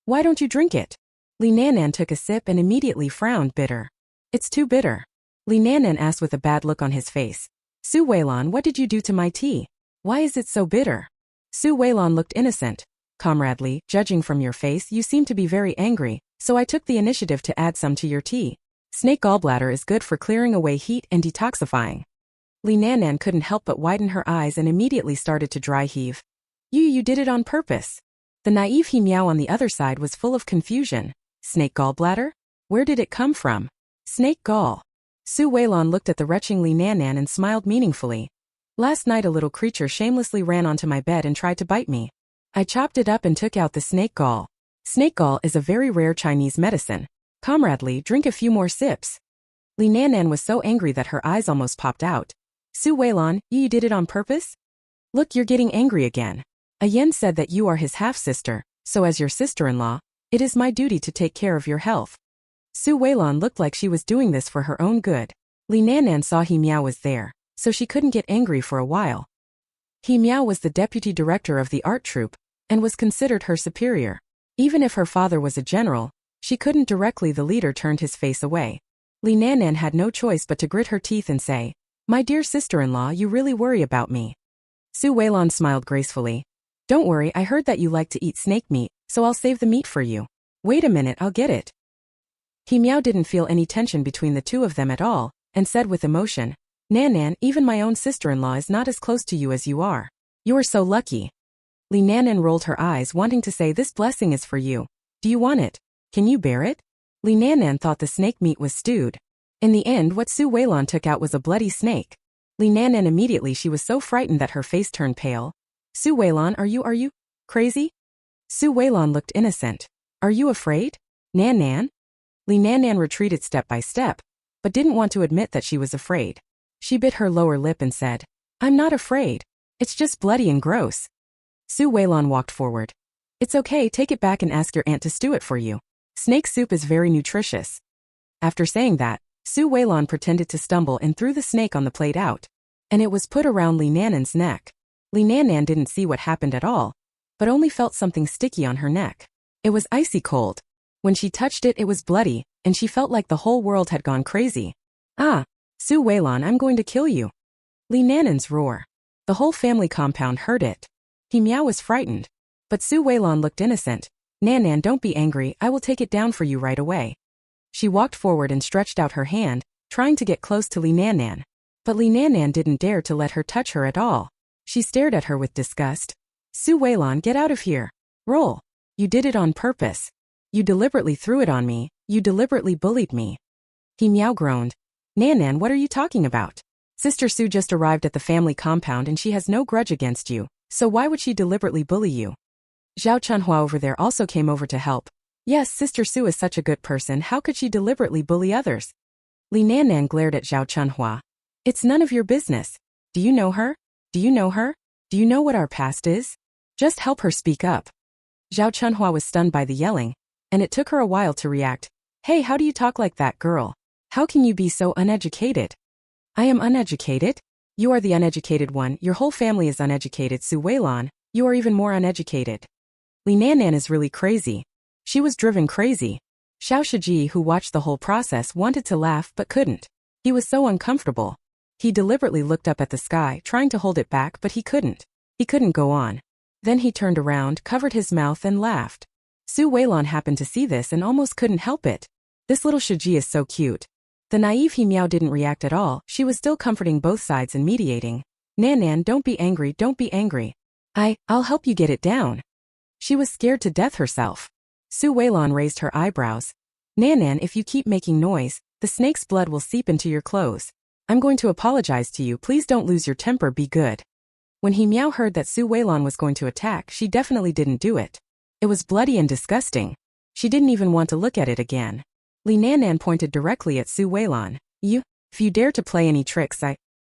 Why don't you drink it? Li Nannan took a sip and immediately frowned, bitter. It's too bitter. Li Nannan asked with a bad look on his face. Su Weilan, what did you do to my tea? Why is it so bitter? Su Weilan looked innocent. Comrade Li, judging from your face, you seem to be very angry, so I took the initiative to add some to your tea. Snake gallbladder is good for clearing away heat and detoxifying. Li Nannan couldn't help but widen her eyes and immediately started to dry heave. You did it on purpose. The naive He Miao on the other side was full of confusion. Snake gallbladder? Where did it come from? Snake gall. Su Weilan looked at the retching Li Nannan and smiled meaningfully. Last night a little creature shamelessly ran onto my bed and tried to bite me. I chopped it up and took out the snake gall. Snake gall is a very rare Chinese medicine. Comrade Li, drink a few more sips. Li Nannan was so angry that her eyes almost popped out. Su Weilan, you did it on purpose? Look, you're getting angry again. A Yen said that you are his half-sister, so as your sister-in-law, it is my duty to take care of your health. Su Weilan looked like she was doing this for her own good. Li Nannan saw He Miao was there, so she couldn't get angry for a while. He Miao was the deputy director of the art troupe, and was considered her superior. Even if her father was a general, she couldn't directly. The leader turned his face away. Li Nannan had no choice but to grit her teeth and say, My dear sister-in-law, you really worry about me. Su Weilan smiled gracefully. Don't worry, I heard that you like to eat snake meat, so I'll save the meat for you. Wait a minute, I'll get it. He Miao didn't feel any tension between the two of them at all, and said with emotion, Nan, even my own sister-in-law is not as close to you as you are. You are so lucky. Li Nan rolled her eyes, wanting to say, this blessing is for you. Do you want it? Can you bear it? Li Nan thought the snake meat was stewed. In the end, what Su Weilan took out was a bloody snake. Li Nan immediately she was so frightened that her face turned pale. Su Weilan, are you crazy? Su Weilan looked innocent. Are you afraid? Nan? Li Nan retreated step by step, but didn't want to admit that she was afraid. She bit her lower lip and said, I'm not afraid. It's just bloody and gross. Su Weilan walked forward. It's okay, take it back and ask your aunt to stew it for you. Snake soup is very nutritious. After saying that, Su Weilan pretended to stumble and threw the snake on the plate out. And it was put around Li Nan's neck. Li Nan didn't see what happened at all, but only felt something sticky on her neck. It was icy cold. When she touched it, it was bloody, and she felt like the whole world had gone crazy. Ah, Su Weilan, I'm going to kill you. Li Nan's roar. The whole family compound heard it. He Miao was frightened. But Su Weilan looked innocent. Nan, don't be angry, I will take it down for you right away. She walked forward and stretched out her hand, trying to get close to Li Nan. But Li Nan didn't dare to let her touch her at all. She stared at her with disgust. Su Weilan, get out of here. Roll. You did it on purpose. You deliberately threw it on me, you deliberately bullied me. He Miao groaned. Nan, what are you talking about? Sister Su just arrived at the family compound and she has no grudge against you, so why would she deliberately bully you? Zhao Chunhua over there also came over to help. Yes, Sister Su is such a good person, how could she deliberately bully others? Li Nan glared at Zhao Chunhua. It's none of your business. Do you know her? Do you know her? Do you know what our past is? Just help her speak up. Zhao Chunhua was stunned by the yelling, and it took her a while to react. Hey, how do you talk like that, girl? How can you be so uneducated? I am uneducated? You are the uneducated one, your whole family is uneducated, Su Weilan, you are even more uneducated. Li Nan is really crazy. She was driven crazy. Xiao Shiji, who watched the whole process, wanted to laugh but couldn't. He was so uncomfortable. He deliberately looked up at the sky, trying to hold it back, but he couldn't. He couldn't go on. Then he turned around, covered his mouth and laughed. Su Weilan happened to see this and almost couldn't help it. This little Shiji is so cute. The naive He Miao didn't react at all, she was still comforting both sides and mediating. Nan, don't be angry, don't be angry. I'll help you get it down. She was scared to death herself. Su Weilan raised her eyebrows. Nan, if you keep making noise, the snake's blood will seep into your clothes. I'm going to apologize to you, please don't lose your temper, be good. When He Miao heard that Su Weilan was going to attack, she definitely didn't do it. It was bloody and disgusting. She didn't even want to look at it again. Li Nan pointed directly at Su Weilan. If you dare to play any tricks,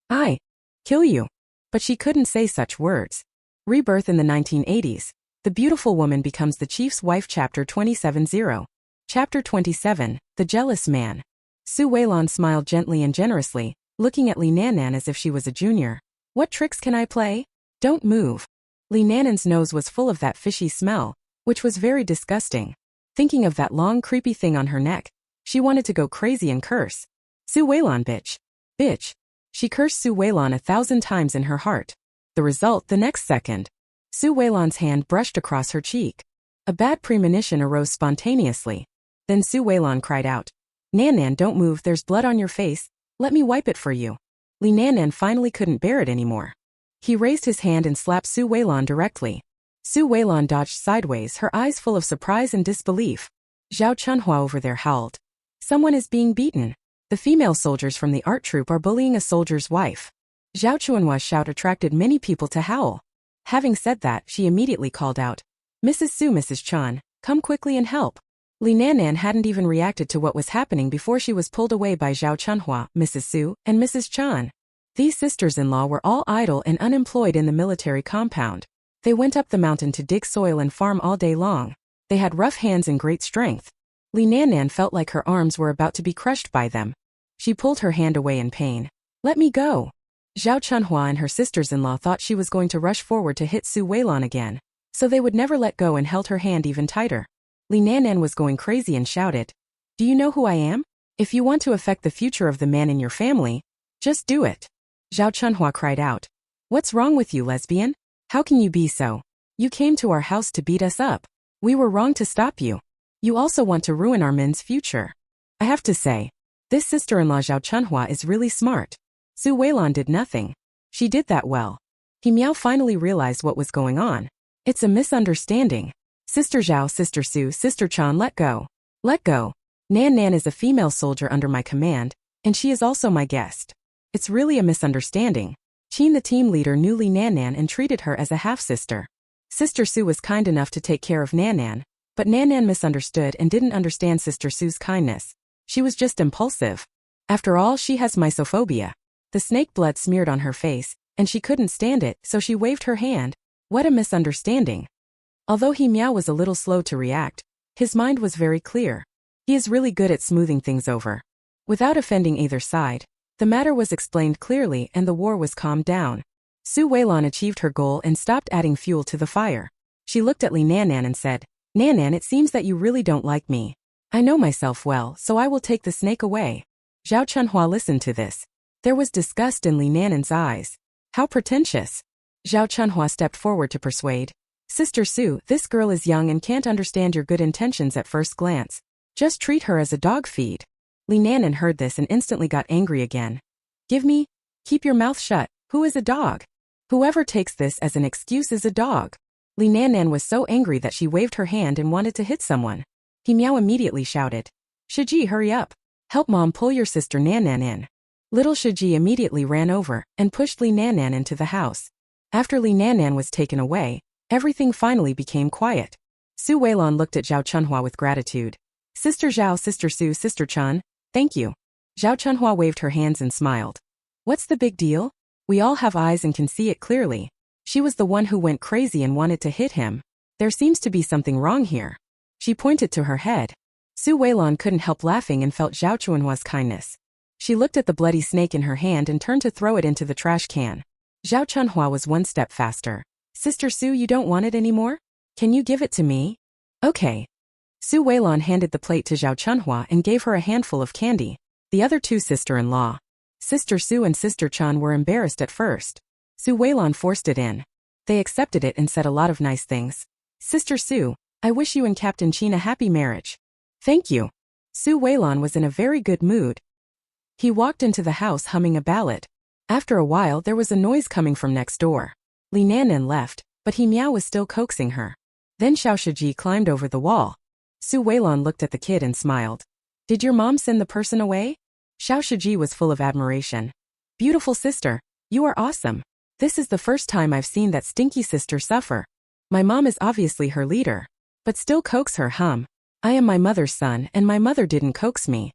I kill you. But she couldn't say such words. Rebirth in the 1980s. The Beautiful Woman Becomes the Chief's Wife Chapter 27-0. Chapter 27, The Jealous Man. Su Weilan smiled gently and generously, looking at Li Nan as if she was a junior. What tricks can I play? Don't move. Li Nan's nose was full of that fishy smell, which was very disgusting. Thinking of that long creepy thing on her neck, she wanted to go crazy and curse. Su Weilan, bitch. Bitch. She cursed Su Weilan 1,000 times in her heart. The result, the next second. Su Weilan's hand brushed across her cheek. A bad premonition arose spontaneously. Then Su Weilan cried out. Nan, don't move, there's blood on your face, let me wipe it for you. Li Nan finally couldn't bear it anymore. He raised his hand and slapped Su Weilan directly. Su Weilan dodged sideways, her eyes full of surprise and disbelief. Zhao Chunhua over there howled. Someone is being beaten. The female soldiers from the art troupe are bullying a soldier's wife. Zhao Chunhua's shout attracted many people to howl. Having said that, she immediately called out, Mrs. Su, Mrs. Chan, come quickly and help. Li Nan hadn't even reacted to what was happening before she was pulled away by Zhao Chunhua, Mrs. Su, and Mrs. Chan. These sisters-in-law were all idle and unemployed in the military compound. They went up the mountain to dig soil and farm all day long. They had rough hands and great strength. Li Nan felt like her arms were about to be crushed by them. She pulled her hand away in pain. Let me go. Zhao Chunhua and her sisters-in-law thought she was going to rush forward to hit Su Weilan again, so they would never let go and held her hand even tighter. Li Nan was going crazy and shouted, Do you know who I am? If you want to affect the future of the man in your family, just do it. Zhao Chunhua cried out. What's wrong with you, lesbian? How can you be so? You came to our house to beat us up. We were wrong to stop you. You also want to ruin our men's future. I have to say, this sister-in-law Zhao Chunhua is really smart. Su Weilan did nothing. She did that well. He Miao finally realized what was going on. It's a misunderstanding. Sister Zhao, Sister Su, Sister Chan, let go. Let go. Nan Nan is a female soldier under my command, and she is also my guest. It's really a misunderstanding. Qin the team leader knew Li Nan Nan and treated her as a half-sister. Sister Su was kind enough to take care of Nan Nan, but Nan Nan misunderstood and didn't understand Sister Su's kindness. She was just impulsive. After all, she has mysophobia. The snake blood smeared on her face, and she couldn't stand it, so she waved her hand. What a misunderstanding. Although He Miao was a little slow to react, his mind was very clear. He is really good at smoothing things over. Without offending either side, the matter was explained clearly and the war was calmed down. Su Weilan achieved her goal and stopped adding fuel to the fire. She looked at Li Nan Nan and said, Nan Nan, it seems that you really don't like me. I know myself well, so I will take the snake away. Zhao Chunhua listened to this. There was disgust in Li Nan Nan's eyes. How pretentious. Zhao Chunhua stepped forward to persuade. Sister Su, this girl is young and can't understand your good intentions at first glance. Just treat her as a dog feed. Li Nan Nan heard this and instantly got angry again. Keep your mouth shut. Who is a dog? Whoever takes this as an excuse is a dog. Li Nan Nan was so angry that she waved her hand and wanted to hit someone. He Miao immediately shouted. Shiji, hurry up. Help mom pull your sister Nan Nan in. Little Shiji immediately ran over and pushed Li Nan Nan into the house. After Li Nan Nan was taken away, everything finally became quiet. Su Weilan looked at Zhao Chunhua with gratitude. Sister Zhao, Sister Su, Sister Chun, thank you. Zhao Chunhua waved her hands and smiled. What's the big deal? We all have eyes and can see it clearly. She was the one who went crazy and wanted to hit him. There seems to be something wrong here. She pointed to her head. Su Weilan couldn't help laughing and felt Zhao Chunhua's kindness. She looked at the bloody snake in her hand and turned to throw it into the trash can. Zhao Chunhua was one step faster. Sister Su, you don't want it anymore? Can you give it to me? Okay. Su Weilan handed the plate to Zhao Chunhua and gave her a handful of candy. The other two sister-in-law, Sister Su and Sister Chan, were embarrassed at first. Su Weilan forced it in. They accepted it and said a lot of nice things. Sister Su, I wish you and Captain Qin a happy marriage. Thank you. Su Weilan was in a very good mood. He walked into the house humming a ballad. After a while there was a noise coming from next door. Li Nan Nan left, but He Miao was still coaxing her. Then Xiao Shiji climbed over the wall. Su Weilan looked at the kid and smiled. Did your mom send the person away? Xiao Shiji was full of admiration. Beautiful sister, you are awesome. This is the first time I've seen that stinky sister suffer. My mom is obviously her leader. But still coax her, I am my mother's son and my mother didn't coax me.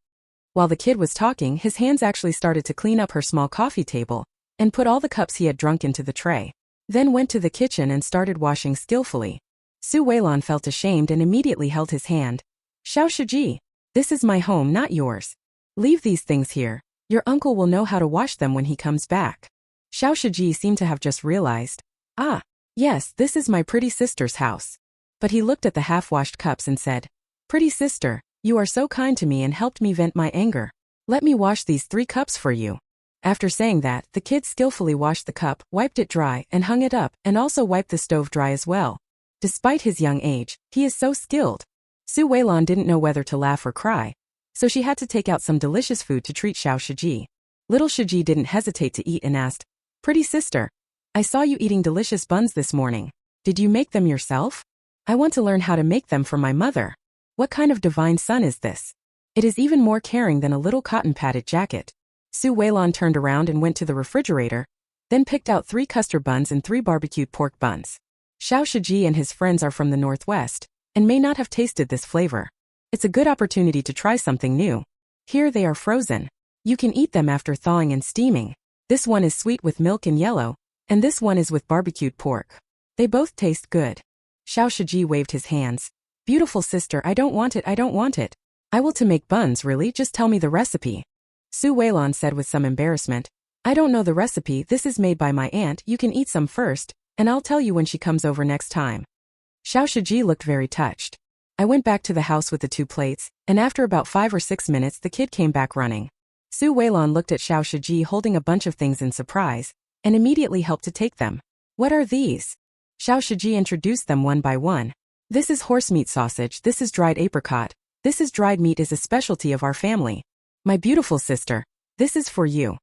While the kid was talking, his hands actually started to clean up her small coffee table and put all the cups he had drunk into the tray. Then went to the kitchen and started washing skillfully. Su Weilan felt ashamed and immediately held his hand. Xiao Shiji, this is my home, not yours. Leave these things here. Your uncle will know how to wash them when he comes back. Xiao Shiji seemed to have just realized. Ah, yes, this is my pretty sister's house. But he looked at the half-washed cups and said, Pretty sister, you are so kind to me and helped me vent my anger. Let me wash these 3 cups for you. After saying that, the kid skillfully washed the cup, wiped it dry, and hung it up, and also wiped the stove dry as well. Despite his young age, he is so skilled. Su Weilan didn't know whether to laugh or cry, so she had to take out some delicious food to treat Xiao Shiji. Little Shiji didn't hesitate to eat and asked, Pretty sister, I saw you eating delicious buns this morning. Did you make them yourself? I want to learn how to make them for my mother. What kind of divine son is this? It is even more caring than a little cotton-padded jacket. Su Weilan turned around and went to the refrigerator, then picked out 3 custard buns and 3 barbecued pork buns. Xiao Shiji and his friends are from the northwest, and may not have tasted this flavor. It's a good opportunity to try something new. Here they are frozen. You can eat them after thawing and steaming. This one is sweet with milk and yellow, and this one is with barbecued pork. They both taste good. Xiao Shiji waved his hands. Beautiful sister, I don't want it, I don't want it. I will to make buns, really, just tell me the recipe. Su Weilan said with some embarrassment. I don't know the recipe, this is made by my aunt, you can eat some first, and I'll tell you when she comes over next time. Xiao Shiji looked very touched. I went back to the house with the 2 plates, and after about 5 or 6 minutes the kid came back running. Su Weilan looked at Xiao Shiji holding a bunch of things in surprise, and immediately helped to take them. What are these? Xiao Shiji introduced them one by one. This is horse meat sausage, this is dried apricot, this is dried meat is a specialty of our family. My beautiful sister, this is for you.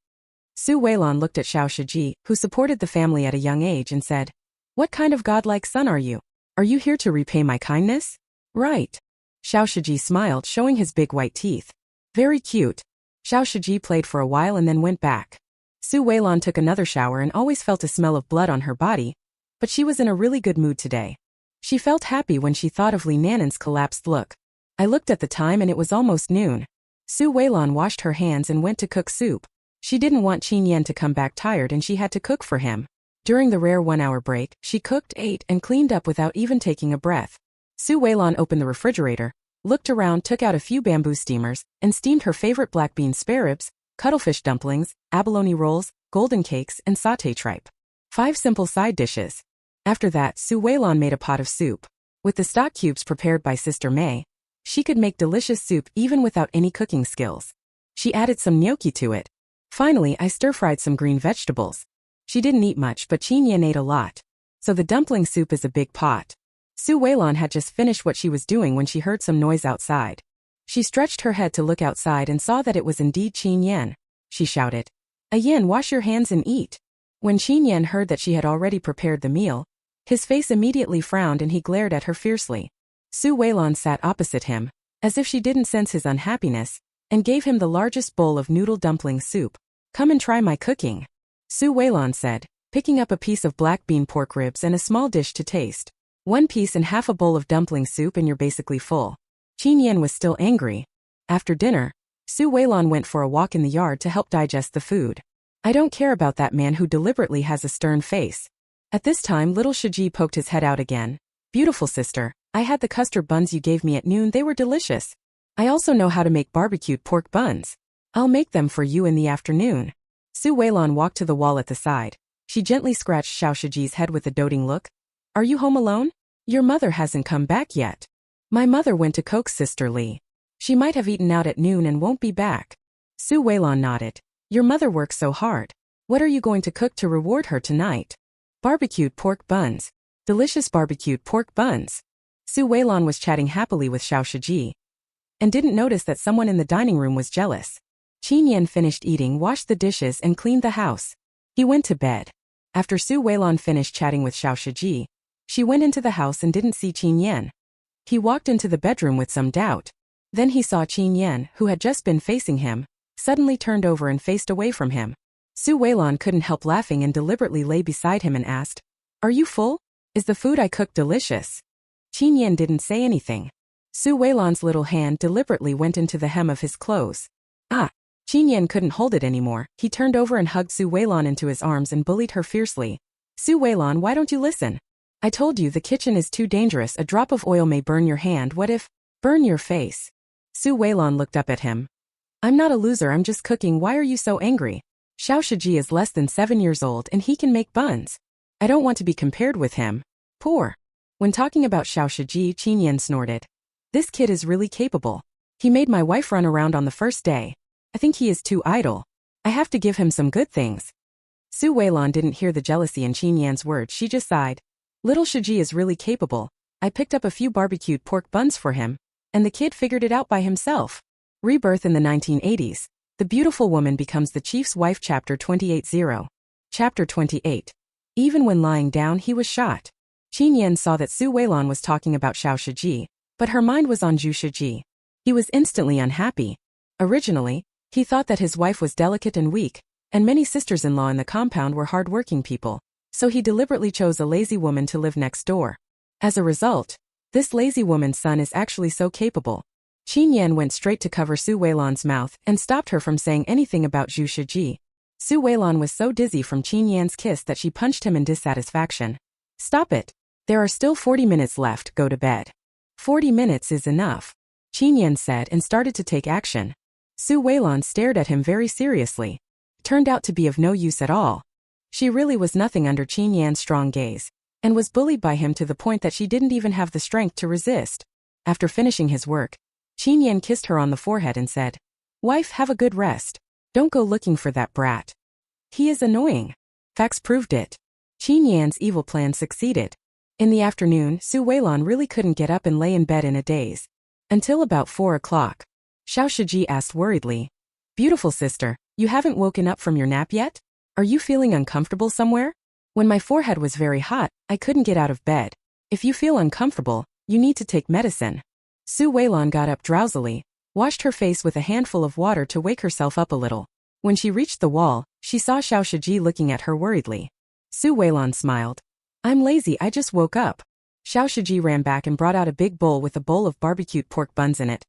Su Weilan looked at Xiao Shiji, who supported the family at a young age, and said, What kind of godlike son are you? Are you here to repay my kindness? Right. Xiao Shiji smiled, showing his big white teeth. Very cute. Xiao Shiji played for a while and then went back. Su Weilan took another shower and always felt a smell of blood on her body, but she was in a really good mood today. She felt happy when she thought of Li Nanan's collapsed look. I looked at the time and it was almost noon. Su Weilan washed her hands and went to cook soup. She didn't want Qin Yan to come back tired and she had to cook for him. During the rare 1-hour break, she cooked, ate, and cleaned up without even taking a breath. Su Weilan opened the refrigerator, looked around, took out a few bamboo steamers, and steamed her favorite black bean spare ribs, cuttlefish dumplings, abalone rolls, golden cakes, and sauté tripe. 5 simple side dishes. After that, Su Weilan made a pot of soup. With the stock cubes prepared by Sister May, she could make delicious soup even without any cooking skills. She added some gnocchi to it. Finally, I stir-fried some green vegetables. She didn't eat much, but Qin Yan ate a lot. So the dumpling soup is a big pot. Su Weilan had just finished what she was doing when she heard some noise outside. She stretched her head to look outside and saw that it was indeed Qin Yan. She shouted, Yan, wash your hands and eat. When Qin Yan heard that she had already prepared the meal, his face immediately frowned and he glared at her fiercely. Su Weilan sat opposite him, as if she didn't sense his unhappiness, and gave him the largest bowl of noodle dumpling soup. Come and try my cooking. Su Weilan said, picking up a piece of black bean pork ribs and a small dish to taste. 1 piece and half a bowl of dumpling soup and you're basically full. Qin Yan was still angry. After dinner, Su Weilan went for a walk in the yard to help digest the food. I don't care about that man who deliberately has a stern face. At this time, little Shiji poked his head out again. Beautiful sister, I had the custard buns you gave me at noon, they were delicious. I also know how to make barbecued pork buns. I'll make them for you in the afternoon. Su Weilan walked to the wall at the side. She gently scratched Xiao Shiji's head with a doting look. Are you home alone? Your mother hasn't come back yet. My mother went to coax Sister Li. She might have eaten out at noon and won't be back. Su Weilan nodded. Your mother works so hard. What are you going to cook to reward her tonight? Barbecued pork buns. Delicious barbecued pork buns. Su Weilan was chatting happily with Xiao Shiji, and didn't notice that someone in the dining room was jealous. Qin Yan finished eating, washed the dishes, and cleaned the house. He went to bed. After Su Weilan finished chatting with Xiao Shiji, she went into the house and didn't see Qin Yan. He walked into the bedroom with some doubt. Then he saw Qin Yan, who had just been facing him, suddenly turned over and faced away from him. Su Weilan couldn't help laughing and deliberately lay beside him and asked, Are you full? Is the food I cooked delicious? Qin Yan didn't say anything. Su Weilan's little hand deliberately went into the hem of his clothes. Ah! Qin Yan couldn't hold it anymore. He turned over and hugged Su Weilan into his arms and bullied her fiercely. Su Weilan, why don't you listen? I told you the kitchen is too dangerous. A drop of oil may burn your hand. What if? Burn your face. Su Weilan looked up at him. I'm not a loser, I'm just cooking. Why are you so angry? Xiao Shiji is less than 7 years old and he can make buns. I don't want to be compared with him. Poor. When talking about Xiao Shiji, Qin Yan snorted. This kid is really capable. He made my wife run around on the first day. I think he is too idle. I have to give him some good things. Su Weilan didn't hear the jealousy in Qin Yan's words. She just sighed. Little Shiji is really capable. I picked up a few barbecued pork buns for him, and the kid figured it out by himself. Rebirth in the 1980s. The beautiful woman becomes the chief's wife. Chapter 28. Chapter 28. Even when lying down, he was shot. Qin Yan saw that Su Weilan was talking about Xiao Shiji, but her mind was on Zhu Shiji. He was instantly unhappy. Originally, he thought that his wife was delicate and weak, and many sisters-in-law in the compound were hard-working people, so he deliberately chose a lazy woman to live next door. As a result, this lazy woman's son is actually so capable. Qin Yan went straight to cover Su Weilan's mouth and stopped her from saying anything about Zhu Shiji. Su Weilan was so dizzy from Qin Yan's kiss that she punched him in dissatisfaction. Stop it. There are still 40 minutes left, go to bed. 40 minutes is enough, Qin Yan said and started to take action. Su Weilan stared at him very seriously. Turned out to be of no use at all. She really was nothing under Qin Yan's strong gaze, and was bullied by him to the point that she didn't even have the strength to resist. After finishing his work, Qin Yan kissed her on the forehead and said, Wife, have a good rest. Don't go looking for that brat. He is annoying. Facts proved it. Qin Yan's evil plan succeeded. In the afternoon, Su Weilan really couldn't get up and lay in bed in a daze. Until about 4 o'clock. Xiao Shiji asked worriedly. Beautiful sister, you haven't woken up from your nap yet? Are you feeling uncomfortable somewhere? When my forehead was very hot, I couldn't get out of bed. If you feel uncomfortable, you need to take medicine. Su Weilan got up drowsily, washed her face with a handful of water to wake herself up a little. When she reached the wall, she saw Xiao Shiji looking at her worriedly. Su Weilan smiled. I'm lazy, I just woke up. Xiao Shiji ran back and brought out a big bowl with a bowl of barbecued pork buns in it.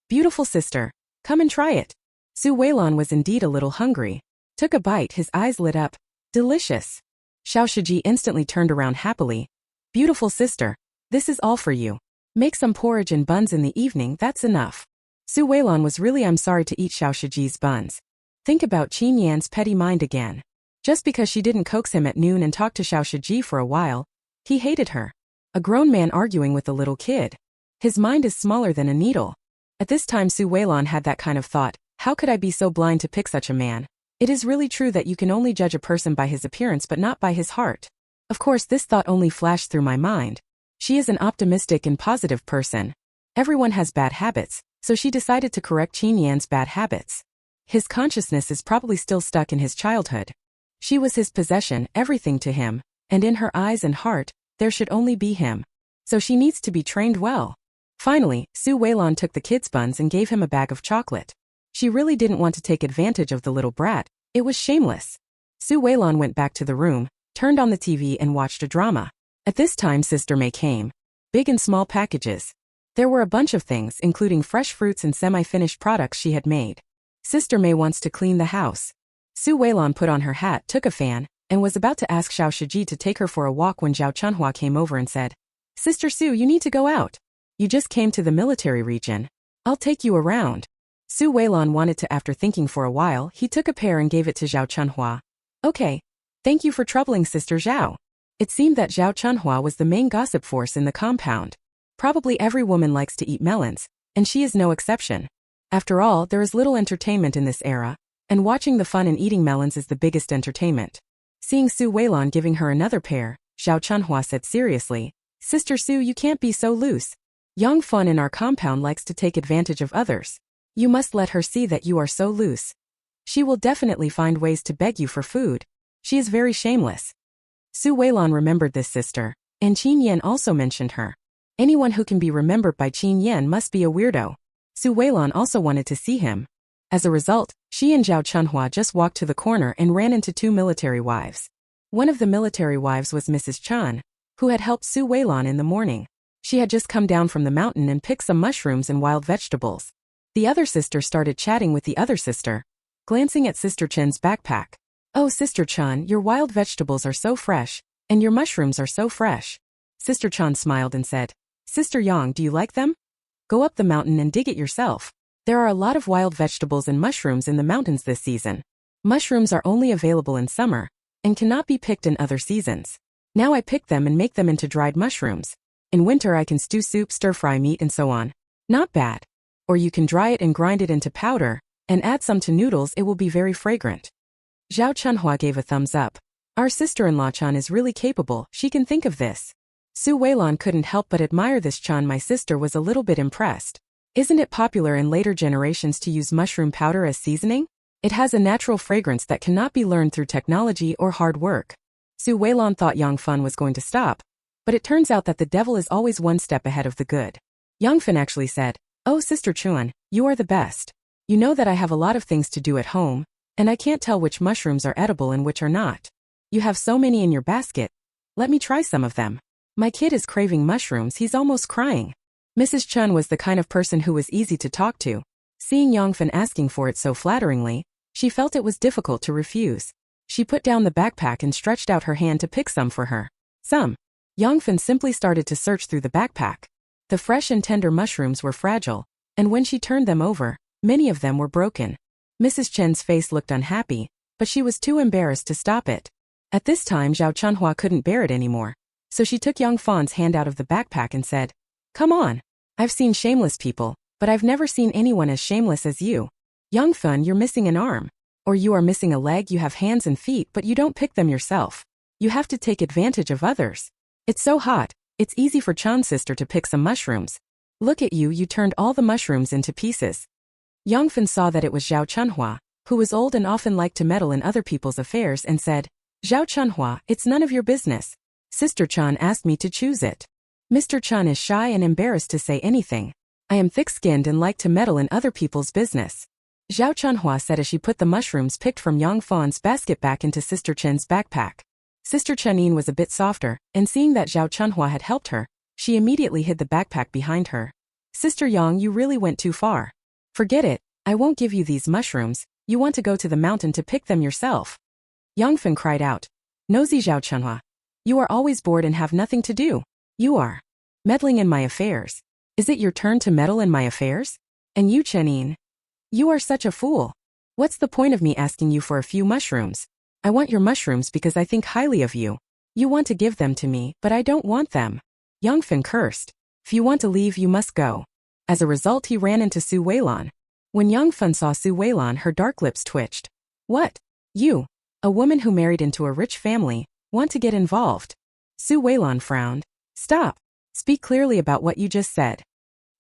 Beautiful sister, come and try it. Su Weilan was indeed a little hungry. Took a bite, his eyes lit up. Delicious. Xiao Shiji instantly turned around happily. Beautiful sister, this is all for you. Make some porridge and buns in the evening, that's enough. Su Weilan was really sorry to eat Xiao Shiji's buns. Think about Qin Yan's petty mind again. Just because she didn't coax him at noon and talk to Xiao Shiji for a while, he hated her. A grown man arguing with a little kid. His mind is smaller than a needle. At this time Su Weilan had that kind of thought, how could I be so blind to pick such a man? It is really true that you can only judge a person by his appearance but not by his heart. Of course this thought only flashed through my mind. She is an optimistic and positive person. Everyone has bad habits, so she decided to correct Qin Yan's bad habits. His consciousness is probably still stuck in his childhood. She was his possession, everything to him, and in her eyes and heart, there should only be him. So she needs to be trained well. Finally, Su Weilan took the kid's buns and gave him a bag of chocolate. She really didn't want to take advantage of the little brat, it was shameless. Su Weilan went back to the room, turned on the TV and watched a drama. At this time Sister May came. Big and small packages. There were a bunch of things including fresh fruits and semi-finished products she had made. Sister May wants to clean the house. Su Weilan put on her hat, took a fan, and was about to ask Xiao Shiji to take her for a walk when Zhao Chunhua came over and said, Sister Su, you need to go out. You just came to the military region. I'll take you around. Su Weilan wanted to. After thinking for a while, he took a pear and gave it to Zhao Chunhua. Okay. Thank you for troubling Sister Zhao. It seemed that Zhao Chunhua was the main gossip force in the compound. Probably every woman likes to eat melons, and she is no exception. After all, there is little entertainment in this era, and watching the fun in eating melons is the biggest entertainment. Seeing Su Weilan giving her another pear, Zhao Chunhua said seriously, Sister Su, you can't be so loose. Young Fun in our compound likes to take advantage of others. You must let her see that you are so loose. She will definitely find ways to beg you for food. She is very shameless. Su Weilan remembered this sister, and Qin Yan also mentioned her. Anyone who can be remembered by Qin Yan must be a weirdo. Su Weilan also wanted to see him. As a result, she and Zhao Chunhua just walked to the corner and ran into two military wives. One of the military wives was Mrs. Chan, who had helped Su Weilan in the morning. She had just come down from the mountain and picked some mushrooms and wild vegetables. The other sister started chatting with the other sister, glancing at Sister Chen's backpack. Oh, Sister Chan, your wild vegetables are so fresh, and your mushrooms are so fresh. Sister Chan smiled and said, Sister Yang, do you like them? Go up the mountain and dig it yourself. There are a lot of wild vegetables and mushrooms in the mountains this season. Mushrooms are only available in summer, and cannot be picked in other seasons. Now I pick them and make them into dried mushrooms. In winter I can stew soup, stir-fry meat and so on. Not bad. Or you can dry it and grind it into powder, and add some to noodles, it will be very fragrant. Zhao Chunhua gave a thumbs up. Our sister-in-law Chan is really capable, she can think of this. Su Weilan couldn't help but admire this Chan. My sister was a little bit impressed. Isn't it popular in later generations to use mushroom powder as seasoning? It has a natural fragrance that cannot be learned through technology or hard work. Su Weilan thought Yang Fun was going to stop, but it turns out that the devil is always one step ahead of the good. Yang Fun actually said, Oh, Sister Chuan, you are the best. You know that I have a lot of things to do at home, and I can't tell which mushrooms are edible and which are not. You have so many in your basket. Let me try some of them. My kid is craving mushrooms, he's almost crying. Mrs. Chun was the kind of person who was easy to talk to. Seeing Yongfen asking for it so flatteringly, she felt it was difficult to refuse. She put down the backpack and stretched out her hand to pick some for her. Some. Yongfen simply started to search through the backpack. The fresh and tender mushrooms were fragile, and when she turned them over, many of them were broken. Mrs. Chen's face looked unhappy, but she was too embarrassed to stop it. At this time Zhao Chunhua couldn't bear it anymore, so she took Yongfan's hand out of the backpack and said, Come on. I've seen shameless people, but I've never seen anyone as shameless as you. Yongfen, you're missing an arm. Or you are missing a leg, you have hands and feet but you don't pick them yourself. You have to take advantage of others. It's so hot, it's easy for Chan's sister to pick some mushrooms. Look at you, you turned all the mushrooms into pieces. Yongfen saw that it was Zhao Chunhua, who was old and often liked to meddle in other people's affairs, and said, Zhao Chunhua, it's none of your business. Sister Chan asked me to choose it. Mr. Chan is shy and embarrassed to say anything. I am thick-skinned and like to meddle in other people's business. Zhao Chunhua said as she put the mushrooms picked from Yang Fan's basket back into Sister Chen's backpack. Sister Chenin was a bit softer, and seeing that Zhao Chunhua had helped her, she immediately hid the backpack behind her. Sister Yang, you really went too far. Forget it, I won't give you these mushrooms, you want to go to the mountain to pick them yourself. Yongfen cried out. Nosy Zhao Chunhua. You are always bored and have nothing to do. You are meddling in my affairs. Is it your turn to meddle in my affairs? And you, Chenin? You are such a fool. What's the point of me asking you for a few mushrooms? I want your mushrooms because I think highly of you. You want to give them to me, but I don't want them. Yongfen cursed. If you want to leave, you must go. As a result, he ran into Su Weilan. When Yongfen saw Su Weilan, her dark lips twitched. What? You, a woman who married into a rich family, want to get involved? Su Weilan frowned. Stop. Speak clearly about what you just said.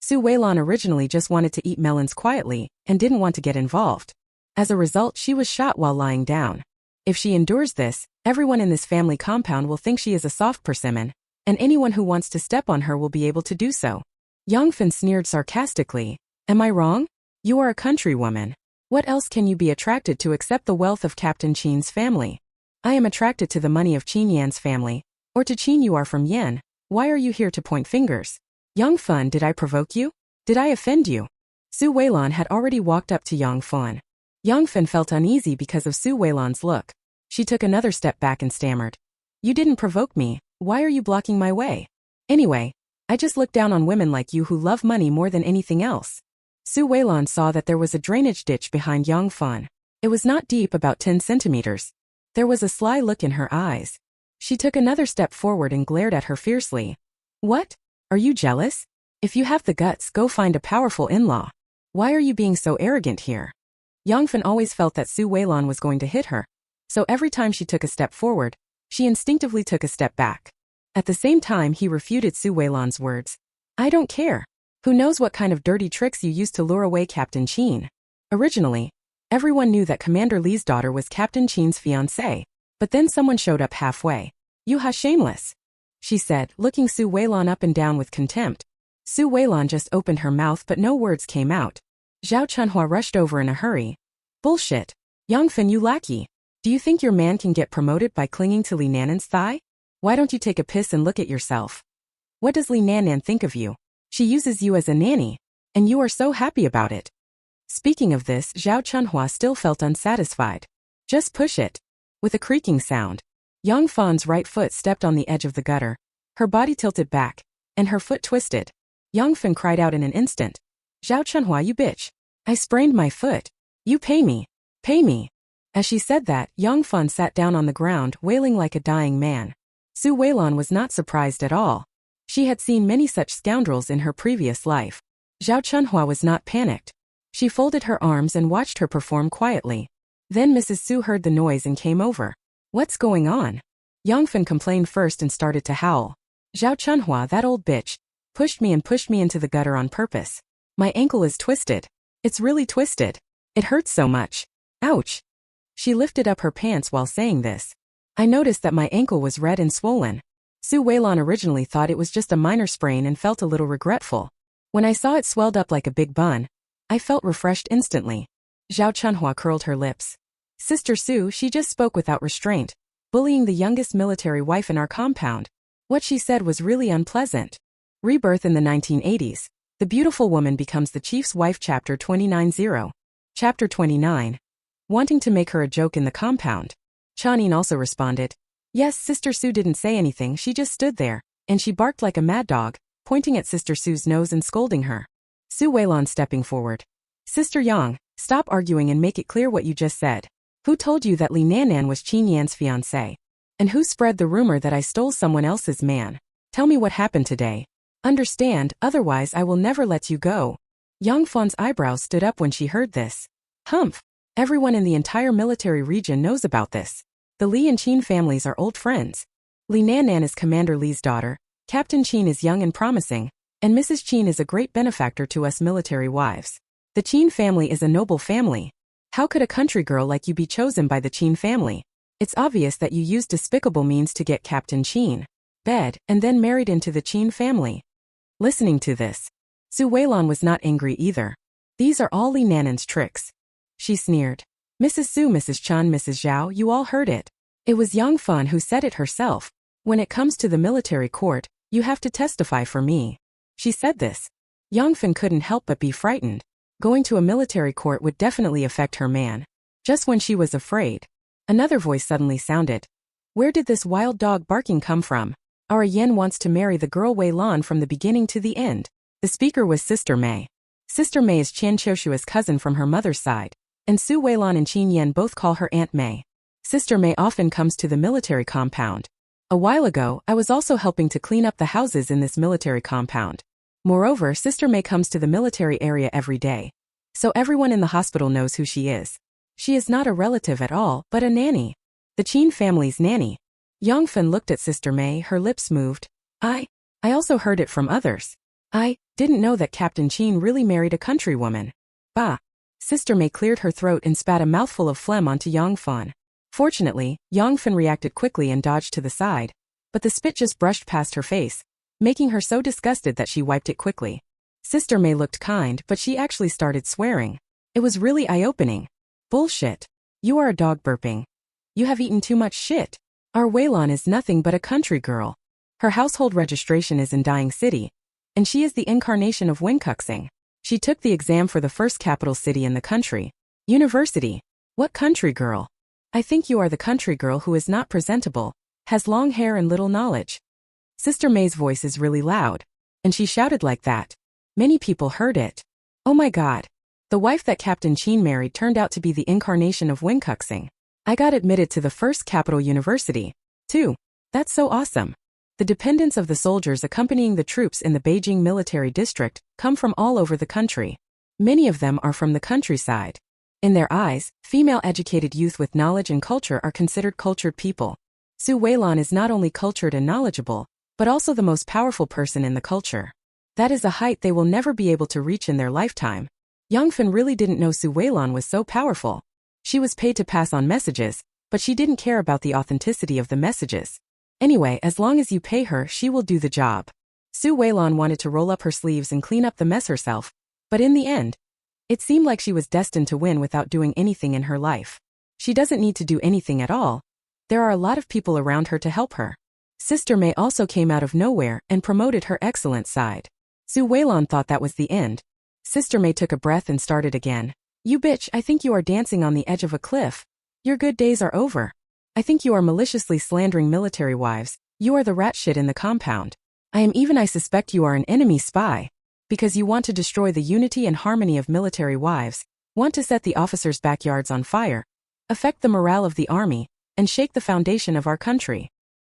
Su Weilan originally just wanted to eat melons quietly and didn't want to get involved. As a result, she was shot while lying down. If she endures this, everyone in this family compound will think she is a soft persimmon, and anyone who wants to step on her will be able to do so. Yongfen sneered sarcastically. Am I wrong? You are a countrywoman. What else can you be attracted to except the wealth of Captain Qin's family? I am attracted to the money of Qin Yan's family. Or to Qin, you are from Yan. Why are you here to point fingers? Yongfen, did I provoke you? Did I offend you? Su Weilan had already walked up to Yongfen. Yongfen felt uneasy because of Su Weilan's look. She took another step back and stammered. You didn't provoke me, why are you blocking my way? Anyway, I just look down on women like you who love money more than anything else. Su Weilan saw that there was a drainage ditch behind Yongfen. It was not deep, about 10 centimeters. There was a sly look in her eyes. She took another step forward and glared at her fiercely. What? Are you jealous? If you have the guts, go find a powerful in-law. Why are you being so arrogant here? Yongfen always felt that Su Weilan was going to hit her, so every time she took a step forward, she instinctively took a step back. At the same time, he refuted Su Weilan's words. I don't care. Who knows what kind of dirty tricks you used to lure away Captain Qin? Originally, everyone knew that Commander Li's daughter was Captain Qin's fiancée, but then someone showed up halfway. You ha shameless, she said, looking Su Weilan up and down with contempt. Su Weilan just opened her mouth but no words came out. Zhao Chunhua rushed over in a hurry. Bullshit. Yongfen, you lackey. Do you think your man can get promoted by clinging to Li Nanan's thigh? Why don't you take a piss and look at yourself? What does Li Nanan think of you? She uses you as a nanny, and you are so happy about it. Speaking of this, Zhao Chunhua still felt unsatisfied. Just push it. With a creaking sound, Yongfan's right foot stepped on the edge of the gutter. Her body tilted back, and her foot twisted. Yongfen cried out in an instant. Zhao Chunhua, you bitch. I sprained my foot. You pay me. Pay me. As she said that, Yongfen sat down on the ground, wailing like a dying man. Su Weilan was not surprised at all. She had seen many such scoundrels in her previous life. Zhao Chunhua was not panicked. She folded her arms and watched her perform quietly. Then Mrs. Su heard the noise and came over. What's going on? Yongfen complained first and started to howl. Zhao Chunhua, that old bitch, pushed me into the gutter on purpose. My ankle is twisted. It's really twisted. It hurts so much. Ouch. She lifted up her pants while saying this. I noticed that my ankle was red and swollen. Su Weilan originally thought it was just a minor sprain and felt a little regretful. When I saw it swelled up like a big bun, I felt refreshed instantly. Zhao Chunhua curled her lips. Sister Su, she just spoke without restraint, bullying the youngest military wife in our compound. What she said was really unpleasant. Rebirth in the 1980s. The beautiful woman becomes the chief's wife. Chapter 29. Chapter 29. Wanting to make her a joke in the compound. Chanin also responded. Yes, Sister Su didn't say anything, she just stood there, and she barked like a mad dog, pointing at Sister Su's nose and scolding her. Su Weilan stepping forward. Sister Yang, stop arguing and make it clear what you just said. Who told you that Li Nanan was Qin Yan's fiancée? And who spread the rumor that I stole someone else's man? Tell me what happened today. Understand, otherwise I will never let you go. Yongfan's eyebrows stood up when she heard this. Humph. Everyone in the entire military region knows about this. The Li and Qin families are old friends. Li Nannan is Commander Li's daughter, Captain Qin is young and promising, and Mrs. Qin is a great benefactor to us military wives. The Qin family is a noble family. How could a country girl like you be chosen by the Qin family? It's obvious that you used despicable means to get Captain Qin bed and then married into the Qin family. Listening to this, Su Weilan was not angry either. These are all Li Nannan's tricks. She sneered. Mrs. Su, Mrs. Chun, Mrs. Zhao, you all heard it. It was Yang Fan who said it herself. When it comes to the military court, you have to testify for me. She said this. Yang Fan couldn't help but be frightened. Going to a military court would definitely affect her man. Just when she was afraid, another voice suddenly sounded. Where did this wild dog barking come from? Our Yen wants to marry the girl Weilan from the beginning to the end. The speaker was Sister Mei. Sister Mei is Qian Qiushua's cousin from her mother's side, and Su Weilan and Qin Yan both call her Aunt Mei. Sister Mei often comes to the military compound. A while ago, I was also helping to clean up the houses in this military compound. Moreover, Sister Mei comes to the military area every day. So everyone in the hospital knows who she is. She is not a relative at all, but a nanny. The Qin family's nanny. Yang Fan looked at Sister Mei, her lips moved. I also heard it from others. I didn't know that Captain Qin really married a countrywoman. Bah. Sister Mei cleared her throat and spat a mouthful of phlegm onto Yang Fan. Fortunately, Yang Fan reacted quickly and dodged to the side, but the spit just brushed past her face, making her so disgusted that she wiped it quickly. Sister Mei looked kind, but she actually started swearing. It was really eye-opening. Bullshit. You are a dog burping. You have eaten too much shit. Our Weilan is nothing but a country girl. Her household registration is in Dying City, and she is the incarnation of Winkuxing. She took the exam for the first capital city in the country. University. What country girl? I think you are the country girl who is not presentable, has long hair and little knowledge. Sister Mei's voice is really loud, and she shouted like that. Many people heard it. Oh my god. The wife that Captain Qin married turned out to be the incarnation of Winkuxing. I got admitted to the first capital university, too. That's so awesome. The dependents of the soldiers accompanying the troops in the Beijing military district come from all over the country. Many of them are from the countryside. In their eyes, female educated youth with knowledge and culture are considered cultured people. Su Weilan is not only cultured and knowledgeable, but also the most powerful person in the culture. That is a height they will never be able to reach in their lifetime. Yang Fan really didn't know Su Weilan was so powerful. She was paid to pass on messages, but she didn't care about the authenticity of the messages. Anyway, as long as you pay her, she will do the job. Su Weilan wanted to roll up her sleeves and clean up the mess herself, but in the end, it seemed like she was destined to win without doing anything in her life. She doesn't need to do anything at all. There are a lot of people around her to help her. Sister Mei also came out of nowhere and promoted her excellent side. Su Weilan thought that was the end. Sister Mei took a breath and started again. You bitch, I think you are dancing on the edge of a cliff. Your good days are over. I think you are maliciously slandering military wives. You are the rat shit in the compound. I suspect you are an enemy spy. Because you want to destroy the unity and harmony of military wives, want to set the officers' backyards on fire, affect the morale of the army, and shake the foundation of our country.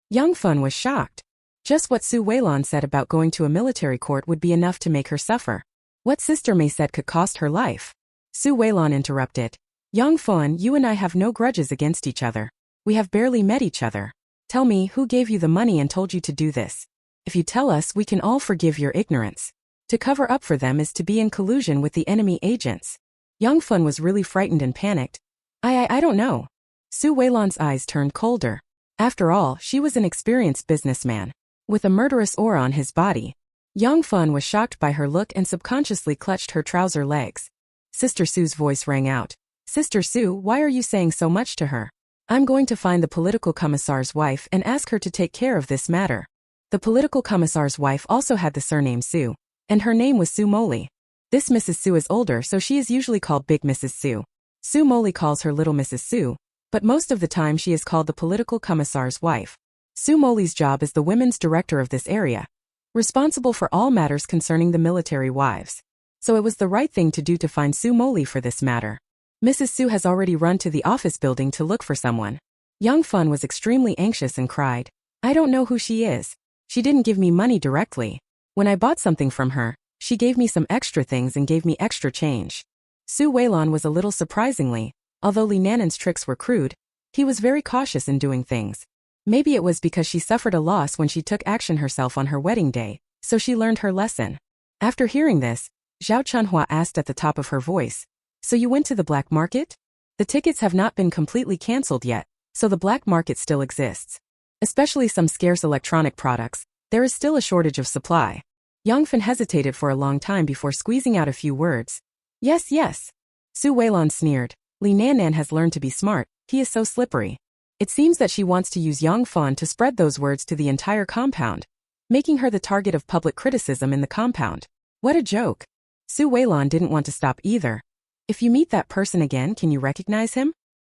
Yang Fan was shocked. Just what Su Weilan said about going to a military court would be enough to make her suffer. What Sister Mei said could cost her life. Su Weilan interrupted. Yang Fan, you and I have no grudges against each other. We have barely met each other. Tell me, who gave you the money and told you to do this? If you tell us, we can all forgive your ignorance. To cover up for them is to be in collusion with the enemy agents. Yang Fan was really frightened and panicked. I don't know. Su Weilan's eyes turned colder. After all, she was an experienced businessman, with a murderous aura on his body. Yang Fan was shocked by her look and subconsciously clutched her trouser legs. Sister Su's voice rang out. Sister Su, why are you saying so much to her? I'm going to find the political commissar's wife and ask her to take care of this matter. The political commissar's wife also had the surname Su, and her name was Su Moli. This Mrs. Su is older, so she is usually called Big Mrs. Su. Su Moli calls her Little Mrs. Su, but most of the time she is called the political commissar's wife. Su Moli's job is the women's director of this area, responsible for all matters concerning the military wives. So it was the right thing to do to find Su Moli for this matter. Mrs. Su has already run to the office building to look for someone. Yang Fan was extremely anxious and cried. I don't know who she is. She didn't give me money directly. When I bought something from her, she gave me some extra things and gave me extra change. Su Weilan was a little surprisingly, Although Li Nanan's tricks were crude, he was very cautious in doing things. Maybe it was because she suffered a loss when she took action herself on her wedding day, so she learned her lesson. After hearing this, Zhao Chunhua asked at the top of her voice, "So you went to the black market? The tickets have not been completely cancelled yet, so the black market still exists. Especially some scarce electronic products, there is still a shortage of supply." Yongfen hesitated for a long time before squeezing out a few words. "Yes, yes." Su Weilan sneered. Li Nanan has learned to be smart, he is so slippery. It seems that she wants to use Yongfen to spread those words to the entire compound, making her the target of public criticism in the compound. What a joke. Su Weilan didn't want to stop either. "If you meet that person again, can you recognize him?"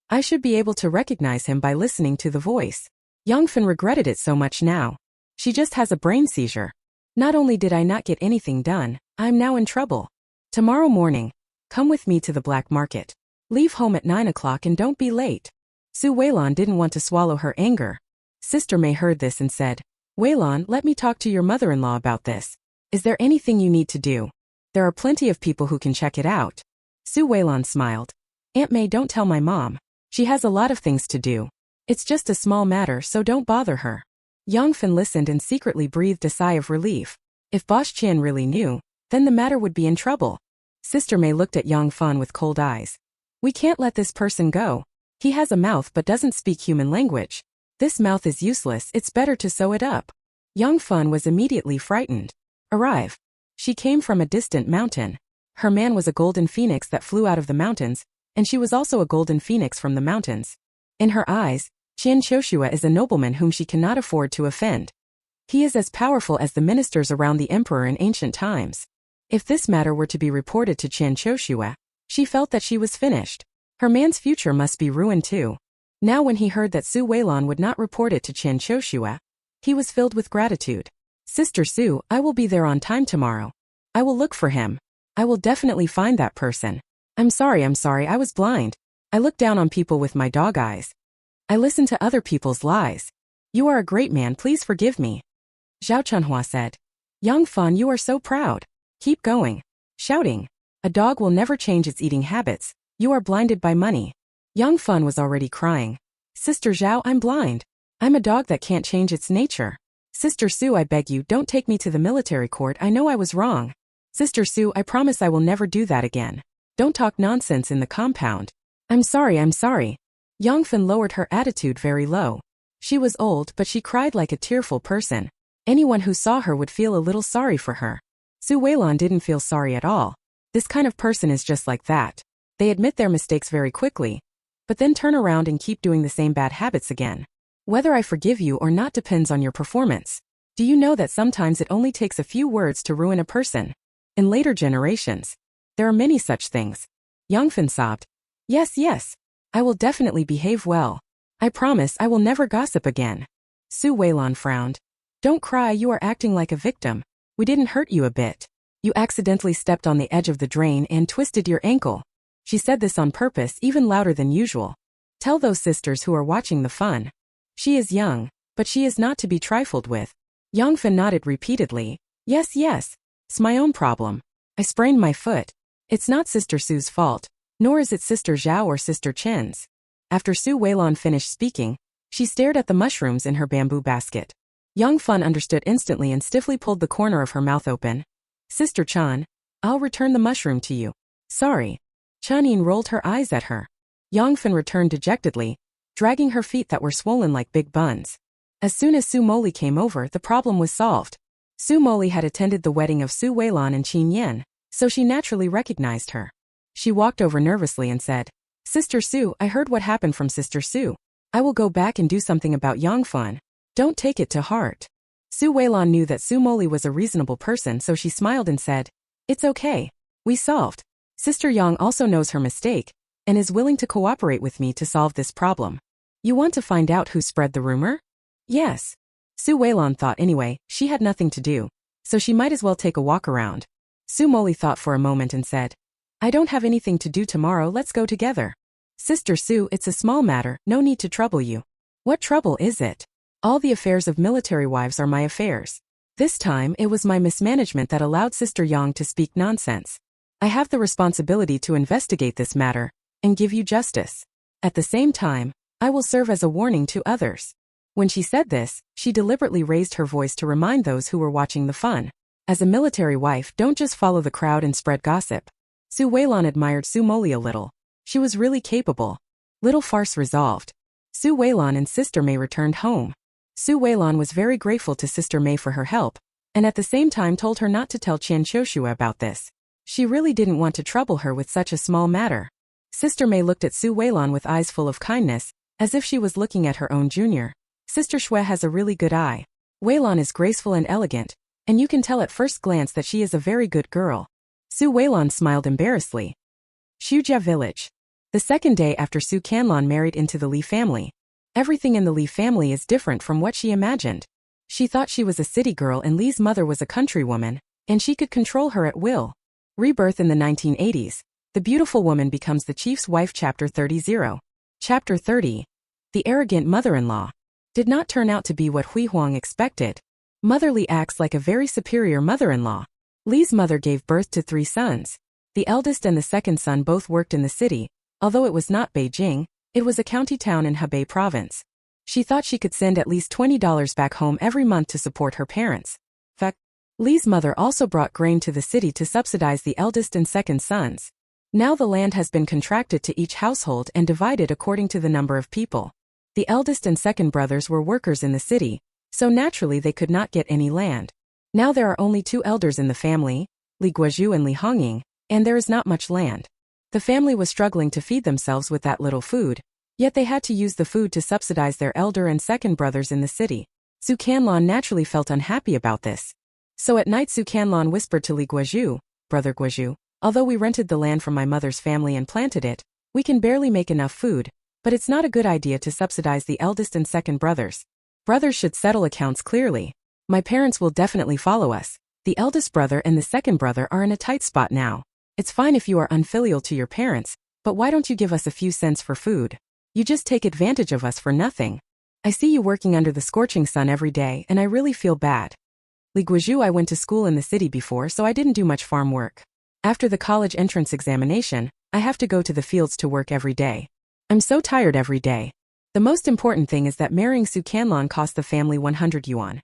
"I should be able to recognize him by listening to the voice." Yongfen regretted it so much now. She just has a brain seizure. Not only did I not get anything done, I'm now in trouble. Tomorrow morning, come with me to the black market. Leave home at 9 o'clock and don't be late. Su Weilan didn't want to swallow her anger. Sister Mei heard this and said, "Weilan, let me talk to your mother-in-law about this. Is there anything you need to do? There are plenty of people who can check it out." Su Weilan smiled. "Aunt Mei, don't tell my mom. She has a lot of things to do. It's just a small matter, so don't bother her." Yongfen listened and secretly breathed a sigh of relief. If Boss Qian really knew, then the matter would be in trouble. Sister Mei looked at Yongfen with cold eyes. "We can't let this person go. He has a mouth but doesn't speak human language. This mouth is useless, it's better to sew it up." Yongfen was immediately frightened. "Arrive." She came from a distant mountain. Her man was a golden phoenix that flew out of the mountains, and she was also a golden phoenix from the mountains. In her eyes, Qian Choshua is a nobleman whom she cannot afford to offend. He is as powerful as the ministers around the emperor in ancient times. If this matter were to be reported to Qian Choshua, she felt that she was finished. Her man's future must be ruined too. Now when he heard that Su Weilan would not report it to Qian Choshua, he was filled with gratitude. "Sister Su, I will be there on time tomorrow. I will look for him. I will definitely find that person. I'm sorry, I was blind. I looked down on people with my dog eyes. I listened to other people's lies. You are a great man, please forgive me." Zhao Chunhua said. "Yongfen, you are so proud. Keep going." Shouting, "A dog will never change its eating habits. You are blinded by money." Yongfen was already crying. "Sister Zhao, I'm blind. I'm a dog that can't change its nature. Sister Su, I beg you, don't take me to the military court, I know I was wrong. Sister Su, I promise I will never do that again. Don't talk nonsense in the compound. I'm sorry. Yongfen lowered her attitude very low. She was old, but she cried like a tearful person. Anyone who saw her would feel a little sorry for her. Su Weilan didn't feel sorry at all. This kind of person is just like that. They admit their mistakes very quickly, but then turn around and keep doing the same bad habits again. Whether I forgive you or not depends on your performance. Do you know that sometimes it only takes a few words to ruin a person? In later generations, there are many such things. Yongfen sobbed. Yes. I will definitely behave well. I promise I will never gossip again. Su Weilan frowned. Don't cry, you are acting like a victim. We didn't hurt you a bit. You accidentally stepped on the edge of the drain and twisted your ankle. She said this on purpose, even louder than usual. Tell those sisters who are watching the fun. She is young, but she is not to be trifled with. Yongfen nodded repeatedly. Yes. It's my own problem. I sprained my foot. It's not Sister Su's fault, nor is it Sister Zhao or Sister Chen's. After Su Weilan finished speaking, she stared at the mushrooms in her bamboo basket. Yongfen understood instantly and stiffly pulled the corner of her mouth open. Sister Chan, I'll return the mushroom to you. Sorry. Chanin rolled her eyes at her. Yongfen returned dejectedly, dragging her feet that were swollen like big buns. As soon as Su Moli came over, the problem was solved. Su Moli had attended the wedding of Su Weilan and Qin Yan, so she naturally recognized her. She walked over nervously and said, Sister Su, I heard what happened from Sister Su. I will go back and do something about Yongfen. Don't take it to heart. Su Weilan knew that Su Moli was a reasonable person, so she smiled and said, It's okay. We solved. Sister Yang also knows her mistake, and is willing to cooperate with me to solve this problem. You want to find out who spread the rumor? Yes. Su Weilan thought anyway, she had nothing to do, so she might as well take a walk around. Su Moli thought for a moment and said, I don't have anything to do tomorrow, let's go together. Sister Su, it's a small matter, no need to trouble you. What trouble is it? All the affairs of military wives are my affairs. This time it was my mismanagement that allowed Sister Yang to speak nonsense. I have the responsibility to investigate this matter, and give you justice. At the same time, I will serve as a warning to others. When she said this, she deliberately raised her voice to remind those who were watching the fun. As a military wife, don't just follow the crowd and spread gossip. Su Weilan admired Su Moli a little. She was really capable. Little farce resolved. Su Weilan and Sister Mei returned home. Su Weilan was very grateful to Sister Mei for her help, and at the same time told her not to tell Qian Qiushua about this. She really didn't want to trouble her with such a small matter. Sister Mei looked at Su Weilan with eyes full of kindness, as if she was looking at her own junior. Sister Shui has a really good eye. Weilan is graceful and elegant, and you can tell at first glance that she is a very good girl. Su Weilan smiled embarrassedly. Shujia village. The second day after Su Canlan married into the Li family. Everything in the Li family is different from what she imagined. She thought she was a city girl and Li's mother was a countrywoman, and she could control her at will. Rebirth in the 1980s. The beautiful woman becomes the chief's wife. Chapter 30. Chapter 30. The arrogant mother-in-law. Did not turn out to be what Hui Huang expected. Mother Li acts like a very superior mother-in-law. Li's mother gave birth to 3 sons. The eldest and the second son both worked in the city. Although it was not Beijing, it was a county town in Hebei province. She thought she could send at least $20 back home every month to support her parents. Fact. Li's mother also brought grain to the city to subsidize the eldest and second sons. Now the land has been contracted to each household and divided according to the number of people. The eldest and second brothers were workers in the city, so naturally they could not get any land. Now there are only 2 elders in the family, Li Guozhu and Li Hongying, and there is not much land. The family was struggling to feed themselves with that little food, yet they had to use the food to subsidize their elder and second brothers in the city. Su Canlan naturally felt unhappy about this. So at night Su Canlan whispered to Li Guozhu, Brother Guozhu, although we rented the land from my mother's family and planted it, we can barely make enough food, but it's not a good idea to subsidize the eldest and second brothers. Brothers should settle accounts clearly. My parents will definitely follow us. The eldest brother and the second brother are in a tight spot now. It's fine if you are unfilial to your parents, but why don't you give us a few cents for food? You just take advantage of us for nothing. I see you working under the scorching sun every day and I really feel bad. Li Guozhu, I went to school in the city before, so I didn't do much farm work. After the college entrance examination, I have to go to the fields to work every day. I'm so tired every day. The most important thing is that marrying Su Canlan cost the family 100 yuan.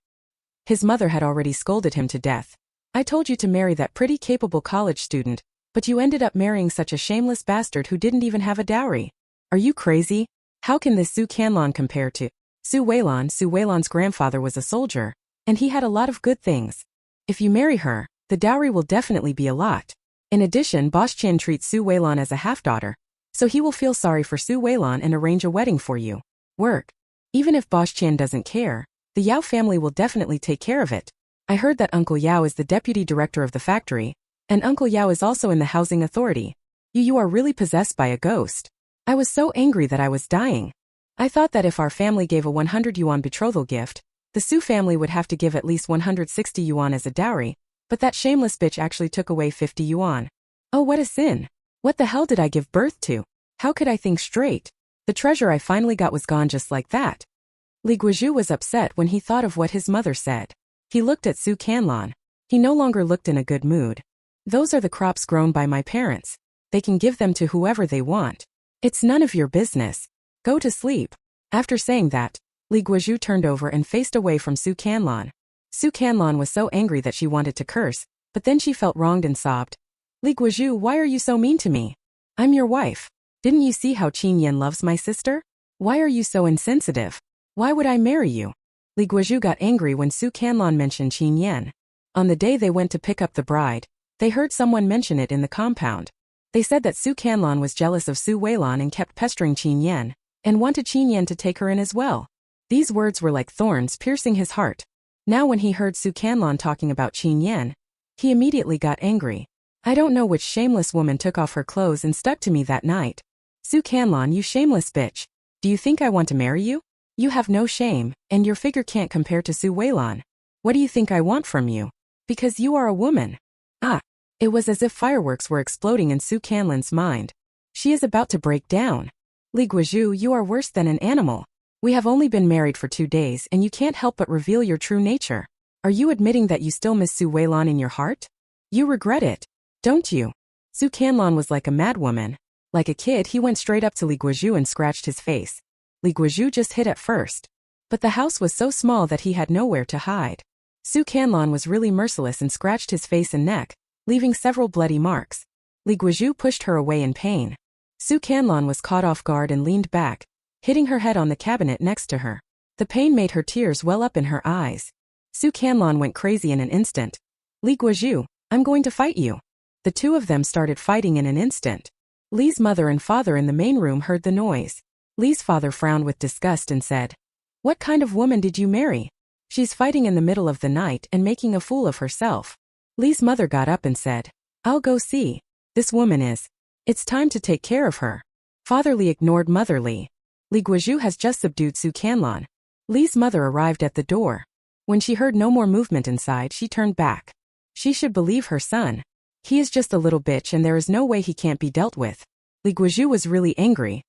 His mother had already scolded him to death. I told you to marry that pretty capable college student, but you ended up marrying such a shameless bastard who didn't even have a dowry. Are you crazy? How can this Su Canlan compare to Su Weilan? Su Weilan's grandfather was a soldier, and he had a lot of good things. If you marry her, the dowry will definitely be a lot. In addition, Boss Qian treats Su Weilan as a half-daughter, so he will feel sorry for Su Weilan and arrange a wedding for you. Work. Even if Boss Qian doesn't care, the Yao family will definitely take care of it. I heard that Uncle Yao is the deputy director of the factory, and Uncle Yao is also in the housing authority. You are really possessed by a ghost. I was so angry that I was dying. I thought that if our family gave a 100 yuan betrothal gift, the Su family would have to give at least 160 yuan as a dowry, but that shameless bitch actually took away 50 yuan. Oh, what a sin. What the hell did I give birth to? How could I think straight? The treasure I finally got was gone just like that. Li Guozhu was upset when he thought of what his mother said. He looked at Su Canlan. He no longer looked in a good mood. Those are the crops grown by my parents. They can give them to whoever they want. It's none of your business. Go to sleep. After saying that, Li Guozhu turned over and faced away from Su Canlan. Su Canlan was so angry that she wanted to curse, but then she felt wronged and sobbed. Li Guozhu, why are you so mean to me? I'm your wife. Didn't you see how Qin Yan loves my sister? Why are you so insensitive? Why would I marry you? Li Guozhu got angry when Su Canlan mentioned Qin Yan. On the day they went to pick up the bride, they heard someone mention it in the compound. They said that Su Canlan was jealous of Su Weilan and kept pestering Qin Yan, and wanted Qin Yan to take her in as well. These words were like thorns piercing his heart. Now when he heard Su Canlan talking about Qin Yan, he immediately got angry. I don't know which shameless woman took off her clothes and stuck to me that night. Su Canlan, you shameless bitch. Do you think I want to marry you? You have no shame, and your figure can't compare to Su Weilan. What do you think I want from you? Because you are a woman. Ah. It was as if fireworks were exploding in Su Canlan's mind. She is about to break down. Li Guozhu, you are worse than an animal. We have only been married for 2 days and you can't help but reveal your true nature. Are you admitting that you still miss Su Weilan in your heart? You regret it, don't you? Su Canlan was like a madwoman. Like a kid, he went straight up to Li Guozhu and scratched his face. Li Guozhu just hid at first. But the house was so small that he had nowhere to hide. Su Canlan was really merciless and scratched his face and neck, leaving several bloody marks. Li Guozhu pushed her away in pain. Su Canlan was caught off guard and leaned back, hitting her head on the cabinet next to her. The pain made her tears well up in her eyes. Su Canlan went crazy in an instant. Li Guozhu, I'm going to fight you. The two of them started fighting in an instant. Li's mother and father in the main room heard the noise. Li's father frowned with disgust and said, "What kind of woman did you marry? She's fighting in the middle of the night and making a fool of herself." Li's mother got up and said, "I'll go see. This woman is. It's time to take care of her." Father Li ignored Mother Li. Li Guozhu has just subdued Su Canlan. Li's mother arrived at the door. When she heard no more movement inside, she turned back. She should believe her son. He is just a little bitch and there is no way he can't be dealt with. Li Guozhu was really angry.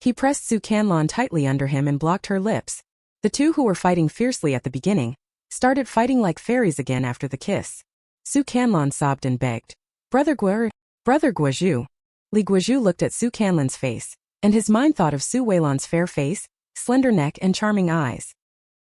He pressed Su Canlan tightly under him and blocked her lips. The two who were fighting fiercely at the beginning started fighting like fairies again after the kiss. Su Canlan sobbed and begged, Brother Guozhu. Li Guozhu looked at Su Canlan's face, and his mind thought of Su Weilan's fair face, slender neck and charming eyes.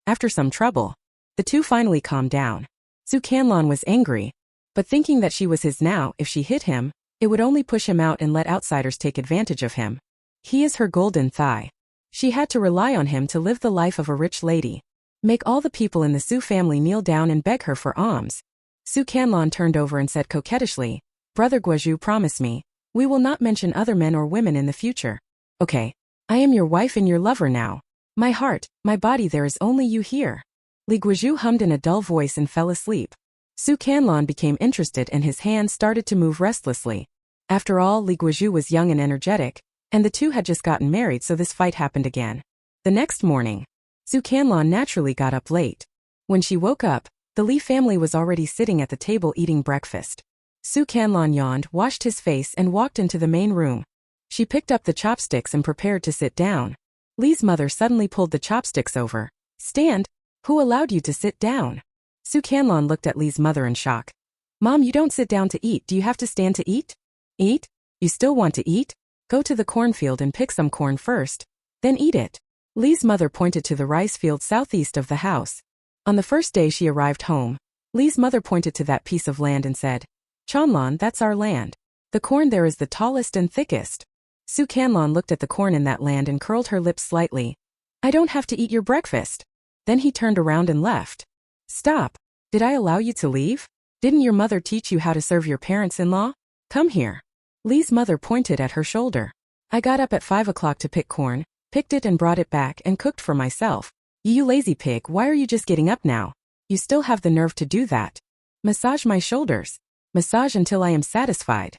After some trouble, the two finally calmed down. Su Canlan was angry, but thinking that she was his now, if she hit him, it would only push him out and let outsiders take advantage of him. He is her golden thigh. She had to rely on him to live the life of a rich lady. Make all the people in the Su family kneel down and beg her for alms. Su Canlan turned over and said coquettishly, Brother Guozhu, promise me, we will not mention other men or women in the future. Okay. I am your wife and your lover now. My heart, my body, there is only you here. Li Guozhu hummed in a dull voice and fell asleep. Su Canlan became interested and his hands started to move restlessly. After all, Li Guozhu was young and energetic, and the two had just gotten married, so this fight happened again. The next morning, Su Canlan naturally got up late. When she woke up, the Li family was already sitting at the table eating breakfast. Su Canlan yawned, washed his face and walked into the main room. She picked up the chopsticks and prepared to sit down. Li's mother suddenly pulled the chopsticks over. Stand? Who allowed you to sit down? Su Canlan looked at Li's mother in shock. Mom, you don't sit down to eat. Do you have to stand to eat? Eat? You still want to eat? Go to the cornfield and pick some corn first. Then eat it. Li's mother pointed to the rice field southeast of the house. On the first day she arrived home, Li's mother pointed to that piece of land and said, Chanlan, that's our land. The corn there is the tallest and thickest. Su Canlan looked at the corn in that land and curled her lips slightly. I don't have to eat your breakfast. Then he turned around and left. Stop. Did I allow you to leave? Didn't your mother teach you how to serve your parents-in-law? Come here. Li's mother pointed at her shoulder. I got up at 5 o'clock to pick corn, picked it and brought it back and cooked for myself. You lazy pig, why are you just getting up now? You still have the nerve to do that. Massage my shoulders. Massage until I am satisfied.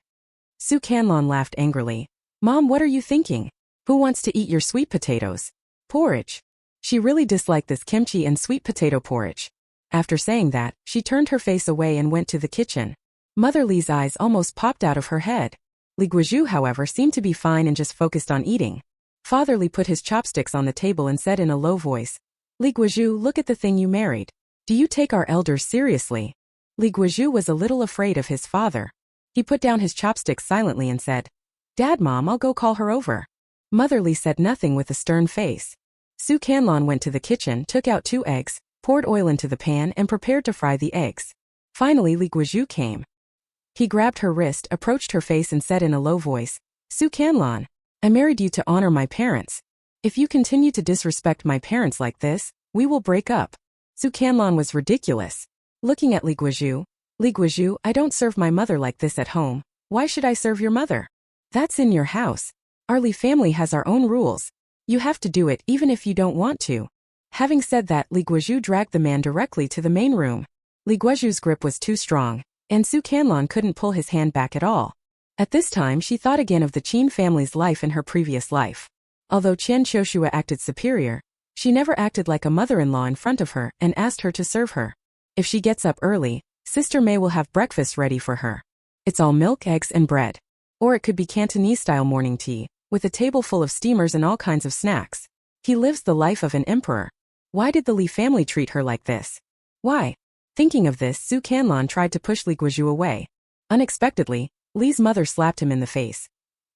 Su Canlan laughed angrily. Mom, what are you thinking? Who wants to eat your sweet potatoes? Porridge. She really disliked this kimchi and sweet potato porridge. After saying that, she turned her face away and went to the kitchen. Mother Li's eyes almost popped out of her head. Li Guozhu, however, seemed to be fine and just focused on eating. Father Li put his chopsticks on the table and said in a low voice, Li Guozhu, look at the thing you married. Do you take our elders seriously? Li Guozhu was a little afraid of his father. He put down his chopsticks silently and said, Dad, Mom, I'll go call her over. Mother Li said nothing with a stern face. Su Canlan went to the kitchen, took out 2 eggs, poured oil into the pan and prepared to fry the eggs. Finally, Li Guozhu came. He grabbed her wrist, approached her face and said in a low voice, Su Canlan, I married you to honor my parents. If you continue to disrespect my parents like this, we will break up. Su Canlan was ridiculous. Looking at Li Guozhu, I don't serve my mother like this at home. Why should I serve your mother? That's in your house. Our Li family has our own rules. You have to do it even if you don't want to. Having said that, Li Guozhu dragged the man directly to the main room. Li Guozhu's grip was too strong, and Su Canlan couldn't pull his hand back at all. At this time she thought again of the Qin family's life in her previous life. Although Qian Shoshua acted superior, she never acted like a mother-in-law in front of her and asked her to serve her. If she gets up early, Sister May will have breakfast ready for her. It's all milk, eggs, and bread. Or it could be Cantonese-style morning tea, with a table full of steamers and all kinds of snacks. He lives the life of an emperor. Why did the Li family treat her like this? Why? Thinking of this, Su Canlan tried to push Li Guozhu away. Unexpectedly, Li's mother slapped him in the face.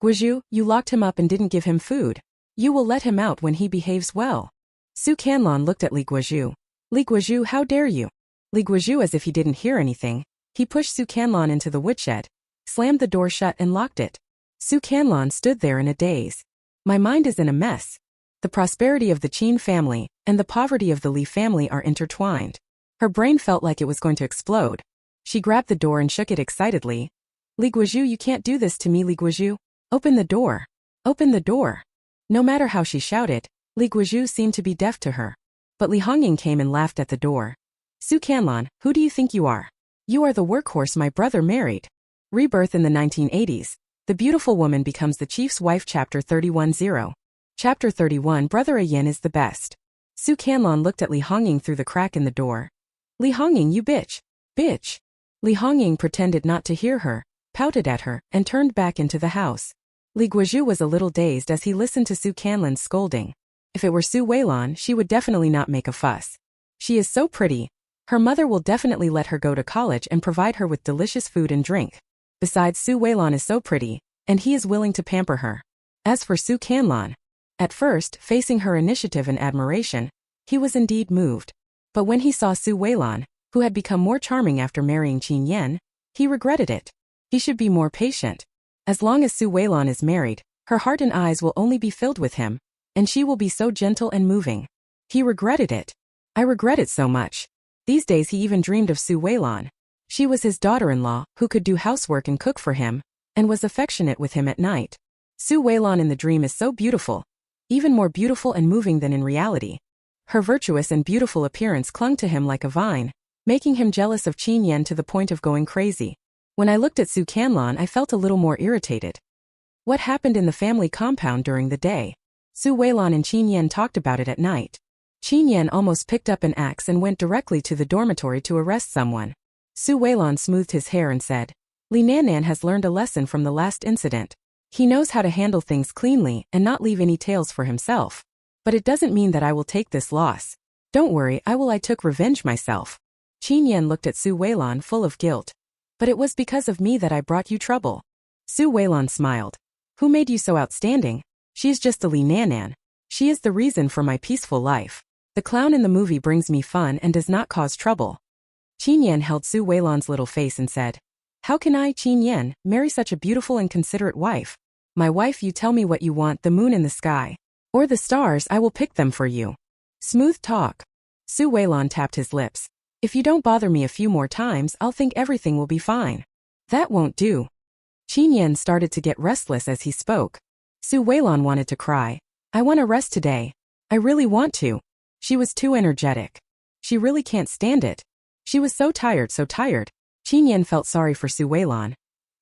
Guizhou, you locked him up and didn't give him food. You will let him out when he behaves well. Su Qianlan looked at Li Guizhou. Li Guizhou, how dare you? Li Guizhou, as if he didn't hear anything, he pushed Su Qianlan into the woodshed, slammed the door shut and locked it. Su Qianlan stood there in a daze. My mind is in a mess. The prosperity of the Qin family and the poverty of the Li family are intertwined. Her brain felt like it was going to explode. She grabbed the door and shook it excitedly. Li Guizhou, you can't do this to me, Li Guizhou. Open the door. Open the door. No matter how she shouted, Li Guizhou seemed to be deaf to her. But Li Hongying came and laughed at the door. Su Qianlan, who do you think you are? You are the workhorse my brother married. Rebirth in the 1980s. The beautiful woman becomes the chief's wife. Chapter 31-0. Chapter 31. Brother Yan is the best. Su Qianlan looked at Li Hongying through the crack in the door. Li Hongying, you bitch. Bitch. Li Hongying pretended not to hear her, pouted at her, and turned back into the house. Li Guizhou was a little dazed as he listened to Su Qianlan's scolding. If it were Su Weilan, she would definitely not make a fuss. She is so pretty. Her mother will definitely let her go to college and provide her with delicious food and drink. Besides, Su Weilan is so pretty, and he is willing to pamper her. As for Su Qianlan, at first, facing her initiative and admiration, he was indeed moved. But when he saw Su Weilan, who had become more charming after marrying Qin Yan, he regretted it. He should be more patient. As long as Su Weilan is married, her heart and eyes will only be filled with him, and she will be so gentle and moving. He regretted it. I regret it so much. These days he even dreamed of Su Weilan. She was his daughter-in-law, who could do housework and cook for him, and was affectionate with him at night. Su Weilan in the dream is so beautiful, even more beautiful and moving than in reality. Her virtuous and beautiful appearance clung to him like a vine, making him jealous of Qin Yan to the point of going crazy. When I looked at Su Qianlan, I felt a little more irritated. What happened in the family compound during the day? Su Weilan and Qin Yan talked about it at night. Qin Yan almost picked up an axe and went directly to the dormitory to arrest someone. Su Weilan smoothed his hair and said, Li Nannan has learned a lesson from the last incident. He knows how to handle things cleanly and not leave any tales for himself. But it doesn't mean that I will take this loss. Don't worry, I took revenge myself. Qin Yan looked at Su Weilan full of guilt. But it was because of me that I brought you trouble. Su Weilan smiled. Who made you so outstanding? She is just a Li Nannan. She is the reason for my peaceful life. The clown in the movie brings me fun and does not cause trouble. Qin Yan held Su Weilan's little face and said, How can I, Qin Yan, marry such a beautiful and considerate wife? My wife, you tell me what you want, the moon in the sky. Or the stars, I will pick them for you. Smooth talk. Su Weilan tapped his lips. If you don't bother me a few more times, I'll think everything will be fine. That won't do. Qin Yan started to get restless as he spoke. Su Weilan wanted to cry. I want to rest today. I really want to. She was too energetic. She really can't stand it. She was so tired, so tired. Qin Yan felt sorry for Su Weilan.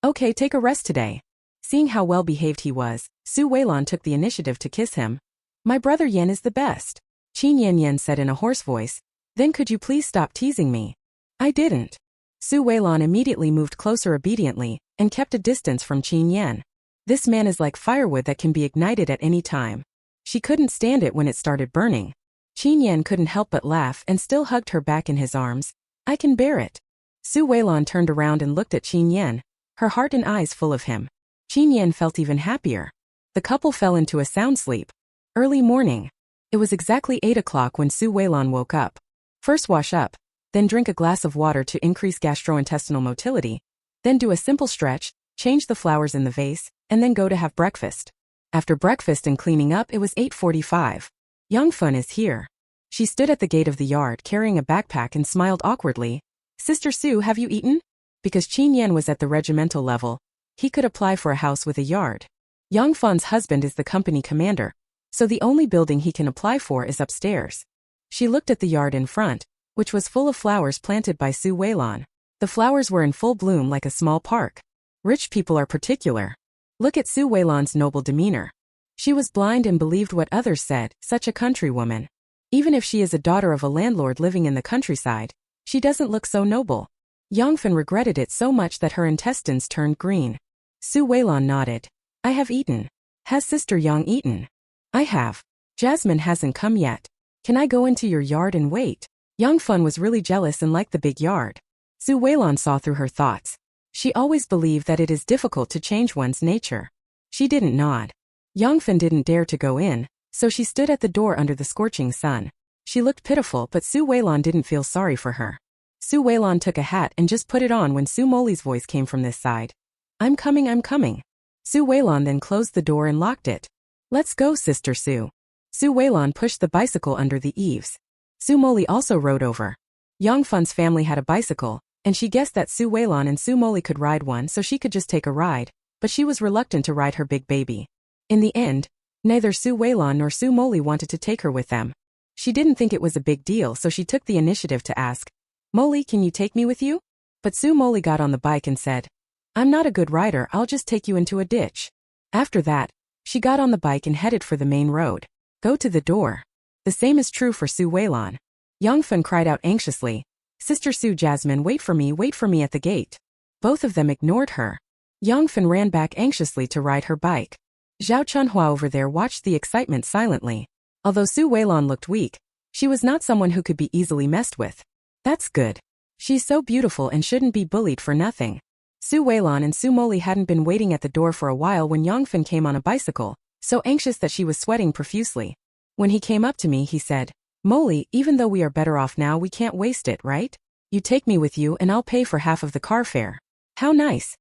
Okay, take a rest today. Seeing how well behaved he was, Su Weilan took the initiative to kiss him. My brother Yan is the best. Qin Yan said in a hoarse voice. Then could you please stop teasing me? I didn't. Su Weilan immediately moved closer obediently, and kept a distance from Qin Yan. This man is like firewood that can be ignited at any time. She couldn't stand it when it started burning. Qin Yan couldn't help but laugh and still hugged her back in his arms. I can bear it. Su Weilan turned around and looked at Qin Yan, her heart and eyes full of him. Qin Yan felt even happier. The couple fell into a sound sleep. Early morning. It was exactly 8 o'clock when Su Weilan woke up. First wash up, then drink a glass of water to increase gastrointestinal motility, then do a simple stretch, change the flowers in the vase, and then go to have breakfast. After breakfast and cleaning up, it was 8:45. Yangfun is here. She stood at the gate of the yard carrying a backpack and smiled awkwardly. Sister Su, have you eaten? Because Qin Yan was at the regimental level, he could apply for a house with a yard. Yangfun's husband is the company commander, so the only building he can apply for is upstairs. She looked at the yard in front, which was full of flowers planted by Su Weilan. The flowers were in full bloom like a small park. Rich people are particular. Look at Su Weilan's noble demeanor. She was blind and believed what others said, such a countrywoman. Even if she is a daughter of a landlord living in the countryside, she doesn't look so noble. Yangfun regretted it so much that her intestines turned green. Su Weilan nodded. I have eaten. Has Sister Yang eaten? I have. Jasmine hasn't come yet. Can I go into your yard and wait? Yangfun was really jealous and liked the big yard. Su Weilan saw through her thoughts. She always believed that it is difficult to change one's nature. She didn't nod. Yongfen didn't dare to go in, so she stood at the door under the scorching sun. She looked pitiful, but Su Weilan didn't feel sorry for her. Su Weilan took a hat and just put it on when Su Moli's voice came from this side. I'm coming, I'm coming. Su Weilan then closed the door and locked it. Let's go, Sister Su. Su Weilan pushed the bicycle under the eaves. Su Moli also rode over. Yongfen's family had a bicycle, and she guessed that Su Weilan and Su Moli could ride one, so she could just take a ride, but she was reluctant to ride her big baby. In the end, neither Su Weilan nor Su Moli wanted to take her with them. She didn't think it was a big deal, so she took the initiative to ask, Moli, can you take me with you? But Su Moli got on the bike and said, I'm not a good rider, I'll just take you into a ditch. After that, she got on the bike and headed for the main road. Go to the door. The same is true for Su Weilan. Yongfen cried out anxiously, Sister Su Jasmine, wait for me at the gate. Both of them ignored her. Yongfen ran back anxiously to ride her bike. Zhao Chunhua over there watched the excitement silently. Although Su Weilan looked weak, she was not someone who could be easily messed with. That's good. She's so beautiful and shouldn't be bullied for nothing. Su Weilan and Su Moli hadn't been waiting at the door for a while when Yongfen came on a bicycle, so anxious that she was sweating profusely. When he came up to me, he said, Moli, even though we are better off now, we can't waste it, right? You take me with you and I'll pay for half of the car fare. How nice.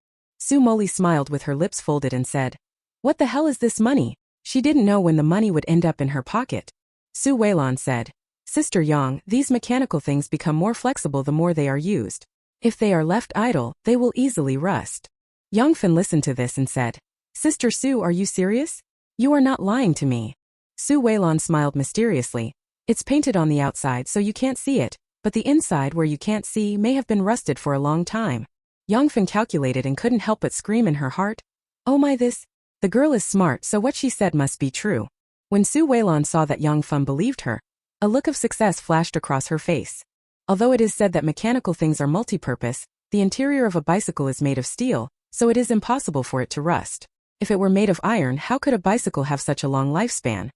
Su Moli smiled with her lips folded and said, What the hell is this money? She didn't know when the money would end up in her pocket. Su Weilan said, Sister Yang, these mechanical things become more flexible the more they are used. If they are left idle, they will easily rust. Yongfen listened to this and said, Sister Su, are you serious? You are not lying to me. Su Weilan smiled mysteriously. It's painted on the outside so you can't see it, but the inside where you can't see may have been rusted for a long time. Yongfen calculated and couldn't help but scream in her heart, Oh my this! The girl is smart, so what she said must be true. When Su Weilan saw that Yongfen believed her, a look of success flashed across her face. Although it is said that mechanical things are multi-purpose, the interior of a bicycle is made of steel, so it is impossible for it to rust. If it were made of iron, how could a bicycle have such a long lifespan?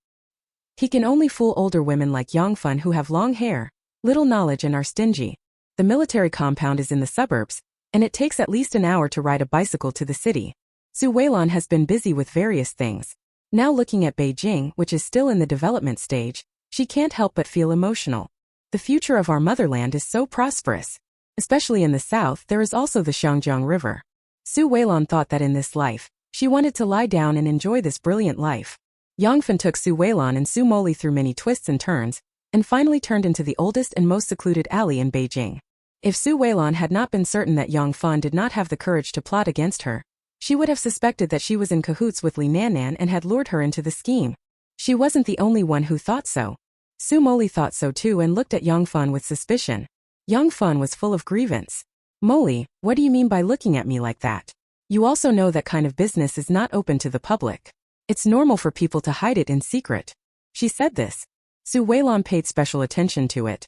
He can only fool older women like Yongfen who have long hair, little knowledge and are stingy. The military compound is in the suburbs, and it takes at least an hour to ride a bicycle to the city. Su Weilan has been busy with various things. Now looking at Beijing, which is still in the development stage, she can't help but feel emotional. The future of our motherland is so prosperous. Especially in the south, there is also the Xiangjiang River. Su Weilan thought that in this life, she wanted to lie down and enjoy this brilliant life. Yongfen took Su Weilan and Su Moli through many twists and turns, and finally turned into the oldest and most secluded alley in Beijing. If Su Weilan had not been certain that Yongfen did not have the courage to plot against her, she would have suspected that she was in cahoots with Li Nannan and had lured her into the scheme. She wasn't the only one who thought so. Su Moli thought so too and looked at Yongfen with suspicion. Yongfen was full of grievance. Moli, what do you mean by looking at me like that? You also know that kind of business is not open to the public. It's normal for people to hide it in secret. She said this. Su Weilan paid special attention to it.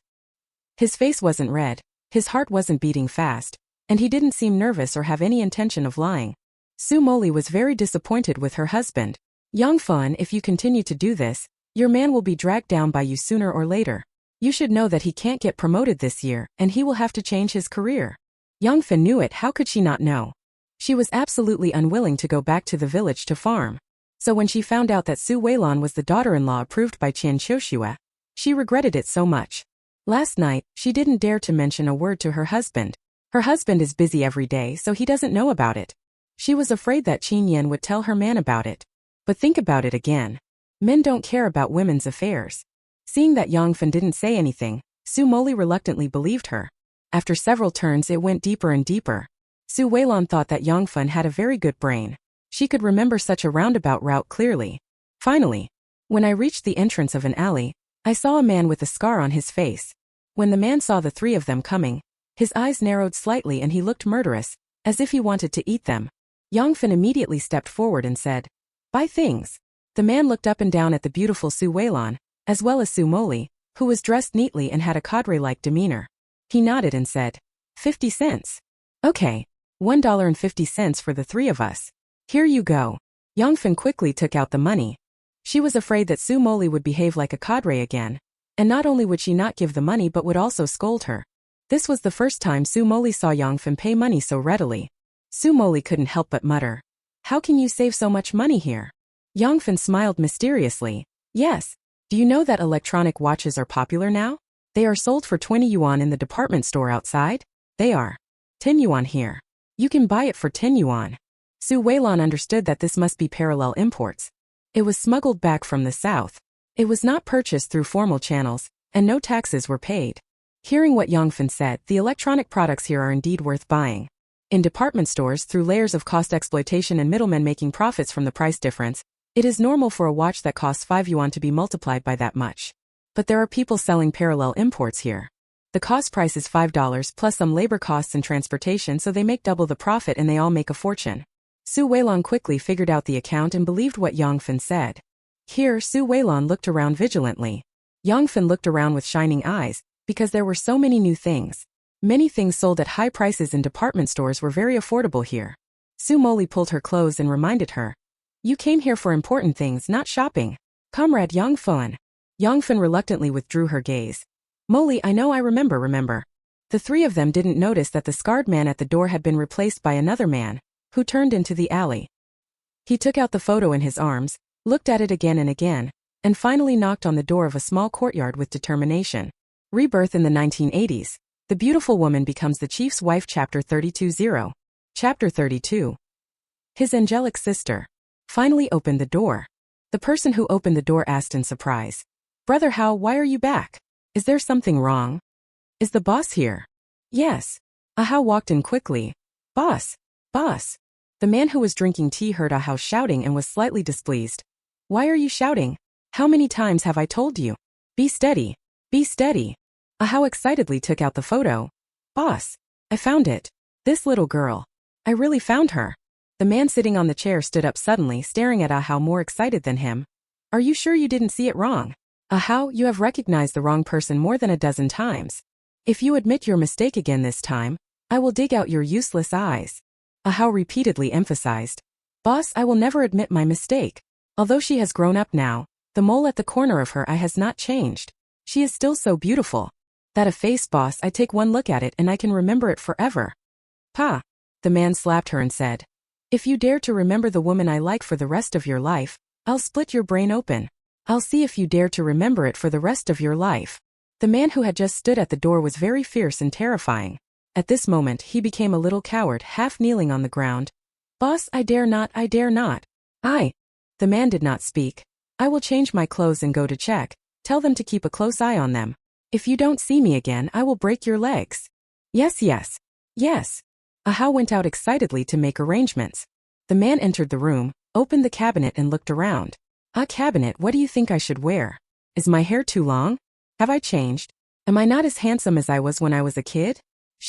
His face wasn't red, his heart wasn't beating fast, and he didn't seem nervous or have any intention of lying. Su Moli was very disappointed with her husband. Yongfen, if you continue to do this, your man will be dragged down by you sooner or later. You should know that he can't get promoted this year, and he will have to change his career. Yongfen knew it, how could she not know? She was absolutely unwilling to go back to the village to farm. So when she found out that Su Weilan was the daughter-in-law approved by Qian Qiuxue, she regretted it so much. Last night, she didn't dare to mention a word to her husband. Her husband is busy every day, so he doesn't know about it. She was afraid that Qin Yan would tell her man about it. But think about it again. Men don't care about women's affairs. Seeing that Yongfen didn't say anything, Su Moli reluctantly believed her. After several turns it went deeper and deeper. Su Weilan thought that Yongfen had a very good brain. She could remember such a roundabout route clearly. Finally, when I reached the entrance of an alley, I saw a man with a scar on his face. When the man saw the three of them coming, his eyes narrowed slightly and he looked murderous, as if he wanted to eat them. Yongfen immediately stepped forward and said, Buy things. The man looked up and down at the beautiful Su Weilan, as well as Su Moli, who was dressed neatly and had a cadre-like demeanor. He nodded and said, 50 cents. Okay, $1.50 for the three of us. Here you go. Yongfen quickly took out the money. She was afraid that Su Moli would behave like a cadre again, and not only would she not give the money but would also scold her. This was the first time Su Moli saw Yongfen pay money so readily. Su Moli couldn't help but mutter, How can you save so much money here? Yongfen smiled mysteriously. Yes. Do you know that electronic watches are popular now? They are sold for 20 yuan in the department store outside. They are 10 yuan here. You can buy it for 10 yuan. Su Weilan understood that this must be parallel imports. It was smuggled back from the south. It was not purchased through formal channels, and no taxes were paid. Hearing what Yongfen said, the electronic products here are indeed worth buying. In department stores, through layers of cost exploitation and middlemen making profits from the price difference, it is normal for a watch that costs 5 yuan to be multiplied by that much. But there are people selling parallel imports here. The cost price is $5 plus some labor costs and transportation, so they make double the profit and they all make a fortune. Su Weilan quickly figured out the account and believed what Yongfen said. Here, Su Weilan looked around vigilantly. Yongfen looked around with shining eyes, because there were so many new things. Many things sold at high prices in department stores were very affordable here. Su Moli pulled her clothes and reminded her. You came here for important things, not shopping. Comrade Yongfen. Yongfen reluctantly withdrew her gaze. Moli, I know, I remember. The three of them didn't notice that the scarred man at the door had been replaced by another man, who turned into the alley. He took out the photo in his arms, looked at it again and again, and finally knocked on the door of a small courtyard with determination. Rebirth in the 1980s. The beautiful woman becomes the chief's wife. Chapter 32. Chapter 32. His angelic sister finally opened the door. The person who opened the door asked in surprise. Brother Hao, why are you back? Is there something wrong? Is the boss here? Yes. Ahao walked in quickly. Boss. The man who was drinking tea heard Ahao shouting and was slightly displeased. Why are you shouting? How many times have I told you? Be steady. Ahao excitedly took out the photo. Boss. I found it. This little girl. I really found her. The man sitting on the chair stood up suddenly, staring at Ahao more excited than him. Are you sure you didn't see it wrong? Ahao, you have recognized the wrong person more than a dozen times. If you admit your mistake again this time, I will dig out your useless eyes. Ahao repeatedly emphasized. Boss, I will never admit my mistake. Although she has grown up now, the mole at the corner of her eye has not changed. She is still so beautiful. That a face, boss, I take one look at it and I can remember it forever. Pa. The man slapped her and said. If you dare to remember the woman I like for the rest of your life, I'll split your brain open. I'll see if you dare to remember it for the rest of your life. The man who had just stood at the door was very fierce and terrifying. At this moment he became a little coward, half kneeling on the ground. Boss, I dare not. The man did not speak. I will change my clothes and go to check. Tell them to keep a close eye on them. If you don't see me again, I will break your legs. Yes. Ahao went out excitedly to make arrangements. The man entered the room, opened the cabinet and looked around. Cabinet, what do you think I should wear? Is my hair too long? Have I changed? Am I not as handsome as I was when I was a kid?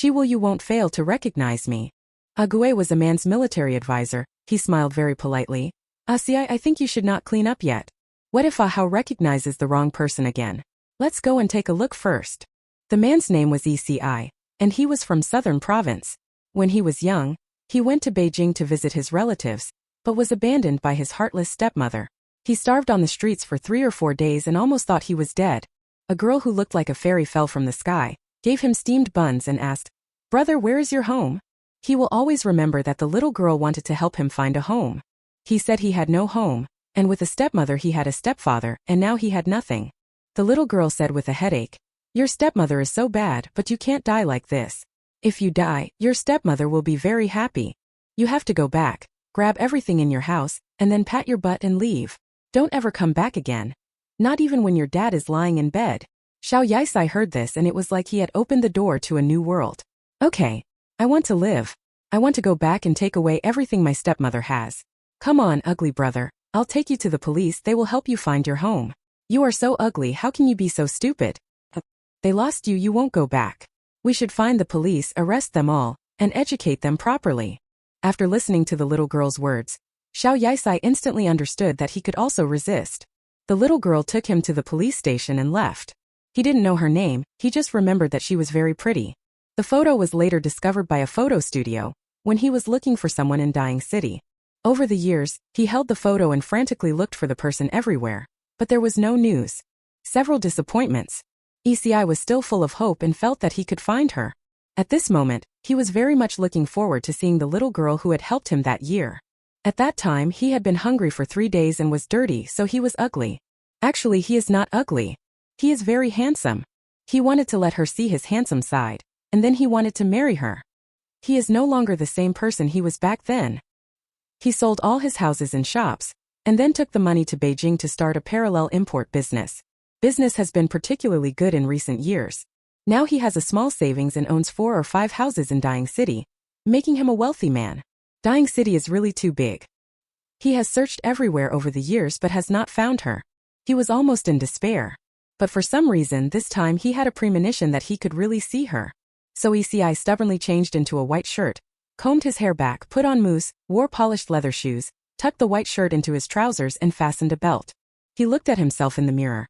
You won't fail to recognize me. Gue was a man's military advisor. He smiled very politely. I think you should not clean up yet. What if Ahao recognizes the wrong person again? Let's go and take a look first. The man's name was Eci, and he was from southern province. When he was young, he went to Beijing to visit his relatives, but was abandoned by his heartless stepmother. He starved on the streets for 3 or 4 days and almost thought he was dead. A girl who looked like a fairy fell from the sky, gave him steamed buns and asked, Brother, where is your home? He will always remember that the little girl wanted to help him find a home. He said he had no home, and with a stepmother he had a stepfather, and now he had nothing. The little girl said with a headache, Your stepmother is so bad, but you can't die like this. If you die, your stepmother will be very happy. You have to go back, grab everything in your house, and then pat your butt and leave. Don't ever come back again. Not even when your dad is lying in bed. Xiao Yaisai heard this and it was like he had opened the door to a new world. Okay. I want to live. I want to go back and take away everything my stepmother has. Come on, ugly brother. I'll take you to the police, they will help you find your home. You are so ugly, how can you be so stupid? They lost you, you won't go back. We should find the police, arrest them all, and educate them properly. After listening to the little girl's words, Xiao Yaisai instantly understood that he could also resist. The little girl took him to the police station and left. He didn't know her name, he just remembered that she was very pretty. The photo was later discovered by a photo studio, when he was looking for someone in Dying City. Over the years, he held the photo and frantically looked for the person everywhere, but there was no news. Several disappointments. Eci was still full of hope and felt that he could find her. At this moment, he was very much looking forward to seeing the little girl who had helped him that year. At that time he had been hungry for 3 days and was dirty, so he was ugly. Actually, he is not ugly. He is very handsome. He wanted to let her see his handsome side, and then he wanted to marry her. He is no longer the same person he was back then. He sold all his houses and shops, and then took the money to Beijing to start a parallel import business. Business has been particularly good in recent years. Now he has a small savings and owns 4 or 5 houses in Dying City, making him a wealthy man. Dying City is really too big. He has searched everywhere over the years but has not found her. He was almost in despair. But for some reason this time he had a premonition that he could really see her. So ECI stubbornly changed into a white shirt, combed his hair back, put on mousse, wore polished leather shoes, tucked the white shirt into his trousers and fastened a belt. He looked at himself in the mirror.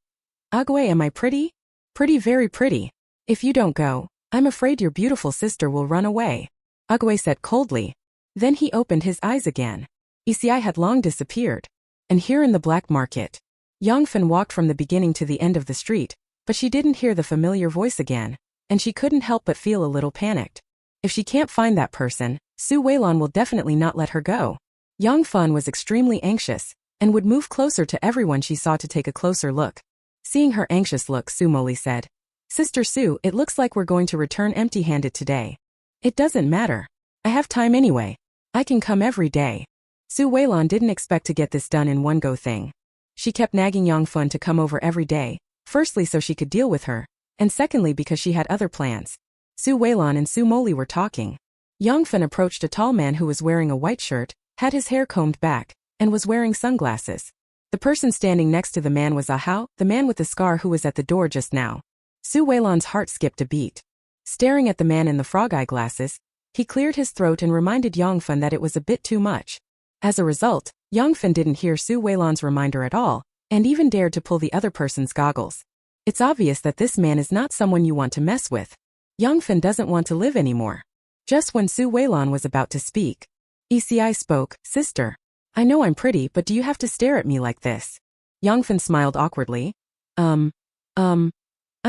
Agwe, am I pretty? Pretty, very pretty. If you don't go, I'm afraid your beautiful sister will run away. Agwe said coldly. Then he opened his eyes again. ECI had long disappeared. And here in the black market, Yongfen walked from the beginning to the end of the street, but she didn't hear the familiar voice again, and she couldn't help but feel a little panicked. If she can't find that person, Su Weilan will definitely not let her go. Yongfen was extremely anxious, and would move closer to everyone she saw to take a closer look. Seeing her anxious look, Su Moli said, Sister Su, it looks like we're going to return empty-handed today. It doesn't matter. I have time anyway. I can come every day. Su Weilan didn't expect to get this done in one go thing. She kept nagging Yongfen to come over every day, firstly so she could deal with her, and secondly because she had other plans. Su Weilan and Su Moli were talking. Yongfen approached a tall man who was wearing a white shirt, had his hair combed back, and was wearing sunglasses. The person standing next to the man was Ahao, the man with the scar who was at the door just now. Su Weilan's heart skipped a beat. Staring at the man in the frog eye glasses, he cleared his throat and reminded Yongfen that it was a bit too much. As a result, Yongfen didn't hear Su Weilan's reminder at all, and even dared to pull the other person's goggles. It's obvious that this man is not someone you want to mess with. Yongfen doesn't want to live anymore. Just when Su Weilan was about to speak, ECI spoke, Sister. I know I'm pretty, but do you have to stare at me like this? Yongfen smiled awkwardly. I'm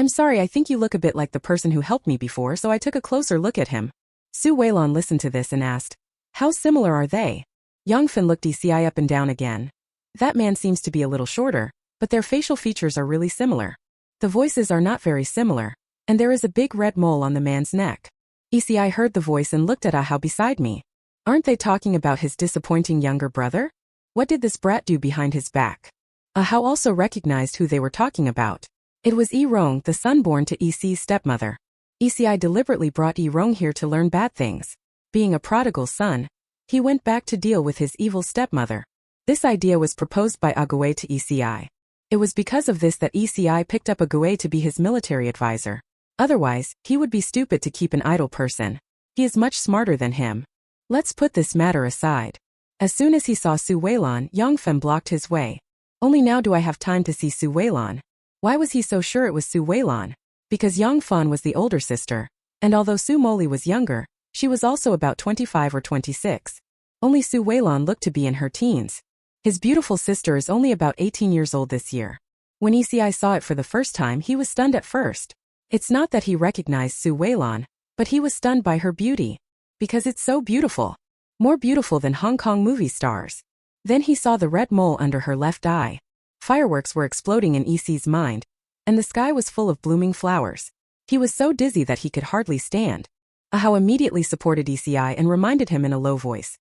sorry, I think you look a bit like the person who helped me before, so I took a closer look at him. Su Weilan listened to this and asked, How similar are they? Yongfen looked ECI up and down again. That man seems to be a little shorter, but their facial features are really similar. The voices are not very similar, and there is a big red mole on the man's neck. ECI heard the voice and looked at Ahao beside me. Aren't they talking about his disappointing younger brother? What did this brat do behind his back? Ahao also recognized who they were talking about. It was Yi-rong, the son born to EC's stepmother. ECI deliberately brought Yi-rong here to learn bad things. Being a prodigal son, he went back to deal with his evil stepmother. This idea was proposed by Ague to ECI. It was because of this that ECI picked up Ague to be his military advisor. Otherwise, he would be stupid to keep an idle person. He is much smarter than him. Let's put this matter aside. As soon as he saw Su Weilan, Yongfen blocked his way. Only now do I have time to see Su Weilan. Why was he so sure it was Su Weilan? Because Yongfen was the older sister, and although Su Moli was younger, she was also about 25 or 26. Only Su Weilan looked to be in her teens. His beautiful sister is only about 18 years old this year. When ECI saw it for the first time, he was stunned at first. It's not that he recognized Su Weilan, but he was stunned by her beauty. Because it's so beautiful. More beautiful than Hong Kong movie stars. Then he saw the red mole under her left eye. Fireworks were exploding in EC's mind, and the sky was full of blooming flowers. He was so dizzy that he could hardly stand. Ahao immediately supported ECI and reminded him in a low voice.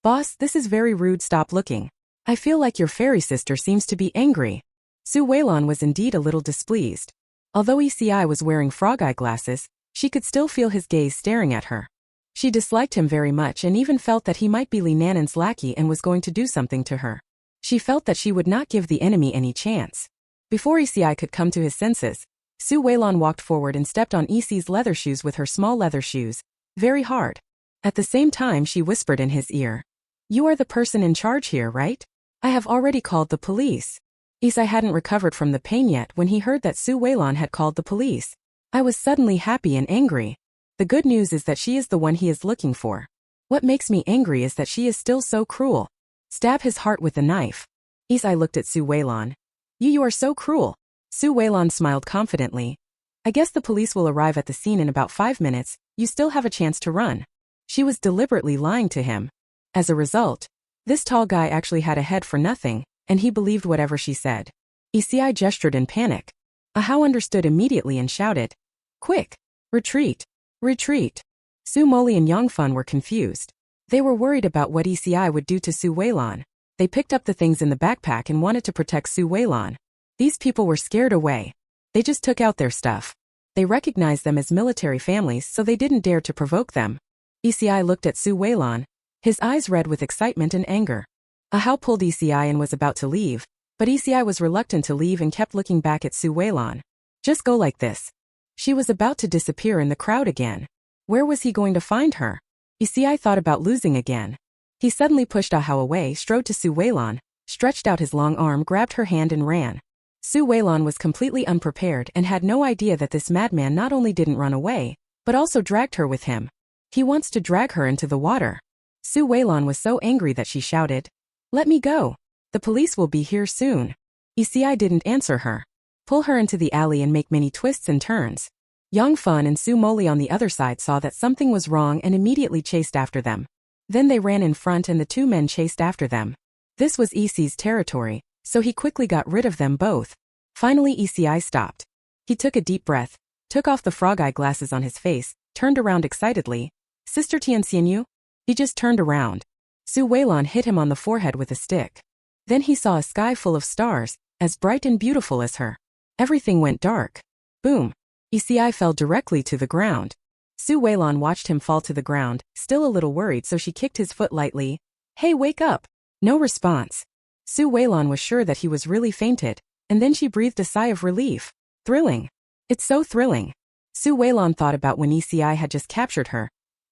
Boss, this is very rude, stop looking. I feel like your fairy sister seems to be angry. Su Weilan was indeed a little displeased. Although ECI was wearing frog eye glasses, she could still feel his gaze staring at her. She disliked him very much and even felt that he might be Li Nanan's lackey and was going to do something to her. She felt that she would not give the enemy any chance. Before ECI could come to his senses, Su Weilan walked forward and stepped on EC's leather shoes with her small leather shoes, very hard. At the same time she whispered in his ear. You are the person in charge here, right? I have already called the police. ECI hadn't recovered from the pain yet when he heard that Su Weilan had called the police. I was suddenly happy and angry. The good news is that she is the one he is looking for. What makes me angry is that she is still so cruel. Stab his heart with a knife. ECI looked at Su Weilan. You are so cruel. Su Weilan smiled confidently. I guess the police will arrive at the scene in about 5 minutes, you still have a chance to run. She was deliberately lying to him. As a result, This tall guy actually had a head for nothing, and he believed whatever she said. ECI gestured in panic. Ahau understood immediately and shouted, "Quick! Retreat! Retreat!" Su Moli and Yongfan were confused. They were worried about what ECI would do to Su Weilan. They picked up the things in the backpack and wanted to protect Su Weilan. These people were scared away. They just took out their stuff. They recognized them as military families, so they didn't dare to provoke them. ECI looked at Su Weilan, his eyes red with excitement and anger. Ahau pulled ECI and was about to leave, but ECI was reluctant to leave and kept looking back at Su Weilan. Just go like this. She was about to disappear in the crowd again. Where was he going to find her? ECI thought about losing again. He suddenly pushed Ahau away, strode to Su Weilan, stretched out his long arm, grabbed her hand and ran. Su Weilan was completely unprepared and had no idea that this madman not only didn't run away, but also dragged her with him. He wants to drag her into the water. Su Weilan was so angry that she shouted, "Let me go. The police will be here soon." ECI didn't answer her. Pull her into the alley and make many twists and turns. Yongfan and Su Moli on the other side saw that something was wrong and immediately chased after them. Then they ran in front and the two men chased after them. This was EC's territory, so he quickly got rid of them both. Finally ECI stopped. He took a deep breath, took off the frog eye glasses on his face, turned around excitedly. "Sister Tianxianyu?" He just turned around. Su Weilan hit him on the forehead with a stick. Then he saw a sky full of stars, as bright and beautiful as her. Everything went dark. Boom. ECI fell directly to the ground. Su Weilan watched him fall to the ground, still a little worried, so she kicked his foot lightly. "Hey, wake up!" No response. Su Weilan was sure that he was really fainted, and then she breathed a sigh of relief. Thrilling. It's so thrilling. Su Weilan thought about when ECI had just captured her.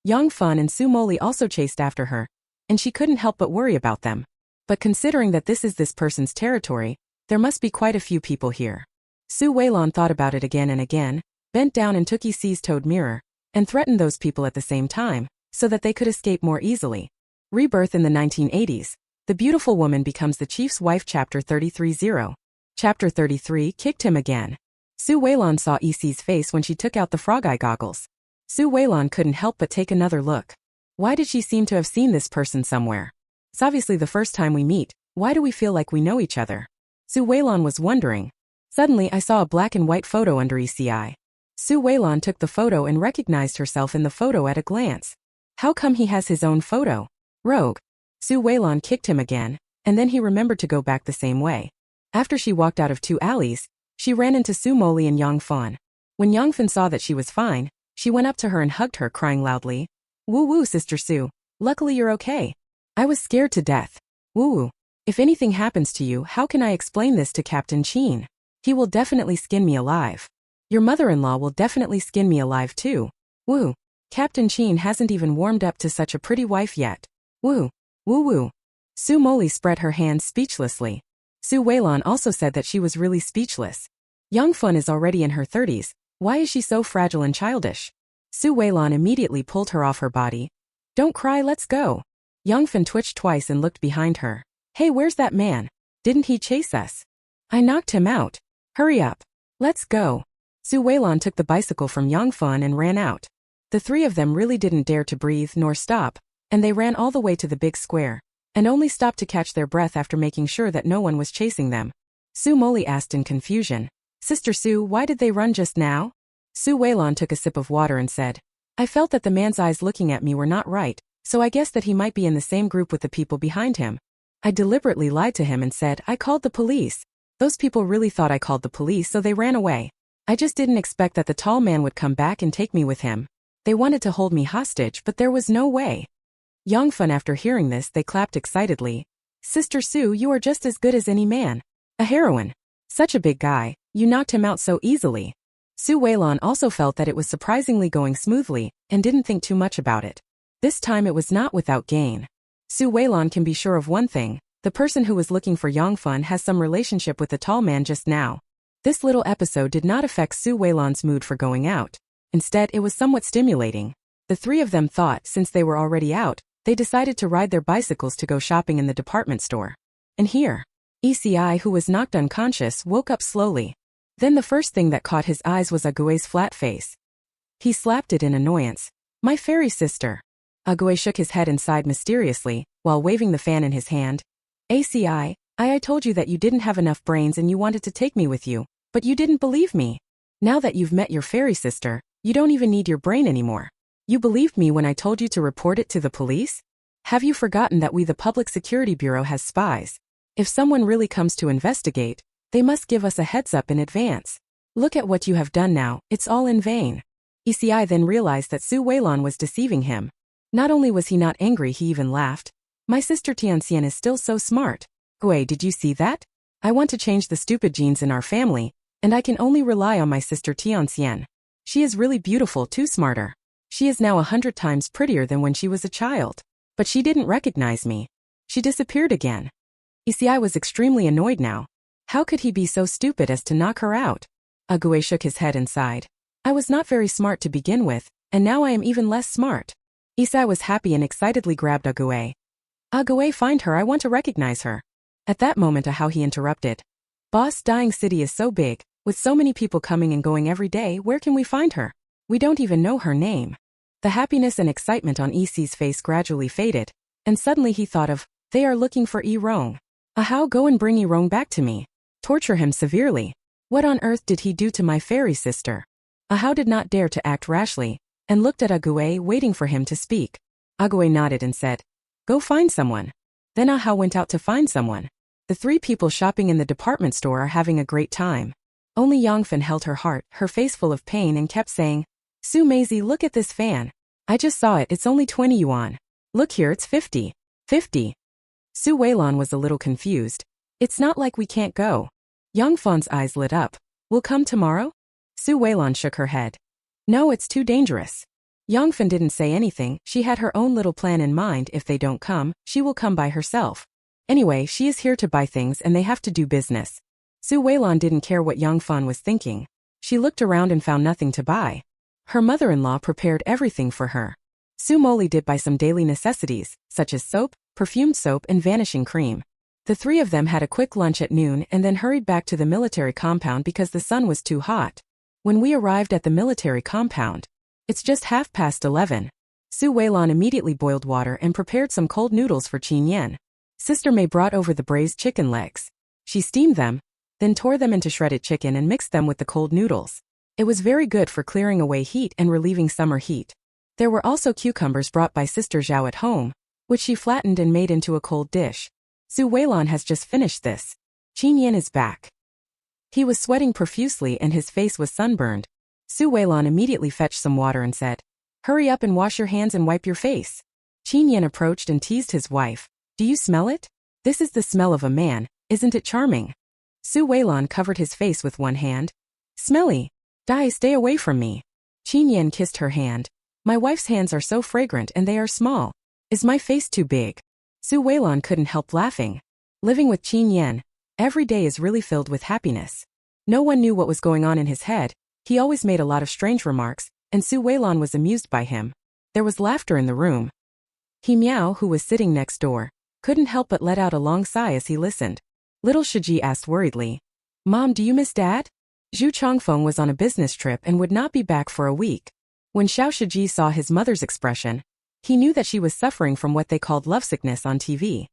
Yongfan and Su Moli also chased after her, and she couldn't help but worry about them. But considering that this is this person's territory, there must be quite a few people here. Su Weilan thought about it again and again, bent down and took EC's toad mirror, and threatened those people at the same time, so that they could escape more easily. Rebirth in the 1980s. The Beautiful Woman Becomes the Chief's Wife. Chapter 33. Chapter 33 kicked him again. Su Weilan saw EC's face when she took out the frog eye goggles. Su Weilan couldn't help but take another look. Why did she seem to have seen this person somewhere? It's obviously the first time we meet. Why do we feel like we know each other? Su Weilan was wondering. Suddenly I saw a black and white photo under ECI. Su Weilan took the photo and recognized herself in the photo at a glance. How come he has his own photo? Rogue. Su Weilan kicked him again, and then he remembered to go back the same way. After she walked out of 2 alleys, she ran into Su Moli and Yongfan. When Yongfan saw that she was fine, she went up to her and hugged her, crying loudly. "Woo-woo, Sister Su. Luckily you're okay. I was scared to death. Woo-woo. If anything happens to you, how can I explain this to Captain Qin? He will definitely skin me alive. Your mother-in-law will definitely skin me alive too. Woo. Captain Qin hasn't even warmed up to such a pretty wife yet. Woo. Woo-woo." Su Moli spread her hands speechlessly. Su Weilan also said that she was really speechless. Yongfan is already in her 30s. Why is she so fragile and childish? Su Weilan immediately pulled her off her body. "Don't cry, let's go." Yongfan twitched twice and looked behind her. "Hey, where's that man? Didn't he chase us? I knocked him out. Hurry up. Let's go." Su Weilan took the bicycle from Yongfan and ran out. The 3 of them really didn't dare to breathe nor stop, and they ran all the way to the big square, and only stopped to catch their breath after making sure that no one was chasing them. Su Moli asked in confusion, "Sister Su, why did they run just now?" Su Weilan took a sip of water and said, "I felt that the man's eyes looking at me were not right, so I guessed that he might be in the same group with the people behind him. I deliberately lied to him and said I called the police. Those people really thought I called the police, so they ran away. I just didn't expect that the tall man would come back and take me with him. They wanted to hold me hostage, but there was no way." Yongfan, after hearing this, they clapped excitedly. "Sister Su, you are just as good as any man. A heroine. Such a big guy, you knocked him out so easily." Su Weilan also felt that it was surprisingly going smoothly, and didn't think too much about it. This time it was not without gain. Su Weilan can be sure of one thing: the person who was looking for Yongfan has some relationship with the tall man just now. This little episode did not affect Su Weilan's mood for going out. Instead, it was somewhat stimulating. The 3 of them thought, since they were already out, they decided to ride their bicycles to go shopping in the department store. And here, ECI, who was knocked unconscious, woke up slowly. Then the first thing that caught his eyes was Ague's flat face. He slapped it in annoyance. "My fairy sister." Ague shook his head and sighed mysteriously. while waving the fan in his hand. I told you that you didn't have enough brains and you wanted to take me with you, but you didn't believe me. Now that you've met your fairy sister, you don't even need your brain anymore. You believed me when I told you to report it to the police? Have you forgotten that we the Public Security Bureau has spies? If someone really comes to investigate, they must give us a heads up in advance. Look at what you have done now, it's all in vain. Eci then realized that Su Weilan was deceiving him. Not only was he not angry, he even laughed. My sister Tianxian is still so smart. Gui, did you see that? I want to change the stupid genes in our family, and I can only rely on my sister Tianxian. She is really beautiful, too smarter. She is now 100 times prettier than when she was a child. But she didn't recognize me. She disappeared again. Eci was extremely annoyed now. How could he be so stupid as to knock her out? Ague shook his head and sighed. I was not very smart to begin with, and now I am even less smart. Eci was happy and excitedly grabbed Ague. Ague, find her, I want to recognize her. At that moment how he interrupted. Boss, Dying City is so big, with so many people coming and going every day, where can we find her? We don't even know her name. The happiness and excitement on Eci's face gradually faded, and suddenly he thought of, they are looking for Yi-Rong. Ahau, go and bring Yi-Rong back to me. Torture him severely. What on earth did he do to my fairy sister? Ahau did not dare to act rashly, and looked at Ague waiting for him to speak. Ague nodded and said, go find someone. Then Ahau went out to find someone. The three people shopping in the department store are having a great time. Only Yangfen held her heart, her face full of pain, and kept saying, Su Maisie, look at this fan. I just saw it, it's only 20 yuan. Look here, it's 50. 50. Su Weilan was a little confused. It's not like we can't go. Yangfan's eyes lit up. We'll come tomorrow? Su Weilan shook her head. No, it's too dangerous. Yangfen didn't say anything, she had her own little plan in mind. If they don't come, she will come by herself. Anyway, she is here to buy things and they have to do business. Su Weilan didn't care what Yangfan was thinking. She looked around and found nothing to buy. Her mother-in-law prepared everything for her. Su Moli did buy some daily necessities, such as soap, perfumed soap and vanishing cream. The three of them had a quick lunch at noon and then hurried back to the military compound because the sun was too hot. When we arrived at the military compound, it's just 11:30. Su Weilan immediately boiled water and prepared some cold noodles for Qin Yan. Sister Mei brought over the braised chicken legs. She steamed them, then tore them into shredded chicken and mixed them with the cold noodles. It was very good for clearing away heat and relieving summer heat. There were also cucumbers brought by Sister Zhao at home, which she flattened and made into a cold dish. Su Weilan has just finished this. Qin Yan is back. He was sweating profusely and his face was sunburned. Su Weilan immediately fetched some water and said, hurry up and wash your hands and wipe your face. Qin Yan approached and teased his wife. Do you smell it? This is the smell of a man, isn't it charming? Su Weilan covered his face with one hand. Smelly. Dai, stay away from me. Qin Yan kissed her hand. My wife's hands are so fragrant and they are small. Is my face too big? Su Weilan couldn't help laughing. Living with Qin Yan, every day is really filled with happiness. No one knew what was going on in his head. He always made a lot of strange remarks, and Su Weilan was amused by him. There was laughter in the room. He Miao, who was sitting next door, couldn't help but let out a long sigh as he listened. Little Shiji asked worriedly, Mom, do you miss Dad? Zhu Chongfeng was on a business trip and would not be back for a week. When Xiao Shiji saw his mother's expression, he knew that she was suffering from what they called lovesickness on TV.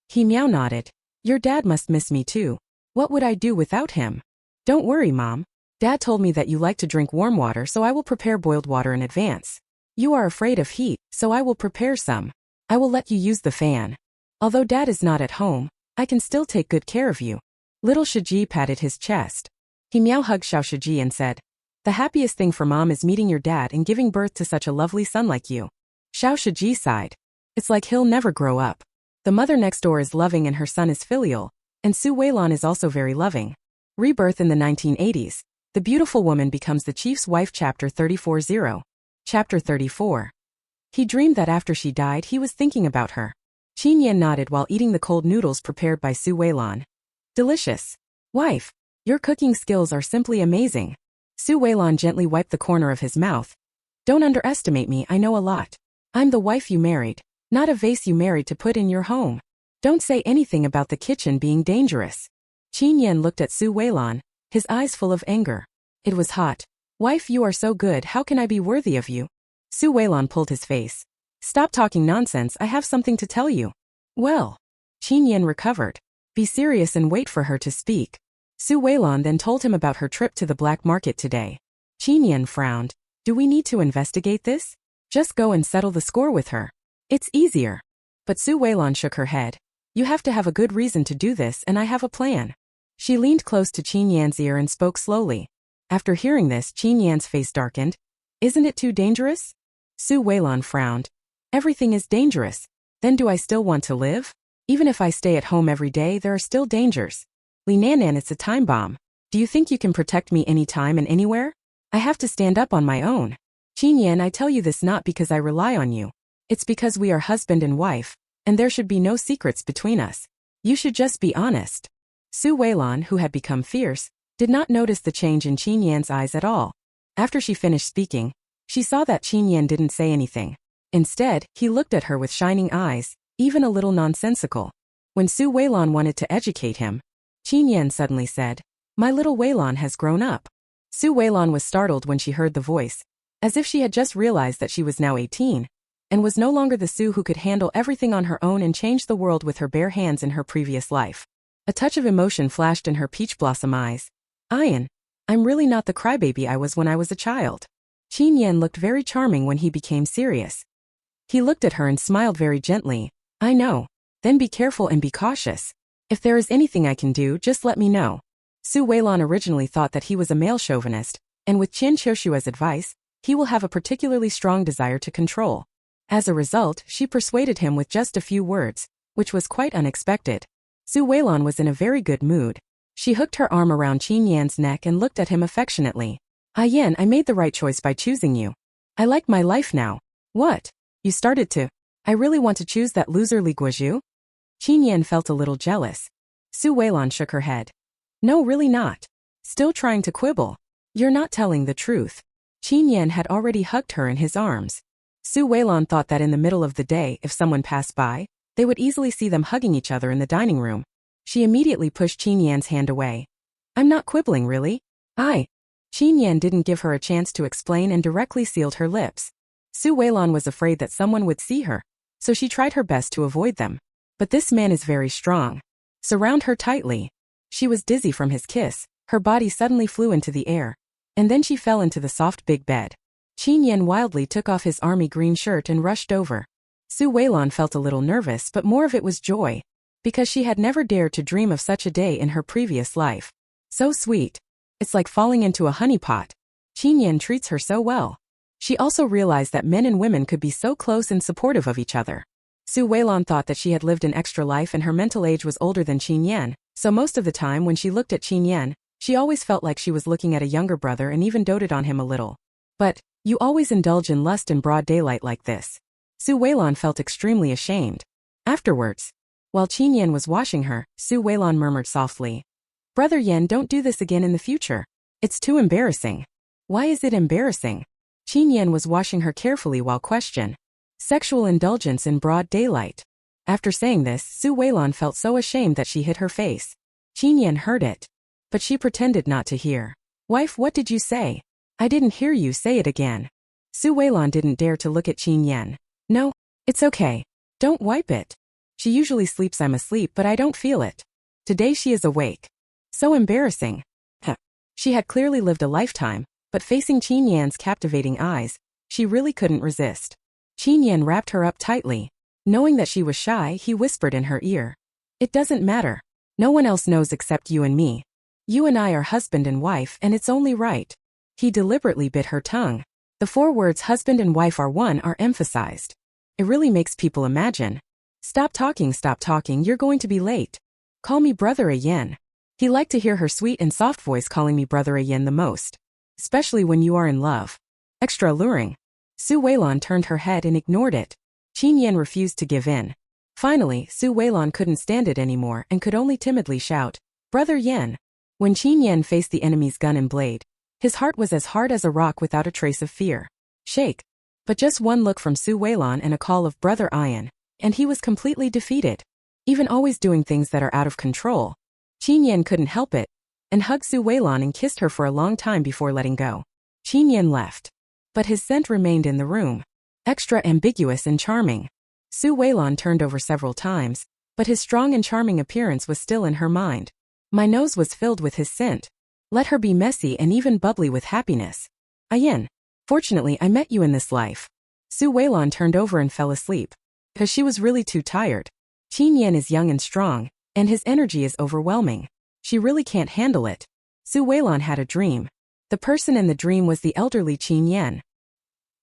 He Miao nodded. Your dad must miss me too. What would I do without him? Don't worry, Mom. Dad told me that you like to drink warm water, so I will prepare boiled water in advance. You are afraid of heat, so I will prepare some. I will let you use the fan. Although Dad is not at home, I can still take good care of you. Little Shiji patted his chest. He Miao hugged Xiao Shiji and said, the happiest thing for Mom is meeting your dad and giving birth to such a lovely son like you. Xiao Shiji sighed. It's like he'll never grow up. The mother next door is loving and her son is filial, and Su Weilan is also very loving. Rebirth in the 1980s. The beautiful woman becomes the chief's wife. Chapter 34. Chapter 34. He dreamed that after she died he was thinking about her. Qin Yan nodded while eating the cold noodles prepared by Su Weilan. Delicious. Wife, your cooking skills are simply amazing. Su Weilan gently wiped the corner of his mouth. Don't underestimate me, I know a lot. I'm the wife you married, not a vase you married to put in your home. Don't say anything about the kitchen being dangerous. Qin Yan looked at Su Weilan, his eyes full of anger. It was hot. Wife, you are so good, how can I be worthy of you? Su Weilan pulled his face. Stop talking nonsense, I have something to tell you. Well. Qin Yan recovered. Be serious and wait for her to speak. Su Weilan then told him about her trip to the black market today. Qin Yan frowned. Do we need to investigate this? Just go and settle the score with her. It's easier. But Su Weilan shook her head. You have to have a good reason to do this, and I have a plan. She leaned close to Qin Yan's ear and spoke slowly. After hearing this, Qin Yan's face darkened. Isn't it too dangerous? Su Weilan frowned. Everything is dangerous. Then do I still want to live? Even if I stay at home every day, there are still dangers. Li Nanan, it's a time bomb. Do you think you can protect me anytime and anywhere? I have to stand up on my own. Qin Yan, I tell you this not because I rely on you. It's because we are husband and wife, and there should be no secrets between us. You should just be honest. Su Weilan, who had become fierce, did not notice the change in Qin Yan's eyes at all. After she finished speaking, she saw that Qin Yan didn't say anything. Instead, he looked at her with shining eyes, even a little nonsensical. When Su Weilan wanted to educate him, Qin Yan suddenly said, My little Weilan has grown up. Su Weilan was startled when she heard the voice, as if she had just realized that she was now 18, and was no longer the Su who could handle everything on her own and change the world with her bare hands in her previous life. A touch of emotion flashed in her peach blossom eyes. Ian, I'm really not the crybaby I was when I was a child. Qin Yan looked very charming when he became serious. He looked at her and smiled very gently. I know. Then be careful and be cautious. If there is anything I can do, just let me know. Su Weilan originally thought that he was a male chauvinist, and with Qin Shoshua's advice, he will have a particularly strong desire to control. As a result, she persuaded him with just a few words, which was quite unexpected. Su Weilan was in a very good mood. She hooked her arm around Qin Yan's neck and looked at him affectionately. Yan, I made the right choice by choosing you. I like my life now. What? You started to. I really want to choose that loser Li Guozhu? Qin Yan felt a little jealous. Su Weilan shook her head. No, really not. Still trying to quibble. You're not telling the truth. Qin Yan had already hugged her in his arms. Su Weilan thought that in the middle of the day, if someone passed by, they would easily see them hugging each other in the dining room. She immediately pushed Qin Yan's hand away. I'm not quibbling, really. Qin Yan didn't give her a chance to explain and directly sealed her lips. Su Weilan was afraid that someone would see her, so she tried her best to avoid them. But this man is very strong. Surround her tightly. She was dizzy from his kiss, her body suddenly flew into the air, and then she fell into the soft big bed. Qin Yan wildly took off his army green shirt and rushed over. Su Weilan felt a little nervous, but more of it was joy, because she had never dared to dream of such a day in her previous life. So sweet. It's like falling into a honeypot. Qin Yan treats her so well. She also realized that men and women could be so close and supportive of each other. Su Weilan thought that she had lived an extra life and her mental age was older than Qin Yan, so most of the time when she looked at Qin Yan, she always felt like she was looking at a younger brother and even doted on him a little. But, you always indulge in lust in broad daylight like this. Su Weilan felt extremely ashamed. Afterwards, while Qin Yan was washing her, Su Weilan murmured softly. Brother Yan, don't do this again in the future. It's too embarrassing. Why is it embarrassing? Qin Yan was washing her carefully while questioned. Sexual indulgence in broad daylight. After saying this, Su Weilan felt so ashamed that she hid her face. Qin Yan heard it, but she pretended not to hear. Wife, what did you say? I didn't hear you, say it again. Su Weilan didn't dare to look at Qin Yan. No, it's okay. Don't wipe it. She usually sleeps, I'm asleep, but I don't feel it. Today she is awake. So embarrassing. She had clearly lived a lifetime, but facing Qin Yan's captivating eyes, she really couldn't resist. Qin Yan wrapped her up tightly. Knowing that she was shy, he whispered in her ear. It doesn't matter. No one else knows except you and me. You and I are husband and wife, and it's only right. He deliberately bit her tongue. The 4 words husband and wife are one are emphasized. It really makes people imagine. Stop talking, you're going to be late. Call me Brother Yan. He liked to hear her sweet and soft voice calling me Brother Yan the most. Especially when you are in love. Extra alluring. Su Weilan turned her head and ignored it. Qin Yan refused to give in. Finally, Su Weilan couldn't stand it anymore and could only timidly shout, Brother Yan. When Qin Yan faced the enemy's gun and blade, his heart was as hard as a rock without a trace of fear. Shake. But just one look from Su Weilan and a call of Brother Ian, and he was completely defeated. Even always doing things that are out of control. Qin Yan couldn't help it, and hugged Su Weilan and kissed her for a long time before letting go. Qin Yan left. But his scent remained in the room. Extra ambiguous and charming. Su Weilan turned over several times, but his strong and charming appearance was still in her mind. My nose was filled with his scent. Let her be messy and even bubbly with happiness. Ayin. Fortunately, I met you in this life. Su Weilan turned over and fell asleep. Because she was really too tired. Qin Yan is young and strong, and his energy is overwhelming. She really can't handle it. Su Weilan had a dream. The person in the dream was the elderly Qin Yan.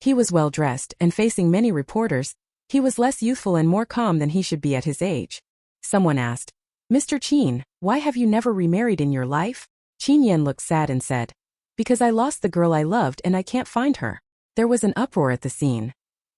He was well dressed, and facing many reporters, he was less youthful and more calm than he should be at his age. Someone asked, Mr. Qin, why have you never remarried in your life? Qin Yan looked sad and said, because I lost the girl I loved and I can't find her. There was an uproar at the scene.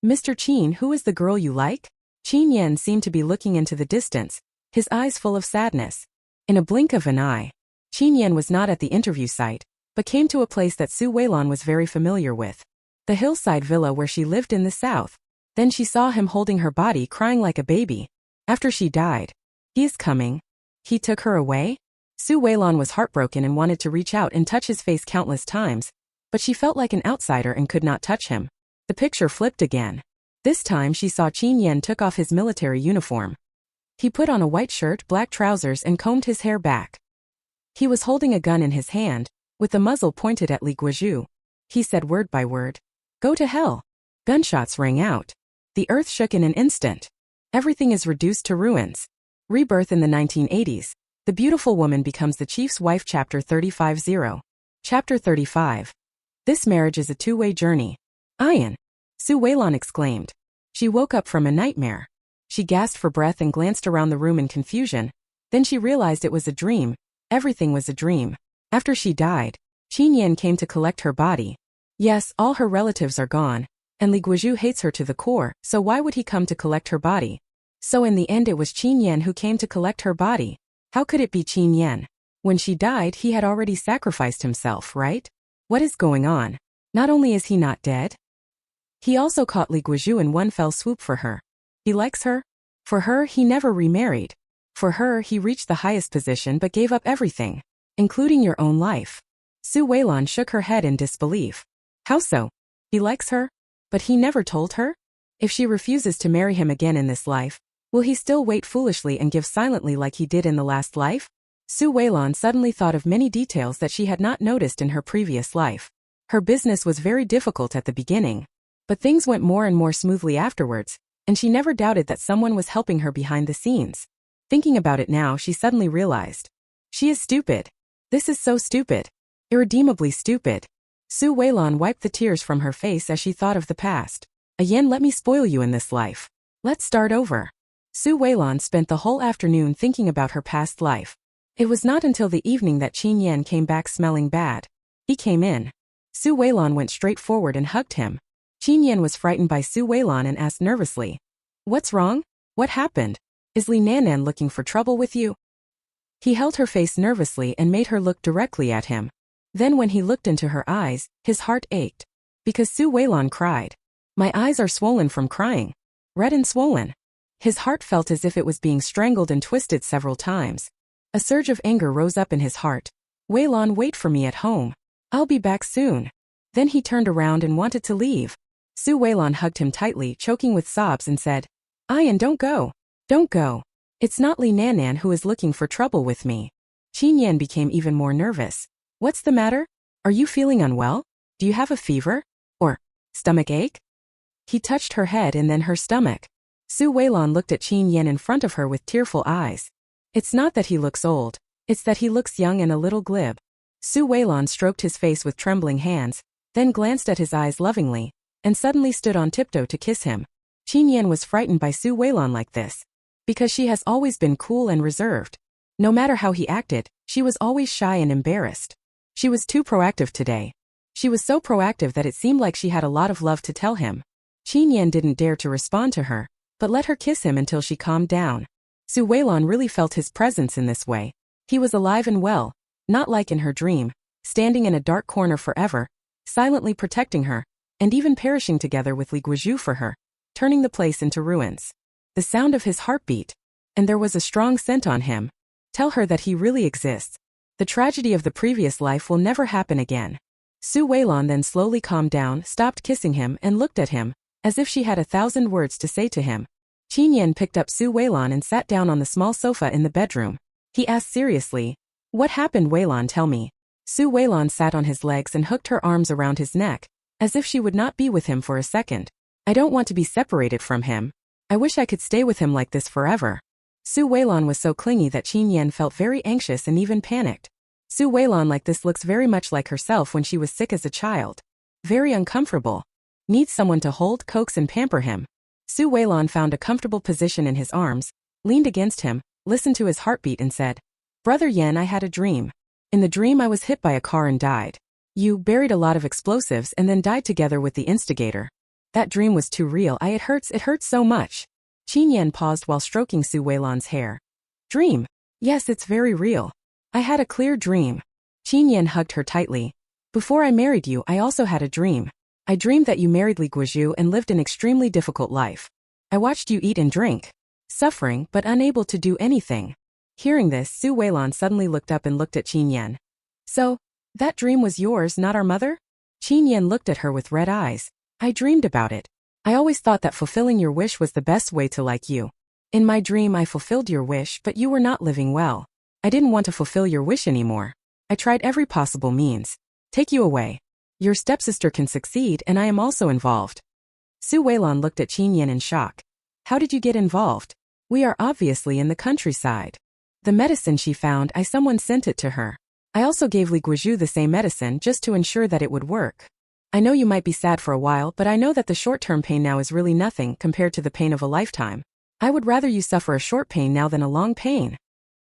Mr. Qin, who is the girl you like? Qin Yan seemed to be looking into the distance, his eyes full of sadness. In a blink of an eye, Qin Yan was not at the interview site, but came to a place that Su Weilan was very familiar with. The hillside villa where she lived in the south. Then she saw him holding her body crying like a baby. After she died. He is coming. He took her away? Su Weilan was heartbroken and wanted to reach out and touch his face countless times, but she felt like an outsider and could not touch him. The picture flipped again. This time she saw Qin Yan took off his military uniform. He put on a white shirt, black trousers and combed his hair back. He was holding a gun in his hand, with the muzzle pointed at Li Guizhou. He said word by word, "Go to hell." Gunshots rang out. The earth shook in an instant. Everything is reduced to ruins. Rebirth in the 1980s. The beautiful woman becomes the chief's wife. Chapter 35. Chapter 35. This marriage is a two-way journey. Ayin. Su Weilan exclaimed. She woke up from a nightmare. She gasped for breath and glanced around the room in confusion. Then she realized it was a dream. Everything was a dream. After she died, Qin Yan came to collect her body. Yes, all her relatives are gone, and Li Guizhou hates her to the core, so why would he come to collect her body? So in the end it was Qin Yan who came to collect her body. How could it be Qin Yan? When she died he had already sacrificed himself, right? What is going on? Not only is he not dead, he also caught Li Guizhou in one fell swoop for her. He likes her? For her he never remarried. For her he reached the highest position but gave up everything, including your own life. Su Weilan shook her head in disbelief. How so? He likes her? But he never told her? If she refuses to marry him again in this life, will he still wait foolishly and give silently like he did in the last life? Su Weilan suddenly thought of many details that she had not noticed in her previous life. Her business was very difficult at the beginning, but things went more and more smoothly afterwards, and she never doubted that someone was helping her behind the scenes. Thinking about it now, she suddenly realized. She is stupid. This is so stupid. Irredeemably stupid. Su Weilan wiped the tears from her face as she thought of the past. Again, let me spoil you in this life. Let's start over. Su Weilan spent the whole afternoon thinking about her past life. It was not until the evening that Qin Yan came back smelling bad. He came in. Su Weilan went straight forward and hugged him. Qin Yan was frightened by Su Weilan and asked nervously, "What's wrong? What happened? Is Li Nannan looking for trouble with you?" He held her face nervously and made her look directly at him. Then when he looked into her eyes, his heart ached. Because Su Weilan cried. My eyes are swollen from crying. Red and swollen. His heart felt as if it was being strangled and twisted several times. A surge of anger rose up in his heart. Weilan, wait for me at home. I'll be back soon. Then he turned around and wanted to leave. Su Weilan hugged him tightly, choking with sobs, and said, Ayan, don't go. Don't go. It's not Li Nannan who is looking for trouble with me. Qin Yan became even more nervous. What's the matter? Are you feeling unwell? Do you have a fever? Or stomach ache? He touched her head and then her stomach. Su Weilan looked at Qin Yan in front of her with tearful eyes. It's not that he looks old. It's that he looks young and a little glib. Su Weilan stroked his face with trembling hands, then glanced at his eyes lovingly, and suddenly stood on tiptoe to kiss him. Qin Yan was frightened by Su Weilan like this, because she has always been cool and reserved. No matter how he acted, she was always shy and embarrassed. She was too proactive today. She was so proactive that it seemed like she had a lot of love to tell him. Qin Yan didn't dare to respond to her, but let her kiss him until she calmed down. Su Weilan really felt his presence in this way. He was alive and well, not like in her dream, standing in a dark corner forever, silently protecting her, and even perishing together with Li Guizhou for her, turning the place into ruins. The sound of his heartbeat, and there was a strong scent on him. Tell her that he really exists. The tragedy of the previous life will never happen again. Su Weilan then slowly calmed down, stopped kissing him, and looked at him, as if she had 1,000 words to say to him. Qin Yan picked up Su Weilan and sat down on the small sofa in the bedroom. He asked seriously, "What happened, Weilan, tell me?" Su Weilan sat on his legs and hooked her arms around his neck, as if she would not be with him for a second. "I don't want to be separated from him. I wish I could stay with him like this forever." Su Weilan was so clingy that Qin Yan felt very anxious and even panicked. Su Weilan like this looks very much like herself when she was sick as a child. Very uncomfortable. Needs someone to hold, coax and pamper him. Su Weilan found a comfortable position in his arms, leaned against him, listened to his heartbeat and said, "Brother Yan, I had a dream. In the dream I was hit by a car and died. You buried a lot of explosives and then died together with the instigator. That dream was too real. It hurts so much." Qin Yan paused while stroking Su Weilan's hair. "Dream? Yes, it's very real. I had a clear dream." Qin Yan hugged her tightly. "Before I married you, I also had a dream. I dreamed that you married Li Guizhu and lived an extremely difficult life. I watched you eat and drink, suffering but unable to do anything." Hearing this, Su Weilan suddenly looked up and looked at Qin Yan. "So, that dream was yours, not our mother?" Qin Yan looked at her with red eyes. "I dreamed about it. I always thought that fulfilling your wish was the best way to like you. In my dream I fulfilled your wish, but you were not living well. I didn't want to fulfill your wish anymore. I tried every possible means. Take you away. Your stepsister can succeed and I am also involved." Su Weilan looked at Qin Yan in shock. "How did you get involved? We are obviously in the countryside. The medicine she found, someone sent it to her. I also gave Li Guizhu the same medicine just to ensure that it would work. I know you might be sad for a while, but I know that the short-term pain now is really nothing compared to the pain of a lifetime. I would rather you suffer a short pain now than a long pain."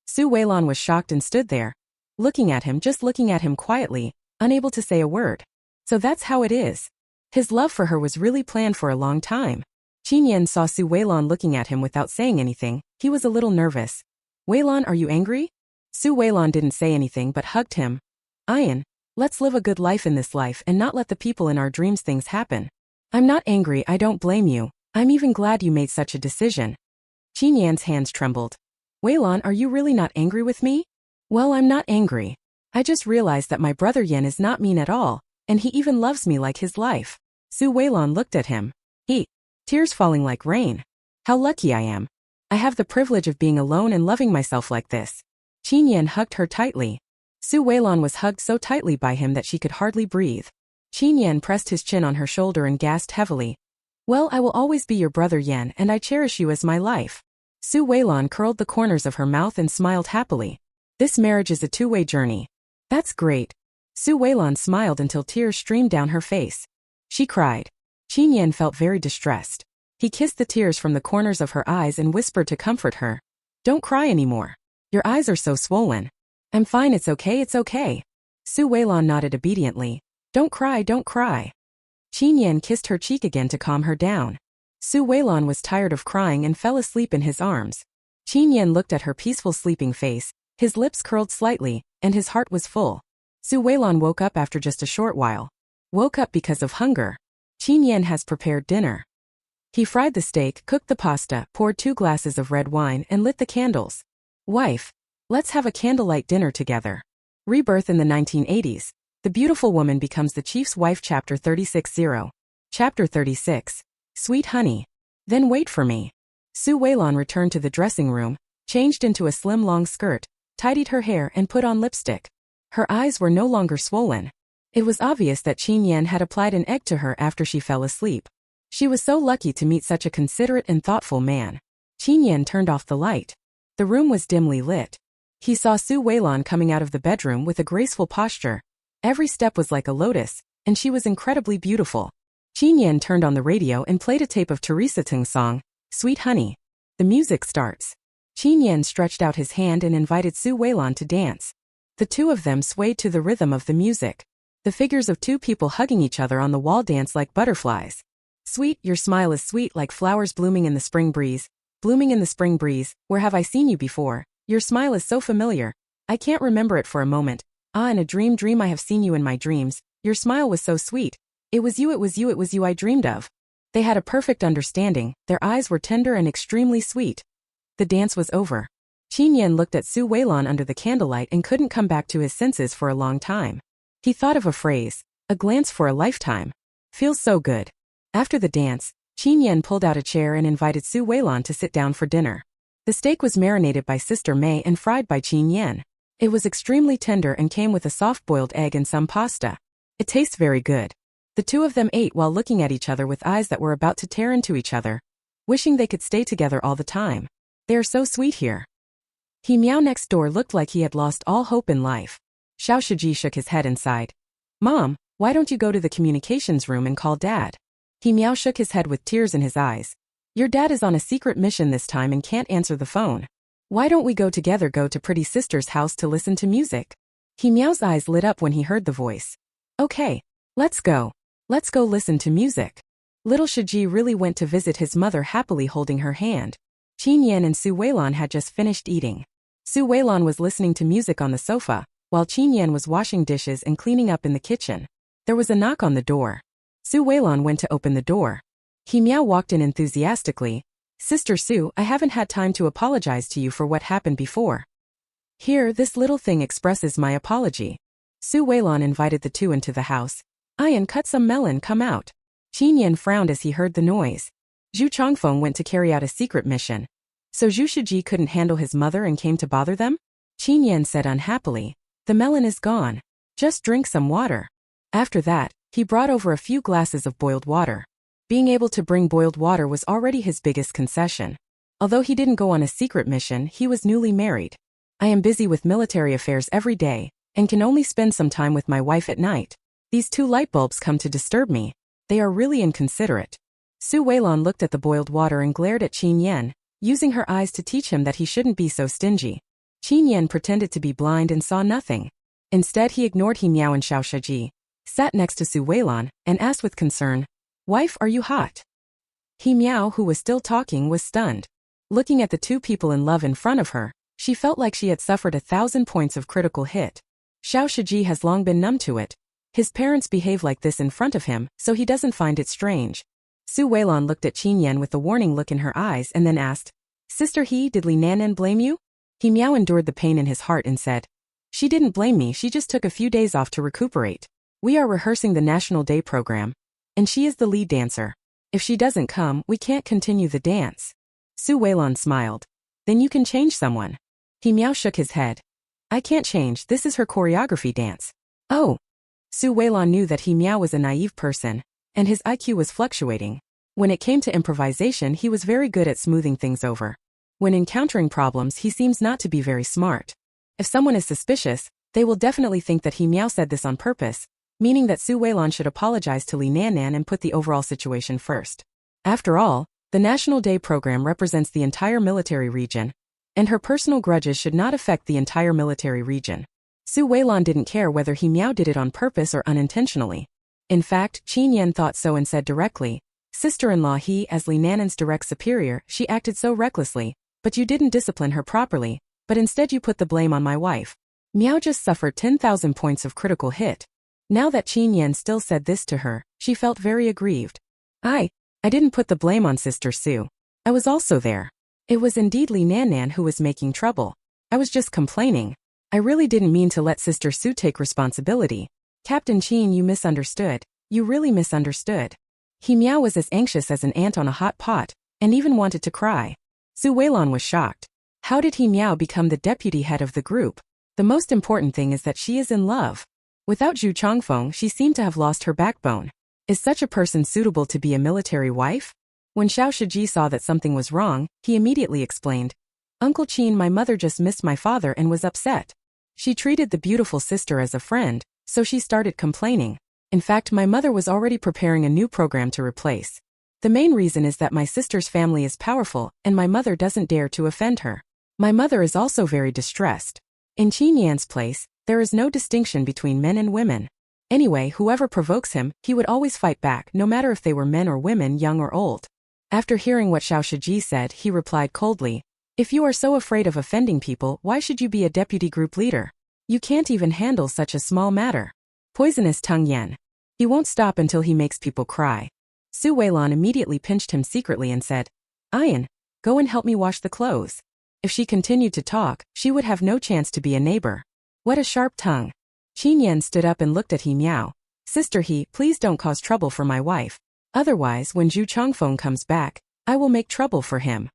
Su Weilan was shocked and stood there, looking at him quietly, unable to say a word. So that's how it is. His love for her was really planned for a long time. Qin Yan saw Su Weilan looking at him without saying anything. He was a little nervous. "Weilan, are you angry?" Su Weilan didn't say anything but hugged him. "Ian, let's live a good life in this life and not let the people in our dreams things happen. I'm not angry, I don't blame you. I'm even glad you made such a decision." Qin Yan's hands trembled. "Weilan, are you really not angry with me?" "Well, I'm not angry. I just realized that my brother Yan is not mean at all, and he even loves me like his life." Su Weilan looked at him. Tears falling like rain. "How lucky I am. I have the privilege of being alone and loving myself like this." Qin Yan hugged her tightly. Su Weilan was hugged so tightly by him that she could hardly breathe. Qin Yan pressed his chin on her shoulder and gasped heavily. "Well, I will always be your brother Yan and I cherish you as my life." Su Weilan curled the corners of her mouth and smiled happily. "This marriage is a two-way journey." "That's great." Su Weilan smiled until tears streamed down her face. She cried. Qin Yan felt very distressed. He kissed the tears from the corners of her eyes and whispered to comfort her. "Don't cry anymore. Your eyes are so swollen." "I'm fine, it's okay, it's okay." Su Weilan nodded obediently. Don't cry, don't cry." Qin Yan kissed her cheek again to calm her down. Su Weilan was tired of crying and fell asleep in his arms. Qin Yan looked at her peaceful sleeping face, his lips curled slightly, and his heart was full. Su Weilan woke up after just a short while. Woke up because of hunger. Qin Yan has prepared dinner. He fried the steak, cooked the pasta, poured 2 glasses of red wine, and lit the candles. "Wife, let's have a candlelight dinner together." Rebirth in the 1980s. The Beautiful Woman Becomes the Chief's Wife. Chapter 36. Chapter 36. Sweet Honey. Then wait for me. Su Weilan returned to the dressing room, changed into a slim long skirt, tidied her hair and put on lipstick. Her eyes were no longer swollen. It was obvious that Qin Yan had applied an egg to her after she fell asleep. She was so lucky to meet such a considerate and thoughtful man. Qin Yan turned off the light. The room was dimly lit. He saw Su Weilan coming out of the bedroom with a graceful posture. Every step was like a lotus, and she was incredibly beautiful. Qin Yan turned on the radio and played a tape of Teresa Teng's song, Sweet Honey. The music starts. Qin Yan stretched out his hand and invited Su Weilan to dance. The two of them swayed to the rhythm of the music. The figures of 2 people hugging each other on the wall danced like butterflies. "Sweet, your smile is sweet like flowers blooming in the spring breeze. Blooming in the spring breeze, where have I seen you before? Your smile is so familiar. I can't remember it for a moment. Ah, in a dream I have seen you in my dreams. Your smile was so sweet. It was you I dreamed of." They had a perfect understanding, their eyes were tender and extremely sweet. The dance was over. Qin Yan looked at Su Weilan under the candlelight and couldn't come back to his senses for a long time. He thought of a phrase, a glance for a lifetime. Feels so good. After the dance, Qin Yan pulled out a chair and invited Su Weilan to sit down for dinner. The steak was marinated by Sister May and fried by Qin Yan. It was extremely tender and came with a soft-boiled egg and some pasta. It tastes very good. The two of them ate while looking at each other with eyes that were about to tear into each other, wishing they could stay together all the time. They are so sweet here. He Miao next door looked like he had lost all hope in life. Xiao Shiji shook his head and sighed. Mom, why don't you go to the communications room and call Dad? He Miao shook his head with tears in his eyes. Your dad is on a secret mission this time and can't answer the phone. Why don't we go together go to Pretty Sister's house to listen to music? He Miao's eyes lit up when he heard the voice. Okay, let's go. Let's go listen to music. Little Shiji really went to visit his mother happily holding her hand. Qin Yan and Su Weilan had just finished eating. Su Weilan was listening to music on the sofa, while Qin Yan was washing dishes and cleaning up in the kitchen. There was a knock on the door. Su Weilan went to open the door. He Miao walked in enthusiastically. Sister Su, I haven't had time to apologize to you for what happened before. Here, this little thing expresses my apology. Su Weilan invited the two into the house. Ian, cut some melon, come out. Qin Yan frowned as he heard the noise. Zhu Chongfeng went to carry out a secret mission. So Zhu Shiji couldn't handle his mother and came to bother them? Qin Yan said unhappily. The melon is gone. Just drink some water. After that, he brought over a few glasses of boiled water. Being able to bring boiled water was already his biggest concession. Although he didn't go on a secret mission, he was newly married. I am busy with military affairs every day, and can only spend some time with my wife at night. These two light bulbs come to disturb me. They are really inconsiderate. Su Weilan looked at the boiled water and glared at Qin Yan, using her eyes to teach him that he shouldn't be so stingy. Qin Yan pretended to be blind and saw nothing. Instead he ignored He Miao and Xiao Shiji, sat next to Su Weilan, and asked with concern, Wife, are you hot? He Miao, who was still talking, was stunned. Looking at the two people in love in front of her, she felt like she had suffered 1,000 points of critical hit. Xiao Shiji has long been numb to it. His parents behave like this in front of him, so he doesn't find it strange. Su Weilan looked at Qin Yan with a warning look in her eyes and then asked, Sister He, did Li Nanan blame you? He Miao endured the pain in his heart and said, She didn't blame me, she just took a few days off to recuperate. We are rehearsing the National Day program. And she is the lead dancer. If she doesn't come, we can't continue the dance. Su Weilan smiled. Then you can change someone. He Miao shook his head. I can't change, this is her choreography dance. Oh. Su Weilan knew that He Miao was a naive person, and his IQ was fluctuating. When it came to improvisation, he was very good at smoothing things over. When encountering problems, he seems not to be very smart. If someone is suspicious, they will definitely think that He Miao said this on purpose, meaning that Su Weilan should apologize to Li Nanan and put the overall situation first. After all, the National Day program represents the entire military region, and her personal grudges should not affect the entire military region. Su Weilan didn't care whether He Miao did it on purpose or unintentionally. In fact, Qin Yan thought so and said directly, Sister-in-law He, as Li Nanan's direct superior, she acted so recklessly, but you didn't discipline her properly, but instead you put the blame on my wife. Miao just suffered 10,000 points of critical hit. Now that Qin Yan still said this to her, she felt very aggrieved. I didn't put the blame on Sister Su. I was also there. It was indeed Li Nanan who was making trouble. I was just complaining. I really didn't mean to let Sister Su take responsibility. Captain Qin, you misunderstood. You really misunderstood. He Miao was as anxious as an ant on a hot pot, and even wanted to cry. Su Weilan was shocked. How did He Miao become the deputy head of the group? The most important thing is that she is in love. Without Zhu Chongfeng, she seemed to have lost her backbone. Is such a person suitable to be a military wife? When Xiao Shiji saw that something was wrong, he immediately explained, Uncle Qin, my mother just missed my father and was upset. She treated the beautiful sister as a friend, so she started complaining. In fact, my mother was already preparing a new program to replace. The main reason is that my sister's family is powerful, and my mother doesn't dare to offend her. My mother is also very distressed. In Qin Yan's place, there is no distinction between men and women. Anyway, whoever provokes him, he would always fight back, no matter if they were men or women, young or old. After hearing what Xiao Shiji said, he replied coldly, If you are so afraid of offending people, why should you be a deputy group leader? You can't even handle such a small matter. Poisonous tongue Yan. He won't stop until he makes people cry. Su Weilan immediately pinched him secretly and said, Ian, go and help me wash the clothes. If she continued to talk, she would have no chance to be a neighbor. What a sharp tongue. Qin Yan stood up and looked at He Miao. Sister He, please don't cause trouble for my wife. Otherwise, when Zhu Chongfeng comes back, I will make trouble for him.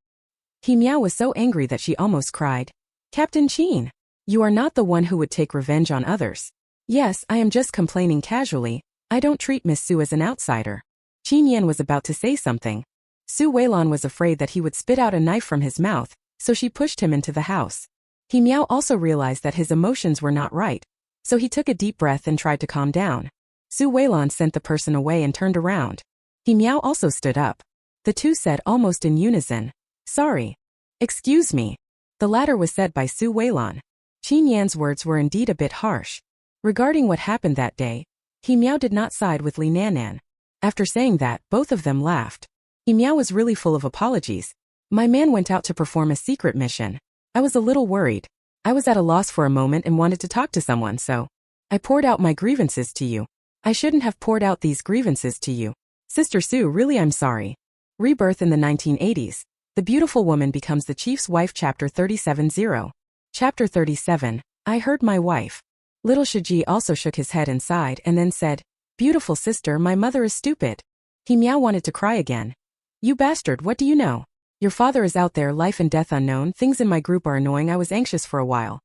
He Miao was so angry that she almost cried. Captain Qin, you are not the one who would take revenge on others. Yes, I am just complaining casually. I don't treat Miss Su as an outsider. Qin Yan was about to say something. Su Weilan was afraid that he would spit out a knife from his mouth, so she pushed him into the house. He Miao also realized that his emotions were not right, so he took a deep breath and tried to calm down. Su Weilan sent the person away and turned around. He Miao also stood up. The two said almost in unison, "Sorry. Excuse me." The latter was said by Su Weilan. Qin Yan's words were indeed a bit harsh. Regarding what happened that day, He Miao did not side with Li Nannan. After saying that, both of them laughed. He Miao was really full of apologies. My man went out to perform a secret mission. I was a little worried. I was at a loss for a moment and wanted to talk to someone, so I poured out my grievances to you. I shouldn't have poured out these grievances to you. Sister Su, really I'm sorry. Rebirth in the 1980s. The Beautiful Woman Becomes the Chief's Wife Chapter 37-0. Chapter 37, I Heard My Wife. Little Shiji also shook his head and sighed and then said, "Beautiful sister, my mother is stupid." He Miao wanted to cry again. "You bastard, what do you know? Your father is out there, life and death unknown, things in my group are annoying, I was anxious for a while."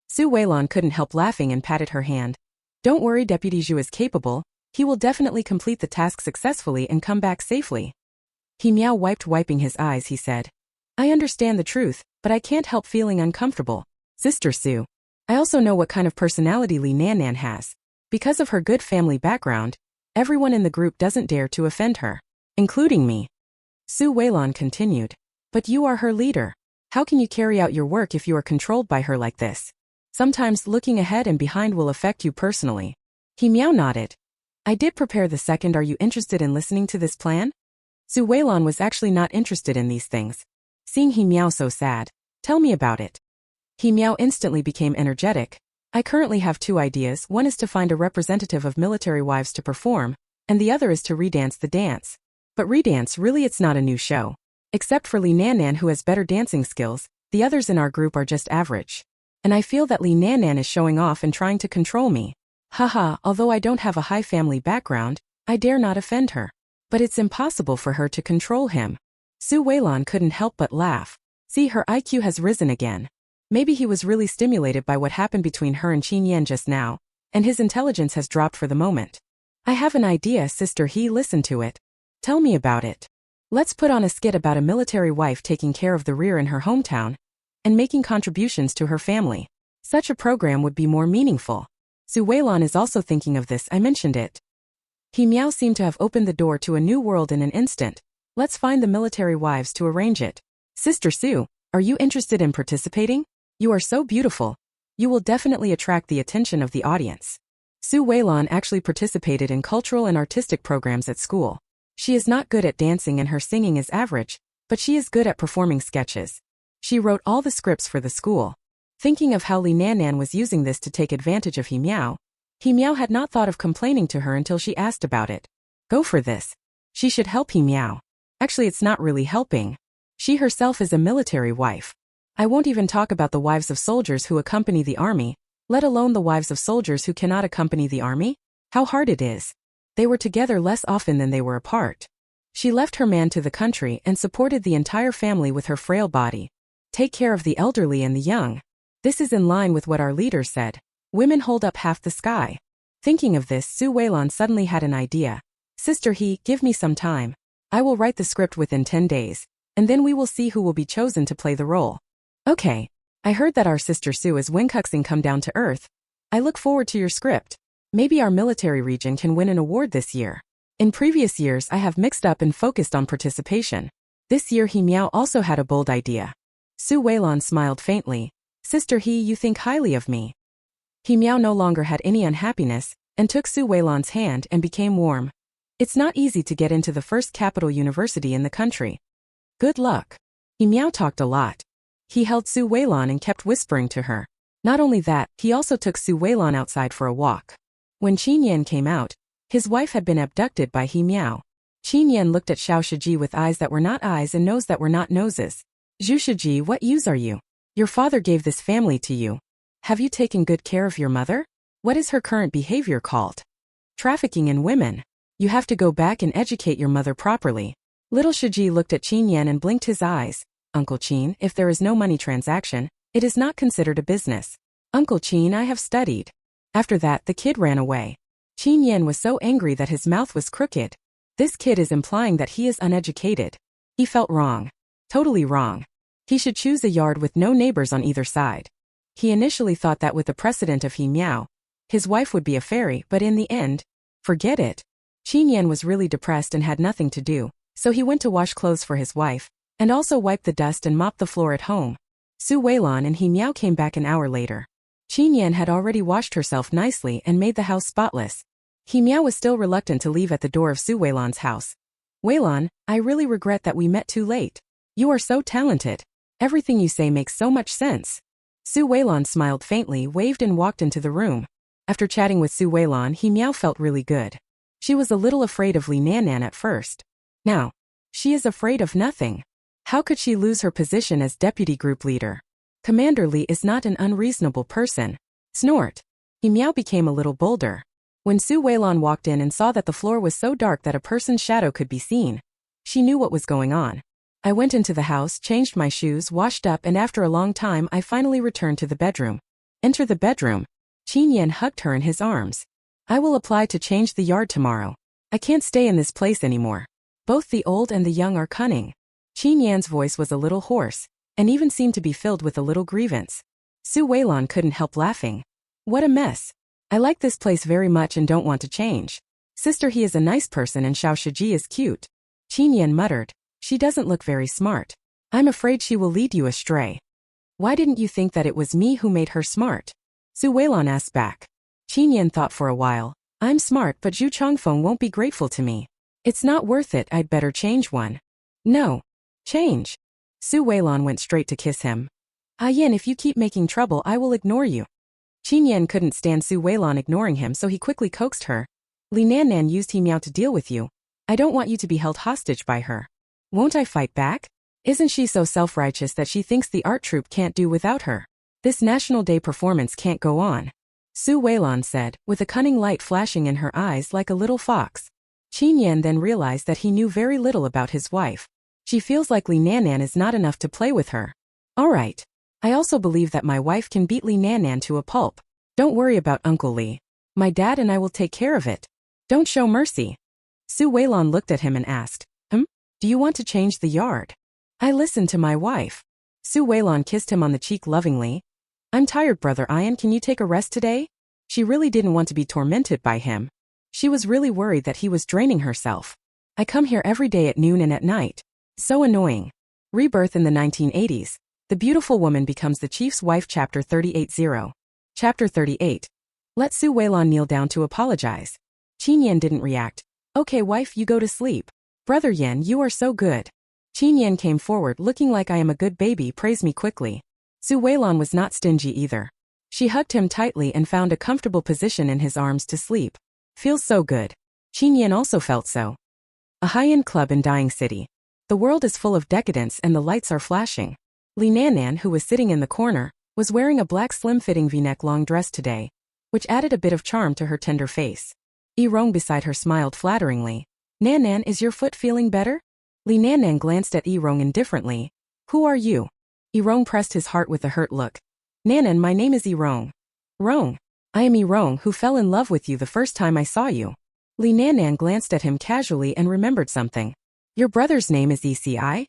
Su Weilan couldn't help laughing and patted her hand. "Don't worry, Deputy Zhu is capable. He will definitely complete the task successfully and come back safely." He Miao wiping his eyes, he said, "I understand the truth, but I can't help feeling uncomfortable. Sister Su, I also know what kind of personality Li Nannan has. Because of her good family background, everyone in the group doesn't dare to offend her, including me." Su Weilan continued, "But you are her leader. How can you carry out your work if you are controlled by her like this? Sometimes looking ahead and behind will affect you personally." He Miao nodded. "I did prepare the second. Are you interested in listening to this plan?" Su Weilan was actually not interested in these things. Seeing He Miao so sad, "Tell me about it." He Miao instantly became energetic. "I currently have two ideas. One is to find a representative of military wives to perform, and the other is to redance the dance. But redance, really it's not a new show. Except for Li Nannan, who has better dancing skills, the others in our group are just average. And I feel that Li Nannan is showing off and trying to control me. Haha, although I don't have a high family background, I dare not offend her. But it's impossible for her to control him." Su Weilan couldn't help but laugh. See, her IQ has risen again. Maybe he was really stimulated by what happened between her and Qin Yan just now, and his intelligence has dropped for the moment. "I have an idea, Sister He, listen to it. Tell me about it. Let's put on a skit about a military wife taking care of the rear in her hometown and making contributions to her family. Such a program would be more meaningful. Su Weilan is also thinking of this, I mentioned it." He Miao seemed to have opened the door to a new world in an instant. "Let's find the military wives to arrange it. Sister Su, are you interested in participating? You are so beautiful. You will definitely attract the attention of the audience." Su Weilan actually participated in cultural and artistic programs at school. She is not good at dancing and her singing is average, but she is good at performing sketches. She wrote all the scripts for the school. Thinking of how Li Nannan was using this to take advantage of He Miao had not thought of complaining to her until she asked about it. Go for this. She should help He Miao. Actually, it's not really helping. She herself is a military wife. I won't even talk about the wives of soldiers who accompany the army, let alone the wives of soldiers who cannot accompany the army. How hard it is. They were together less often than they were apart. She left her man to the country and supported the entire family with her frail body. Take care of the elderly and the young. This is in line with what our leader said. Women hold up half the sky. Thinking of this, Su Weilan suddenly had an idea. Sister He, give me some time. I will write the script within 10 days, and then we will see who will be chosen to play the role. Okay. I heard that our sister Su is Wincuxing come down to earth. I look forward to your script. Maybe our military region can win an award this year. In previous years I have mixed up and focused on participation. This year He Miao also had a bold idea. Su Weilan smiled faintly. Sister He, you think highly of me. He Miao no longer had any unhappiness, and took Su Weilan's hand and became warm. It's not easy to get into the first capital university in the country. Good luck. He Miao talked a lot. He held Su Weilan and kept whispering to her. Not only that, he also took Su Weilan outside for a walk. When Qin Yan came out, his wife had been abducted by He Miao. Qin Yan looked at Xiao Shiji with eyes that were not eyes and nose that were not noses. Zhu Shiji, what use are you? Your father gave this family to you. Have you taken good care of your mother? What is her current behavior called? Trafficking in women. You have to go back and educate your mother properly. Little Shiji looked at Qin Yan and blinked his eyes. Uncle Qin, if there is no money transaction, it is not considered a business. Uncle Qin, I have studied. After that, the kid ran away. Qin Yan was so angry that his mouth was crooked. This kid is implying that he is uneducated. He felt wrong. Totally wrong. He should choose a yard with no neighbors on either side. He initially thought that with the precedent of He Miao, his wife would be a fairy, but in the end, forget it. Qin Yan was really depressed and had nothing to do, so he went to wash clothes for his wife, and also wipe the dust and mop the floor at home. Su Weilan and He Miao came back an hour later. Qin Yan had already washed herself nicely and made the house spotless. He Miao was still reluctant to leave at the door of Su Weilan's house. Weilan, I really regret that we met too late. You are so talented. Everything you say makes so much sense. Su Weilan smiled faintly, waved and walked into the room. After chatting with Su Weilan, He Miao felt really good. She was a little afraid of Li Nannan at first. Now, she is afraid of nothing. How could she lose her position as deputy group leader? Commander Li is not an unreasonable person. Snort. He Miao became a little bolder. When Su Weilan walked in and saw that the floor was so dark that a person's shadow could be seen, she knew what was going on. I went into the house, changed my shoes, washed up, and after a long time I finally returned to the bedroom. Enter the bedroom. Qin Yan hugged her in his arms. I will apply to change the yard tomorrow. I can't stay in this place anymore. Both the old and the young are cunning. Qin Yan's voice was a little hoarse, and even seemed to be filled with a little grievance. Su Weilan couldn't help laughing. What a mess. I like this place very much and don't want to change. Sister, he is a nice person and Xiao Shiji is cute. Qin Yan muttered. She doesn't look very smart. I'm afraid she will lead you astray. Why didn't you think that it was me who made her smart? Su Weilan asked back. Qin Yan thought for a while. I'm smart, but Zhu Chongfeng won't be grateful to me. It's not worth it, I'd better change one. No. Change. Su Weilan went straight to kiss him. Ah Yan, if you keep making trouble, I will ignore you. Qin Yan couldn't stand Su Weilan ignoring him, so he quickly coaxed her. Li Nannan used He Miao to deal with you. I don't want you to be held hostage by her. Won't I fight back? Isn't she so self-righteous that she thinks the art troupe can't do without her? This National Day performance can't go on. Su Weilan said, with a cunning light flashing in her eyes like a little fox. Qin Yan then realized that he knew very little about his wife. She feels like Li Nannan is not enough to play with her. Alright. I also believe that my wife can beat Li Nannan to a pulp. Don't worry about Uncle Li. My dad and I will take care of it. Don't show mercy. Su Weilan looked at him and asked, Do you want to change the yard? I listened to my wife. Su Weilan kissed him on the cheek lovingly. I'm tired, Brother Ian, can you take a rest today? She really didn't want to be tormented by him. She was really worried that he was draining herself. I come here every day at noon and at night. So annoying. Rebirth in the 1980s. The beautiful woman becomes the chief's wife. Chapter 38. Chapter 38. Let Su Weilan kneel down to apologize. Qin Yan didn't react. Okay wife, you go to sleep. Brother Yan, you are so good. Qin Yan came forward looking like I am a good baby, praise me quickly. Su Weilan was not stingy either. She hugged him tightly and found a comfortable position in his arms to sleep. Feels so good. Qin Yan also felt so. A high-end club in Dying City. The world is full of decadence and the lights are flashing. Li Nannan, who was sitting in the corner, was wearing a black slim-fitting V-neck long dress today, which added a bit of charm to her tender face. Yi Rong beside her smiled flatteringly. Nannan, is your foot feeling better? Li Nannan glanced at Yi Rong indifferently. Who are you? Yi Rong pressed his heart with a hurt look. Nannan, my name is Yi Rong. Rong. I am Yi Rong, who fell in love with you the first time I saw you. Li Nannan glanced at him casually and remembered something. Your brother's name is ECI?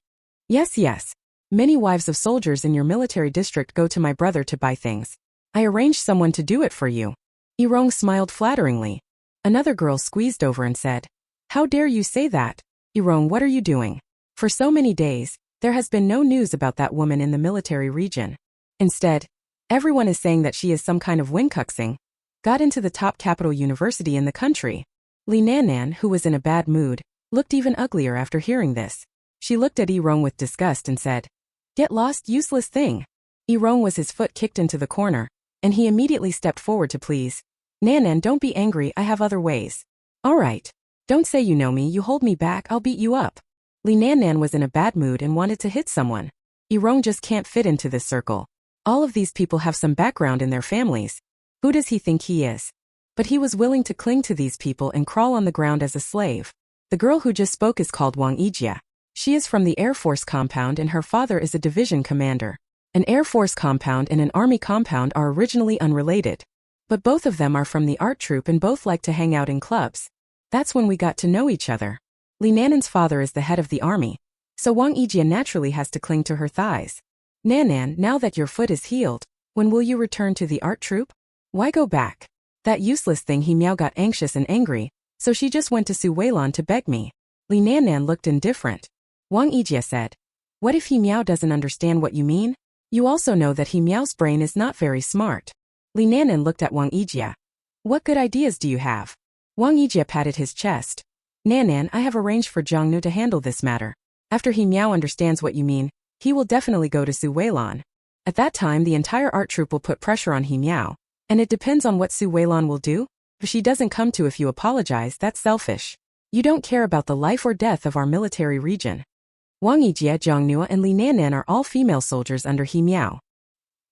Yes. Many wives of soldiers in your military district go to my brother to buy things. I arranged someone to do it for you. Yi Rong smiled flatteringly. Another girl squeezed over and said, How dare you say that? Yi Rong, what are you doing? For so many days, there has been no news about that woman in the military region. Instead, everyone is saying that she is some kind of wingcuxing. Got into the top capital university in the country. Li Nannan, who was in a bad mood, looked even uglier after hearing this. She looked at Yi Rong with disgust and said, Get lost, useless thing. Yi Rong was his foot kicked into the corner, and he immediately stepped forward to please. Nannan, don't be angry, I have other ways. Alright. Don't say you know me, you hold me back, I'll beat you up. Li Nannan was in a bad mood and wanted to hit someone. Yi Rong just can't fit into this circle. All of these people have some background in their families. Who does he think he is? But he was willing to cling to these people and crawl on the ground as a slave. The girl who just spoke is called Wang Yijie. She is from the Air Force compound and her father is a division commander. An Air Force compound and an Army compound are originally unrelated. But both of them are from the art troupe and both like to hang out in clubs. That's when we got to know each other. Li Nanan's father is the head of the army, so Wang Yijie naturally has to cling to her thighs. Nanan, now that your foot is healed, when will you return to the art troupe? Why go back? That useless thing. He Miao got anxious and angry, so she just went to Su Weilan to beg me. Li Nanan looked indifferent. Wang Yijie said, what if He Miao doesn't understand what you mean? You also know that He Miao's brain is not very smart. Li Nanan looked at Wang Yijie. What good ideas do you have? Wang Yijie patted his chest. Nanan, I have arranged for Zhongnu to handle this matter. After He Miao understands what you mean, he will definitely go to Su Weilan. At that time the entire art troupe will put pressure on He Miao, and it depends on what Su Weilan will do. If she doesn't come to if you apologize, that's selfish. You don't care about the life or death of our military region. Wang Yijie, Zhongnu and Li Nanan are all female soldiers under He Miao.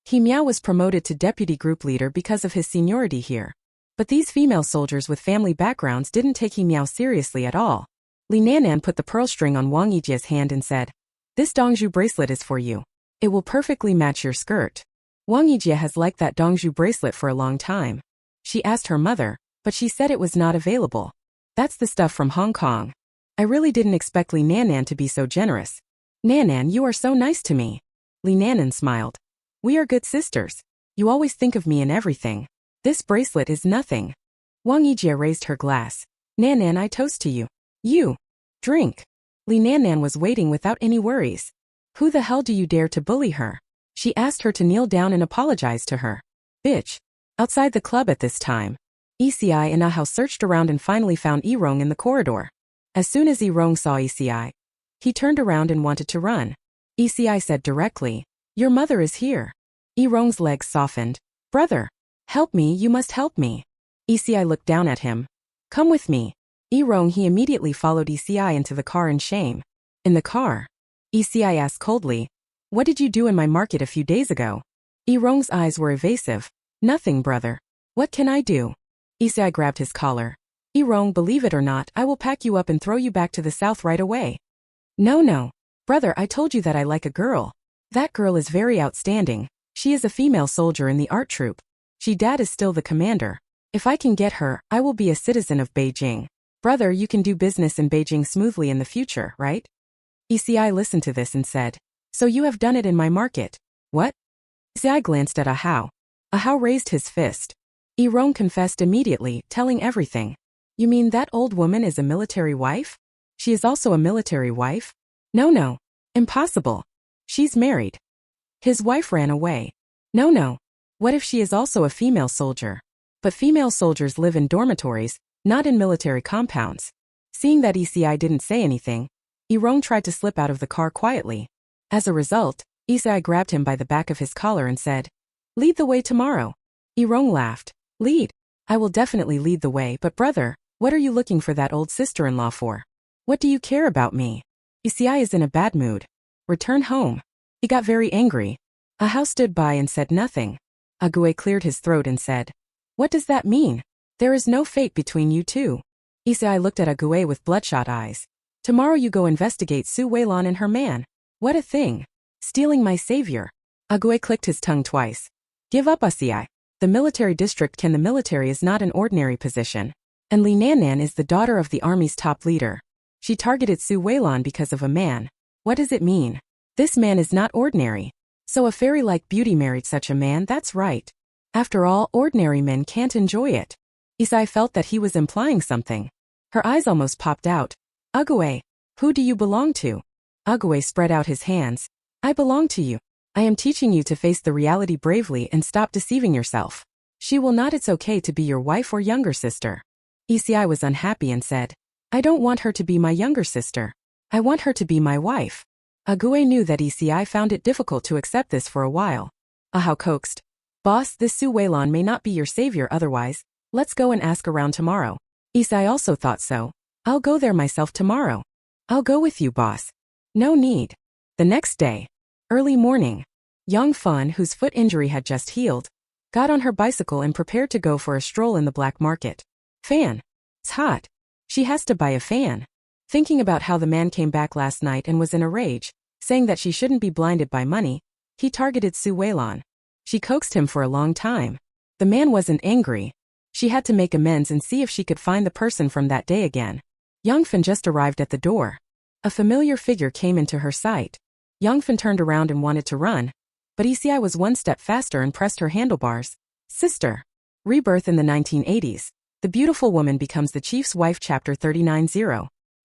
He Miao was promoted to deputy group leader because of his seniority here. But these female soldiers with family backgrounds didn't take He Miao seriously at all. Li Nanan put the pearl string on Wang Yijie's hand and said, this Dongzhu bracelet is for you. It will perfectly match your skirt. Wang Yijie has liked that Dongzhu bracelet for a long time. She asked her mother, but she said it was not available. That's the stuff from Hong Kong. I really didn't expect Li Nanan to be so generous. Nanan, you are so nice to me. Li Nanan smiled. We are good sisters. You always think of me in everything. This bracelet is nothing. Wang Yijie raised her glass. Nanan, I toast to you. You. Drink. Li Nanan was waiting without any worries. Who the hell do you dare to bully her? She asked her to kneel down and apologize to her. Bitch. Outside the club at this time, Eci and Ahao searched around and finally found Yirong in the corridor. As soon as Yirong saw Eci, he turned around and wanted to run. Eci said directly, your mother is here. Yirong's legs softened. Brother. Help me, you must help me. Eci looked down at him. Come with me. Yirong. He immediately followed Eci into the car in shame. In the car, Eci asked coldly, what did you do in my market a few days ago? Yirong's eyes were evasive. Nothing, brother. What can I do? Eci grabbed his collar. Yirong, believe it or not, I will pack you up and throw you back to the south right away. No. Brother, I told you that I like a girl. That girl is very outstanding. She is a female soldier in the art troupe. She dad is still the commander. If I can get her, I will be a citizen of Beijing. Brother, you can do business in Beijing smoothly in the future, right? Eci listened to this and said, so you have done it in my market. What? Eci glanced at Ahao. Ahao raised his fist. Yirong confessed immediately, telling everything. You mean that old woman is a military wife? She is also a military wife? No. Impossible. She's married. His wife ran away. No. What if she is also a female soldier? But female soldiers live in dormitories, not in military compounds. Seeing that Eci didn't say anything, Yirong tried to slip out of the car quietly. As a result, Eci grabbed him by the back of his collar and said, lead the way tomorrow. Yirong laughed. Lead? I will definitely lead the way, but brother, what are you looking for that old sister-in-law for? What do you care about me? Eci is in a bad mood. Return home. He got very angry. Ahao stood by and said nothing. Ague cleared his throat and said, what does that mean? There is no fate between you two. Eci looked at Ague with bloodshot eyes. Tomorrow you go investigate Su Weilan and her man. What a thing. Stealing my savior. Ague clicked his tongue twice. Give up, Eci. The military district the military is not an ordinary position. And Li Nanan is the daughter of the army's top leader. She targeted Su Weilan because of a man. What does it mean? This man is not ordinary. So a fairy-like beauty married such a man, that's right. After all, ordinary men can't enjoy it. Eci felt that he was implying something. Her eyes almost popped out. Ague, who do you belong to? Ague spread out his hands. I belong to you. I am teaching you to face the reality bravely and stop deceiving yourself. She will not. It's okay to be your wife or younger sister. Eci was unhappy and said, I don't want her to be my younger sister. I want her to be my wife. Ague knew that Eci found it difficult to accept this for a while. Ahao coaxed. Boss, this Su Weilan may not be your savior otherwise. Let's go and ask around tomorrow. Eci also thought so. I'll go there myself tomorrow. I'll go with you, boss. No need. The next day. Early morning. Yang Fan, whose foot injury had just healed, got on her bicycle and prepared to go for a stroll in the black market. Fan. It's hot. She has to buy a fan. Thinking about how the man came back last night and was in a rage, saying that she shouldn't be blinded by money, he targeted Weilan. She coaxed him for a long time. The man wasn't angry. She had to make amends and see if she could find the person from that day again. Yongfen just arrived at the door. A familiar figure came into her sight. Yongfen turned around and wanted to run, but Eci was one step faster and pressed her handlebars. Sister. Rebirth in the 1980s. The beautiful woman becomes the chief's wife. Chapter 39.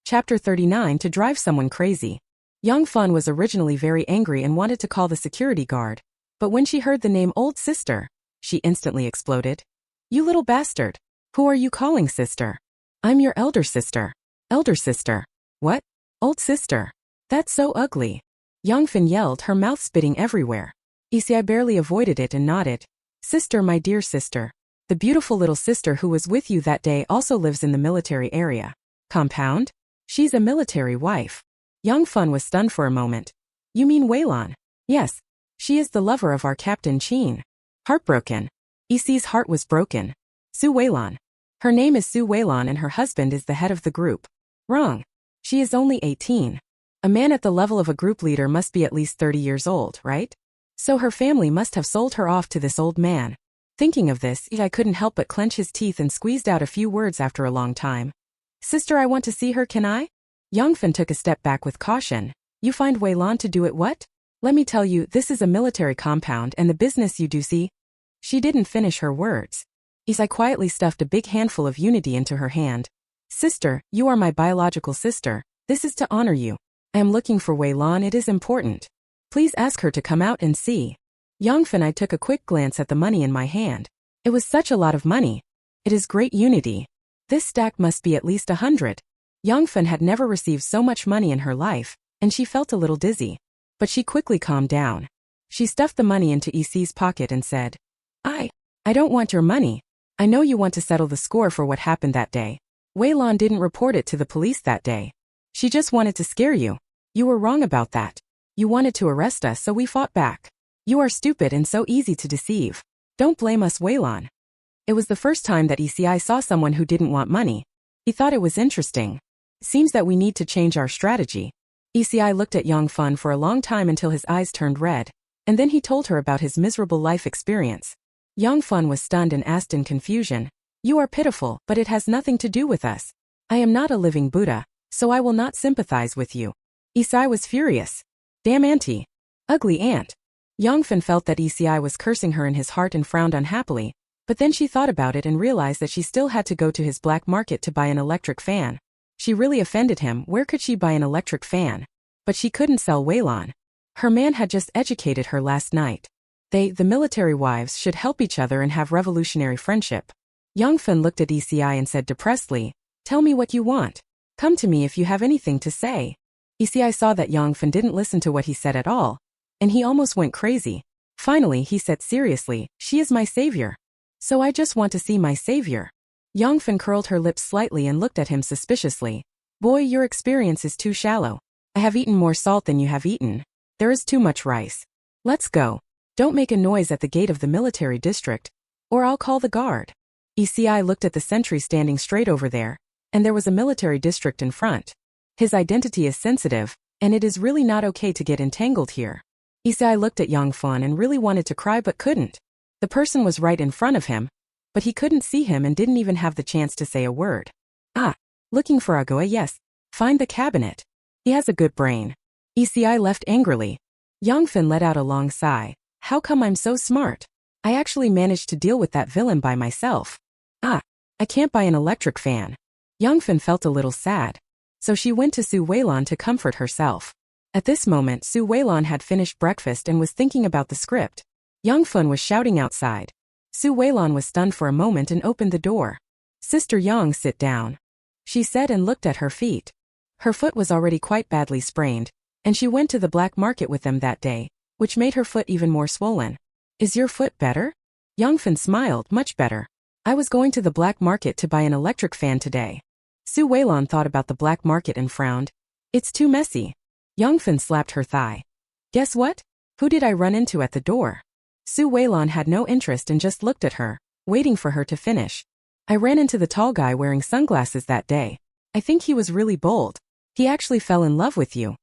Chapter 39. To drive someone crazy. Yongfen was originally very angry and wanted to call the security guard, but when she heard the name Old Sister, she instantly exploded. You little bastard. Who are you calling sister? I'm your elder sister. Elder sister. What? Old sister. That's so ugly. Yongfen yelled, her mouth spitting everywhere. Eci barely avoided it and nodded. Sister, my dear sister. The beautiful little sister who was with you that day also lives in the military area. Compound? She's a military wife. Yongfen was stunned for a moment. You mean Weilan? Yes. She is the lover of our Captain Qin. Heartbroken. Eci's heart was broken. Weilan. Her name is Weilan and her husband is the head of the group. Wrong. She is only 18. A man at the level of a group leader must be at least 30 years old, right? So her family must have sold her off to this old man. Thinking of this, I couldn't help but clench his teeth and squeezed out a few words after a long time. Sister, I want to see her, can I? Yongfen took a step back with caution. You find Weilan to do it what? Let me tell you, this is a military compound and the business you do see. She didn't finish her words. Eci quietly stuffed a big handful of unity into her hand. Sister, you are my biological sister. This is to honor you. I am looking for Weilan, it is important. Please ask her to come out and see. Yongfen, I took a quick glance at the money in my hand. It was such a lot of money. It is great unity. This stack must be at least 100. Yongfen had never received so much money in her life, and she felt a little dizzy. But she quickly calmed down. She stuffed the money into Eci's pocket and said, I don't want your money. I know you want to settle the score for what happened that day. Weilan didn't report it to the police that day. She just wanted to scare you. You were wrong about that. You wanted to arrest us, so we fought back. You are stupid and so easy to deceive. Don't blame us, Weilan. It was the first time that Eci saw someone who didn't want money. He thought it was interesting. Seems that we need to change our strategy. Eci looked at Yongfen for a long time until his eyes turned red, and then he told her about his miserable life experience. Yongfen was stunned and asked in confusion, You are pitiful, but it has nothing to do with us. I am not a living Buddha, so I will not sympathize with you. Eci was furious. Damn auntie. Ugly aunt. Yongfen felt that Eci was cursing her in his heart and frowned unhappily, but then she thought about it and realized that she still had to go to his black market to buy an electric fan. She really offended him. Where could she buy an electric fan? But she couldn't sell Weilan. Her man had just educated her last night. The military wives, should help each other and have revolutionary friendship. Yongfen looked at Eci and said depressedly, Tell me what you want. Come to me if you have anything to say. Eci saw that Yongfen didn't listen to what he said at all, and he almost went crazy. Finally, he said seriously, She is my savior. So I just want to see my savior. Yongfen curled her lips slightly and looked at him suspiciously. Boy, your experience is too shallow. I have eaten more salt than you have eaten. There is too much rice. Let's go. Don't make a noise at the gate of the military district, or I'll call the guard. Eci looked at the sentry standing straight over there, and there was a military district in front. His identity is sensitive, and it is really not okay to get entangled here. Eci looked at Yongfen and really wanted to cry but couldn't. The person was right in front of him, but he couldn't see him and didn't even have the chance to say a word. Looking for Agoa, yes. Find the cabinet. He has a good brain. Eci left angrily. Yongfen let out a long sigh. How come I'm so smart? I actually managed to deal with that villain by myself. I can't buy an electric fan. Yongfen felt a little sad. So she went to Weilan to comfort herself. At this moment, Weilan had finished breakfast and was thinking about the script. Yongfen was shouting outside. Weilan was stunned for a moment and opened the door. Sister Yang, sit down. She said and looked at her feet. Her foot was already quite badly sprained, and she went to the black market with them that day, which made her foot even more swollen. Is your foot better? Yongfen smiled, much better. I was going to the black market to buy an electric fan today. Weilan thought about the black market and frowned. It's too messy. Yongfen slapped her thigh. Guess what? Who did I run into at the door? Su Weilan had no interest and just looked at her, waiting for her to finish. I ran into the tall guy wearing sunglasses that day. I think he was really bold. He actually fell in love with you.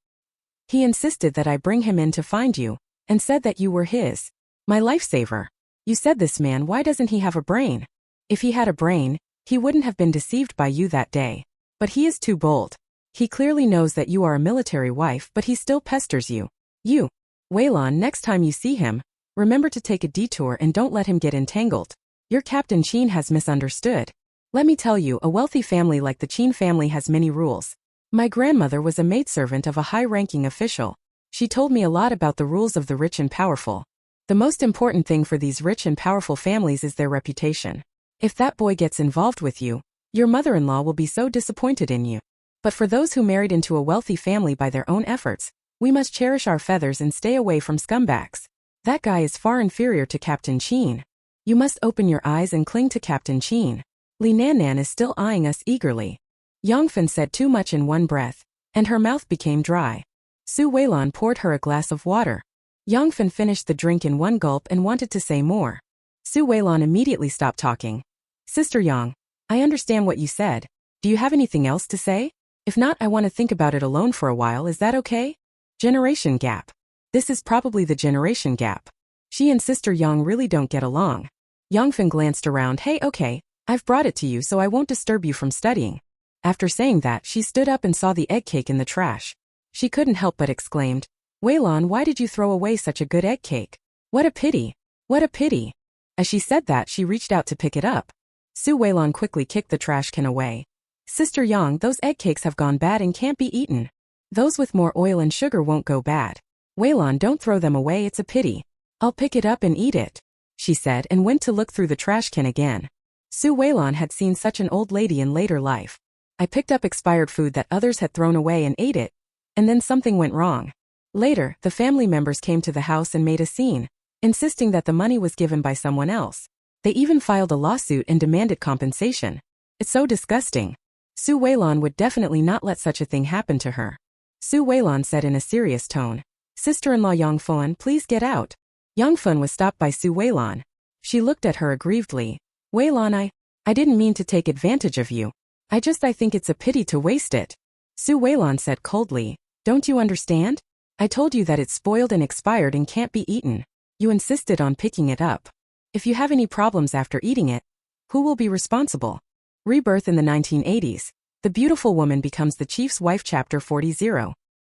He insisted that I bring him in to find you, and said that you were his. My lifesaver. You said this man, why doesn't he have a brain? If he had a brain, he wouldn't have been deceived by you that day. But he is too bold. He clearly knows that you are a military wife, but he still pesters you. You. Weilan, next time you see him, remember to take a detour and don't let him get entangled. Your Captain Qin has misunderstood. Let me tell you, a wealthy family like the Qin family has many rules. My grandmother was a maidservant of a high-ranking official. She told me a lot about the rules of the rich and powerful. The most important thing for these rich and powerful families is their reputation. If that boy gets involved with you, your mother-in-law will be so disappointed in you. But for those who married into a wealthy family by their own efforts, we must cherish our feathers and stay away from scumbags. That guy is far inferior to Captain Qin. You must open your eyes and cling to Captain Qin. Li Nannan is still eyeing us eagerly. Yongfen said too much in one breath, and her mouth became dry. Su Weilan poured her a glass of water. Yongfen finished the drink in one gulp and wanted to say more. Su Weilan immediately stopped talking. Sister Yang, I understand what you said. Do you have anything else to say? If not, I want to think about it alone for a while, is that okay? Generation gap. This is probably the generation gap. She and Sister Yang really don't get along. Yongfen glanced around. Hey, okay, I've brought it to you so I won't disturb you from studying. After saying that, she stood up and saw the egg cake in the trash. She couldn't help but exclaimed, Weilan, why did you throw away such a good egg cake? What a pity. What a pity. As she said that, she reached out to pick it up. Su Weilan quickly kicked the trash can away. Sister Yang, those egg cakes have gone bad and can't be eaten. Those with more oil and sugar won't go bad. Weilan, don't throw them away, it's a pity. I'll pick it up and eat it, she said and went to look through the trash can again. Su Weilan had seen such an old lady in later life. I picked up expired food that others had thrown away and ate it, and then something went wrong. Later, the family members came to the house and made a scene, insisting that the money was given by someone else. They even filed a lawsuit and demanded compensation. It's so disgusting. Su Weilan would definitely not let such a thing happen to her. Su Weilan said in a serious tone, Sister-in-law Yongfen, please get out. Yongfen was stopped by Su Weilan. She looked at her aggrievedly. Weilan, I didn't mean to take advantage of you. I think it's a pity to waste it. Su Weilan said coldly, don't you understand? I told you that it's spoiled and expired and can't be eaten. You insisted on picking it up. If you have any problems after eating it, who will be responsible? Rebirth in the 1980s. The beautiful woman becomes the chief's wife. Chapter 40.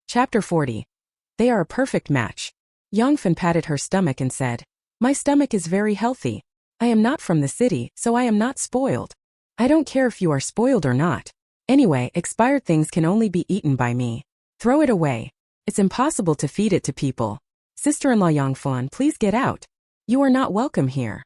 Chapter 40. They are a perfect match. Yongfen patted her stomach and said, my stomach is very healthy. I am not from the city, so I am not spoiled. I don't care if you are spoiled or not. Anyway, expired things can only be eaten by me. Throw it away. It's impossible to feed it to people. Sister-in-law Yongfen, please get out. You are not welcome here.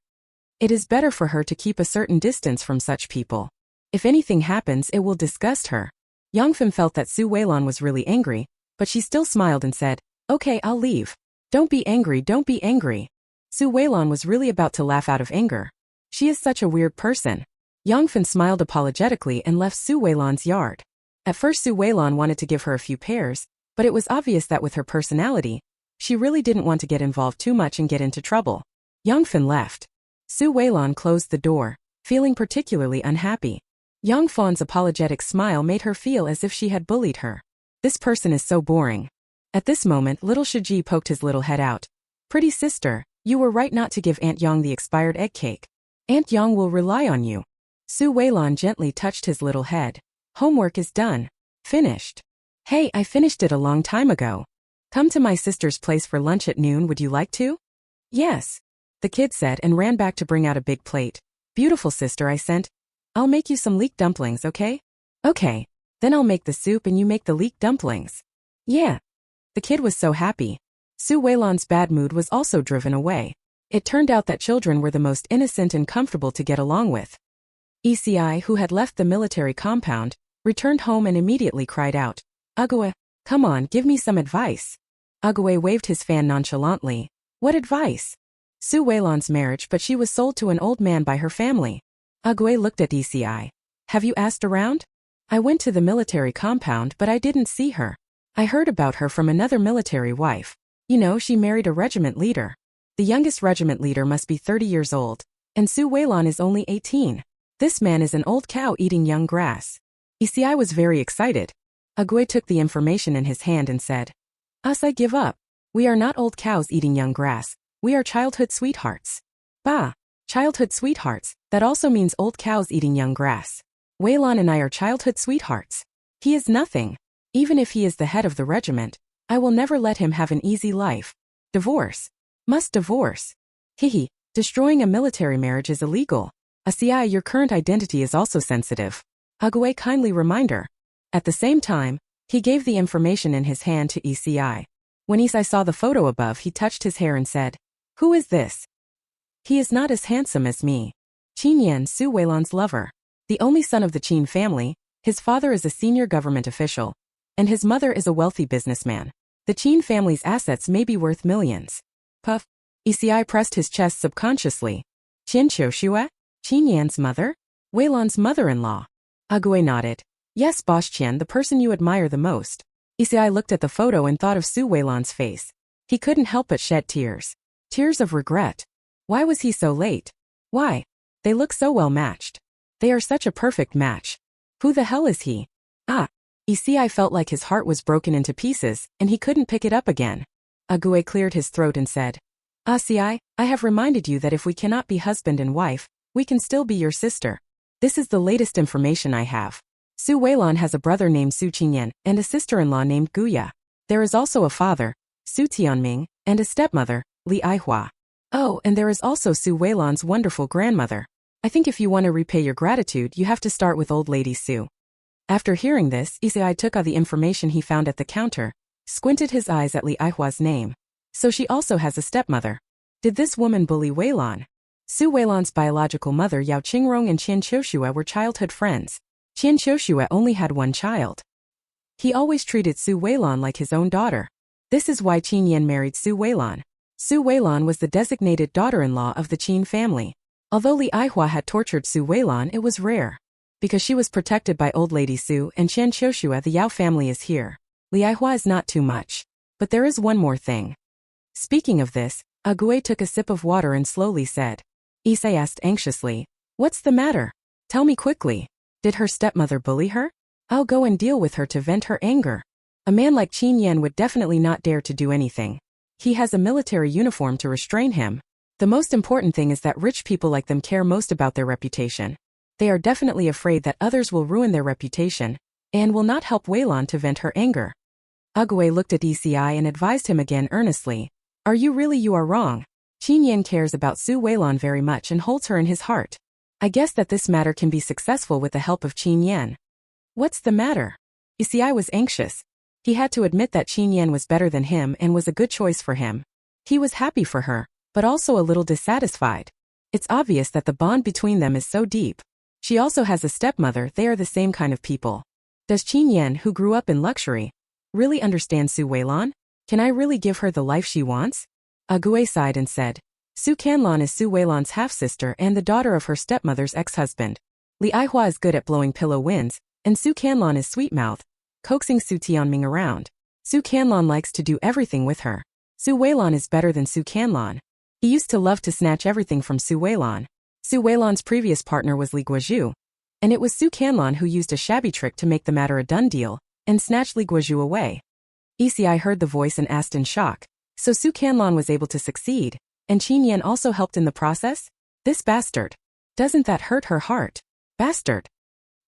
It is better for her to keep a certain distance from such people. If anything happens, it will disgust her. Yongfen felt that Su Weilan was really angry, but she still smiled and said, okay, I'll leave. Don't be angry, don't be angry. Su Weilan was really about to laugh out of anger. She is such a weird person. Yongfen smiled apologetically and left Su Weilan's yard. At first Su Weilan wanted to give her a few pears, but it was obvious that with her personality, she really didn't want to get involved too much and get into trouble. Yongfen left. Su Weilan closed the door, feeling particularly unhappy. Yongfen's apologetic smile made her feel as if she had bullied her. This person is so boring. At this moment, little Shiji poked his little head out. Pretty sister, you were right not to give Aunt Yang the expired egg cake. Aunt Yang will rely on you. Su Weilan gently touched his little head. Homework is done. Finished. Hey, I finished it a long time ago. Come to my sister's place for lunch at noon, would you like to? Yes, the kid said and ran back to bring out a big plate. Beautiful sister, I sent. I'll make you some leek dumplings, okay? Okay, then I'll make the soup and you make the leek dumplings. Yeah. The kid was so happy. Su Weilan's bad mood was also driven away. It turned out that children were the most innocent and comfortable to get along with. ECI, who had left the military compound, returned home and immediately cried out, Agwe, come on, give me some advice. Agwe waved his fan nonchalantly. What advice? Su Weilan's marriage, but she was sold to an old man by her family. Agwe looked at ECI. Have you asked around? I went to the military compound, but I didn't see her. I heard about her from another military wife. You know, she married a regiment leader. The youngest regiment leader must be 30 years old, and Su Weilan is only 18. This man is an old cow eating young grass. I was very excited. Agui took the information in his hand and said, I give up. We are not old cows eating young grass. We are childhood sweethearts. Bah! Childhood sweethearts, that also means old cows eating young grass. Weilan and I are childhood sweethearts. He is nothing. Even if he is the head of the regiment, I will never let him have an easy life. Divorce. Must divorce. Hihi, destroying a military marriage is illegal. Asiai, your current identity is also sensitive. Agui kindly reminder. At the same time, he gave the information in his hand to Isai. When Isai saw the photo above, he touched his hair and said, "Who is this?" "He is not as handsome as me. Qin Yan, Su Weilan's lover. The only son of the Qin family, his father is a senior government official, and his mother is a wealthy businessman. The Qin family's assets may be worth millions." Puff. Isai pressed his chest subconsciously. Qin Choshua? Qin Yan's mother? Weilan's mother-in-law. Agui nodded. Yes, Boss Qian, the person you admire the most. Isai looked at the photo and thought of Su Weilan's face. He couldn't help but shed tears. Tears of regret. Why was he so late? Why? They look so well matched. They are such a perfect match. Who the hell is he? Isai felt like his heart was broken into pieces, and he couldn't pick it up again. Agui cleared his throat and said, Asiai, I have reminded you that if we cannot be husband and wife, we can still be your sister. This is the latest information I have. Su Weilan has a brother named Su Qingyan and a sister-in-law named Guya. There is also a father, Su Tianming, and a stepmother, Li Aihua. Oh, and there is also Su Weilan's wonderful grandmother. I think if you want to repay your gratitude, you have to start with old lady Su. After hearing this, Isai took out the information he found at the counter, squinted his eyes at Li Aihua's name. So she also has a stepmother. Did this woman bully Weilan? Su Weilan's biological mother Yao Qingrong and Qian Choshua were childhood friends. Qian Choshua only had one child. He always treated Su Weilan like his own daughter. This is why Qin Yan married Su Weilan. Su Weilan was the designated daughter-in-law of the Qin family. Although Li Aihua had tortured Su Weilan, it was rare. Because she was protected by old lady Su and Qian Choshua, the Yao family is here. Li Aihua is not too much. But there is one more thing. Speaking of this, Agui took a sip of water and slowly said. Isai asked anxiously, What's the matter? Tell me quickly. Did her stepmother bully her? I'll go and deal with her to vent her anger. A man like Qin Yan would definitely not dare to do anything. He has a military uniform to restrain him. The most important thing is that rich people like them care most about their reputation. They are definitely afraid that others will ruin their reputation, and will not help Weilan to vent her anger. Agui looked at Isai and advised him again earnestly. You are wrong. Qin Yan cares about Su Weilan very much and holds her in his heart. I guess that this matter can be successful with the help of Qin Yan. What's the matter? Isai was anxious. He had to admit that Qin Yan was better than him and was a good choice for him. He was happy for her, but also a little dissatisfied. It's obvious that the bond between them is so deep. She also has a stepmother, they are the same kind of people. Does Qin Yan, who grew up in luxury, really understand Su Weilan? Can I really give her the life she wants? Agui sighed and said, Su Canlan is Su Weilan's half-sister and the daughter of her stepmother's ex-husband. Li Aihua is good at blowing pillow winds, and Su Canlan is sweet-mouthed, coaxing Su Tianming around. Su Canlan likes to do everything with her. Su Weilan is better than Su Canlan. He used to love to snatch everything from Su Weilan. Su Weilan's previous partner was Li Guozhu, and it was Su Canlan who used a shabby trick to make the matter a done deal, and snatched Li Guozhu away. Isai heard the voice and asked in shock, so Su Canlan was able to succeed, and Qin Yan also helped in the process? This bastard. Doesn't that hurt her heart? Bastard.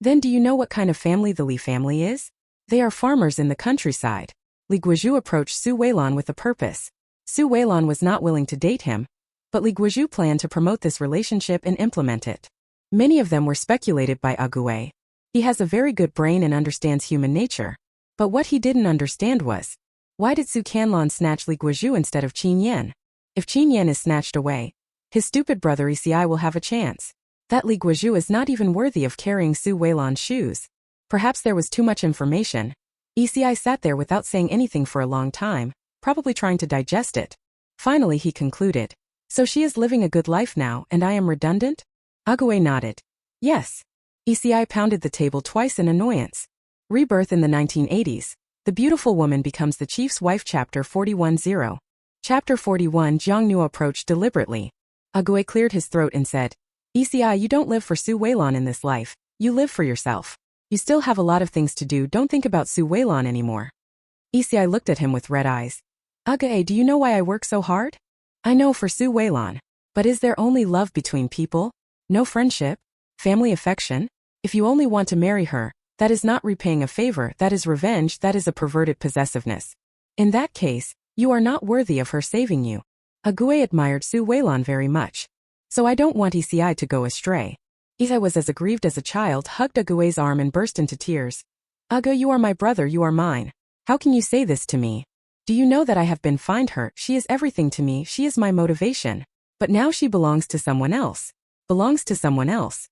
Then do you know what kind of family the Li family is? They are farmers in the countryside. Li Guozhu approached Su Weilan with a purpose. Su Weilan was not willing to date him, but Li Guozhu planned to promote this relationship and implement it. Many of them were speculated by Agui. He has a very good brain and understands human nature. But what he didn't understand was, why did Su Canlan snatch Li Guozhu instead of Qin Yan? If Qin Yan is snatched away, his stupid brother Isai will have a chance. That Li Guozhu is not even worthy of carrying Su Weilan's shoes. Perhaps there was too much information. Isai sat there without saying anything for a long time, probably trying to digest it. Finally he concluded. So she is living a good life now and I am redundant? Agui nodded. Yes. Isai pounded the table twice in annoyance. Rebirth in the 1980s. The beautiful woman becomes the chief's wife. Chapter 41-0. Chapter 41. Jiangnu approached deliberately. Agui cleared his throat and said, "Eci, you don't live for Su Weilan in this life, you live for yourself. You still have a lot of things to do, don't think about Su Weilan anymore." Eci looked at him with red eyes. "Agui, do you know why I work so hard?" "I know, for Su Weilan. But is there only love between people? No friendship? Family affection? If you only want to marry her, that is not repaying a favor, that is revenge, that is a perverted possessiveness. In that case, you are not worthy of her saving you." Agui admired Su Weilan very much. "So I don't want Eci to go astray." Eci was as aggrieved as a child, hugged Agui's arm and burst into tears. "Agui, you are my brother, you are mine. How can you say this to me? Do you know that I have been find her, she is everything to me, she is my motivation. But now she belongs to someone else. Belongs to someone else."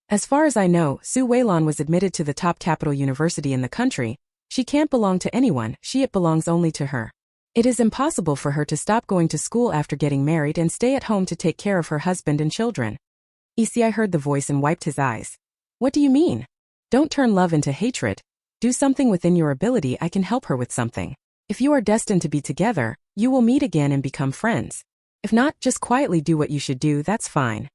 As far as I know, Su Weilan was admitted to the top capital university in the country. She can't belong to anyone, it belongs only to her. It is impossible for her to stop going to school after getting married and stay at home to take care of her husband and children. Eci heard the voice and wiped his eyes. "What do you mean? Don't turn love into hatred. Do something within your ability, I can help her with something. If you are destined to be together, you will meet again and become friends. If not, just quietly do what you should do, that's fine."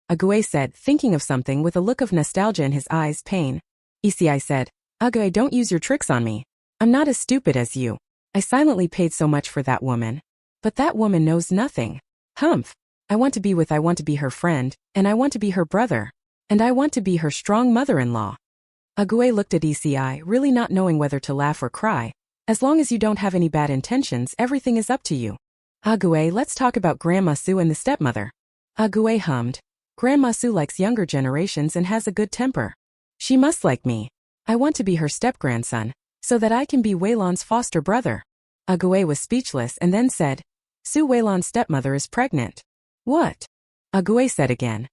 Agui said, thinking of something with a look of nostalgia in his eyes. Pain. Eci said, "Agui, don't use your tricks on me. I'm not as stupid as you. I silently paid so much for that woman. But that woman knows nothing. Humph. I want to be her friend, and I want to be her brother. And I want to be her strong mother-in-law." Agui looked at Eci, really not knowing whether to laugh or cry. "As long as you don't have any bad intentions, everything is up to you." "Agui, let's talk about Grandma Su and the stepmother." Agui hummed. "Grandma Su likes younger generations and has a good temper. She must like me. I want to be her step-grandson, so that I can be Weilan's foster brother." Agui was speechless and then said, "Su Weilan's stepmother is pregnant." "What?" Agui said again.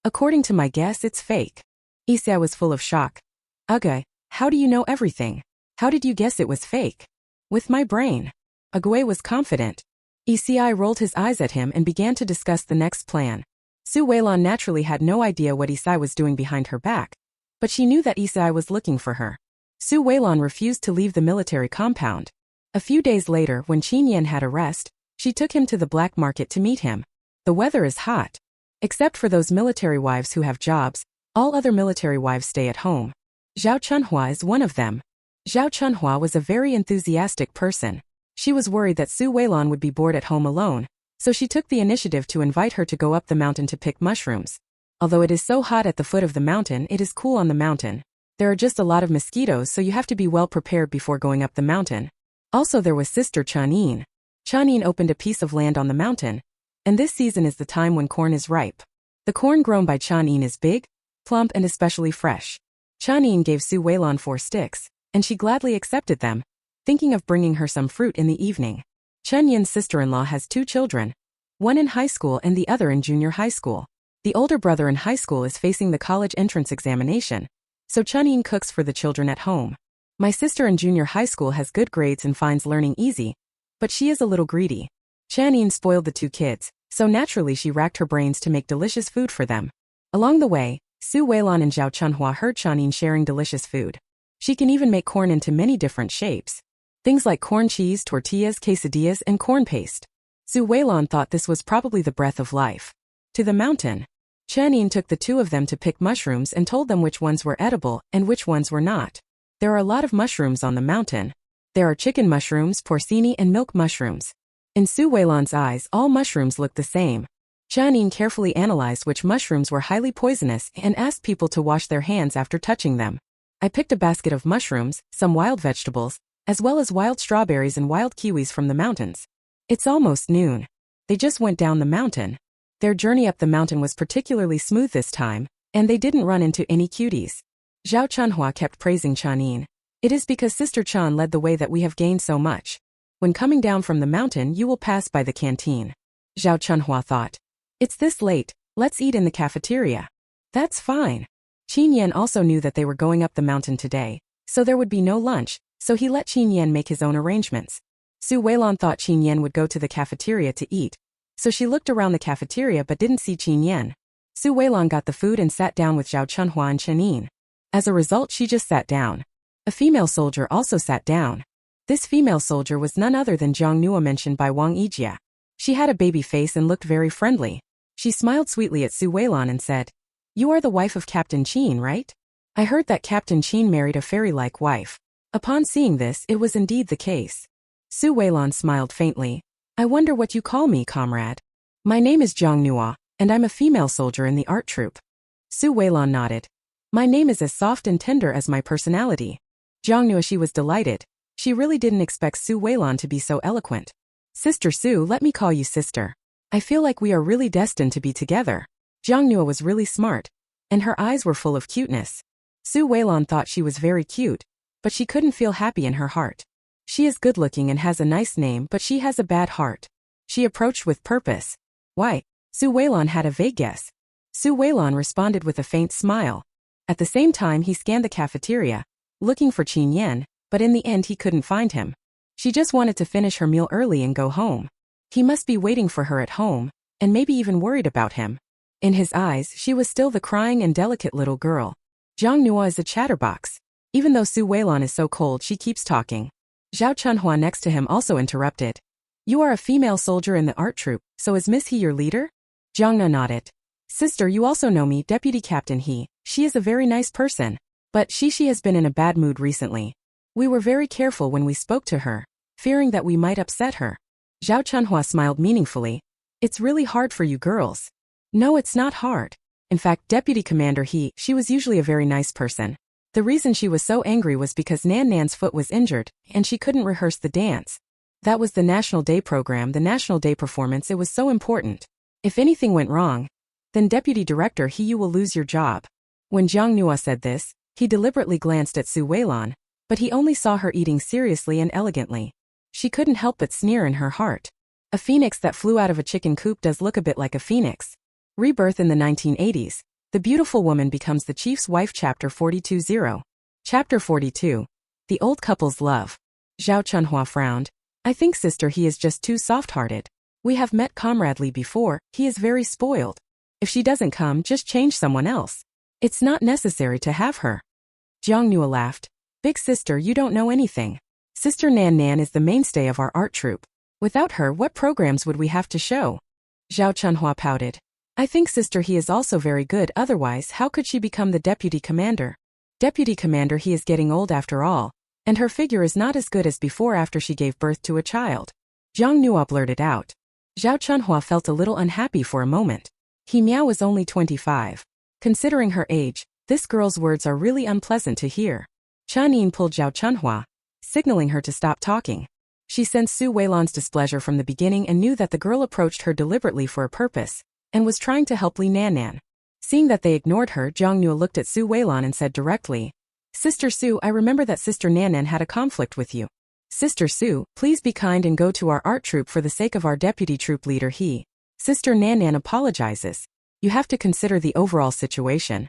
"According to my guess, it's fake." Eci was full of shock. "Agui, how do you know everything? How did you guess it was fake?" "With my brain." Agui was confident. Eci rolled his eyes at him and began to discuss the next plan. Su Weilan naturally had no idea what Eci was doing behind her back, but she knew that Eci was looking for her. Su Weilan refused to leave the military compound. A few days later, when Qin Yan had a rest, she took him to the black market to meet him. The weather is hot. Except for those military wives who have jobs, all other military wives stay at home. Zhao Chunhua is one of them. Zhao Chunhua was a very enthusiastic person. She was worried that Su Weilan would be bored at home alone, so she took the initiative to invite her to go up the mountain to pick mushrooms. Although it is so hot at the foot of the mountain, it is cool on the mountain. There are just a lot of mosquitoes, so you have to be well prepared before going up the mountain. Also, there was Sister Chanin. Chanin opened a piece of land on the mountain, and this season is the time when corn is ripe. The corn grown by Chanin is big, plump, and especially fresh. Chanin gave Su Weilan 4 sticks, and she gladly accepted them, thinking of bringing her some fruit in the evening. Chen Yan's sister-in-law has 2 children, one in high school and the other in junior high school. The older brother in high school is facing the college entrance examination, so Chanin cooks for the children at home. My sister in junior high school has good grades and finds learning easy, but she is a little greedy. Chanin spoiled the 2 kids, so naturally she racked her brains to make delicious food for them. Along the way, Su Weilan and Zhao Chunhua heard Chanin sharing delicious food. She can even make corn into many different shapes. Things like corn cheese, tortillas, quesadillas, and corn paste. Su Weilan thought this was probably the breath of life. To the mountain. Chanin took the 2 of them to pick mushrooms and told them which ones were edible and which ones were not. There are a lot of mushrooms on the mountain. There are chicken mushrooms, porcini, and milk mushrooms. In Su Weilan's eyes, all mushrooms looked the same. Chanin carefully analyzed which mushrooms were highly poisonous and asked people to wash their hands after touching them. I picked a basket of mushrooms, some wild vegetables, as well as wild strawberries and wild kiwis from the mountains. It's almost noon. They just went down the mountain. Their journey up the mountain was particularly smooth this time, and they didn't run into any cuties. Zhao Chunhua kept praising Chanin. "It is because Sister Chan led the way that we have gained so much. When coming down from the mountain, you will pass by the canteen." Zhao Chunhua thought, "It's this late, let's eat in the cafeteria." "That's fine." Qin Yan also knew that they were going up the mountain today, so there would be no lunch, so he let Qin Yan make his own arrangements. Su Weilan thought Qin Yan would go to the cafeteria to eat, so she looked around the cafeteria but didn't see Qin Yan. Su Weilan got the food and sat down with Zhao Chunhua and Chanin. As a result, she just sat down. A female soldier also sat down. This female soldier was none other than Zhang Nua mentioned by Wang Yijia. She had a baby face and looked very friendly. She smiled sweetly at Su Weilan and said, "You are the wife of Captain Qin, right? I heard that Captain Qin married a fairy-like wife." Upon seeing this, it was indeed the case. Su Weilan smiled faintly. "I wonder what you call me, comrade." "My name is Zhang Nua, and I'm a female soldier in the art troupe." Su Weilan nodded. "My name is as soft and tender as my personality." Zhang Nua, she was delighted. She really didn't expect Su Weilan to be so eloquent. "Sister Su, let me call you sister. I feel like we are really destined to be together." Zhang Nua was really smart, and her eyes were full of cuteness. Su Weilan thought she was very cute, but she couldn't feel happy in her heart. She is good-looking and has a nice name, but she has a bad heart. She approached with purpose. "Why?" Su Weilan had a vague guess. Su Weilan responded with a faint smile. At the same time, he scanned the cafeteria, looking for Qin Yan, but in the end he couldn't find him. She just wanted to finish her meal early and go home. He must be waiting for her at home, and maybe even worried about him. In his eyes, she was still the crying and delicate little girl. Zhang Nua is a chatterbox. Even though Su Weilan is so cold, she keeps talking. Zhao Chunhua next to him also interrupted. "You are a female soldier in the art troupe, so is Miss He your leader?" Zhang Na nodded. "Sister, you also know me, Deputy Captain He. She is a very nice person. But she has been in a bad mood recently. We were very careful when we spoke to her, fearing that we might upset her." Zhao Chunhua smiled meaningfully. "It's really hard for you girls." "No, it's not hard. In fact, Deputy Commander He, she was usually a very nice person. The reason she was so angry was because Nan Nan's foot was injured, and she couldn't rehearse the dance. That was the National Day program, the National Day performance. It was so important. If anything went wrong, then Deputy Director He, you will lose your job." When Zhang Nua said this, he deliberately glanced at Su Weilan, but he only saw her eating seriously and elegantly. She couldn't help but sneer in her heart. A phoenix that flew out of a chicken coop does look a bit like a phoenix. Rebirth in the 1980s. The beautiful woman becomes the chief's wife. Chapter 42. Chapter 42. The old couple's love. Zhao Chunhua frowned. "I think Sister He is just too soft-hearted. We have met Comrade Li before. He is very spoiled. If she doesn't come, just change someone else. It's not necessary to have her." Zhang Nua laughed. "Big sister, you don't know anything. Sister Nan Nan is the mainstay of our art troupe. Without her, what programs would we have to show?" Zhao Chunhua pouted. "I think Sister He is also very good, otherwise how could she become the deputy commander? Deputy commander He is getting old after all, and her figure is not as good as before after she gave birth to a child." Zhang Nua blurted out. Zhao Chunhua felt a little unhappy for a moment. He Miao was only 25. Considering her age, this girl's words are really unpleasant to hear. Chen Yin pulled Zhao Chunhua, signaling her to stop talking. She sensed Su Weilan's displeasure from the beginning and knew that the girl approached her deliberately for a purpose, and was trying to help Li Nannan. Seeing that they ignored her, Zhang Nua looked at Su Weilan and said directly, "Sister Su, I remember that Sister Nannan had a conflict with you. Sister Su, please be kind and go to our art troupe for the sake of our deputy troop leader He. Sister Nannan apologizes. You have to consider the overall situation."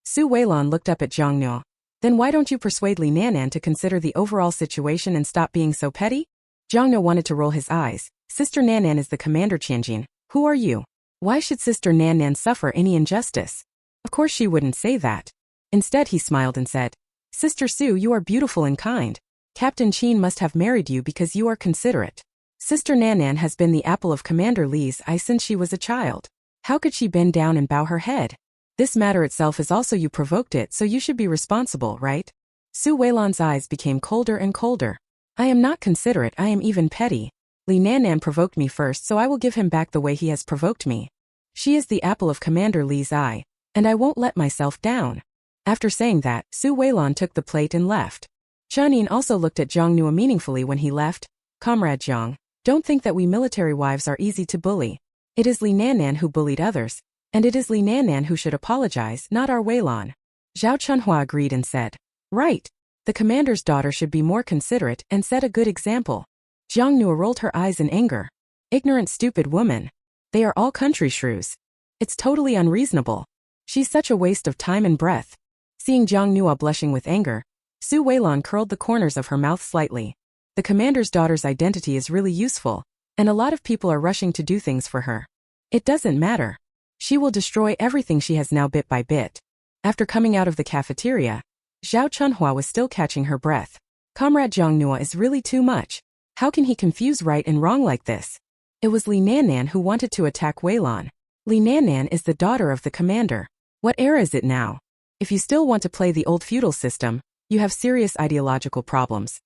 Su Weilan looked up at Zhang Nua. "Then why don't you persuade Li Nannan to consider the overall situation and stop being so petty?" Zhang Nua wanted to roll his eyes. "Sister Nannan is the commander Qianjin. Who are you? Why should Sister Nannan suffer any injustice?" Of course she wouldn't say that. Instead he smiled and said, "Sister Su, you are beautiful and kind. Captain Qin must have married you because you are considerate. Sister Nannan has been the apple of Commander Li's eye since she was a child. How could she bend down and bow her head? This matter itself is also you provoked it, so you should be responsible, right?" Su Weilan's eyes became colder and colder. "I am not considerate, I am even petty. Li Nannan provoked me first, so I will give him back the way he has provoked me. She is the apple of Commander Li's eye, and I won't let myself down." After saying that, Su Weilan took the plate and left. Chen Yin also looked at Zhang Nua meaningfully when he left. "Comrade Zhang, don't think that we military wives are easy to bully. It is Li Nannan who bullied others, and it is Li Nannan who should apologize, not our Weilan." Zhao Chunhua agreed and said, "Right. The commander's daughter should be more considerate and set a good example." Zhang Nua rolled her eyes in anger. "Ignorant, stupid woman. They are all country shrews. It's totally unreasonable. She's such a waste of time and breath." Seeing Zhang Nua blushing with anger, Su Weilan curled the corners of her mouth slightly. The commander's daughter's identity is really useful, and a lot of people are rushing to do things for her. It doesn't matter. She will destroy everything she has now bit by bit. After coming out of the cafeteria, Zhao Chunhua was still catching her breath. Comrade Zhongnua is really too much. How can he confuse right and wrong like this? It was Li Nannan who wanted to attack Weilan. Li Nannan is the daughter of the commander. What era is it now? If you still want to play the old feudal system, you have serious ideological problems.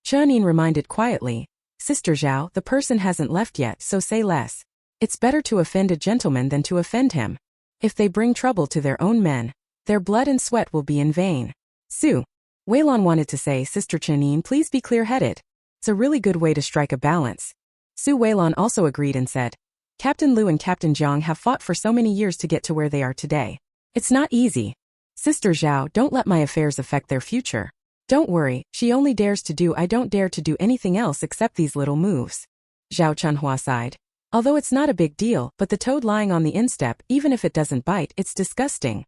Qin Yan reminded quietly, Sister Zhao, the person hasn't left yet, so say less. It's better to offend a gentleman than to offend him. If they bring trouble to their own men, their blood and sweat will be in vain. Su. Weilan wanted to say, Sister Qin Yan, please be clear-headed. It's a really good way to strike a balance. Su Weilan also agreed and said, Captain Liu and Captain Jiang have fought for so many years to get to where they are today. It's not easy. Sister Zhao, don't let my affairs affect their future. Don't worry, she only dares to do I don't dare to do anything else except these little moves. Zhao Chunhua sighed. Although it's not a big deal, but the toad lying on the instep, even if it doesn't bite, it's disgusting.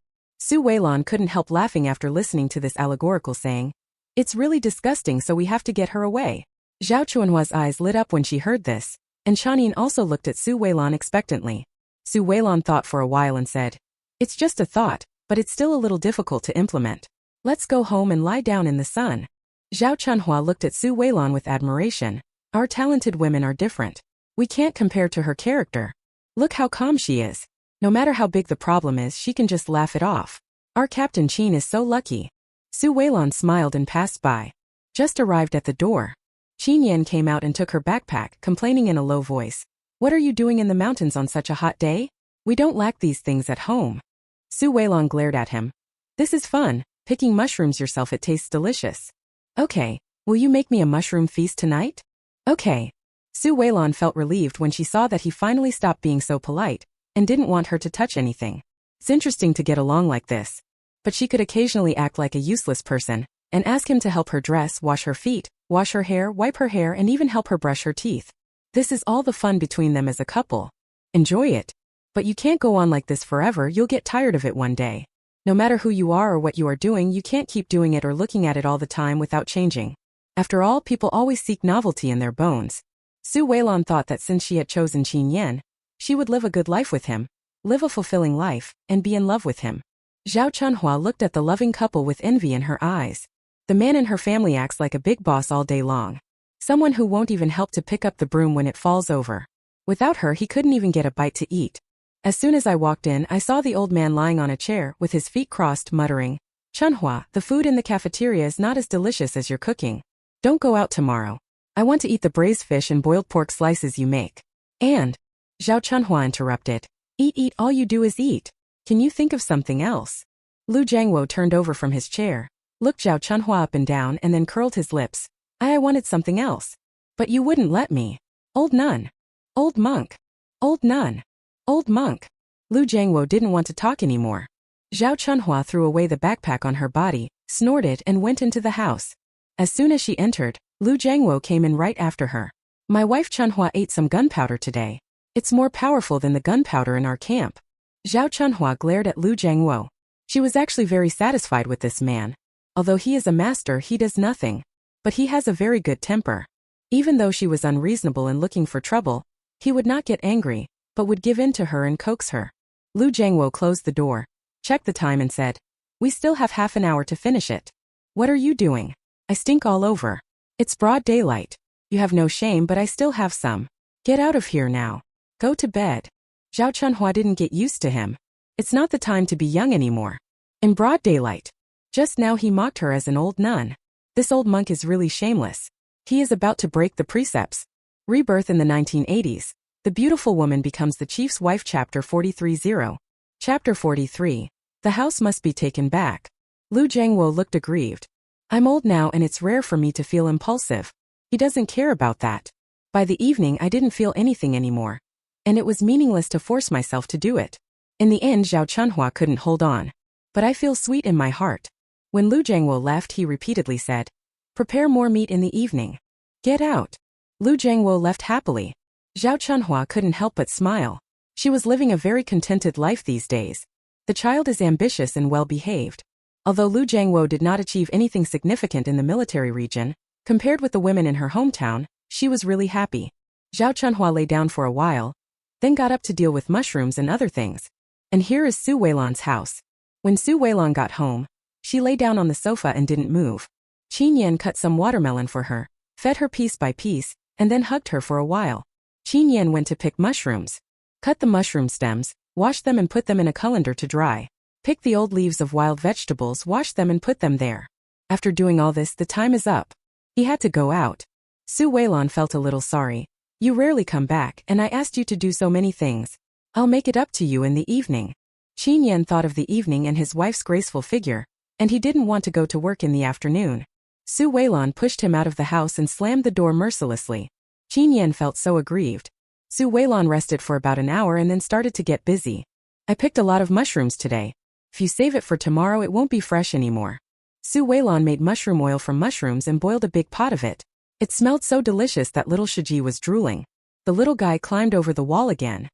Su Weilan couldn't help laughing after listening to this allegorical saying. It's really disgusting, so we have to get her away. Zhao Chunhua's eyes lit up when she heard this, and Qin Yan also looked at Su Weilan expectantly. Su Weilan thought for a while and said, It's just a thought, but it's still a little difficult to implement. Let's go home and lie down in the sun. Zhao Chunhua looked at Su Weilan with admiration. Our talented women are different. We can't compare to her character. Look how calm she is. No matter how big the problem is, she can just laugh it off. Our Captain Qin is so lucky. Su Weilan smiled and passed by. Just arrived at the door. Qin Yan came out and took her backpack, complaining in a low voice. What are you doing in the mountains on such a hot day? We don't lack these things at home. Su Weilan glared at him. This is fun, picking mushrooms yourself, it tastes delicious. Okay, will you make me a mushroom feast tonight? Okay. Su Weilan felt relieved when she saw that he finally stopped being so polite, and didn't want her to touch anything. It's interesting to get along like this. But she could occasionally act like a useless person, and ask him to help her dress, wash her feet, wash her hair, wipe her hair, and even help her brush her teeth. This is all the fun between them as a couple. Enjoy it. But you can't go on like this forever, you'll get tired of it one day. No matter who you are or what you are doing, you can't keep doing it or looking at it all the time without changing. After all, people always seek novelty in their bones. Su Weilan thought that since she had chosen Qin Yan, she would live a good life with him, live a fulfilling life, and be in love with him. Zhao Chunhua looked at the loving couple with envy in her eyes. The man in her family acts like a big boss all day long. Someone who won't even help to pick up the broom when it falls over. Without her, he couldn't even get a bite to eat. As soon as I walked in, I saw the old man lying on a chair with his feet crossed, muttering, Chunhua, the food in the cafeteria is not as delicious as your cooking. Don't go out tomorrow. I want to eat the braised fish and boiled pork slices you make. And, Zhao Chunhua interrupted, eat, all you do is eat. Can you think of something else? Lu Jiangwo turned over from his chair, looked Zhao Chunhua up and down, and then curled his lips. I wanted something else. But you wouldn't let me. Old nun. Old monk. Old nun. Old monk. Lu Jiangwo didn't want to talk anymore. Zhao Chunhua threw away the backpack on her body, snorted, and went into the house. As soon as she entered, Lu Jiangwo came in right after her. My wife Chunhua ate some gunpowder today. It's more powerful than the gunpowder in our camp. Zhao Chunhua glared at Lu Jiangwo. She was actually very satisfied with this man. Although he is a master, he does nothing. But he has a very good temper. Even though she was unreasonable and looking for trouble, he would not get angry, but would give in to her and coax her. Lu Jiangwo closed the door, checked the time and said, We still have half an hour to finish it. What are you doing? I stink all over. It's broad daylight. You have no shame, but I still have some. Get out of here now. Go to bed. Zhao Chunhua didn't get used to him. It's not the time to be young anymore. In broad daylight. Just now he mocked her as an old nun. This old monk is really shameless. He is about to break the precepts. Rebirth in the 1980s. The beautiful woman becomes the chief's wife. Chapter 43. Chapter 43. The house must be taken back. Lu Jiangwo looked aggrieved. I'm old now and it's rare for me to feel impulsive. He doesn't care about that. By the evening I didn't feel anything anymore. And it was meaningless to force myself to do it. In the end Zhao Chunhua couldn't hold on. But I feel sweet in my heart. When Lu Jiangwo left he repeatedly said, Prepare more meat in the evening. Get out. Lu Jiangwo left happily. Zhao Chunhua couldn't help but smile. She was living a very contented life these days. The child is ambitious and well-behaved. Although Lu Jiangwo did not achieve anything significant in the military region, compared with the women in her hometown, she was really happy. Zhao Chunhua lay down for a while, then got up to deal with mushrooms and other things. And here is Su Weilan's house. When Su Weilan got home, she lay down on the sofa and didn't move. Qin Yan cut some watermelon for her, fed her piece by piece, and then hugged her for a while. Qin Yan went to pick mushrooms. Cut the mushroom stems, wash them and put them in a colander to dry. Pick the old leaves of wild vegetables, wash them and put them there. After doing all this, the time is up. He had to go out. Su Weilan felt a little sorry. You rarely come back, and I asked you to do so many things. I'll make it up to you in the evening. Qin Yan thought of the evening and his wife's graceful figure, and he didn't want to go to work in the afternoon. Su Weilan pushed him out of the house and slammed the door mercilessly. Qin Yan felt so aggrieved. Su Weilan rested for about an hour and then started to get busy. I picked a lot of mushrooms today. If you save it for tomorrow, it won't be fresh anymore. Su Weilan made mushroom oil from mushrooms and boiled a big pot of it. It smelled so delicious that little Shiji was drooling. The little guy climbed over the wall again.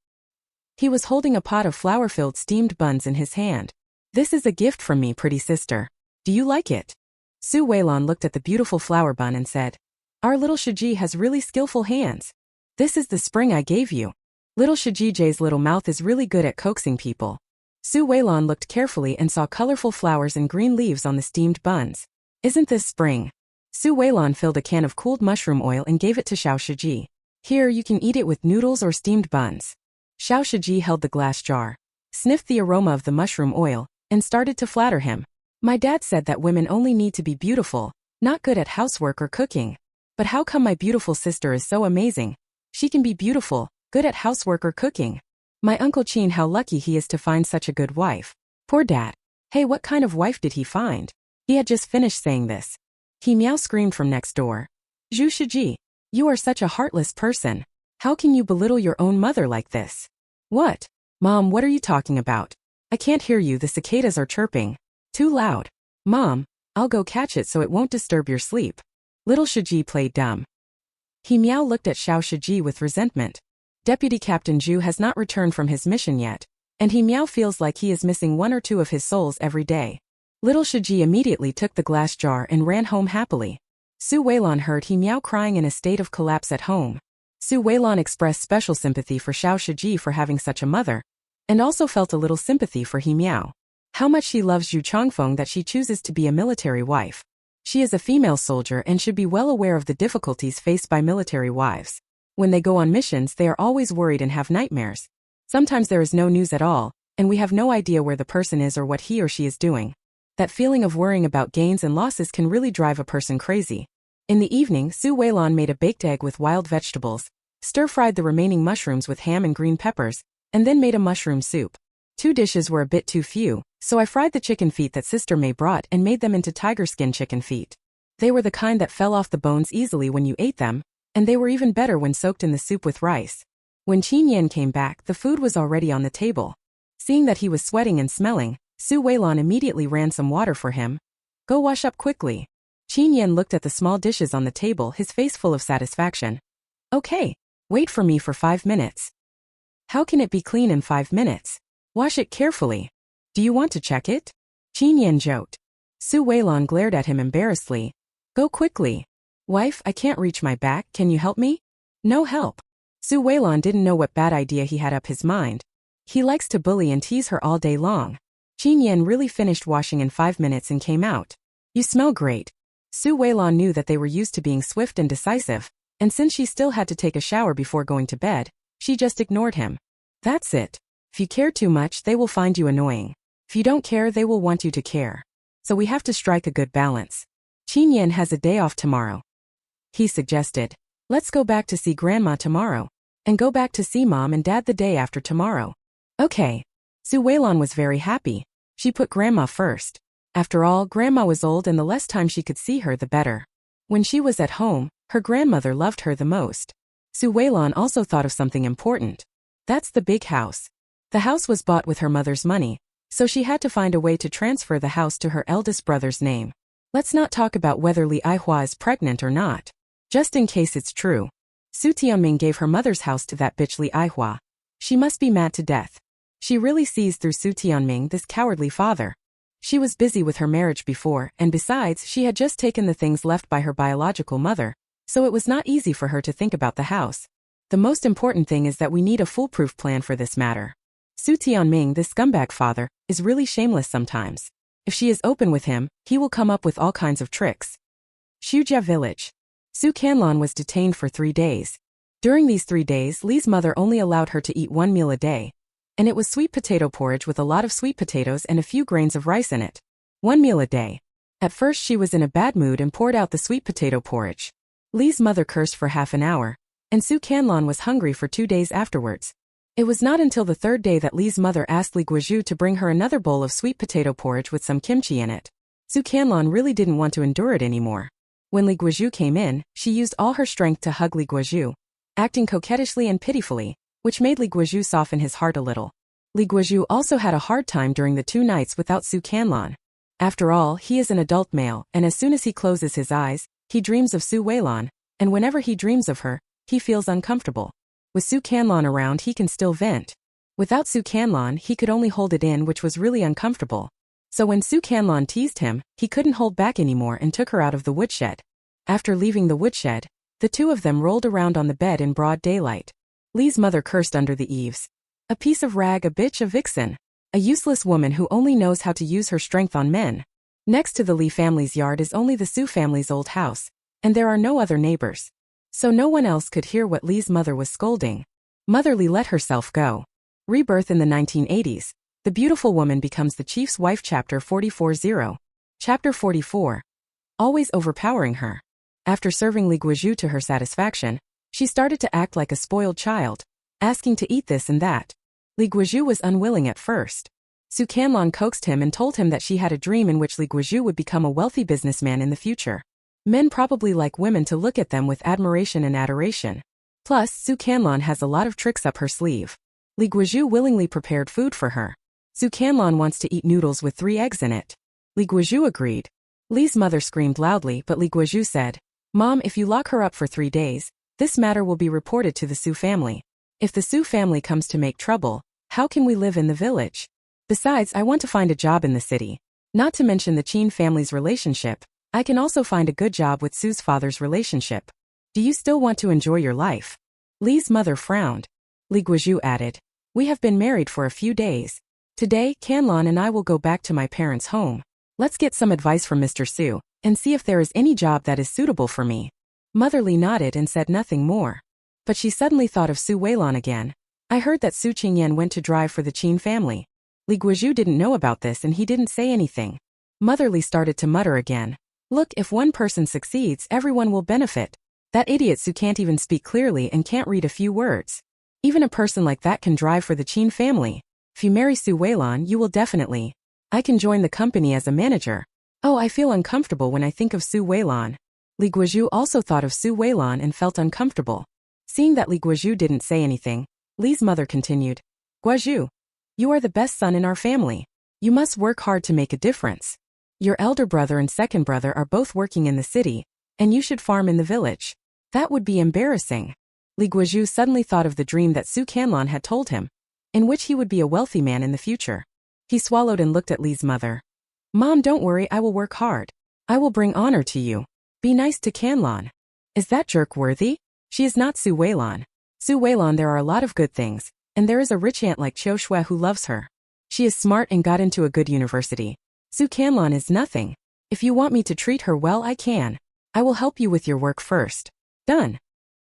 He was holding a pot of flour-filled steamed buns in his hand. This is a gift from me, pretty sister. Do you like it? Su Weilan looked at the beautiful flour bun and said, Our little Shiji has really skillful hands. This is the spring I gave you. Little Shiji's little mouth is really good at coaxing people. Su Weilan looked carefully and saw colorful flowers and green leaves on the steamed buns. Isn't this spring? Su Weilan filled a can of cooled mushroom oil and gave it to Xiao Shiji. Here, you can eat it with noodles or steamed buns. Xiao Shiji held the glass jar, sniffed the aroma of the mushroom oil, and started to flatter him. My dad said that women only need to be beautiful, not good at housework or cooking. But how come my beautiful sister is so amazing? She can be beautiful, good at housework or cooking. My Uncle Qin, how lucky he is to find such a good wife. Poor dad. Hey, what kind of wife did he find? He had just finished saying this. He meow screamed from next door. Zhu Shiji, you are such a heartless person. How can you belittle your own mother like this? What? Mom, what are you talking about? I can't hear you, the cicadas are chirping. Too loud. Mom, I'll go catch it so it won't disturb your sleep. Little Shiji played dumb. He meow looked at Xiao Shiji with resentment. Deputy Captain Zhu has not returned from his mission yet, and he meow feels like he is missing one or two of his souls every day. Little Shiji immediately took the glass jar and ran home happily. Su Weilan heard he meow crying in a state of collapse at home. Su Weilan expressed special sympathy for Xiao Shiji for having such a mother, and also felt a little sympathy for he meow. How much she loves Zhu Chongfeng that she chooses to be a military wife. She is a female soldier and should be well aware of the difficulties faced by military wives. When they go on missions, they are always worried and have nightmares. Sometimes there is no news at all, and we have no idea where the person is or what he or she is doing. That feeling of worrying about gains and losses can really drive a person crazy. In the evening, Su Weilan made a baked egg with wild vegetables, stir-fried the remaining mushrooms with ham and green peppers, and then made a mushroom soup. 2 dishes were a bit too few, so I fried the chicken feet that Sister May brought and made them into tiger skin chicken feet. They were the kind that fell off the bones easily when you ate them, and they were even better when soaked in the soup with rice. When Qin Yan came back, the food was already on the table. Seeing that he was sweating and smelling, Su Weilan immediately ran some water for him. Go wash up quickly. Qin Yan looked at the small dishes on the table, his face full of satisfaction. Okay, wait for me for 5 minutes. How can it be clean in 5 minutes? Wash it carefully. Do you want to check it? Qin Yan joked. Su Weilan glared at him embarrassedly. Go quickly. Wife, I can't reach my back, can you help me? No help. Su Weilan didn't know what bad idea he had up his mind. He likes to bully and tease her all day long. Qin Yan really finished washing in 5 minutes and came out. You smell great. Su Weilan knew that they were used to being swift and decisive, and since she still had to take a shower before going to bed, she just ignored him. That's it. If you care too much, they will find you annoying. If you don't care, they will want you to care. So we have to strike a good balance. Qin Yan has a day off tomorrow. He suggested, let's go back to see Grandma tomorrow, and go back to see Mom and Dad the day after tomorrow. Okay. Su Weilan was very happy. She put Grandma first. After all, Grandma was old and the less time she could see her, the better. When she was at home, her grandmother loved her the most. Su Weilan also thought of something important. That's the big house. The house was bought with her mother's money, so she had to find a way to transfer the house to her eldest brother's name. Let's not talk about whether Li Aihua is pregnant or not. Just in case it's true. Su Tianming gave her mother's house to that bitch Li Aihua. She must be mad to death. She really sees through Su Tianming, this cowardly father. She was busy with her marriage before, and besides, she had just taken the things left by her biological mother, so it was not easy for her to think about the house. The most important thing is that we need a foolproof plan for this matter. Su Tianming, this scumbag father, is really shameless sometimes. If she is open with him, he will come up with all kinds of tricks. Shujia village. Su Canlan was detained for 3 days. During these 3 days, Li's mother only allowed her to eat 1 meal a day. And it was sweet potato porridge with a lot of sweet potatoes and a few grains of rice in it. 1 meal a day. At first she was in a bad mood and poured out the sweet potato porridge. Li's mother cursed for half an hour, and Su Canlan was hungry for 2 days afterwards. It was not until the 3rd day that Li's mother asked Li Guozhu to bring her another bowl of sweet potato porridge with some kimchi in it. Su Canlan really didn't want to endure it anymore. When Li Guozhu came in, she used all her strength to hug Li Guozhu, acting coquettishly and pitifully, which made Li Guozhu soften his heart a little. Li Guozhu also had a hard time during the 2 nights without Su Canlan. After all, he is an adult male, and as soon as he closes his eyes, he dreams of Su Weilan, and whenever he dreams of her, he feels uncomfortable. With Su Canlan around, he can still vent. Without Su Canlan, he could only hold it in, which was really uncomfortable. So when Su Canlan teased him, he couldn't hold back anymore and took her out of the woodshed. After leaving the woodshed, the 2 of them rolled around on the bed in broad daylight. Li's mother cursed under the eaves. A piece of rag, a bitch, a vixen. A useless woman who only knows how to use her strength on men. Next to the Li family's yard is only the Su family's old house, and there are no other neighbors. So no one else could hear what Li's mother was scolding. Mother Li let herself go. Rebirth in the 1980s. The beautiful woman becomes the chief's wife. Chapter 44. Chapter 44. Always overpowering her. After serving Li Guozhu to her satisfaction, she started to act like a spoiled child, asking to eat this and that. Li Guozhu was unwilling at first. Su Canlan coaxed him and told him that she had a dream in which Li Guozhu would become a wealthy businessman in the future. Men probably like women to look at them with admiration and adoration. Plus, Su Canlan has a lot of tricks up her sleeve. Li Guozhu willingly prepared food for her. Su Canlan wants to eat noodles with 3 eggs in it. Li Guozhu agreed. Li's mother screamed loudly, but Li Guozhu said, "Mom, if you lock her up for 3 days, this matter will be reported to the Su family. If the Su family comes to make trouble, how can we live in the village? Besides, I want to find a job in the city. Not to mention the Qin family's relationship, I can also find a good job with Su's father's relationship. Do you still want to enjoy your life?" Li's mother frowned. Li Guozhu added, "We have been married for a few days. Today, Canlan and I will go back to my parents' home. Let's get some advice from Mr. Su, and see if there is any job that is suitable for me." Mother Li nodded and said nothing more. But she suddenly thought of Su Weilan again. I heard that Qin Yan went to drive for the Qin family. Li Guozhu didn't know about this and he didn't say anything. Mother Li started to mutter again. Look, if one person succeeds, everyone will benefit. That idiot Su can't even speak clearly and can't read a few words. Even a person like that can drive for the Qin family. If you marry Su Weilan, you will definitely. I can join the company as a manager. Oh, I feel uncomfortable when I think of Su Weilan. Li Guozhu also thought of Su Weilan and felt uncomfortable. Seeing that Li Guozhu didn't say anything, Li's mother continued. Guozhu, you are the best son in our family. You must work hard to make a difference. Your elder brother and second brother are both working in the city, and you should farm in the village. That would be embarrassing. Li Guozhu suddenly thought of the dream that Su Canlan had told him, in which he would be a wealthy man in the future. He swallowed and looked at Li's mother. Mom, don't worry, I will work hard. I will bring honor to you. Be nice to Canlan. Is that jerk worthy? She is not Su Weilan. Su Weilan, there are a lot of good things, and there is a rich aunt like Qiu Shui who loves her. She is smart and got into a good university. Su Canlan is nothing. If you want me to treat her well, I can. I will help you with your work first. Done.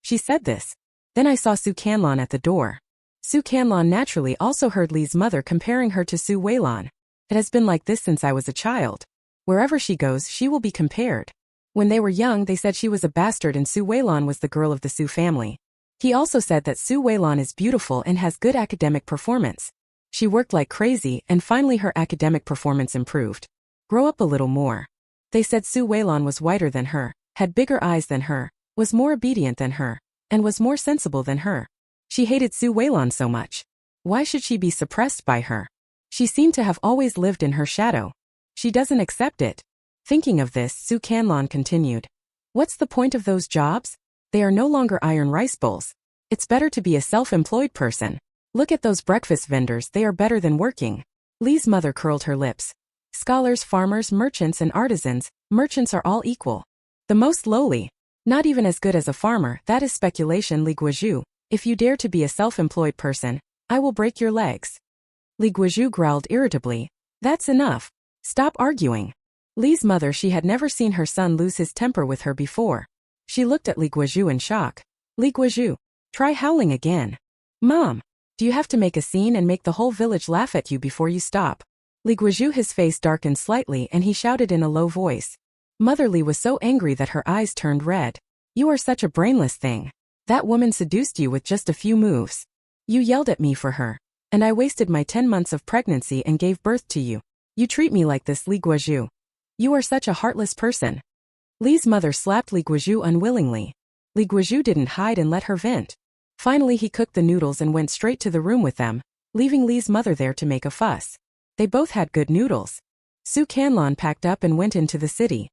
She said this. Then I saw Su Canlan at the door. Su Canlan naturally also heard Li's mother comparing her to Su Weilan. It has been like this since I was a child. Wherever she goes, she will be compared. When they were young, they said she was a bastard and Su Weilan was the girl of the Su family. He also said that Su Weilan is beautiful and has good academic performance. She worked like crazy and finally her academic performance improved. Grow up a little more. They said Su Weilan was whiter than her, had bigger eyes than her, was more obedient than her, and was more sensible than her. She hated Su Weilan so much. Why should she be suppressed by her? She seemed to have always lived in her shadow. She doesn't accept it. Thinking of this, Su Canlan continued. What's the point of those jobs? They are no longer iron rice bowls. It's better to be a self-employed person. Look at those breakfast vendors, they are better than working. Li's mother curled her lips. Scholars, farmers, merchants and artisans, merchants are all equal. The most lowly. Not even as good as a farmer, that is speculation. Li Guozhu, if you dare to be a self-employed person, I will break your legs. Li Guozhu growled irritably. That's enough. Stop arguing. Li's mother, she had never seen her son lose his temper with her before. She looked at Li Guozhu in shock. Li Guozhu, try howling again. Mom, do you have to make a scene and make the whole village laugh at you before you stop? Li Guozhu, his face darkened slightly and he shouted in a low voice. Mother Li was so angry that her eyes turned red. You are such a brainless thing. That woman seduced you with just a few moves. You yelled at me for her, and I wasted my 10 months of pregnancy and gave birth to you. You treat me like this, Li Guozhu. You are such a heartless person. Li's mother slapped Li Guozhu unwillingly. Li Guozhu didn't hide and let her vent. Finally he cooked the noodles and went straight to the room with them, leaving Li's mother there to make a fuss. They both had good noodles. Su Canlan packed up and went into the city.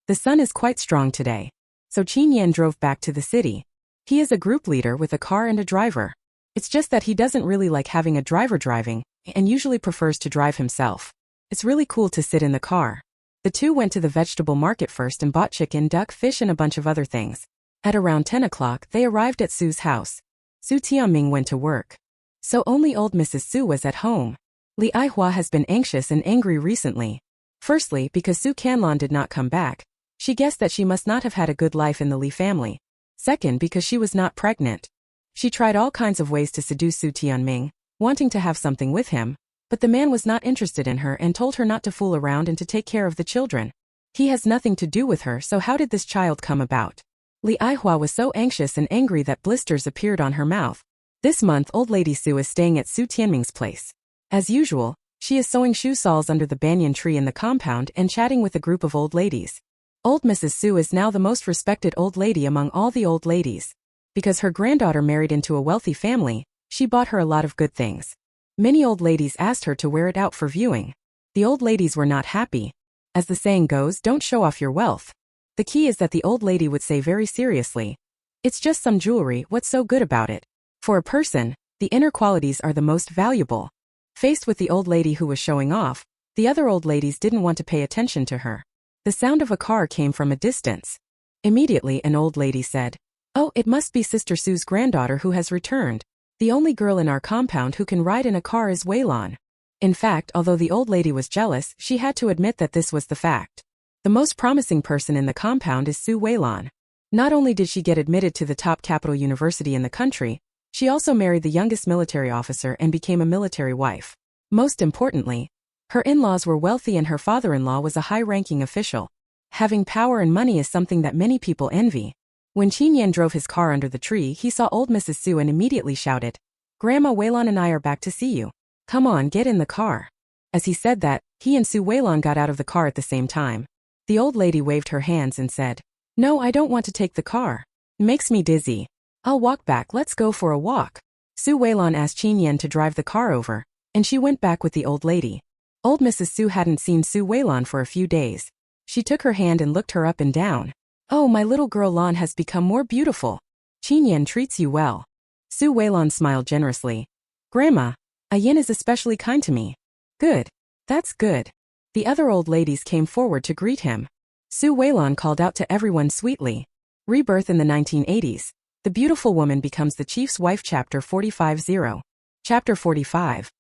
The sun is quite strong today, so Qin Yan drove back to the city. He is a group leader with a car and a driver. It's just that he doesn't really like having a driver driving, and usually prefers to drive himself. It's really cool to sit in the car. The two went to the vegetable market first and bought chicken, duck, fish and a bunch of other things. At around 10 o'clock, they arrived at Su's house. Su Tianming went to work. So only old Mrs. Su was at home. Li Aihua has been anxious and angry recently. Firstly, because Su Canlan did not come back. She guessed that she must not have had a good life in the Li family. Second, because she was not pregnant. She tried all kinds of ways to seduce Su Tianming, wanting to have something with him, but the man was not interested in her and told her not to fool around and to take care of the children. He has nothing to do with her, so how did this child come about? Li Aihua was so anxious and angry that blisters appeared on her mouth. This month old lady Su is staying at Su Tianming's place. As usual, she is sewing shoe soles under the banyan tree in the compound and chatting with a group of old ladies. Old Mrs. Su is now the most respected old lady among all the old ladies. Because her granddaughter married into a wealthy family, she bought her a lot of good things. Many old ladies asked her to wear it out for viewing. The old ladies were not happy. As the saying goes, don't show off your wealth. The key is that the old lady would say very seriously, it's just some jewelry, what's so good about it? For a person, the inner qualities are the most valuable. Faced with the old lady who was showing off, the other old ladies didn't want to pay attention to her. The sound of a car came from a distance. Immediately an old lady said, oh, it must be Sister Su's granddaughter who has returned. The only girl in our compound who can ride in a car is Weilan. In fact, although the old lady was jealous, she had to admit that this was the fact. The most promising person in the compound is Su Weilan. Not only did she get admitted to the top capital university in the country, she also married the youngest military officer and became a military wife. Most importantly, her in-laws were wealthy and her father-in-law was a high-ranking official. Having power and money is something that many people envy. When Qin Yan drove his car under the tree, he saw old Mrs. Su and immediately shouted, Grandma Weilan and I are back to see you. Come on, get in the car. As he said that, he and Su Weilan got out of the car at the same time. The old lady waved her hands and said, no, I don't want to take the car. It makes me dizzy. I'll walk back, let's go for a walk. Su Weilan asked Qin Yan to drive the car over, and she went back with the old lady. Old Mrs. Su hadn't seen Su Weilan for a few days. She took her hand and looked her up and down. Oh, my little girl Lan has become more beautiful. Qin Yan treats you well. Su Weilan smiled generously. Grandma, Yin is especially kind to me. Good. That's good. The other old ladies came forward to greet him. Su Weilan called out to everyone sweetly. Rebirth in the 1980s. The beautiful woman becomes the chief's wife. Chapter 45-0. Chapter 45.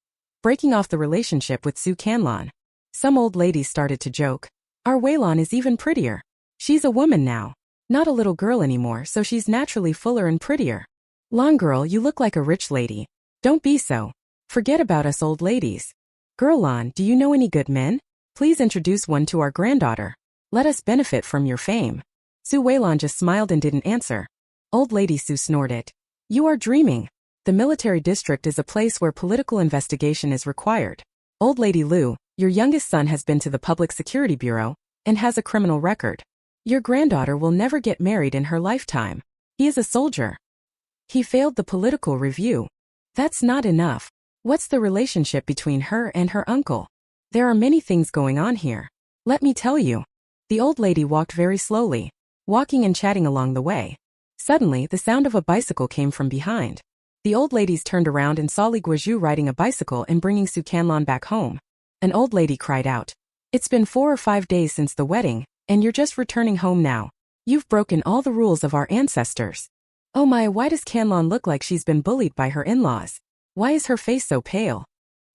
Breaking off the relationship with Su Canlan. Some old ladies started to joke. Our Weilan is even prettier. She's a woman now. Not a little girl anymore, so she's naturally fuller and prettier. Lan girl, you look like a rich lady. Don't be so. Forget about us old ladies. Girl Lan, do you know any good men? Please introduce one to our granddaughter. Let us benefit from your fame. Su Weilan just smiled and didn't answer. Old lady Su snorted. You are dreaming. The military district is a place where political investigation is required. Old lady Lu, your youngest son has been to the Public Security Bureau and has a criminal record. Your granddaughter will never get married in her lifetime. He is a soldier. He failed the political review. That's not enough. What's the relationship between her and her uncle? There are many things going on here. Let me tell you. The old lady walked very slowly, walking and chatting along the way. Suddenly, the sound of a bicycle came from behind. The old ladies turned around and saw Li Guozhu riding a bicycle and bringing Su Canlan back home. An old lady cried out. It's been 4 or 5 days since the wedding, and you're just returning home now. You've broken all the rules of our ancestors. Oh my, why does Canlan look like she's been bullied by her in-laws? Why is her face so pale?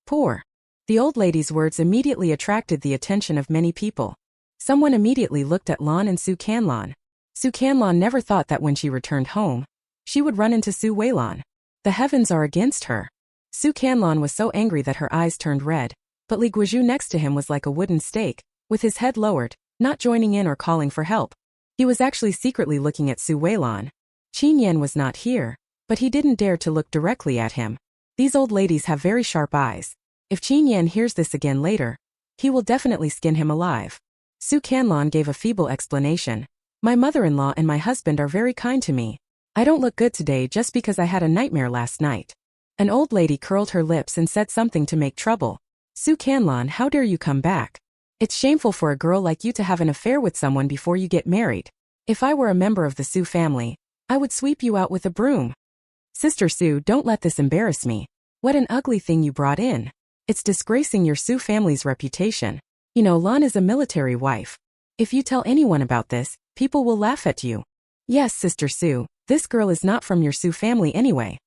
Poor. The old lady's words immediately attracted the attention of many people. Someone immediately looked at Lan and Su Canlan. Su Canlan never thought that when she returned home, she would run into Su Weilan. The heavens are against her. Su Canlan was so angry that her eyes turned red, but Li Guizhu next to him was like a wooden stake, with his head lowered, not joining in or calling for help. He was actually secretly looking at Su Weilan. Qin Yan was not here, but he didn't dare to look directly at him. These old ladies have very sharp eyes. If Qin Yan hears this again later, he will definitely skin him alive. Su Canlan gave a feeble explanation. My mother-in-law and my husband are very kind to me. I don't look good today just because I had a nightmare last night. An old lady curled her lips and said something to make trouble. Su Canlan, how dare you come back? It's shameful for a girl like you to have an affair with someone before you get married. If I were a member of the Su family, I would sweep you out with a broom. Sister Su, don't let this embarrass me. What an ugly thing you brought in. It's disgracing your Su family's reputation. You know, Lan is a military wife. If you tell anyone about this, people will laugh at you. Yes, Sister Su, this girl is not from your Su family anyway.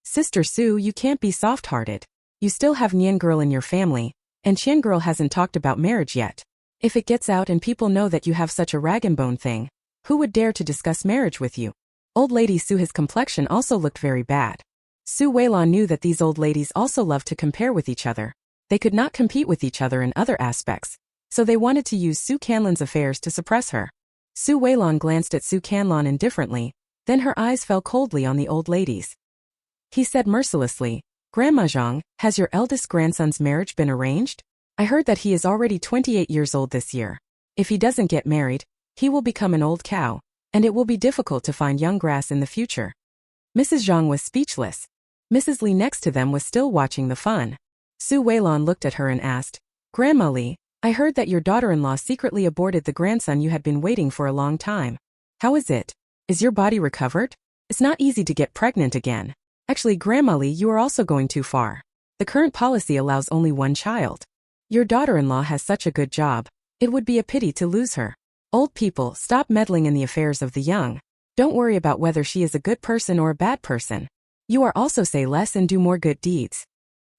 Sister Su, you can't be soft-hearted. You still have Nian girl in your family, and Qian girl hasn't talked about marriage yet. If it gets out and people know that you have such a rag and bone thing, who would dare to discuss marriage with you? Old lady Su's complexion also looked very bad. Su Weilan knew that these old ladies also loved to compare with each other. They could not compete with each other in other aspects, so they wanted to use Su Canlan's affairs to suppress her. Su Weilan glanced at Su Canlan indifferently, then her eyes fell coldly on the old ladies. He said mercilessly, Grandma Zhang, has your eldest grandson's marriage been arranged? I heard that he is already 28 years old this year. If he doesn't get married, he will become an old cow, and it will be difficult to find young grass in the future. Mrs. Zhang was speechless. Mrs. Li next to them was still watching the fun. Su Weilan looked at her and asked, Grandma Li, I heard that your daughter-in-law secretly aborted the grandson you had been waiting for a long time. How is it? Is your body recovered? It's not easy to get pregnant again. Actually, Grandma Li, you are also going too far. The current policy allows only one child. Your daughter-in-law has such a good job. It would be a pity to lose her. Old people, stop meddling in the affairs of the young. Don't worry about whether she is a good person or a bad person. You are also say less and do more good deeds.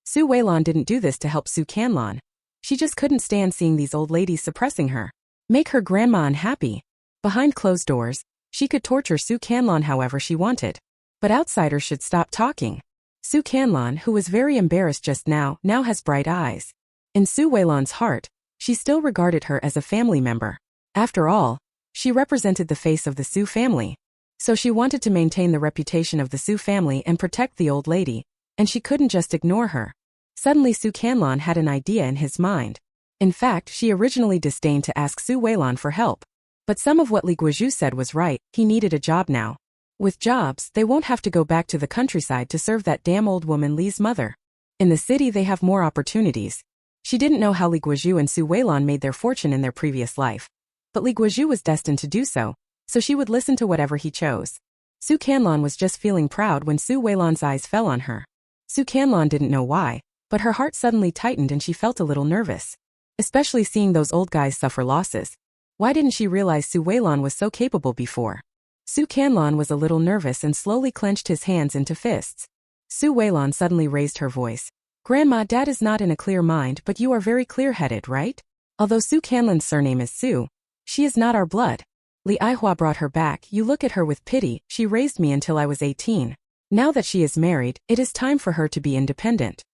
Su Weilan didn't do this to help Su Canlan. She just couldn't stand seeing these old ladies suppressing her. Make her grandma unhappy. Behind closed doors, she could torture Su Canlan however she wanted. But outsiders should stop talking. Su Canlan, who was very embarrassed just now has bright eyes. In Su Weilan's heart, she still regarded her as a family member. After all, she represented the face of the Su family. So she wanted to maintain the reputation of the Su family and protect the old lady, and she couldn't just ignore her. Suddenly Su Canlan had an idea in his mind. In fact, she originally disdained to ask Su Weilan for help. But some of what Li Guizhu said was right, he needed a job now. With jobs, they won't have to go back to the countryside to serve that damn old woman Li's mother. In the city they have more opportunities. She didn't know how Li Guizhu and Su Weilan made their fortune in their previous life. But Li Guizhu was destined to do so she would listen to whatever he chose. Su Canlan was just feeling proud when Su Weilan's eyes fell on her. Su Canlan didn't know why, but her heart suddenly tightened and she felt a little nervous. Especially seeing those old guys suffer losses. Why didn't she realize Su Weilan was so capable before? Su Canlan was a little nervous and slowly clenched his hands into fists. Su Weilan suddenly raised her voice. Grandma, Dad is not in a clear mind, but you are very clear-headed, right? Although Su Canlan's surname is Su, she is not our blood. Li Aihua brought her back. You look at her with pity. She raised me until I was 18. Now that she is married, it is time for her to be independent.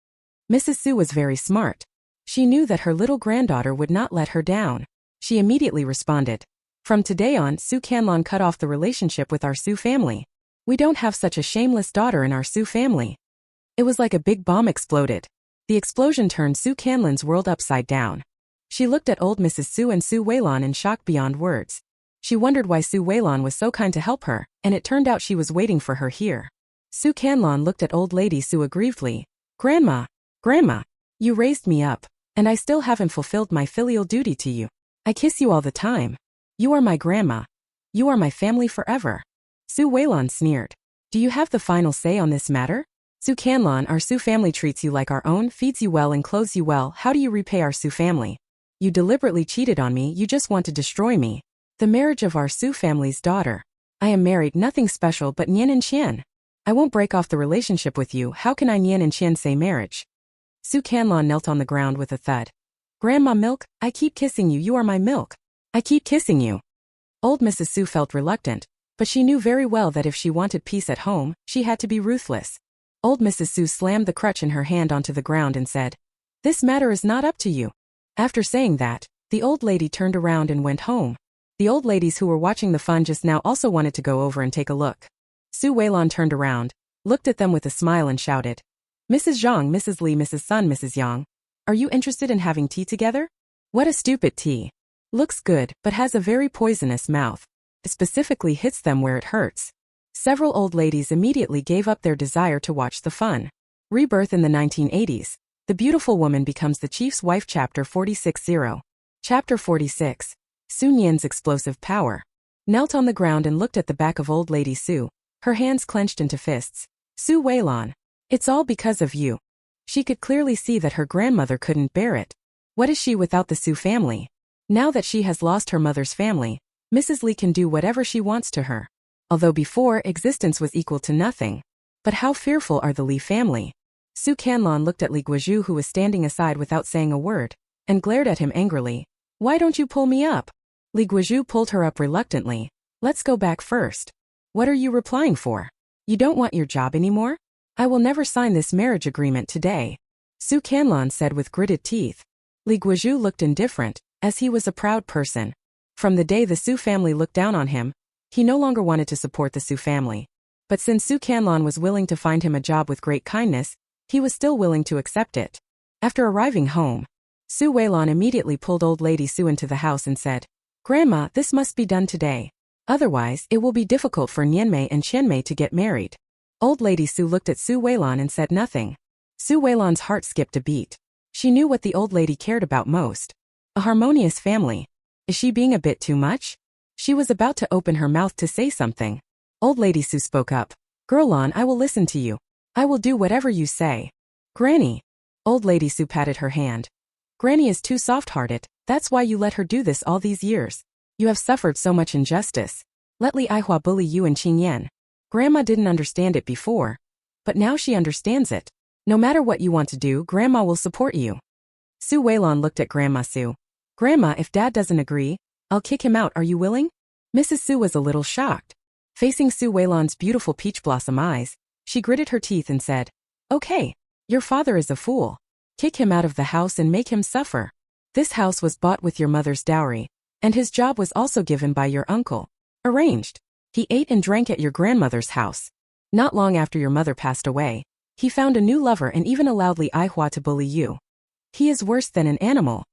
Mrs. Su was very smart. She knew that her little granddaughter would not let her down. She immediately responded. From today on, Su Canlan cut off the relationship with our Su family. We don't have such a shameless daughter in our Su family. It was like a big bomb exploded. The explosion turned Su Canlan's world upside down. She looked at old Mrs. Su and Su Weilan in shock beyond words. She wondered why Su Weilan was so kind to help her, and it turned out she was waiting for her here. Su Canlan looked at old lady Su aggrievedly. Grandma, you raised me up, and I still haven't fulfilled my filial duty to you. I kiss you all the time. You are my grandma. You are my family forever. Su Weilan sneered. Do you have the final say on this matter? Su Canlan, our Su family treats you like our own, feeds you well and clothes you well. How do you repay our Su family? You deliberately cheated on me. You just want to destroy me. The marriage of our Su family's daughter. I am married, nothing special but Nian and Qian. I won't break off the relationship with you. How can I Nian and Qian say marriage? Su Canlan knelt on the ground with a thud. Grandma milk, I keep kissing you. You are my milk. I keep kissing you. Old Mrs. Su felt reluctant, but she knew very well that if she wanted peace at home, she had to be ruthless. Old Mrs. Su slammed the crutch in her hand onto the ground and said, "This matter is not up to you." After saying that, the old lady turned around and went home. The old ladies who were watching the fun just now also wanted to go over and take a look. Su Weilan turned around, looked at them with a smile and shouted, "Mrs. Zhang, Mrs. Li, Mrs. Sun, Mrs. Yang, are you interested in having tea together? What a stupid tea. Looks good, but has a very poisonous mouth. It specifically hits them where it hurts." Several old ladies immediately gave up their desire to watch the fun. Rebirth in the 1980s. The Beautiful Woman Becomes the Chief's Wife. Chapter 46. Chapter 46. Qin Yan's Explosive Power. Knelt on the ground and looked at the back of old lady Su, her hands clenched into fists. "Su Weilan, it's all because of you." She could clearly see that her grandmother couldn't bear it. What is she without the Su family? Now that she has lost her mother's family, Mrs. Li can do whatever she wants to her. Although before, existence was equal to nothing. But how fearful are the Li family? Su Canlon looked at Li Guozhu, who was standing aside without saying a word, and glared at him angrily. "Why don't you pull me up?" Li Guozhu pulled her up reluctantly. "Let's go back first." "What are you replying for? You don't want your job anymore? I will never sign this marriage agreement today," Su Canlon said with gritted teeth. Li Guozhu looked indifferent, as he was a proud person. From the day the Su family looked down on him, he no longer wanted to support the Su family. But since Su Canlon was willing to find him a job with great kindness, he was still willing to accept it. After arriving home, Su Weilan immediately pulled old lady Su into the house and said, "Grandma, this must be done today. Otherwise, it will be difficult for Nianmei and Qianmei to get married." Old lady Su looked at Su Weilan and said nothing. Su Weilan's heart skipped a beat. She knew what the old lady cared about most. A harmonious family. Is she being a bit too much? She was about to open her mouth to say something. Old lady Su spoke up. "Girlon, I will listen to you. I will do whatever you say." "Granny." Old lady Su patted her hand. "Granny is too soft-hearted, that's why you let her do this all these years. You have suffered so much injustice. Let Li Aihua bully you and Qin Yan. Grandma didn't understand it before, but now she understands it. No matter what you want to do, Grandma will support you." Su Weilan looked at Grandma Su. "Grandma, if Dad doesn't agree, I'll kick him out. Are you willing?" Mrs. Su was a little shocked. Facing Su Weilan's beautiful peach blossom eyes, she gritted her teeth and said, "Okay, your father is a fool. Kick him out of the house and make him suffer. This house was bought with your mother's dowry, and his job was also given by your uncle. Arranged. He ate and drank at your grandmother's house. Not long after your mother passed away, he found a new lover and even allowed Li Aihua to bully you. He is worse than an animal."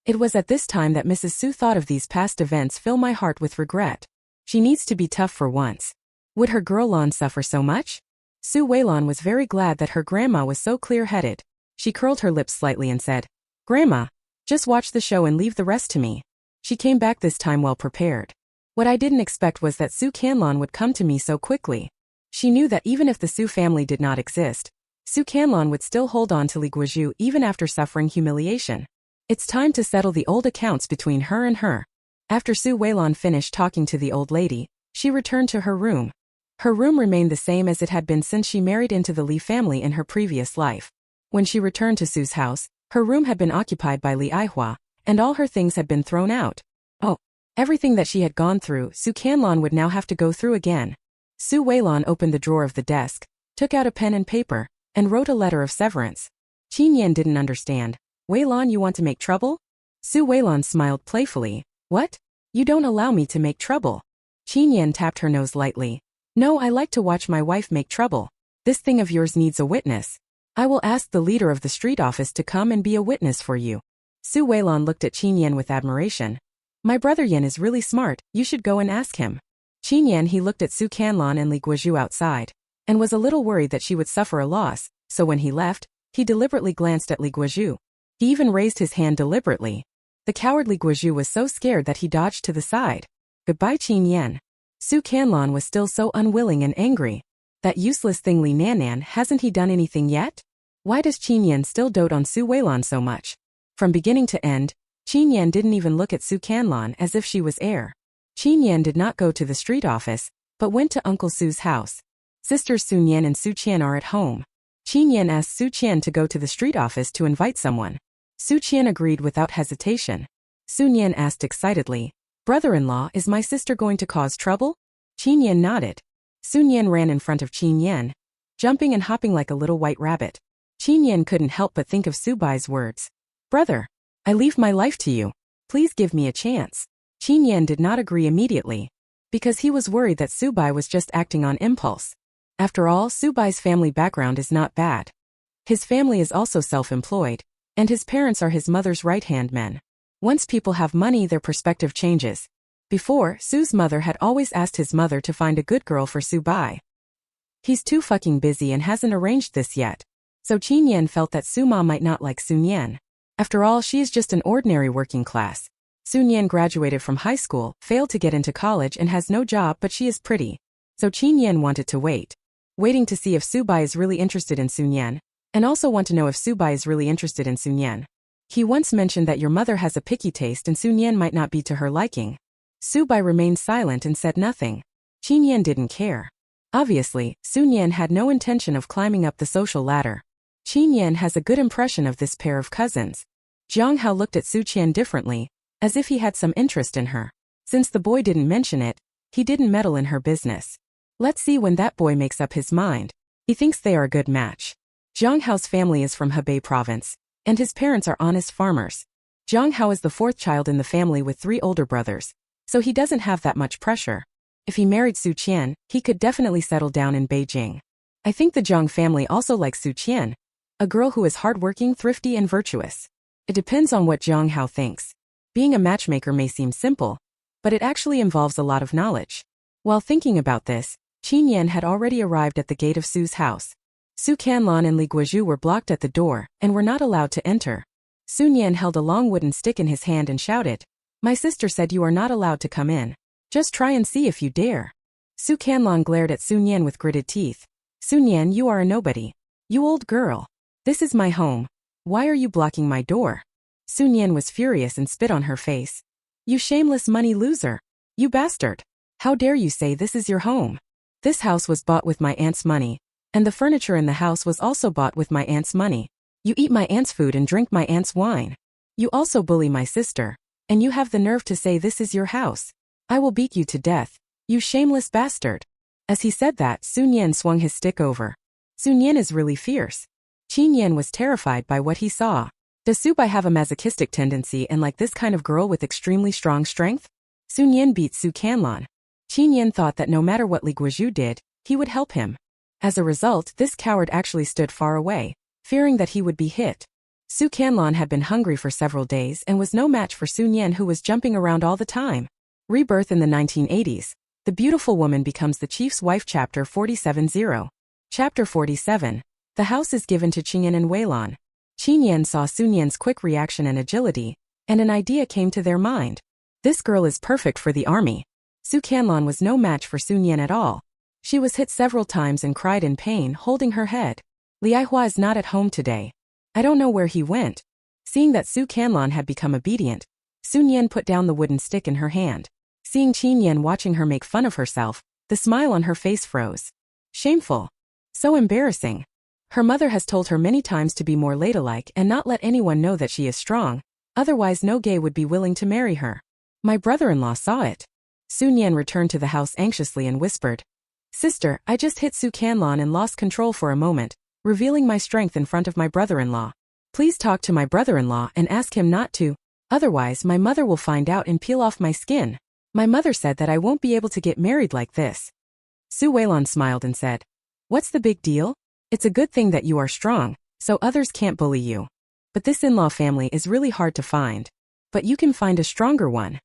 It was at this time that Mrs. Su thought of these past events. "Fill my heart with regret. She needs to be tough for once. Would her girl Lan suffer so much?" Su Weilan was very glad that her grandma was so clear-headed. She curled her lips slightly and said, "Grandma, just watch the show and leave the rest to me." She came back this time well prepared. What I didn't expect was that Su Canlon would come to me so quickly. She knew that even if the Su family did not exist, Su Canlon would still hold on to Li Guozhu even after suffering humiliation. It's time to settle the old accounts between her and her. After Su Weilan finished talking to the old lady, she returned to her room. Her room remained the same as it had been since she married into the Li family in her previous life. When she returned to Su's house, her room had been occupied by Li Aihua, and all her things had been thrown out. Oh, everything that she had gone through, Su Canlon would now have to go through again. Su Weilan opened the drawer of the desk, took out a pen and paper, and wrote a letter of severance. Qin Yan didn't understand. "Weilan, you want to make trouble?" Su Weilan smiled playfully. "What? You don't allow me to make trouble." Qin Yan tapped her nose lightly. "No, I like to watch my wife make trouble. This thing of yours needs a witness. I will ask the leader of the street office to come and be a witness for you." Su Weilan looked at Qin Yan with admiration. "My brother Yan is really smart, you should go and ask him." Qin Yan he looked at Su Canlon and Li Guozhu outside, and was a little worried that she would suffer a loss, so when he left, he deliberately glanced at Li Guozhu. He even raised his hand deliberately. The cowardly Guozhu was so scared that he dodged to the side. "Goodbye, Qin Yan." Su Canlon was still so unwilling and angry. That useless thing Li Nanan, hasn't he done anything yet? Why does Qin Yan still dote on Su Weilan so much? From beginning to end, Qin Yan didn't even look at Su Canlon as if she was air. Qin Yan did not go to the street office, but went to Uncle Su's house. Sisters Su Yan and Su Qian are at home. Qin Yan asked Su Qian to go to the street office to invite someone. Su Qian agreed without hesitation. Su Yan asked excitedly, Brother-in-law, is my sister going to cause trouble? Qin Yan nodded. Sun Yan ran in front of Qin Yan, jumping and hopping like a little white rabbit. Qin Yan couldn't help but think of Subai's words. Brother, I leave my life to you. Please give me a chance. Qin Yan did not agree immediately, because he was worried that Subai was just acting on impulse. After all, Subai's family background is not bad. His family is also self-employed, and his parents are his mother's right-hand men. Once people have money, their perspective changes. Before, Su's mother had always asked his mother to find a good girl for Subai. He's too fucking busy and hasn't arranged this yet. So Qin Yan felt that Suma might not like Sun Yan. After all, she is just an ordinary working class. Sun Yan graduated from high school, failed to get into college and has no job, but she is pretty. So Qin Yan wanted to waiting to see if Subai is really interested in Sun Yan, and also want to know if Subai is really interested in Sun Yan. He once mentioned that your mother has a picky taste and Sun Yan might not be to her liking. Subai remained silent and said nothing. Qin Yan didn't care. Obviously, Sun Yan had no intention of climbing up the social ladder. Qin Yan has a good impression of this pair of cousins. Jiang Hao looked at Su Qian differently, as if he had some interest in her. Since the boy didn't mention it, he didn't meddle in her business. Let's see when that boy makes up his mind. He thinks they are a good match. Jiang Hao's family is from Hebei province, and his parents are honest farmers. Jiang Hao is the fourth child in the family with 3 older brothers, so he doesn't have that much pressure. If he married Su Qian, he could definitely settle down in Beijing. I think the Jiang family also likes Su Qian, a girl who is hardworking, thrifty and virtuous. It depends on what Jiang Hao thinks. Being a matchmaker may seem simple, but it actually involves a lot of knowledge. While thinking about this, Qin Yan had already arrived at the gate of Su's house. Su Canlan and Li Guozhu were blocked at the door and were not allowed to enter. Sun Yan held a long wooden stick in his hand and shouted, "My sister said you are not allowed to come in. Just try and see if you dare." Su Canlan glared at Sun Yan with gritted teeth. "Sun Yan, you are a nobody. You old girl. This is my home. Why are you blocking my door?" Sun Yan was furious and spit on her face. "You shameless money loser. You bastard. How dare you say this is your home? This house was bought with my aunt's money, and the furniture in the house was also bought with my aunt's money. You eat my aunt's food and drink my aunt's wine. You also bully my sister, and you have the nerve to say this is your house. I will beat you to death, you shameless bastard." As he said that, Sun Yan swung his stick over. Sun Yan is really fierce. Qin Yan was terrified by what he saw. Does Subai have a masochistic tendency and like this kind of girl with extremely strong strength? Sun Yan beat Su Canlan. Qin Yan thought that no matter what Li Guozhu did, he would help him. As a result, this coward actually stood far away, fearing that he would be hit. Su Canlan had been hungry for several days and was no match for Sun Yan, who was jumping around all the time. Rebirth in the 1980s. The Beautiful Woman Becomes the Chief's Wife. Chapter 47. Chapter 47. The house is given to Qin Yan and Weilan. Qin Yan saw Sun Yan's quick reaction and agility, and an idea came to their mind. This girl is perfect for the army. Su Canlan was no match for Sun Yan at all. She was hit several times and cried in pain, holding her head. "Liaihua is not at home today. I don't know where he went." Seeing that Su Canlan had become obedient, Sun Yan put down the wooden stick in her hand. Seeing Qin Yan watching her make fun of herself, the smile on her face froze. Shameful. So embarrassing. Her mother has told her many times to be more ladylike and not let anyone know that she is strong, otherwise no gay would be willing to marry her. My brother-in-law saw it. Sun Yan returned to the house anxiously and whispered, "Sister, I just hit Su Canlan and lost control for a moment, revealing my strength in front of my brother-in-law. Please talk to my brother-in-law and ask him not to, otherwise my mother will find out and peel off my skin. My mother said that I won't be able to get married like this." Su Weilan smiled and said, "What's the big deal? It's a good thing that you are strong, so others can't bully you. But this in-law family is really hard to find. But you can find a stronger one."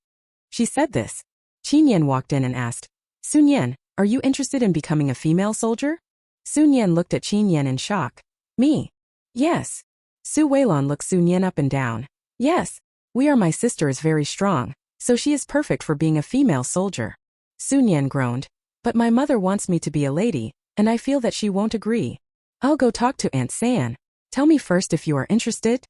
She said this. Qin Yan walked in and asked, "Sun Yan, are you interested in becoming a female soldier?" Sun Yan looked at Qin Yan in shock. "Me? Yes." Su Weilan looked Sun Yan up and down. "Yes. My sister is very strong, so she is perfect for being a female soldier." Sun Yan groaned. "But my mother wants me to be a lady, and I feel that she won't agree. I'll go talk to Aunt San. Tell me first if you are interested."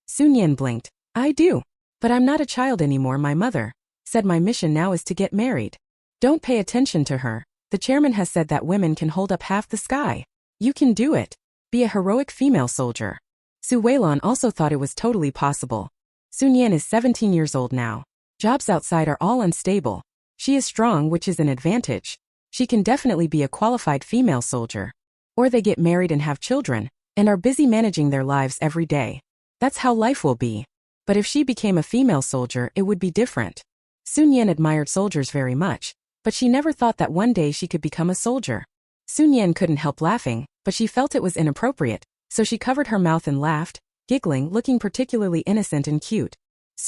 Sun Yan blinked. "I do. But I'm not a child anymore. My mother said my mission now is to get married. Don't pay attention to her. The chairman has said that women can hold up half the sky. You can do it. Be a heroic female soldier." Su Weilan also thought it was totally possible. Sun Yan is 17 years old now. Jobs outside are all unstable. She is strong, which is an advantage. She can definitely be a qualified female soldier. Or they get married and have children, and are busy managing their lives every day. That's how life will be. But if she became a female soldier, it would be different. Qin Yan admired soldiers very much, but she never thought that one day she could become a soldier. Qin Yan couldn't help laughing, but she felt it was inappropriate, so she covered her mouth and laughed, giggling, looking particularly innocent and cute.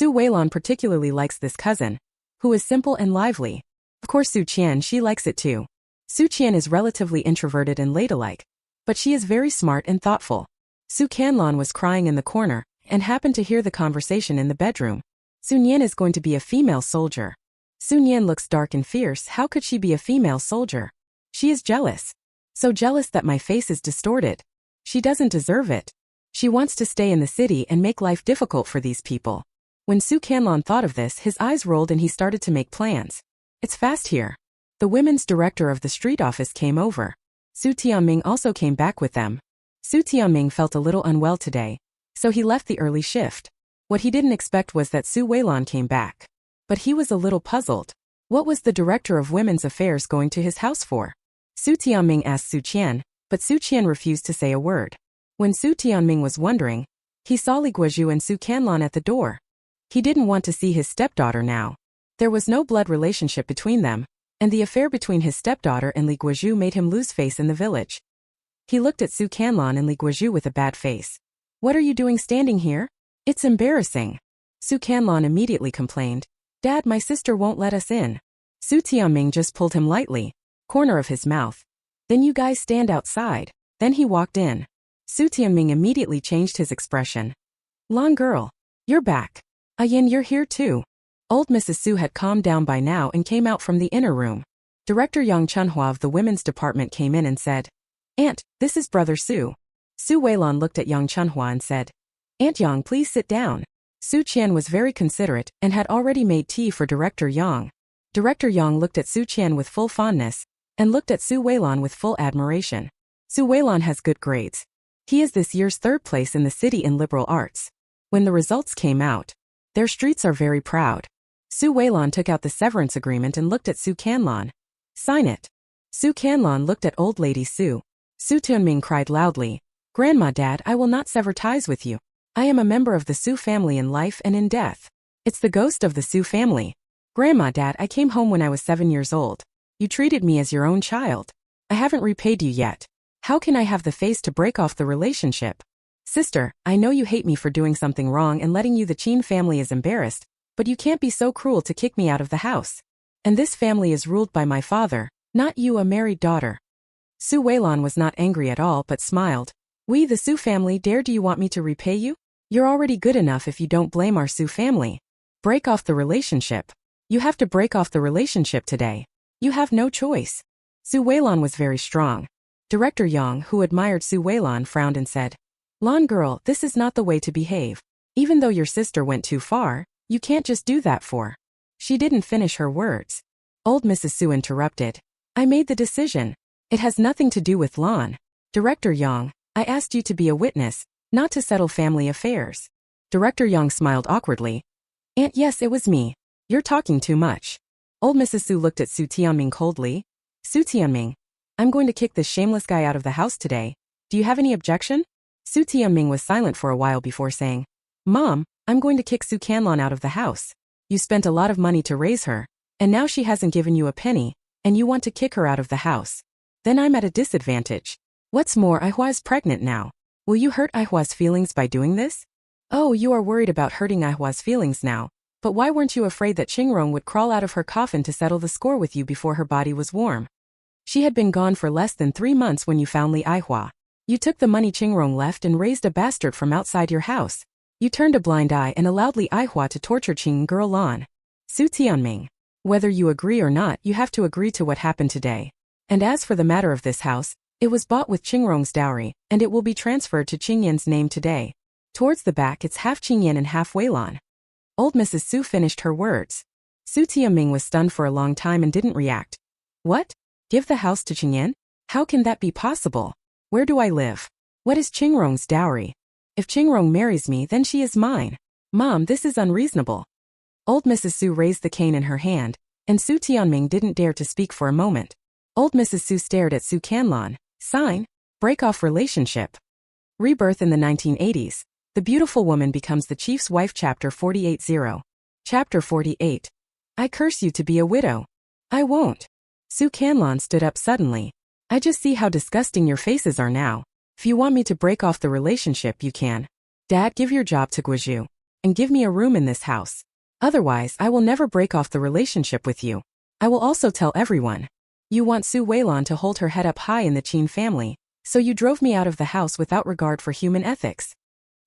Weilan particularly likes this cousin, who is simple and lively. Of course Qian, she likes it too. Qian is relatively introverted and ladylike, but she is very smart and thoughtful. Qianlan was crying in the corner, and happened to hear the conversation in the bedroom. Qin Yan is going to be a female soldier. Qin Yan looks dark and fierce. How could she be a female soldier? She is jealous. So jealous that my face is distorted. She doesn't deserve it. She wants to stay in the city and make life difficult for these people. When Qianlan thought of this, his eyes rolled and he started to make plans. It's fast here. The women's director of the street office came over. Su Tianming also came back with them. Su Tianming felt a little unwell today, so he left the early shift. What he didn't expect was that Su Weilan came back. But he was a little puzzled. What was the director of women's affairs going to his house for? Su Tianming asked Su Qian, but Su Qian refused to say a word. When Su Tianming was wondering, he saw Li Guozhu and Su Canlan at the door. He didn't want to see his stepdaughter now. There was no blood relationship between them, and the affair between his stepdaughter and Li Guozhu made him lose face in the village. He looked at Su Canlan and Li Guozhu with a bad face. What are you doing standing here? It's embarrassing. Su Canlan immediately complained. Dad, my sister won't let us in. Su Tianming just pulled him lightly, corner of his mouth. Then you guys stand outside. Then he walked in. Su Tianming immediately changed his expression. Lan girl, you're back. Yin, you're here too. Old Mrs. Su had calmed down by now and came out from the inner room. Director Yang Chunhua of the women's department came in and said, Aunt, this is Brother Su. Su Weilan looked at Yang Chunhua and said, Aunt Yang, please sit down. Su Qian was very considerate and had already made tea for Director Yang. Director Yang looked at Su Qian with full fondness and looked at Su Weilan with full admiration. Su Weilan has good grades. He is this year's third place in the city in liberal arts. When the results came out, their streets are very proud. Su Weilan took out the severance agreement and looked at Su Canlan. Sign it. Su Canlan looked at old lady Su. Su Tianming cried loudly, Grandma, Dad, I will not sever ties with you. I am a member of the Su family in life and in death. It's the ghost of the Su family. Grandma, Dad, I came home when I was 7 years old. You treated me as your own child. I haven't repaid you yet. How can I have the face to break off the relationship? Sister, I know you hate me for doing something wrong and letting you the Qin family is embarrassed, but you can't be so cruel to kick me out of the house. And this family is ruled by my father, not you, a married daughter. Su Weilan was not angry at all but smiled. We, the Su family, do you want me to repay you? You're already good enough if you don't blame our Su family. Break off the relationship. You have to break off the relationship today. You have no choice. Su Weilan was very strong. Director Yang, who admired Su Weilan, frowned and said, Lan girl, this is not the way to behave. Even though your sister went too far, you can't just do that for. She didn't finish her words. Old Mrs. Su interrupted. I made the decision. It has nothing to do with Lan. Director Yang, I asked you to be a witness, not to settle family affairs. Director Yang smiled awkwardly. Aunt, yes, it was me. You're talking too much. Old Mrs. Su looked at Su Tianming coldly. Su Tianming, I'm going to kick this shameless guy out of the house today. Do you have any objection? Su Tianming was silent for a while before saying, Mom, I'm going to kick Su Canlan out of the house. You spent a lot of money to raise her, and now she hasn't given you a penny, and you want to kick her out of the house. Then I'm at a disadvantage. What's more, Aihua is pregnant now. Will you hurt Aihua's feelings by doing this? Oh, you are worried about hurting Aihua's feelings now, but why weren't you afraid that Qingrong would crawl out of her coffin to settle the score with you before her body was warm? She had been gone for less than 3 months when you found Li Aihua. You took the money Qingrong left and raised a bastard from outside your house. You turned a blind eye and allowed Li Aihua to torture Qing girl Lan. Su Tianming. Whether you agree or not, you have to agree to what happened today. And as for the matter of this house, it was bought with Qingrong's dowry, and it will be transferred to Qin Yan's name today. Towards the back it's half Qin Yan and half Weilan. Old Mrs. Su finished her words. Su Tianming was stunned for a long time and didn't react. What? Give the house to Qin Yan? How can that be possible? Where do I live? What is Qingrong's dowry? If Qingrong marries me, then she is mine. Mom, this is unreasonable. Old Mrs. Su raised the cane in her hand, and Su Tianming didn't dare to speak for a moment. Old Mrs. Su stared at Su Canlan. Sign. Break off relationship. Rebirth in the 1980s. The beautiful woman becomes the chief's wife. Chapter 48. Chapter 48. I curse you to be a widow. I won't. Su Canlan stood up suddenly. I just see how disgusting your faces are now. If you want me to break off the relationship, you can. Dad, give your job to Guizhu. And give me a room in this house. Otherwise, I will never break off the relationship with you. I will also tell everyone. You want Su Weilan to hold her head up high in the Qin family, so you drove me out of the house without regard for human ethics.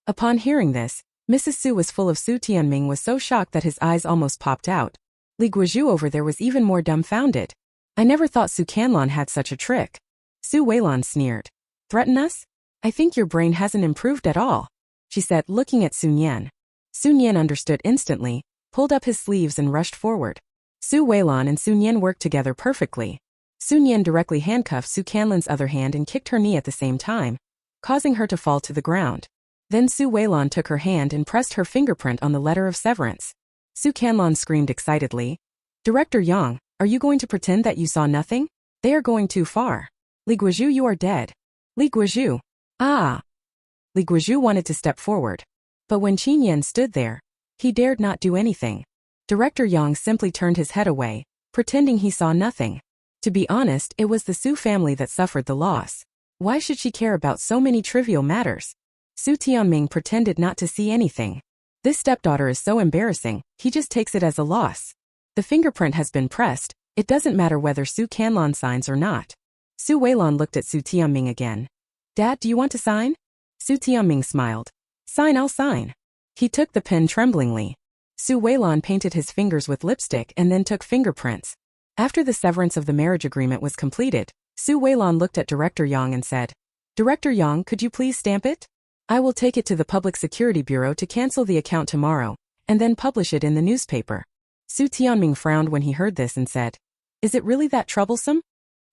Upon hearing this, Mrs. Su was full of. Su Tianming was so shocked that his eyes almost popped out. Li Guizhu over there was even more dumbfounded. I never thought Su Canlan had such a trick. Su Weilan sneered. Threaten us? I think your brain hasn't improved at all, she said, looking at Sun Yan. Sun Yan understood instantly, pulled up his sleeves and rushed forward. Su Weilan and Sun Yan worked together perfectly. Sun Yan directly handcuffed Su Canlan's other hand and kicked her knee at the same time, causing her to fall to the ground. Then Su Weilan took her hand and pressed her fingerprint on the letter of severance. Su Canlan screamed excitedly. Director Yang, are you going to pretend that you saw nothing? They are going too far. Li Guizhu, you are dead. Li Guizhu. Ah. Li Guizhu wanted to step forward. But when Qin Yan stood there, he dared not do anything. Director Yang simply turned his head away, pretending he saw nothing. To be honest, it was the Su family that suffered the loss. Why should she care about so many trivial matters? Su Tianming pretended not to see anything. This stepdaughter is so embarrassing, he just takes it as a loss. The fingerprint has been pressed, it doesn't matter whether Su Canlan signs or not. Su Weilan looked at Su Tianming again. Dad, do you want to sign? Su Tianming smiled. Sign, I'll sign. He took the pen tremblingly. Su Weilan painted his fingers with lipstick and then took fingerprints. After the severance of the marriage agreement was completed, Su Weilan looked at Director Yang and said, Director Yang, could you please stamp it? I will take it to the Public Security Bureau to cancel the account tomorrow, and then publish it in the newspaper. Su Tianming frowned when he heard this and said, Is it really that troublesome?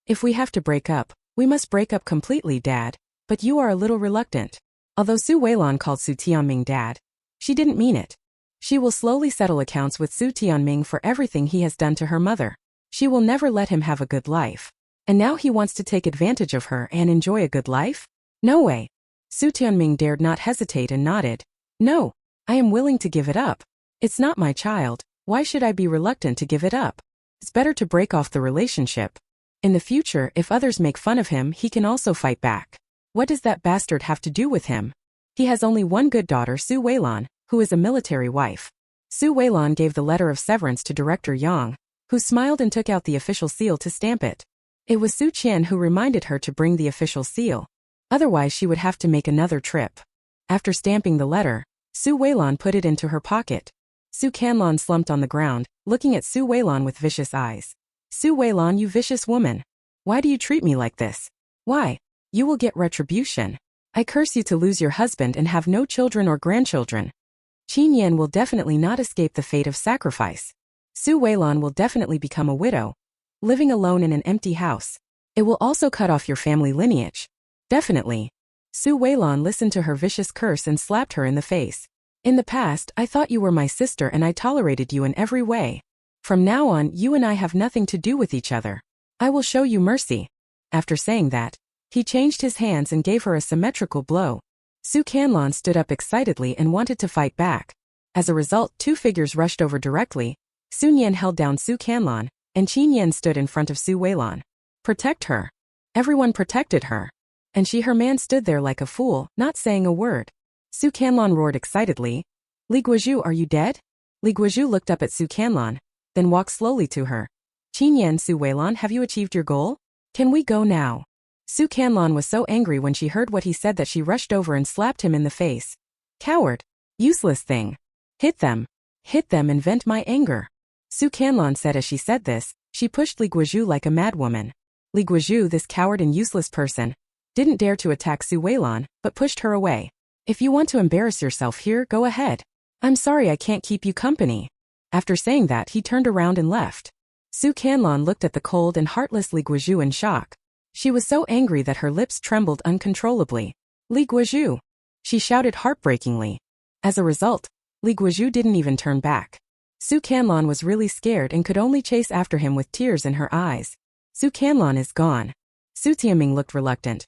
If we have to break up, we must break up completely, Dad, but you are a little reluctant. Although Su Weilan called Su Tianming Dad, she didn't mean it. She will slowly settle accounts with Su Tianming for everything he has done to her mother. She will never let him have a good life. And now he wants to take advantage of her and enjoy a good life? No way. Su Tianming dared not hesitate and nodded. No, I am willing to give it up. It's not my child, why should I be reluctant to give it up? It's better to break off the relationship. In the future, if others make fun of him, he can also fight back. What does that bastard have to do with him? He has only one good daughter, Su Weilan, who is a military wife. Su Weilan gave the letter of severance to Director Yang, who smiled and took out the official seal to stamp it. It was Su Qian who reminded her to bring the official seal. Otherwise she would have to make another trip. After stamping the letter, Su Weilan put it into her pocket. Su Canlan slumped on the ground, looking at Su Weilan with vicious eyes. Su Weilan, you vicious woman. Why do you treat me like this? Why? You will get retribution. I curse you to lose your husband and have no children or grandchildren. Qin Yan will definitely not escape the fate of sacrifice. Su Weilan will definitely become a widow, living alone in an empty house. It will also cut off your family lineage. Definitely. Su Weilan listened to her vicious curse and slapped her in the face. In the past, I thought you were my sister and I tolerated you in every way. From now on, you and I have nothing to do with each other. I will show you mercy. After saying that, he changed his hands and gave her a symmetrical blow. Su Canlan stood up excitedly and wanted to fight back. As a result, two figures rushed over directly. Sun Yan held down Su Canlan, and Qin Yan stood in front of Su Weilan. Protect her. Everyone protected her. And her man stood there like a fool, not saying a word. Su Canlan roared excitedly. Li Guizhu, are you dead? Li Guizhu looked up at Su Canlan, then walked slowly to her. Qin Yan, Su Weilan, have you achieved your goal? Can we go now? Su Canlan was so angry when she heard what he said that she rushed over and slapped him in the face. Coward. Useless thing. Hit them. Hit them and vent my anger. Su Canlan said as she said this, she pushed Li Guizhu like a madwoman. Li Guizhu, this coward and useless person, didn't dare to attack Su Weilan, but pushed her away. If you want to embarrass yourself here, go ahead. I'm sorry I can't keep you company. After saying that, he turned around and left. Su Canlan looked at the cold and heartless Li Guizhu in shock. She was so angry that her lips trembled uncontrollably. Li Guizhu! She shouted heartbreakingly. As a result, Li Guizhu didn't even turn back. Su Canlan was really scared and could only chase after him with tears in her eyes. Su Canlan is gone. Su Tianming looked reluctant.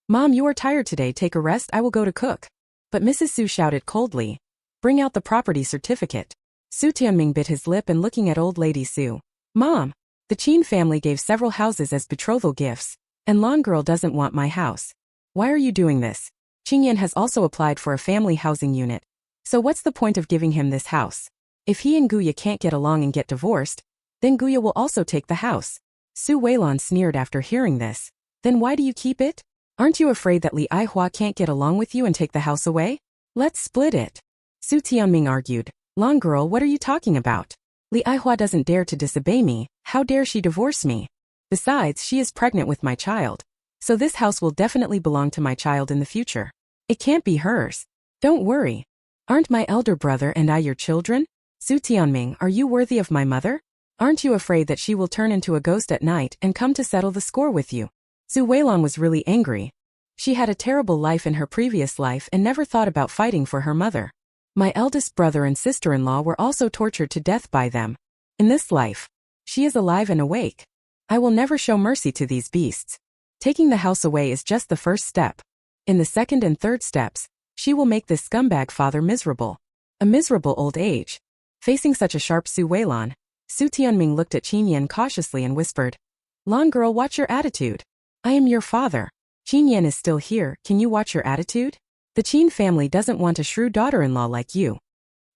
Mom, you are tired today, take a rest, I will go to cook. But Mrs. Su shouted coldly. Bring out the property certificate. Su Tianming bit his lip and looking at old lady Su. Mom, the Qin family gave several houses as betrothal gifts, and Lan girl doesn't want my house. Why are you doing this? Qin Yan has also applied for a family housing unit. So what's the point of giving him this house? If he and Guya can't get along and get divorced, then Guya will also take the house. Su Weilan sneered after hearing this. Then why do you keep it? Aren't you afraid that Li Aihua can't get along with you and take the house away? Let's split it. Su Tianming argued. Lan girl, what are you talking about? Li Aihua doesn't dare to disobey me, how dare she divorce me? Besides, she is pregnant with my child. So this house will definitely belong to my child in the future. It can't be hers. Don't worry. Aren't my elder brother and I your children? Su Tianming, are you worthy of my mother? Aren't you afraid that she will turn into a ghost at night and come to settle the score with you? Su Weilan was really angry. She had a terrible life in her previous life and never thought about fighting for her mother. My eldest brother and sister-in-law were also tortured to death by them. In this life, she is alive and awake. I will never show mercy to these beasts. Taking the house away is just the first step. In the second and third steps, she will make this scumbag father miserable. A miserable old age. Facing such a sharp Su Weilan, Su Tianming looked at Qin Yan cautiously and whispered, Lan girl, watch your attitude. I am your father. Qin Yan is still here, can you watch your attitude? The Qin family doesn't want a shrew daughter-in-law like you.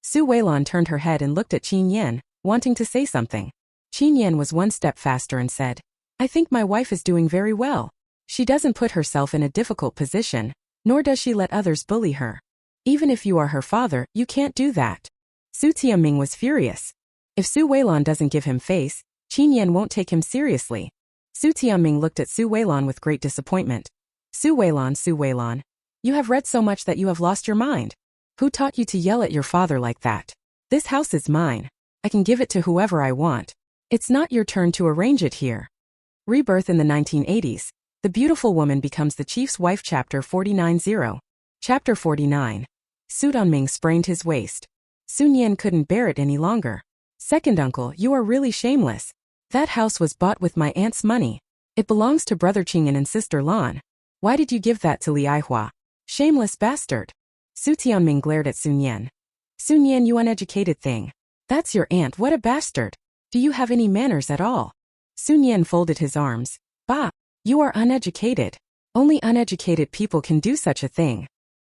Su Weilan turned her head and looked at Qin Yan, wanting to say something. Qin Yan was one step faster and said, I think my wife is doing very well. She doesn't put herself in a difficult position, nor does she let others bully her. Even if you are her father, you can't do that. Su Tianming was furious. If Su Weilan doesn't give him face, Qin Yan won't take him seriously. Su Tianming looked at Su Weilan with great disappointment. Su Weilan, you have read so much that you have lost your mind. Who taught you to yell at your father like that? This house is mine. I can give it to whoever I want. It's not your turn to arrange it here. Rebirth in the 1980s. The Beautiful Woman Becomes the Chief's Wife Chapter 49-0. Chapter 49. Su Tianming sprained his waist. Sun Yan couldn't bear it any longer. Second uncle, you are really shameless. That house was bought with my aunt's money. It belongs to brother Qin Yan and sister Lan. Why did you give that to Li Aihua? Shameless bastard. Su Tianming glared at Sun Yan. Sun Yan, you uneducated thing. That's your aunt, what a bastard. Do you have any manners at all? Sun Yan folded his arms. Bah, you are uneducated. Only uneducated people can do such a thing.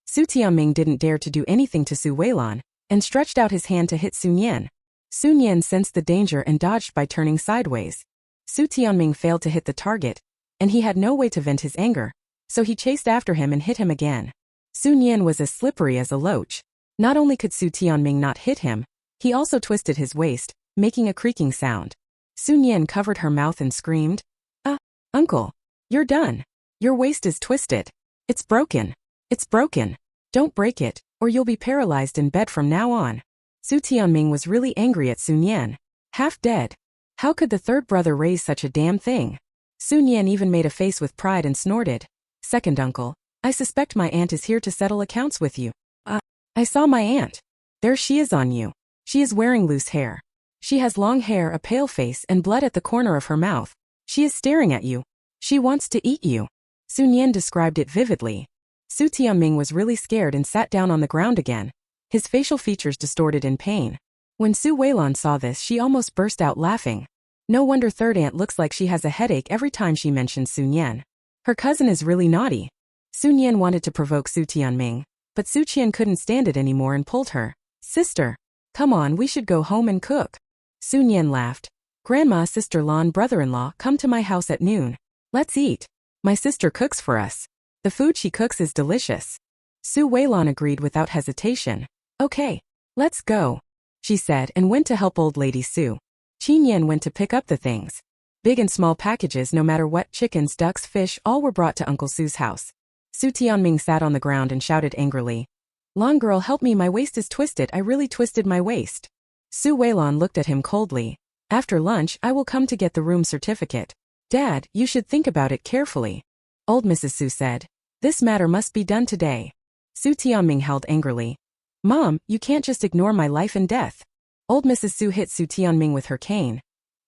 Su Tianming didn't dare to do anything to Su Weilan, and stretched out his hand to hit Sun Yan. Sun Yan sensed the danger and dodged by turning sideways. Su Tianming failed to hit the target, and he had no way to vent his anger, so he chased after him and hit him again. Sun Yan was as slippery as a loach. Not only could Su Tianming not hit him, he also twisted his waist, making a creaking sound. Sun Yan covered her mouth and screamed, Uncle, you're done. Your waist is twisted. It's broken. It's broken. Don't break it, or you'll be paralyzed in bed from now on. Su Tianming was really angry at Sun Yan. Half dead. How could the third brother raise such a damn thing? Sun Yan even made a face with pride and snorted. Second uncle, I suspect my aunt is here to settle accounts with you. I saw my aunt. There she is on you. She is wearing loose hair. She has long hair, a pale face, and blood at the corner of her mouth. She is staring at you. She wants to eat you. Sun Yan described it vividly. Su Tianming was really scared and sat down on the ground again, his facial features distorted in pain. When Su Weilan saw this, she almost burst out laughing. No wonder third aunt looks like she has a headache every time she mentions Sun Yan. Her cousin is really naughty. Sun Yan wanted to provoke Su Tianming, but Su Qian couldn't stand it anymore and pulled her. Sister, come on, we should go home and cook. Sun Yan laughed. Grandma, sister Lan, brother-in-law, come to my house at noon. Let's eat. My sister cooks for us. The food she cooks is delicious. Su Weilan agreed without hesitation. Okay, let's go, she said and went to help old lady Su. Qin Yan went to pick up the things. Big and small packages, no matter what, chickens, ducks, fish, all were brought to Uncle Su's house. Su Tianming sat on the ground and shouted angrily. Long girl, help me, my waist is twisted, I really twisted my waist. Su Weilan looked at him coldly. After lunch, I will come to get the room certificate. Dad, you should think about it carefully. Old Mrs. Su said. This matter must be done today. Su Tianming howled angrily. Mom, you can't just ignore my life and death. Old Mrs. Su hit Su Tianming with her cane.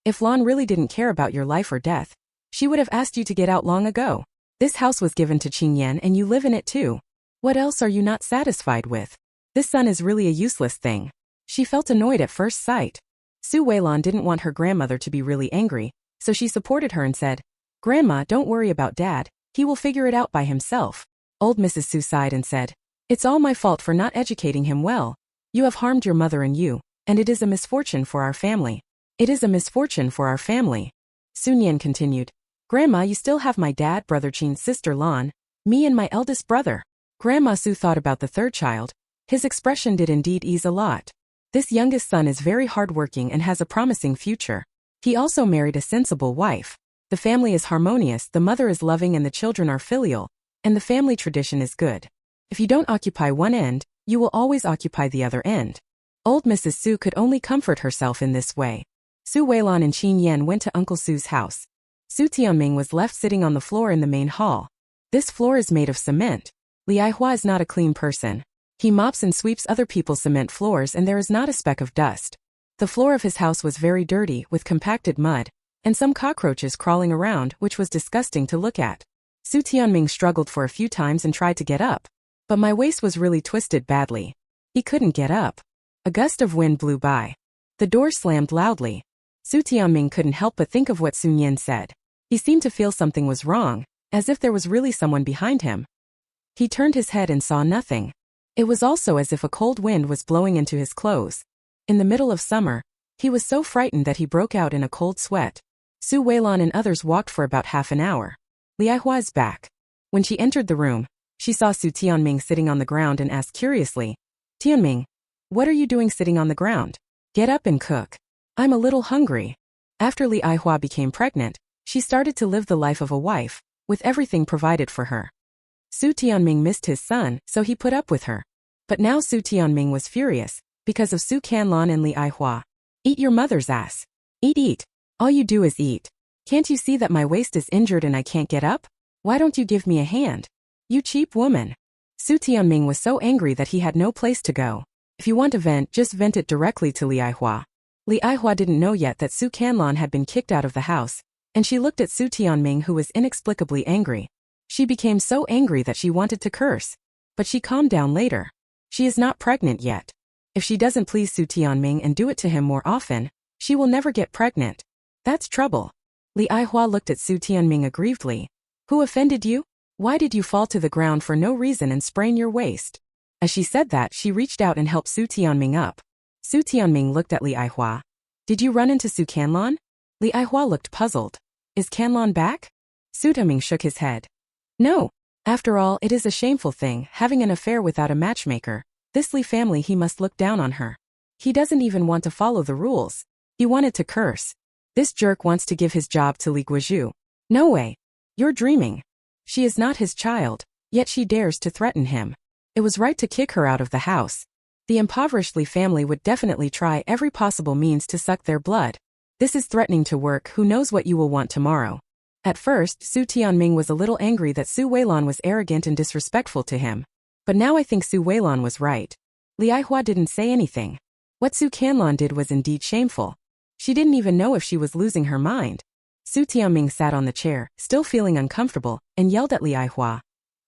If Lan really didn't care about your life or death, she would have asked you to get out long ago. This house was given to Qin Yan and you live in it too. What else are you not satisfied with? This son is really a useless thing. She felt annoyed at first sight. Su Weilan didn't want her grandmother to be really angry, so she supported her and said, "Grandma, don't worry about Dad, he will figure it out by himself." Old Mrs. Su sighed and said, "It's all my fault for not educating him well. You have harmed your mother and you, and it is a misfortune for our family. It is a misfortune for our family." Sun Yan continued, "Grandma, you still have my dad, brother Qin's sister Lan, me and my eldest brother." Grandma Su thought about the third child. His expression did indeed ease a lot. This youngest son is very hardworking and has a promising future. He also married a sensible wife. The family is harmonious, the mother is loving and the children are filial, and the family tradition is good. If you don't occupy one end, you will always occupy the other end. Old Mrs. Su could only comfort herself in this way. Su Weilan and Qin Yan went to Uncle Su's house. Su Tianming was left sitting on the floor in the main hall. This floor is made of cement. Li Aihua is not a clean person. He mops and sweeps other people's cement floors and there is not a speck of dust. The floor of his house was very dirty with compacted mud, and some cockroaches crawling around, which was disgusting to look at. Su Tianming struggled for a few times and tried to get up. But my waist was really twisted badly. He couldn't get up. A gust of wind blew by. The door slammed loudly. Su Tianming couldn't help but think of what Sun Yan said. He seemed to feel something was wrong, as if there was really someone behind him. He turned his head and saw nothing. It was also as if a cold wind was blowing into his clothes. In the middle of summer, he was so frightened that he broke out in a cold sweat. Su Weilan and others walked for about half an hour. Li Aihua is back. When she entered the room, she saw Su Tianming sitting on the ground and asked curiously, "Tianming, what are you doing sitting on the ground? Get up and cook. I'm a little hungry." After Li Aihua became pregnant, she started to live the life of a wife, with everything provided for her. Su Tianming missed his son, so he put up with her. But now Su Tianming was furious, because of Su Canlan and Li Aihua. "Eat your mother's ass. Eat. All you do is eat. Can't you see that my waist is injured and I can't get up? Why don't you give me a hand? You cheap woman." Su Tianming was so angry that he had no place to go. If you want to vent, just vent it directly to Li Aihua. Li Aihua didn't know yet that Su Canlan had been kicked out of the house, and she looked at Su Tianming who was inexplicably angry. She became so angry that she wanted to curse. But she calmed down later. She is not pregnant yet. If she doesn't please Su Tianming and do it to him more often, she will never get pregnant. That's trouble. Li Aihua looked at Su Tianming aggrievedly. "Who offended you? Why did you fall to the ground for no reason and sprain your waist?" As she said that, she reached out and helped Su Tianming up. Su Tianming looked at Li Aihua. "Did you run into Su Canlan?" Li Aihua looked puzzled. "Is Canlan back?" Su Tianming shook his head. "No. After all, it is a shameful thing, having an affair without a matchmaker. This Li family, he must look down on her. He doesn't even want to follow the rules. He wanted to curse. This jerk wants to give his job to Li Guizhu. No way. You're dreaming. She is not his child, yet she dares to threaten him. It was right to kick her out of the house. The impoverished Li family would definitely try every possible means to suck their blood. This is threatening to work. Who knows what you will want tomorrow." At first, Su Tianming was a little angry that Su Weilan was arrogant and disrespectful to him. But now I think Su Weilan was right. Li Aihua didn't say anything. What Su Canlan did was indeed shameful. She didn't even know if she was losing her mind. Su Tianming sat on the chair, still feeling uncomfortable, and yelled at Li Aihua.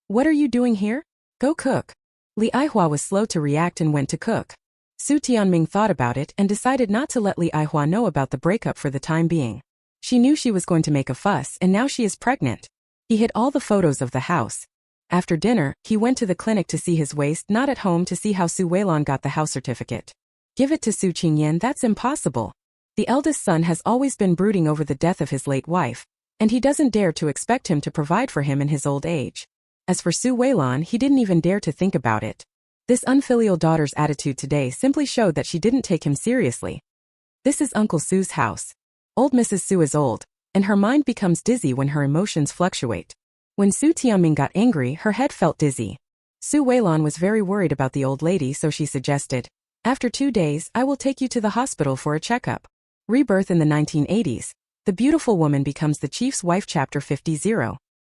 "What are you doing here? Go cook." Li Aihua was slow to react and went to cook. Su Tianming thought about it and decided not to let Li Aihua know about the breakup for the time being. She knew she was going to make a fuss and now she is pregnant. He hid all the photos of the house. After dinner, he went to the clinic to see his waist, not at home to see how Su Weilan got the house certificate. Give it to Su Qin Yan, that's impossible. The eldest son has always been brooding over the death of his late wife, and he doesn't dare to expect him to provide for him in his old age. As for Su Weilan, he didn't even dare to think about it. This unfilial daughter's attitude today simply showed that she didn't take him seriously. This is Uncle Su's house. Old Mrs. Su is old, and her mind becomes dizzy when her emotions fluctuate. When Su Tianming got angry, her head felt dizzy. Su Weilan was very worried about the old lady, so she suggested, "After 2 days, I will take you to the hospital for a checkup." Rebirth in the 1980s. The beautiful woman becomes the chief's wife. Chapter 50.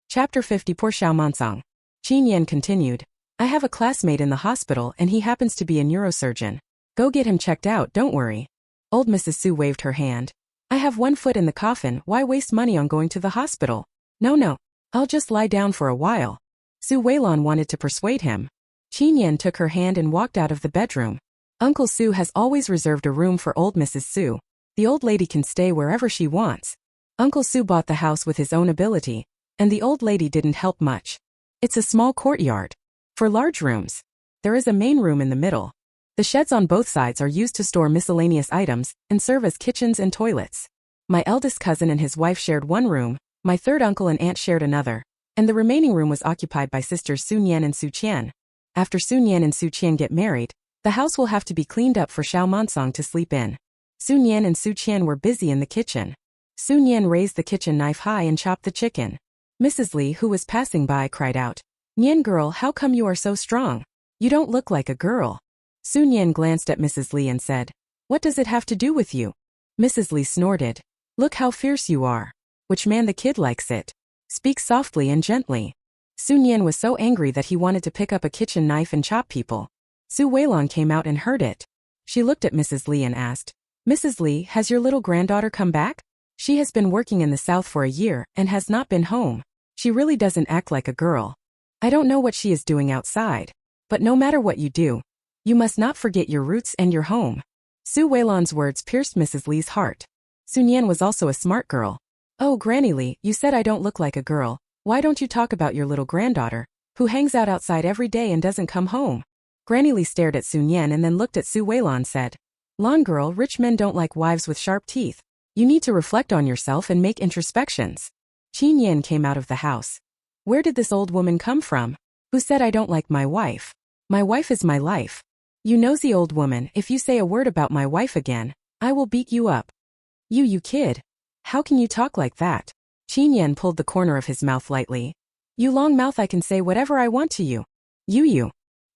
Chapter 50. Poor Xiao Mansong. Qin Yan continued, "I have a classmate in the hospital and he happens to be a neurosurgeon. Go get him checked out, don't worry. Old Mrs. Su waved her hand. I have one foot in the coffin, why waste money on going to the hospital? No, I'll just lie down for a while. Su Weilan wanted to persuade him. Qin Yan took her hand and walked out of the bedroom. Uncle Su has always reserved a room for old Mrs. Su. The old lady can stay wherever she wants. Uncle Su bought the house with his own ability, and the old lady didn't help much. It's a small courtyard. For large rooms, there is a main room in the middle. The sheds on both sides are used to store miscellaneous items and serve as kitchens and toilets. My eldest cousin and his wife shared one room, my third uncle and aunt shared another, and the remaining room was occupied by sisters Sun Yan and Su Qian. After Sun Yan and Su Qian get married, the house will have to be cleaned up for Xiao Monsong to sleep in. Sun Yan and Su Qian were busy in the kitchen. Sun Yan raised the kitchen knife high and chopped the chicken. Mrs. Li, who was passing by, cried out, Yan girl, how come you are so strong? You don't look like a girl. Sun Yan glanced at Mrs. Li and said, What does it have to do with you? Mrs. Li snorted. Look how fierce you are. Which man the kid likes it? Speak softly and gently. Sun Yan was so angry that he wanted to pick up a kitchen knife and chop people. Su Weilan came out and heard it. She looked at Mrs. Li and asked, Mrs. Li, has your little granddaughter come back? She has been working in the south for a year and has not been home. She really doesn't act like a girl. I don't know what she is doing outside. But no matter what you do, you must not forget your roots and your home. Su Weilan's words pierced Mrs. Li's heart. Sun Yan was also a smart girl. Oh, Granny Li, you said I don't look like a girl. Why don't you talk about your little granddaughter, who hangs out outside every day and doesn't come home? Granny Li stared at Sun Yan and then looked at Su Weilan and said, Lawn girl, rich men don't like wives with sharp teeth. You need to reflect on yourself and make introspections. Qin Yan came out of the house. Where did this old woman come from? Who said I don't like my wife? My wife is my life. You nosy old woman, if you say a word about my wife again, I will beat you up. You kid. How can you talk like that? Qin Yan pulled the corner of his mouth lightly. You long mouth, I can say whatever I want to you. You.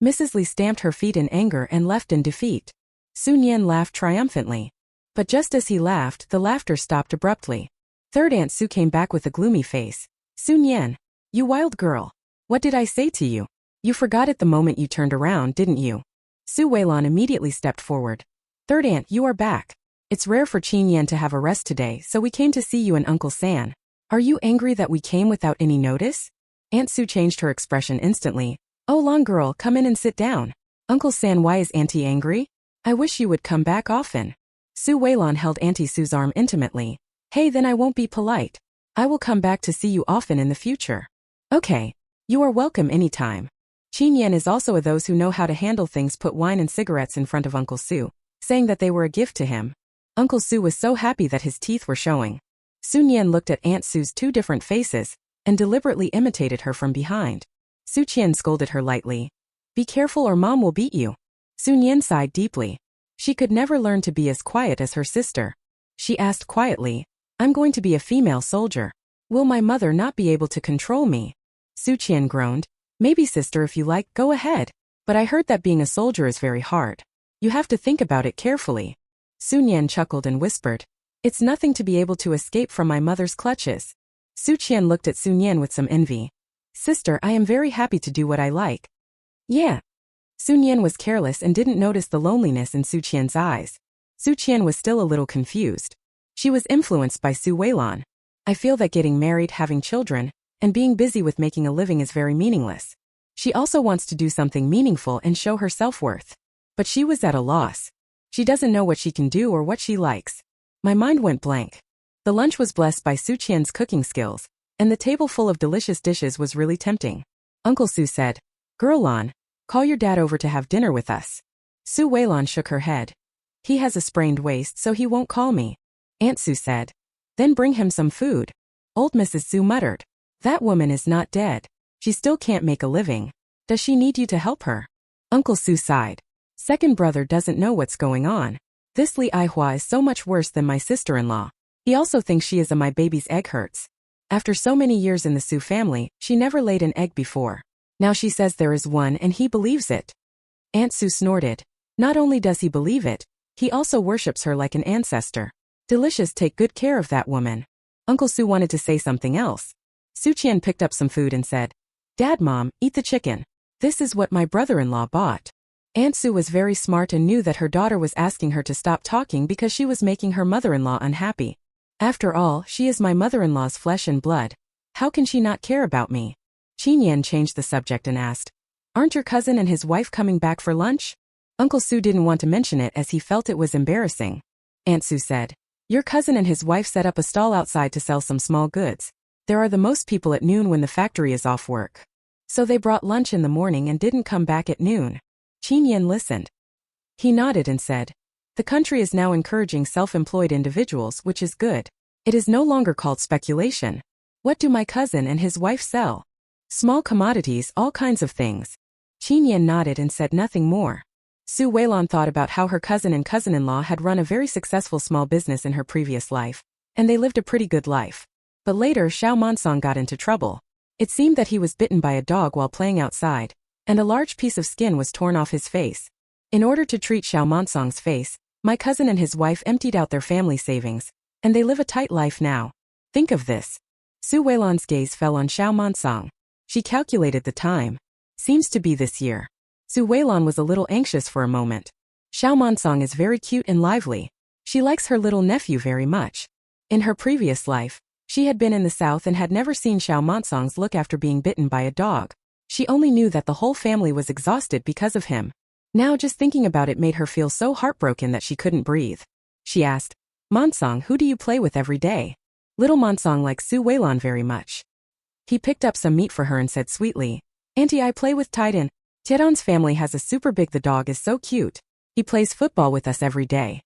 Mrs. Li stamped her feet in anger and left in defeat. Sun Yan laughed triumphantly. But just as he laughed, the laughter stopped abruptly. Third Aunt Su came back with a gloomy face. Sun Yan, you wild girl. What did I say to you? You forgot it the moment you turned around, didn't you? Su Weilan immediately stepped forward. Third Aunt, you are back. It's rare for Qin Yan to have a rest today, so we came to see you and Uncle San. Are you angry that we came without any notice? Aunt Su changed her expression instantly. Oh, long girl, come in and sit down. Uncle San, why is Auntie angry? I wish you would come back often. Su Weilan held Auntie Su's arm intimately. Hey, then I won't be polite. I will come back to see you often in the future. Okay. You are welcome anytime. Qin Yan is also a those who know how to handle things, put wine and cigarettes in front of Uncle Su, saying that they were a gift to him. Uncle Su was so happy that his teeth were showing. Sun Yan looked at Aunt Su's two different faces and deliberately imitated her from behind. Su Qian scolded her lightly. Be careful or Mom will beat you. Sun Yan sighed deeply. She could never learn to be as quiet as her sister. She asked quietly, I'm going to be a female soldier. Will my mother not be able to control me? Su Qian groaned. Maybe sister, if you like, go ahead. But I heard that being a soldier is very hard. You have to think about it carefully. Sun Yan chuckled and whispered, It's nothing to be able to escape from my mother's clutches. Su Qian looked at Sun Yan with some envy. Sister, I am very happy to do what I like. Yeah. Sun Yan was careless and didn't notice the loneliness in Su Qian's eyes. Su Qian was still a little confused. She was influenced by Su Weilan. I feel that getting married, having children, and being busy with making a living is very meaningless. She also wants to do something meaningful and show her self-worth. But she was at a loss. She doesn't know what she can do or what she likes. My mind went blank. The lunch was blessed by Su Qian's cooking skills, and the table full of delicious dishes was really tempting. Uncle Su said, Girl Lan, call your dad over to have dinner with us. Su Weilan shook her head. He has a sprained waist, so he won't call me. Aunt Su said. Then bring him some food. Old Mrs. Su muttered. That woman is not dead. She still can't make a living. Does she need you to help her? Uncle Su sighed. Second brother doesn't know what's going on. This Li Aihua is so much worse than my sister-in-law. He also thinks she is a my baby's egg hurts. After so many years in the Su family, she never laid an egg before. Now she says there is one and he believes it. Aunt Su snorted. Not only does he believe it, he also worships her like an ancestor. Delicious, take good care of that woman. Uncle Su wanted to say something else. Su Qian picked up some food and said, Dad, Mom, eat the chicken. This is what my brother-in-law bought. Aunt Sue was very smart and knew that her daughter was asking her to stop talking because she was making her mother-in-law unhappy. After all, she is my mother-in-law's flesh and blood. How can she not care about me? Qin Yan changed the subject and asked, "Aren't your cousin and his wife coming back for lunch?" Uncle Sue didn't want to mention it as he felt it was embarrassing. Aunt Sue said, "Your cousin and his wife set up a stall outside to sell some small goods. There are the most people at noon when the factory is off work. So they brought lunch in the morning and didn't come back at noon." Qin Yan listened. He nodded and said, "The country is now encouraging self-employed individuals, which is good. It is no longer called speculation. What do my cousin and his wife sell? Small commodities, all kinds of things." Qin Yan nodded and said nothing more. Su Weilan thought about how her cousin and cousin-in-law had run a very successful small business in her previous life, and they lived a pretty good life. But later Xiao Monsong got into trouble. It seemed that he was bitten by a dog while playing outside, and a large piece of skin was torn off his face. In order to treat Xiao Monsong's face, my cousin and his wife emptied out their family savings, and they live a tight life now. Think of this. Su Weilan's gaze fell on Xiao Monsong. She calculated the time. Seems to be this year. Su Weilan was a little anxious for a moment. Xiao Monsong is very cute and lively. She likes her little nephew very much. In her previous life, she had been in the south and had never seen Xiao Monsong's look after being bitten by a dog. She only knew that the whole family was exhausted because of him. Now just thinking about it made her feel so heartbroken that she couldn't breathe. She asked, "Monsong, who do you play with every day?" Little Monsong likes Su Weilan very much. He picked up some meat for her and said sweetly, "Auntie, I play with Titan. Tiedon's family has a super big. The dog is so cute. He plays football with us every day."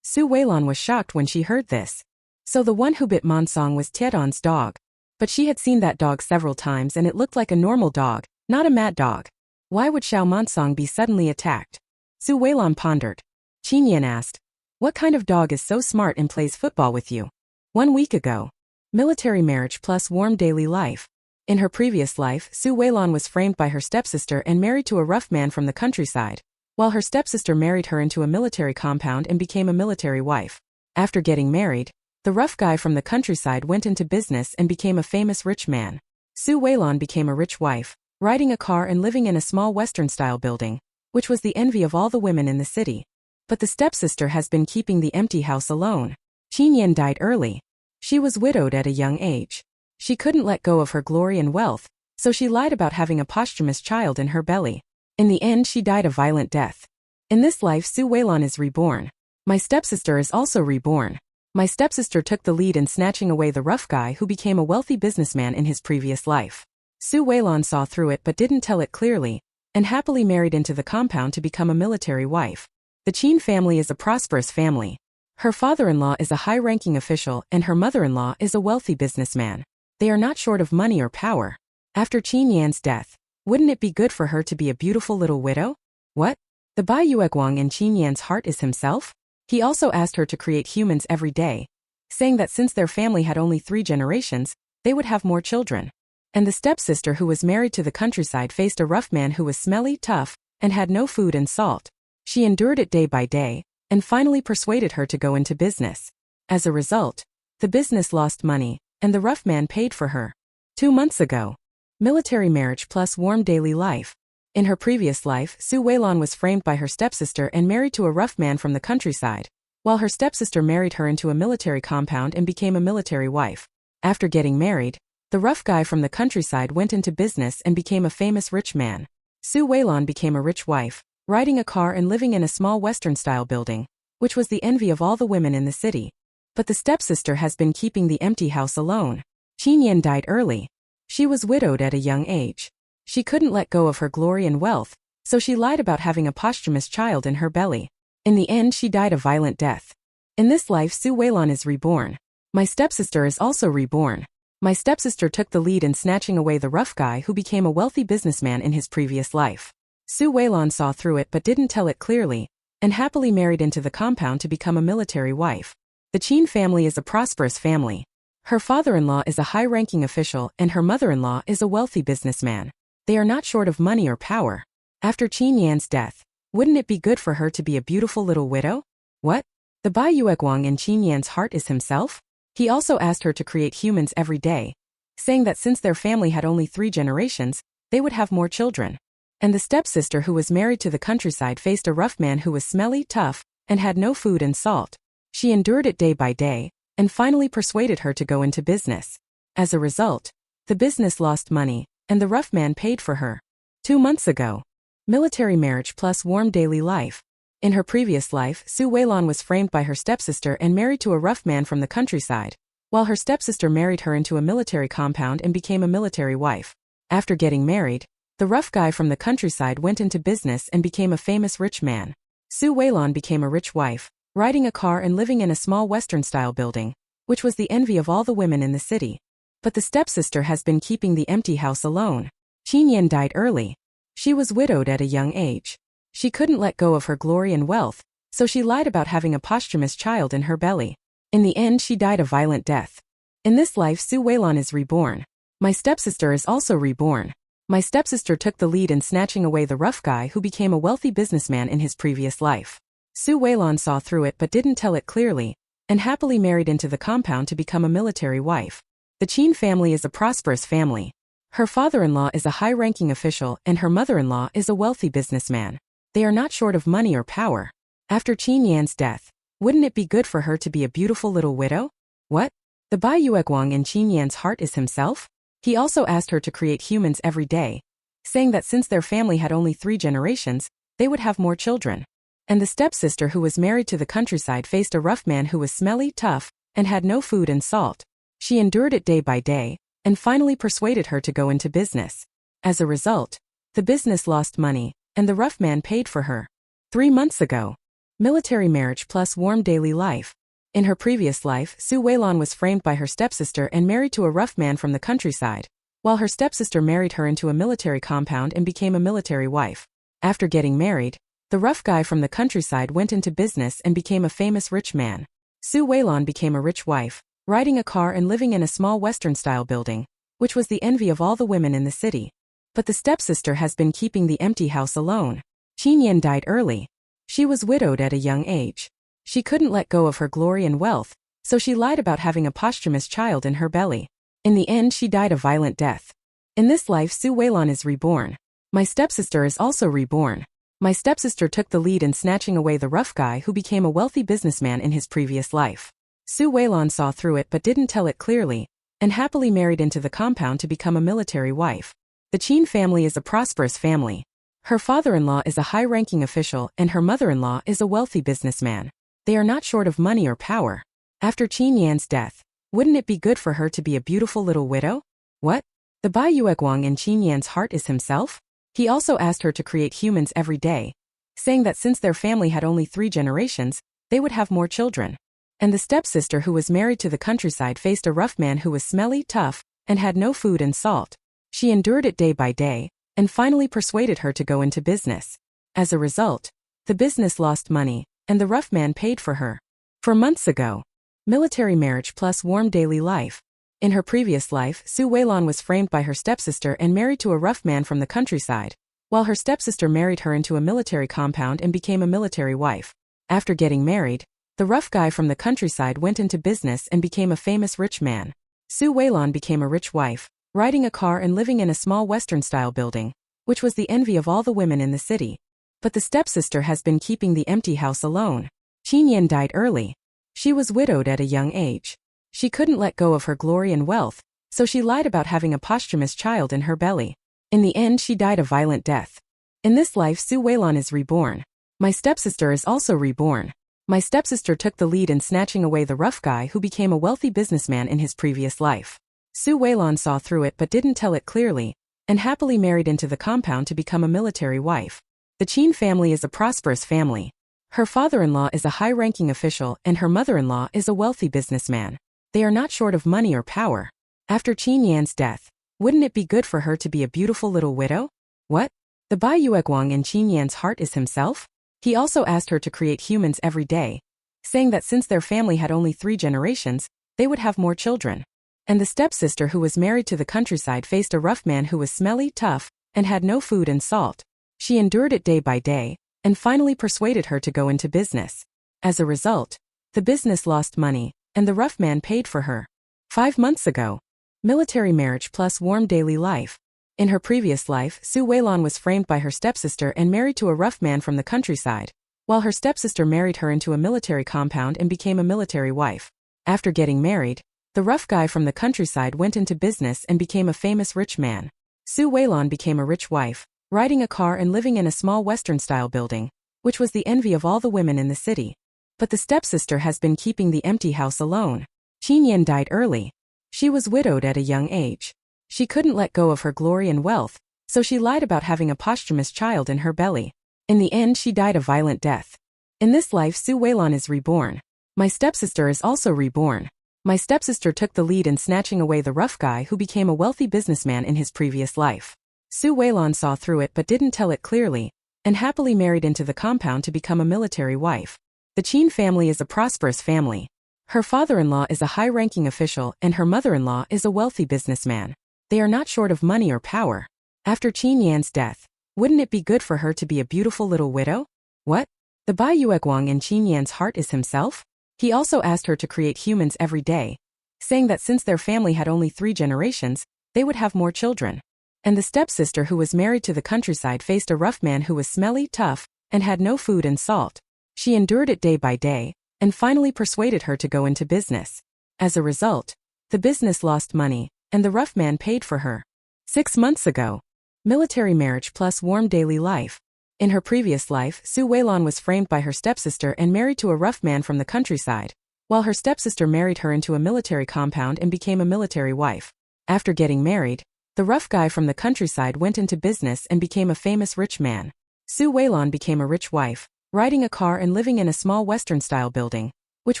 Su Weilan was shocked when she heard this. So the one who bit Monsong was Tiedon's dog. But she had seen that dog several times and it looked like a normal dog, not a mad dog. Why would Xiao Monsong be suddenly attacked? Su Weilan pondered. Qin Yan asked, "What kind of dog is so smart and plays football with you?" 1 week ago. Military marriage plus warm daily life. In her previous life, Su Weilan was framed by her stepsister and married to a rough man from the countryside, while her stepsister married her into a military compound and became a military wife. After getting married, the rough guy from the countryside went into business and became a famous rich man. Su Weilan became a rich wife, riding a car and living in a small Western-style building, which was the envy of all the women in the city. But the stepsister has been keeping the empty house alone. Qin Yan died early. She was widowed at a young age. She couldn't let go of her glory and wealth, so she lied about having a posthumous child in her belly. In the end she died a violent death. In this life Su Weilan is reborn. My stepsister is also reborn. My stepsister took the lead in snatching away the rough guy who became a wealthy businessman in his previous life. Su Weilan saw through it but didn't tell it clearly, and happily married into the compound to become a military wife. The Qin family is a prosperous family. Her father-in-law is a high-ranking official and her mother-in-law is a wealthy businessman. They are not short of money or power. After Qin Yan's death, wouldn't it be good for her to be a beautiful little widow? What? The Bai Yueguang in Qin Yan's heart is himself? He also asked her to create humans every day, saying that since their family had only 3 generations, they would have more children. And the stepsister who was married to the countryside faced a rough man who was smelly, tough, and had no food and salt. She endured it day by day, and finally persuaded her to go into business. As a result, the business lost money, and the rough man paid for her. 2 months ago. Military marriage plus warm daily life. In her previous life, Su Weilan was framed by her stepsister and married to a rough man from the countryside, while her stepsister married her into a military compound and became a military wife. After getting married, the rough guy from the countryside went into business and became a famous rich man. Su Weilan became a rich wife, riding a car and living in a small Western-style building, which was the envy of all the women in the city. But the stepsister has been keeping the empty house alone. Qin Yan died early. She was widowed at a young age. She couldn't let go of her glory and wealth, so she lied about having a posthumous child in her belly. In the end she died a violent death. In this life Su Weilan is reborn. My stepsister is also reborn. My stepsister took the lead in snatching away the rough guy who became a wealthy businessman in his previous life. Su Weilan saw through it but didn't tell it clearly, and happily married into the compound to become a military wife. The Qin family is a prosperous family. Her father-in-law is a high-ranking official and her mother-in-law is a wealthy businessman. They are not short of money or power. After Qin Yan's death, wouldn't it be good for her to be a beautiful little widow? What? The Bai Yueguang in Qin Yan's heart is himself? He also asked her to create humans every day, saying that since their family had only 3 generations, they would have more children. and the stepsister who was married to the countryside faced a rough man who was smelly, tough, and had no food and salt. She endured it day by day, and finally persuaded her to go into business. As a result, the business lost money, and the rough man paid for her. 2 months ago. Military marriage plus warm daily life. In her previous life, Weilan was framed by her stepsister and married to a rough man from the countryside, while her stepsister married her into a military compound and became a military wife. After getting married, the rough guy from the countryside went into business and became a famous rich man. Weilan became a rich wife, riding a car and living in a small Western-style building, which was the envy of all the women in the city. But the stepsister has been keeping the empty house alone. Qin Yan died early. She was widowed at a young age. She couldn't let go of her glory and wealth, so she lied about having a posthumous child in her belly. In the end, she died a violent death. In this life, Weilan is reborn. My stepsister is also reborn. My stepsister took the lead in snatching away the rough guy who became a wealthy businessman in his previous life. Weilan saw through it but didn't tell it clearly, and happily married into the compound to become a military wife. The Qin family is a prosperous family. Her father-in-law is a high-ranking official and her mother-in-law is a wealthy businessman. They are not short of money or power. After Qin Yan's death, wouldn't it be good for her to be a beautiful little widow? What? The Bai Yueguang in Qin Yan's heart is himself? He also asked her to create humans every day, saying that since their family had only 3 generations, they would have more children. And the stepsister who was married to the countryside faced a rough man who was smelly, tough, and had no food and salt. She endured it day by day, and finally persuaded her to go into business. As a result, the business lost money, and the rough man paid for her. 3 months ago. Military marriage plus warm daily life. In her previous life, Weilan was framed by her stepsister and married to a rough man from the countryside, while her stepsister married her into a military compound and became a military wife. After getting married, the rough guy from the countryside went into business and became a famous rich man. Weilan became a rich wife, riding a car and living in a small Western-style building, which was the envy of all the women in the city. But the stepsister has been keeping the empty house alone. Qin Yan died early. She was widowed at a young age. She couldn't let go of her glory and wealth, so she lied about having a posthumous child in her belly. In the end, she died a violent death. In this life, Weilan is reborn. My stepsister is also reborn. My stepsister took the lead in snatching away the rough guy who became a wealthy businessman in his previous life. Weilan saw through it but didn't tell it clearly, and happily married into the compound to become a military wife. The Qin family is a prosperous family. Her father-in-law is a high-ranking official and her mother-in-law is a wealthy businessman. They are not short of money or power. After Qin Yan's death, wouldn't it be good for her to be a beautiful little widow? What? The Bai Yueguang in Qin Yan's heart is himself? He also asked her to create humans every day, saying that since their family had only 3 generations, they would have more children. And the stepsister who was married to the countryside faced a rough man who was smelly, tough, and had no food and salt. She endured it day by day, and finally persuaded her to go into business. As a result, the business lost money, and the rough man paid for her. 4 months ago. Military marriage plus warm daily life. In her previous life, Weilan was framed by her stepsister and married to a rough man from the countryside, while her stepsister married her into a military compound and became a military wife. After getting married, the rough guy from the countryside went into business and became a famous rich man. Weilan became a rich wife, riding a car and living in a small Western-style building, which was the envy of all the women in the city. But the stepsister has been keeping the empty house alone. Qin Yan died early. She was widowed at a young age. She couldn't let go of her glory and wealth, so she lied about having a posthumous child in her belly. In the end, she died a violent death. In this life, Weilan is reborn. My stepsister is also reborn. My stepsister took the lead in snatching away the rough guy who became a wealthy businessman in his previous life. Weilan saw through it but didn't tell it clearly, and happily married into the compound to become a military wife. The Qin family is a prosperous family. Her father-in-law is a high-ranking official and her mother-in-law is a wealthy businessman. They are not short of money or power. After Qin Yan's death, wouldn't it be good for her to be a beautiful little widow? What? The Bai Yueguang in Qin Yan's heart is himself? He also asked her to create humans every day, saying that since their family had only 3 generations, they would have more children. And the stepsister who was married to the countryside faced a rough man who was smelly, tough, and had no food and salt. She endured it day by day, and finally persuaded her to go into business. As a result, the business lost money, and the rough man paid for her. 5 months ago. Military marriage plus warm daily life. In her previous life, Su Weilan was framed by her stepsister and married to a rough man from the countryside, while her stepsister married her into a military compound and became a military wife. After getting married, the rough guy from the countryside went into business and became a famous rich man. Su Weilan became a rich wife, riding a car and living in a small Western-style building, which was the envy of all the women in the city. But the stepsister has been keeping the empty house alone. Qin Yan died early. She was widowed at a young age. She couldn't let go of her glory and wealth, so she lied about having a posthumous child in her belly. In the end, she died a violent death. In this life, Su Weilan is reborn. My stepsister is also reborn. My stepsister took the lead in snatching away the rough guy who became a wealthy businessman in his previous life. Su Weilan saw through it but didn't tell it clearly, and happily married into the compound to become a military wife. The Qin family is a prosperous family. Her father-in-law is a high-ranking official and her mother-in-law is a wealthy businessman. They are not short of money or power. After Qin Yan's death, wouldn't it be good for her to be a beautiful little widow? What? The Bai Yueguang in Qin Yan's heart is himself? He also asked her to create humans every day, saying that since their family had only 3 generations, they would have more children. And the stepsister who was married to the countryside faced a rough man who was smelly, tough, and had no food and salt. She endured it day by day, and finally persuaded her to go into business. As a result, the business lost money, and the rough man paid for her. 6 months ago. Military marriage plus warm daily life. In her previous life, Su Weilan was framed by her stepsister and married to a rough man from the countryside, while her stepsister married her into a military compound and became a military wife. After getting married, the rough guy from the countryside went into business and became a famous rich man. Su Weilan became a rich wife, riding a car and living in a small Western-style building, which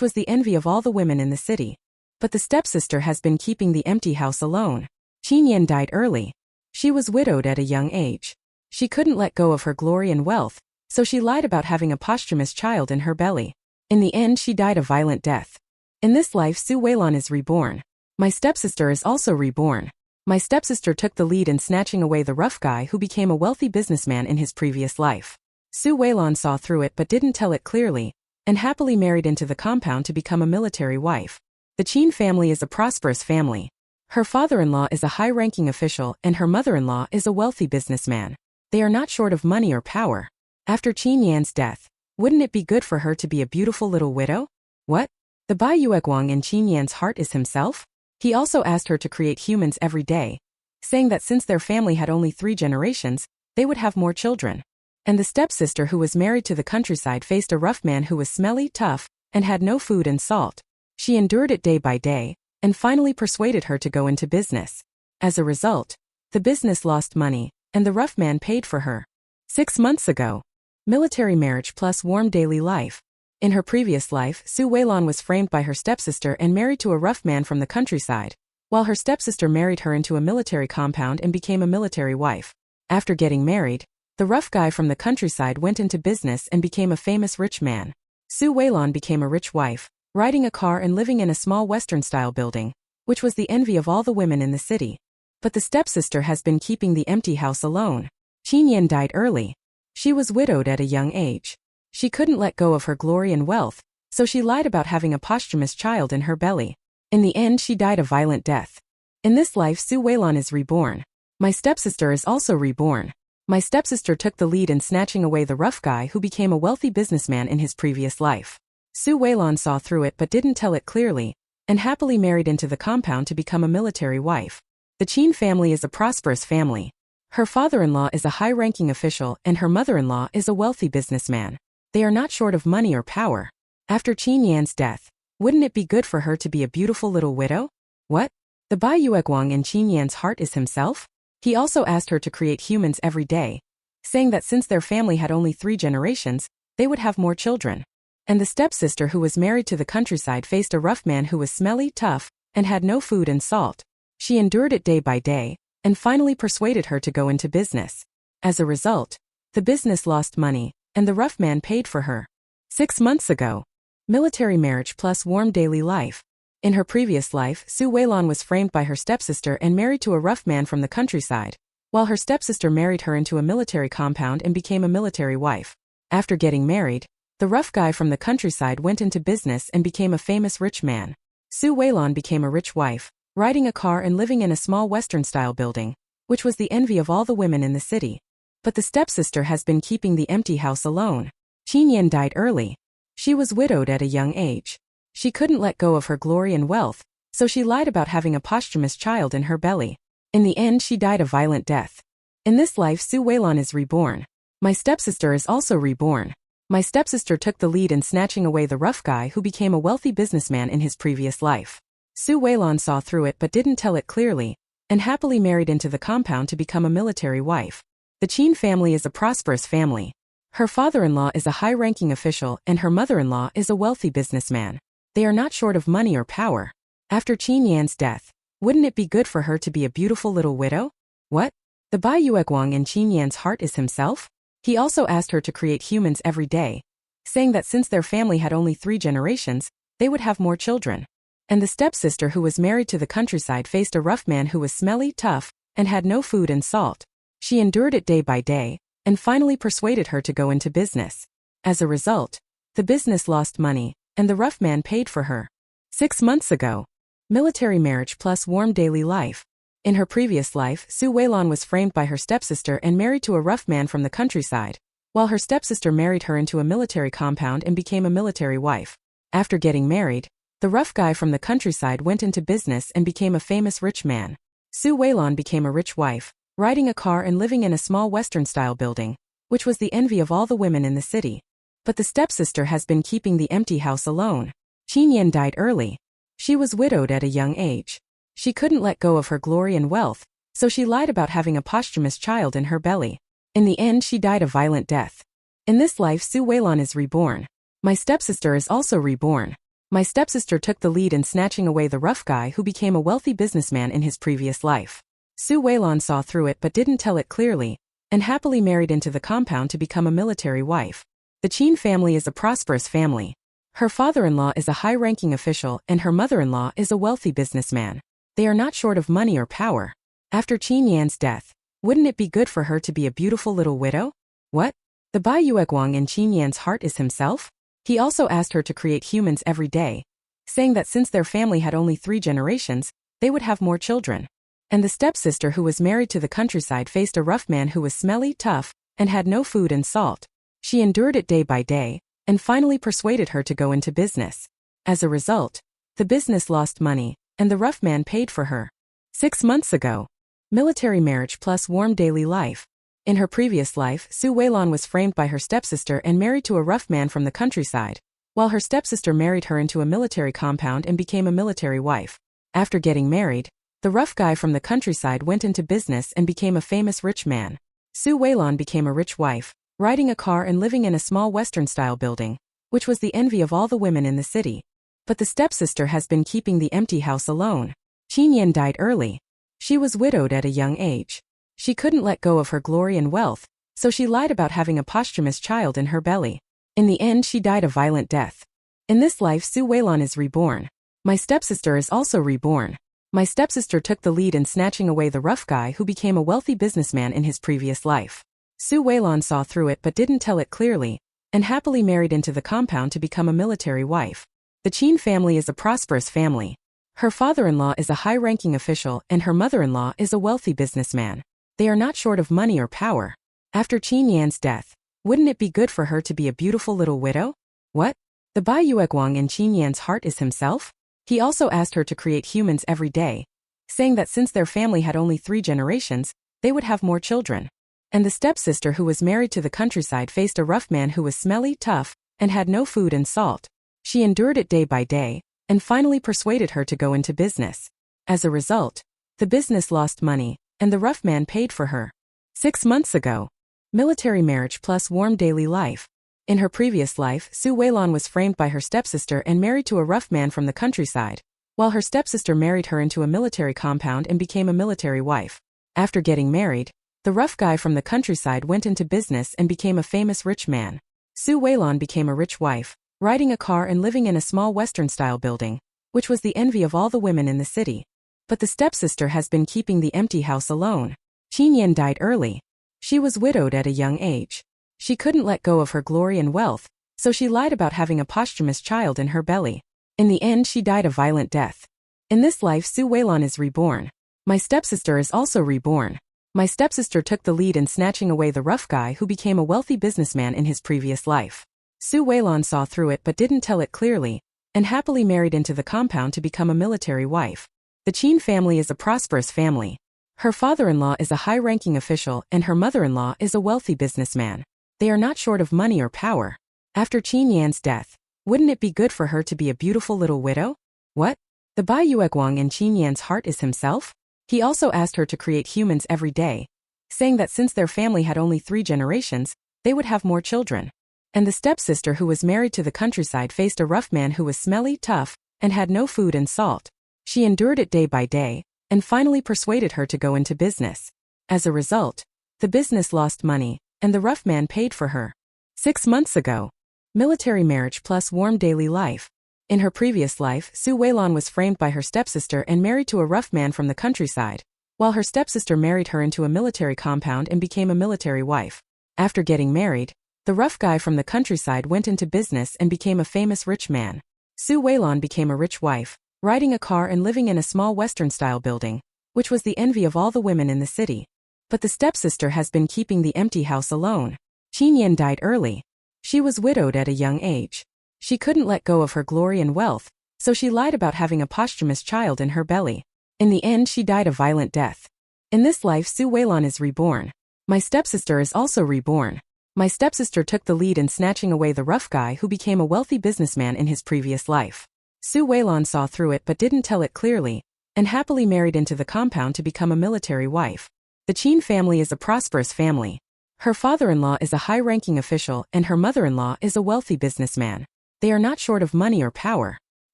was the envy of all the women in the city. But the stepsister has been keeping the empty house alone. Qin Yan died early. She was widowed at a young age. She couldn't let go of her glory and wealth, so she lied about having a posthumous child in her belly. In the end, she died a violent death. In this life, Su Weilan is reborn. My stepsister is also reborn. My stepsister took the lead in snatching away the rough guy who became a wealthy businessman in his previous life. Su Weilan saw through it but didn't tell it clearly, and happily married into the compound to become a military wife. The Qin family is a prosperous family. Her father-in-law is a high-ranking official and her mother-in-law is a wealthy businessman. They are not short of money or power. After Qin Yan's death, wouldn't it be good for her to be a beautiful little widow? What? The Bai Yueguang in Qin Yan's heart is himself? He also asked her to create humans every day, saying that since their family had only 3 generations, they would have more children. And the stepsister who was married to the countryside faced a rough man who was smelly, tough, and had no food and salt. She endured it day by day, and finally persuaded her to go into business. As a result, the business lost money, and the rough man paid for her. 6 months ago. Military marriage plus warm daily life. In her previous life, Su Weilan was framed by her stepsister and married to a rough man from the countryside, while her stepsister married her into a military compound and became a military wife. After getting married, the rough guy from the countryside went into business and became a famous rich man. Su Weilan became a rich wife, riding a car and living in a small Western-style building, which was the envy of all the women in the city. But the stepsister has been keeping the empty house alone. Qin Yan died early. She was widowed at a young age. She couldn't let go of her glory and wealth, so she lied about having a posthumous child in her belly. In the end, she died a violent death. In this life, Su Weilan is reborn. My stepsister is also reborn. My stepsister took the lead in snatching away the rough guy who became a wealthy businessman in his previous life. Su Weilan saw through it but didn't tell it clearly, and happily married into the compound to become a military wife. The Qin family is a prosperous family. Her father-in-law is a high-ranking official and her mother-in-law is a wealthy businessman. They are not short of money or power. After Qin Yan's death, wouldn't it be good for her to be a beautiful little widow? What? The Bai Yueguang in Qin Yan's heart is himself? He also asked her to create humans every day, saying that since their family had only 3 generations, they would have more children. And the stepsister who was married to the countryside faced a rough man who was smelly, tough, and had no food and salt. She endured it day by day, and finally persuaded her to go into business. As a result, the business lost money, and the rough man paid for her. 6 months ago. Military marriage plus warm daily life. In her previous life, Su Weilan was framed by her stepsister and married to a rough man from the countryside, while her stepsister married her into a military compound and became a military wife. After getting married, the rough guy from the countryside went into business and became a famous rich man. Su Weilan became a rich wife, riding a car and living in a small Western-style building, which was the envy of all the women in the city. But the stepsister has been keeping the empty house alone. Qin Yan died early. She was widowed at a young age. She couldn't let go of her glory and wealth, so she lied about having a posthumous child in her belly. In the end, she died a violent death. In this life, Su Weilan is reborn. My stepsister is also reborn. My stepsister took the lead in snatching away the rough guy who became a wealthy businessman in his previous life. Su Weilan saw through it but didn't tell it clearly, and happily married into the compound to become a military wife. The Qin family is a prosperous family. Her father-in-law is a high-ranking official and her mother-in-law is a wealthy businessman. They are not short of money or power. After Qin Yan's death, wouldn't it be good for her to be a beautiful little widow? What? The Bai Yueguang in Qin Yan's heart is himself? He also asked her to create humans every day, saying that since their family had only 3 generations, they would have more children. And the stepsister who was married to the countryside faced a rough man who was smelly, tough, and had no food and salt. She endured it day by day, and finally persuaded her to go into business. As a result, the business lost money, and the rough man paid for her. 6 months ago. Military marriage plus warm daily life. In her previous life, Su Weilan was framed by her stepsister and married to a rough man from the countryside, while her stepsister married her into a military compound and became a military wife. After getting married, the rough guy from the countryside went into business and became a famous rich man. Su Weilan became a rich wife, riding a car and living in a small Western-style building, which was the envy of all the women in the city. But the stepsister has been keeping the empty house alone. Qin Yan died early. She was widowed at a young age. She couldn't let go of her glory and wealth, so she lied about having a posthumous child in her belly. In the end, she died a violent death. In this life, Su Weilan is reborn. My stepsister is also reborn. My stepsister took the lead in snatching away the rough guy who became a wealthy businessman in his previous life. Su Weilan saw through it but didn't tell it clearly, and happily married into the compound to become a military wife. The Qin family is a prosperous family. Her father-in-law is a high-ranking official and her mother-in-law is a wealthy businessman. They are not short of money or power. After Qin Yan's death, wouldn't it be good for her to be a beautiful little widow? What? The Bai Yueguang in Qin Yan's heart is himself? He also asked her to create humans every day, saying that since their family had only 3 generations, they would have more children. And the stepsister who was married to the countryside faced a rough man who was smelly, tough, and had no food and salt. She endured it day by day, and finally persuaded her to go into business. As a result, the business lost money, and the rough man paid for her. 6 months ago. Military marriage plus warm daily life. In her previous life, Su Weilan was framed by her stepsister and married to a rough man from the countryside, while her stepsister married her into a military compound and became a military wife. After getting married, the rough guy from the countryside went into business and became a famous rich man. Su Weilan became a rich wife, riding a car and living in a small Western-style building, which was the envy of all the women in the city. But the stepsister has been keeping the empty house alone. Qin Yan died early. She was widowed at a young age. She couldn't let go of her glory and wealth, so she lied about having a posthumous child in her belly. In the end, she died a violent death. In this life, Su Weilan is reborn. My stepsister is also reborn. My stepsister took the lead in snatching away the rough guy who became a wealthy businessman in his previous life. Su Weilan saw through it but didn't tell it clearly, and happily married into the compound to become a military wife. The Qin family is a prosperous family. Her father-in-law is a high-ranking official and her mother-in-law is a wealthy businessman. They are not short of money or power. After Qin Yan's death, wouldn't it be good for her to be a beautiful little widow? What? The Bai Yueguang in Qin Yan's heart is himself? He also asked her to create humans every day, saying that since their family had only 3 generations, they would have more children. And the stepsister who was married to the countryside faced a rough man who was smelly, tough, and had no food and salt. She endured it day by day, and finally persuaded her to go into business. As a result, the business lost money, and the rough man paid for her. 6 months ago. Military marriage plus warm daily life. In her previous life, Su Weilan was framed by her stepsister and married to a rough man from the countryside, while her stepsister married her into a military compound and became a military wife. After getting married, the rough guy from the countryside went into business and became a famous rich man. Su Weilan became a rich wife, riding a car and living in a small Western-style building, which was the envy of all the women in the city. But the stepsister has been keeping the empty house alone. Qin Yan died early. She was widowed at a young age. She couldn't let go of her glory and wealth, so she lied about having a posthumous child in her belly. In the end, she died a violent death. In this life, Su Weilan is reborn. My stepsister is also reborn. My stepsister took the lead in snatching away the rough guy who became a wealthy businessman in his previous life. Su Weilan saw through it but didn't tell it clearly, and happily married into the compound to become a military wife. The Qin family is a prosperous family. Her father-in-law is a high-ranking official and her mother-in-law is a wealthy businessman. They are not short of money or power. After Qin Yan's death, wouldn't it be good for her to be a beautiful little widow? What? The Bai Yueguang in Qin Yan's heart is himself? He also asked her to create humans every day, saying that since their family had only 3 generations, they would have more children. And the stepsister who was married to the countryside faced a rough man who was smelly, tough, and had no food and salt. She endured it day by day, and finally persuaded her to go into business. As a result, the business lost money, and the rough man paid for her. 6 months ago. Military marriage plus warm daily life. In her previous life, Su Weilan was framed by her stepsister and married to a rough man from the countryside, while her stepsister married her into a military compound and became a military wife. After getting married, the rough guy from the countryside went into business and became a famous rich man. Su Weilan became a rich wife, riding a car and living in a small Western-style building, which was the envy of all the women in the city. But the stepsister has been keeping the empty house alone. Qin Yan died early. She was widowed at a young age. She couldn't let go of her glory and wealth, so she lied about having a posthumous child in her belly. In the end, she died a violent death. In this life, Su Weilan is reborn. My stepsister is also reborn. My stepsister took the lead in snatching away the rough guy who became a wealthy businessman in his previous life. Su Weilan saw through it but didn't tell it clearly, and happily married into the compound to become a military wife. The Qin family is a prosperous family. Her father-in-law is a high-ranking official and her mother-in-law is a wealthy businessman. They are not short of money or power.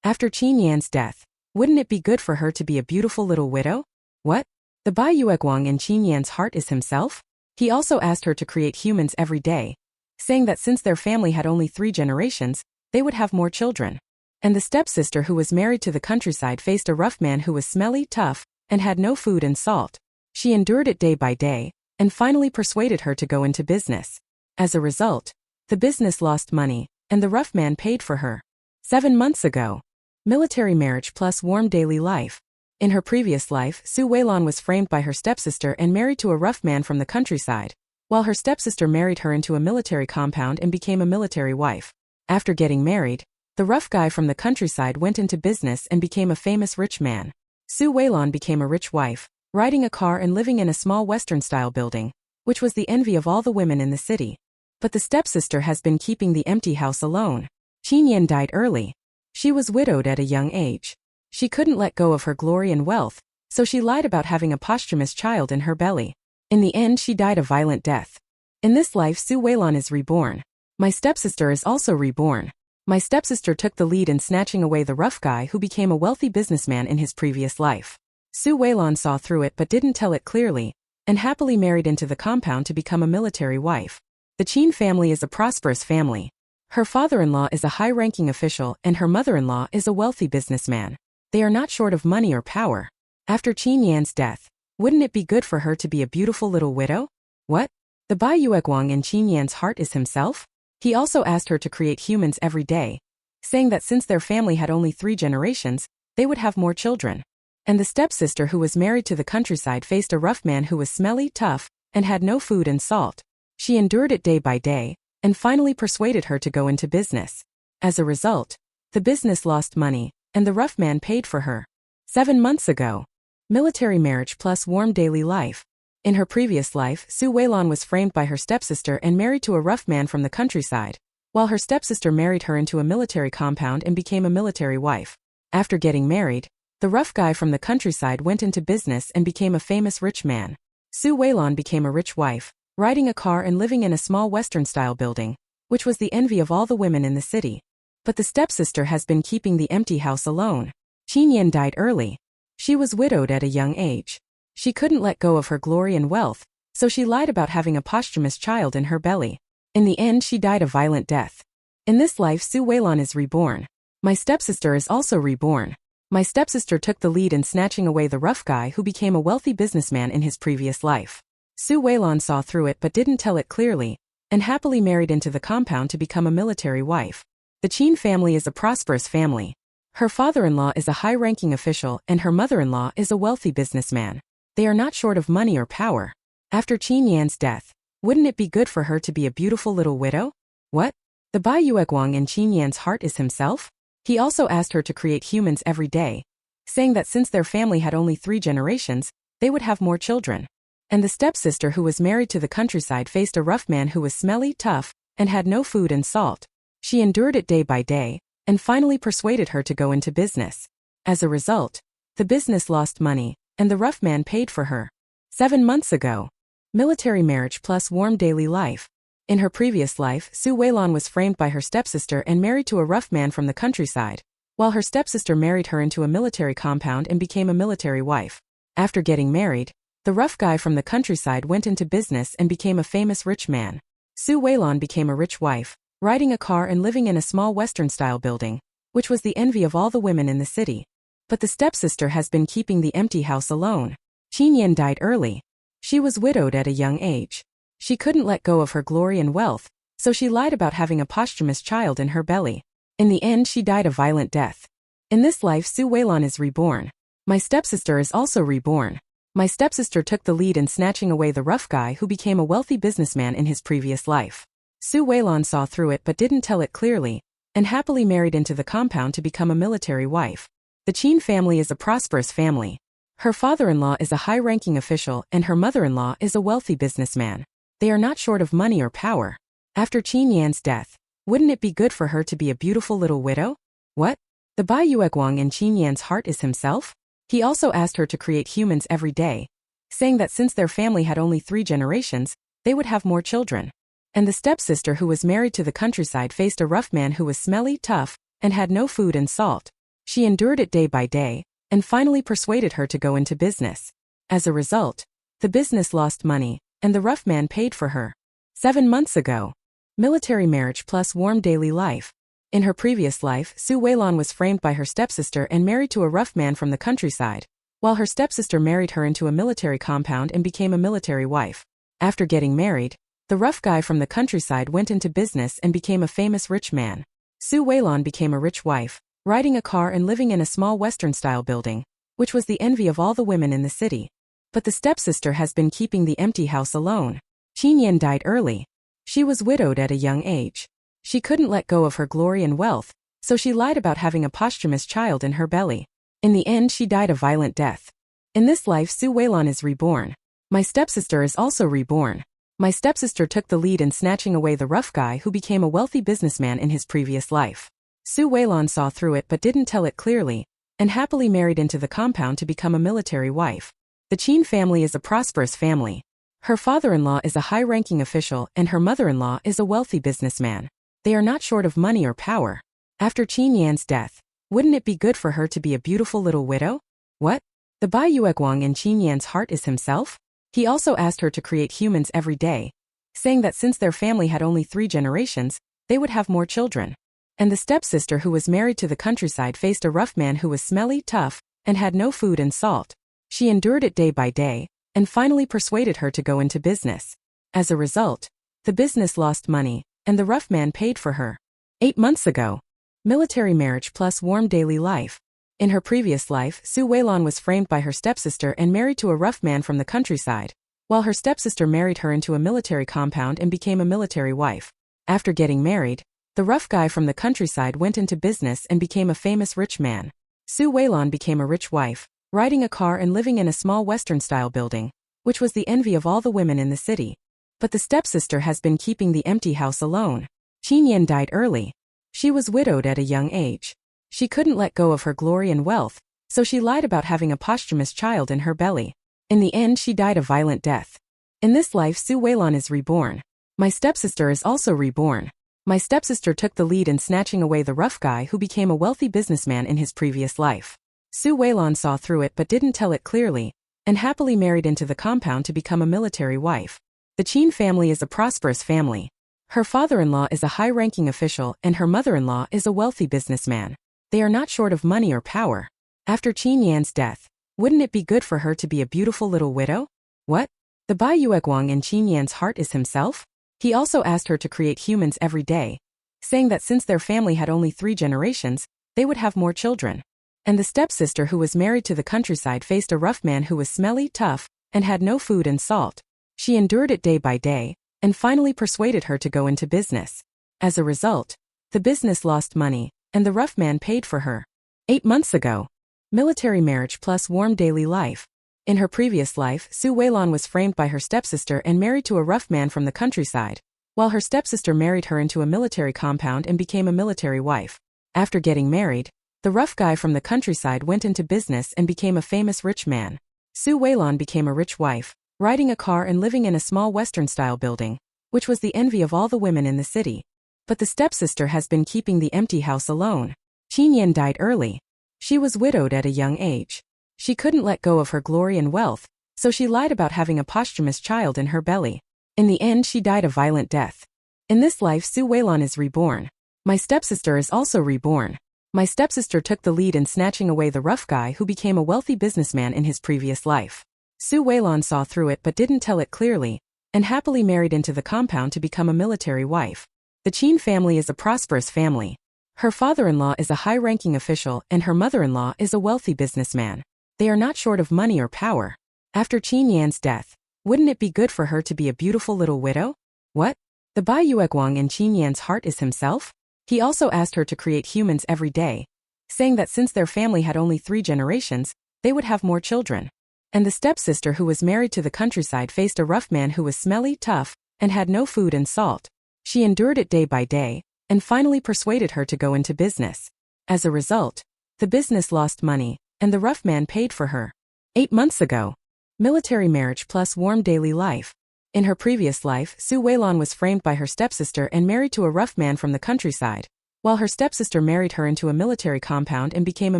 After Qin Yan's death, wouldn't it be good for her to be a beautiful little widow? What? The Bai Yueguang in Qin Yan's heart is himself? He also asked her to create humans every day, saying that since their family had only 3 generations, they would have more children. And the stepsister who was married to the countryside faced a rough man who was smelly, tough, and had no food and salt. She endured it day by day, and finally persuaded her to go into business. As a result, the business lost money, and the rough man paid for her. 7 months ago. Military marriage plus warm daily life. In her previous life, Su Weilan was framed by her stepsister and married to a rough man from the countryside, while her stepsister married her into a military compound and became a military wife. After getting married, the rough guy from the countryside went into business and became a famous rich man. Su Weilan became a rich wife, riding a car and living in a small Western-style building, which was the envy of all the women in the city. But the stepsister has been keeping the empty house alone. Qin Yan died early. She was widowed at a young age. She couldn't let go of her glory and wealth, so she lied about having a posthumous child in her belly. In the end, she died a violent death. In this life, Su Weilan is reborn. My stepsister is also reborn. My stepsister took the lead in snatching away the rough guy who became a wealthy businessman in his previous life. Su Weilan saw through it but didn't tell it clearly, and happily married into the compound to become a military wife. The Qin family is a prosperous family. Her father-in-law is a high-ranking official and her mother-in-law is a wealthy businessman. They are not short of money or power. After Qin Yan's death, wouldn't it be good for her to be a beautiful little widow? What? The Bai Yueguang in Qin Yan's heart is himself? He also asked her to create humans every day, saying that since their family had only 3 generations, they would have more children. And the stepsister who was married to the countryside faced a rough man who was smelly, tough, and had no food and salt. She endured it day by day, and finally persuaded her to go into business. As a result, the business lost money, and the rough man paid for her. 7 months ago. Military marriage plus warm daily life. In her previous life, Su Weilan was framed by her stepsister and married to a rough man from the countryside, while her stepsister married her into a military compound and became a military wife. After getting married, the rough guy from the countryside went into business and became a famous rich man. Su Weilan became a rich wife, riding a car and living in a small Western-style building, which was the envy of all the women in the city. But the stepsister has been keeping the empty house alone. Qin Yan died early. She was widowed at a young age. She couldn't let go of her glory and wealth, so she lied about having a posthumous child in her belly. In the end, she died a violent death. In this life, Su Weilan is reborn. My stepsister is also reborn. My stepsister took the lead in snatching away the rough guy who became a wealthy businessman in his previous life. Su Weilan saw through it but didn't tell it clearly, and happily married into the compound to become a military wife. The Qin family is a prosperous family. Her father-in-law is a high-ranking official and her mother-in-law is a wealthy businessman. They are not short of money or power. After Qin Yan's death, wouldn't it be good for her to be a beautiful little widow? What? The Bai Yueguang in Qin Yan's heart is himself? He also asked her to create humans every day, saying that since their family had only 3 generations, they would have more children. And the stepsister who was married to the countryside faced a rough man who was smelly, tough, and had no food and salt. She endured it day by day, and finally persuaded her to go into business. As a result, the business lost money, and the rough man paid for her. 7 months ago. Military marriage plus warm daily life. In her previous life, Su Weilan was framed by her stepsister and married to a rough man from the countryside, while her stepsister married her into a military compound and became a military wife. After getting married, the rough guy from the countryside went into business and became a famous rich man. Su Weilan became a rich wife, riding a car and living in a small Western-style building, which was the envy of all the women in the city. But the stepsister has been keeping the empty house alone. Qin Yan died early. She was widowed at a young age. She couldn't let go of her glory and wealth, so she lied about having a posthumous child in her belly. In the end, she died a violent death. In this life, Su Weilan is reborn. My stepsister is also reborn. My stepsister took the lead in snatching away the rough guy who became a wealthy businessman in his previous life. Su Weilan saw through it but didn't tell it clearly, and happily married into the compound to become a military wife. The Qin family is a prosperous family. Her father-in-law is a high-ranking official and her mother-in-law is a wealthy businessman. They are not short of money or power. After Qin Yan's death, wouldn't it be good for her to be a beautiful little widow? What? The Bai Yueguang in Qin Yan's heart is himself? He also asked her to create humans every day, saying that since their family had only 3 generations, they would have more children. And the stepsister who was married to the countryside faced a rough man who was smelly, tough, and had no food and salt. She endured it day by day, and finally persuaded her to go into business. As a result, the business lost money, and the rough man paid for her. 7 months ago. Military marriage plus warm daily life. In her previous life, Su Weilan was framed by her stepsister and married to a rough man from the countryside, while her stepsister married her into a military compound and became a military wife. After getting married, the rough guy from the countryside went into business and became a famous rich man. Su Weilan became a rich wife, riding a car and living in a small Western-style building, which was the envy of all the women in the city. But the stepsister has been keeping the empty house alone. Qin Yan died early. She was widowed at a young age. She couldn't let go of her glory and wealth, so she lied about having a posthumous child in her belly. In the end, she died a violent death. In this life, Su Weilan is reborn. My stepsister is also reborn. My stepsister took the lead in snatching away the rough guy who became a wealthy businessman in his previous life. Su Weilan saw through it but didn't tell it clearly, and happily married into the compound to become a military wife. The Qin family is a prosperous family. Her father-in-law is a high-ranking official and her mother-in-law is a wealthy businessman. They are not short of money or power. After Qin Yan's death, wouldn't it be good for her to be a beautiful little widow? What? The Bai Yueguang in Qin Yan's heart is himself? He also asked her to create humans every day, saying that since their family had only 3 generations, they would have more children. And the stepsister who was married to the countryside faced a rough man who was smelly, tough, and had no food and salt. She endured it day by day, and finally persuaded her to go into business. As a result, the business lost money, and the rough man paid for her. 8 months ago. Military marriage plus warm daily life. In her previous life, Su Weilan was framed by her stepsister and married to a rough man from the countryside, while her stepsister married her into a military compound and became a military wife. After getting married, the rough guy from the countryside went into business and became a famous rich man. Su Weilan became a rich wife, riding a car and living in a small Western-style building, which was the envy of all the women in the city. But the stepsister has been keeping the empty house alone. Qin Yan died early. She was widowed at a young age. She couldn't let go of her glory and wealth, so she lied about having a posthumous child in her belly. In the end, she died a violent death. In this life, Su Weilan is reborn. My stepsister is also reborn. My stepsister took the lead in snatching away the rough guy who became a wealthy businessman in his previous life. Su Weilan saw through it but didn't tell it clearly, and happily married into the compound to become a military wife. The Qin family is a prosperous family. Her father-in-law is a high-ranking official and her mother-in-law is a wealthy businessman. They are not short of money or power. After Qin Yan's death, wouldn't it be good for her to be a beautiful little widow? What? The Bai Yueguang in Qin Yan's heart is himself? He also asked her to create humans every day, saying that since their family had only 3 generations, they would have more children. And the stepsister who was married to the countryside faced a rough man who was smelly, tough, and had no food and salt. She endured it day by day, and finally persuaded her to go into business. As a result, the business lost money, and the rough man paid for her. 8 months ago. Military marriage plus warm daily life. In her previous life, Su Weilan was framed by her stepsister and married to a rough man from the countryside, while her stepsister married her into a military compound and became a military wife. After getting married, the rough guy from the countryside went into business and became a famous rich man. Su Weilan became a rich wife, riding a car and living in a small Western-style building, which was the envy of all the women in the city. But the stepsister has been keeping the empty house alone. Qin Yan died early. She was widowed at a young age. She couldn't let go of her glory and wealth, so she lied about having a posthumous child in her belly. In the end, she died a violent death. In this life, Su Weilan is reborn. My stepsister is also reborn. My stepsister took the lead in snatching away the rough guy who became a wealthy businessman in his previous life. Su Weilan saw through it but didn't tell it clearly, and happily married into the compound to become a military wife. The Qin family is a prosperous family. Her father-in-law is a high-ranking official and her mother-in-law is a wealthy businessman. They are not short of money or power. After Qin Yan's death, wouldn't it be good for her to be a beautiful little widow? What? The Bai Yueguang in Qin Yan's heart is himself? He also asked her to create humans every day, saying that since their family had only 3 generations, they would have more children. And the stepsister who was married to the countryside faced a rough man who was smelly, tough, and had no food and salt. She endured it day by day, and finally persuaded her to go into business. As a result, the business lost money, and the rough man paid for her. 8 months ago. Military marriage plus warm daily life. In her previous life, Su Weilan was framed by her stepsister and married to a rough man from the countryside, while her stepsister married her into a military compound and became a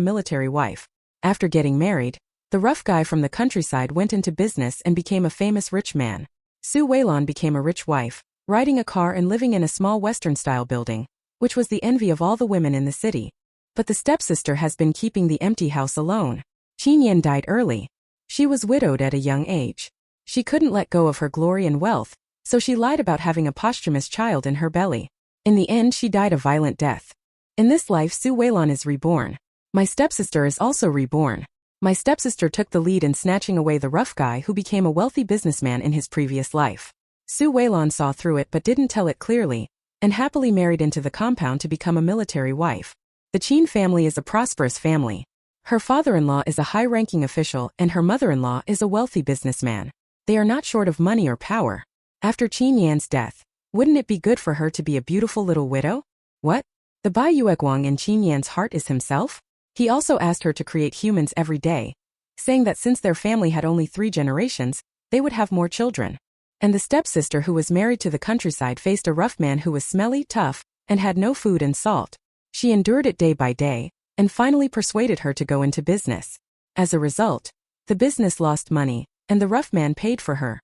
military wife. After getting married, the rough guy from the countryside went into business and became a famous rich man. Su Weilan became a rich wife, riding a car and living in a small Western-style building, which was the envy of all the women in the city. But the stepsister has been keeping the empty house alone. Qin Yan died early. She was widowed at a young age. She couldn't let go of her glory and wealth, so she lied about having a posthumous child in her belly. In the end, she died a violent death. In this life, Su Weilan is reborn. My stepsister is also reborn. My stepsister took the lead in snatching away the rough guy who became a wealthy businessman in his previous life. Su Weilan saw through it but didn't tell it clearly, and happily married into the compound to become a military wife. The Qin family is a prosperous family. Her father-in-law is a high-ranking official and her mother-in-law is a wealthy businessman. They are not short of money or power. After Qin Yan's death, wouldn't it be good for her to be a beautiful little widow? What? The Bai Yueguang in Qin Yan's heart is himself? He also asked her to create humans every day, saying that since their family had only 3 generations, they would have more children. And the stepsister who was married to the countryside faced a rough man who was smelly, tough, and had no food and salt. She endured it day by day, and finally persuaded her to go into business. As a result, the business lost money, and the rough man paid for her.